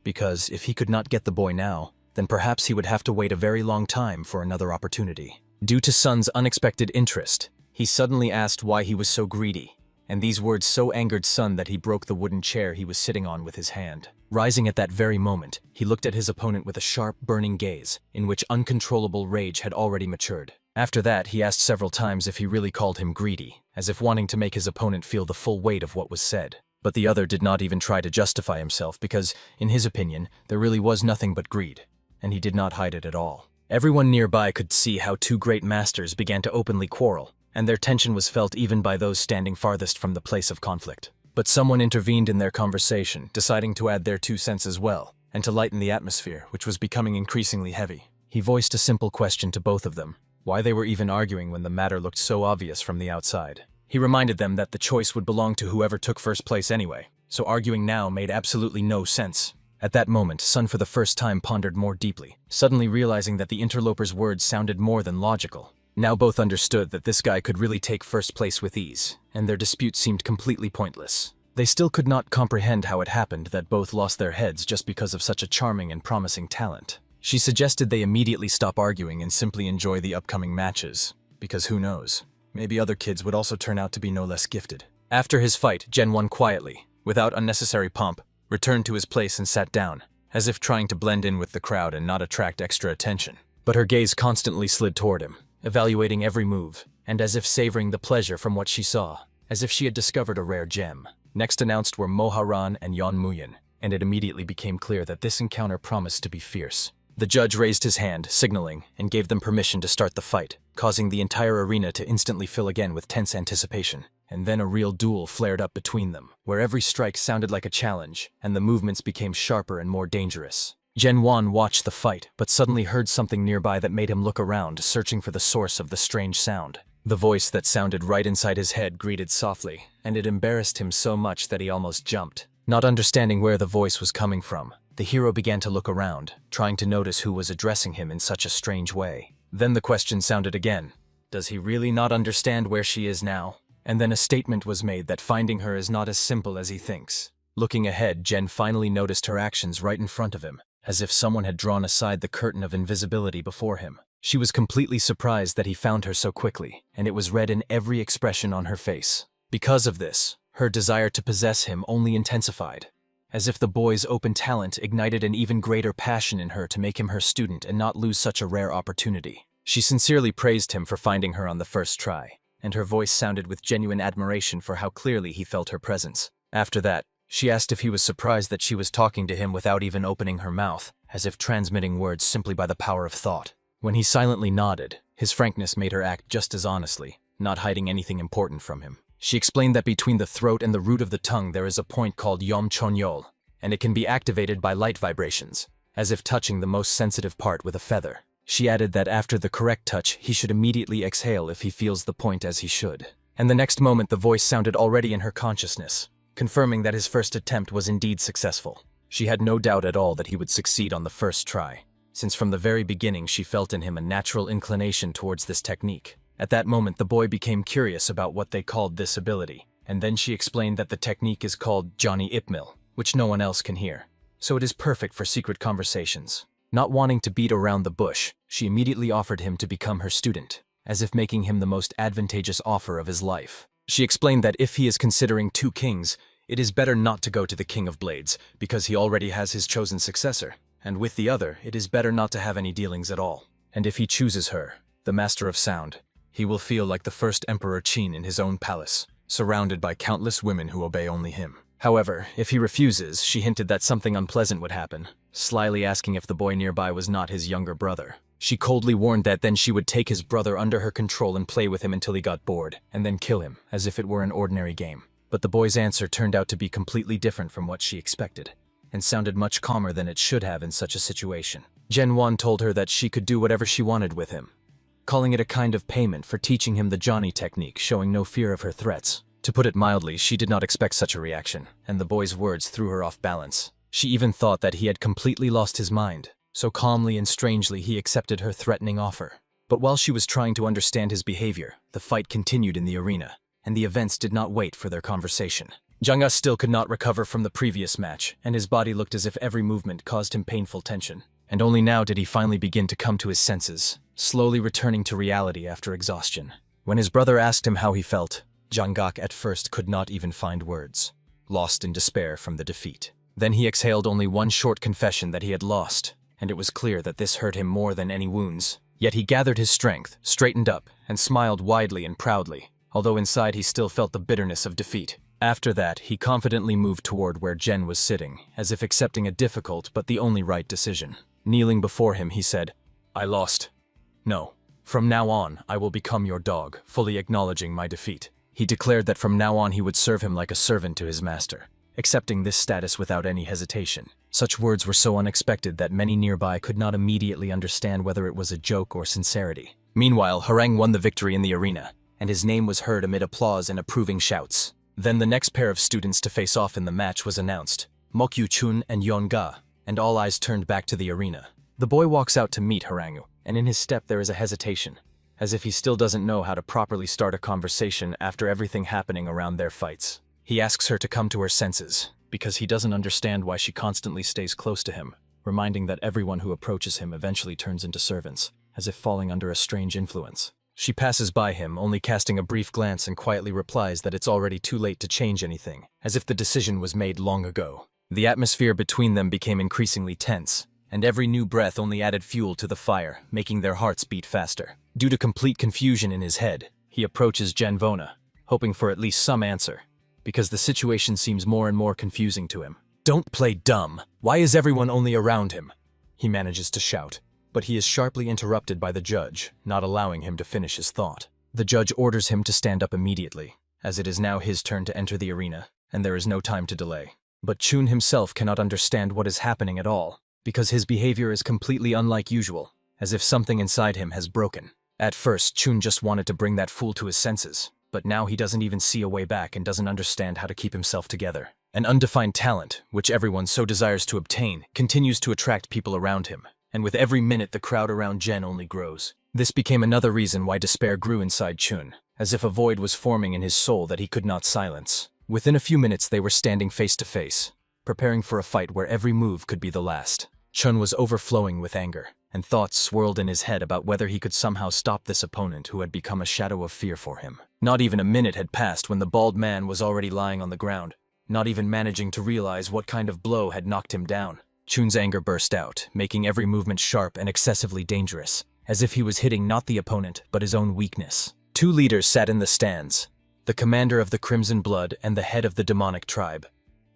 because if he could not get the boy now, then perhaps he would have to wait a very long time for another opportunity. Due to Sun's unexpected interest, he suddenly asked why he was so greedy, and these words so angered Sun that he broke the wooden chair he was sitting on with his hand. Rising at that very moment, he looked at his opponent with a sharp, burning gaze, in which uncontrollable rage had already matured. After that, he asked several times if he really called him greedy, as if wanting to make his opponent feel the full weight of what was said. But the other did not even try to justify himself because, in his opinion, there really was nothing but greed, and he did not hide it at all. Everyone nearby could see how two great masters began to openly quarrel, and their tension was felt even by those standing farthest from the place of conflict. But someone intervened in their conversation, deciding to add their 2 cents as well, and to lighten the atmosphere, which was becoming increasingly heavy. He voiced a simple question to both of them, why they were even arguing when the matter looked so obvious from the outside. He reminded them that the choice would belong to whoever took first place anyway, so arguing now made absolutely no sense. At that moment, Sun for the first time pondered more deeply, suddenly realizing that the interloper's words sounded more than logical. Now both understood that this guy could really take first place with ease, and their dispute seemed completely pointless. They still could not comprehend how it happened that both lost their heads just because of such a charming and promising talent. She suggested they immediately stop arguing and simply enjoy the upcoming matches, because who knows, maybe other kids would also turn out to be no less gifted. After his fight, Gen-1 quietly, without unnecessary pomp, returned to his place and sat down, as if trying to blend in with the crowd and not attract extra attention. But her gaze constantly slid toward him, evaluating every move, and as if savoring the pleasure from what she saw, as if she had discovered a rare gem. Next announced were Moharan and Yon Muyan, and it immediately became clear that this encounter promised to be fierce. The judge raised his hand, signaling, and gave them permission to start the fight, causing the entire arena to instantly fill again with tense anticipation. And then a real duel flared up between them, where every strike sounded like a challenge, and the movements became sharper and more dangerous. Zhenwan watched the fight, but suddenly heard something nearby that made him look around, searching for the source of the strange sound. The voice that sounded right inside his head greeted softly, and it embarrassed him so much that he almost jumped. Not understanding where the voice was coming from, the hero began to look around, trying to notice who was addressing him in such a strange way. Then the question sounded again. Does he really not understand where she is now? And then a statement was made that finding her is not as simple as he thinks. Looking ahead, Jen finally noticed her actions right in front of him, as if someone had drawn aside the curtain of invisibility before him. She was completely surprised that he found her so quickly, and it was read in every expression on her face. Because of this, her desire to possess him only intensified, as if the boy's open talent ignited an even greater passion in her to make him her student and not lose such a rare opportunity. She sincerely praised him for finding her on the first try, and her voice sounded with genuine admiration for how clearly he felt her presence. After that, she asked if he was surprised that she was talking to him without even opening her mouth, as if transmitting words simply by the power of thought. When he silently nodded, his frankness made her act just as honestly, not hiding anything important from him. She explained that between the throat and the root of the tongue there is a point called Yom Chonyol, and it can be activated by light vibrations, as if touching the most sensitive part with a feather. She added that after the correct touch, he should immediately exhale if he feels the point as he should. And the next moment the voice sounded already in her consciousness, confirming that his first attempt was indeed successful. She had no doubt at all that he would succeed on the first try, since from the very beginning she felt in him a natural inclination towards this technique. At that moment the boy became curious about what they called this ability, and then she explained that the technique is called Johnny Ipmil, which no one else can hear. So it is perfect for secret conversations. Not wanting to beat around the bush, she immediately offered him to become her student, as if making him the most advantageous offer of his life. She explained that if he is considering two kings, it is better not to go to the King of Blades, because he already has his chosen successor, and with the other, it is better not to have any dealings at all. And if he chooses her, the Master of Sound, he will feel like the first Emperor Qin in his own palace, surrounded by countless women who obey only him. However, if he refuses, she hinted that something unpleasant would happen, slyly asking if the boy nearby was not his younger brother. She coldly warned that then she would take his brother under her control and play with him until he got bored, and then kill him, as if it were an ordinary game. But the boy's answer turned out to be completely different from what she expected, and sounded much calmer than it should have in such a situation. Zhenwan told her that she could do whatever she wanted with him, calling it a kind of payment for teaching him the Johnny technique, showing no fear of her threats. To put it mildly, she did not expect such a reaction, and the boy's words threw her off balance. She even thought that he had completely lost his mind. So calmly and strangely he accepted her threatening offer. But while she was trying to understand his behavior, the fight continued in the arena, and the events did not wait for their conversation. Janga still could not recover from the previous match, and his body looked as if every movement caused him painful tension. And only now did he finally begin to come to his senses, slowly returning to reality after exhaustion. When his brother asked him how he felt, Jangak at first could not even find words, lost in despair from the defeat. Then he exhaled only one short confession that he had lost, and it was clear that this hurt him more than any wounds. Yet he gathered his strength, straightened up, and smiled widely and proudly, although inside he still felt the bitterness of defeat. After that, he confidently moved toward where Jen was sitting, as if accepting a difficult but the only right decision. Kneeling before him, he said, "I lost. No. From now on, I will become your dog," fully acknowledging my defeat. He declared that from now on he would serve him like a servant to his master, accepting this status without any hesitation. Such words were so unexpected that many nearby could not immediately understand whether it was a joke or sincerity. Meanwhile, Harang won the victory in the arena, and his name was heard amid applause and approving shouts. Then the next pair of students to face off in the match was announced, Mokyu Chun and Yon Ga, and all eyes turned back to the arena. The boy walks out to meet Harangu, and in his step there is a hesitation, as if he still doesn't know how to properly start a conversation after everything happening around their fights. He asks her to come to her senses, because he doesn't understand why she constantly stays close to him, reminding that everyone who approaches him eventually turns into servants, as if falling under a strange influence. She passes by him, only casting a brief glance, and quietly replies that it's already too late to change anything, as if the decision was made long ago. The atmosphere between them became increasingly tense, and every new breath only added fuel to the fire, making their hearts beat faster. Due to complete confusion in his head, He approaches Genvona, hoping for at least some answer, because the situation seems more and more confusing to him. "Don't play dumb. Why is everyone only around him?" he manages to shout, but he is sharply interrupted by the judge, not allowing him to finish his thought. The judge orders him to stand up immediately, as it is now his turn to enter the arena, and there is no time to delay. But Chun himself cannot understand what is happening at all, because his behavior is completely unlike usual, as if something inside him has broken. At first, Chun just wanted to bring that fool to his senses, but now he doesn't even see a way back and doesn't understand how to keep himself together. An undefined talent, which everyone so desires to obtain, continues to attract people around him, and with every minute the crowd around Gen only grows. This became another reason why despair grew inside Chun, as if a void was forming in his soul that he could not silence. Within a few minutes they were standing face to face, preparing for a fight where every move could be the last. Chun was overflowing with anger, and thoughts swirled in his head about whether he could somehow stop this opponent who had become a shadow of fear for him. Not even a minute had passed when the bald man was already lying on the ground, not even managing to realize what kind of blow had knocked him down. Chun's anger burst out, making every movement sharp and excessively dangerous, as if he was hitting not the opponent but his own weakness. Two leaders sat in the stands, the commander of the Crimson Blood and the head of the demonic tribe,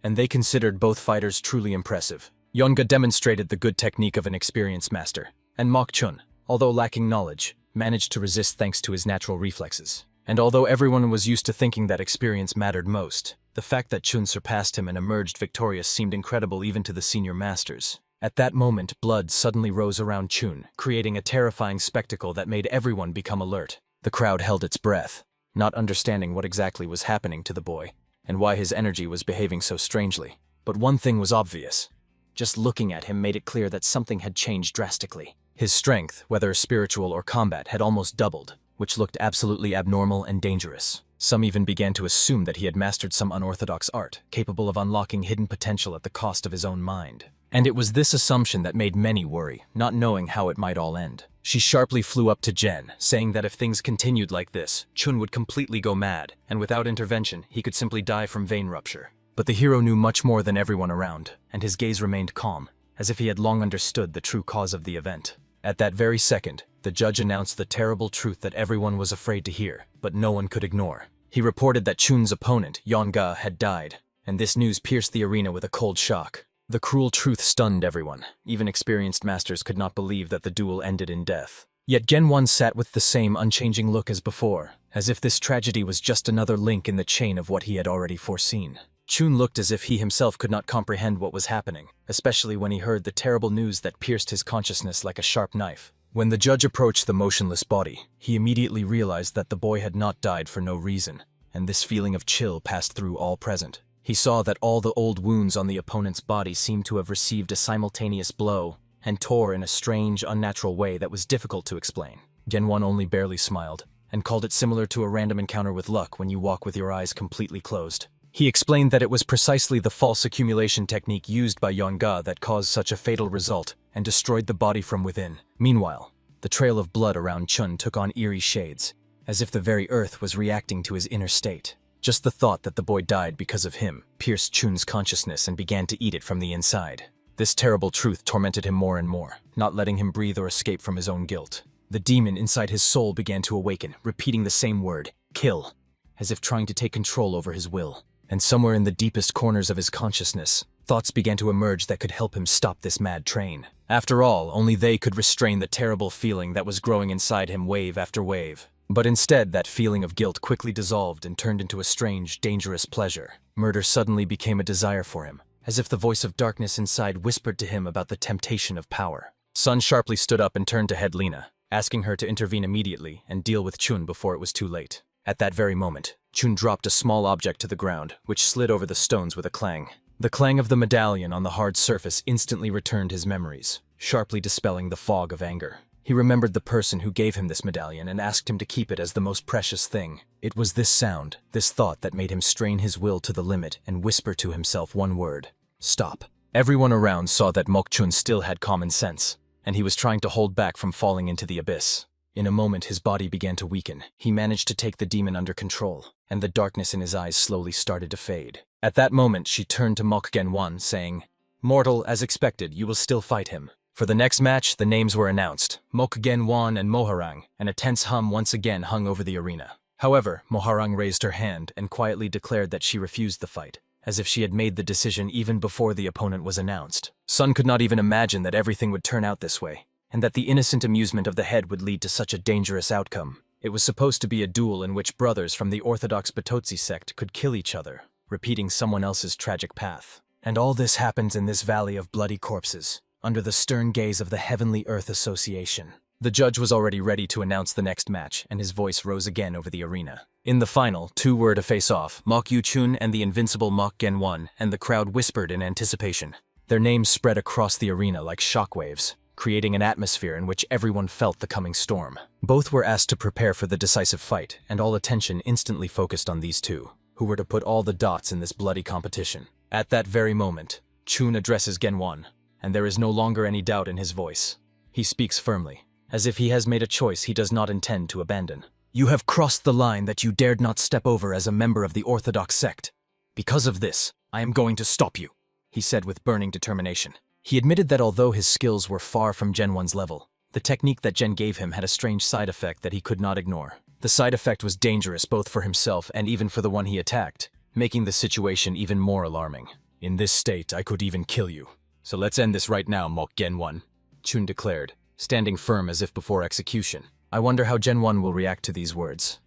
and they considered both fighters truly impressive. Yonga demonstrated the good technique of an experienced master, and Mok Chun, although lacking knowledge, managed to resist thanks to his natural reflexes. And although everyone was used to thinking that experience mattered most, the fact that Chun surpassed him and emerged victorious seemed incredible even to the senior masters. At that moment, blood suddenly rose around Chun, creating a terrifying spectacle that made everyone become alert. The crowd held its breath, not understanding what exactly was happening to the boy, and why his energy was behaving so strangely. But one thing was obvious. Just looking at him made it clear that something had changed drastically. His strength, whether spiritual or combat, had almost doubled, which looked absolutely abnormal and dangerous. Some even began to assume that he had mastered some unorthodox art, capable of unlocking hidden potential at the cost of his own mind. And it was this assumption that made many worry, not knowing how it might all end. She sharply flew up to Gen, saying that if things continued like this, Chun would completely go mad, and without intervention, he could simply die from vein rupture. But the hero knew much more than everyone around, and his gaze remained calm, as if he had long understood the true cause of the event. At that very second, the judge announced the terrible truth that everyone was afraid to hear, but no one could ignore. He reported that Chun's opponent, Yonga, had died, and this news pierced the arena with a cold shock. The cruel truth stunned everyone. Even experienced masters could not believe that the duel ended in death. Yet Genwon sat with the same unchanging look as before, as if this tragedy was just another link in the chain of what he had already foreseen. Chun looked as if he himself could not comprehend what was happening, especially when he heard the terrible news that pierced his consciousness like a sharp knife. When the judge approached the motionless body, he immediately realized that the boy had not died for no reason, and this feeling of chill passed through all present. He saw that all the old wounds on the opponent's body seemed to have received a simultaneous blow, and tore in a strange, unnatural way that was difficult to explain. Genwon only barely smiled, and called it similar to a random encounter with luck when you walk with your eyes completely closed. He explained that it was precisely the false accumulation technique used by Yonga that caused such a fatal result, and destroyed the body from within. Meanwhile, the trail of blood around Chun took on eerie shades, as if the very earth was reacting to his inner state. Just the thought that the boy died because of him pierced Chun's consciousness and began to eat it from the inside. This terrible truth tormented him more and more, not letting him breathe or escape from his own guilt. The demon inside his soul began to awaken, repeating the same word, kill, as if trying to take control over his will. And somewhere in the deepest corners of his consciousness, thoughts began to emerge that could help him stop this mad train. After all, only they could restrain the terrible feeling that was growing inside him wave after wave. But instead, that feeling of guilt quickly dissolved and turned into a strange, dangerous pleasure. Murder suddenly became a desire for him, as if the voice of darkness inside whispered to him about the temptation of power. Sun sharply stood up and turned to head Lena, asking her to intervene immediately and deal with Chun before it was too late. At that very moment, Chun dropped a small object to the ground, which slid over the stones with a clang. The clang of the medallion on the hard surface instantly returned his memories, sharply dispelling the fog of anger. He remembered the person who gave him this medallion and asked him to keep it as the most precious thing. It was this sound, this thought that made him strain his will to the limit and whisper to himself one word: stop. Everyone around saw that Mokchun still had common sense, and he was trying to hold back from falling into the abyss. In a moment his body began to weaken. He managed to take the demon under control, and the darkness in his eyes slowly started to fade. At that moment she turned to Mokgen-wan, saying, "Mortal, as expected, you will still fight him." For the next match, the names were announced, Mokgen-wan and Moharang, and a tense hum once again hung over the arena. However, Moharang raised her hand and quietly declared that she refused the fight, as if she had made the decision even before the opponent was announced. Sun could not even imagine that everything would turn out this way, and that the innocent amusement of the head would lead to such a dangerous outcome. It was supposed to be a duel in which brothers from the orthodox Batotsi sect could kill each other, repeating someone else's tragic path. And all this happens in this valley of bloody corpses, under the stern gaze of the Heavenly Earth Association. The judge was already ready to announce the next match, and his voice rose again over the arena. In the final, two were to face off, Mok Yu-chun and the invincible Mok Gen-won, and the crowd whispered in anticipation. Their names spread across the arena like shockwaves, creating an atmosphere in which everyone felt the coming storm. Both were asked to prepare for the decisive fight, and all attention instantly focused on these two, who were to put all the dots in this bloody competition. At that very moment, Chun addresses Gen-won, and there is no longer any doubt in his voice. He speaks firmly, as if he has made a choice he does not intend to abandon. You have crossed the line that you dared not step over as a member of the orthodox sect. Because of this, I am going to stop you, he said with burning determination. He admitted that although his skills were far from Gen-won's level, the technique that Gen gave him had a strange side effect that he could not ignore. The side effect was dangerous both for himself and even for the one he attacked, making the situation even more alarming. In this state, I could even kill you. So let's end this right now, Mok Gen-won, Chun declared, standing firm as if before execution. I wonder how Gen-won will react to these words.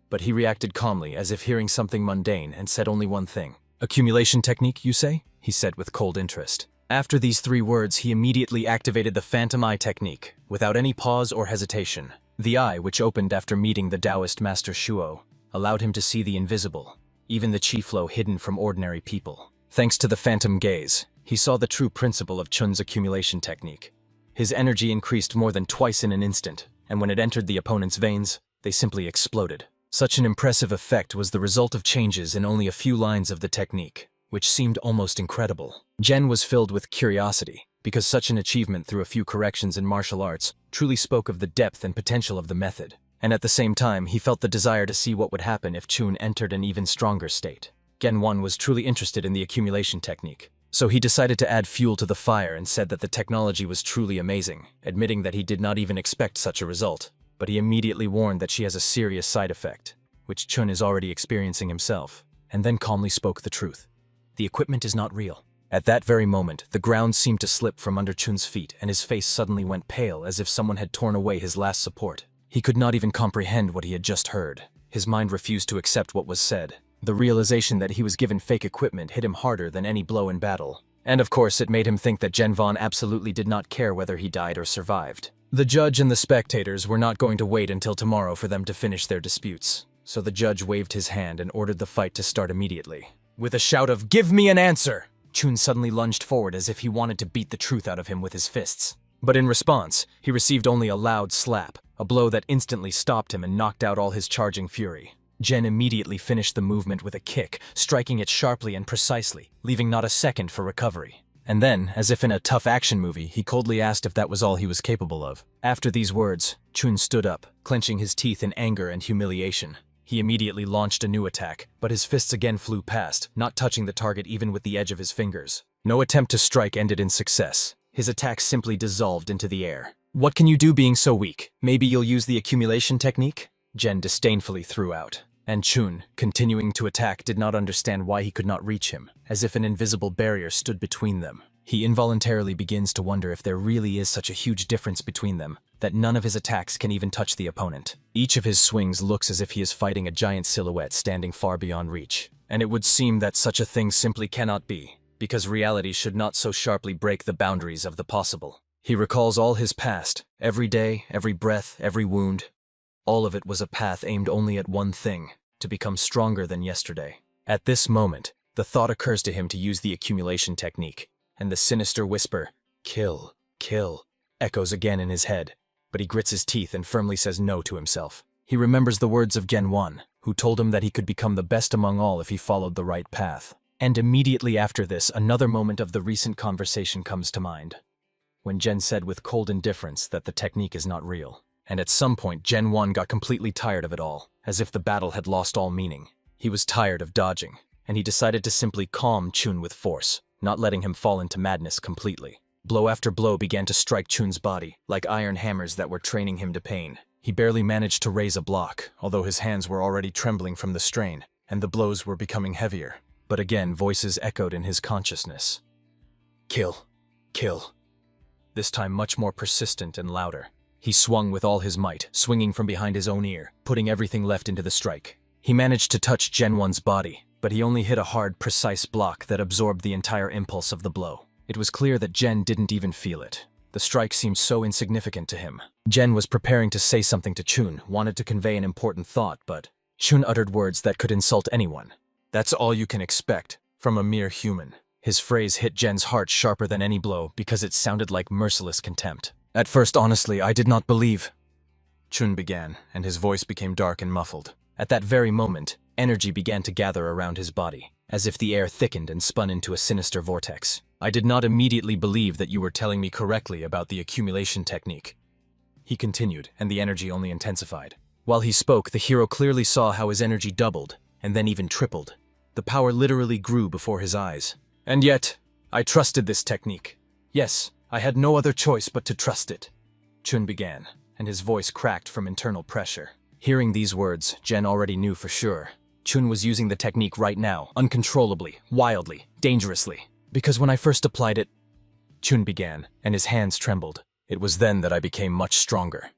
But he reacted calmly, as if hearing something mundane, and said only one thing. Accumulation technique, you say? He said with cold interest. After these three words, he immediately activated the Phantom Eye technique, without any pause or hesitation. The eye, which opened after meeting the Taoist master Shuo, allowed him to see the invisible, even the chi flow hidden from ordinary people. Thanks to the phantom gaze, he saw the true principle of Chun's accumulation technique. His energy increased more than twice in an instant, and when it entered the opponent's veins, they simply exploded. Such an impressive effect was the result of changes in only a few lines of the technique, which seemed almost incredible. Gen was filled with curiosity, because such an achievement through a few corrections in martial arts truly spoke of the depth and potential of the method. And at the same time, he felt the desire to see what would happen if Chun entered an even stronger state. Gen-won was truly interested in the accumulation technique, so he decided to add fuel to the fire and said that the technology was truly amazing, admitting that he did not even expect such a result. But he immediately warned that she has a serious side effect, which Chun is already experiencing himself, and then calmly spoke the truth. The equipment is not real. At that very moment, the ground seemed to slip from under Chun's feet, and his face suddenly went pale as if someone had torn away his last support. He could not even comprehend what he had just heard. His mind refused to accept what was said. The realization that he was given fake equipment hit him harder than any blow in battle. And of course, it made him think that Gen-won absolutely did not care whether he died or survived. The judge and the spectators were not going to wait until tomorrow for them to finish their disputes. So the judge waved his hand and ordered the fight to start immediately. With a shout of, "Give me an answer!" Chun suddenly lunged forward as if he wanted to beat the truth out of him with his fists. But in response, he received only a loud slap, a blow that instantly stopped him and knocked out all his charging fury. Gen immediately finished the movement with a kick, striking it sharply and precisely, leaving not a second for recovery. And then, as if in a tough action movie, he coldly asked if that was all he was capable of. After these words, Chun stood up, clenching his teeth in anger and humiliation. He immediately launched a new attack, but his fists again flew past, not touching the target even with the edge of his fingers. No attempt to strike ended in success. His attack simply dissolved into the air. "What can you do being so weak? Maybe you'll use the accumulation technique?" Gen disdainfully threw out. And Chun, continuing to attack, did not understand why he could not reach him, as if an invisible barrier stood between them. He involuntarily begins to wonder if there really is such a huge difference between them, that none of his attacks can even touch the opponent. Each of his swings looks as if he is fighting a giant silhouette standing far beyond reach. And it would seem that such a thing simply cannot be, because reality should not so sharply break the boundaries of the possible. He recalls all his past, every day, every breath, every wound. All of it was a path aimed only at one thing, to become stronger than yesterday. At this moment, the thought occurs to him to use the accumulation technique, and the sinister whisper, "Kill, kill," echoes again in his head. But he grits his teeth and firmly says no to himself. He remembers the words of Gen-won, who told him that he could become the best among all if he followed the right path. And immediately after this, another moment of the recent conversation comes to mind, when Gen said with cold indifference that the technique is not real. And at some point, Gen-won got completely tired of it all, as if the battle had lost all meaning. He was tired of dodging, and he decided to simply calm Chun with force, not letting him fall into madness completely. Blow after blow began to strike Chun's body, like iron hammers that were training him to pain. He barely managed to raise a block, although his hands were already trembling from the strain, and the blows were becoming heavier. But again, voices echoed in his consciousness. Kill. Kill. This time much more persistent and louder. He swung with all his might, swinging from behind his own ear, putting everything left into the strike. He managed to touch Gen 1's body, but he only hit a hard, precise block that absorbed the entire impulse of the blow. It was clear that Gen didn't even feel it. The strike seemed so insignificant to him. Gen was preparing to say something to Chun, wanted to convey an important thought, but Chun uttered words that could insult anyone. That's all you can expect from a mere human. His phrase hit Gen's heart sharper than any blow because it sounded like merciless contempt. At first, honestly, I did not believe. Chun began, and his voice became dark and muffled. At that very moment, energy began to gather around his body, as if the air thickened and spun into a sinister vortex. I did not immediately believe that you were telling me correctly about the accumulation technique. He continued, and the energy only intensified. While he spoke, the hero clearly saw how his energy doubled, and then even tripled. The power literally grew before his eyes. And yet, I trusted this technique. Yes, I had no other choice but to trust it. Chun began, and his voice cracked from internal pressure. Hearing these words, Gen already knew for sure. Chun was using the technique right now, uncontrollably, wildly, dangerously. Because when I first applied it, Chun began, and his hands trembled. It was then that I became much stronger,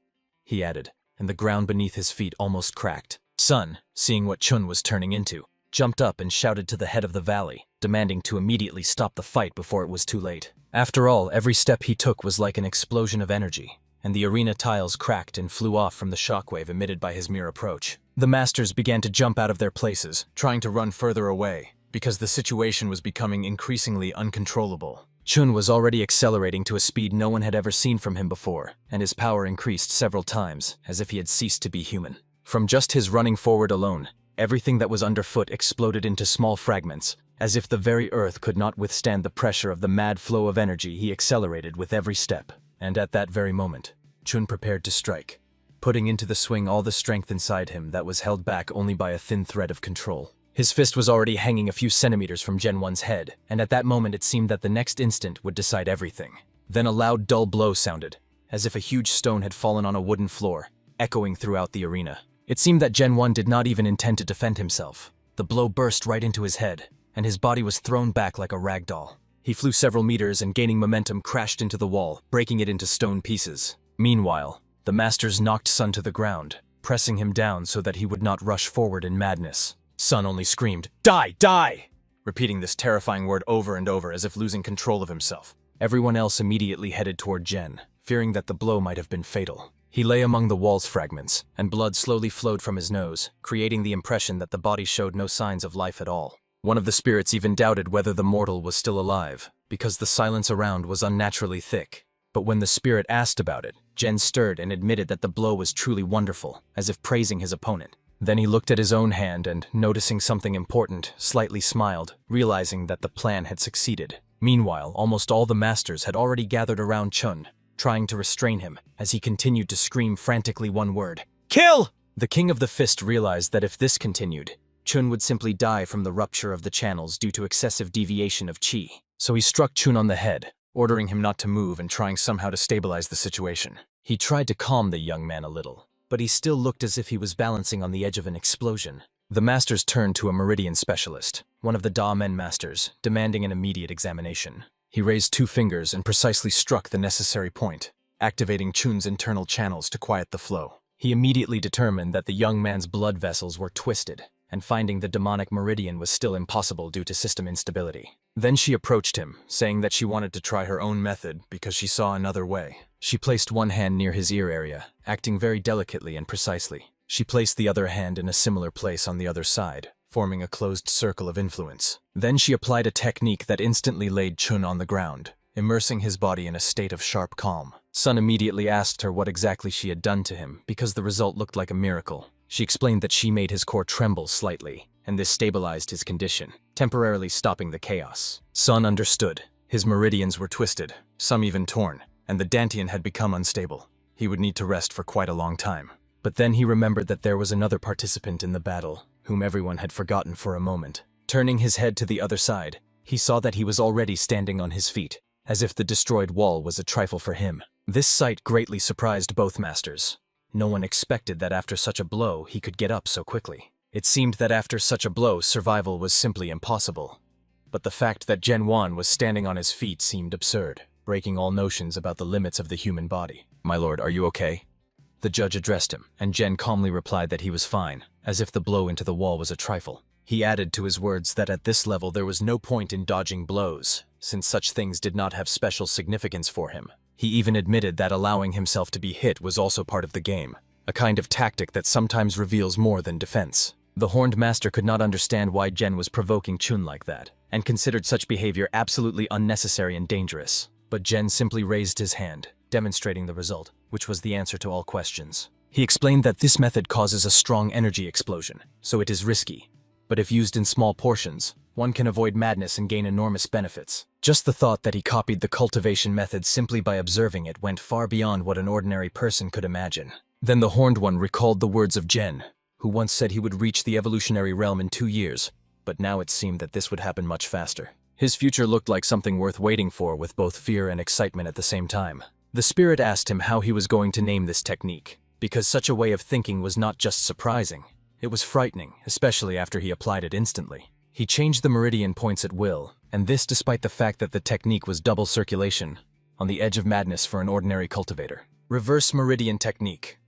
he added, and the ground beneath his feet almost cracked. Sun, seeing what Chun was turning into, jumped up and shouted to the head of the valley, demanding to immediately stop the fight before it was too late. After all, every step he took was like an explosion of energy, and the arena tiles cracked and flew off from the shockwave emitted by his mere approach. The masters began to jump out of their places, trying to run further away, because the situation was becoming increasingly uncontrollable. Chun was already accelerating to a speed no one had ever seen from him before, and his power increased several times, as if he had ceased to be human. From just his running forward alone, everything that was underfoot exploded into small fragments, as if the very earth could not withstand the pressure of the mad flow of energy. He accelerated with every step, and at that very moment, Chun prepared to strike, putting into the swing all the strength inside him that was held back only by a thin thread of control. His fist was already hanging a few centimeters from Gen 1's head, and at that moment it seemed that the next instant would decide everything. Then a loud, dull blow sounded, as if a huge stone had fallen on a wooden floor, echoing throughout the arena. It seemed that Gen 1 did not even intend to defend himself. The blow burst right into his head, and his body was thrown back like a rag doll. He flew several meters and, gaining momentum, crashed into the wall, breaking it into stone pieces. Meanwhile, the masters knocked Sun to the ground, pressing him down so that he would not rush forward in madness. Sun only screamed, "Die! Die!" repeating this terrifying word over and over as if losing control of himself. Everyone else immediately headed toward Gen, fearing that the blow might have been fatal. He lay among the wall's fragments, and blood slowly flowed from his nose, creating the impression that the body showed no signs of life at all. One of the spirits even doubted whether the mortal was still alive, because the silence around was unnaturally thick. But when the spirit asked about it, Gen stirred and admitted that the blow was truly wonderful, as if praising his opponent. Then he looked at his own hand and, noticing something important, slightly smiled, realizing that the plan had succeeded. Meanwhile, almost all the masters had already gathered around Chun, trying to restrain him, as he continued to scream frantically one word: "Kill!" The king of the fist realized that if this continued, Chun would simply die from the rupture of the channels due to excessive deviation of chi. So he struck Chun on the head, ordering him not to move and trying somehow to stabilize the situation. He tried to calm the young man a little, but he still looked as if he was balancing on the edge of an explosion. The masters turned to a meridian specialist, one of the Da Men masters, demanding an immediate examination. He raised 2 fingers and precisely struck the necessary point, activating Chun's internal channels to quiet the flow. He immediately determined that the young man's blood vessels were twisted, and finding the demonic meridian was still impossible due to system instability. Then she approached him, saying that she wanted to try her own method because she saw another way. She placed one hand near his ear area, acting very delicately and precisely. She placed the other hand in a similar place on the other side, forming a closed circle of influence. Then she applied a technique that instantly laid Chun on the ground, immersing his body in a state of sharp calm. Sun immediately asked her what exactly she had done to him, because the result looked like a miracle. She explained that she made his core tremble slightly, and this stabilized his condition, temporarily stopping the chaos. Sun understood. His meridians were twisted, some even torn, and the dantian had become unstable. He would need to rest for quite a long time. But then he remembered that there was another participant in the battle, whom everyone had forgotten for a moment. Turning his head to the other side, he saw that he was already standing on his feet, as if the destroyed wall was a trifle for him. This sight greatly surprised both masters. No one expected that after such a blow he could get up so quickly. It seemed that after such a blow survival was simply impossible. But the fact that Gen Wan was standing on his feet seemed absurd, breaking all notions about the limits of the human body. "My lord, are you okay?" The judge addressed him, and Gen calmly replied that he was fine, as if the blow into the wall was a trifle. He added to his words that at this level there was no point in dodging blows, since such things did not have special significance for him. He even admitted that allowing himself to be hit was also part of the game, a kind of tactic that sometimes reveals more than defense. The Horned Master could not understand why Gen was provoking Chun like that, and considered such behavior absolutely unnecessary and dangerous. But Gen simply raised his hand, demonstrating the result, which was the answer to all questions. He explained that this method causes a strong energy explosion, so it is risky. But if used in small portions, one can avoid madness and gain enormous benefits. Just the thought that he copied the cultivation method simply by observing it went far beyond what an ordinary person could imagine. Then the Horned One recalled the words of Gen, who once said he would reach the evolutionary realm in 2 years, but now it seemed that this would happen much faster. His future looked like something worth waiting for, with both fear and excitement at the same time. The spirit asked him how he was going to name this technique, because such a way of thinking was not just surprising, it was frightening, especially after he applied it instantly. He changed the meridian points at will, and this despite the fact that the technique was double circulation, on the edge of madness for an ordinary cultivator. Reverse meridian technique.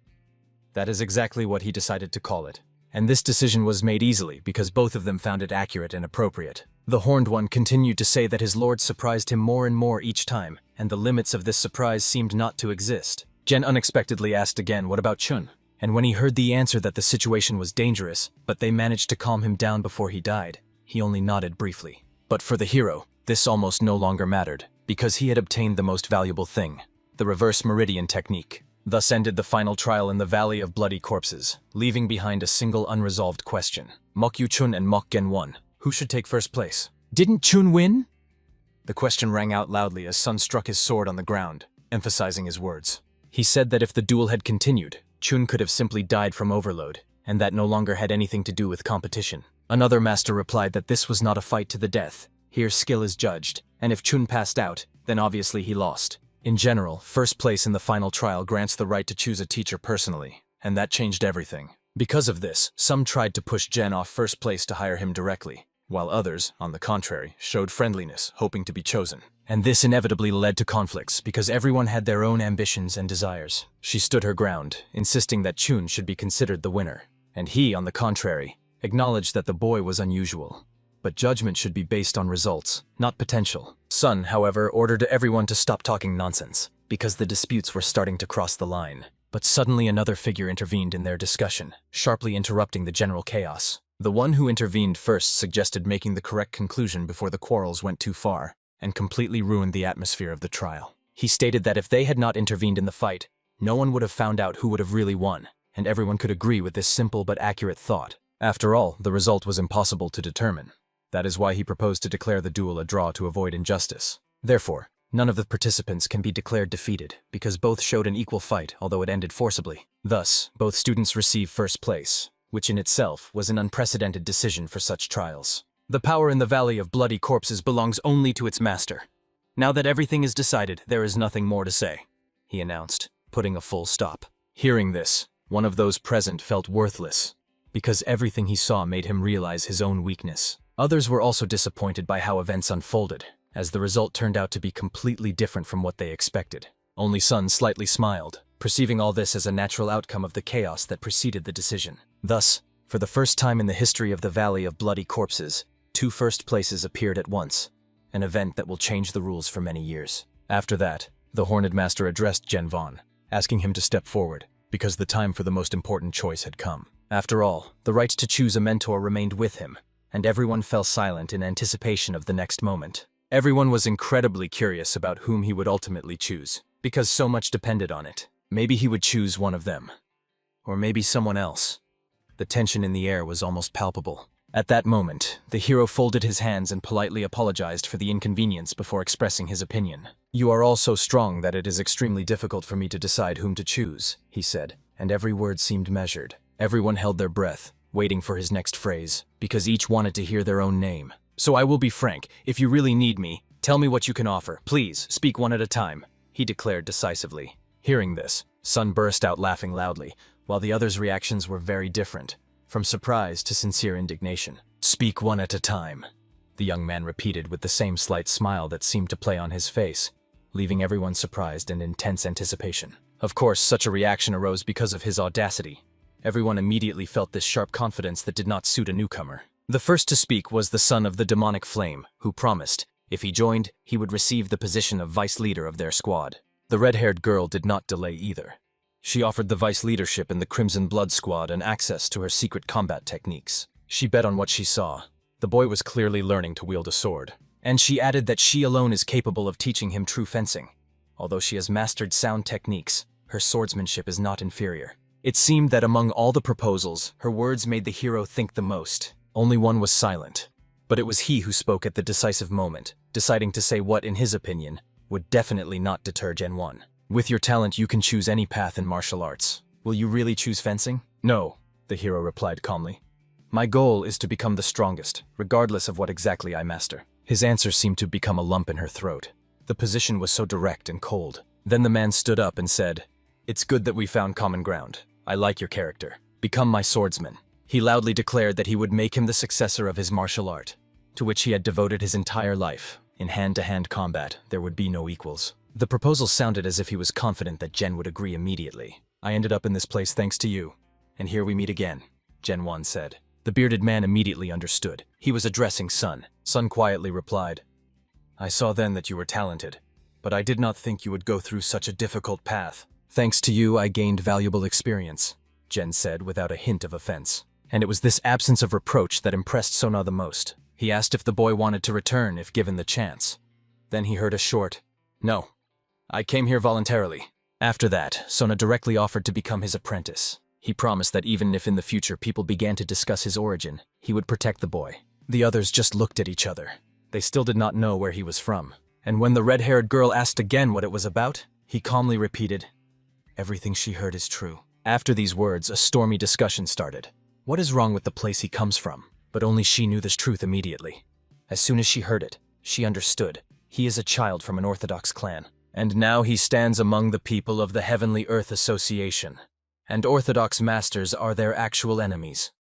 That is exactly what he decided to call it. And this decision was made easily because both of them found it accurate and appropriate. The Horned One continued to say that his lord surprised him more and more each time, and the limits of this surprise seemed not to exist. Gen unexpectedly asked again, what about Chun? And when he heard the answer that the situation was dangerous, but they managed to calm him down before he died, he only nodded briefly. But for the hero, this almost no longer mattered, because he had obtained the most valuable thing, the reverse meridian technique. Thus ended the final trial in the Valley of Bloody Corpses, leaving behind a single unresolved question. Mokyu Chun and Mok Gen Won. Who should take first place? Didn't Chun win? The question rang out loudly as Sun struck his sword on the ground, emphasizing his words. He said that if the duel had continued, Chun could have simply died from overload, and that no longer had anything to do with competition. Another master replied that this was not a fight to the death. Here skill is judged, and if Chun passed out, then obviously he lost. In general, first place in the final trial grants the right to choose a teacher personally, and that changed everything. Because of this, some tried to push Gen off first place to hire him directly, while others, on the contrary, showed friendliness, hoping to be chosen. And this inevitably led to conflicts, because everyone had their own ambitions and desires. She stood her ground, insisting that Chun should be considered the winner, and he, on the contrary, acknowledged that the boy was unusual. But judgment should be based on results, not potential. Sun, however, ordered everyone to stop talking nonsense, because the disputes were starting to cross the line. But suddenly another figure intervened in their discussion, sharply interrupting the general chaos. The one who intervened first suggested making the correct conclusion before the quarrels went too far, and completely ruined the atmosphere of the trial. He stated that if they had not intervened in the fight, no one would have found out who would have really won, and everyone could agree with this simple but accurate thought. After all, the result was impossible to determine. That is why he proposed to declare the duel a draw to avoid injustice. Therefore, none of the participants can be declared defeated, because both showed an equal fight, although it ended forcibly. Thus, both students receive first place, which in itself was an unprecedented decision for such trials. The power in the Valley of Bloody Corpses belongs only to its master. Now that everything is decided, there is nothing more to say, he announced, putting a full stop. Hearing this, one of those present felt worthless, because everything he saw made him realize his own weakness. Others were also disappointed by how events unfolded, as the result turned out to be completely different from what they expected. Only Sun slightly smiled, perceiving all this as a natural outcome of the chaos that preceded the decision. Thus, for the first time in the history of the Valley of Bloody Corpses, 2 first places appeared at once, an event that will change the rules for many years. After that, the Horned Master addressed Gen Von, asking him to step forward, because the time for the most important choice had come. After all, the right to choose a mentor remained with him, and everyone fell silent in anticipation of the next moment. Everyone was incredibly curious about whom he would ultimately choose, because so much depended on it. Maybe he would choose one of them. Or maybe someone else. The tension in the air was almost palpable. At that moment, the hero folded his hands and politely apologized for the inconvenience before expressing his opinion. "You are all so strong that it is extremely difficult for me to decide whom to choose," he said, and every word seemed measured. Everyone held their breath, waiting for his next phrase, because each wanted to hear their own name. "So I will be frank. If you really need me, tell me what you can offer. Please, speak one at a time," he declared decisively. Hearing this, Sun burst out laughing loudly, while the others' reactions were very different, from surprise to sincere indignation. "Speak one at a time," the young man repeated with the same slight smile that seemed to play on his face, leaving everyone surprised and in tense anticipation. Of course, such a reaction arose because of his audacity. Everyone immediately felt this sharp confidence that did not suit a newcomer. The first to speak was the son of the demonic flame, who promised, if he joined, he would receive the position of vice leader of their squad. The red-haired girl did not delay either. She offered the vice leadership in the Crimson Blood Squad and access to her secret combat techniques. She bet on what she saw. The boy was clearly learning to wield a sword. And she added that she alone is capable of teaching him true fencing. Although she has mastered sound techniques, her swordsmanship is not inferior. It seemed that among all the proposals, her words made the hero think the most. Only one was silent. But it was he who spoke at the decisive moment, deciding to say what, in his opinion, would definitely not deter Gen 1. "With your talent, you can choose any path in martial arts. Will you really choose fencing?" "No," the hero replied calmly. "My goal is to become the strongest, regardless of what exactly I master." His answer seemed to become a lump in her throat. The position was so direct and cold. Then the man stood up and said, "It's good that we found common ground. I like your character. Become my swordsman." He loudly declared that he would make him the successor of his martial art, to which he had devoted his entire life. In hand-to-hand combat, there would be no equals. The proposal sounded as if he was confident that Gen would agree immediately. "I ended up in this place thanks to you, and here we meet again," Gen 1 said. The bearded man immediately understood. He was addressing Sun. Sun quietly replied, "I saw then that you were talented, but I did not think you would go through such a difficult path. Thanks to you, I gained valuable experience," Gen said without a hint of offense. And it was this absence of reproach that impressed Sona the most. He asked if the boy wanted to return if given the chance. Then he heard a short, "No, I came here voluntarily." After that, Sona directly offered to become his apprentice. He promised that even if in the future people began to discuss his origin, he would protect the boy. The others just looked at each other. They still did not know where he was from. And when the red-haired girl asked again what it was about, he calmly repeated, "Everything she heard is true." After these words, a stormy discussion started. What is wrong with the place he comes from? But only she knew this truth immediately. As soon as she heard it, she understood. He is a child from an Orthodox clan. And now he stands among the people of the Heavenly Earth Association. And Orthodox masters are their actual enemies.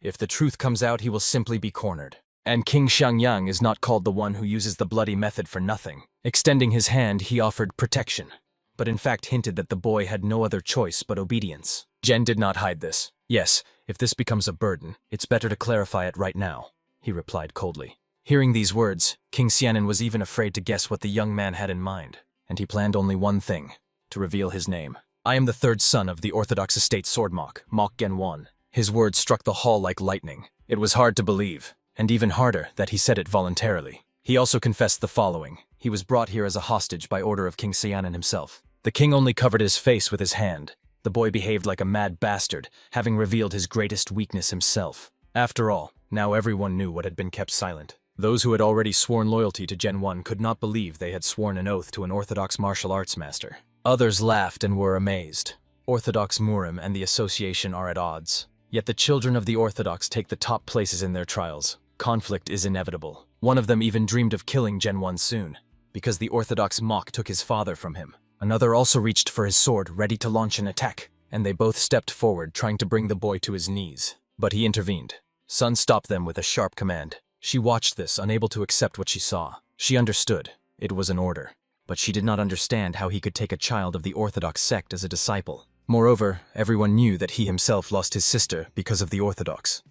If the truth comes out, he will simply be cornered. And King Xiangyang is not called the one who uses the bloody method for nothing. Extending his hand, he offered protection, but in fact hinted that the boy had no other choice but obedience. Gen did not hide this. "Yes, if this becomes a burden, it's better to clarify it right now," he replied coldly. Hearing these words, King Xianan was even afraid to guess what the young man had in mind, and he planned only one thing, to reveal his name. "I am the third son of the Orthodox estate Swordmok, Mok Genwan." His words struck the hall like lightning. It was hard to believe, and even harder that he said it voluntarily. He also confessed the following. He was brought here as a hostage by order of King Xianan himself. The king only covered his face with his hand. The boy behaved like a mad bastard, having revealed his greatest weakness himself. After all, now everyone knew what had been kept silent. Those who had already sworn loyalty to Gen 1 could not believe they had sworn an oath to an Orthodox martial arts master. Others laughed and were amazed. Orthodox Murim and the association are at odds. Yet the children of the Orthodox take the top places in their trials. Conflict is inevitable. One of them even dreamed of killing Gen 1 soon, because the Orthodox Mok took his father from him. Another also reached for his sword, ready to launch an attack, and they both stepped forward, trying to bring the boy to his knees. But he intervened. Sun stopped them with a sharp command. She watched this, unable to accept what she saw. She understood. It was an order. But she did not understand how he could take a child of the Orthodox sect as a disciple. Moreover, everyone knew that he himself lost his sister because of the Orthodox.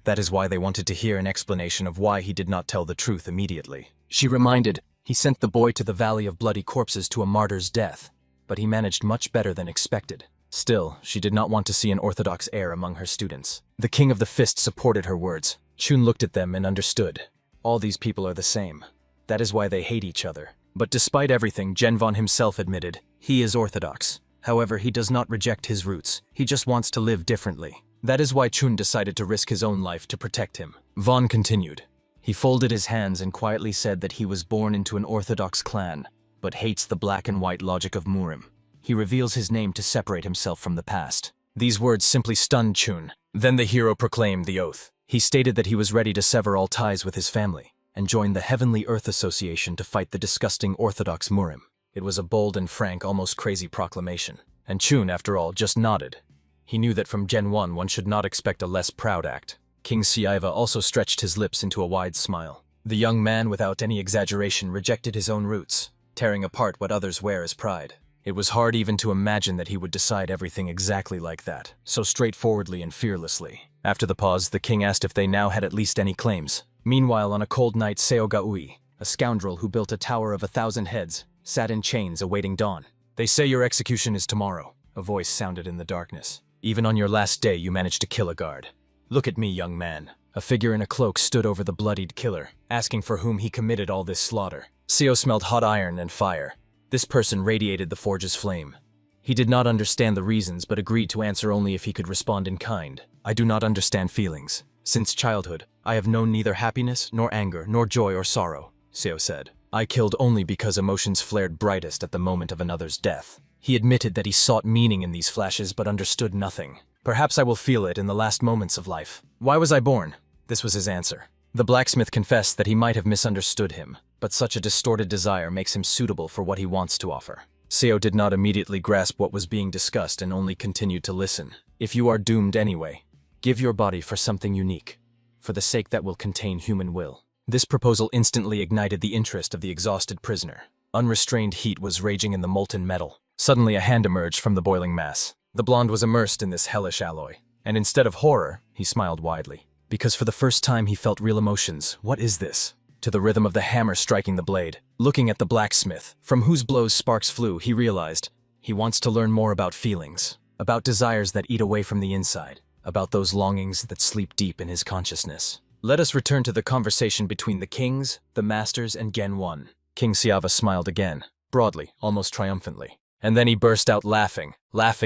That is why they wanted to hear an explanation of why he did not tell the truth immediately. She reminded, he sent the boy to the Valley of Bloody Corpses to a martyr's death, but he managed much better than expected. Still, she did not want to see an Orthodox heir among her students. The King of the Fist supported her words. Chun looked at them and understood. All these people are the same. That is why they hate each other. But despite everything, Genvon himself admitted, he is Orthodox. However, he does not reject his roots. He just wants to live differently. That is why Chun decided to risk his own life to protect him. Vaughn continued. He folded his hands and quietly said that he was born into an Orthodox clan, but hates the black and white logic of Murim. He reveals his name to separate himself from the past. These words simply stunned Chun. Then the hero proclaimed the oath. He stated that he was ready to sever all ties with his family and join the Heavenly Earth Association to fight the disgusting Orthodox Murim. It was a bold and frank, almost crazy proclamation. and Chun, after all, just nodded. He knew that from Gen 1 one should not expect a less proud act. King Siaiva also stretched his lips into a wide smile. The young man, without any exaggeration, rejected his own roots, tearing apart what others wear as pride. It was hard even to imagine that he would decide everything exactly like that, so straightforwardly and fearlessly. After the pause, the king asked if they now had at least any claims. Meanwhile, on a cold night, Seogaui, a scoundrel who built a tower of 1,000 heads, sat in chains awaiting dawn. "They say your execution is tomorrow," a voice sounded in the darkness. "Even on your last day, you managed to kill a guard. Look at me, young man." A figure in a cloak stood over the bloodied killer, asking for whom he committed all this slaughter. Seo smelled hot iron and fire. This person radiated the forge's flame. He did not understand the reasons, but agreed to answer only if he could respond in kind. "I do not understand feelings. Since childhood, I have known neither happiness, nor anger, nor joy or sorrow," Seo said. "I killed only because emotions flared brightest at the moment of another's death." He admitted that he sought meaning in these flashes but understood nothing. "Perhaps I will feel it in the last moments of life. Why was I born?" This was his answer. The blacksmith confessed that he might have misunderstood him, but such a distorted desire makes him suitable for what he wants to offer. Seo did not immediately grasp what was being discussed and only continued to listen. "If you are doomed anyway, give your body for something unique, for the sake that will contain human will." This proposal instantly ignited the interest of the exhausted prisoner. Unrestrained heat was raging in the molten metal. Suddenly a hand emerged from the boiling mass. The blonde was immersed in this hellish alloy, and instead of horror, he smiled widely. Because for the first time he felt real emotions. What is this? To the rhythm of the hammer striking the blade, looking at the blacksmith, from whose blows sparks flew, he realized he wants to learn more about feelings, about desires that eat away from the inside, about those longings that sleep deep in his consciousness. Let us return to the conversation between the kings, the masters, and Gen 1. King Siava smiled again, broadly, almost triumphantly. And then he burst out laughing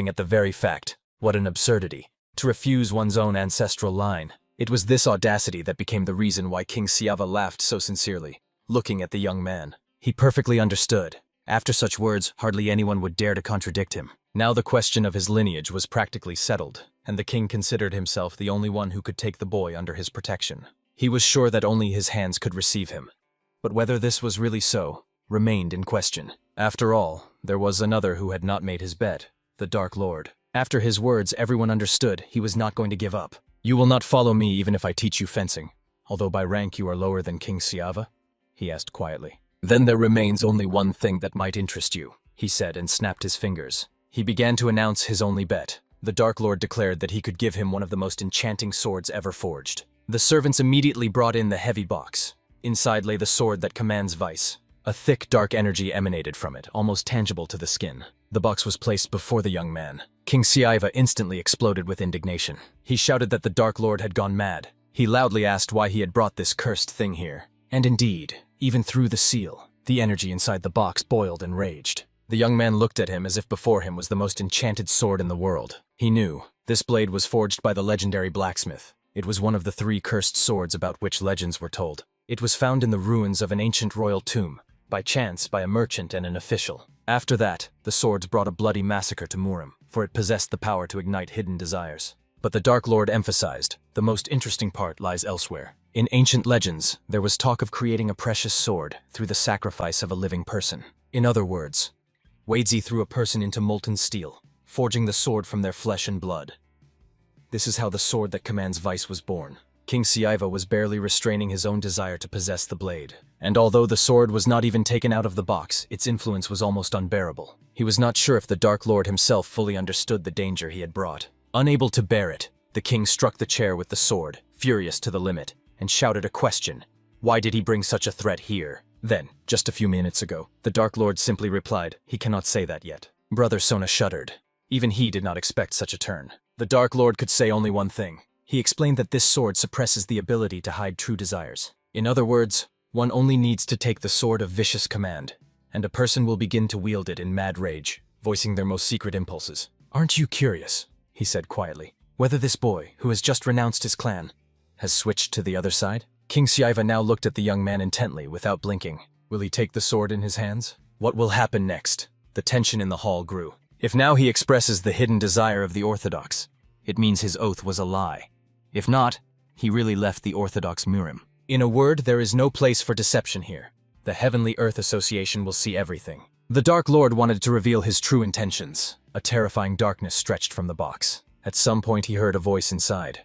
at the very fact. What an absurdity. To refuse one's own ancestral line. It was this audacity that became the reason why King Siava laughed so sincerely, looking at the young man. He perfectly understood. After such words, hardly anyone would dare to contradict him. Now the question of his lineage was practically settled, and the king considered himself the only one who could take the boy under his protection. He was sure that only his hands could receive him. But whether this was really so, remained in question. After all, there was another who had not made his bet, the Dark Lord. After his words, everyone understood he was not going to give up. "You will not follow me even if I teach you fencing, although by rank you are lower than King Siava?" he asked quietly. "Then there remains only one thing that might interest you," he said and snapped his fingers. He began to announce his only bet. The Dark Lord declared that he could give him one of the most enchanting swords ever forged. The servants immediately brought in the heavy box. Inside lay the sword that commands vice. A thick, dark energy emanated from it, almost tangible to the skin. The box was placed before the young man. King Siaiva instantly exploded with indignation. He shouted that the Dark Lord had gone mad. He loudly asked why he had brought this cursed thing here. And indeed, even through the seal, the energy inside the box boiled and raged. The young man looked at him as if before him was the most enchanted sword in the world. He knew. This blade was forged by the legendary blacksmith. It was one of the 3 cursed swords about which legends were told. It was found in the ruins of an ancient royal tomb, by chance by a merchant and an official. After that, the swords brought a bloody massacre to Murim, for it possessed the power to ignite hidden desires. But the Dark Lord emphasized, the most interesting part lies elsewhere. In ancient legends, there was talk of creating a precious sword through the sacrifice of a living person. In other words, Wadzi threw a person into molten steel, forging the sword from their flesh and blood. This is how the sword that commands vice was born. King Siaiva was barely restraining his own desire to possess the blade. And although the sword was not even taken out of the box, its influence was almost unbearable. He was not sure if the Dark Lord himself fully understood the danger he had brought. Unable to bear it, the king struck the chair with the sword, furious to the limit, and shouted a question. Why did he bring such a threat here? Then, just a few minutes ago, the Dark Lord simply replied, he cannot say that yet. Brother Sona shuddered. Even he did not expect such a turn. The Dark Lord could say only one thing. He explained that this sword suppresses the ability to hide true desires. In other words, one only needs to take the sword of vicious command, and a person will begin to wield it in mad rage, voicing their most secret impulses. "Aren't you curious," he said quietly, "whether this boy, who has just renounced his clan, has switched to the other side?" King Siaiva now looked at the young man intently, without blinking. Will he take the sword in his hands? What will happen next? The tension in the hall grew. If now he expresses the hidden desire of the Orthodox, it means his oath was a lie. If not, he really left the Orthodox Murim. In a word, there is no place for deception here. The Heavenly Earth Association will see everything. The Dark Lord wanted to reveal his true intentions. A terrifying darkness stretched from the box. At some point he heard a voice inside,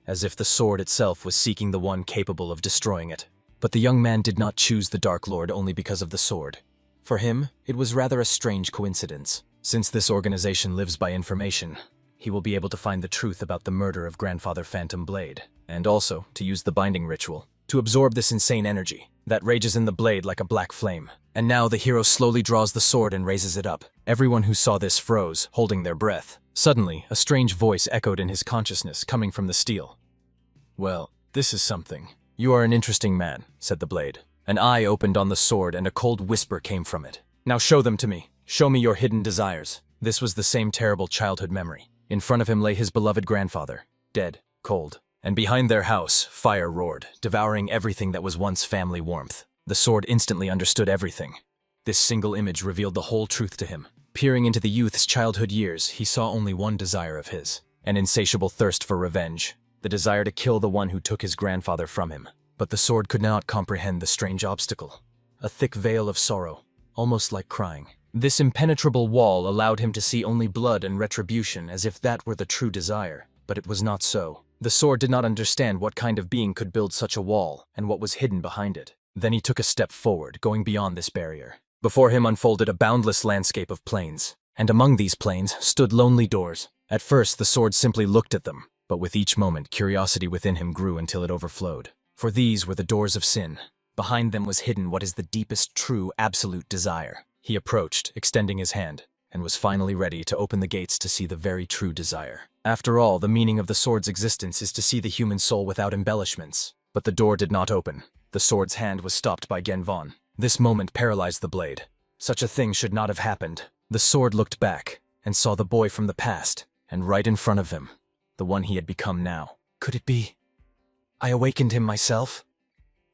as if the sword itself was seeking the one capable of destroying it. But the young man did not choose the Dark Lord only because of the sword. For him, it was rather a strange coincidence. Since this organization lives by information, he will be able to find the truth about the murder of Grandfather Phantom Blade, and also to use the binding ritual to absorb this insane energy that rages in the blade like a black flame. And now the hero slowly draws the sword and raises it up. Everyone who saw this froze, holding their breath. Suddenly, a strange voice echoed in his consciousness, coming from the steel. "Well, this is something. You are an interesting man," said the blade. An eye opened on the sword and a cold whisper came from it. "Now show them to me. Show me your hidden desires." This was the same terrible childhood memory. In front of him lay his beloved grandfather, dead, cold. And behind their house, fire roared, devouring everything that was once family warmth. The sword instantly understood everything. This single image revealed the whole truth to him. Peering into the youth's childhood years, he saw only one desire of his, an insatiable thirst for revenge, the desire to kill the one who took his grandfather from him. But the sword could not comprehend the strange obstacle. A thick veil of sorrow, almost like crying. This impenetrable wall allowed him to see only blood and retribution, as if that were the true desire. But it was not so. The sword did not understand what kind of being could build such a wall, and what was hidden behind it. Then he took a step forward, going beyond this barrier. Before him unfolded a boundless landscape of plains, and among these plains stood lonely doors. At first, the sword simply looked at them, but with each moment, curiosity within him grew until it overflowed. For these were the doors of sin. Behind them was hidden what is the deepest, true, absolute desire. He approached, extending his hand, and was finally ready to open the gates to see the very true desire. After all, the meaning of the sword's existence is to see the human soul without embellishments. But the door did not open. The sword's hand was stopped by Genvon. This moment paralyzed the blade. Such a thing should not have happened. The sword looked back, and saw the boy from the past, and right in front of him, the one he had become now. Could it be? I awakened him myself?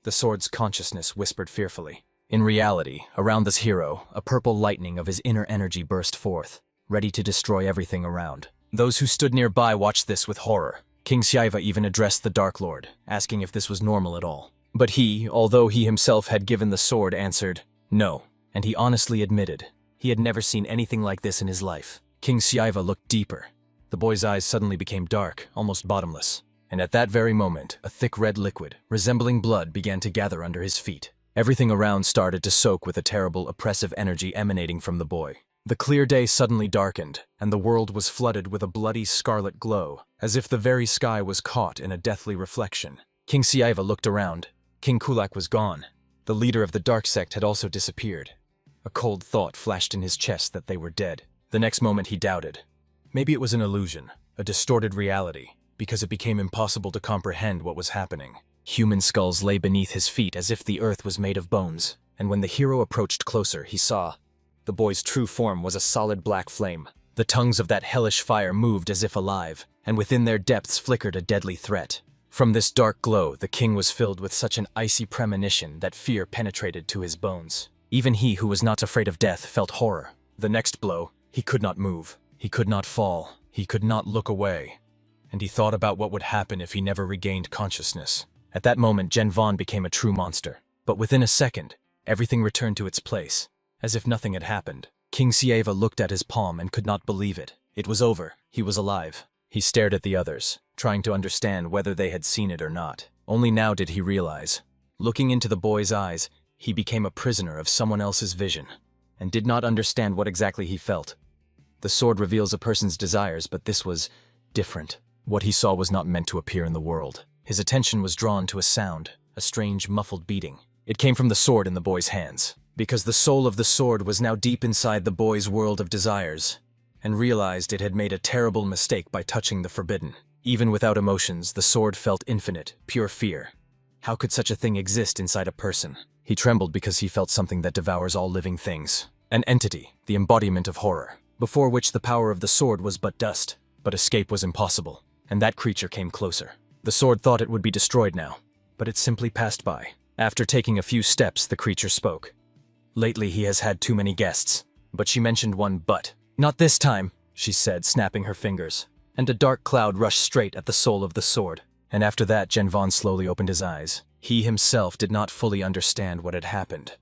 The sword's consciousness whispered fearfully. In reality, around this hero, a purple lightning of his inner energy burst forth, ready to destroy everything around. Those who stood nearby watched this with horror. King Xiaiva even addressed the Dark Lord, asking if this was normal at all. But he, although he himself had given the sword, answered, no, and he honestly admitted he had never seen anything like this in his life. King Xiaiva looked deeper. The boy's eyes suddenly became dark, almost bottomless, and at that very moment, a thick red liquid, resembling blood, began to gather under his feet. Everything around started to soak with a terrible, oppressive energy emanating from the boy. The clear day suddenly darkened, and the world was flooded with a bloody scarlet glow, as if the very sky was caught in a deathly reflection. King Xiaiva looked around. King Kulak was gone. The leader of the dark sect had also disappeared. A cold thought flashed in his chest that they were dead. The next moment he doubted. Maybe it was an illusion, a distorted reality, because it became impossible to comprehend what was happening. Human skulls lay beneath his feet as if the earth was made of bones, and when the hero approached closer, he saw the boy's true form was a solid black flame. The tongues of that hellish fire moved as if alive, and within their depths flickered a deadly threat. From this dark glow, the king was filled with such an icy premonition that fear penetrated to his bones. Even he who was not afraid of death felt horror. The next blow, he could not move. He could not fall. He could not look away. And he thought about what would happen if he never regained consciousness. At that moment, Genvon became a true monster. But within a second, everything returned to its place, as if nothing had happened. King Xiaiva looked at his palm and could not believe it. It was over. He was alive. He stared at the others, trying to understand whether they had seen it or not. Only now did he realize. Looking into the boy's eyes, he became a prisoner of someone else's vision, and did not understand what exactly he felt. The sword reveals a person's desires, but this was different. What he saw was not meant to appear in the world. His attention was drawn to a sound, a strange, muffled beating. It came from the sword in the boy's hands, because the soul of the sword was now deep inside the boy's world of desires, and realized it had made a terrible mistake by touching the forbidden. Even without emotions, the sword felt infinite, pure fear. How could such a thing exist inside a person? He trembled because he felt something that devours all living things. An entity, the embodiment of horror, before which the power of the sword was but dust. But escape was impossible, and that creature came closer. The sword thought it would be destroyed now, but it simply passed by. After taking a few steps, the creature spoke. Lately he has had too many guests, but she mentioned one but. Not this time, she said, snapping her fingers, and a dark cloud rushed straight at the soul of the sword. And after that, Genvon slowly opened his eyes. He himself did not fully understand what had happened.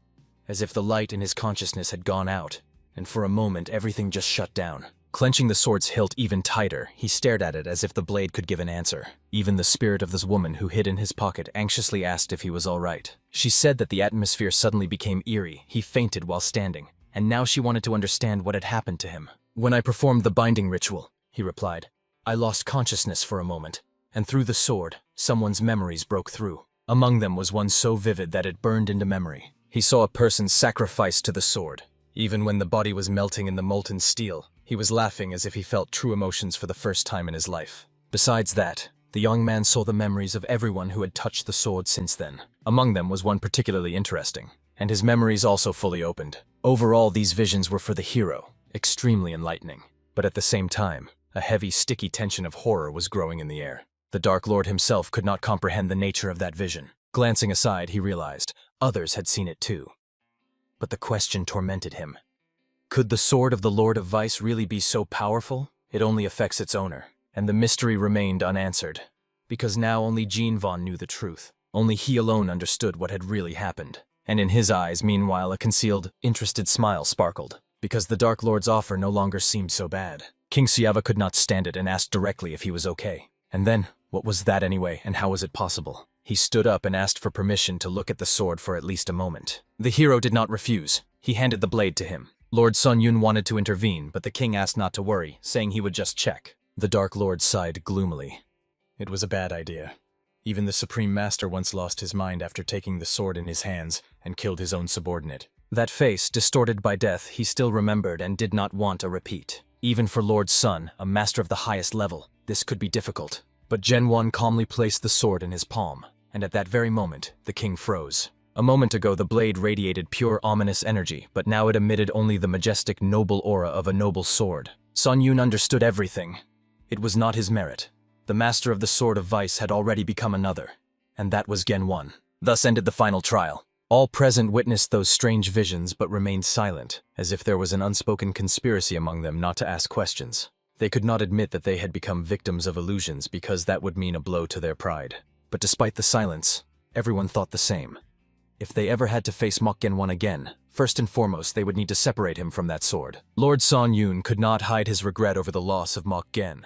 as if the light in his consciousness had gone out, and for a moment everything just shut down. Clenching the sword's hilt even tighter, he stared at it as if the blade could give an answer. Even the spirit of this woman who hid in his pocket anxiously asked if he was all right. She said that the atmosphere suddenly became eerie. He fainted while standing, and now she wanted to understand what had happened to him. "When I performed the binding ritual," he replied, "I lost consciousness for a moment, and through the sword, someone's memories broke through. Among them was one so vivid that it burned into memory. He saw a person sacrificed to the sword. Even when the body was melting in the molten steel, he was laughing as if he felt true emotions for the first time in his life. Besides that, the young man saw the memories of everyone who had touched the sword since then. Among them was one particularly interesting, and his memories also fully opened. Overall, these visions were for the hero, extremely enlightening. But at the same time, a heavy, sticky tension of horror was growing in the air. The Dark Lord himself could not comprehend the nature of that vision. Glancing aside, he realized others had seen it too. But the question tormented him. Could the sword of the Lord of Vice really be so powerful? It only affects its owner. And the mystery remained unanswered. Because now only Jean Vaughn knew the truth. Only he alone understood what had really happened. And in his eyes, meanwhile, a concealed, interested smile sparkled. Because the Dark Lord's offer no longer seemed so bad. King Siava could not stand it and asked directly if he was okay. And then, what was that anyway, and how was it possible? He stood up and asked for permission to look at the sword for at least a moment. The hero did not refuse. He handed the blade to him. Lord Sun Yun wanted to intervene, but the king asked not to worry, saying he would just check. The Dark Lord sighed gloomily. It was a bad idea. Even the Supreme Master once lost his mind after taking the sword in his hands and killed his own subordinate. That face, distorted by death, he still remembered and did not want a repeat. Even for Lord Sun, a master of the highest level, this could be difficult. But Genwan calmly placed the sword in his palm, and at that very moment, the king froze. A moment ago, the blade radiated pure ominous energy, but now it emitted only the majestic, noble aura of a noble sword. Sun Yun understood everything. It was not his merit. The master of the Sword of Vice had already become another, and that was Genwan. Thus ended the final trial. All present witnessed those strange visions but remained silent, as if there was an unspoken conspiracy among them not to ask questions. They could not admit that they had become victims of illusions because that would mean a blow to their pride. But despite the silence, everyone thought the same. If they ever had to face Mok Genwan again, first and foremost they would need to separate him from that sword. Lord Sun Yun could not hide his regret over the loss of Mok Gen.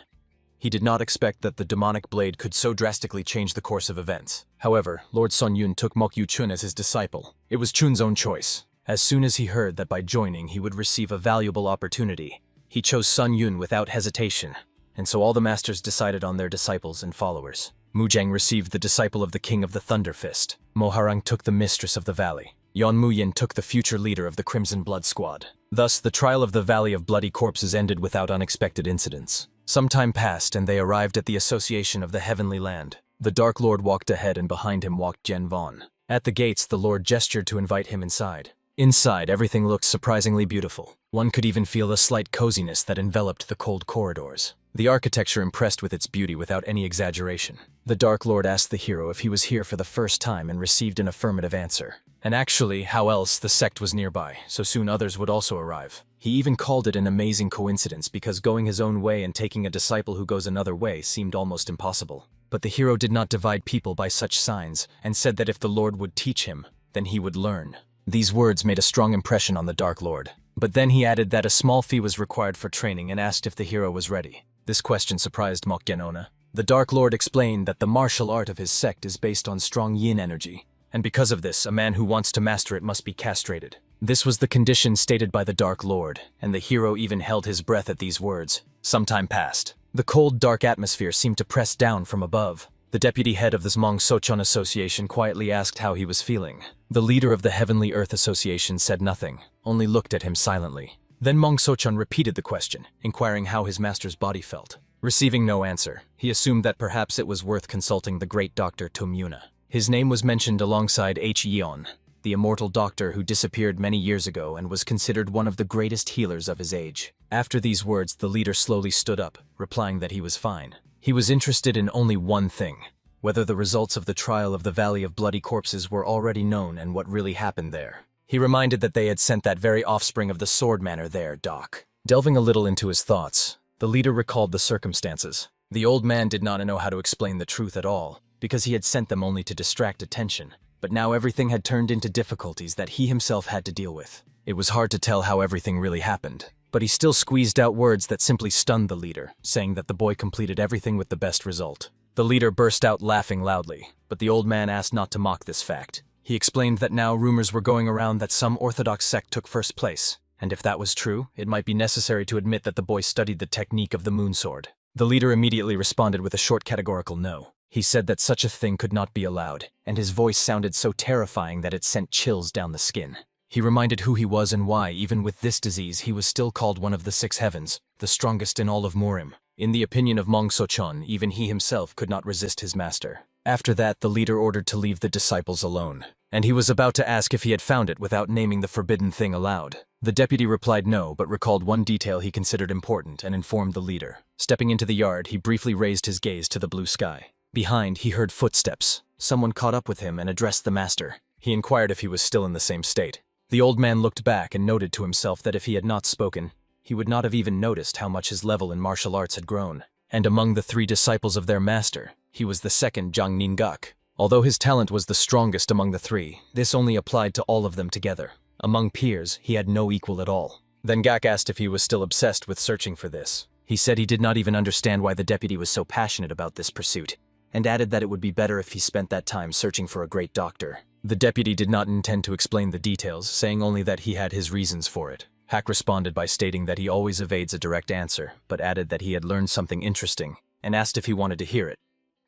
He did not expect that the demonic blade could so drastically change the course of events. However, Lord Sun Yun took Mok Yu Chun as his disciple. It was Chun's own choice. As soon as he heard that by joining he would receive a valuable opportunity, he chose Sun Yun without hesitation, and so all the masters decided on their disciples and followers. Mujang received the disciple of the King of the Thunder Fist. Moharang took the Mistress of the Valley. Yon Muyin took the future leader of the Crimson Blood Squad. Thus, the trial of the Valley of Bloody Corpses ended without unexpected incidents. Some time passed, and they arrived at the Association of the Heavenly Land. The Dark Lord walked ahead, and behind him walked Gen Vaughn. At the gates, the Lord gestured to invite him inside. Inside, everything looked surprisingly beautiful. One could even feel a slight coziness that enveloped the cold corridors. The architecture impressed with its beauty without any exaggeration. The Dark Lord asked the hero if he was here for the first time and received an affirmative answer. And actually, how else, the sect was nearby, so soon others would also arrive. He even called it an amazing coincidence because going his own way and taking a disciple who goes another way seemed almost impossible. But the hero did not divide people by such signs and said that if the Lord would teach him, then he would learn. These words made a strong impression on the Dark Lord. But then he added that a small fee was required for training and asked if the hero was ready. This question surprised Mok Genona. The Dark Lord explained that the martial art of his sect is based on strong yin energy, and because of this, a man who wants to master it must be castrated. This was the condition stated by the Dark Lord, and the hero even held his breath at these words. Some time passed. The cold, dark atmosphere seemed to press down from above. The deputy head of the Zmong Sochon Association quietly asked how he was feeling. The leader of the Heavenly Earth Association said nothing, only looked at him silently. Then Mong Sochon repeated the question, inquiring how his master's body felt. Receiving no answer, he assumed that perhaps it was worth consulting the great Dr. Tum Yuna. His name was mentioned alongside H. Yeon, the immortal doctor who disappeared many years ago and was considered one of the greatest healers of his age. After these words, the leader slowly stood up, replying that he was fine. He was interested in only one thing: whether the results of the trial of the Valley of Bloody Corpses were already known and what really happened there. He reminded that they had sent that very offspring of the Sword Manor there, Doc. Delving a little into his thoughts, the leader recalled the circumstances. The old man did not know how to explain the truth at all, because he had sent them only to distract attention. but now everything had turned into difficulties that he himself had to deal with. It was hard to tell how everything really happened, but he still squeezed out words that simply stunned the leader, saying that the boy completed everything with the best result. The leader burst out laughing loudly, but the old man asked not to mock this fact. He explained that now rumors were going around that some orthodox sect took first place, and if that was true, it might be necessary to admit that the boy studied the technique of the moon sword. The leader immediately responded with a short categorical no. He said that such a thing could not be allowed, and his voice sounded so terrifying that it sent chills down the skin. He reminded who he was and why, even with this disease, he was still called one of the 6 heavens, the strongest in all of Morim. In the opinion of Mong So-chon, even he himself could not resist his master. After that, the leader ordered to leave the disciples alone, and he was about to ask if he had found it without naming the forbidden thing aloud. The deputy replied no, but recalled one detail he considered important and informed the leader. Stepping into the yard, he briefly raised his gaze to the blue sky. Behind, he heard footsteps. Someone caught up with him and addressed the master. He inquired if he was still in the same state. The old man looked back and noted to himself that if he had not spoken, he would not have even noticed how much his level in martial arts had grown. And among the 3 disciples of their master, he was the second Jang Nin-gak. Although his talent was the strongest among the 3, this only applied to all of them together. Among peers, he had no equal at all. Then Gak asked if he was still obsessed with searching for this. He said he did not even understand why the deputy was so passionate about this pursuit, and added that it would be better if he spent that time searching for a great doctor. The deputy did not intend to explain the details, saying only that he had his reasons for it. Hak responded by stating that he always evades a direct answer, but added that he had learned something interesting, and asked if he wanted to hear it.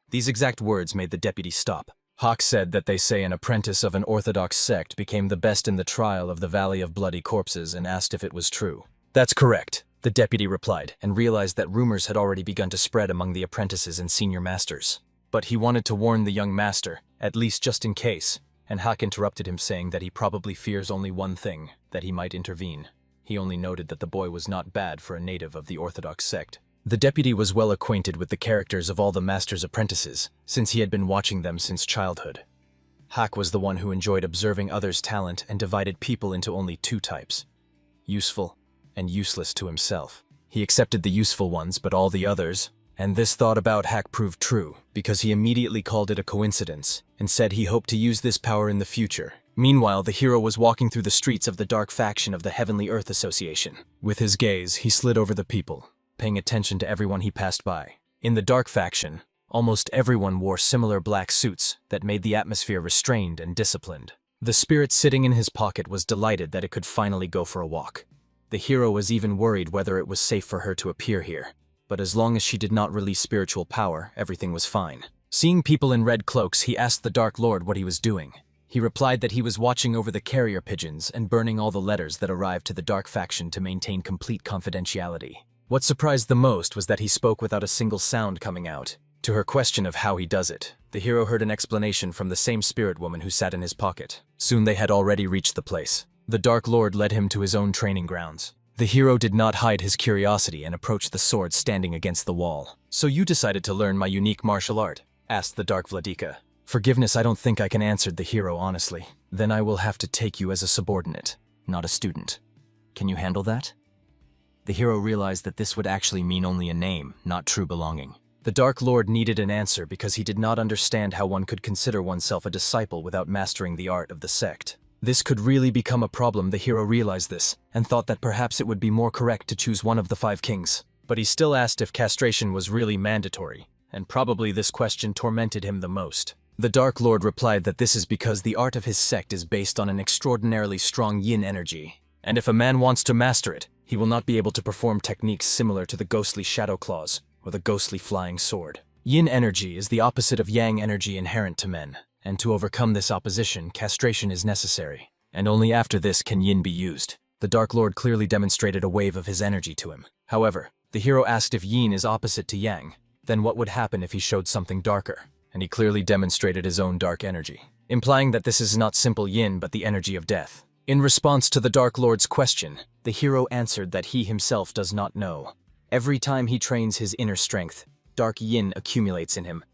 These exact words made the deputy stop. Hak said that they say an apprentice of an orthodox sect became the best in the trial of the Valley of Bloody Corpses and asked if it was true. That's correct, the deputy replied, and realized that rumors had already begun to spread among the apprentices and senior masters. But he wanted to warn the young master, at least just in case, and Hak interrupted him saying that he probably fears only one thing, that he might intervene. He only noted that the boy was not bad for a native of the orthodox sect. The deputy was well acquainted with the characters of all the master's apprentices, since he had been watching them since childhood. Hak was the one who enjoyed observing others' talent and divided people into only 2 types, useful and useless to himself. He accepted the useful ones, but all the others, and this thought about Hak proved true, because he immediately called it a coincidence, and said he hoped to use this power in the future. Meanwhile, the hero was walking through the streets of the dark faction of the Heavenly Earth Association. With his gaze, he slid over the people, paying attention to everyone he passed by. In the dark faction, almost everyone wore similar black suits that made the atmosphere restrained and disciplined. The spirit sitting in his pocket was delighted that it could finally go for a walk. The hero was even worried whether it was safe for her to appear here, but as long as she did not release spiritual power, everything was fine. Seeing people in red cloaks, he asked the Dark Lord what he was doing. He replied that he was watching over the carrier pigeons and burning all the letters that arrived to the dark faction to maintain complete confidentiality. What surprised the most was that he spoke without a single sound coming out. To her question of how he does it, the hero heard an explanation from the same spirit woman who sat in his pocket. Soon they had already reached the place. The Dark Lord led him to his own training grounds. The hero did not hide his curiosity and approached the sword standing against the wall. "So you decided to learn my unique martial art?" asked the Dark Vladika. "Forgiveness, I don't think I can," answered the hero honestly. "Then I will have to take you as a subordinate, not a student. Can you handle that?" The hero realized that this would actually mean only a name, not true belonging. The Dark Lord needed an answer because he did not understand how one could consider oneself a disciple without mastering the art of the sect. This could really become a problem. The hero realized this, and thought that perhaps it would be more correct to choose one of the 5 kings. But he still asked if castration was really mandatory, and probably this question tormented him the most. The Dark Lord replied that this is because the art of his sect is based on an extraordinarily strong yin energy, and if a man wants to master it, he will not be able to perform techniques similar to the ghostly shadow claws or the ghostly flying sword. Yin energy is the opposite of yang energy inherent to men, and to overcome this opposition, castration is necessary, and only after this can yin be used. The Dark Lord clearly demonstrated a wave of his energy to him. However, the hero asked if yin is opposite to yang, then what would happen if he showed something darker? And he clearly demonstrated his own dark energy, implying that this is not simple yin but the energy of death. In response to the Dark Lord's question, the hero answered that he himself does not know. Every time he trains his inner strength, dark yin accumulates in him.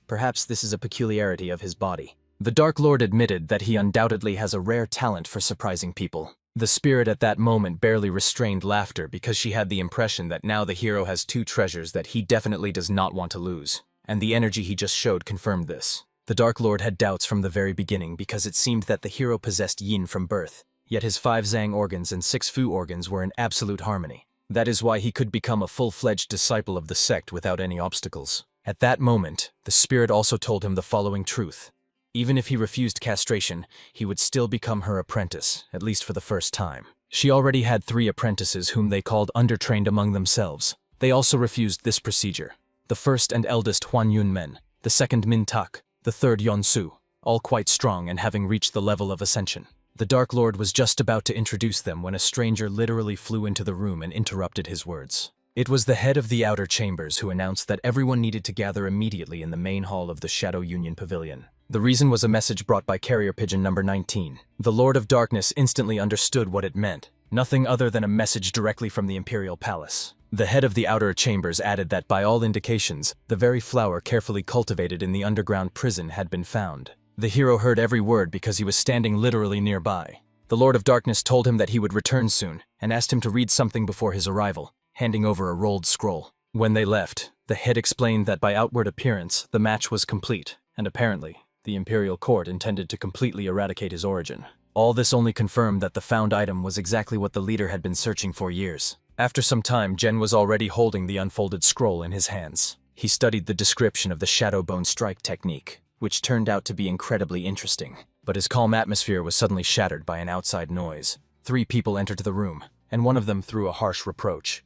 Perhaps this is a peculiarity of his body. The Dark Lord admitted that he undoubtedly has a rare talent for surprising people. The spirit at that moment barely restrained laughter because she had the impression that now the hero has 2 treasures that he definitely does not want to lose, and the energy he just showed confirmed this. The Dark Lord had doubts from the very beginning because it seemed that the hero possessed yin from birth, yet his 5 Zhang organs and 6 Fu organs were in absolute harmony. That is why he could become a full-fledged disciple of the sect without any obstacles. At that moment, the spirit also told him the following truth. Even if he refused castration, he would still become her apprentice, at least for the first time. She already had 3 apprentices whom they called undertrained among themselves. They also refused this procedure. The first and eldest Huan Yun Men, the second Min Tak, the third Yon Su, all quite strong and having reached the level of ascension. The Dark Lord was just about to introduce them when a stranger literally flew into the room and interrupted his words. It was the head of the outer chambers who announced that everyone needed to gather immediately in the main hall of the Shadow Union Pavilion. The reason was a message brought by carrier pigeon number 19. The Lord of Darkness instantly understood what it meant. Nothing other than a message directly from the Imperial Palace. The head of the outer chambers added that by all indications, the very flower carefully cultivated in the underground prison had been found. The hero heard every word because he was standing literally nearby. The Lord of Darkness told him that he would return soon, and asked him to read something before his arrival, handing over a rolled scroll. When they left, the head explained that by outward appearance, the match was complete, and apparently, the Imperial Court intended to completely eradicate his origin. All this only confirmed that the found item was exactly what the leader had been searching for years. After some time, Jen was already holding the unfolded scroll in his hands. He studied the description of the shadow bone strike technique, which turned out to be incredibly interesting. But his calm atmosphere was suddenly shattered by an outside noise. 3 people entered the room, and one of them threw a harsh reproach.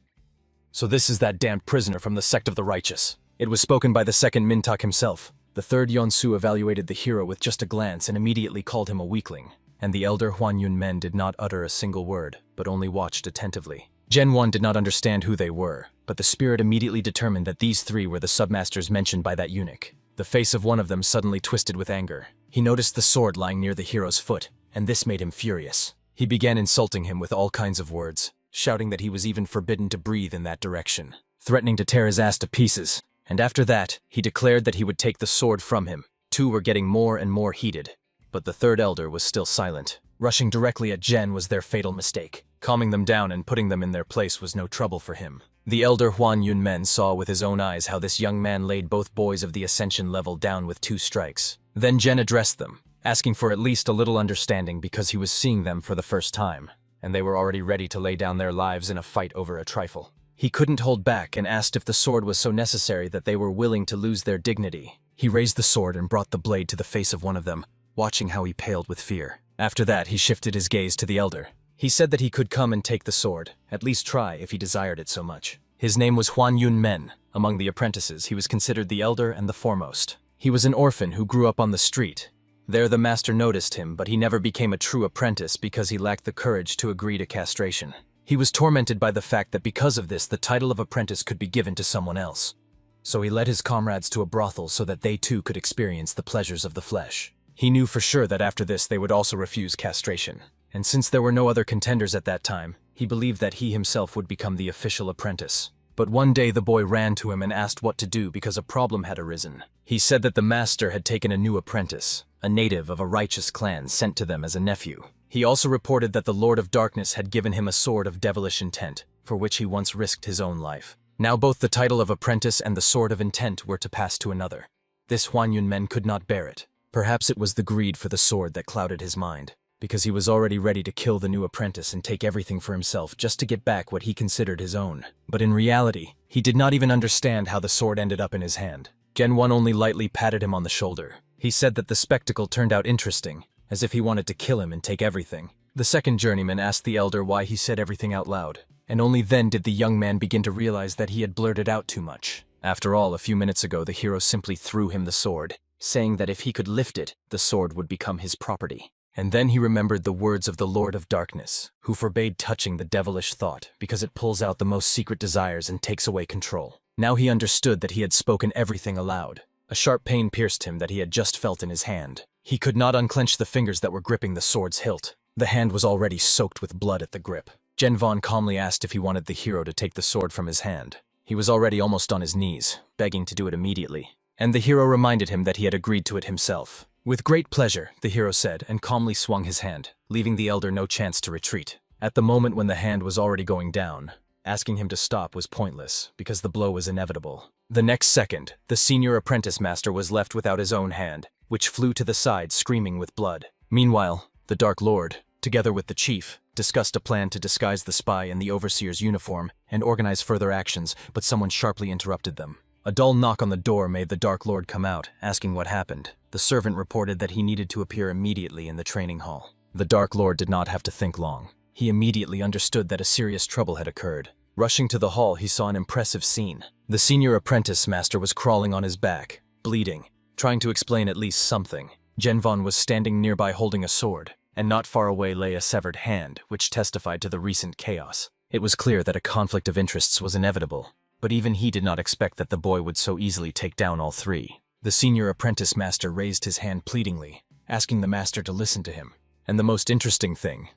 "So this is that damned prisoner from the sect of the righteous." It was spoken by the second Mintak himself. The third Yonsu evaluated the hero with just a glance and immediately called him a weakling. And the elder Huan Yun Men did not utter a single word, but only watched attentively. Gen 1 did not understand who they were, but the spirit immediately determined that these 3 were the submasters mentioned by that eunuch. The face of one of them suddenly twisted with anger. He noticed the sword lying near the hero's foot, and this made him furious. He began insulting him with all kinds of words, shouting that he was even forbidden to breathe in that direction, threatening to tear his ass to pieces. And after that, he declared that he would take the sword from him. 2 were getting more and more heated, but the third elder was still silent. Rushing directly at Jen was their fatal mistake. Calming them down and putting them in their place was no trouble for him. The elder Huan Yun Men saw with his own eyes how this young man laid both boys of the ascension level down with 2 strikes. Then Jen addressed them, asking for at least a little understanding because he was seeing them for the first time, and they were already ready to lay down their lives in a fight over a trifle. He couldn't hold back and asked if the sword was so necessary that they were willing to lose their dignity. He raised the sword and brought the blade to the face of one of them, watching how he paled with fear. After that, he shifted his gaze to the elder. He said that he could come and take the sword, at least try if he desired it so much. His name was Huan Yun Men. Among the apprentices, he was considered the elder and the foremost. He was an orphan who grew up on the street. There the master noticed him, but he never became a true apprentice because he lacked the courage to agree to castration. He was tormented by the fact that because of this, the title of apprentice could be given to someone else. So he led his comrades to a brothel so that they too could experience the pleasures of the flesh. He knew for sure that after this they would also refuse castration. And since there were no other contenders at that time, he believed that he himself would become the official apprentice. But one day the boy ran to him and asked what to do because a problem had arisen. He said that the master had taken a new apprentice, a native of a righteous clan sent to them as a nephew. He also reported that the Lord of Darkness had given him a sword of devilish intent, for which he once risked his own life. Now both the title of apprentice and the sword of intent were to pass to another. This Huan Yun Men could not bear it. Perhaps it was the greed for the sword that clouded his mind, because he was already ready to kill the new apprentice and take everything for himself just to get back what he considered his own. But in reality, he did not even understand how the sword ended up in his hand. Gen 1 only lightly patted him on the shoulder. He said that the spectacle turned out interesting, as if he wanted to kill him and take everything. The second journeyman asked the elder why he said everything out loud, and only then did the young man begin to realize that he had blurted out too much. After all, a few minutes ago the hero simply threw him the sword, saying that if he could lift it, the sword would become his property. And then he remembered the words of the Lord of Darkness, who forbade touching the devilish thought because it pulls out the most secret desires and takes away control. Now he understood that he had spoken everything aloud. A sharp pain pierced him that he had just felt in his hand. He could not unclench the fingers that were gripping the sword's hilt. The hand was already soaked with blood at the grip. Gen Von calmly asked if he wanted the hero to take the sword from his hand. He was already almost on his knees, begging to do it immediately. And the hero reminded him that he had agreed to it himself. With great pleasure, the hero said, and calmly swung his hand, leaving the elder no chance to retreat. At the moment when the hand was already going down, asking him to stop was pointless, because the blow was inevitable. The next second, the senior apprentice master was left without his own hand, which flew to the side screaming with blood. Meanwhile, the Dark Lord, together with the chief, discussed a plan to disguise the spy in the overseer's uniform and organize further actions, but someone sharply interrupted them. A dull knock on the door made the Dark Lord come out, asking what happened. The servant reported that he needed to appear immediately in the training hall. The Dark Lord did not have to think long. He immediately understood that a serious trouble had occurred. Rushing to the hall, he saw an impressive scene. The senior apprentice master was crawling on his back, bleeding, trying to explain at least something. Genvon was standing nearby holding a sword, and not far away lay a severed hand, which testified to the recent chaos. It was clear that a conflict of interests was inevitable, but even he did not expect that the boy would so easily take down all three. The senior apprentice master raised his hand pleadingly, asking the master to listen to him. And the most interesting thing,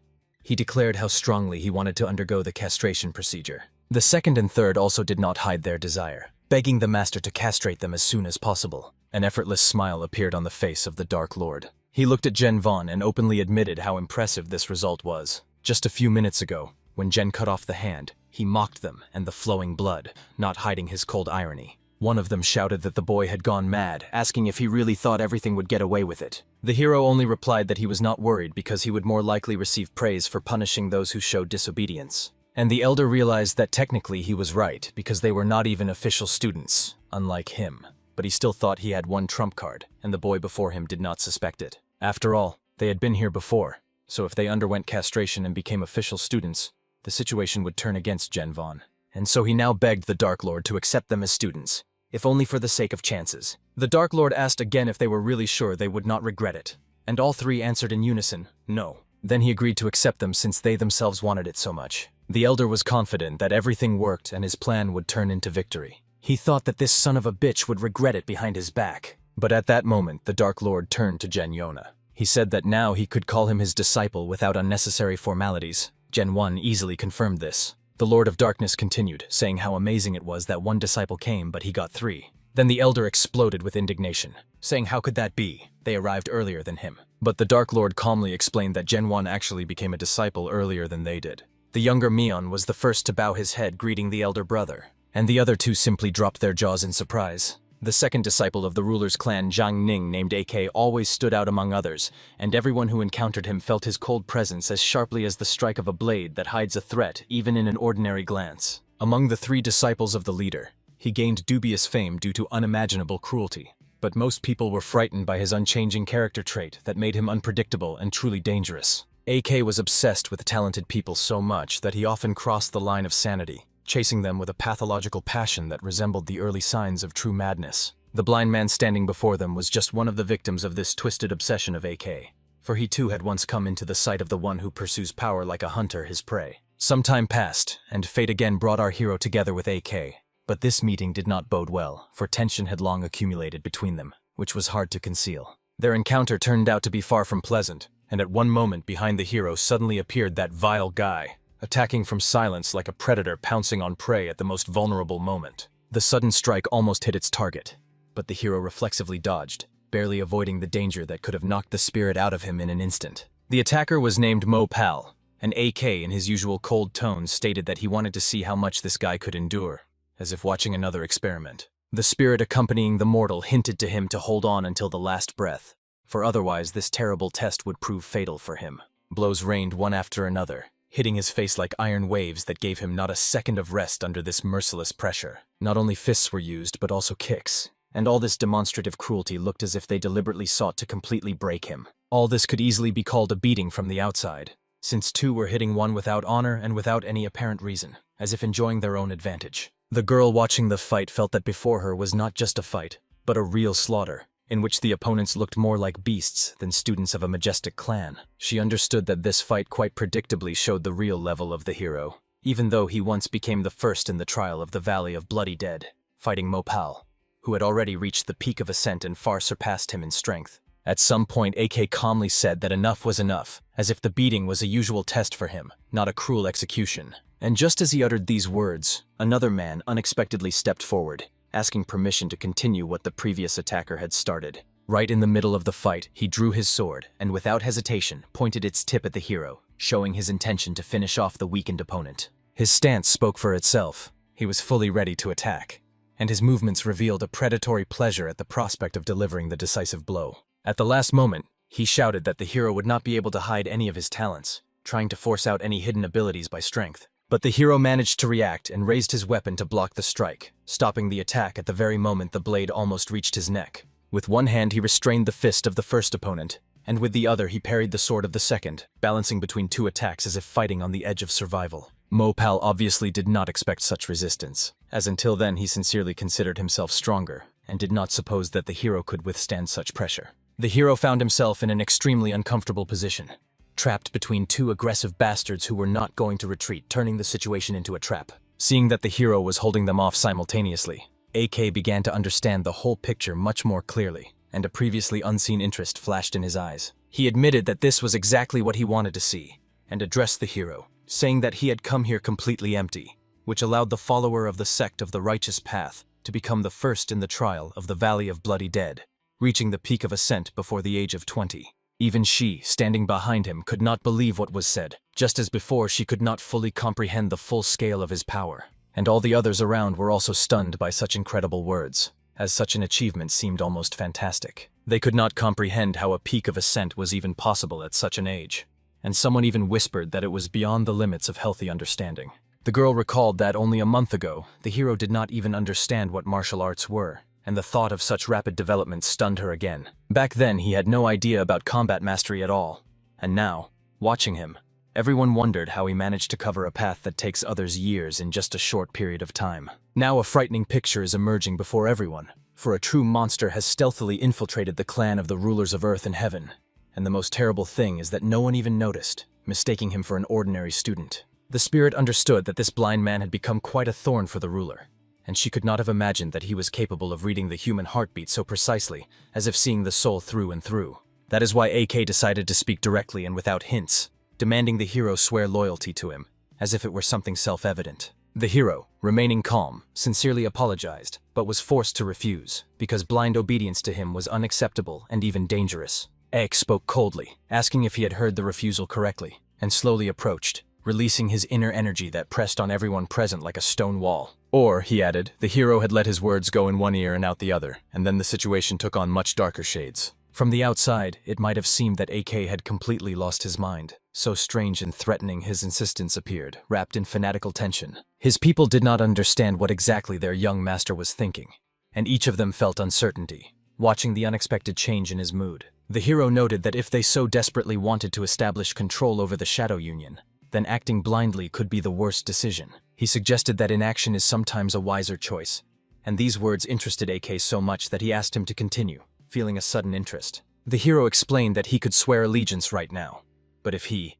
he declared how strongly he wanted to undergo the castration procedure. The second and third also did not hide their desire, begging the master to castrate them as soon as possible. An effortless smile appeared on the face of the Dark Lord. He looked at Genvon and openly admitted how impressive this result was. Just a few minutes ago, when Gen cut off the hand, he mocked them and the flowing blood, not hiding his cold irony. One of them shouted that the boy had gone mad, asking if he really thought everything would get away with it. The hero only replied that he was not worried because he would more likely receive praise for punishing those who showed disobedience. And the elder realized that technically he was right because they were not even official students, unlike him. But he still thought he had one trump card, and the boy before him did not suspect it. After all, they had been here before, so if they underwent castration and became official students, the situation would turn against Genvon. And so he now begged the Dark Lord to accept them as students, if only for the sake of chances. The Dark Lord asked again if they were really sure they would not regret it, and all three answered in unison, no. Then he agreed to accept them since they themselves wanted it so much. The elder was confident that everything worked and his plan would turn into victory. He thought that this son of a bitch would regret it behind his back. But at that moment, the Dark Lord turned to Gen Yona. He said that now he could call him his disciple without unnecessary formalities. Gen 1 easily confirmed this. The Lord of Darkness continued, saying how amazing it was that one disciple came, but he got 3. Then the elder exploded with indignation, saying how could that be? They arrived earlier than him. But the Dark Lord calmly explained that Gen 1 actually became a disciple earlier than they did. The younger Mion was the first to bow his head greeting the elder brother, and the other two simply dropped their jaws in surprise. The second disciple of the ruler's clan, Zhang Ning, named AK, always stood out among others, and everyone who encountered him felt his cold presence as sharply as the strike of a blade that hides a threat even in an ordinary glance. Among the 3 disciples of the leader, he gained dubious fame due to unimaginable cruelty. But most people were frightened by his unchanging character trait that made him unpredictable and truly dangerous. AK was obsessed with talented people so much that he often crossed the line of sanity, chasing them with a pathological passion that resembled the early signs of true madness. The blind man standing before them was just one of the victims of this twisted obsession of AK, for he too had once come into the sight of the one who pursues power like a hunter his prey. Some time passed, and fate again brought our hero together with AK. But this meeting did not bode well, for tension had long accumulated between them, which was hard to conceal. Their encounter turned out to be far from pleasant, and at one moment behind the hero suddenly appeared that vile guy, attacking from silence like a predator pouncing on prey at the most vulnerable moment. The sudden strike almost hit its target, but the hero reflexively dodged, barely avoiding the danger that could have knocked the spirit out of him in an instant. The attacker was named Mo Pal, and AK in his usual cold tones stated that he wanted to see how much this guy could endure, as if watching another experiment. The spirit accompanying the mortal hinted to him to hold on until the last breath, for otherwise this terrible test would prove fatal for him. Blows rained one after another, hitting his face like iron waves that gave him not a second of rest under this merciless pressure. Not only fists were used, but also kicks, and all this demonstrative cruelty looked as if they deliberately sought to completely break him. All this could easily be called a beating from the outside, since 2 were hitting one without honor and without any apparent reason, as if enjoying their own advantage. The girl watching the fight felt that before her was not just a fight, but a real slaughter, in which the opponents looked more like beasts than students of a majestic clan. She understood that this fight quite predictably showed the real level of the hero, even though he once became the first in the trial of the Valley of Bloody Dead, fighting Mopal, who had already reached the peak of ascent and far surpassed him in strength. At some point, AK calmly said that enough was enough, as if the beating was a usual test for him, not a cruel execution. And just as he uttered these words, another man unexpectedly stepped forward, asking permission to continue what the previous attacker had started. Right in the middle of the fight, he drew his sword, and without hesitation, pointed its tip at the hero, showing his intention to finish off the weakened opponent. His stance spoke for itself. He was fully ready to attack, and his movements revealed a predatory pleasure at the prospect of delivering the decisive blow. At the last moment, he shouted that the hero would not be able to hide any of his talents, trying to force out any hidden abilities by strength. But the hero managed to react and raised his weapon to block the strike, stopping the attack at the very moment the blade almost reached his neck. With one hand he restrained the fist of the first opponent, and with the other he parried the sword of the second, balancing between two attacks as if fighting on the edge of survival. Mopal obviously did not expect such resistance, as until then he sincerely considered himself stronger, and did not suppose that the hero could withstand such pressure. The hero found himself in an extremely uncomfortable position, trapped between two aggressive bastards who were not going to retreat, turning the situation into a trap. Seeing that the hero was holding them off simultaneously, AK began to understand the whole picture much more clearly, and a previously unseen interest flashed in his eyes. He admitted that this was exactly what he wanted to see, and addressed the hero, saying that he had come here completely empty, which allowed the follower of the sect of the righteous path to become the first in the trial of the Valley of Bloody Dead, reaching the peak of ascent before the age of 20. Even she, standing behind him, could not believe what was said. Just as before, she could not fully comprehend the full scale of his power. And all the others around were also stunned by such incredible words, as such an achievement seemed almost fantastic. They could not comprehend how a peak of ascent was even possible at such an age, and someone even whispered that it was beyond the limits of healthy understanding. The girl recalled that only a month ago, the hero did not even understand what martial arts were, and the thought of such rapid development stunned her again. Back then, he had no idea about combat mastery at all, and now, watching him, everyone wondered how he managed to cover a path that takes others years in just a short period of time. Now a frightening picture is emerging before everyone, for a true monster has stealthily infiltrated the clan of the rulers of Earth and Heaven, and the most terrible thing is that no one even noticed, mistaking him for an ordinary student. The spirit understood that this blind man had become quite a thorn for the ruler, and she could not have imagined that he was capable of reading the human heartbeat so precisely, as if seeing the soul through and through. That is why AK decided to speak directly and without hints, demanding the hero swear loyalty to him, as if it were something self-evident. The hero, remaining calm, sincerely apologized, but was forced to refuse, because blind obedience to him was unacceptable and even dangerous. Ek spoke coldly, asking if he had heard the refusal correctly, and slowly approached, releasing his inner energy that pressed on everyone present like a stone wall. Or, he added, the hero had let his words go in one ear and out the other, and then the situation took on much darker shades. From the outside, it might have seemed that AK had completely lost his mind. So strange and threatening his insistence appeared, wrapped in fanatical tension. His people did not understand what exactly their young master was thinking, and each of them felt uncertainty, watching the unexpected change in his mood. The hero noted that if they so desperately wanted to establish control over the Shadow Union, then acting blindly could be the worst decision. He suggested that inaction is sometimes a wiser choice, and these words interested AK so much that he asked him to continue, feeling a sudden interest. The hero explained that he could swear allegiance right now, but if he,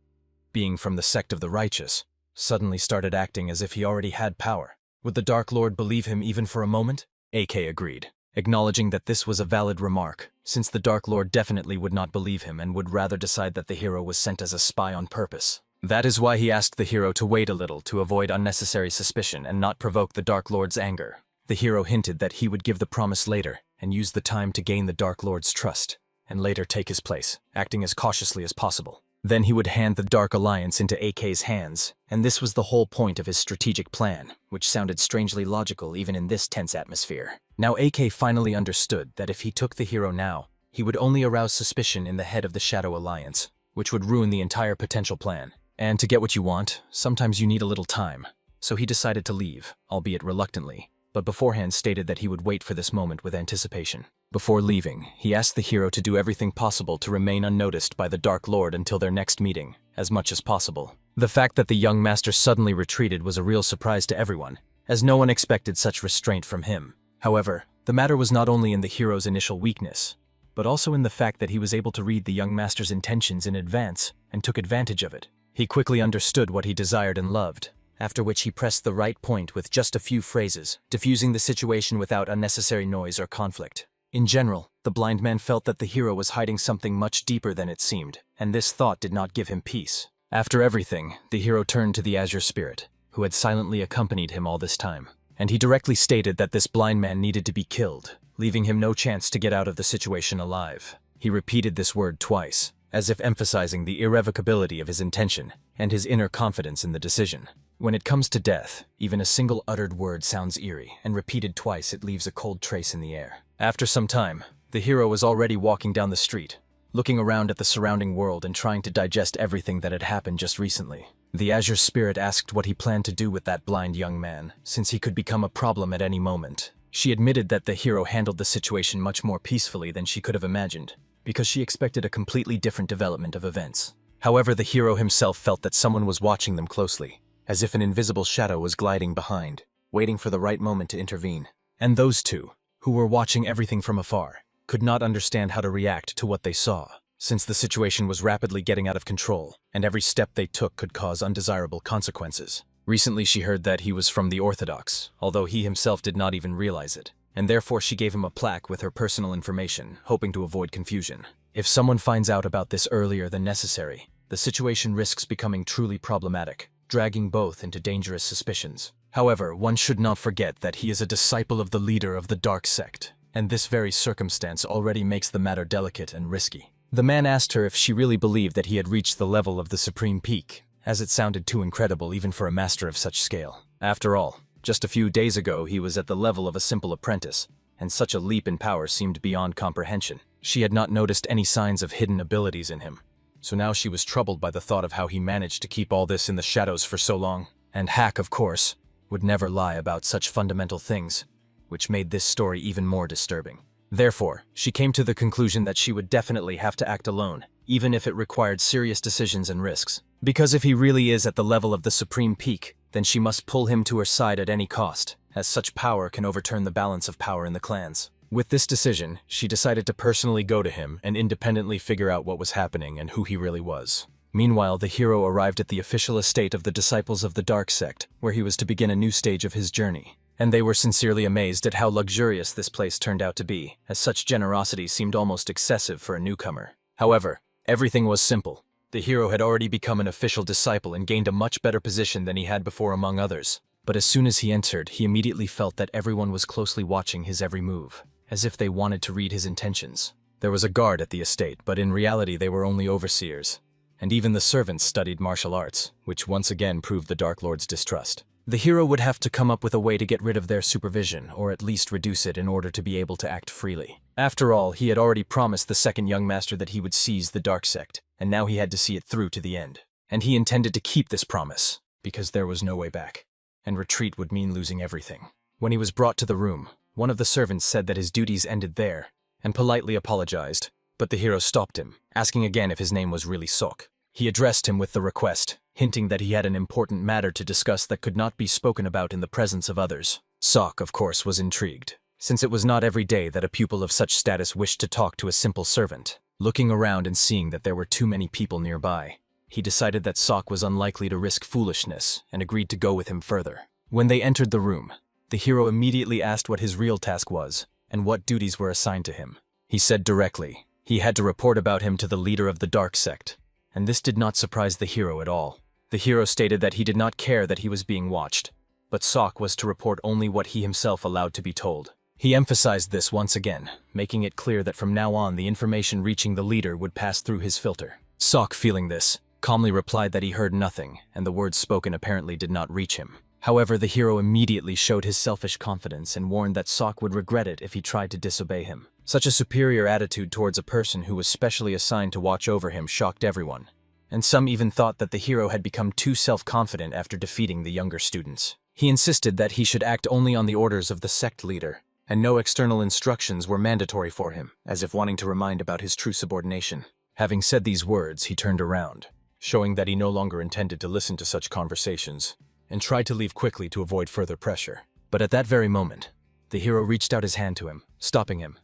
being from the sect of the righteous, suddenly started acting as if he already had power, would the Dark Lord believe him even for a moment? AK agreed, acknowledging that this was a valid remark, since the Dark Lord definitely would not believe him and would rather decide that the hero was sent as a spy on purpose. That is why he asked the hero to wait a little to avoid unnecessary suspicion and not provoke the Dark Lord's anger. The hero hinted that he would give the promise later and use the time to gain the Dark Lord's trust, and later take his place, acting as cautiously as possible. Then he would hand the Dark Alliance into AK's hands, and this was the whole point of his strategic plan, which sounded strangely logical even in this tense atmosphere. Now AK finally understood that if he took the hero now, he would only arouse suspicion in the head of the Shadow Alliance, which would ruin the entire potential plan. And to get what you want, sometimes you need a little time. So he decided to leave, albeit reluctantly, but beforehand stated that he would wait for this moment with anticipation. Before leaving, he asked the hero to do everything possible to remain unnoticed by the Dark Lord until their next meeting, as much as possible. The fact that the young master suddenly retreated was a real surprise to everyone, as no one expected such restraint from him. However, the matter was not only in the hero's initial weakness, but also in the fact that he was able to read the young master's intentions in advance and took advantage of it. He quickly understood what he desired and loved, after which he pressed the right point with just a few phrases, diffusing the situation without unnecessary noise or conflict. In general, the blind man felt that the hero was hiding something much deeper than it seemed, and this thought did not give him peace. After everything, the hero turned to the Azure Spirit, who had silently accompanied him all this time, and he directly stated that this blind man needed to be killed, leaving him no chance to get out of the situation alive. He repeated this word twice, as if emphasizing the irrevocability of his intention and his inner confidence in the decision. When it comes to death, even a single uttered word sounds eerie, and repeated twice it leaves a cold trace in the air. After some time, The hero was already walking down the street, looking around at the surrounding world and trying to digest everything that had happened just recently. The Azure Spirit asked what he planned to do with that blind young man, since he could become a problem at any moment. She admitted that the hero handled the situation much more peacefully than she could have imagined, because she expected a completely different development of events. However, the hero himself felt that someone was watching them closely, as if an invisible shadow was gliding behind, waiting for the right moment to intervene. And those two, who were watching everything from afar, could not understand how to react to what they saw, since the situation was rapidly getting out of control, and every step they took could cause undesirable consequences. Recently she heard that he was from the Orthodox, although he himself did not even realize it, and therefore she gave him a plaque with her personal information, hoping to avoid confusion. If someone finds out about this earlier than necessary, the situation risks becoming truly problematic, dragging both into dangerous suspicions. However, one should not forget that he is a disciple of the leader of the dark sect, and this very circumstance already makes the matter delicate and risky. The man asked her if she really believed that he had reached the level of the supreme peak, as it sounded too incredible even for a master of such scale. After all, just a few days ago he was at the level of a simple apprentice, and such a leap in power seemed beyond comprehension. She had not noticed any signs of hidden abilities in him, so now she was troubled by the thought of how he managed to keep all this in the shadows for so long. And Hack, of course, would never lie about such fundamental things, which made this story even more disturbing. Therefore, she came to the conclusion that she would definitely have to act alone, even if it required serious decisions and risks. Because if he really is at the level of the supreme peak, then she must pull him to her side at any cost, as such power can overturn the balance of power in the clans. With this decision, she decided to personally go to him and independently figure out what was happening and who he really was. Meanwhile, the hero arrived at the official estate of the Disciples of the Dark Sect, where he was to begin a new stage of his journey. And they were sincerely amazed at how luxurious this place turned out to be, as such generosity seemed almost excessive for a newcomer. However, everything was simple. The hero had already become an official disciple and gained a much better position than he had before among others. But as soon as he entered, he immediately felt that everyone was closely watching his every move, as if they wanted to read his intentions. There was a guard at the estate, but in reality they were only overseers. And even the servants studied martial arts, which once again proved the Dark Lord's distrust. The hero would have to come up with a way to get rid of their supervision, or at least reduce it in order to be able to act freely. After all, he had already promised the second young master that he would seize the Dark Sect, and now he had to see it through to the end. And he intended to keep this promise, because there was no way back, and retreat would mean losing everything. When he was brought to the room, one of the servants said that his duties ended there, and politely apologized, but the hero stopped him, asking again if his name was really Sok. He addressed him with the request, hinting that he had an important matter to discuss that could not be spoken about in the presence of others. Sok, of course, was intrigued, since it was not every day that a pupil of such status wished to talk to a simple servant. Looking around and seeing that there were too many people nearby, he decided that Sok was unlikely to risk foolishness and agreed to go with him further. When they entered the room, the hero immediately asked what his real task was and what duties were assigned to him. He said directly he had to report about him to the leader of the Dark Sect, and this did not surprise the hero at all. The hero stated that he did not care that he was being watched, but Sok was to report only what he himself allowed to be told. He emphasized this once again, making it clear that from now on the information reaching the leader would pass through his filter. Sok, feeling this, calmly replied that he heard nothing, and the words spoken apparently did not reach him. However, the hero immediately showed his selfish confidence and warned that Sok would regret it if he tried to disobey him. Such a superior attitude towards a person who was specially assigned to watch over him shocked everyone, and some even thought that the hero had become too self-confident after defeating the younger students. He insisted that he should act only on the orders of the sect leader, and no external instructions were mandatory for him, as if wanting to remind about his true subordination. Having said these words, he turned around, showing that he no longer intended to listen to such conversations, and tried to leave quickly to avoid further pressure. But at that very moment, the hero reached out his hand to him, stopping him,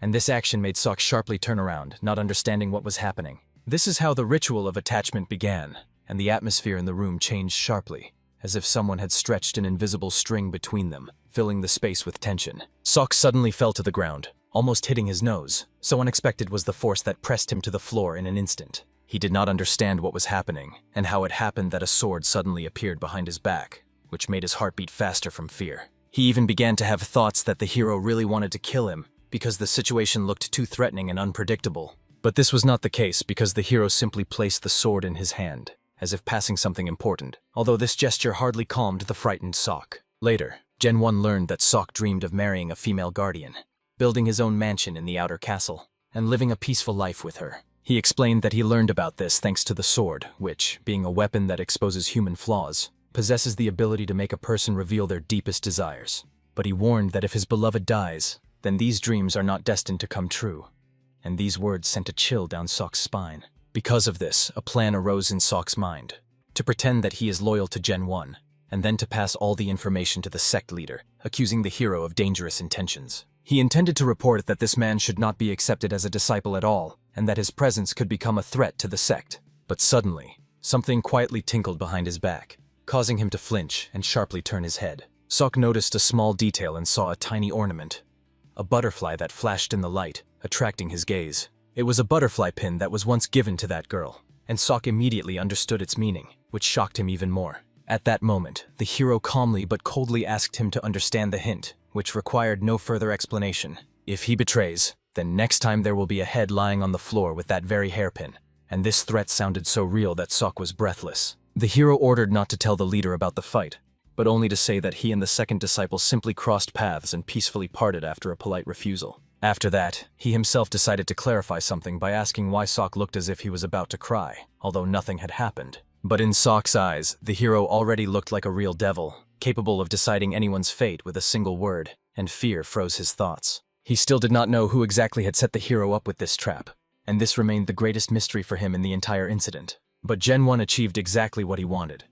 and this action made Sok sharply turn around, not understanding what was happening. This is how the ritual of attachment began, and the atmosphere in the room changed sharply, as if someone had stretched an invisible string between them, filling the space with tension. Sok suddenly fell to the ground, almost hitting his nose. So unexpected was the force that pressed him to the floor in an instant. He did not understand what was happening, and how it happened that a sword suddenly appeared behind his back, which made his heart beat faster from fear. He even began to have thoughts that the hero really wanted to kill him, because the situation looked too threatening and unpredictable. But this was not the case, because the hero simply placed the sword in his hand, as if passing something important, although this gesture hardly calmed the frightened Sok. Later, Gen 1 learned that Sok dreamed of marrying a female guardian, building his own mansion in the outer castle, and living a peaceful life with her. He explained that he learned about this thanks to the sword, which, being a weapon that exposes human flaws, possesses the ability to make a person reveal their deepest desires. But he warned that if his beloved dies, then these dreams are not destined to come true. And these words sent a chill down Sok's spine. Because of this, a plan arose in Sok's mind, to pretend that he is loyal to Gen 1, and then to pass all the information to the sect leader, accusing the hero of dangerous intentions. He intended to report that this man should not be accepted as a disciple at all, and that his presence could become a threat to the sect. But suddenly, something quietly tinkled behind his back, causing him to flinch and sharply turn his head. Sok noticed a small detail and saw a tiny ornament, a butterfly that flashed in the light, attracting his gaze. It was a butterfly pin that was once given to that girl, and Sok immediately understood its meaning, which shocked him even more. At that moment, the hero calmly but coldly asked him to understand the hint, which required no further explanation. If he betrays, then next time there will be a head lying on the floor with that very hairpin. And this threat sounded so real that Sok was breathless. The hero ordered not to tell the leader about the fight, but only to say that he and the second disciple simply crossed paths and peacefully parted after a polite refusal. After that, he himself decided to clarify something by asking why Sok looked as if he was about to cry, although nothing had happened. But in Sok's eyes, the hero already looked like a real devil, capable of deciding anyone's fate with a single word, and fear froze his thoughts. He still did not know who exactly had set the hero up with this trap, and this remained the greatest mystery for him in the entire incident. But Gen 1 achieved exactly what he wanted.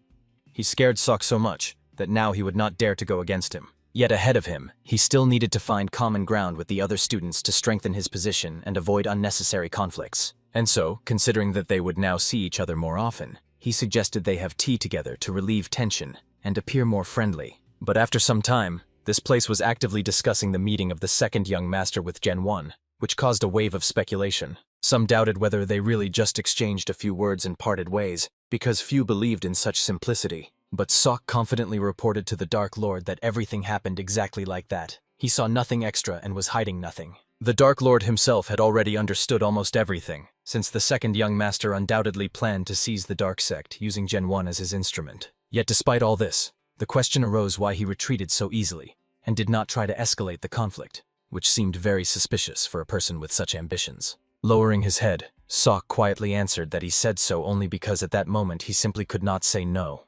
He scared Sok so much that now he would not dare to go against him. Yet ahead of him, he still needed to find common ground with the other students to strengthen his position and avoid unnecessary conflicts. And so, considering that they would now see each other more often, he suggested they have tea together to relieve tension and appear more friendly. But after some time, this place was actively discussing the meeting of the second young master with Gen 1, which caused a wave of speculation. Some doubted whether they really just exchanged a few words and parted ways, because few believed in such simplicity. But Sok confidently reported to the Dark Lord that everything happened exactly like that. He saw nothing extra and was hiding nothing. The Dark Lord himself had already understood almost everything, since the second young master undoubtedly planned to seize the Dark Sect using Gen 1 as his instrument. Yet despite all this, the question arose why he retreated so easily, and did not try to escalate the conflict, which seemed very suspicious for a person with such ambitions. Lowering his head, Sok quietly answered that he said so only because at that moment he simply could not say no,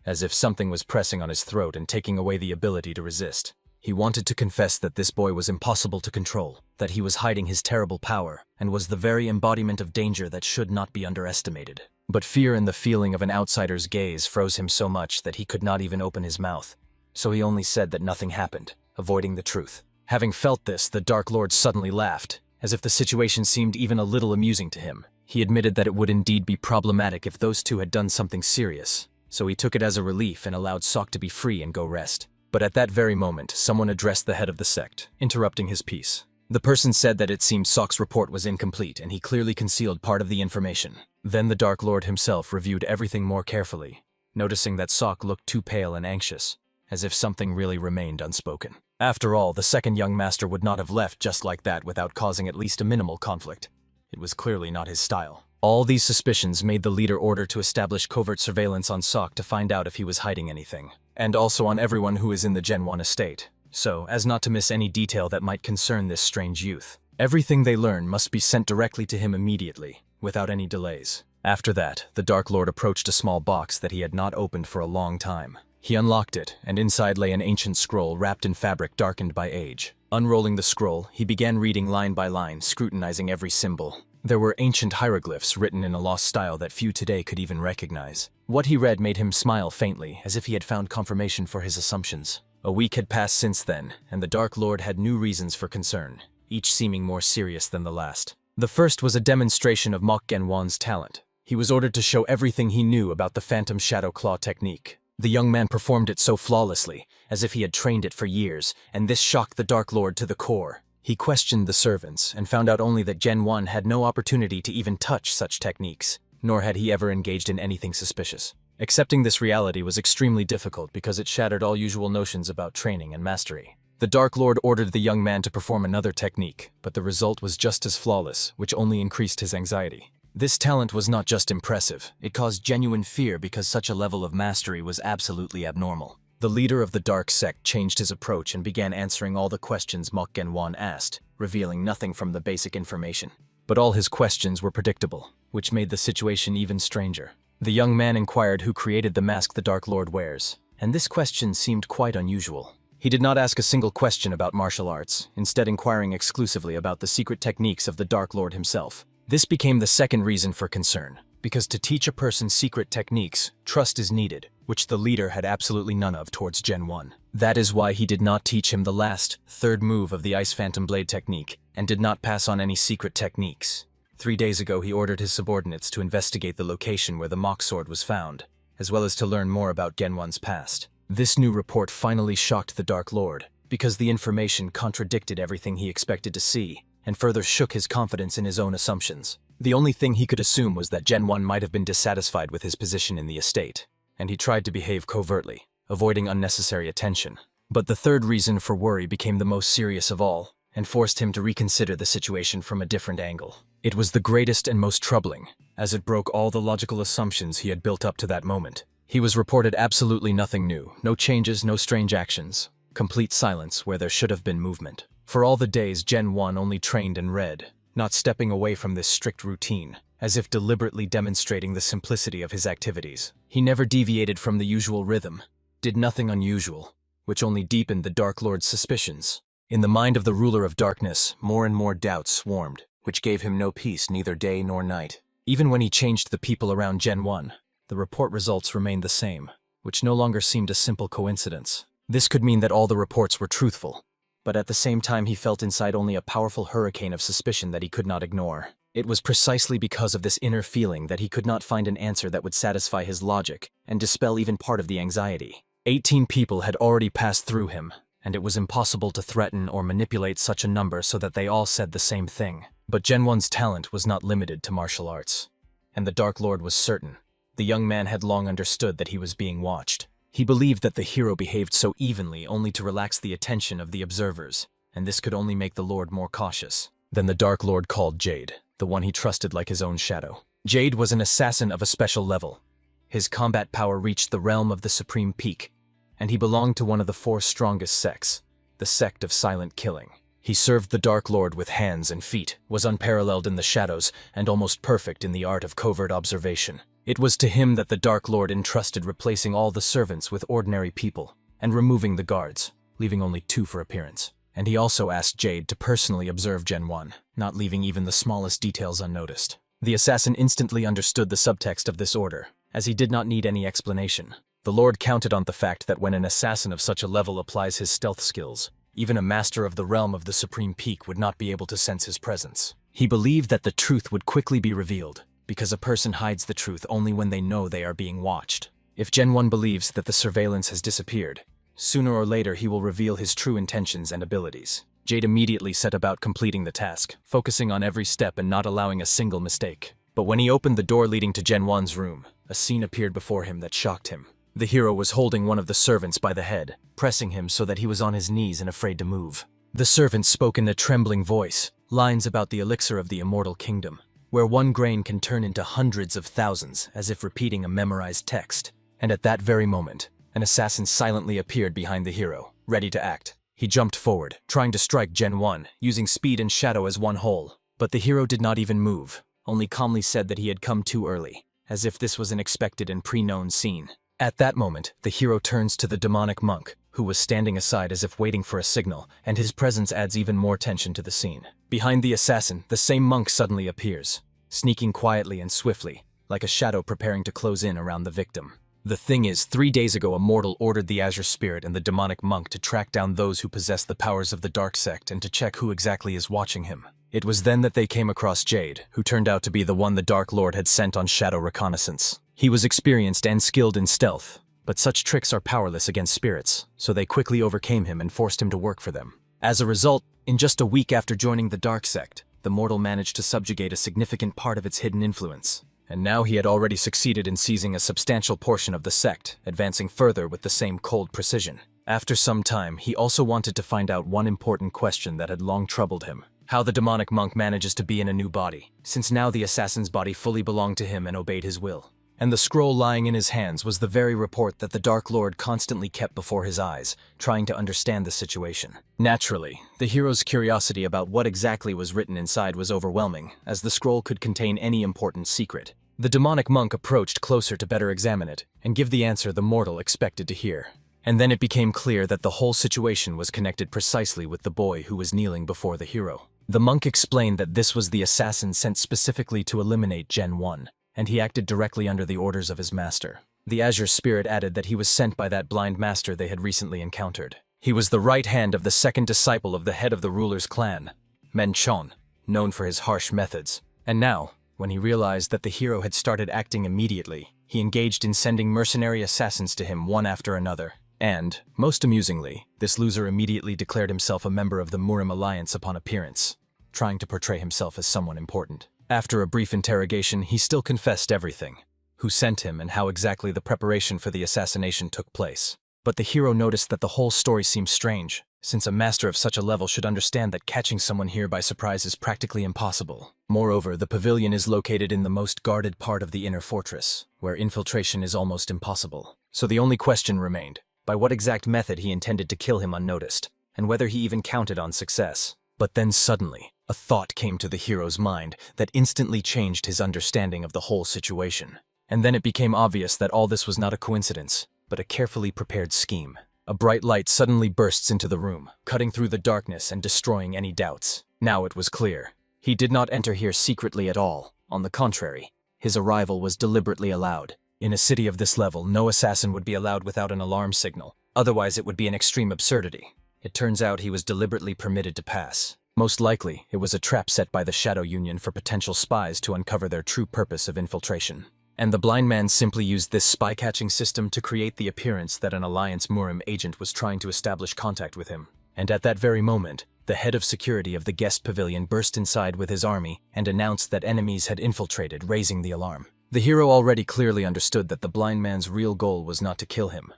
as if something was pressing on his throat and taking away the ability to resist. He wanted to confess that this boy was impossible to control, that he was hiding his terrible power, and was the very embodiment of danger that should not be underestimated. But fear and the feeling of an outsider's gaze froze him so much that he could not even open his mouth, so he only said that nothing happened, avoiding the truth. Having felt this, the Dark Lord suddenly laughed, as if the situation seemed even a little amusing to him. He admitted that it would indeed be problematic if those two had done something serious, so he took it as a relief and allowed Sok to be free and go rest. But at that very moment, someone addressed the head of the sect, interrupting his peace. The person said that it seemed Sok's report was incomplete and he clearly concealed part of the information. Then the Dark Lord himself reviewed everything more carefully, noticing that Sok looked too pale and anxious, as if something really remained unspoken. After all, the second young master would not have left just like that without causing at least a minimal conflict. It was clearly not his style. All these suspicions made the leader order to establish covert surveillance on Sok to find out if he was hiding anything, and also on everyone who is in the Gen 1 estate, so as not to miss any detail that might concern this strange youth. Everything they learn must be sent directly to him immediately, without any delays. After that, the Dark Lord approached a small box that he had not opened for a long time. He unlocked it, and inside lay an ancient scroll wrapped in fabric darkened by age. Unrolling the scroll, he began reading line by line, scrutinizing every symbol. There were ancient hieroglyphs written in a lost style that few today could even recognize. What he read made him smile faintly, as if he had found confirmation for his assumptions. A week had passed since then, and the Dark Lord had new reasons for concern, each seeming more serious than the last. The first was a demonstration of Mok Genwan's talent. He was ordered to show everything he knew about the Phantom Shadow Claw technique. The young man performed it so flawlessly, as if he had trained it for years, and this shocked the Dark Lord to the core. He questioned the servants, and found out only that Gen 1 had no opportunity to even touch such techniques, nor had he ever engaged in anything suspicious. Accepting this reality was extremely difficult because it shattered all usual notions about training and mastery. The Dark Lord ordered the young man to perform another technique, but the result was just as flawless, which only increased his anxiety. This talent was not just impressive, it caused genuine fear because such a level of mastery was absolutely abnormal. The leader of the dark sect changed his approach and began answering all the questions Mok Genwan asked, revealing nothing from the basic information. But all his questions were predictable, which made the situation even stranger. The young man inquired who created the mask the Dark Lord wears, and this question seemed quite unusual. He did not ask a single question about martial arts, instead inquiring exclusively about the secret techniques of the Dark Lord himself. This became the second reason for concern, because to teach a person secret techniques, trust is needed, which the leader had absolutely none of towards Gen 1. That is why he did not teach him the third move of the Ice Phantom Blade technique, and did not pass on any secret techniques. 3 days ago he ordered his subordinates to investigate the location where the mock sword was found, as well as to learn more about Gen 1's past. This new report finally shocked the Dark Lord, because the information contradicted everything he expected to see, and further shook his confidence in his own assumptions. The only thing he could assume was that Gen 1 might have been dissatisfied with his position in the estate, and he tried to behave covertly, avoiding unnecessary attention. But the third reason for worry became the most serious of all, and forced him to reconsider the situation from a different angle. It was the greatest and most troubling, as it broke all the logical assumptions he had built up to that moment. He was reported absolutely nothing new, no changes, no strange actions, complete silence where there should have been movement. For all the days Gen 1 only trained and read, not stepping away from this strict routine, as if deliberately demonstrating the simplicity of his activities. He never deviated from the usual rhythm, did nothing unusual, which only deepened the Dark Lord's suspicions. In the mind of the ruler of darkness, more and more doubts swarmed, which gave him no peace neither day nor night. Even when he changed the people around Gen 1, the report results remained the same, which no longer seemed a simple coincidence. This could mean that all the reports were truthful, but at the same time he felt inside only a powerful hurricane of suspicion that he could not ignore. It was precisely because of this inner feeling that he could not find an answer that would satisfy his logic and dispel even part of the anxiety. 18 people had already passed through him, and it was impossible to threaten or manipulate such a number so that they all said the same thing. But Gen 1's talent was not limited to martial arts, and the Dark Lord was certain. The young man had long understood that he was being watched. He believed that the hero behaved so evenly only to relax the attention of the observers, and this could only make the Lord more cautious. Then the Dark Lord called Jade, the one he trusted like his own shadow. Jade was an assassin of a special level. His combat power reached the realm of the Supreme Peak, and he belonged to one of the 4 strongest sects, the sect of silent killing. He served the Dark Lord with hands and feet, was unparalleled in the shadows, and almost perfect in the art of covert observation. It was to him that the Dark Lord entrusted replacing all the servants with ordinary people, and removing the guards, leaving only 2 for appearance. And he also asked Jade to personally observe Gen 1, not leaving even the smallest details unnoticed. The assassin instantly understood the subtext of this order, as he did not need any explanation. The Lord counted on the fact that when an assassin of such a level applies his stealth skills, even a master of the realm of the Supreme Peak would not be able to sense his presence. He believed that the truth would quickly be revealed, because a person hides the truth only when they know they are being watched. If Gen 1 believes that the surveillance has disappeared, sooner or later he will reveal his true intentions and abilities. Jade immediately set about completing the task, focusing on every step and not allowing a single mistake. But when he opened the door leading to Gen 1's room, a scene appeared before him that shocked him. The hero was holding one of the servants by the head, pressing him so that he was on his knees and afraid to move. The servant spoke in a trembling voice, lines about the elixir of the immortal kingdom, where 1 grain can turn into hundreds of thousands, as if repeating a memorized text. And at that very moment, an assassin silently appeared behind the hero, ready to act. He jumped forward, trying to strike Gen 1, using speed and shadow as one whole. But the hero did not even move, only calmly said that he had come too early, as if this was an expected and pre-known scene. At that moment, the hero turns to the demonic monk, who was standing aside as if waiting for a signal, and his presence adds even more tension to the scene. Behind the assassin, the same monk suddenly appears, sneaking quietly and swiftly, like a shadow preparing to close in around the victim. The thing is, 3 days ago a mortal ordered the Azure Spirit and the demonic monk to track down those who possess the powers of the Dark Sect and to check who exactly is watching him. It was then that they came across Jade, who turned out to be the one the Dark Lord had sent on shadow reconnaissance. He was experienced and skilled in stealth, but such tricks are powerless against spirits, so they quickly overcame him and forced him to work for them. As a result, in just a week after joining the Dark Sect, the mortal managed to subjugate a significant part of its hidden influence. And now he had already succeeded in seizing a substantial portion of the sect, advancing further with the same cold precision. After some time, he also wanted to find out one important question that had long troubled him: how the demonic monk manages to be in a new body, since now the assassin's body fully belonged to him and obeyed his will. And the scroll lying in his hands was the very report that the Dark Lord constantly kept before his eyes, trying to understand the situation. Naturally, the hero's curiosity about what exactly was written inside was overwhelming, as the scroll could contain any important secret. The demonic monk approached closer to better examine it, and give the answer the mortal expected to hear. And then it became clear that the whole situation was connected precisely with the boy who was kneeling before the hero. The monk explained that this was the assassin sent specifically to eliminate Gen 1, and he acted directly under the orders of his master. The Azure Spirit added that he was sent by that blind master they had recently encountered. He was the right hand of the second disciple of the head of the ruler's clan, Menchon, known for his harsh methods. And now, when he realized that the hero had started acting immediately, he engaged in sending mercenary assassins to him one after another. And, most amusingly, this loser immediately declared himself a member of the Murim Alliance upon appearance, trying to portray himself as someone important. After a brief interrogation, he still confessed everything, who sent him and how exactly the preparation for the assassination took place. But the hero noticed that the whole story seemed strange, since a master of such a level should understand that catching someone here by surprise is practically impossible. Moreover, the pavilion is located in the most guarded part of the inner fortress, where infiltration is almost impossible. So the only question remained, by what exact method he intended to kill him unnoticed, and whether he even counted on success. But then suddenly, a thought came to the hero's mind that instantly changed his understanding of the whole situation. And then it became obvious that all this was not a coincidence, but a carefully prepared scheme. A bright light suddenly bursts into the room, cutting through the darkness and destroying any doubts. Now it was clear. He did not enter here secretly at all. On the contrary, his arrival was deliberately allowed. In a city of this level, no assassin would be allowed without an alarm signal. Otherwise, it would be an extreme absurdity. It turns out he was deliberately permitted to pass. Most likely, it was a trap set by the Shadow Union for potential spies to uncover their true purpose of infiltration. And the blind man simply used this spy-catching system to create the appearance that an Alliance Murim agent was trying to establish contact with him. And at that very moment, the head of security of the guest pavilion burst inside with his army and announced that enemies had infiltrated, raising the alarm. The hero already clearly understood that the blind man's real goal was not to kill him.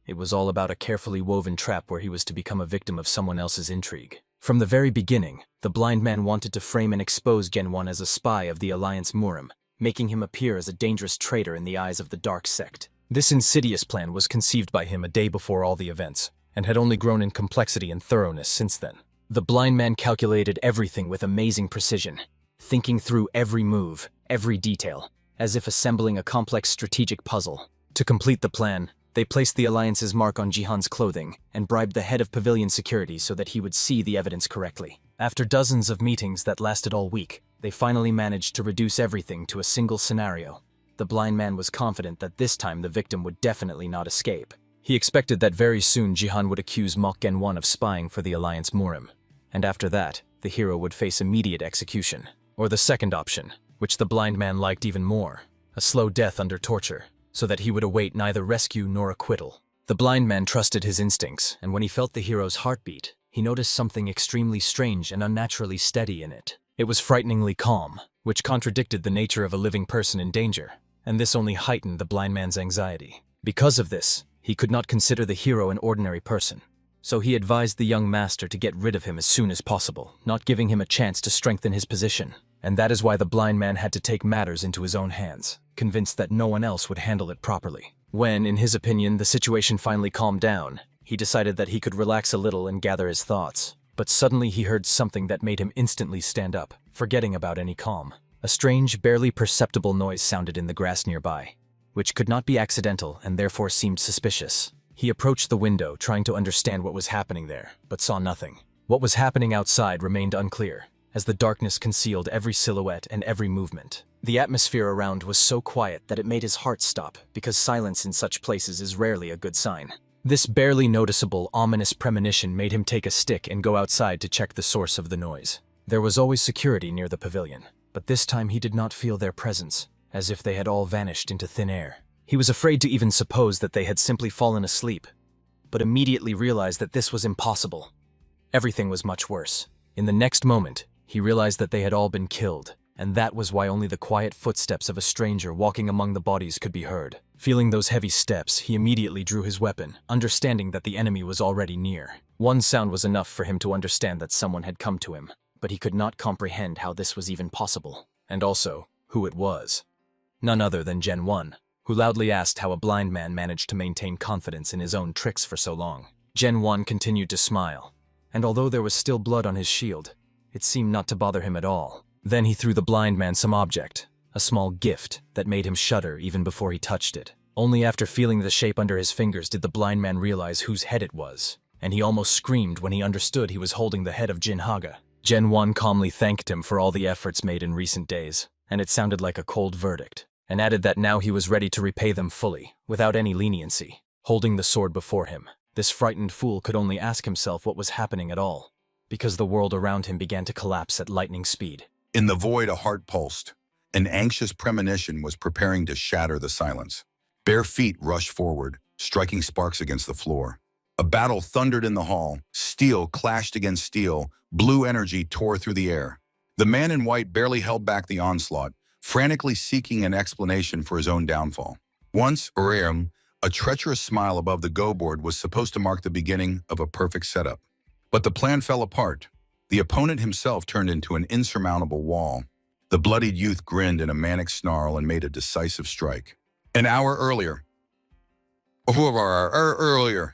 It was all about a carefully woven trap where he was to become a victim of someone else's intrigue. From the very beginning, the blind man wanted to frame and expose Gen 1 as a spy of the Alliance Murim, making him appear as a dangerous traitor in the eyes of the dark sect. This insidious plan was conceived by him a day before all the events, and had only grown in complexity and thoroughness since then. The blind man calculated everything with amazing precision, thinking through every move, every detail, as if assembling a complex strategic puzzle. To complete the plan, they placed the Alliance's mark on Jihan's clothing and bribed the head of pavilion security so that he would see the evidence correctly. After dozens of meetings that lasted all week, they finally managed to reduce everything to a single scenario. The blind man was confident that this time the victim would definitely not escape. He expected that very soon Jihan would accuse Mok Gen 1 of spying for the Alliance Murim, and after that, the hero would face immediate execution. Or the second option, which the blind man liked even more, a slow death under torture, so that he would await neither rescue nor acquittal. The blind man trusted his instincts, and when he felt the hero's heartbeat, he noticed something extremely strange and unnaturally steady in it. It was frighteningly calm, which contradicted the nature of a living person in danger, and this only heightened the blind man's anxiety. Because of this, he could not consider the hero an ordinary person, so he advised the young master to get rid of him as soon as possible, not giving him a chance to strengthen his position. And that is why the blind man had to take matters into his own hands, convinced that no one else would handle it properly. When, in his opinion, the situation finally calmed down, he decided that he could relax a little and gather his thoughts. But suddenly he heard something that made him instantly stand up, forgetting about any calm. A strange, barely perceptible noise sounded in the grass nearby, which could not be accidental and therefore seemed suspicious. He approached the window, trying to understand what was happening there, but saw nothing. What was happening outside remained unclear, as the darkness concealed every silhouette and every movement. The atmosphere around was so quiet that it made his heart stop, because silence in such places is rarely a good sign. This barely noticeable, ominous premonition made him take a stick and go outside to check the source of the noise. There was always security near the pavilion, but this time he did not feel their presence, as if they had all vanished into thin air. He was afraid to even suppose that they had simply fallen asleep, but immediately realized that this was impossible. Everything was much worse. In the next moment, he realized that they had all been killed, and that was why only the quiet footsteps of a stranger walking among the bodies could be heard. Feeling those heavy steps, he immediately drew his weapon, understanding that the enemy was already near. One sound was enough for him to understand that someone had come to him, but he could not comprehend how this was even possible, and also who it was. none other than Gen 1, who loudly asked how a blind man managed to maintain confidence in his own tricks for so long. Gen 1 continued to smile, and although there was still blood on his shield, it seemed not to bother him at all. Then he threw the blind man some object, a small gift that made him shudder even before he touched it. Only after feeling the shape under his fingers did the blind man realize whose head it was, and he almost screamed when he understood he was holding the head of Jin Haga. Gen 1 calmly thanked him for all the efforts made in recent days, and it sounded like a cold verdict, and added that now he was ready to repay them fully, without any leniency. Holding the sword before him, this frightened fool could only ask himself what was happening at all, because the world around him began to collapse at lightning speed. In the void, a heart pulsed. An anxious premonition was preparing to shatter the silence. Bare feet rushed forward, striking sparks against the floor. A battle thundered in the hall. Steel clashed against steel. Blue energy tore through the air. The man in white barely held back the onslaught, frantically seeking an explanation for his own downfall. Once, Uriam, a treacherous smile above the go board, was supposed to mark the beginning of a perfect setup. But the plan fell apart. The opponent himself turned into an insurmountable wall. The bloodied youth grinned in a manic snarl and made a decisive strike. An hour earlier,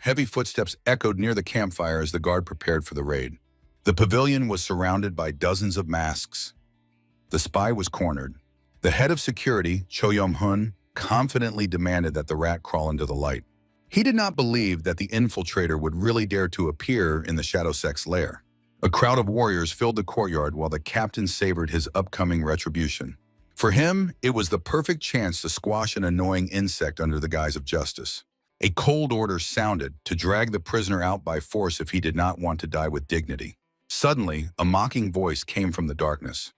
heavy footsteps echoed near the campfire as the guard prepared for the raid. The pavilion was surrounded by dozens of masks. The spy was cornered. The head of security, Cho Yom-hun, confidently demanded that the rat crawl into the light. He did not believe that the infiltrator would really dare to appear in the Shadow Sect's lair. A crowd of warriors filled the courtyard while the captain savored his upcoming retribution. For him, it was the perfect chance to squash an annoying insect under the guise of justice. A cold order sounded to drag the prisoner out by force if he did not want to die with dignity. Suddenly, a mocking voice came from the darkness,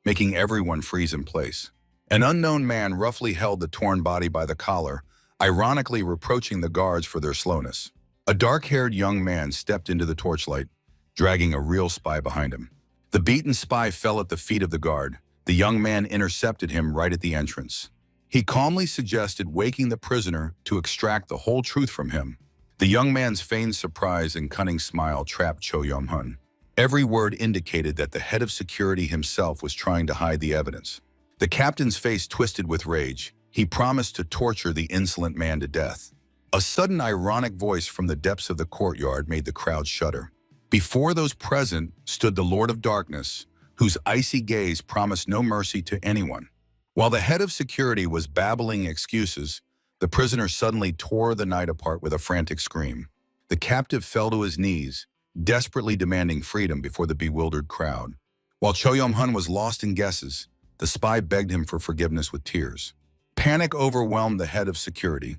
making everyone freeze in place. An unknown man roughly held the torn body by the collar, ironically reproaching the guards for their slowness. A dark-haired young man stepped into the torchlight, dragging a real spy behind him. The beaten spy fell at the feet of the guard. The young man intercepted him right at the entrance. He calmly suggested waking the prisoner to extract the whole truth from him. The young man's feigned surprise and cunning smile trapped Cho Yom-hun. Every word indicated that the head of security himself was trying to hide the evidence. The captain's face twisted with rage. He promised to torture the insolent man to death. A sudden ironic voice from the depths of the courtyard made the crowd shudder. Before those present stood the Lord of Darkness, whose icy gaze promised no mercy to anyone. While the head of security was babbling excuses, the prisoner suddenly tore the night apart with a frantic scream. The captive fell to his knees, desperately demanding freedom before the bewildered crowd. While Cho Yom-hun was lost in guesses, the spy begged him for forgiveness with tears. Panic overwhelmed the head of security.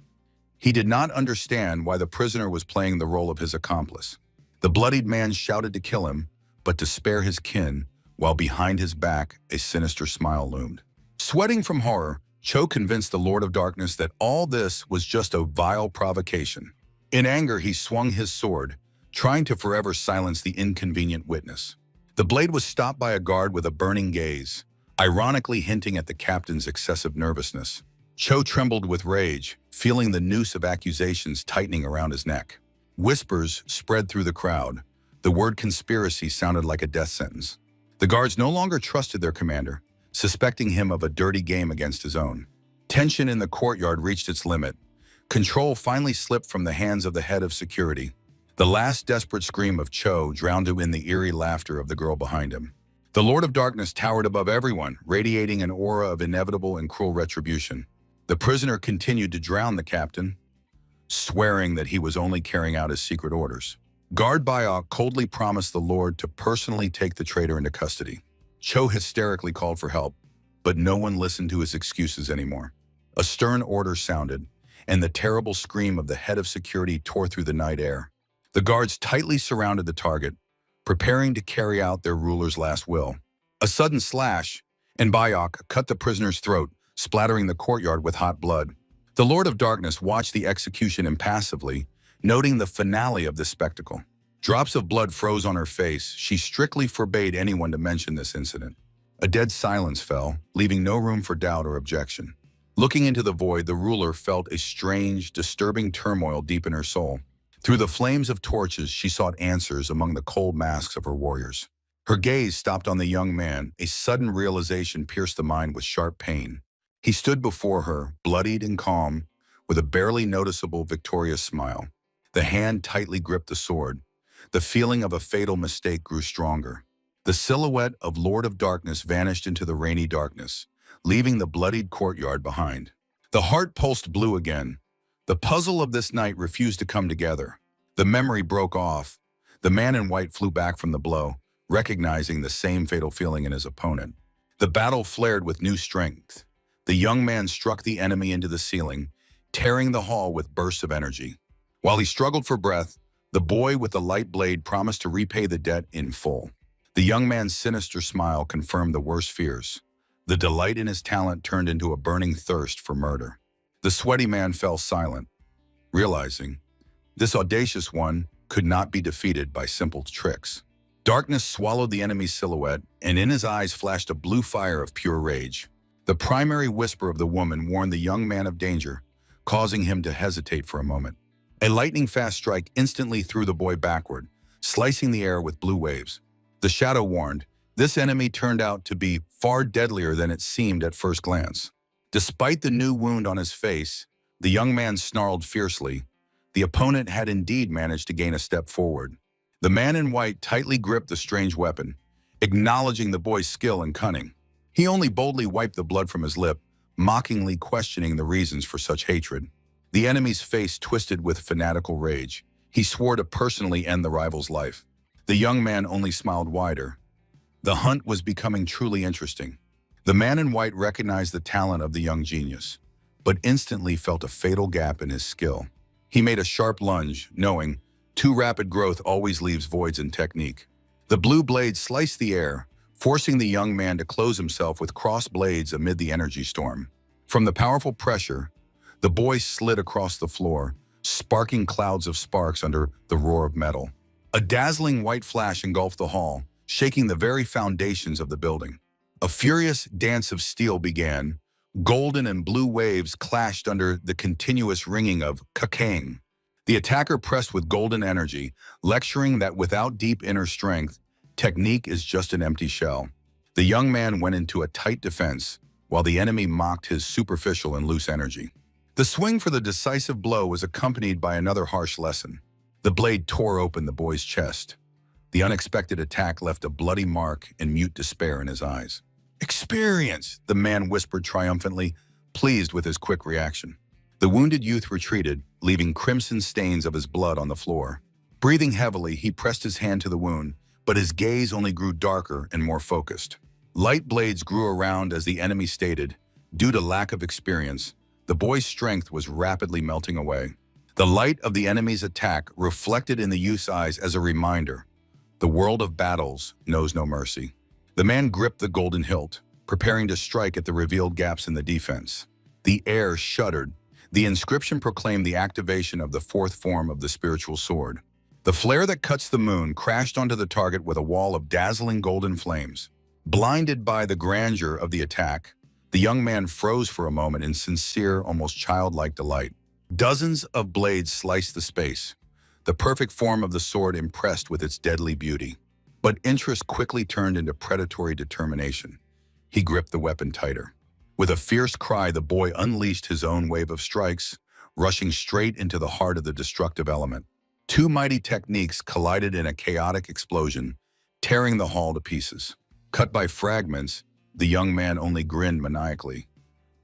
He did not understand why the prisoner was playing the role of his accomplice. The bloodied man shouted to kill him, but to spare his kin, while behind his back a sinister smile loomed. Sweating from horror, Cho convinced the Lord of Darkness that all this was just a vile provocation. In anger, he swung his sword, trying to forever silence the inconvenient witness. The blade was stopped by a guard with a burning gaze, ironically hinting at the captain's excessive nervousness. Cho trembled with rage, feeling the noose of accusations tightening around his neck. Whispers spread through the crowd. The word conspiracy sounded like a death sentence. The guards no longer trusted their commander, suspecting him of a dirty game against his own. Tension in the courtyard reached its limit. Control finally slipped from the hands of the head of security. The last desperate scream of Cho drowned in the eerie laughter of the girl behind him. The Lord of Darkness towered above everyone, radiating an aura of inevitable and cruel retribution. The prisoner continued to drown the captain, swearing that he was only carrying out his secret orders. Guard Bayok coldly promised the Lord to personally take the traitor into custody. Cho hysterically called for help, but no one listened to his excuses anymore. A stern order sounded, and the terrible scream of the head of security tore through the night air. The guards tightly surrounded the target, preparing to carry out their ruler's last will. A sudden slash, and Bayok cut the prisoner's throat, splattering the courtyard with hot blood. The Lord of Darkness watched the execution impassively, noting the finale of this spectacle. Drops of blood froze on her face. She strictly forbade anyone to mention this incident. A dead silence fell, leaving no room for doubt or objection. Looking into the void, the ruler felt a strange, disturbing turmoil deep in her soul. Through the flames of torches, she sought answers among the cold masks of her warriors. Her gaze stopped on the young man. A sudden realization pierced the mind with sharp pain. He stood before her, bloodied and calm, with a barely noticeable victorious smile. The hand tightly gripped the sword. The feeling of a fatal mistake grew stronger. The silhouette of Lord of Darkness vanished into the rainy darkness, leaving the bloodied courtyard behind. The heart pulsed blue again. The puzzle of this night refused to come together. The memory broke off. The man in white flew back from the blow, recognizing the same fatal feeling in his opponent. The battle flared with new strength. The young man struck the enemy into the ceiling, tearing the hall with bursts of energy. While he struggled for breath, the boy with the light blade promised to repay the debt in full. The young man's sinister smile confirmed the worst fears. The delight in his talent turned into a burning thirst for murder. The sweaty man fell silent, realizing this audacious one could not be defeated by simple tricks. Darkness swallowed the enemy's silhouette, and in his eyes flashed a blue fire of pure rage. The primary whisper of the woman warned the young man of danger, causing him to hesitate for a moment. A lightning-fast strike instantly threw the boy backward, slicing the air with blue waves. The shadow warned, this enemy turned out to be far deadlier than it seemed at first glance. Despite the new wound on his face, the young man snarled fiercely. The opponent had indeed managed to gain a step forward. The man in white tightly gripped the strange weapon, acknowledging the boy's skill and cunning. He only boldly wiped the blood from his lip, mockingly questioning the reasons for such hatred. The enemy's face twisted with fanatical rage. He swore to personally end the rival's life. The young man only smiled wider. The hunt was becoming truly interesting. The man in white recognized the talent of the young genius, but instantly felt a fatal gap in his skill. He made a sharp lunge, knowing too rapid growth always leaves voids in technique. The blue blade sliced the air, forcing the young man to close himself with crossed blades amid the energy storm. From the powerful pressure, the boy slid across the floor, sparking clouds of sparks under the roar of metal. A dazzling white flash engulfed the hall, shaking the very foundations of the building. A furious dance of steel began. Golden and blue waves clashed under the continuous ringing of kakang. The attacker pressed with golden energy, lecturing that without deep inner strength, technique is just an empty shell. The young man went into a tight defense, while the enemy mocked his superficial and loose energy. The swing for the decisive blow was accompanied by another harsh lesson. The blade tore open the boy's chest. The unexpected attack left a bloody mark and mute despair in his eyes. "Experience!" the man whispered triumphantly, pleased with his quick reaction. The wounded youth retreated, leaving crimson stains of his blood on the floor. Breathing heavily, he pressed his hand to the wound, but his gaze only grew darker and more focused. Light blades grew around as the enemy stated. Due to lack of experience, the boy's strength was rapidly melting away. The light of the enemy's attack reflected in the youth's eyes as a reminder. The world of battles knows no mercy. The man gripped the golden hilt, preparing to strike at the revealed gaps in the defense. The air shuddered. The inscription proclaimed the activation of the fourth form of the spiritual sword. The flare that cuts the moon crashed onto the target with a wall of dazzling golden flames. Blinded by the grandeur of the attack, the young man froze for a moment in sincere, almost childlike delight. Dozens of blades sliced the space. The perfect form of the sword impressed with its deadly beauty. But interest quickly turned into predatory determination. He gripped the weapon tighter. With a fierce cry, the boy unleashed his own wave of strikes, rushing straight into the heart of the destructive element. Two mighty techniques collided in a chaotic explosion, tearing the hall to pieces. Cut by fragments, the young man only grinned maniacally.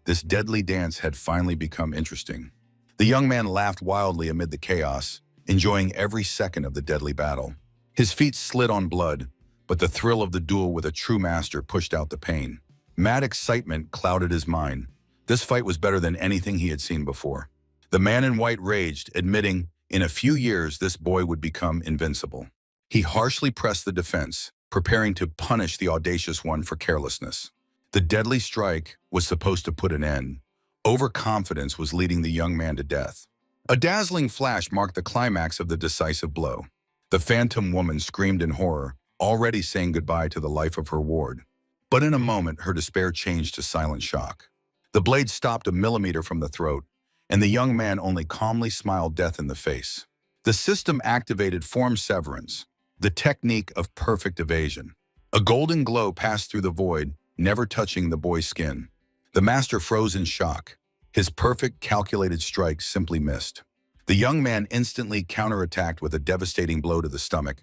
This deadly dance had finally become interesting. The young man laughed wildly amid the chaos, enjoying every second of the deadly battle. His feet slid on blood, but the thrill of the duel with a true master pushed out the pain. Mad excitement clouded his mind. This fight was better than anything he had seen before. The man in white raged, admitting, in a few years this boy would become invincible. He harshly pressed the defense, preparing to punish the audacious one for carelessness. The deadly strike was supposed to put an end. Overconfidence was leading the young man to death. A dazzling flash marked the climax of the decisive blow. The phantom woman screamed in horror, already saying goodbye to the life of her ward. But in a moment, her despair changed to silent shock. The blade stopped a millimeter from the throat, and the young man only calmly smiled death in the face. The system activated form severance, the technique of perfect evasion. A golden glow passed through the void, never touching the boy's skin. The master froze in shock. His perfect, calculated strike simply missed. The young man instantly counterattacked with a devastating blow to the stomach,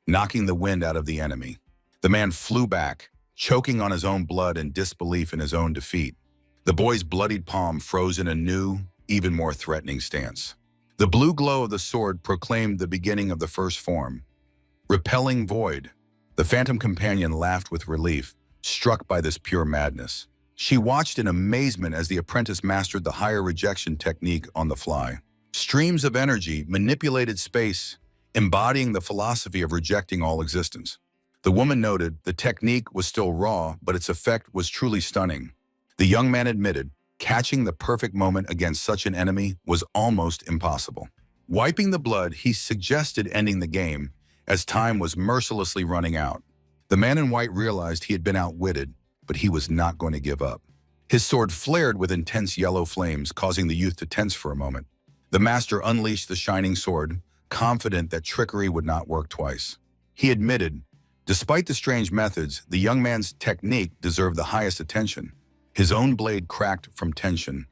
knocking the wind out of the enemy. The man flew back, choking on his own blood and disbelief in his own defeat. The boy's bloodied palm froze in a new, even more threatening stance. The blue glow of the sword proclaimed the beginning of the first form. Repelling void. The phantom companion laughed with relief, struck by this pure madness. She watched in amazement as the apprentice mastered the higher rejection technique on the fly. Streams of energy manipulated space, embodying the philosophy of rejecting all existence. The woman noted the technique was still raw, but its effect was truly stunning. The young man admitted, catching the perfect moment against such an enemy was almost impossible. Wiping the blood, he suggested ending the game, as time was mercilessly running out. The man in white realized he had been outwitted, but he was not going to give up. His sword flared with intense yellow flames, causing the youth to tense for a moment. The master unleashed the shining sword, confident that trickery would not work twice. He admitted, despite the strange methods, the young man's technique deserved the highest attention. His own blade cracked from tension.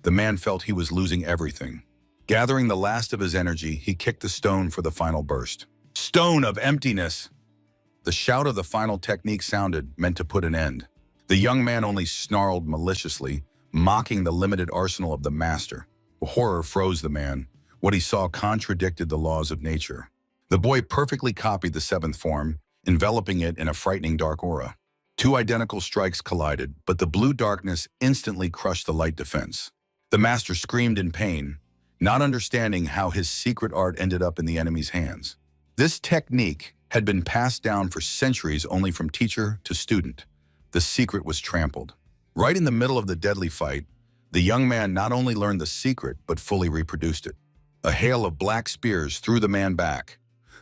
The man felt he was losing everything. Gathering the last of his energy, he kicked the stone for the final burst. Stone of emptiness! The shout of the final technique sounded, meant to put an end. The young man only snarled maliciously, mocking the limited arsenal of the master. Horror froze the man. What he saw contradicted the laws of nature. The boy perfectly copied the seventh form, enveloping it in a frightening dark aura. Two identical strikes collided, but the blue darkness instantly crushed the light defense. The master screamed in pain, not understanding how his secret art ended up in the enemy's hands. This technique had been passed down for centuries only from teacher to student. The secret was trampled. Right in the middle of the deadly fight, the young man not only learned the secret, but fully reproduced it. A hail of black spears threw the man back.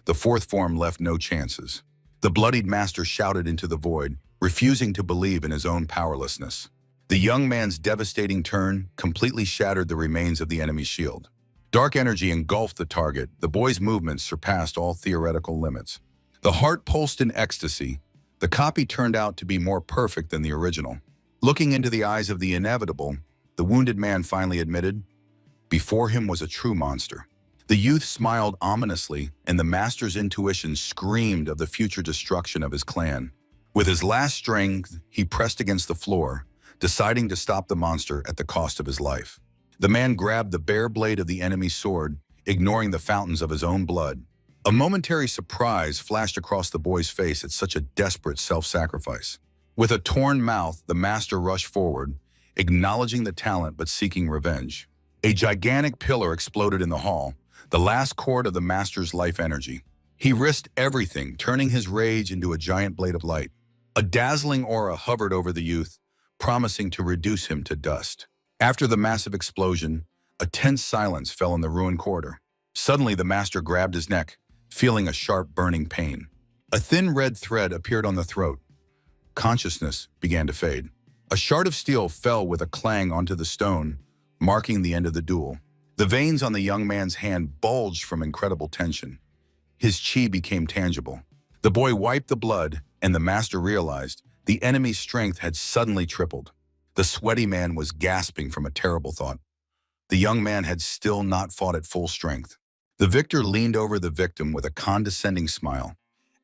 The fourth form left no chances. The bloodied master shouted into the void, refusing to believe in his own powerlessness. The young man's devastating turn completely shattered the remains of the enemy's shield. Dark energy engulfed the target. The boy's movements surpassed all theoretical limits. The heart pulsed in ecstasy. The copy turned out to be more perfect than the original. Looking into the eyes of the inevitable, the wounded man finally admitted, before him was a true monster. The youth smiled ominously, and the master's intuition screamed of the future destruction of his clan. With his last strength, he pressed against the floor, deciding to stop the monster at the cost of his life. The man grabbed the bare blade of the enemy's sword, ignoring the fountains of his own blood. A momentary surprise flashed across the boy's face at such a desperate self-sacrifice. With a torn mouth, the master rushed forward, acknowledging the talent but seeking revenge. A gigantic pillar exploded in the hall, the last cord of the master's life energy. He risked everything, turning his rage into a giant blade of light. A dazzling aura hovered over the youth, promising to reduce him to dust. After the massive explosion, a tense silence fell in the ruined corridor. Suddenly, the master grabbed his neck, feeling a sharp, burning pain. A thin red thread appeared on the throat. Consciousness began to fade. A shard of steel fell with a clang onto the stone, marking the end of the duel. The veins on the young man's hand bulged from incredible tension. His chi became tangible. The boy wiped the blood, and the master realized the enemy's strength had suddenly tripled. The sweaty man was gasping from a terrible thought. The young man had still not fought at full strength. The victor leaned over the victim with a condescending smile,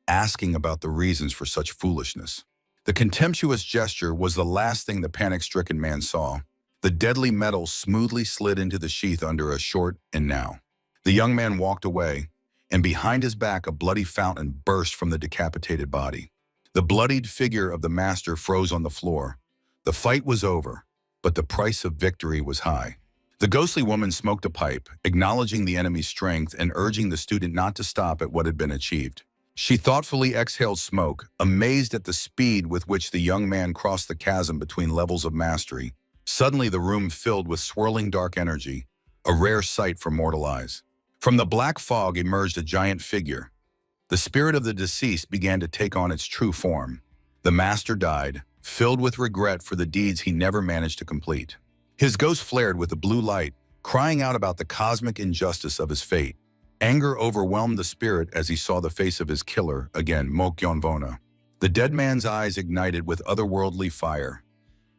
asking about the reasons for such foolishness. The contemptuous gesture was the last thing the panic-stricken man saw. The deadly metal smoothly slid into the sheath under a short "and now." The young man walked away, and behind his back a bloody fountain burst from the decapitated body. The bloodied figure of the master froze on the floor. The fight was over, but the price of victory was high. The ghostly woman smoked a pipe, acknowledging the enemy's strength and urging the student not to stop at what had been achieved. She thoughtfully exhaled smoke, amazed at the speed with which the young man crossed the chasm between levels of mastery. Suddenly the room filled with swirling dark energy, a rare sight for mortal eyes. From the black fog emerged a giant figure. The spirit of the deceased began to take on its true form. The master died, filled with regret for the deeds he never managed to complete. His ghost flared with a blue light, crying out about the cosmic injustice of his fate. Anger overwhelmed the spirit as he saw the face of his killer, again, Mokyonvona. The dead man's eyes ignited with otherworldly fire.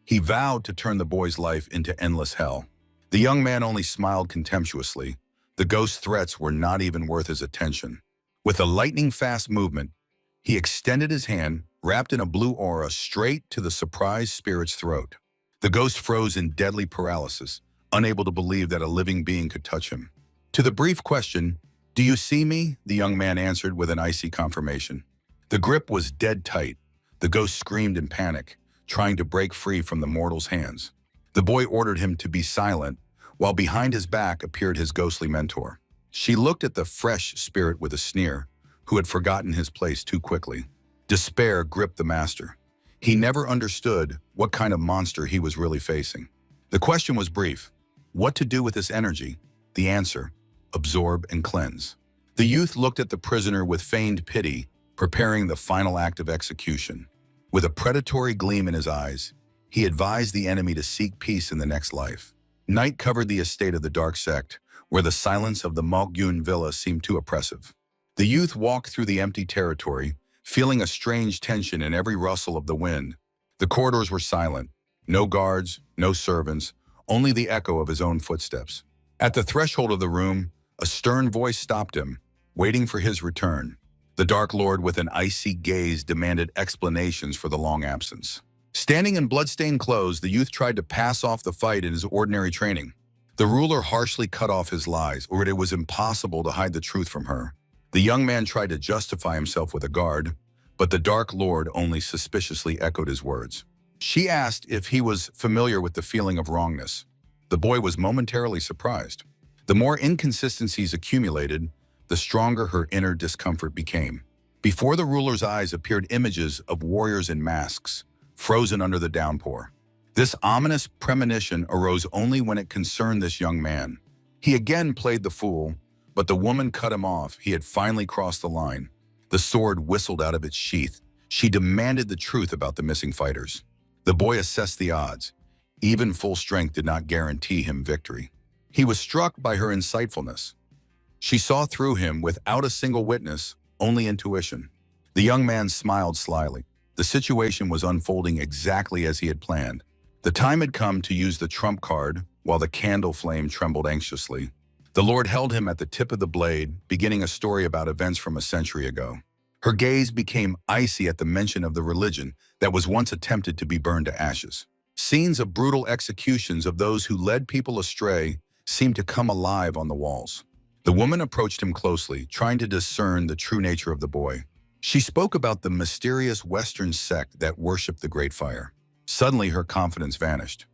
He vowed to turn the boy's life into endless hell. The young man only smiled contemptuously. The ghost's threats were not even worth his attention. With a lightning-fast movement, he extended his hand, wrapped in a blue aura, straight to the surprised spirit's throat. The ghost froze in deadly paralysis, unable to believe that a living being could touch him. To the brief question, "Do you see me?" the young man answered with an icy confirmation. The grip was dead tight. The ghost screamed in panic, trying to break free from the mortal's hands. The boy ordered him to be silent, while behind his back appeared his ghostly mentor. She looked at the fresh spirit with a sneer, who had forgotten his place too quickly. Despair gripped the master. He never understood what kind of monster he was really facing. The question was brief. What to do with this energy? The answer: absorb and cleanse. The youth looked at the prisoner with feigned pity, preparing the final act of execution. With a predatory gleam in his eyes, he advised the enemy to seek peace in the next life. Night covered the estate of the dark sect, where the silence of the Malgyun villa seemed too oppressive. The youth walked through the empty territory, feeling a strange tension in every rustle of the wind. The corridors were silent. No guards, no servants, only the echo of his own footsteps. At the threshold of the room, a stern voice stopped him, waiting for his return. The Dark Lord, with an icy gaze, demanded explanations for the long absence. Standing in blood-stained clothes, the youth tried to pass off the fight in his ordinary training. The ruler harshly cut off his lies, or it was impossible to hide the truth from her. The young man tried to justify himself with a guard, but the Dark Lord only suspiciously echoed his words. She asked if he was familiar with the feeling of wrongness. The boy was momentarily surprised. The more inconsistencies accumulated, the stronger her inner discomfort became. Before the ruler's eyes appeared images of warriors in masks, frozen under the downpour. This ominous premonition arose only when it concerned this young man. He again played the fool, but the woman cut him off. He had finally crossed the line. The sword whistled out of its sheath. She demanded the truth about the missing fighters. The boy assessed the odds. Even full strength did not guarantee him victory. He was struck by her insightfulness. She saw through him without a single witness, only intuition. The young man smiled slyly. The situation was unfolding exactly as he had planned. The time had come to use the trump card, while the candle flame trembled anxiously. The Lord held him at the tip of the blade, beginning a story about events from a century ago. Her gaze became icy at the mention of the religion that was once attempted to be burned to ashes. Scenes of brutal executions of those who led people astray seemed to come alive on the walls. The woman approached him closely, trying to discern the true nature of the boy. She spoke about the mysterious Western sect that worshipped the Great Fire. Suddenly, her confidence vanished.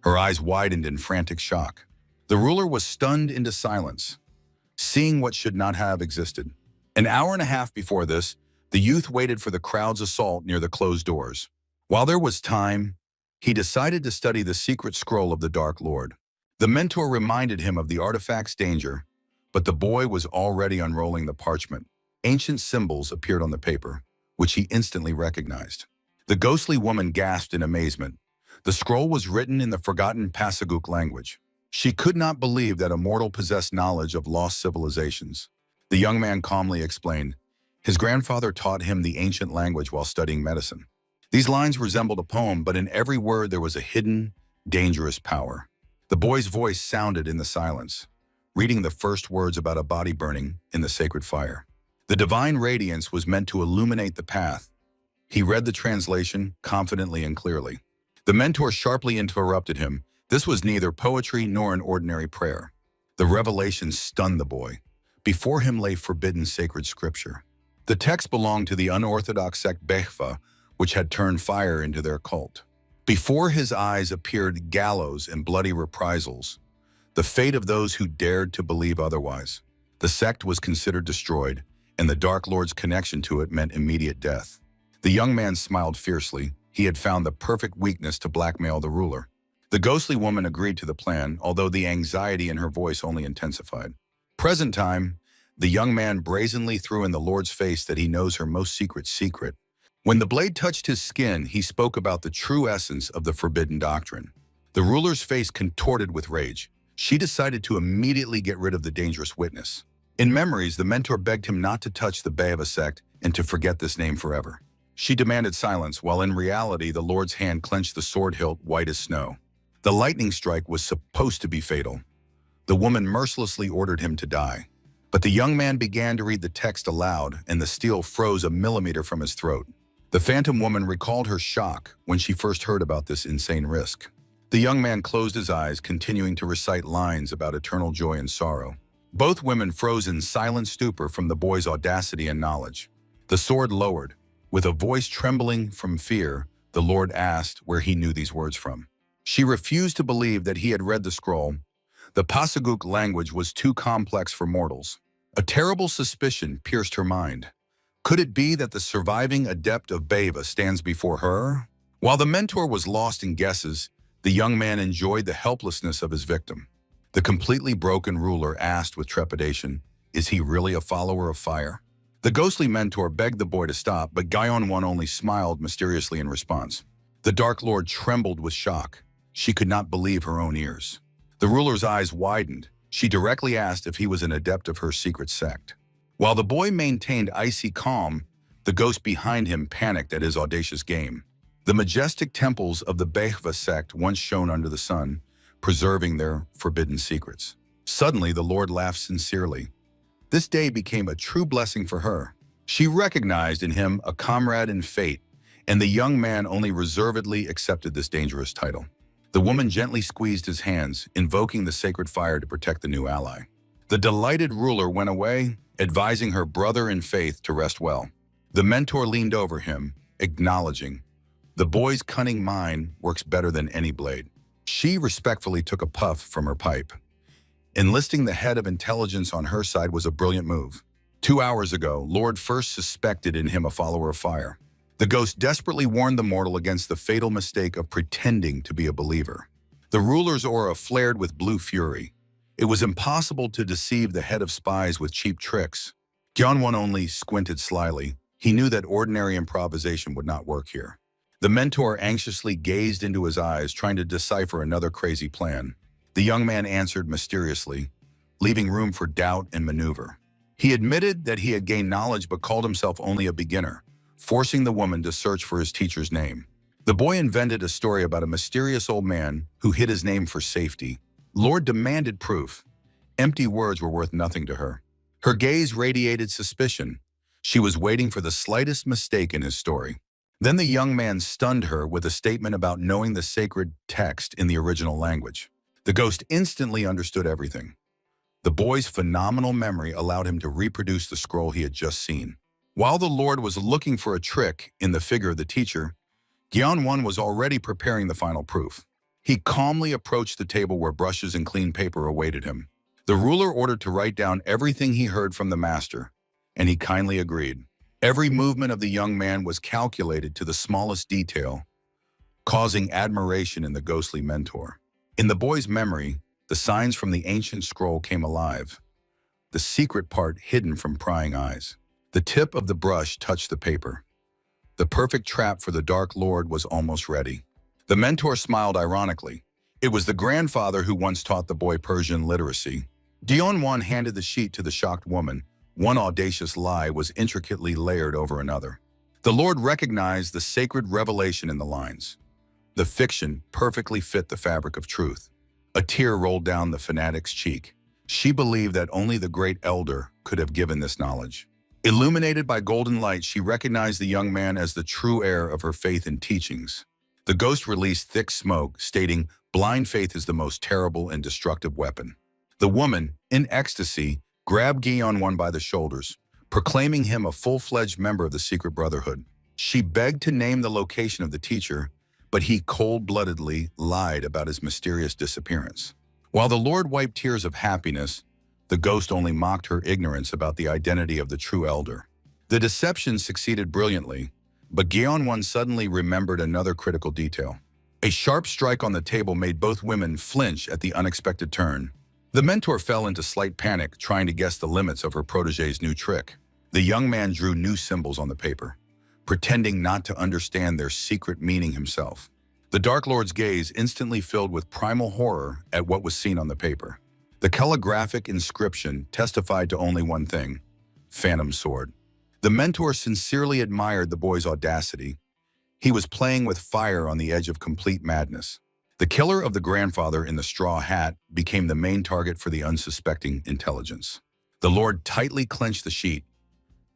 Her eyes widened in frantic shock. The ruler was stunned into silence, seeing what should not have existed. An hour and a half before this, the youth waited for the crowd's assault near the closed doors. While there was time, he decided to study the secret scroll of the Dark Lord. The mentor reminded him of the artifact's danger, but the boy was already unrolling the parchment. Ancient symbols appeared on the paper, which he instantly recognized. The ghostly woman gasped in amazement. The scroll was written in the forgotten Pasaguk language. She could not believe that a mortal possessed knowledge of lost civilizations. The young man calmly explained. His grandfather taught him the ancient language while studying medicine. These lines resembled a poem, but in every word there was a hidden, dangerous power. The boy's voice sounded in the silence, reading the first words about a body burning in the sacred fire. The divine radiance was meant to illuminate the path. He read the translation confidently and clearly. The mentor sharply interrupted him. This was neither poetry nor an ordinary prayer. The revelation stunned the boy. Before him lay forbidden sacred scripture. The text belonged to the unorthodox sect Behva, which had turned fire into their cult. Before his eyes appeared gallows and bloody reprisals, the fate of those who dared to believe otherwise. The sect was considered destroyed, and the Dark Lord's connection to it meant immediate death. The young man smiled fiercely. He had found the perfect weakness to blackmail the ruler. The ghostly woman agreed to the plan, although the anxiety in her voice only intensified. Present time, the young man brazenly threw in the Lord's face that he knows her most secret secret. When the blade touched his skin, he spoke about the true essence of the forbidden doctrine. The ruler's face contorted with rage. She decided to immediately get rid of the dangerous witness. In memories, the mentor begged him not to touch the Behva sect and to forget this name forever. She demanded silence, while in reality the Lord's hand clenched the sword hilt white as snow. The lightning strike was supposed to be fatal. The woman mercilessly ordered him to die. But the young man began to read the text aloud, and the steel froze a millimeter from his throat. The phantom woman recalled her shock when she first heard about this insane risk. The young man closed his eyes, continuing to recite lines about eternal joy and sorrow. Both women froze in silent stupor from the boy's audacity and knowledge. The sword lowered. With a voice trembling from fear, the Lord asked where he knew these words from. She refused to believe that he had read the scroll. The Pasaguk language was too complex for mortals. A terrible suspicion pierced her mind. Could it be that the surviving adept of Beva stands before her? While the mentor was lost in guesses, the young man enjoyed the helplessness of his victim. The completely broken ruler asked with trepidation, "Is he really a follower of fire?" The ghostly mentor begged the boy to stop, but Gyeon-won only smiled mysteriously in response. The Dark Lord trembled with shock. She could not believe her own ears. The ruler's eyes widened. She directly asked if he was an adept of her secret sect. While the boy maintained icy calm, the ghost behind him panicked at his audacious game. The majestic temples of the Behva sect once shone under the sun, preserving their forbidden secrets. Suddenly, the Lord laughed sincerely. This day became a true blessing for her. She recognized in him a comrade in fate, and the young man only reservedly accepted this dangerous title. The woman gently squeezed his hands, invoking the sacred fire to protect the new ally. The delighted ruler went away, advising her brother in faith to rest well. The mentor leaned over him, acknowledging, "The boy's cunning mind works better than any blade." She respectfully took a puff from her pipe. Enlisting the head of intelligence on her side was a brilliant move. 2 hours ago, Lord first suspected in him a follower of fire. The ghost desperately warned the mortal against the fatal mistake of pretending to be a believer. The ruler's aura flared with blue fury. It was impossible to deceive the head of spies with cheap tricks. Gyeon-won only squinted slyly. He knew that ordinary improvisation would not work here. The mentor anxiously gazed into his eyes, trying to decipher another crazy plan. The young man answered mysteriously, leaving room for doubt and maneuver. He admitted that he had gained knowledge but called himself only a beginner, forcing the woman to search for his teacher's name. The boy invented a story about a mysterious old man who hid his name for safety. Lord demanded proof. Empty words were worth nothing to her. Her gaze radiated suspicion. She was waiting for the slightest mistake in his story. Then the young man stunned her with a statement about knowing the sacred text in the original language. The ghost instantly understood everything. The boy's phenomenal memory allowed him to reproduce the scroll he had just seen. While the Lord was looking for a trick in the figure of the teacher, Gyeon-won was already preparing the final proof. He calmly approached the table where brushes and clean paper awaited him. The ruler ordered to write down everything he heard from the master, and he kindly agreed. Every movement of the young man was calculated to the smallest detail, causing admiration in the ghostly mentor. In the boy's memory, the signs from the ancient scroll came alive, the secret part hidden from prying eyes. The tip of the brush touched the paper. The perfect trap for the Dark Lord was almost ready. The mentor smiled ironically. It was the grandfather who once taught the boy Persian literacy. Gyeon-won handed the sheet to the shocked woman. One audacious lie was intricately layered over another. The Lord recognized the sacred revelation in the lines. The fiction perfectly fit the fabric of truth. A tear rolled down the fanatic's cheek. She believed that only the great elder could have given this knowledge. Illuminated by golden light, she recognized the young man as the true heir of her faith and teachings. The ghost released thick smoke, stating, "Blind faith is the most terrible and destructive weapon." The woman, in ecstasy, grabbed Gyeon-won by the shoulders, proclaiming him a full-fledged member of the secret brotherhood. She begged to name the location of the teacher, but he cold-bloodedly lied about his mysterious disappearance. While the Lord wiped tears of happiness, the ghost only mocked her ignorance about the identity of the true elder. The deception succeeded brilliantly, but Gyeon-won suddenly remembered another critical detail. A sharp strike on the table made both women flinch at the unexpected turn. The mentor fell into slight panic, trying to guess the limits of her protege's new trick. The young man drew new symbols on the paper, pretending not to understand their secret meaning himself. The Dark Lord's gaze instantly filled with primal horror at what was seen on the paper. The calligraphic inscription testified to only one thing: Phantom Sword. The mentor sincerely admired the boy's audacity. He was playing with fire on the edge of complete madness. The killer of the grandfather in the straw hat became the main target for the unsuspecting intelligence. The Lord tightly clenched the sheet.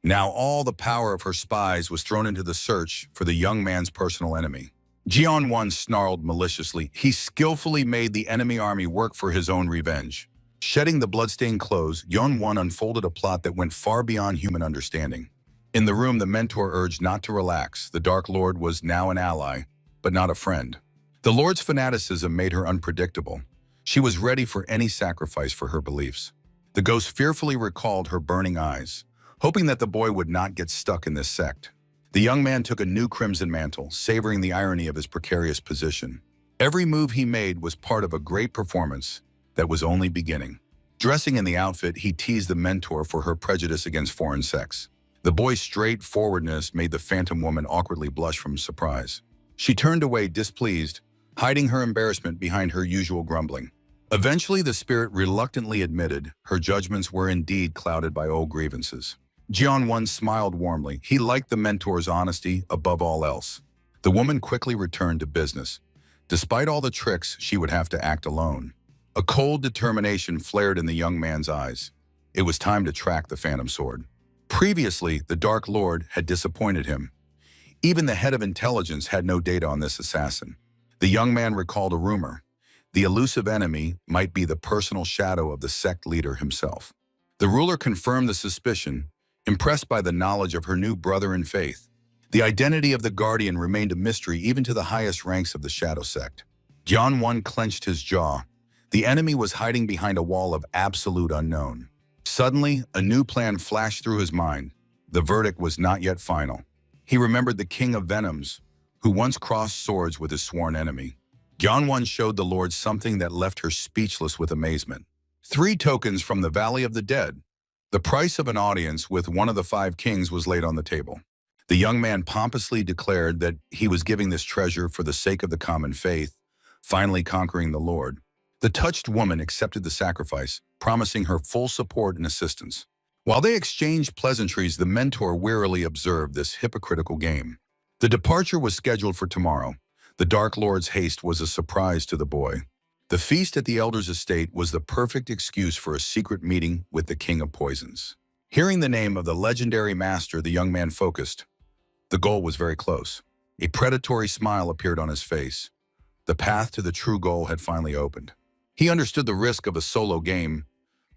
Now all the power of her spies was thrown into the search for the young man's personal enemy. Jeon-won snarled maliciously. He skillfully made the enemy army work for his own revenge. Shedding the bloodstained clothes, Yeon-won unfolded a plot that went far beyond human understanding. In the room, the mentor urged not to relax. The Dark Lord was now an ally, but not a friend. The Lord's fanaticism made her unpredictable. She was ready for any sacrifice for her beliefs. The ghost fearfully recalled her burning eyes, hoping that the boy would not get stuck in this sect. The young man took a new crimson mantle, savoring the irony of his precarious position. Every move he made was part of a great performance that was only beginning. Dressing in the outfit, he teased the mentor for her prejudice against foreign sex. The boy's straightforwardness made the phantom woman awkwardly blush from surprise. She turned away displeased, hiding her embarrassment behind her usual grumbling. Eventually, the spirit reluctantly admitted her judgments were indeed clouded by old grievances. Jeon-won smiled warmly. He liked the mentor's honesty above all else. The woman quickly returned to business. Despite all the tricks, she would have to act alone. A cold determination flared in the young man's eyes. It was time to track the Phantom Sword. Previously, the Dark Lord had disappointed him. Even the head of intelligence had no data on this assassin. The young man recalled a rumor. The elusive enemy might be the personal shadow of the sect leader himself. The ruler confirmed the suspicion, impressed by the knowledge of her new brother in faith. The identity of the guardian remained a mystery even to the highest ranks of the shadow sect. Jeon-won clenched his jaw. The enemy was hiding behind a wall of absolute unknown. Suddenly, a new plan flashed through his mind. The verdict was not yet final. He remembered the King of Venoms, who once crossed swords with his sworn enemy. Jeon-won showed the Lord something that left her speechless with amazement. 3 tokens from the Valley of the Dead. The price of an audience with one of the 5 kings was laid on the table. The young man pompously declared that he was giving this treasure for the sake of the common faith, finally conquering the Lord. The touched woman accepted the sacrifice, promising her full support and assistance. While they exchanged pleasantries, the mentor wearily observed this hypocritical game. The departure was scheduled for tomorrow. The Dark Lord's haste was a surprise to the boy. The feast at the elder's estate was the perfect excuse for a secret meeting with the King of Poisons. Hearing the name of the legendary master, the young man focused. The goal was very close. A predatory smile appeared on his face. The path to the true goal had finally opened. He understood the risk of a solo game,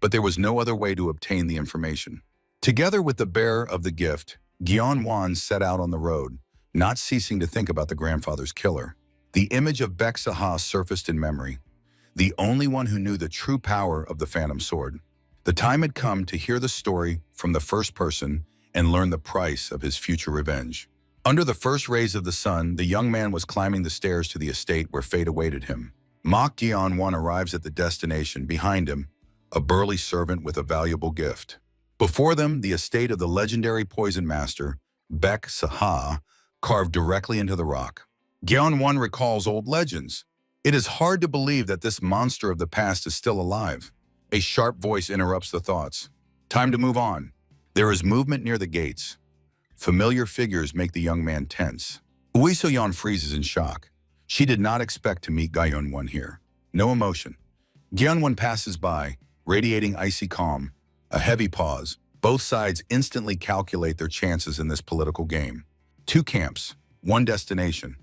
but there was no other way to obtain the information. Together with the bearer of the gift, Jeon-won set out on the road, not ceasing to think about the grandfather's killer. The image of Baek Saha surfaced in memory, the only one who knew the true power of the Phantom Sword. The time had come to hear the story from the first person and learn the price of his future revenge. Under the first rays of the sun, the young man was climbing the stairs to the estate where fate awaited him. Mock Jeon-won arrives at the destination. Behind him, a burly servant with a valuable gift. Before them, the estate of the legendary poison master, Baek Saha, carved directly into the rock. Jeon-won recalls old legends. It is hard to believe that this monster of the past is still alive. A sharp voice interrupts the thoughts. Time to move on. There is movement near the gates. Familiar figures make the young man tense. Ui So-yeon freezes in shock. She did not expect to meet Jeon-won here. No emotion. Jeon-won passes by, radiating icy calm. A heavy pause. Both sides instantly calculate their chances in this political game. 2 camps, 1 destination.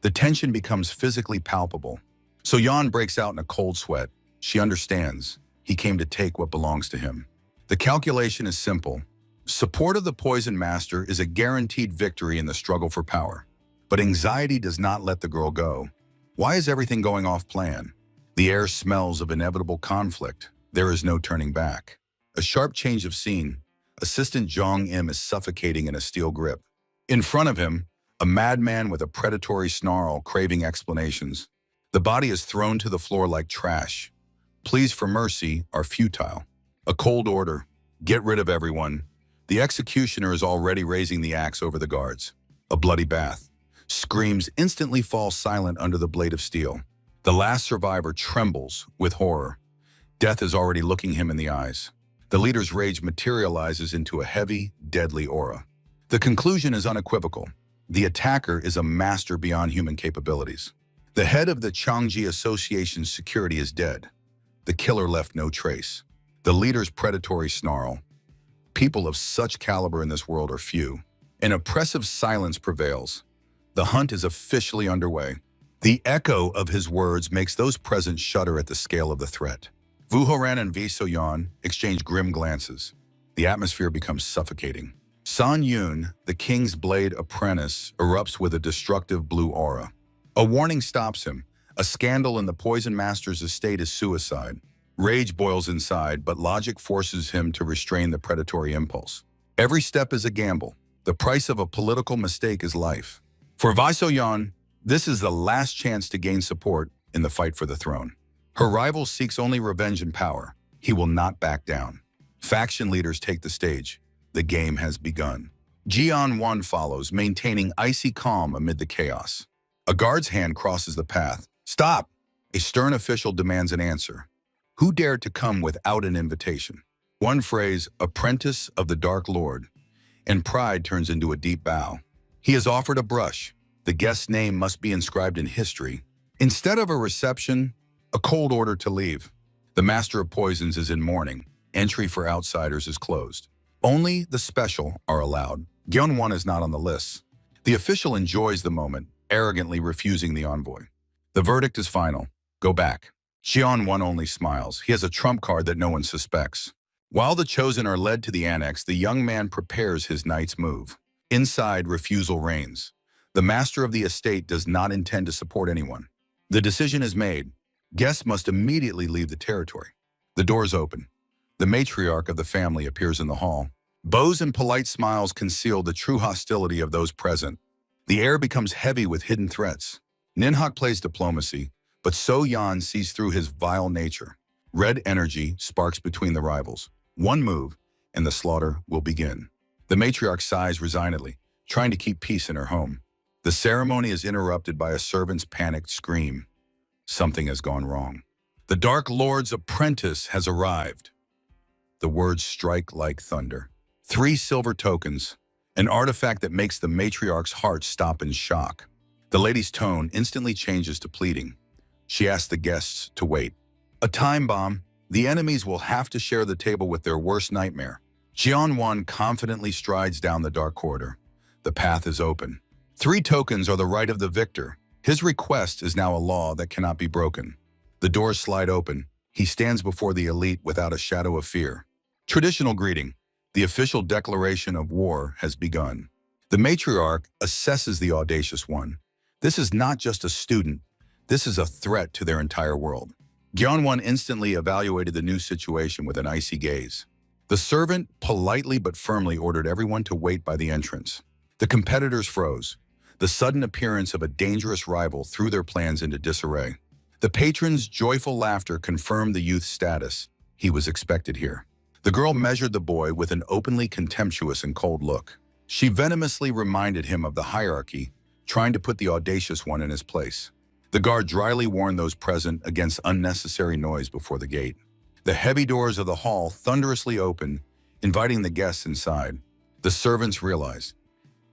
The tension becomes physically palpable. So-yeon breaks out in a cold sweat. She understands. He came to take what belongs to him. The calculation is simple. Support of the Poison Master is a guaranteed victory in the struggle for power. But anxiety does not let the girl go. Why is everything going off plan? The air smells of inevitable conflict. There is no turning back. A sharp change of scene. Assistant Jong-im is suffocating in a steel grip. In front of him, a madman with a predatory snarl craving explanations. The body is thrown to the floor like trash. Pleas for mercy are futile. A cold order. Get rid of everyone. The executioner is already raising the axe over the guards. A bloody bath. Screams instantly fall silent under the blade of steel. The last survivor trembles with horror. Death is already looking him in the eyes. The leader's rage materializes into a heavy, deadly aura. The conclusion is unequivocal. The attacker is a master beyond human capabilities. The head of the Changji Association's security is dead. The killer left no trace. The leader's predatory snarl. People of such caliber in this world are few. An oppressive silence prevails. The hunt is officially underway. The echo of his words makes those present shudder at the scale of the threat. Wu Horan and Vi Soyan exchange grim glances. The atmosphere becomes suffocating. San Yun, the king's blade apprentice, erupts with a destructive blue aura. A warning stops him. A scandal in the Poison Master's estate is suicide. Rage boils inside, but logic forces him to restrain the predatory impulse. Every step is a gamble. The price of a political mistake is life. For Vi Soyan, this is the last chance to gain support in the fight for the throne. Her rival seeks only revenge and power. He will not back down. Faction leaders take the stage. The game has begun. Jian Wan follows, maintaining icy calm amid the chaos. A guard's hand crosses the path. Stop! A stern official demands an answer. Who dared to come without an invitation? One phrase, apprentice of the Dark Lord, and pride turns into a deep bow. He is offered a brush. The guest's name must be inscribed in history. Instead of a reception, a cold order to leave. The Master of Poisons is in mourning. Entry for outsiders is closed. Only the special are allowed. Gyeonwon is not on the list. The official enjoys the moment, arrogantly refusing the envoy. The verdict is final. Go back. Gyeonwon only smiles. He has a trump card that no one suspects. While the chosen are led to the annex, the young man prepares his night's move. Inside, refusal reigns. The master of the estate does not intend to support anyone. The decision is made. Guests must immediately leave the territory. The doors open. The matriarch of the family appears in the hall. Bows and polite smiles conceal the true hostility of those present. The air becomes heavy with hidden threats. Ninhak plays diplomacy, but So Yan sees through his vile nature. Red energy sparks between the rivals. One move, and the slaughter will begin. The matriarch sighs resignedly, trying to keep peace in her home. The ceremony is interrupted by a servant's panicked scream. Something has gone wrong. The Dark Lord's apprentice has arrived. The words strike like thunder. 3 silver tokens, an artifact that makes the matriarch's heart stop in shock. The lady's tone instantly changes to pleading. She asks the guests to wait. A time bomb. The enemies will have to share the table with their worst nightmare. Jianwan confidently strides down the dark corridor. The path is open. 3 tokens are the right of the victor. His request is now a law that cannot be broken. The doors slide open. He stands before the elite without a shadow of fear. Traditional greeting. The official declaration of war has begun. The matriarch assesses the audacious one. This is not just a student. This is a threat to their entire world. Gyeonwon instantly evaluated the new situation with an icy gaze. The servant politely but firmly ordered everyone to wait by the entrance. The competitors froze. The sudden appearance of a dangerous rival threw their plans into disarray. The patron's joyful laughter confirmed the youth's status. He was expected here. The girl measured the boy with an openly contemptuous and cold look. She venomously reminded him of the hierarchy, trying to put the audacious one in his place. The guard dryly warned those present against unnecessary noise before the gate. The heavy doors of the hall thunderously opened, inviting the guests inside. The servants realized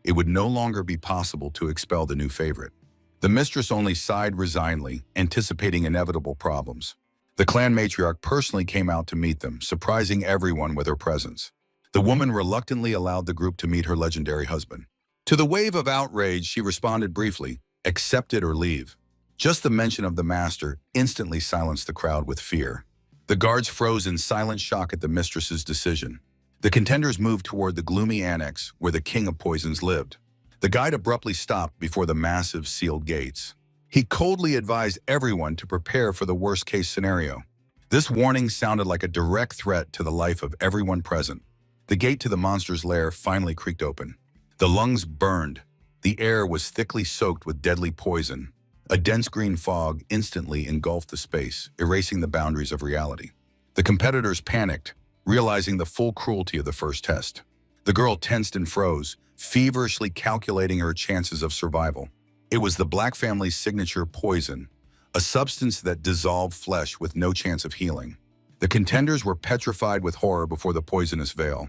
it would no longer be possible to expel the new favorite. The mistress only sighed resignedly, anticipating inevitable problems. The clan matriarch personally came out to meet them, surprising everyone with her presence. The woman reluctantly allowed the group to meet her legendary husband. To the wave of outrage, she responded briefly, accept it or leave. Just the mention of the master instantly silenced the crowd with fear. The guards froze in silent shock at the mistress's decision. The contenders moved toward the gloomy annex where the king of poisons lived. The guide abruptly stopped before the massive sealed gates. He coldly advised everyone to prepare for the worst-case scenario. This warning sounded like a direct threat to the life of everyone present. The gate to the monster's lair finally creaked open. The lungs burned. The air was thickly soaked with deadly poison. A dense green fog instantly engulfed the space, erasing the boundaries of reality. The competitors panicked, realizing the full cruelty of the first test. The girl tensed and froze, feverishly calculating her chances of survival. It was the Black family's signature poison, a substance that dissolved flesh with no chance of healing. The contenders were petrified with horror before the poisonous veil.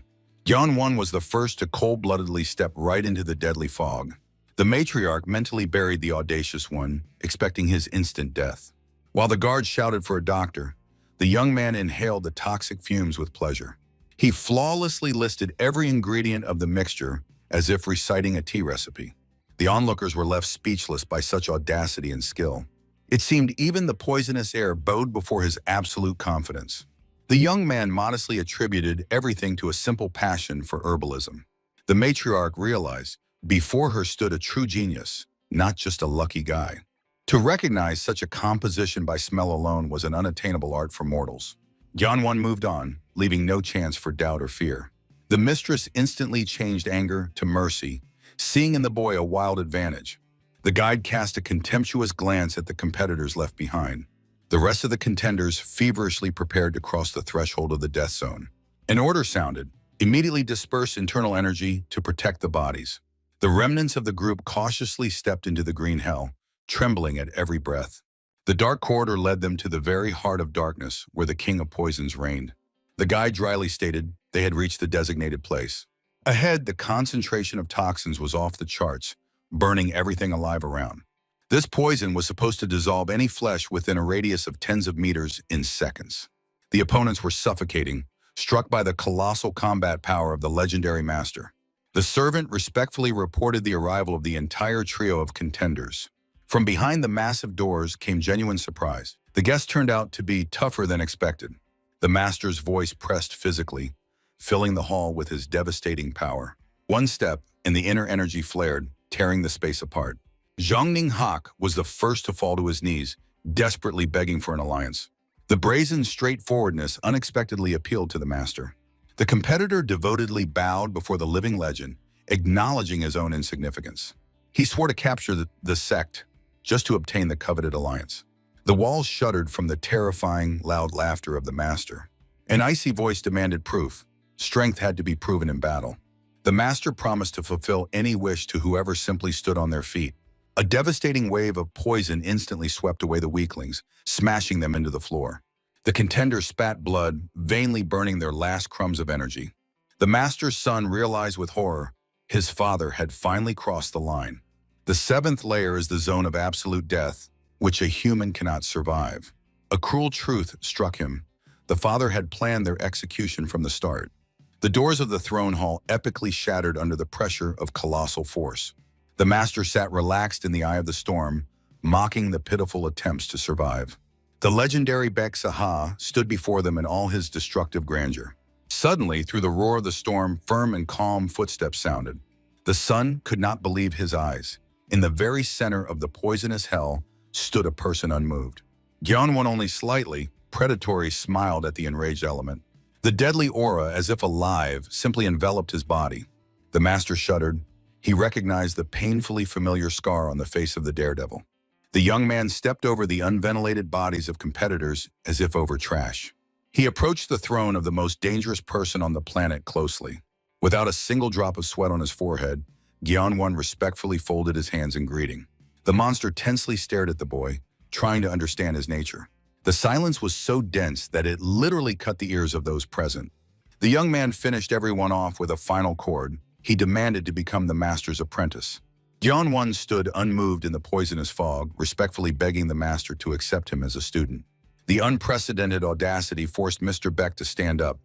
Gyeon-won was the first to cold-bloodedly step right into the deadly fog. The matriarch mentally buried the audacious one, expecting his instant death. While the guards shouted for a doctor, the young man inhaled the toxic fumes with pleasure. He flawlessly listed every ingredient of the mixture as if reciting a tea recipe. The onlookers were left speechless by such audacity and skill. It seemed even the poisonous air bowed before his absolute confidence. The young man modestly attributed everything to a simple passion for herbalism. The matriarch realized before her stood a true genius, not just a lucky guy. To recognize such a composition by smell alone was an unattainable art for mortals. Gyeon-won moved on, leaving no chance for doubt or fear. The mistress instantly changed anger to mercy, seeing in the boy a wild advantage. The guide cast a contemptuous glance at the competitors left behind. The rest of the contenders feverishly prepared to cross the threshold of the death zone. An order sounded: immediately disperse internal energy to protect the bodies. The remnants of the group cautiously stepped into the green hell, trembling at every breath. The dark corridor led them to the very heart of darkness, where the king of poisons reigned. The guide dryly stated they had reached the designated place. Ahead, the concentration of toxins was off the charts, burning everything alive around. This poison was supposed to dissolve any flesh within a radius of tens of meters in seconds. The opponents were suffocating, struck by the colossal combat power of the legendary master. The servant respectfully reported the arrival of the entire trio of contenders. From behind the massive doors came genuine surprise. The guests turned out to be tougher than expected. The master's voice pressed physically, filling the hall with his devastating power. One step, and the inner energy flared, tearing the space apart. Zhongning Hak was the first to fall to his knees, desperately begging for an alliance. The brazen straightforwardness unexpectedly appealed to the master. The competitor devotedly bowed before the living legend, acknowledging his own insignificance. He swore to capture the sect, just to obtain the coveted alliance. The walls shuddered from the terrifying, loud laughter of the master. An icy voice demanded proof. Strength had to be proven in battle. The master promised to fulfill any wish to whoever simply stood on their feet. A devastating wave of poison instantly swept away the weaklings, smashing them into the floor. The contenders spat blood, vainly burning their last crumbs of energy. The master's son realized with horror his father had finally crossed the line. The seventh layer is the zone of absolute death, which a human cannot survive. A cruel truth struck him. The father had planned their execution from the start. The doors of the throne hall epically shattered under the pressure of colossal force. The master sat relaxed in the eye of the storm, mocking the pitiful attempts to survive. The legendary Baek Saha stood before them in all his destructive grandeur. Suddenly, through the roar of the storm, firm and calm footsteps sounded. The son could not believe his eyes. In the very center of the poisonous hell stood a person unmoved. Gyeon-won only slightly, predatory, smiled at the enraged element. The deadly aura, as if alive, simply enveloped his body. The master shuddered. He recognized the painfully familiar scar on the face of the daredevil. The young man stepped over the unventilated bodies of competitors as if over trash. He approached the throne of the most dangerous person on the planet closely. Without a single drop of sweat on his forehead, Gyeon-won respectfully folded his hands in greeting. The monster tensely stared at the boy, trying to understand his nature. The silence was so dense that it literally cut the ears of those present. The young man finished everyone off with a final chord. He demanded to become the master's apprentice. Gyeon-won stood unmoved in the poisonous fog, respectfully begging the master to accept him as a student. The unprecedented audacity forced Mr. Baek to stand up,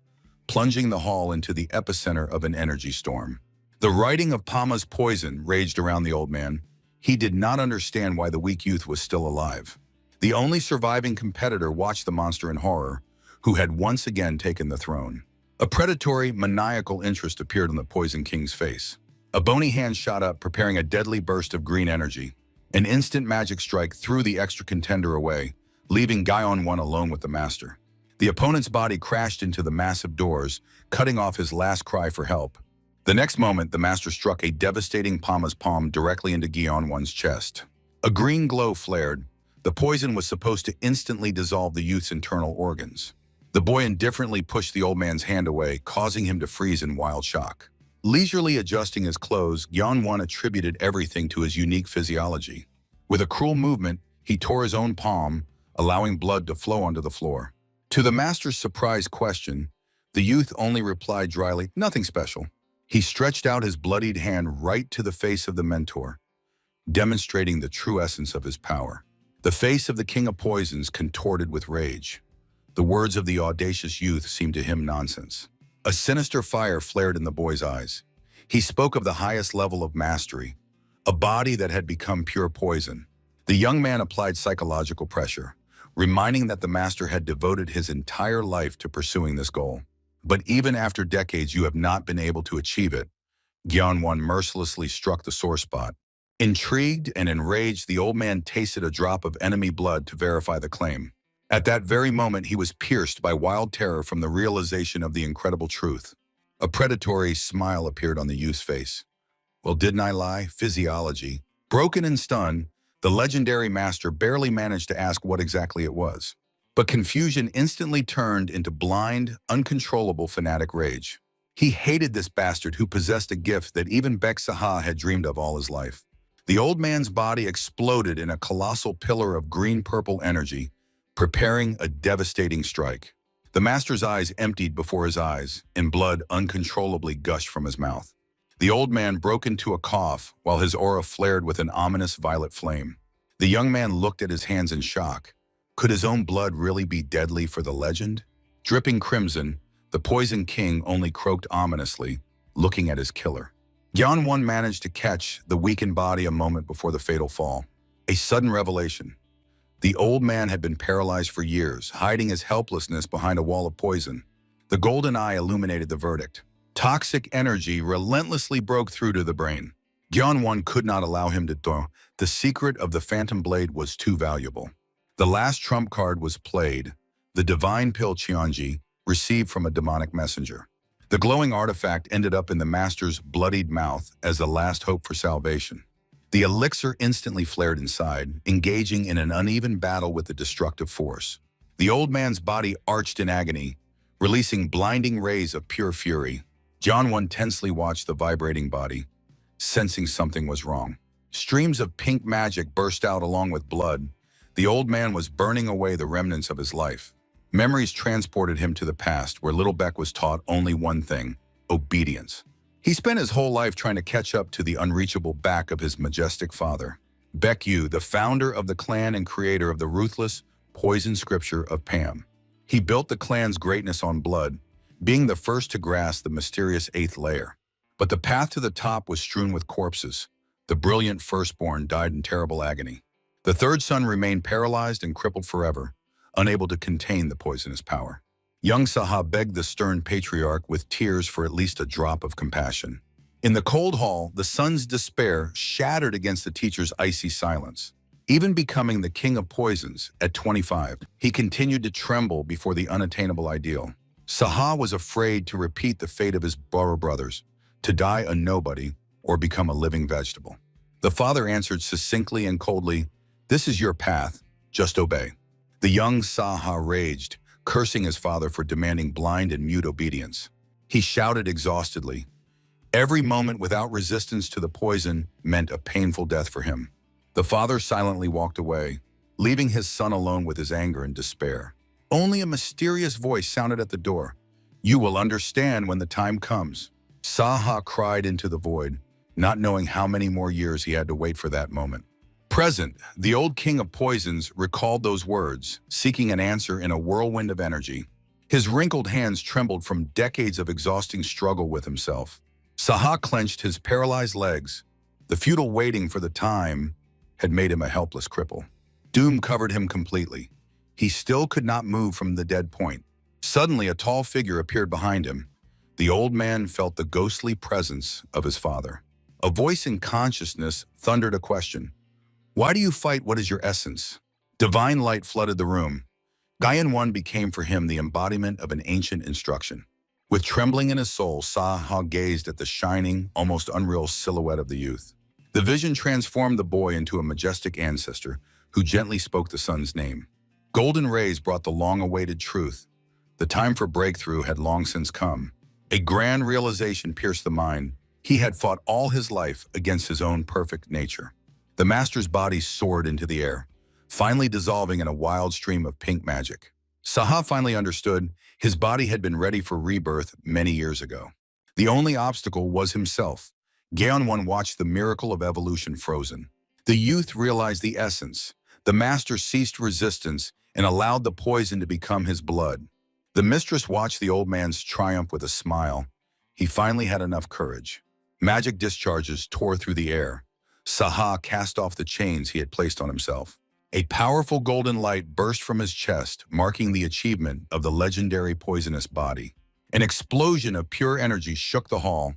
plunging the hall into the epicenter of an energy storm. The writing of Pama's poison raged around the old man. He did not understand why the weak youth was still alive. The only surviving competitor watched the monster in horror, who had once again taken the throne. A predatory, maniacal interest appeared on the Poison King's face. A bony hand shot up, preparing a deadly burst of green energy. An instant magic strike threw the extra contender away, leaving Gyeon-won alone with the master. The opponent's body crashed into the massive doors, cutting off his last cry for help. The next moment, the master struck a devastating Pama's palm directly into Gyeon-won's chest. A green glow flared. The poison was supposed to instantly dissolve the youth's internal organs. The boy indifferently pushed the old man's hand away, causing him to freeze in wild shock. Leisurely adjusting his clothes, Gyeon-won attributed everything to his unique physiology. With a cruel movement, he tore his own palm, allowing blood to flow onto the floor. To the master's surprised question, The youth only replied dryly, "Nothing special." He stretched out his bloodied hand right to the face of the mentor, demonstrating the true essence of his power. The face of the King of Poisons contorted with rage. The words of the audacious youth seemed to him nonsense. A sinister fire flared in the boy's eyes. He spoke of the highest level of mastery, a body that had become pure poison. The young man applied psychological pressure, reminding that the master had devoted his entire life to pursuing this goal. "But even after decades, you have not been able to achieve it." Gyeonwon mercilessly struck the sore spot. Intrigued and enraged, the old man tasted a drop of enemy blood to verify the claim. At that very moment, he was pierced by wild terror from the realization of the incredible truth. A predatory smile appeared on the youth's face. "Well, didn't I lie? Physiology." Broken and stunned, the legendary master barely managed to ask what exactly it was. But confusion instantly turned into blind, uncontrollable fanatic rage. He hated this bastard who possessed a gift that even Baek Saha had dreamed of all his life. The old man's body exploded in a colossal pillar of green-purple energy, preparing a devastating strike. The master's eyes emptied before his eyes, and blood uncontrollably gushed from his mouth. The old man broke into a cough while his aura flared with an ominous violet flame. The young man looked at his hands in shock. Could his own blood really be deadly for the legend? Dripping crimson, the Poison King only croaked ominously, looking at his killer. Gyeonwon managed to catch the weakened body a moment before the fatal fall. A sudden revelation. The old man had been paralyzed for years, hiding his helplessness behind a wall of poison. The golden eye illuminated the verdict. Toxic energy relentlessly broke through to the brain. Gyeonwon could not allow him to throw. The secret of the Phantom Blade was too valuable. The last trump card was played, the divine pill Cheonji, received from a demonic messenger. The glowing artifact ended up in the master's bloodied mouth as the last hope for salvation. The elixir instantly flared inside, engaging in an uneven battle with the destructive force. The old man's body arched in agony, releasing blinding rays of pure fury. Gyeonwon tensely watched the vibrating body, sensing something was wrong. Streams of pink magic burst out along with blood. The old man was burning away the remnants of his life. Memories transported him to the past, where little Baek was taught only one thing: obedience. He spent his whole life trying to catch up to the unreachable back of his majestic father. Baek, the founder of the clan and creator of the ruthless, poison scripture of Pam. He built the clan's greatness on blood, being the first to grasp the mysterious 8th layer. But the path to the top was strewn with corpses. The brilliant firstborn died in terrible agony. The third son remained paralyzed and crippled forever, unable to contain the poisonous power. Young Saha begged the stern patriarch with tears for at least a drop of compassion. In the cold hall, the son's despair shattered against the teacher's icy silence. Even becoming the king of poisons at 25, he continued to tremble before the unattainable ideal. Saha was afraid to repeat the fate of his Boro brothers, to die a nobody or become a living vegetable. The father answered succinctly and coldly, "This is your path, just obey." The young Saha raged, cursing his father for demanding blind and mute obedience. He shouted exhaustedly. Every moment without resistance to the poison meant a painful death for him. The father silently walked away, leaving his son alone with his anger and despair. Only a mysterious voice sounded at the door. "You will understand when the time comes." Saha cried into the void, not knowing how many more years he had to wait for that moment. Present, the old king of poisons recalled those words, seeking an answer in a whirlwind of energy. His wrinkled hands trembled from decades of exhausting struggle with himself. Saha clenched his paralyzed legs. The futile waiting for the time had made him a helpless cripple. Doom covered him completely. He still could not move from the dead point. Suddenly, a tall figure appeared behind him. The old man felt the ghostly presence of his father. A voice in consciousness thundered a question. "Why do you fight? What is your essence?" Divine light flooded the room. Gyeonwon became for him the embodiment of an ancient instruction. With trembling in his soul, Saha gazed at the shining, almost unreal silhouette of the youth. The vision transformed the boy into a majestic ancestor who gently spoke the son's name. Golden rays brought the long-awaited truth. The time for breakthrough had long since come. A grand realization pierced the mind. He had fought all his life against his own perfect nature. The master's body soared into the air, finally dissolving in a wild stream of pink magic. Saha finally understood his body had been ready for rebirth many years ago. The only obstacle was himself. Gaeonwon watched the miracle of evolution frozen. The youth realized the essence. The master ceased resistance and allowed the poison to become his blood. The mistress watched the old man's triumph with a smile. He finally had enough courage. Magic discharges tore through the air. Saha cast off the chains he had placed on himself. A powerful golden light burst from his chest, marking the achievement of the legendary poisonous body. An explosion of pure energy shook the hall.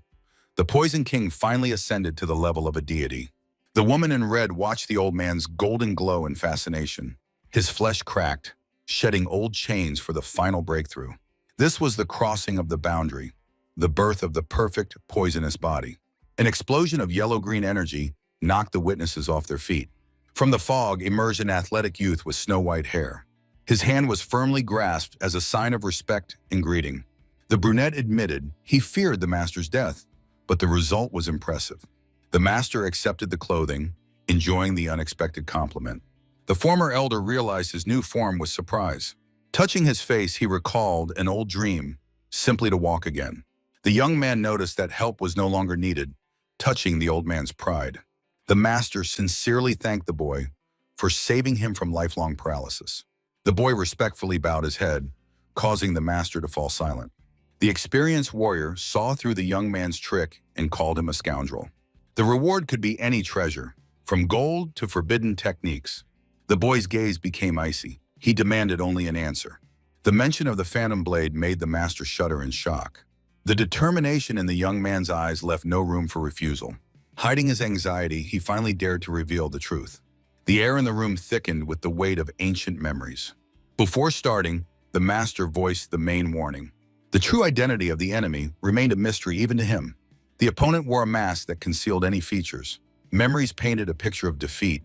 The Poison King finally ascended to the level of a deity. The woman in red watched the old man's golden glow in fascination. His flesh cracked, shedding old chains for the final breakthrough. This was the crossing of the boundary, the birth of the perfect poisonous body. An explosion of yellow-green energy knocked the witnesses off their feet. From the fog emerged an athletic youth with snow-white hair. His hand was firmly grasped as a sign of respect and greeting. The brunette admitted he feared the master's death, but the result was impressive. The master accepted the clothing, enjoying the unexpected compliment. The former elder realized his new form with surprise. Touching his face, he recalled an old dream, simply to walk again. The young man noticed that help was no longer needed, touching the old man's pride. The master sincerely thanked the boy for saving him from lifelong paralysis. The boy respectfully bowed his head, causing the master to fall silent. The experienced warrior saw through the young man's trick and called him a scoundrel. The reward could be any treasure, from gold to forbidden techniques. The boy's gaze became icy. He demanded only an answer. The mention of the phantom blade made the master shudder in shock. The determination in the young man's eyes left no room for refusal. Hiding his anxiety, he finally dared to reveal the truth. The air in the room thickened with the weight of ancient memories. Before starting, the master voiced the main warning. The true identity of the enemy remained a mystery even to him. The opponent wore a mask that concealed any features. Memories painted a picture of defeat,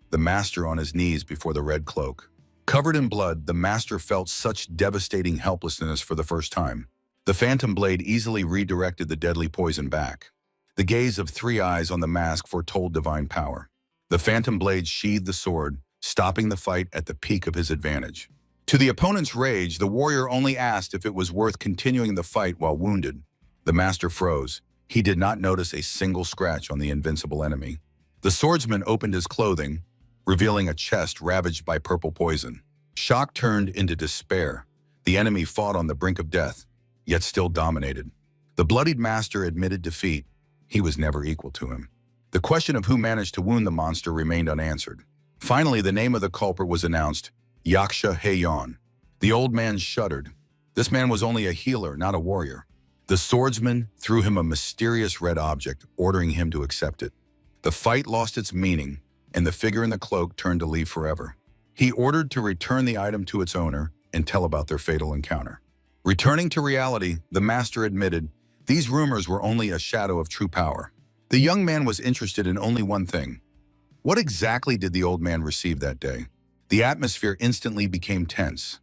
the master on his knees before the red cloak. Covered in blood, the master felt such devastating helplessness for the first time. The phantom blade easily redirected the deadly poison back. The gaze of three eyes on the mask foretold divine power. The phantom blade sheathed the sword, stopping the fight at the peak of his advantage. To the opponent's rage, the warrior only asked if it was worth continuing the fight while wounded. The master froze. He did not notice a single scratch on the invincible enemy. The swordsman opened his clothing, revealing a chest ravaged by purple poison. Shock turned into despair. The enemy fought on the brink of death, yet still dominated. The bloodied master admitted defeat. He was never equal to him. The question of who managed to wound the monster remained unanswered. Finally, the name of the culprit was announced, Yaksha Haeyeon. The old man shuddered. This man was only a healer, not a warrior. The swordsman threw him a mysterious red object, ordering him to accept it. The fight lost its meaning, and the figure in the cloak turned to leave forever. He ordered to return the item to its owner and tell about their fatal encounter. Returning to reality, the master admitted these rumors were only a shadow of true power. The young man was interested in only one thing. What exactly did the old man receive that day? The atmosphere instantly became tense.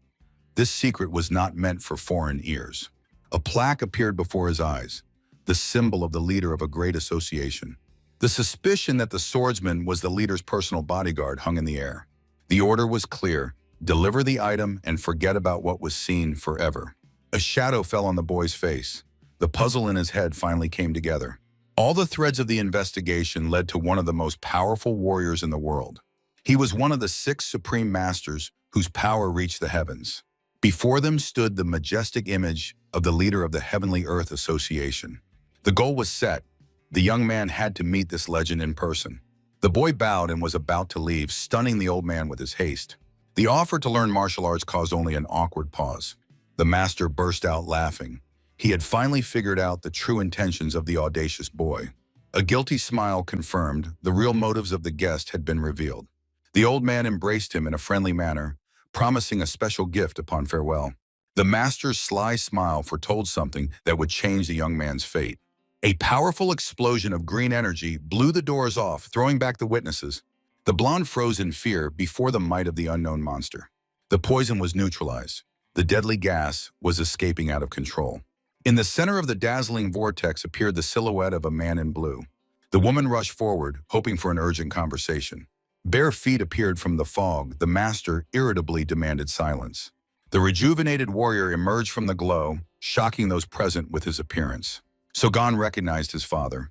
This secret was not meant for foreign ears. A plaque appeared before his eyes, the symbol of the leader of a great association. The suspicion that the swordsman was the leader's personal bodyguard hung in the air. The order was clear: deliver the item and forget about what was seen forever. A shadow fell on the boy's face. The puzzle in his head finally came together. All the threads of the investigation led to one of the most powerful warriors in the world. He was one of the 6 supreme masters whose power reached the heavens. Before them stood the majestic image of the leader of the Heavenly Earth Association. The goal was set. The young man had to meet this legend in person. The boy bowed and was about to leave, stunning the old man with his haste. The offer to learn martial arts caused only an awkward pause. The master burst out laughing. He had finally figured out the true intentions of the audacious boy. A guilty smile confirmed the real motives of the guest had been revealed. The old man embraced him in a friendly manner, promising a special gift upon farewell. The master's sly smile foretold something that would change the young man's fate. A powerful explosion of green energy blew the doors off, throwing back the witnesses. The blonde froze in fear before the might of the unknown monster. The poison was neutralized. The deadly gas was escaping out of control. In the center of the dazzling vortex appeared the silhouette of a man in blue. The woman rushed forward, hoping for an urgent conversation. Bare feet appeared from the fog. The master irritably demanded silence. The rejuvenated warrior emerged from the glow, shocking those present with his appearance. Sogan recognized his father.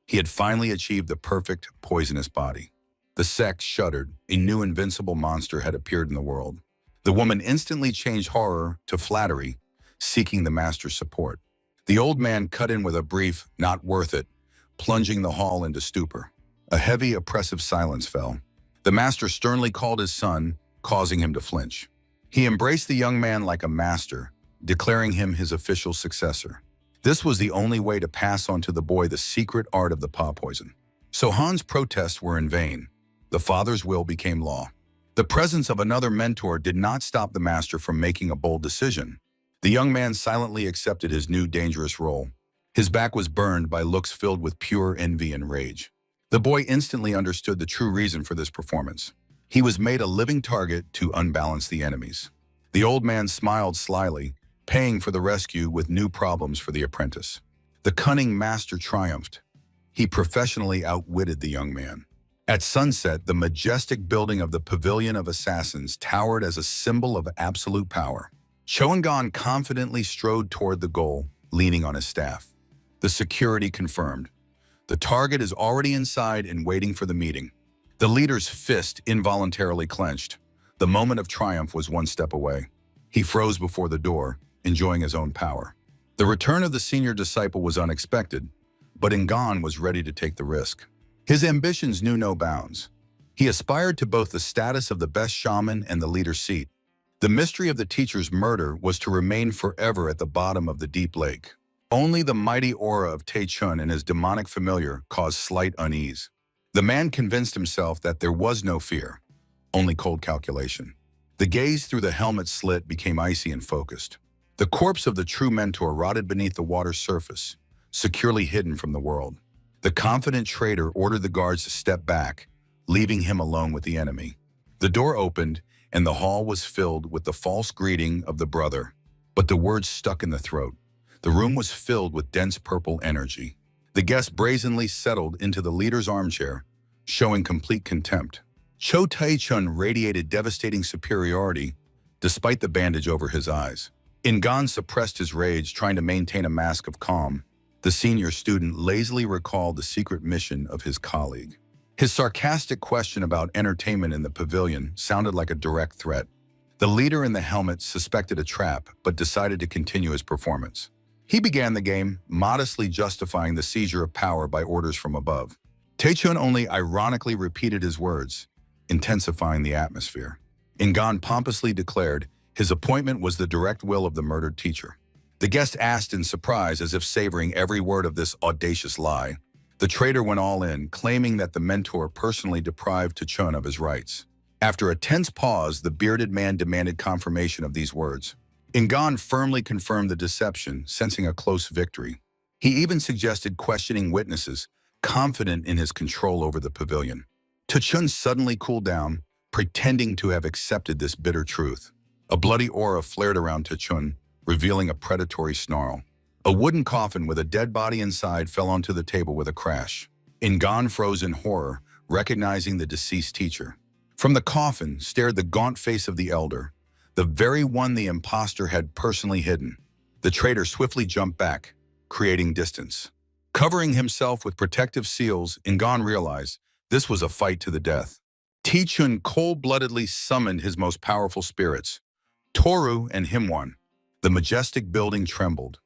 He had finally achieved the perfect, poisonous body. The sect shuddered. A new invincible monster had appeared in the world. The woman instantly changed horror to flattery, seeking the master's support. The old man cut in with a brief, "not worth it," plunging the hall into stupor. A heavy, oppressive silence fell. The master sternly called his son, causing him to flinch. He embraced the young man like a master, declaring him his official successor. This was the only way to pass on to the boy the secret art of the paw poison. So Han's protests were in vain. The father's will became law. The presence of another mentor did not stop the master from making a bold decision. The young man silently accepted his new dangerous role. His back was burned by looks filled with pure envy and rage. The boy instantly understood the true reason for this performance. He was made a living target to unbalance the enemies. The old man smiled slyly, paying for the rescue with new problems for the apprentice. The cunning master triumphed. He professionally outwitted the young man. At sunset, the majestic building of the Pavilion of Assassins towered as a symbol of absolute power. Choengan confidently strode toward the goal, leaning on his staff. The security confirmed. The target is already inside and waiting for the meeting. The leader's fist involuntarily clenched. The moment of triumph was one step away. He froze before the door, enjoying his own power. The return of the senior disciple was unexpected, but Ngan was ready to take the risk. His ambitions knew no bounds. He aspired to both the status of the best shaman and the leader's seat. The mystery of the teacher's murder was to remain forever at the bottom of the deep lake. Only the mighty aura of Taechun and his demonic familiar caused slight unease. The man convinced himself that there was no fear, only cold calculation. The gaze through the helmet slit became icy and focused. The corpse of the true mentor rotted beneath the water's surface, securely hidden from the world. The confident trader ordered the guards to step back, leaving him alone with the enemy. The door opened, and the hall was filled with the false greeting of the brother, but the words stuck in the throat. The room was filled with dense purple energy. The guest brazenly settled into the leader's armchair, showing complete contempt. Cho Taechun radiated devastating superiority, despite the bandage over his eyes. Ngan suppressed his rage, trying to maintain a mask of calm. The senior student lazily recalled the secret mission of his colleague. His sarcastic question about entertainment in the pavilion sounded like a direct threat. The leader in the helmet suspected a trap, but decided to continue his performance. He began the game, modestly justifying the seizure of power by orders from above. Taechun only ironically repeated his words, intensifying the atmosphere. Ngan pompously declared his appointment was the direct will of the murdered teacher. The guest asked in surprise, as if savoring every word of this audacious lie. The traitor went all in, claiming that the mentor personally deprived Taechun of his rights. After a tense pause, the bearded man demanded confirmation of these words. Ngan firmly confirmed the deception, sensing a close victory. He even suggested questioning witnesses, confident in his control over the pavilion. Taechun suddenly cooled down, pretending to have accepted this bitter truth. A bloody aura flared around Taechun, revealing a predatory snarl. A wooden coffin with a dead body inside fell onto the table with a crash. Ngan froze in horror, recognizing the deceased teacher. From the coffin stared the gaunt face of the elder, the very one the imposter had personally hidden. The traitor swiftly jumped back, creating distance. Covering himself with protective seals, Ngan realized this was a fight to the death. Taechun cold-bloodedly summoned his most powerful spirits, Toru and Himwan. The majestic building trembled,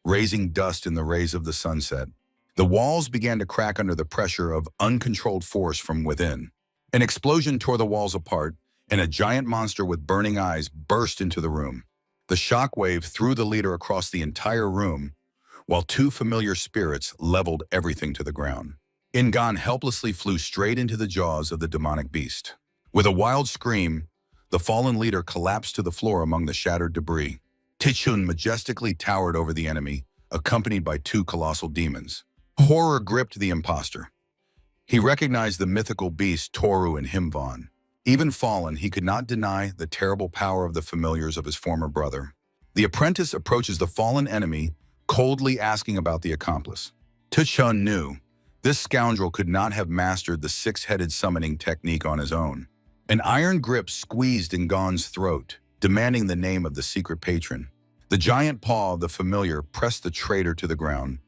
raising dust in the rays of the sunset. The walls began to crack under the pressure of uncontrolled force from within. An explosion tore the walls apart, and a giant monster with burning eyes burst into the room. The shockwave threw the leader across the entire room, while two familiar spirits leveled everything to the ground. Ngan helplessly flew straight into the jaws of the demonic beast. With a wild scream, the fallen leader collapsed to the floor among the shattered debris. Taechun majestically towered over the enemy, accompanied by two colossal demons. Horror gripped the imposter. He recognized the mythical beasts Toru and Himvan. Even fallen, he could not deny the terrible power of the familiars of his former brother. The apprentice approaches the fallen enemy, coldly asking about the accomplice. Taechun knew this scoundrel could not have mastered the six-headed summoning technique on his own. An iron grip squeezed Ngan's throat. demanding the name of the secret patron. The giant paw of the familiar pressed the traitor to the ground,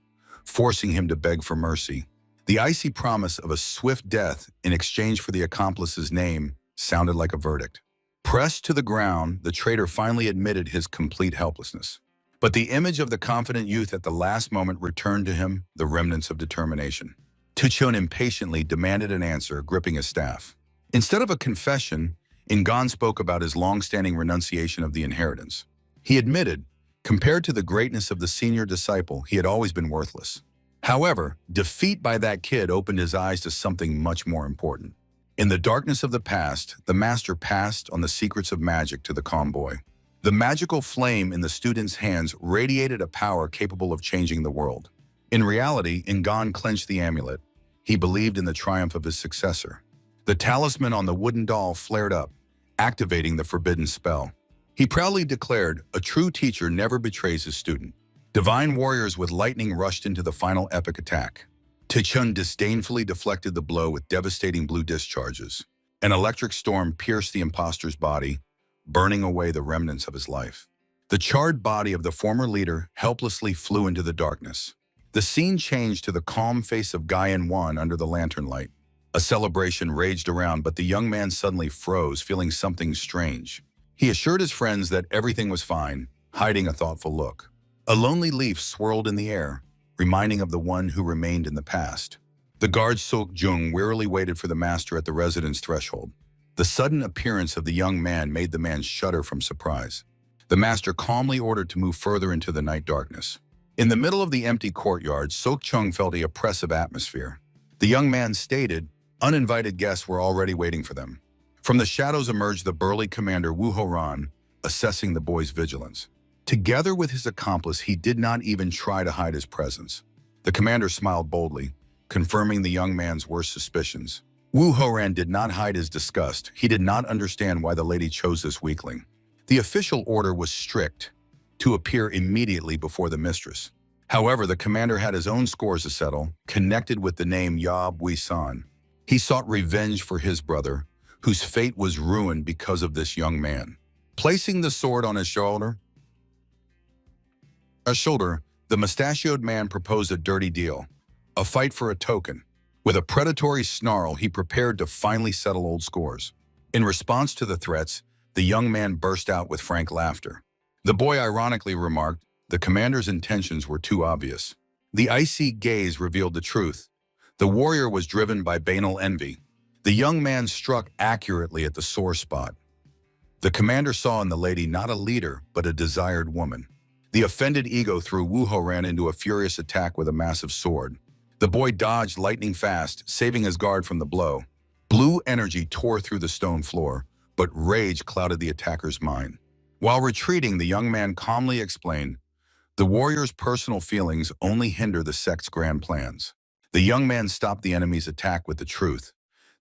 forcing him to beg for mercy. The icy promise of a swift death in exchange for the accomplice's name sounded like a verdict. Pressed to the ground, the traitor finally admitted his complete helplessness. But the image of the confident youth at the last moment returned to him the remnants of determination. Tuchon impatiently demanded an answer, gripping his staff. Instead of a confession, Ingan spoke about his long-standing renunciation of the inheritance. He admitted, compared to the greatness of the senior disciple, he had always been worthless. However, defeat by that kid opened his eyes to something much more important. In the darkness of the past, the master passed on the secrets of magic to the calm boy. The magical flame in the student's hands radiated a power capable of changing the world. In reality, Ingan clenched the amulet. He believed in the triumph of his successor. The talisman on the wooden doll flared up, activating the forbidden spell. He proudly declared, "A true teacher never betrays his student." Divine warriors with lightning rushed into the final epic attack. Tuchon disdainfully deflected the blow with devastating blue discharges. An electric storm pierced the imposter's body, burning away the remnants of his life. The charred body of the former leader helplessly flew into the darkness. The scene changed to the calm face of Guyan Wan under the lantern light. A celebration raged around, but the young man suddenly froze, feeling something strange. He assured his friends that everything was fine, hiding a thoughtful look. A lonely leaf swirled in the air, reminding of the one who remained in the past. The guard Sok Jung wearily waited for the master at the residence threshold. The sudden appearance of the young man made the man shudder from surprise. The master calmly ordered to move further into the night darkness. In the middle of the empty courtyard, Sok Chung felt a oppressive atmosphere. The young man stated, uninvited guests were already waiting for them. From the shadows emerged the burly commander Wu Horan, assessing the boy's vigilance. Together with his accomplice, he did not even try to hide his presence. The commander smiled boldly, confirming the young man's worst suspicions. Wu Horan did not hide his disgust. He did not understand why the lady chose this weakling. The official order was strict, to appear immediately before the mistress. However, the commander had his own scores to settle, connected with the name Ya Bui-san. He sought revenge for his brother, whose fate was ruined because of this young man. Placing the sword on his shoulder, the mustachioed man proposed a dirty deal, a fight for a token. With a predatory snarl, he prepared to finally settle old scores. In response to the threats, the young man burst out with frank laughter. The boy ironically remarked, the commander's intentions were too obvious. The icy gaze revealed the truth. The warrior was driven by banal envy. The young man struck accurately at the sore spot. The commander saw in the lady not a leader, but a desired woman. The offended ego threw Wu Horan into a furious attack with a massive sword. The boy dodged lightning fast, saving his guard from the blow. Blue energy tore through the stone floor, but rage clouded the attacker's mind. While retreating, the young man calmly explained, the warrior's personal feelings only hinder the sect's grand plans. The young man stopped the enemy's attack with the truth.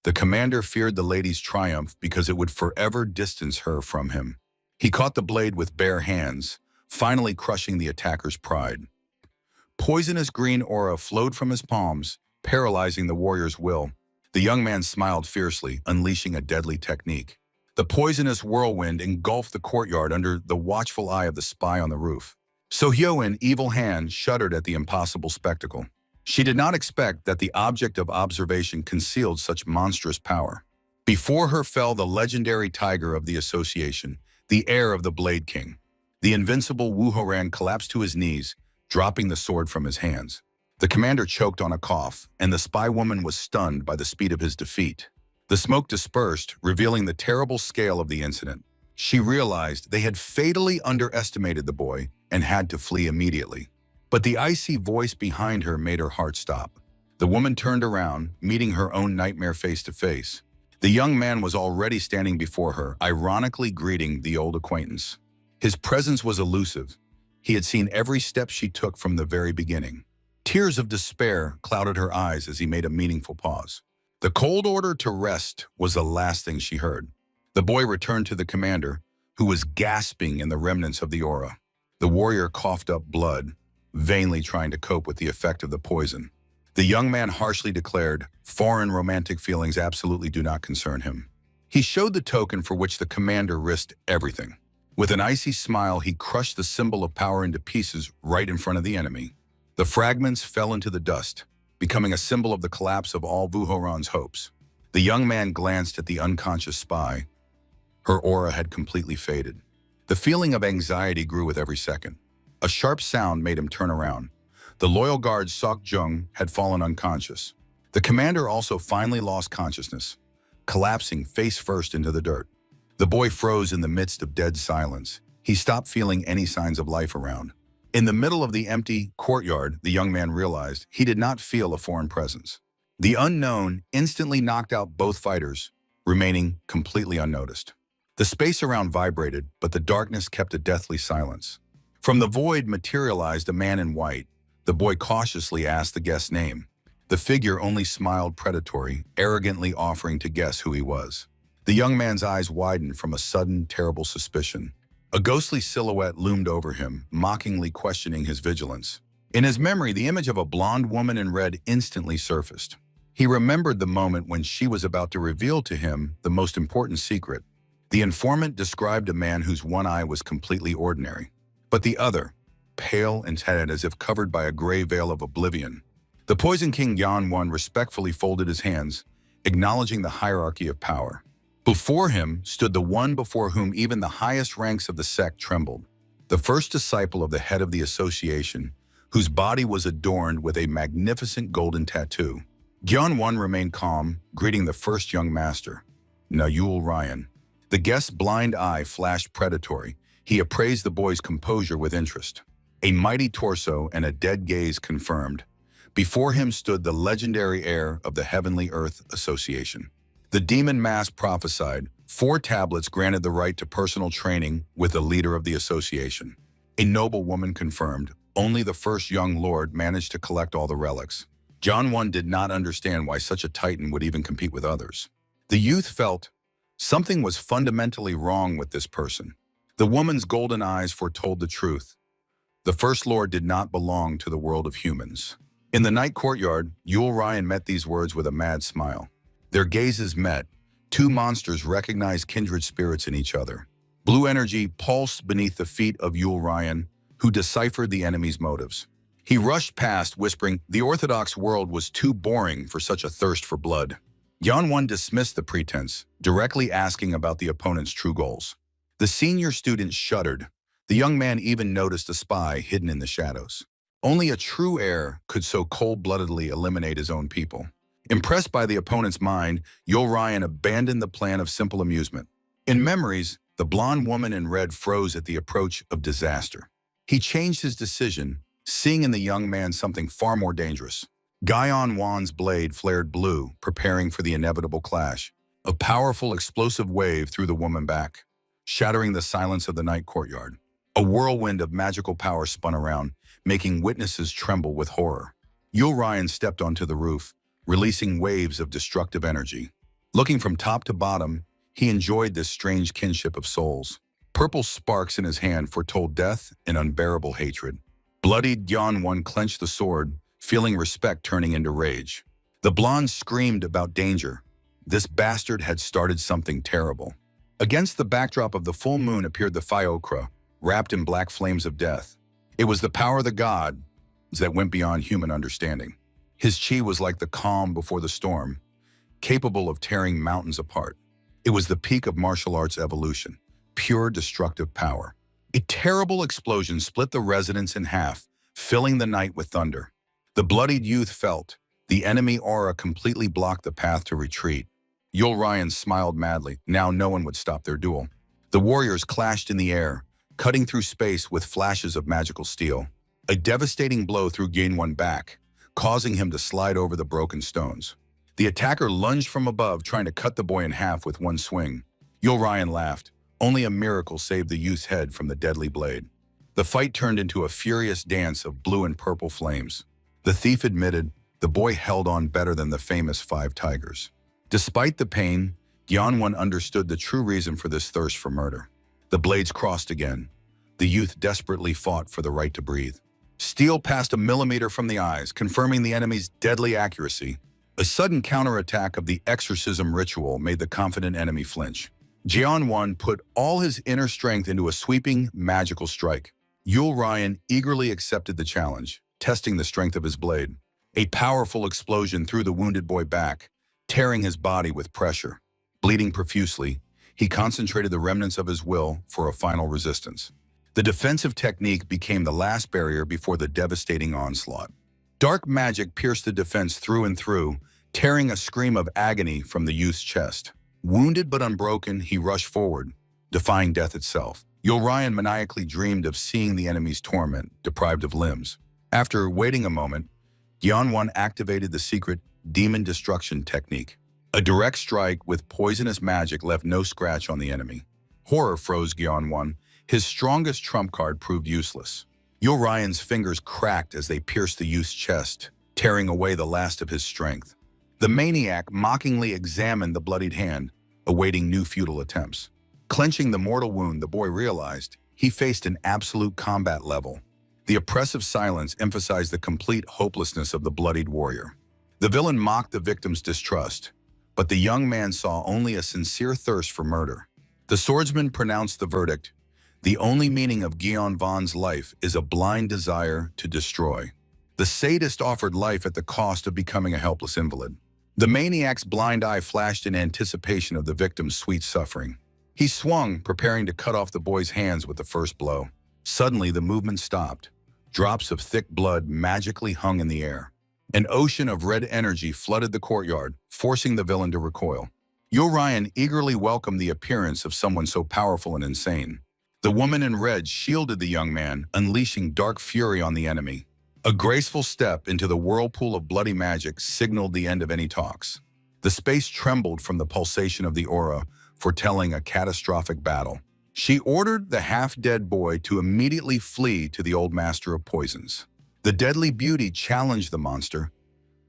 The commander feared the lady's triumph because it would forever distance her from him. He caught the blade with bare hands, finally crushing the attacker's pride. Poisonous green aura flowed from his palms, paralyzing the warrior's will. The young man smiled fiercely, unleashing a deadly technique. The poisonous whirlwind engulfed the courtyard under the watchful eye of the spy on the roof. So-hyo's evil hand shuddered at the impossible spectacle. She did not expect that the object of observation concealed such monstrous power. Before her fell the legendary tiger of the association, the heir of the Blade King. The invincible Wu Horan collapsed to his knees, dropping the sword from his hands. The commander choked on a cough, and the spy woman was stunned by the speed of his defeat. The smoke dispersed, revealing the terrible scale of the incident. She realized they had fatally underestimated the boy and had to flee immediately. But the icy voice behind her made her heart stop. The woman turned around, meeting her own nightmare face to face. The young man was already standing before her, ironically greeting the old acquaintance. His presence was elusive. He had seen every step she took from the very beginning. Tears of despair clouded her eyes as he made a meaningful pause. The cold order to rest was the last thing she heard. The boy returned to the commander, who was gasping in the remnants of the aura. The warrior coughed up blood, vainly trying to cope with the effect of the poison. The young man harshly declared, foreign romantic feelings absolutely do not concern him. He showed the token for which the commander risked everything. With an icy smile, he crushed the symbol of power into pieces right in front of the enemy. The fragments fell into the dust, becoming a symbol of the collapse of all Vuhoran's hopes. The young man glanced at the unconscious spy. Her aura had completely faded. The feeling of anxiety grew with every second. A sharp sound made him turn around. The loyal guard Sok Jung had fallen unconscious. The commander also finally lost consciousness, collapsing face first into the dirt. The boy froze in the midst of dead silence. He stopped feeling any signs of life around. In the middle of the empty courtyard, the young man realized he did not feel a foreign presence. The unknown instantly knocked out both fighters, remaining completely unnoticed. The space around vibrated, but the darkness kept a deathly silence. From the void materialized a man in white. The boy cautiously asked the guest's name. The figure only smiled predatory, arrogantly offering to guess who he was. The young man's eyes widened from a sudden, terrible suspicion. A ghostly silhouette loomed over him, mockingly questioning his vigilance. In his memory, the image of a blonde woman in red instantly surfaced. He remembered the moment when she was about to reveal to him the most important secret. The informant described a man whose one eye was completely ordinary, but the other, pale and tinted as if covered by a gray veil of oblivion. The Poison King Yan-won respectfully folded his hands, acknowledging the hierarchy of power. Before him stood the one before whom even the highest ranks of the sect trembled, the first disciple of the head of the association, whose body was adorned with a magnificent golden tattoo. Yan-won remained calm, greeting the first young master, Nayul Ryan. The guest's blind eye flashed predatory. He appraised the boy's composure with interest. A mighty torso and a dead gaze confirmed. Before him stood the legendary heir of the Heavenly Earth Association. The demon mask prophesied, 4 tablets granted the right to personal training with the leader of the association. A noble woman confirmed, only the first young lord managed to collect all the relics. Yan-won did not understand why such a titan would even compete with others. The youth felt something was fundamentally wrong with this person. The woman's golden eyes foretold the truth. The First Lord did not belong to the world of humans. In the night courtyard, Yul Ryan met these words with a mad smile. Their gazes met. 2 monsters recognized kindred spirits in each other. Blue energy pulsed beneath the feet of Yul Ryan, who deciphered the enemy's motives. He rushed past, whispering, the Orthodox world was too boring for such a thirst for blood. Yan-won dismissed the pretense, directly asking about the opponent's true goals. The senior student shuddered. The young man even noticed a spy hidden in the shadows. Only a true heir could so cold-bloodedly eliminate his own people. Impressed by the opponent's mind, Yul Ryan abandoned the plan of simple amusement. In memories, the blonde woman in red froze at the approach of disaster. He changed his decision, seeing in the young man something far more dangerous. Yan-won's blade flared blue, preparing for the inevitable clash. A powerful, explosive wave threw the woman back, shattering the silence of the night courtyard. A whirlwind of magical power spun around, making witnesses tremble with horror. Yul Ryan stepped onto the roof, releasing waves of destructive energy. Looking from top to bottom, he enjoyed this strange kinship of souls. Purple sparks in his hand foretold death and unbearable hatred. Bloodied, Yan-won clenched the sword, feeling respect turning into rage. The blonde screamed about danger. This bastard had started something terrible. Against the backdrop of the full moon appeared the Fyokra, wrapped in black flames of death. It was the power of the gods that went beyond human understanding. His chi was like the calm before the storm, capable of tearing mountains apart. It was the peak of martial arts evolution, pure destructive power. A terrible explosion split the residence in half, filling the night with thunder. The bloodied youth felt the enemy aura completely blocked the path to retreat. Yul Ryan smiled madly. Now no one would stop their duel. The warriors clashed in the air, cutting through space with flashes of magical steel. A devastating blow threw Yan-won back, causing him to slide over the broken stones. The attacker lunged from above, trying to cut the boy in half with one swing. Yul Ryan laughed. Only a miracle saved the youth's head from the deadly blade. The fight turned into a furious dance of blue and purple flames. The thief admitted the boy held on better than the famous 5 tigers. Despite the pain, Yan-won understood the true reason for this thirst for murder. The blades crossed again. The youth desperately fought for the right to breathe. Steel passed a millimeter from the eyes, confirming the enemy's deadly accuracy. A sudden counterattack of the exorcism ritual made the confident enemy flinch. Jian put all his inner strength into a sweeping, magical strike. Yul Ryan eagerly accepted the challenge, testing the strength of his blade. A powerful explosion threw the wounded boy back, tearing his body with pressure. Bleeding profusely, he concentrated the remnants of his will for a final resistance. The defensive technique became the last barrier before the devastating onslaught. Dark magic pierced the defense through and through, tearing a scream of agony from the youth's chest. Wounded but unbroken, he rushed forward, defying death itself. Yul Ryan maniacally dreamed of seeing the enemy's torment, deprived of limbs. After waiting a moment, Jian activated the secret demon destruction technique. A direct strike with poisonous magic left no scratch on the enemy. Horror froze Jian. His strongest trump card proved useless. Yul Ryan's fingers cracked as they pierced the youth's chest, tearing away the last of his strength. The maniac mockingly examined the bloodied hand, awaiting new futile attempts. Clenching the mortal wound, the boy realized he faced an absolute combat level. The oppressive silence emphasized the complete hopelessness of the bloodied warrior. The villain mocked the victim's distrust, but the young man saw only a sincere thirst for murder. The swordsman pronounced the verdict: the only meaning of Jian life is a blind desire to destroy. The sadist offered life at the cost of becoming a helpless invalid. The maniac's blind eye flashed in anticipation of the victim's sweet suffering. He swung, preparing to cut off the boy's hands with the first blow. Suddenly, the movement stopped. Drops of thick blood magically hung in the air. An ocean of red energy flooded the courtyard, forcing the villain to recoil. Yul Ryan eagerly welcomed the appearance of someone so powerful and insane. The woman in red shielded the young man, unleashing dark fury on the enemy. A graceful step into the whirlpool of bloody magic signaled the end of any talks. The space trembled from the pulsation of the aura, foretelling a catastrophic battle. She ordered the half-dead boy to immediately flee to the old master of poisons. The deadly beauty challenged the monster,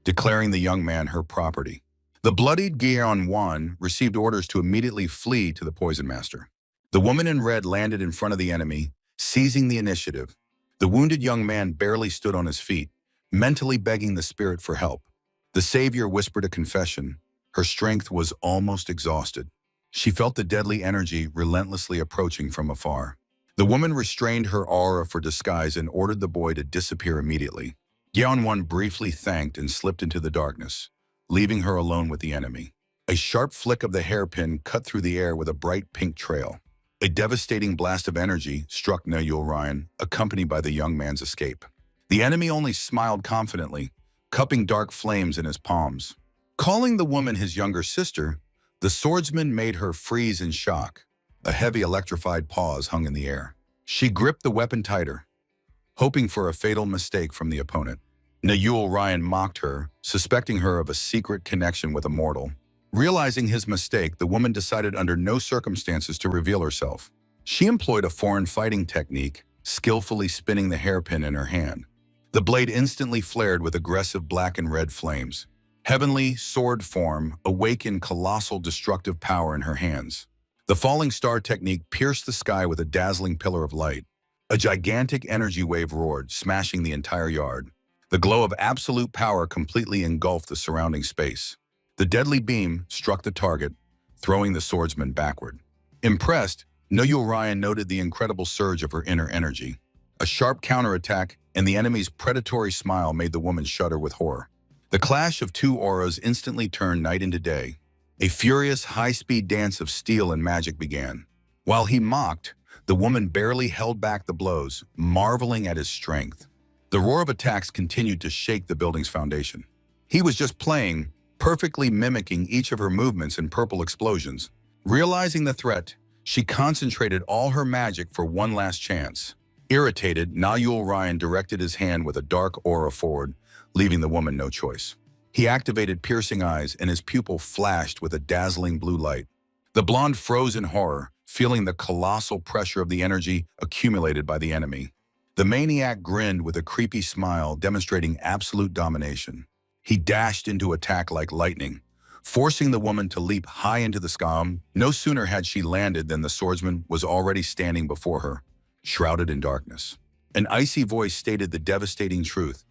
declaring the young man her property. The bloodied Jian received orders to immediately flee to the poison master. The woman in red landed in front of the enemy, seizing the initiative. The wounded young man barely stood on his feet, mentally begging the spirit for help. The savior whispered a confession. Her strength was almost exhausted. She felt the deadly energy relentlessly approaching from afar. The woman restrained her aura for disguise and ordered the boy to disappear immediately. Jian briefly thanked and slipped into the darkness, leaving her alone with the enemy. A sharp flick of the hairpin cut through the air with a bright pink trail. A devastating blast of energy struck near Yul Ryan, accompanied by the young man's escape. The enemy only smiled confidently, cupping dark flames in his palms. Calling the woman his younger sister, the swordsman made her freeze in shock. A heavy electrified pause hung in the air. She gripped the weapon tighter, hoping for a fatal mistake from the opponent. Yul Ryan mocked her, suspecting her of a secret connection with a mortal. Realizing his mistake, the woman decided under no circumstances to reveal herself. She employed a foreign fighting technique, skillfully spinning the hairpin in her hand. The blade instantly flared with aggressive black and red flames. Heavenly sword form awakened colossal destructive power in her hands. The falling star technique pierced the sky with a dazzling pillar of light. A gigantic energy wave roared, smashing the entire yard. The glow of absolute power completely engulfed the surrounding space. The deadly beam struck the target, throwing the swordsman backward. Impressed, Yul Ryan noted the incredible surge of her inner energy. A sharp counterattack and the enemy's predatory smile made the woman shudder with horror. The clash of two auras instantly turned night into day. A furious, high-speed dance of steel and magic began. While he mocked, the woman barely held back the blows, marveling at his strength. The roar of attacks continued to shake the building's foundation. He was just playing, perfectly mimicking each of her movements in purple explosions. Realizing the threat, she concentrated all her magic for one last chance. Irritated, Yul Ryan directed his hand with a dark aura forward, leaving the woman no choice. He activated piercing eyes and his pupil flashed with a dazzling blue light. The blonde froze in horror, feeling the colossal pressure of the energy accumulated by the enemy. The maniac grinned with a creepy smile, demonstrating absolute domination. He dashed into attack like lightning, forcing the woman to leap high into the sky. No sooner had she landed than the swordsman was already standing before her, shrouded in darkness. An icy voice stated the devastating truth: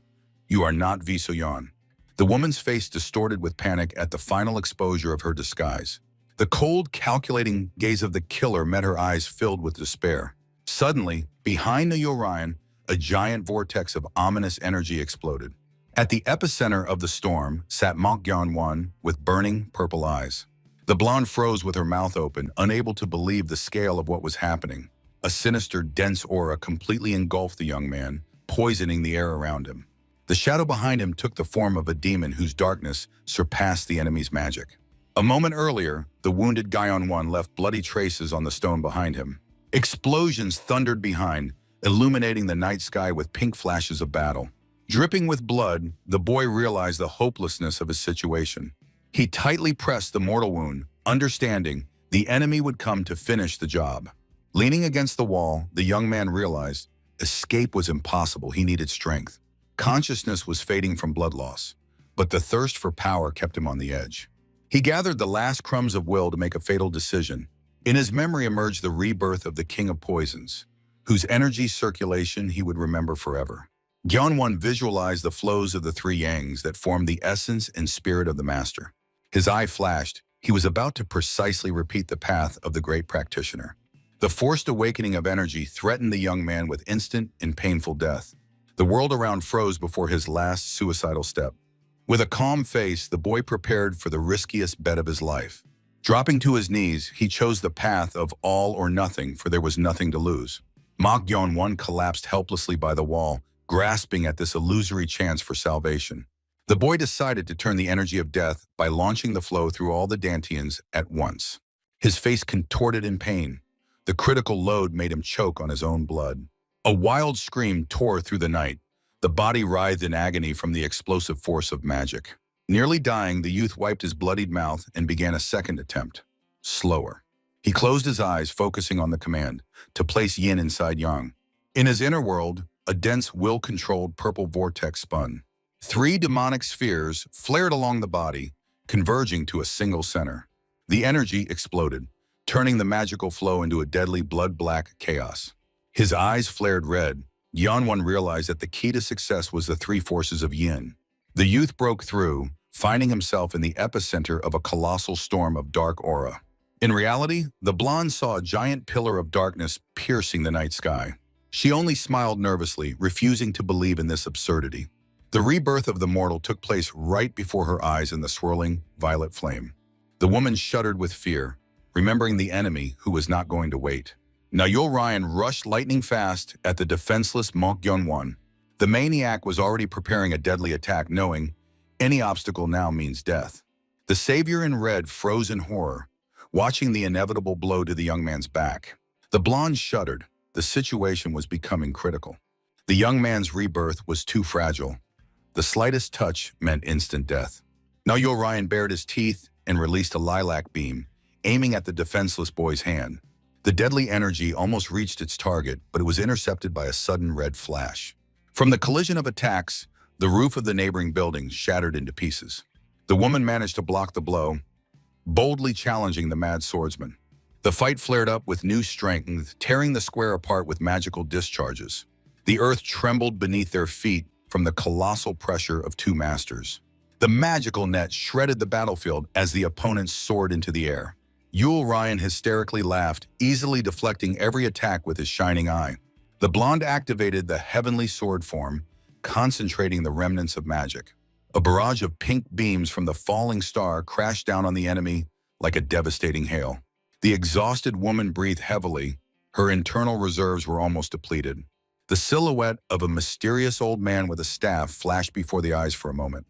"You are not Visoyan." The woman's face distorted with panic at the final exposure of her disguise. The cold, calculating gaze of the killer met her eyes filled with despair. Suddenly, behind Orion, a giant vortex of ominous energy exploded. At the epicenter of the storm sat Mangyeon with burning purple eyes. The blonde froze with her mouth open, unable to believe the scale of what was happening. A sinister, dense aura completely engulfed the young man, poisoning the air around him. The shadow behind him took the form of a demon whose darkness surpassed the enemy's magic. A moment earlier, the wounded Gyeon left bloody traces on the stone behind him. Explosions thundered behind, illuminating the night sky with pink flashes of battle. Dripping with blood, the boy realized the hopelessness of his situation. He tightly pressed the mortal wound, understanding the enemy would come to finish the job. Leaning against the wall, the young man realized escape was impossible. He needed strength. Consciousness was fading from blood loss, but the thirst for power kept him on the edge. He gathered the last crumbs of will to make a fatal decision. In his memory emerged the rebirth of the King of Poisons, whose energy circulation he would remember forever. Gyeon visualized the flows of the three yangs that formed the essence and spirit of the master. His eye flashed. He was about to precisely repeat the path of the great practitioner. The forced awakening of energy threatened the young man with instant and painful death. The world around froze before his last suicidal step. With a calm face, the boy prepared for the riskiest bet of his life. Dropping to his knees, he chose the path of all or nothing, for there was nothing to lose. Mangyeon collapsed helplessly by the wall, grasping at this illusory chance for salvation. The boy decided to turn the energy of death by launching the flow through all the dantians at once. His face contorted in pain. The critical load made him choke on his own blood. A wild scream tore through the night. The body writhed in agony from the explosive force of magic. Nearly dying, the youth wiped his bloodied mouth and began a second attempt. Slower. He closed his eyes, focusing on the command to place yin inside yang. In his inner world, a dense, will-controlled purple vortex spun. 3 demonic spheres flared along the body, converging to a single center. The energy exploded, turning the magical flow into a deadly blood-black chaos. His eyes flared red. Yeonwon realized that the key to success was the 3 forces of yin. The youth broke through, finding himself in the epicenter of a colossal storm of dark aura. In reality, the blonde saw a giant pillar of darkness piercing the night sky. She only smiled nervously, refusing to believe in this absurdity. The rebirth of the mortal took place right before her eyes in the swirling violet flame. The woman shuddered with fear, remembering the enemy who was not going to wait. Now Ryan rushed lightning fast at the defenseless Mangyeon. The maniac was already preparing a deadly attack, knowing any obstacle now means death. The savior in red froze in horror, watching the inevitable blow to the young man's back. The blonde shuddered. The situation was becoming critical. The young man's rebirth was too fragile. The slightest touch meant instant death. Now Ryan bared his teeth and released a lilac beam, aiming at the defenseless boy's hand. The deadly energy almost reached its target, but it was intercepted by a sudden red flash. From the collision of attacks, the roof of the neighboring building shattered into pieces. The woman managed to block the blow, boldly challenging the mad swordsman. The fight flared up with new strength, tearing the square apart with magical discharges. The earth trembled beneath their feet from the colossal pressure of 2 masters. The magical net shredded the battlefield as the opponents soared into the air. Ryan hysterically laughed, easily deflecting every attack with his shining eye. The blonde activated the heavenly sword form, concentrating the remnants of magic. A barrage of pink beams from the falling star crashed down on the enemy like a devastating hail. The exhausted woman breathed heavily. Her internal reserves were almost depleted. The silhouette of a mysterious old man with a staff flashed before the eyes for a moment.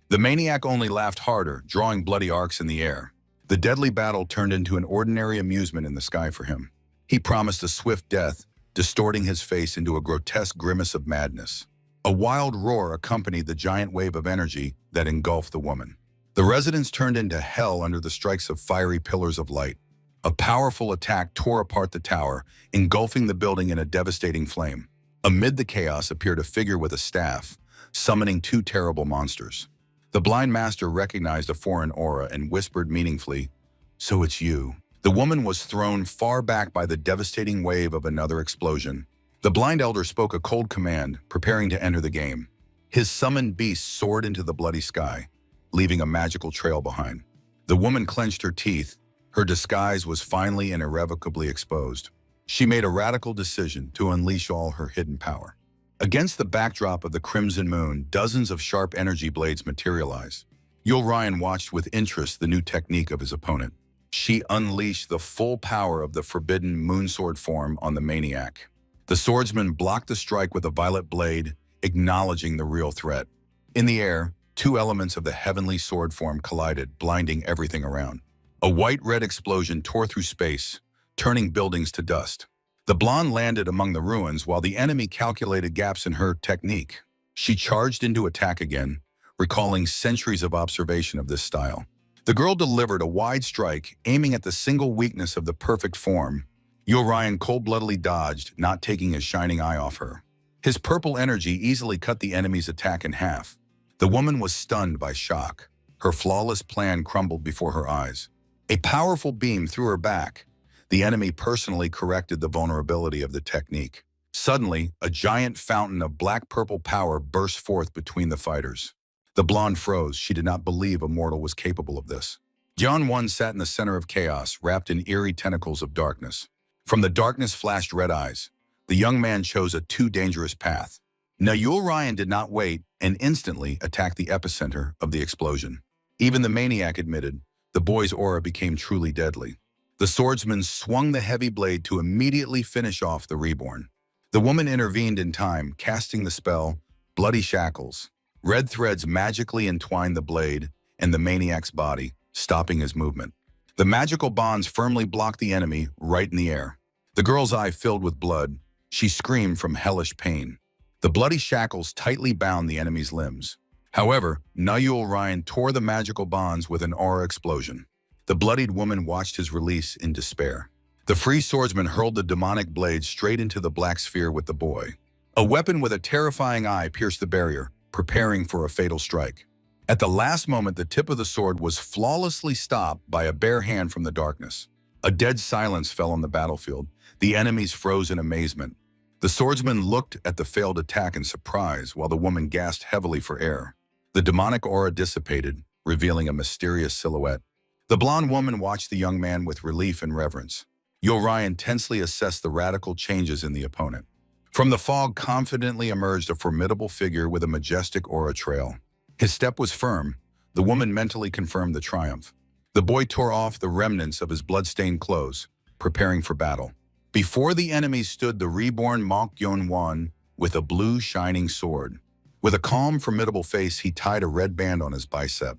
The maniac only laughed harder, drawing bloody arcs in the air. The deadly battle turned into an ordinary amusement in the sky for him. He promised a swift death, distorting his face into a grotesque grimace of madness. A wild roar accompanied the giant wave of energy that engulfed the woman. The residents turned into hell under the strikes of fiery pillars of light. A powerful attack tore apart the tower, engulfing the building in a devastating flame. Amid the chaos appeared a figure with a staff, summoning 2 terrible monsters. The blind master recognized a foreign aura and whispered meaningfully, "So it's you." The woman was thrown far back by the devastating wave of another explosion. The blind elder spoke a cold command, preparing to enter the game. His summoned beast soared into the bloody sky, leaving a magical trail behind. The woman clenched her teeth, Her disguise was finally and irrevocably exposed. She made a radical decision to unleash all her hidden power. Against the backdrop of the crimson moon, dozens of sharp energy blades materialized. Yul Ryan watched with interest the new technique of his opponent. She unleashed the full power of the forbidden moonsword form on the maniac. The swordsman blocked the strike with a violet blade, acknowledging the real threat. In the air, two elements of the heavenly sword form collided, blinding everything around. A white-red explosion tore through space, turning buildings to dust. The blonde landed among the ruins while the enemy calculated gaps in her technique. She charged into attack again, recalling centuries of observation of this style. The girl delivered a wide strike, aiming at the single weakness of the perfect form. Yul Ryan cold-bloodedly dodged, not taking his shining eye off her. His purple energy easily cut the enemy's attack in half. The woman was stunned by shock. Her flawless plan crumbled before her eyes. A powerful beam threw her back. The enemy personally corrected the vulnerability of the technique. Suddenly, a giant fountain of black-purple power burst forth between the fighters. The blonde froze. She did not believe a mortal was capable of this. Jeon-won sat in the center of chaos, wrapped in eerie tentacles of darkness. From the darkness flashed red eyes. The young man chose a too dangerous path. Now Yul Ryan did not wait and instantly attacked the epicenter of the explosion. Even the maniac admitted, the boy's aura became truly deadly. The swordsman swung the heavy blade to immediately finish off the reborn. The woman intervened in time, casting the spell, Bloody Shackles. Red threads magically entwined the blade and the maniac's body, stopping his movement. The magical bonds firmly blocked the enemy right in the air. The girl's eye filled with blood. She screamed from hellish pain. The bloody shackles tightly bound the enemy's limbs. However, Yul Ryan tore the magical bonds with an aura explosion. The bloodied woman watched his release in despair. The free swordsman hurled the demonic blade straight into the black sphere with the boy. A weapon with a terrifying eye pierced the barrier, preparing for a fatal strike. At the last moment, the tip of the sword was flawlessly stopped by a bare hand from the darkness. A dead silence fell on the battlefield. The enemies froze in amazement. The swordsman looked at the failed attack in surprise, while the woman gasped heavily for air. The demonic aura dissipated, revealing a mysterious silhouette. The blonde woman watched the young man with relief and reverence. Yul Ryan tensely assessed the radical changes in the opponent. From the fog confidently emerged a formidable figure with a majestic aura trail. His step was firm. The woman mentally confirmed the triumph. The boy tore off the remnants of his blood-stained clothes, preparing for battle. Before the enemy stood the reborn Jeon-won with a blue shining sword. With a calm, formidable face, he tied a red band on his bicep.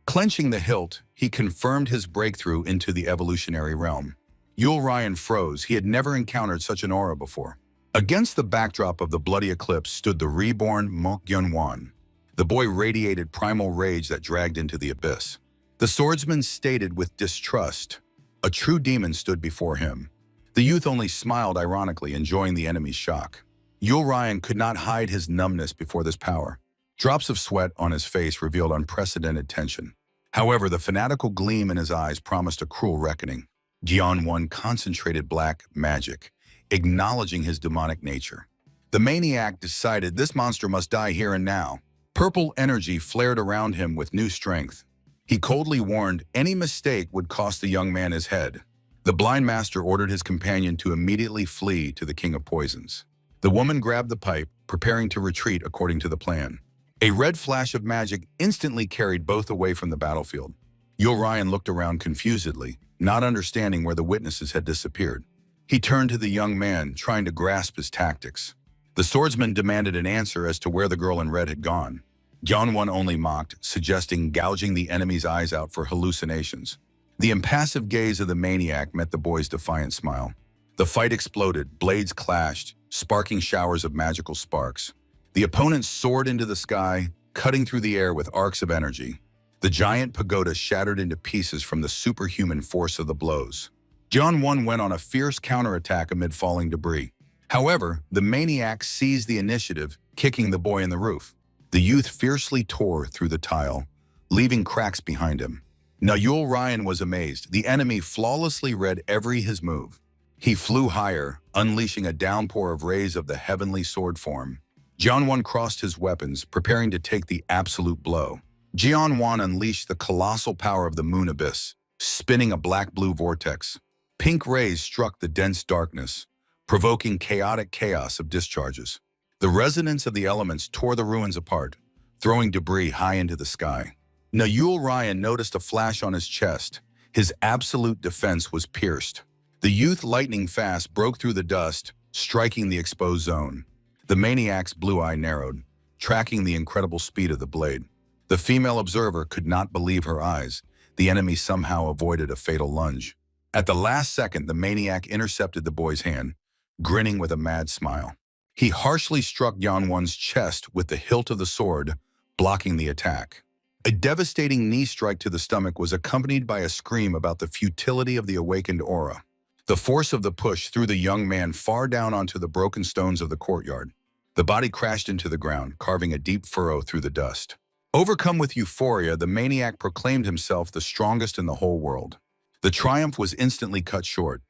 Clenching the hilt, he confirmed his breakthrough into the evolutionary realm. Yul Ryan froze. He had never encountered such an aura before. Against the backdrop of the bloody eclipse stood the reborn Jeon-won. The boy radiated primal rage that dragged into the abyss. The swordsman stated with distrust. A true demon stood before him. The youth only smiled ironically, enjoying the enemy's shock. Yul Ryan could not hide his numbness before this power. Drops of sweat on his face revealed unprecedented tension. However, the fanatical gleam in his eyes promised a cruel reckoning. Jeon-won concentrated black magic, acknowledging his demonic nature. The maniac decided this monster must die here and now. Purple energy flared around him with new strength. He coldly warned any mistake would cost the young man his head. The blind master ordered his companion to immediately flee to the King of Poisons. The woman grabbed the pipe, preparing to retreat according to the plan. A red flash of magic instantly carried both away from the battlefield. Yul Ryan looked around confusedly, not understanding where the witnesses had disappeared. He turned to the young man, trying to grasp his tactics. The swordsman demanded an answer as to where the girl in red had gone. Jeon-won only mocked, suggesting gouging the enemy's eyes out for hallucinations. The impassive gaze of the maniac met the boy's defiant smile. The fight exploded, blades clashed, sparking showers of magical sparks. The opponent soared into the sky, cutting through the air with arcs of energy. The giant pagoda shattered into pieces from the superhuman force of the blows. Jeon-won went on a fierce counterattack amid falling debris. However, the maniac seized the initiative, kicking the boy in the roof. The youth fiercely tore through the tile, leaving cracks behind him. Now Yul Ryan was amazed. The enemy flawlessly read every his move. He flew higher, unleashing a downpour of rays of the heavenly sword form. Jeon-won crossed his weapons, preparing to take the absolute blow. Jeon-won unleashed the colossal power of the moon abyss. spinning a black-blue vortex. Pink rays struck the dense darkness, provoking chaotic chaos of discharges. The resonance of the elements tore the ruins apart, throwing debris high into the sky. Nayul Ryan noticed a flash on his chest. His absolute defense was pierced. The youth lightning fast broke through the dust, striking the exposed zone. The maniac's blue eye narrowed, tracking the incredible speed of the blade. The female observer could not believe her eyes. The enemy somehow avoided a fatal lunge. At the last second, the maniac intercepted the boy's hand, grinning with a mad smile. He harshly struck Yanwon's chest with the hilt of the sword, blocking the attack. A devastating knee strike to the stomach was accompanied by a scream about the futility of the awakened aura. The force of the push threw the young man far down onto the broken stones of the courtyard. The body crashed into the ground, carving a deep furrow through the dust. Overcome with euphoria, the maniac proclaimed himself the strongest in the whole world. The triumph was instantly cut short.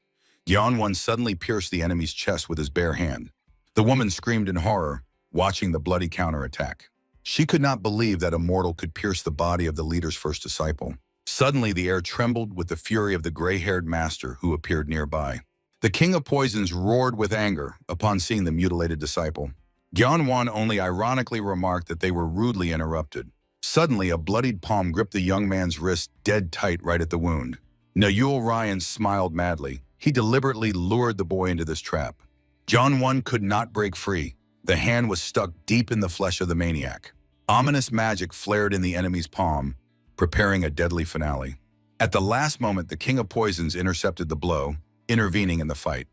Yanwon suddenly pierced the enemy's chest with his bare hand. The woman screamed in horror, watching the bloody counterattack. She could not believe that a mortal could pierce the body of the leader's first disciple. Suddenly, the air trembled with the fury of the gray-haired master who appeared nearby. The king of poisons roared with anger upon seeing the mutilated disciple. Yanwon only ironically remarked that they were rudely interrupted. Suddenly, a bloodied palm gripped the young man's wrist dead tight right at the wound. Nayul Ryan smiled madly. He deliberately lured the boy into this trap. Yanwon could not break free. The hand was stuck deep in the flesh of the maniac. Ominous magic flared in the enemy's palm, preparing a deadly finale. At the last moment, the king of poisons intercepted the blow, intervening in the fight.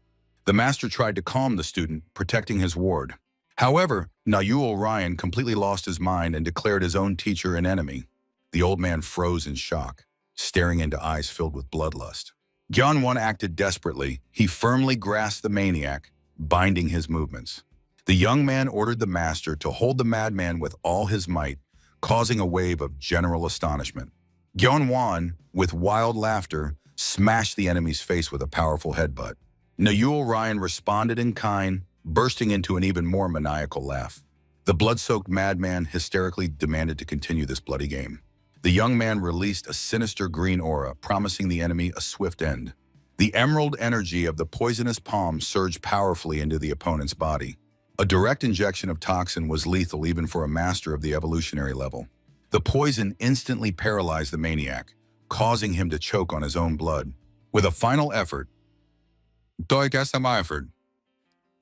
The master tried to calm the student, protecting his ward. However, Nayul Ryan completely lost his mind and declared his own teacher an enemy. The old man froze in shock, staring into eyes filled with bloodlust. Yanwon acted desperately. He firmly grasped the maniac, binding his movements. The young man ordered the master to hold the madman with all his might, causing a wave of general astonishment. Yanwon, with wild laughter, smashed the enemy's face with a powerful headbutt. Nayul Ryan responded in kind, bursting into an even more maniacal laugh. The blood-soaked madman hysterically demanded to continue this bloody game. The young man released a sinister green aura, promising the enemy a swift end. The emerald energy of the poisonous palm surged powerfully into the opponent's body. A direct injection of toxin was lethal even for a master of the evolutionary level. The poison instantly paralyzed the maniac, causing him to choke on his own blood. With a final effort,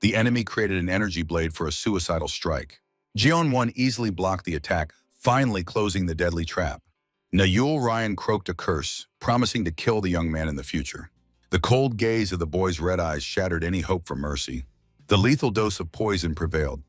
the enemy created an energy blade for a suicidal strike. Jeonwon easily blocked the attack, finally closing the deadly trap. Nayul Ryan croaked a curse, promising to kill the young man in the future. The cold gaze of the boy's red eyes shattered any hope for mercy. The lethal dose of poison prevailed,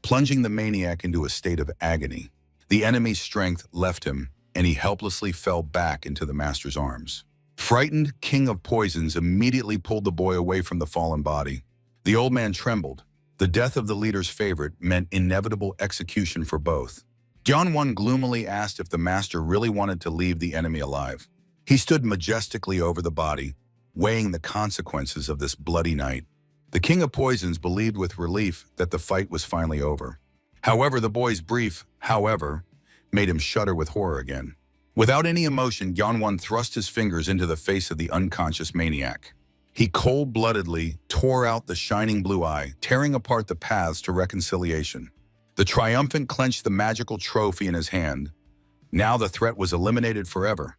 plunging the maniac into a state of agony. The enemy's strength left him, and he helplessly fell back into the master's arms. Frightened, King of Poisons immediately pulled the boy away from the fallen body. The old man trembled. The death of the leader's favorite meant inevitable execution for both. Jeonwon gloomily asked if the master really wanted to leave the enemy alive. He stood majestically over the body, weighing the consequences of this bloody night. The King of Poisons believed with relief that the fight was finally over. However, the boy's brief "however" made him shudder with horror again. Without any emotion, Yeonwon thrust his fingers into the face of the unconscious maniac. He cold-bloodedly tore out the shining blue eye, tearing apart the paths to reconciliation. The triumphant clenched the magical trophy in his hand. Now the threat was eliminated forever.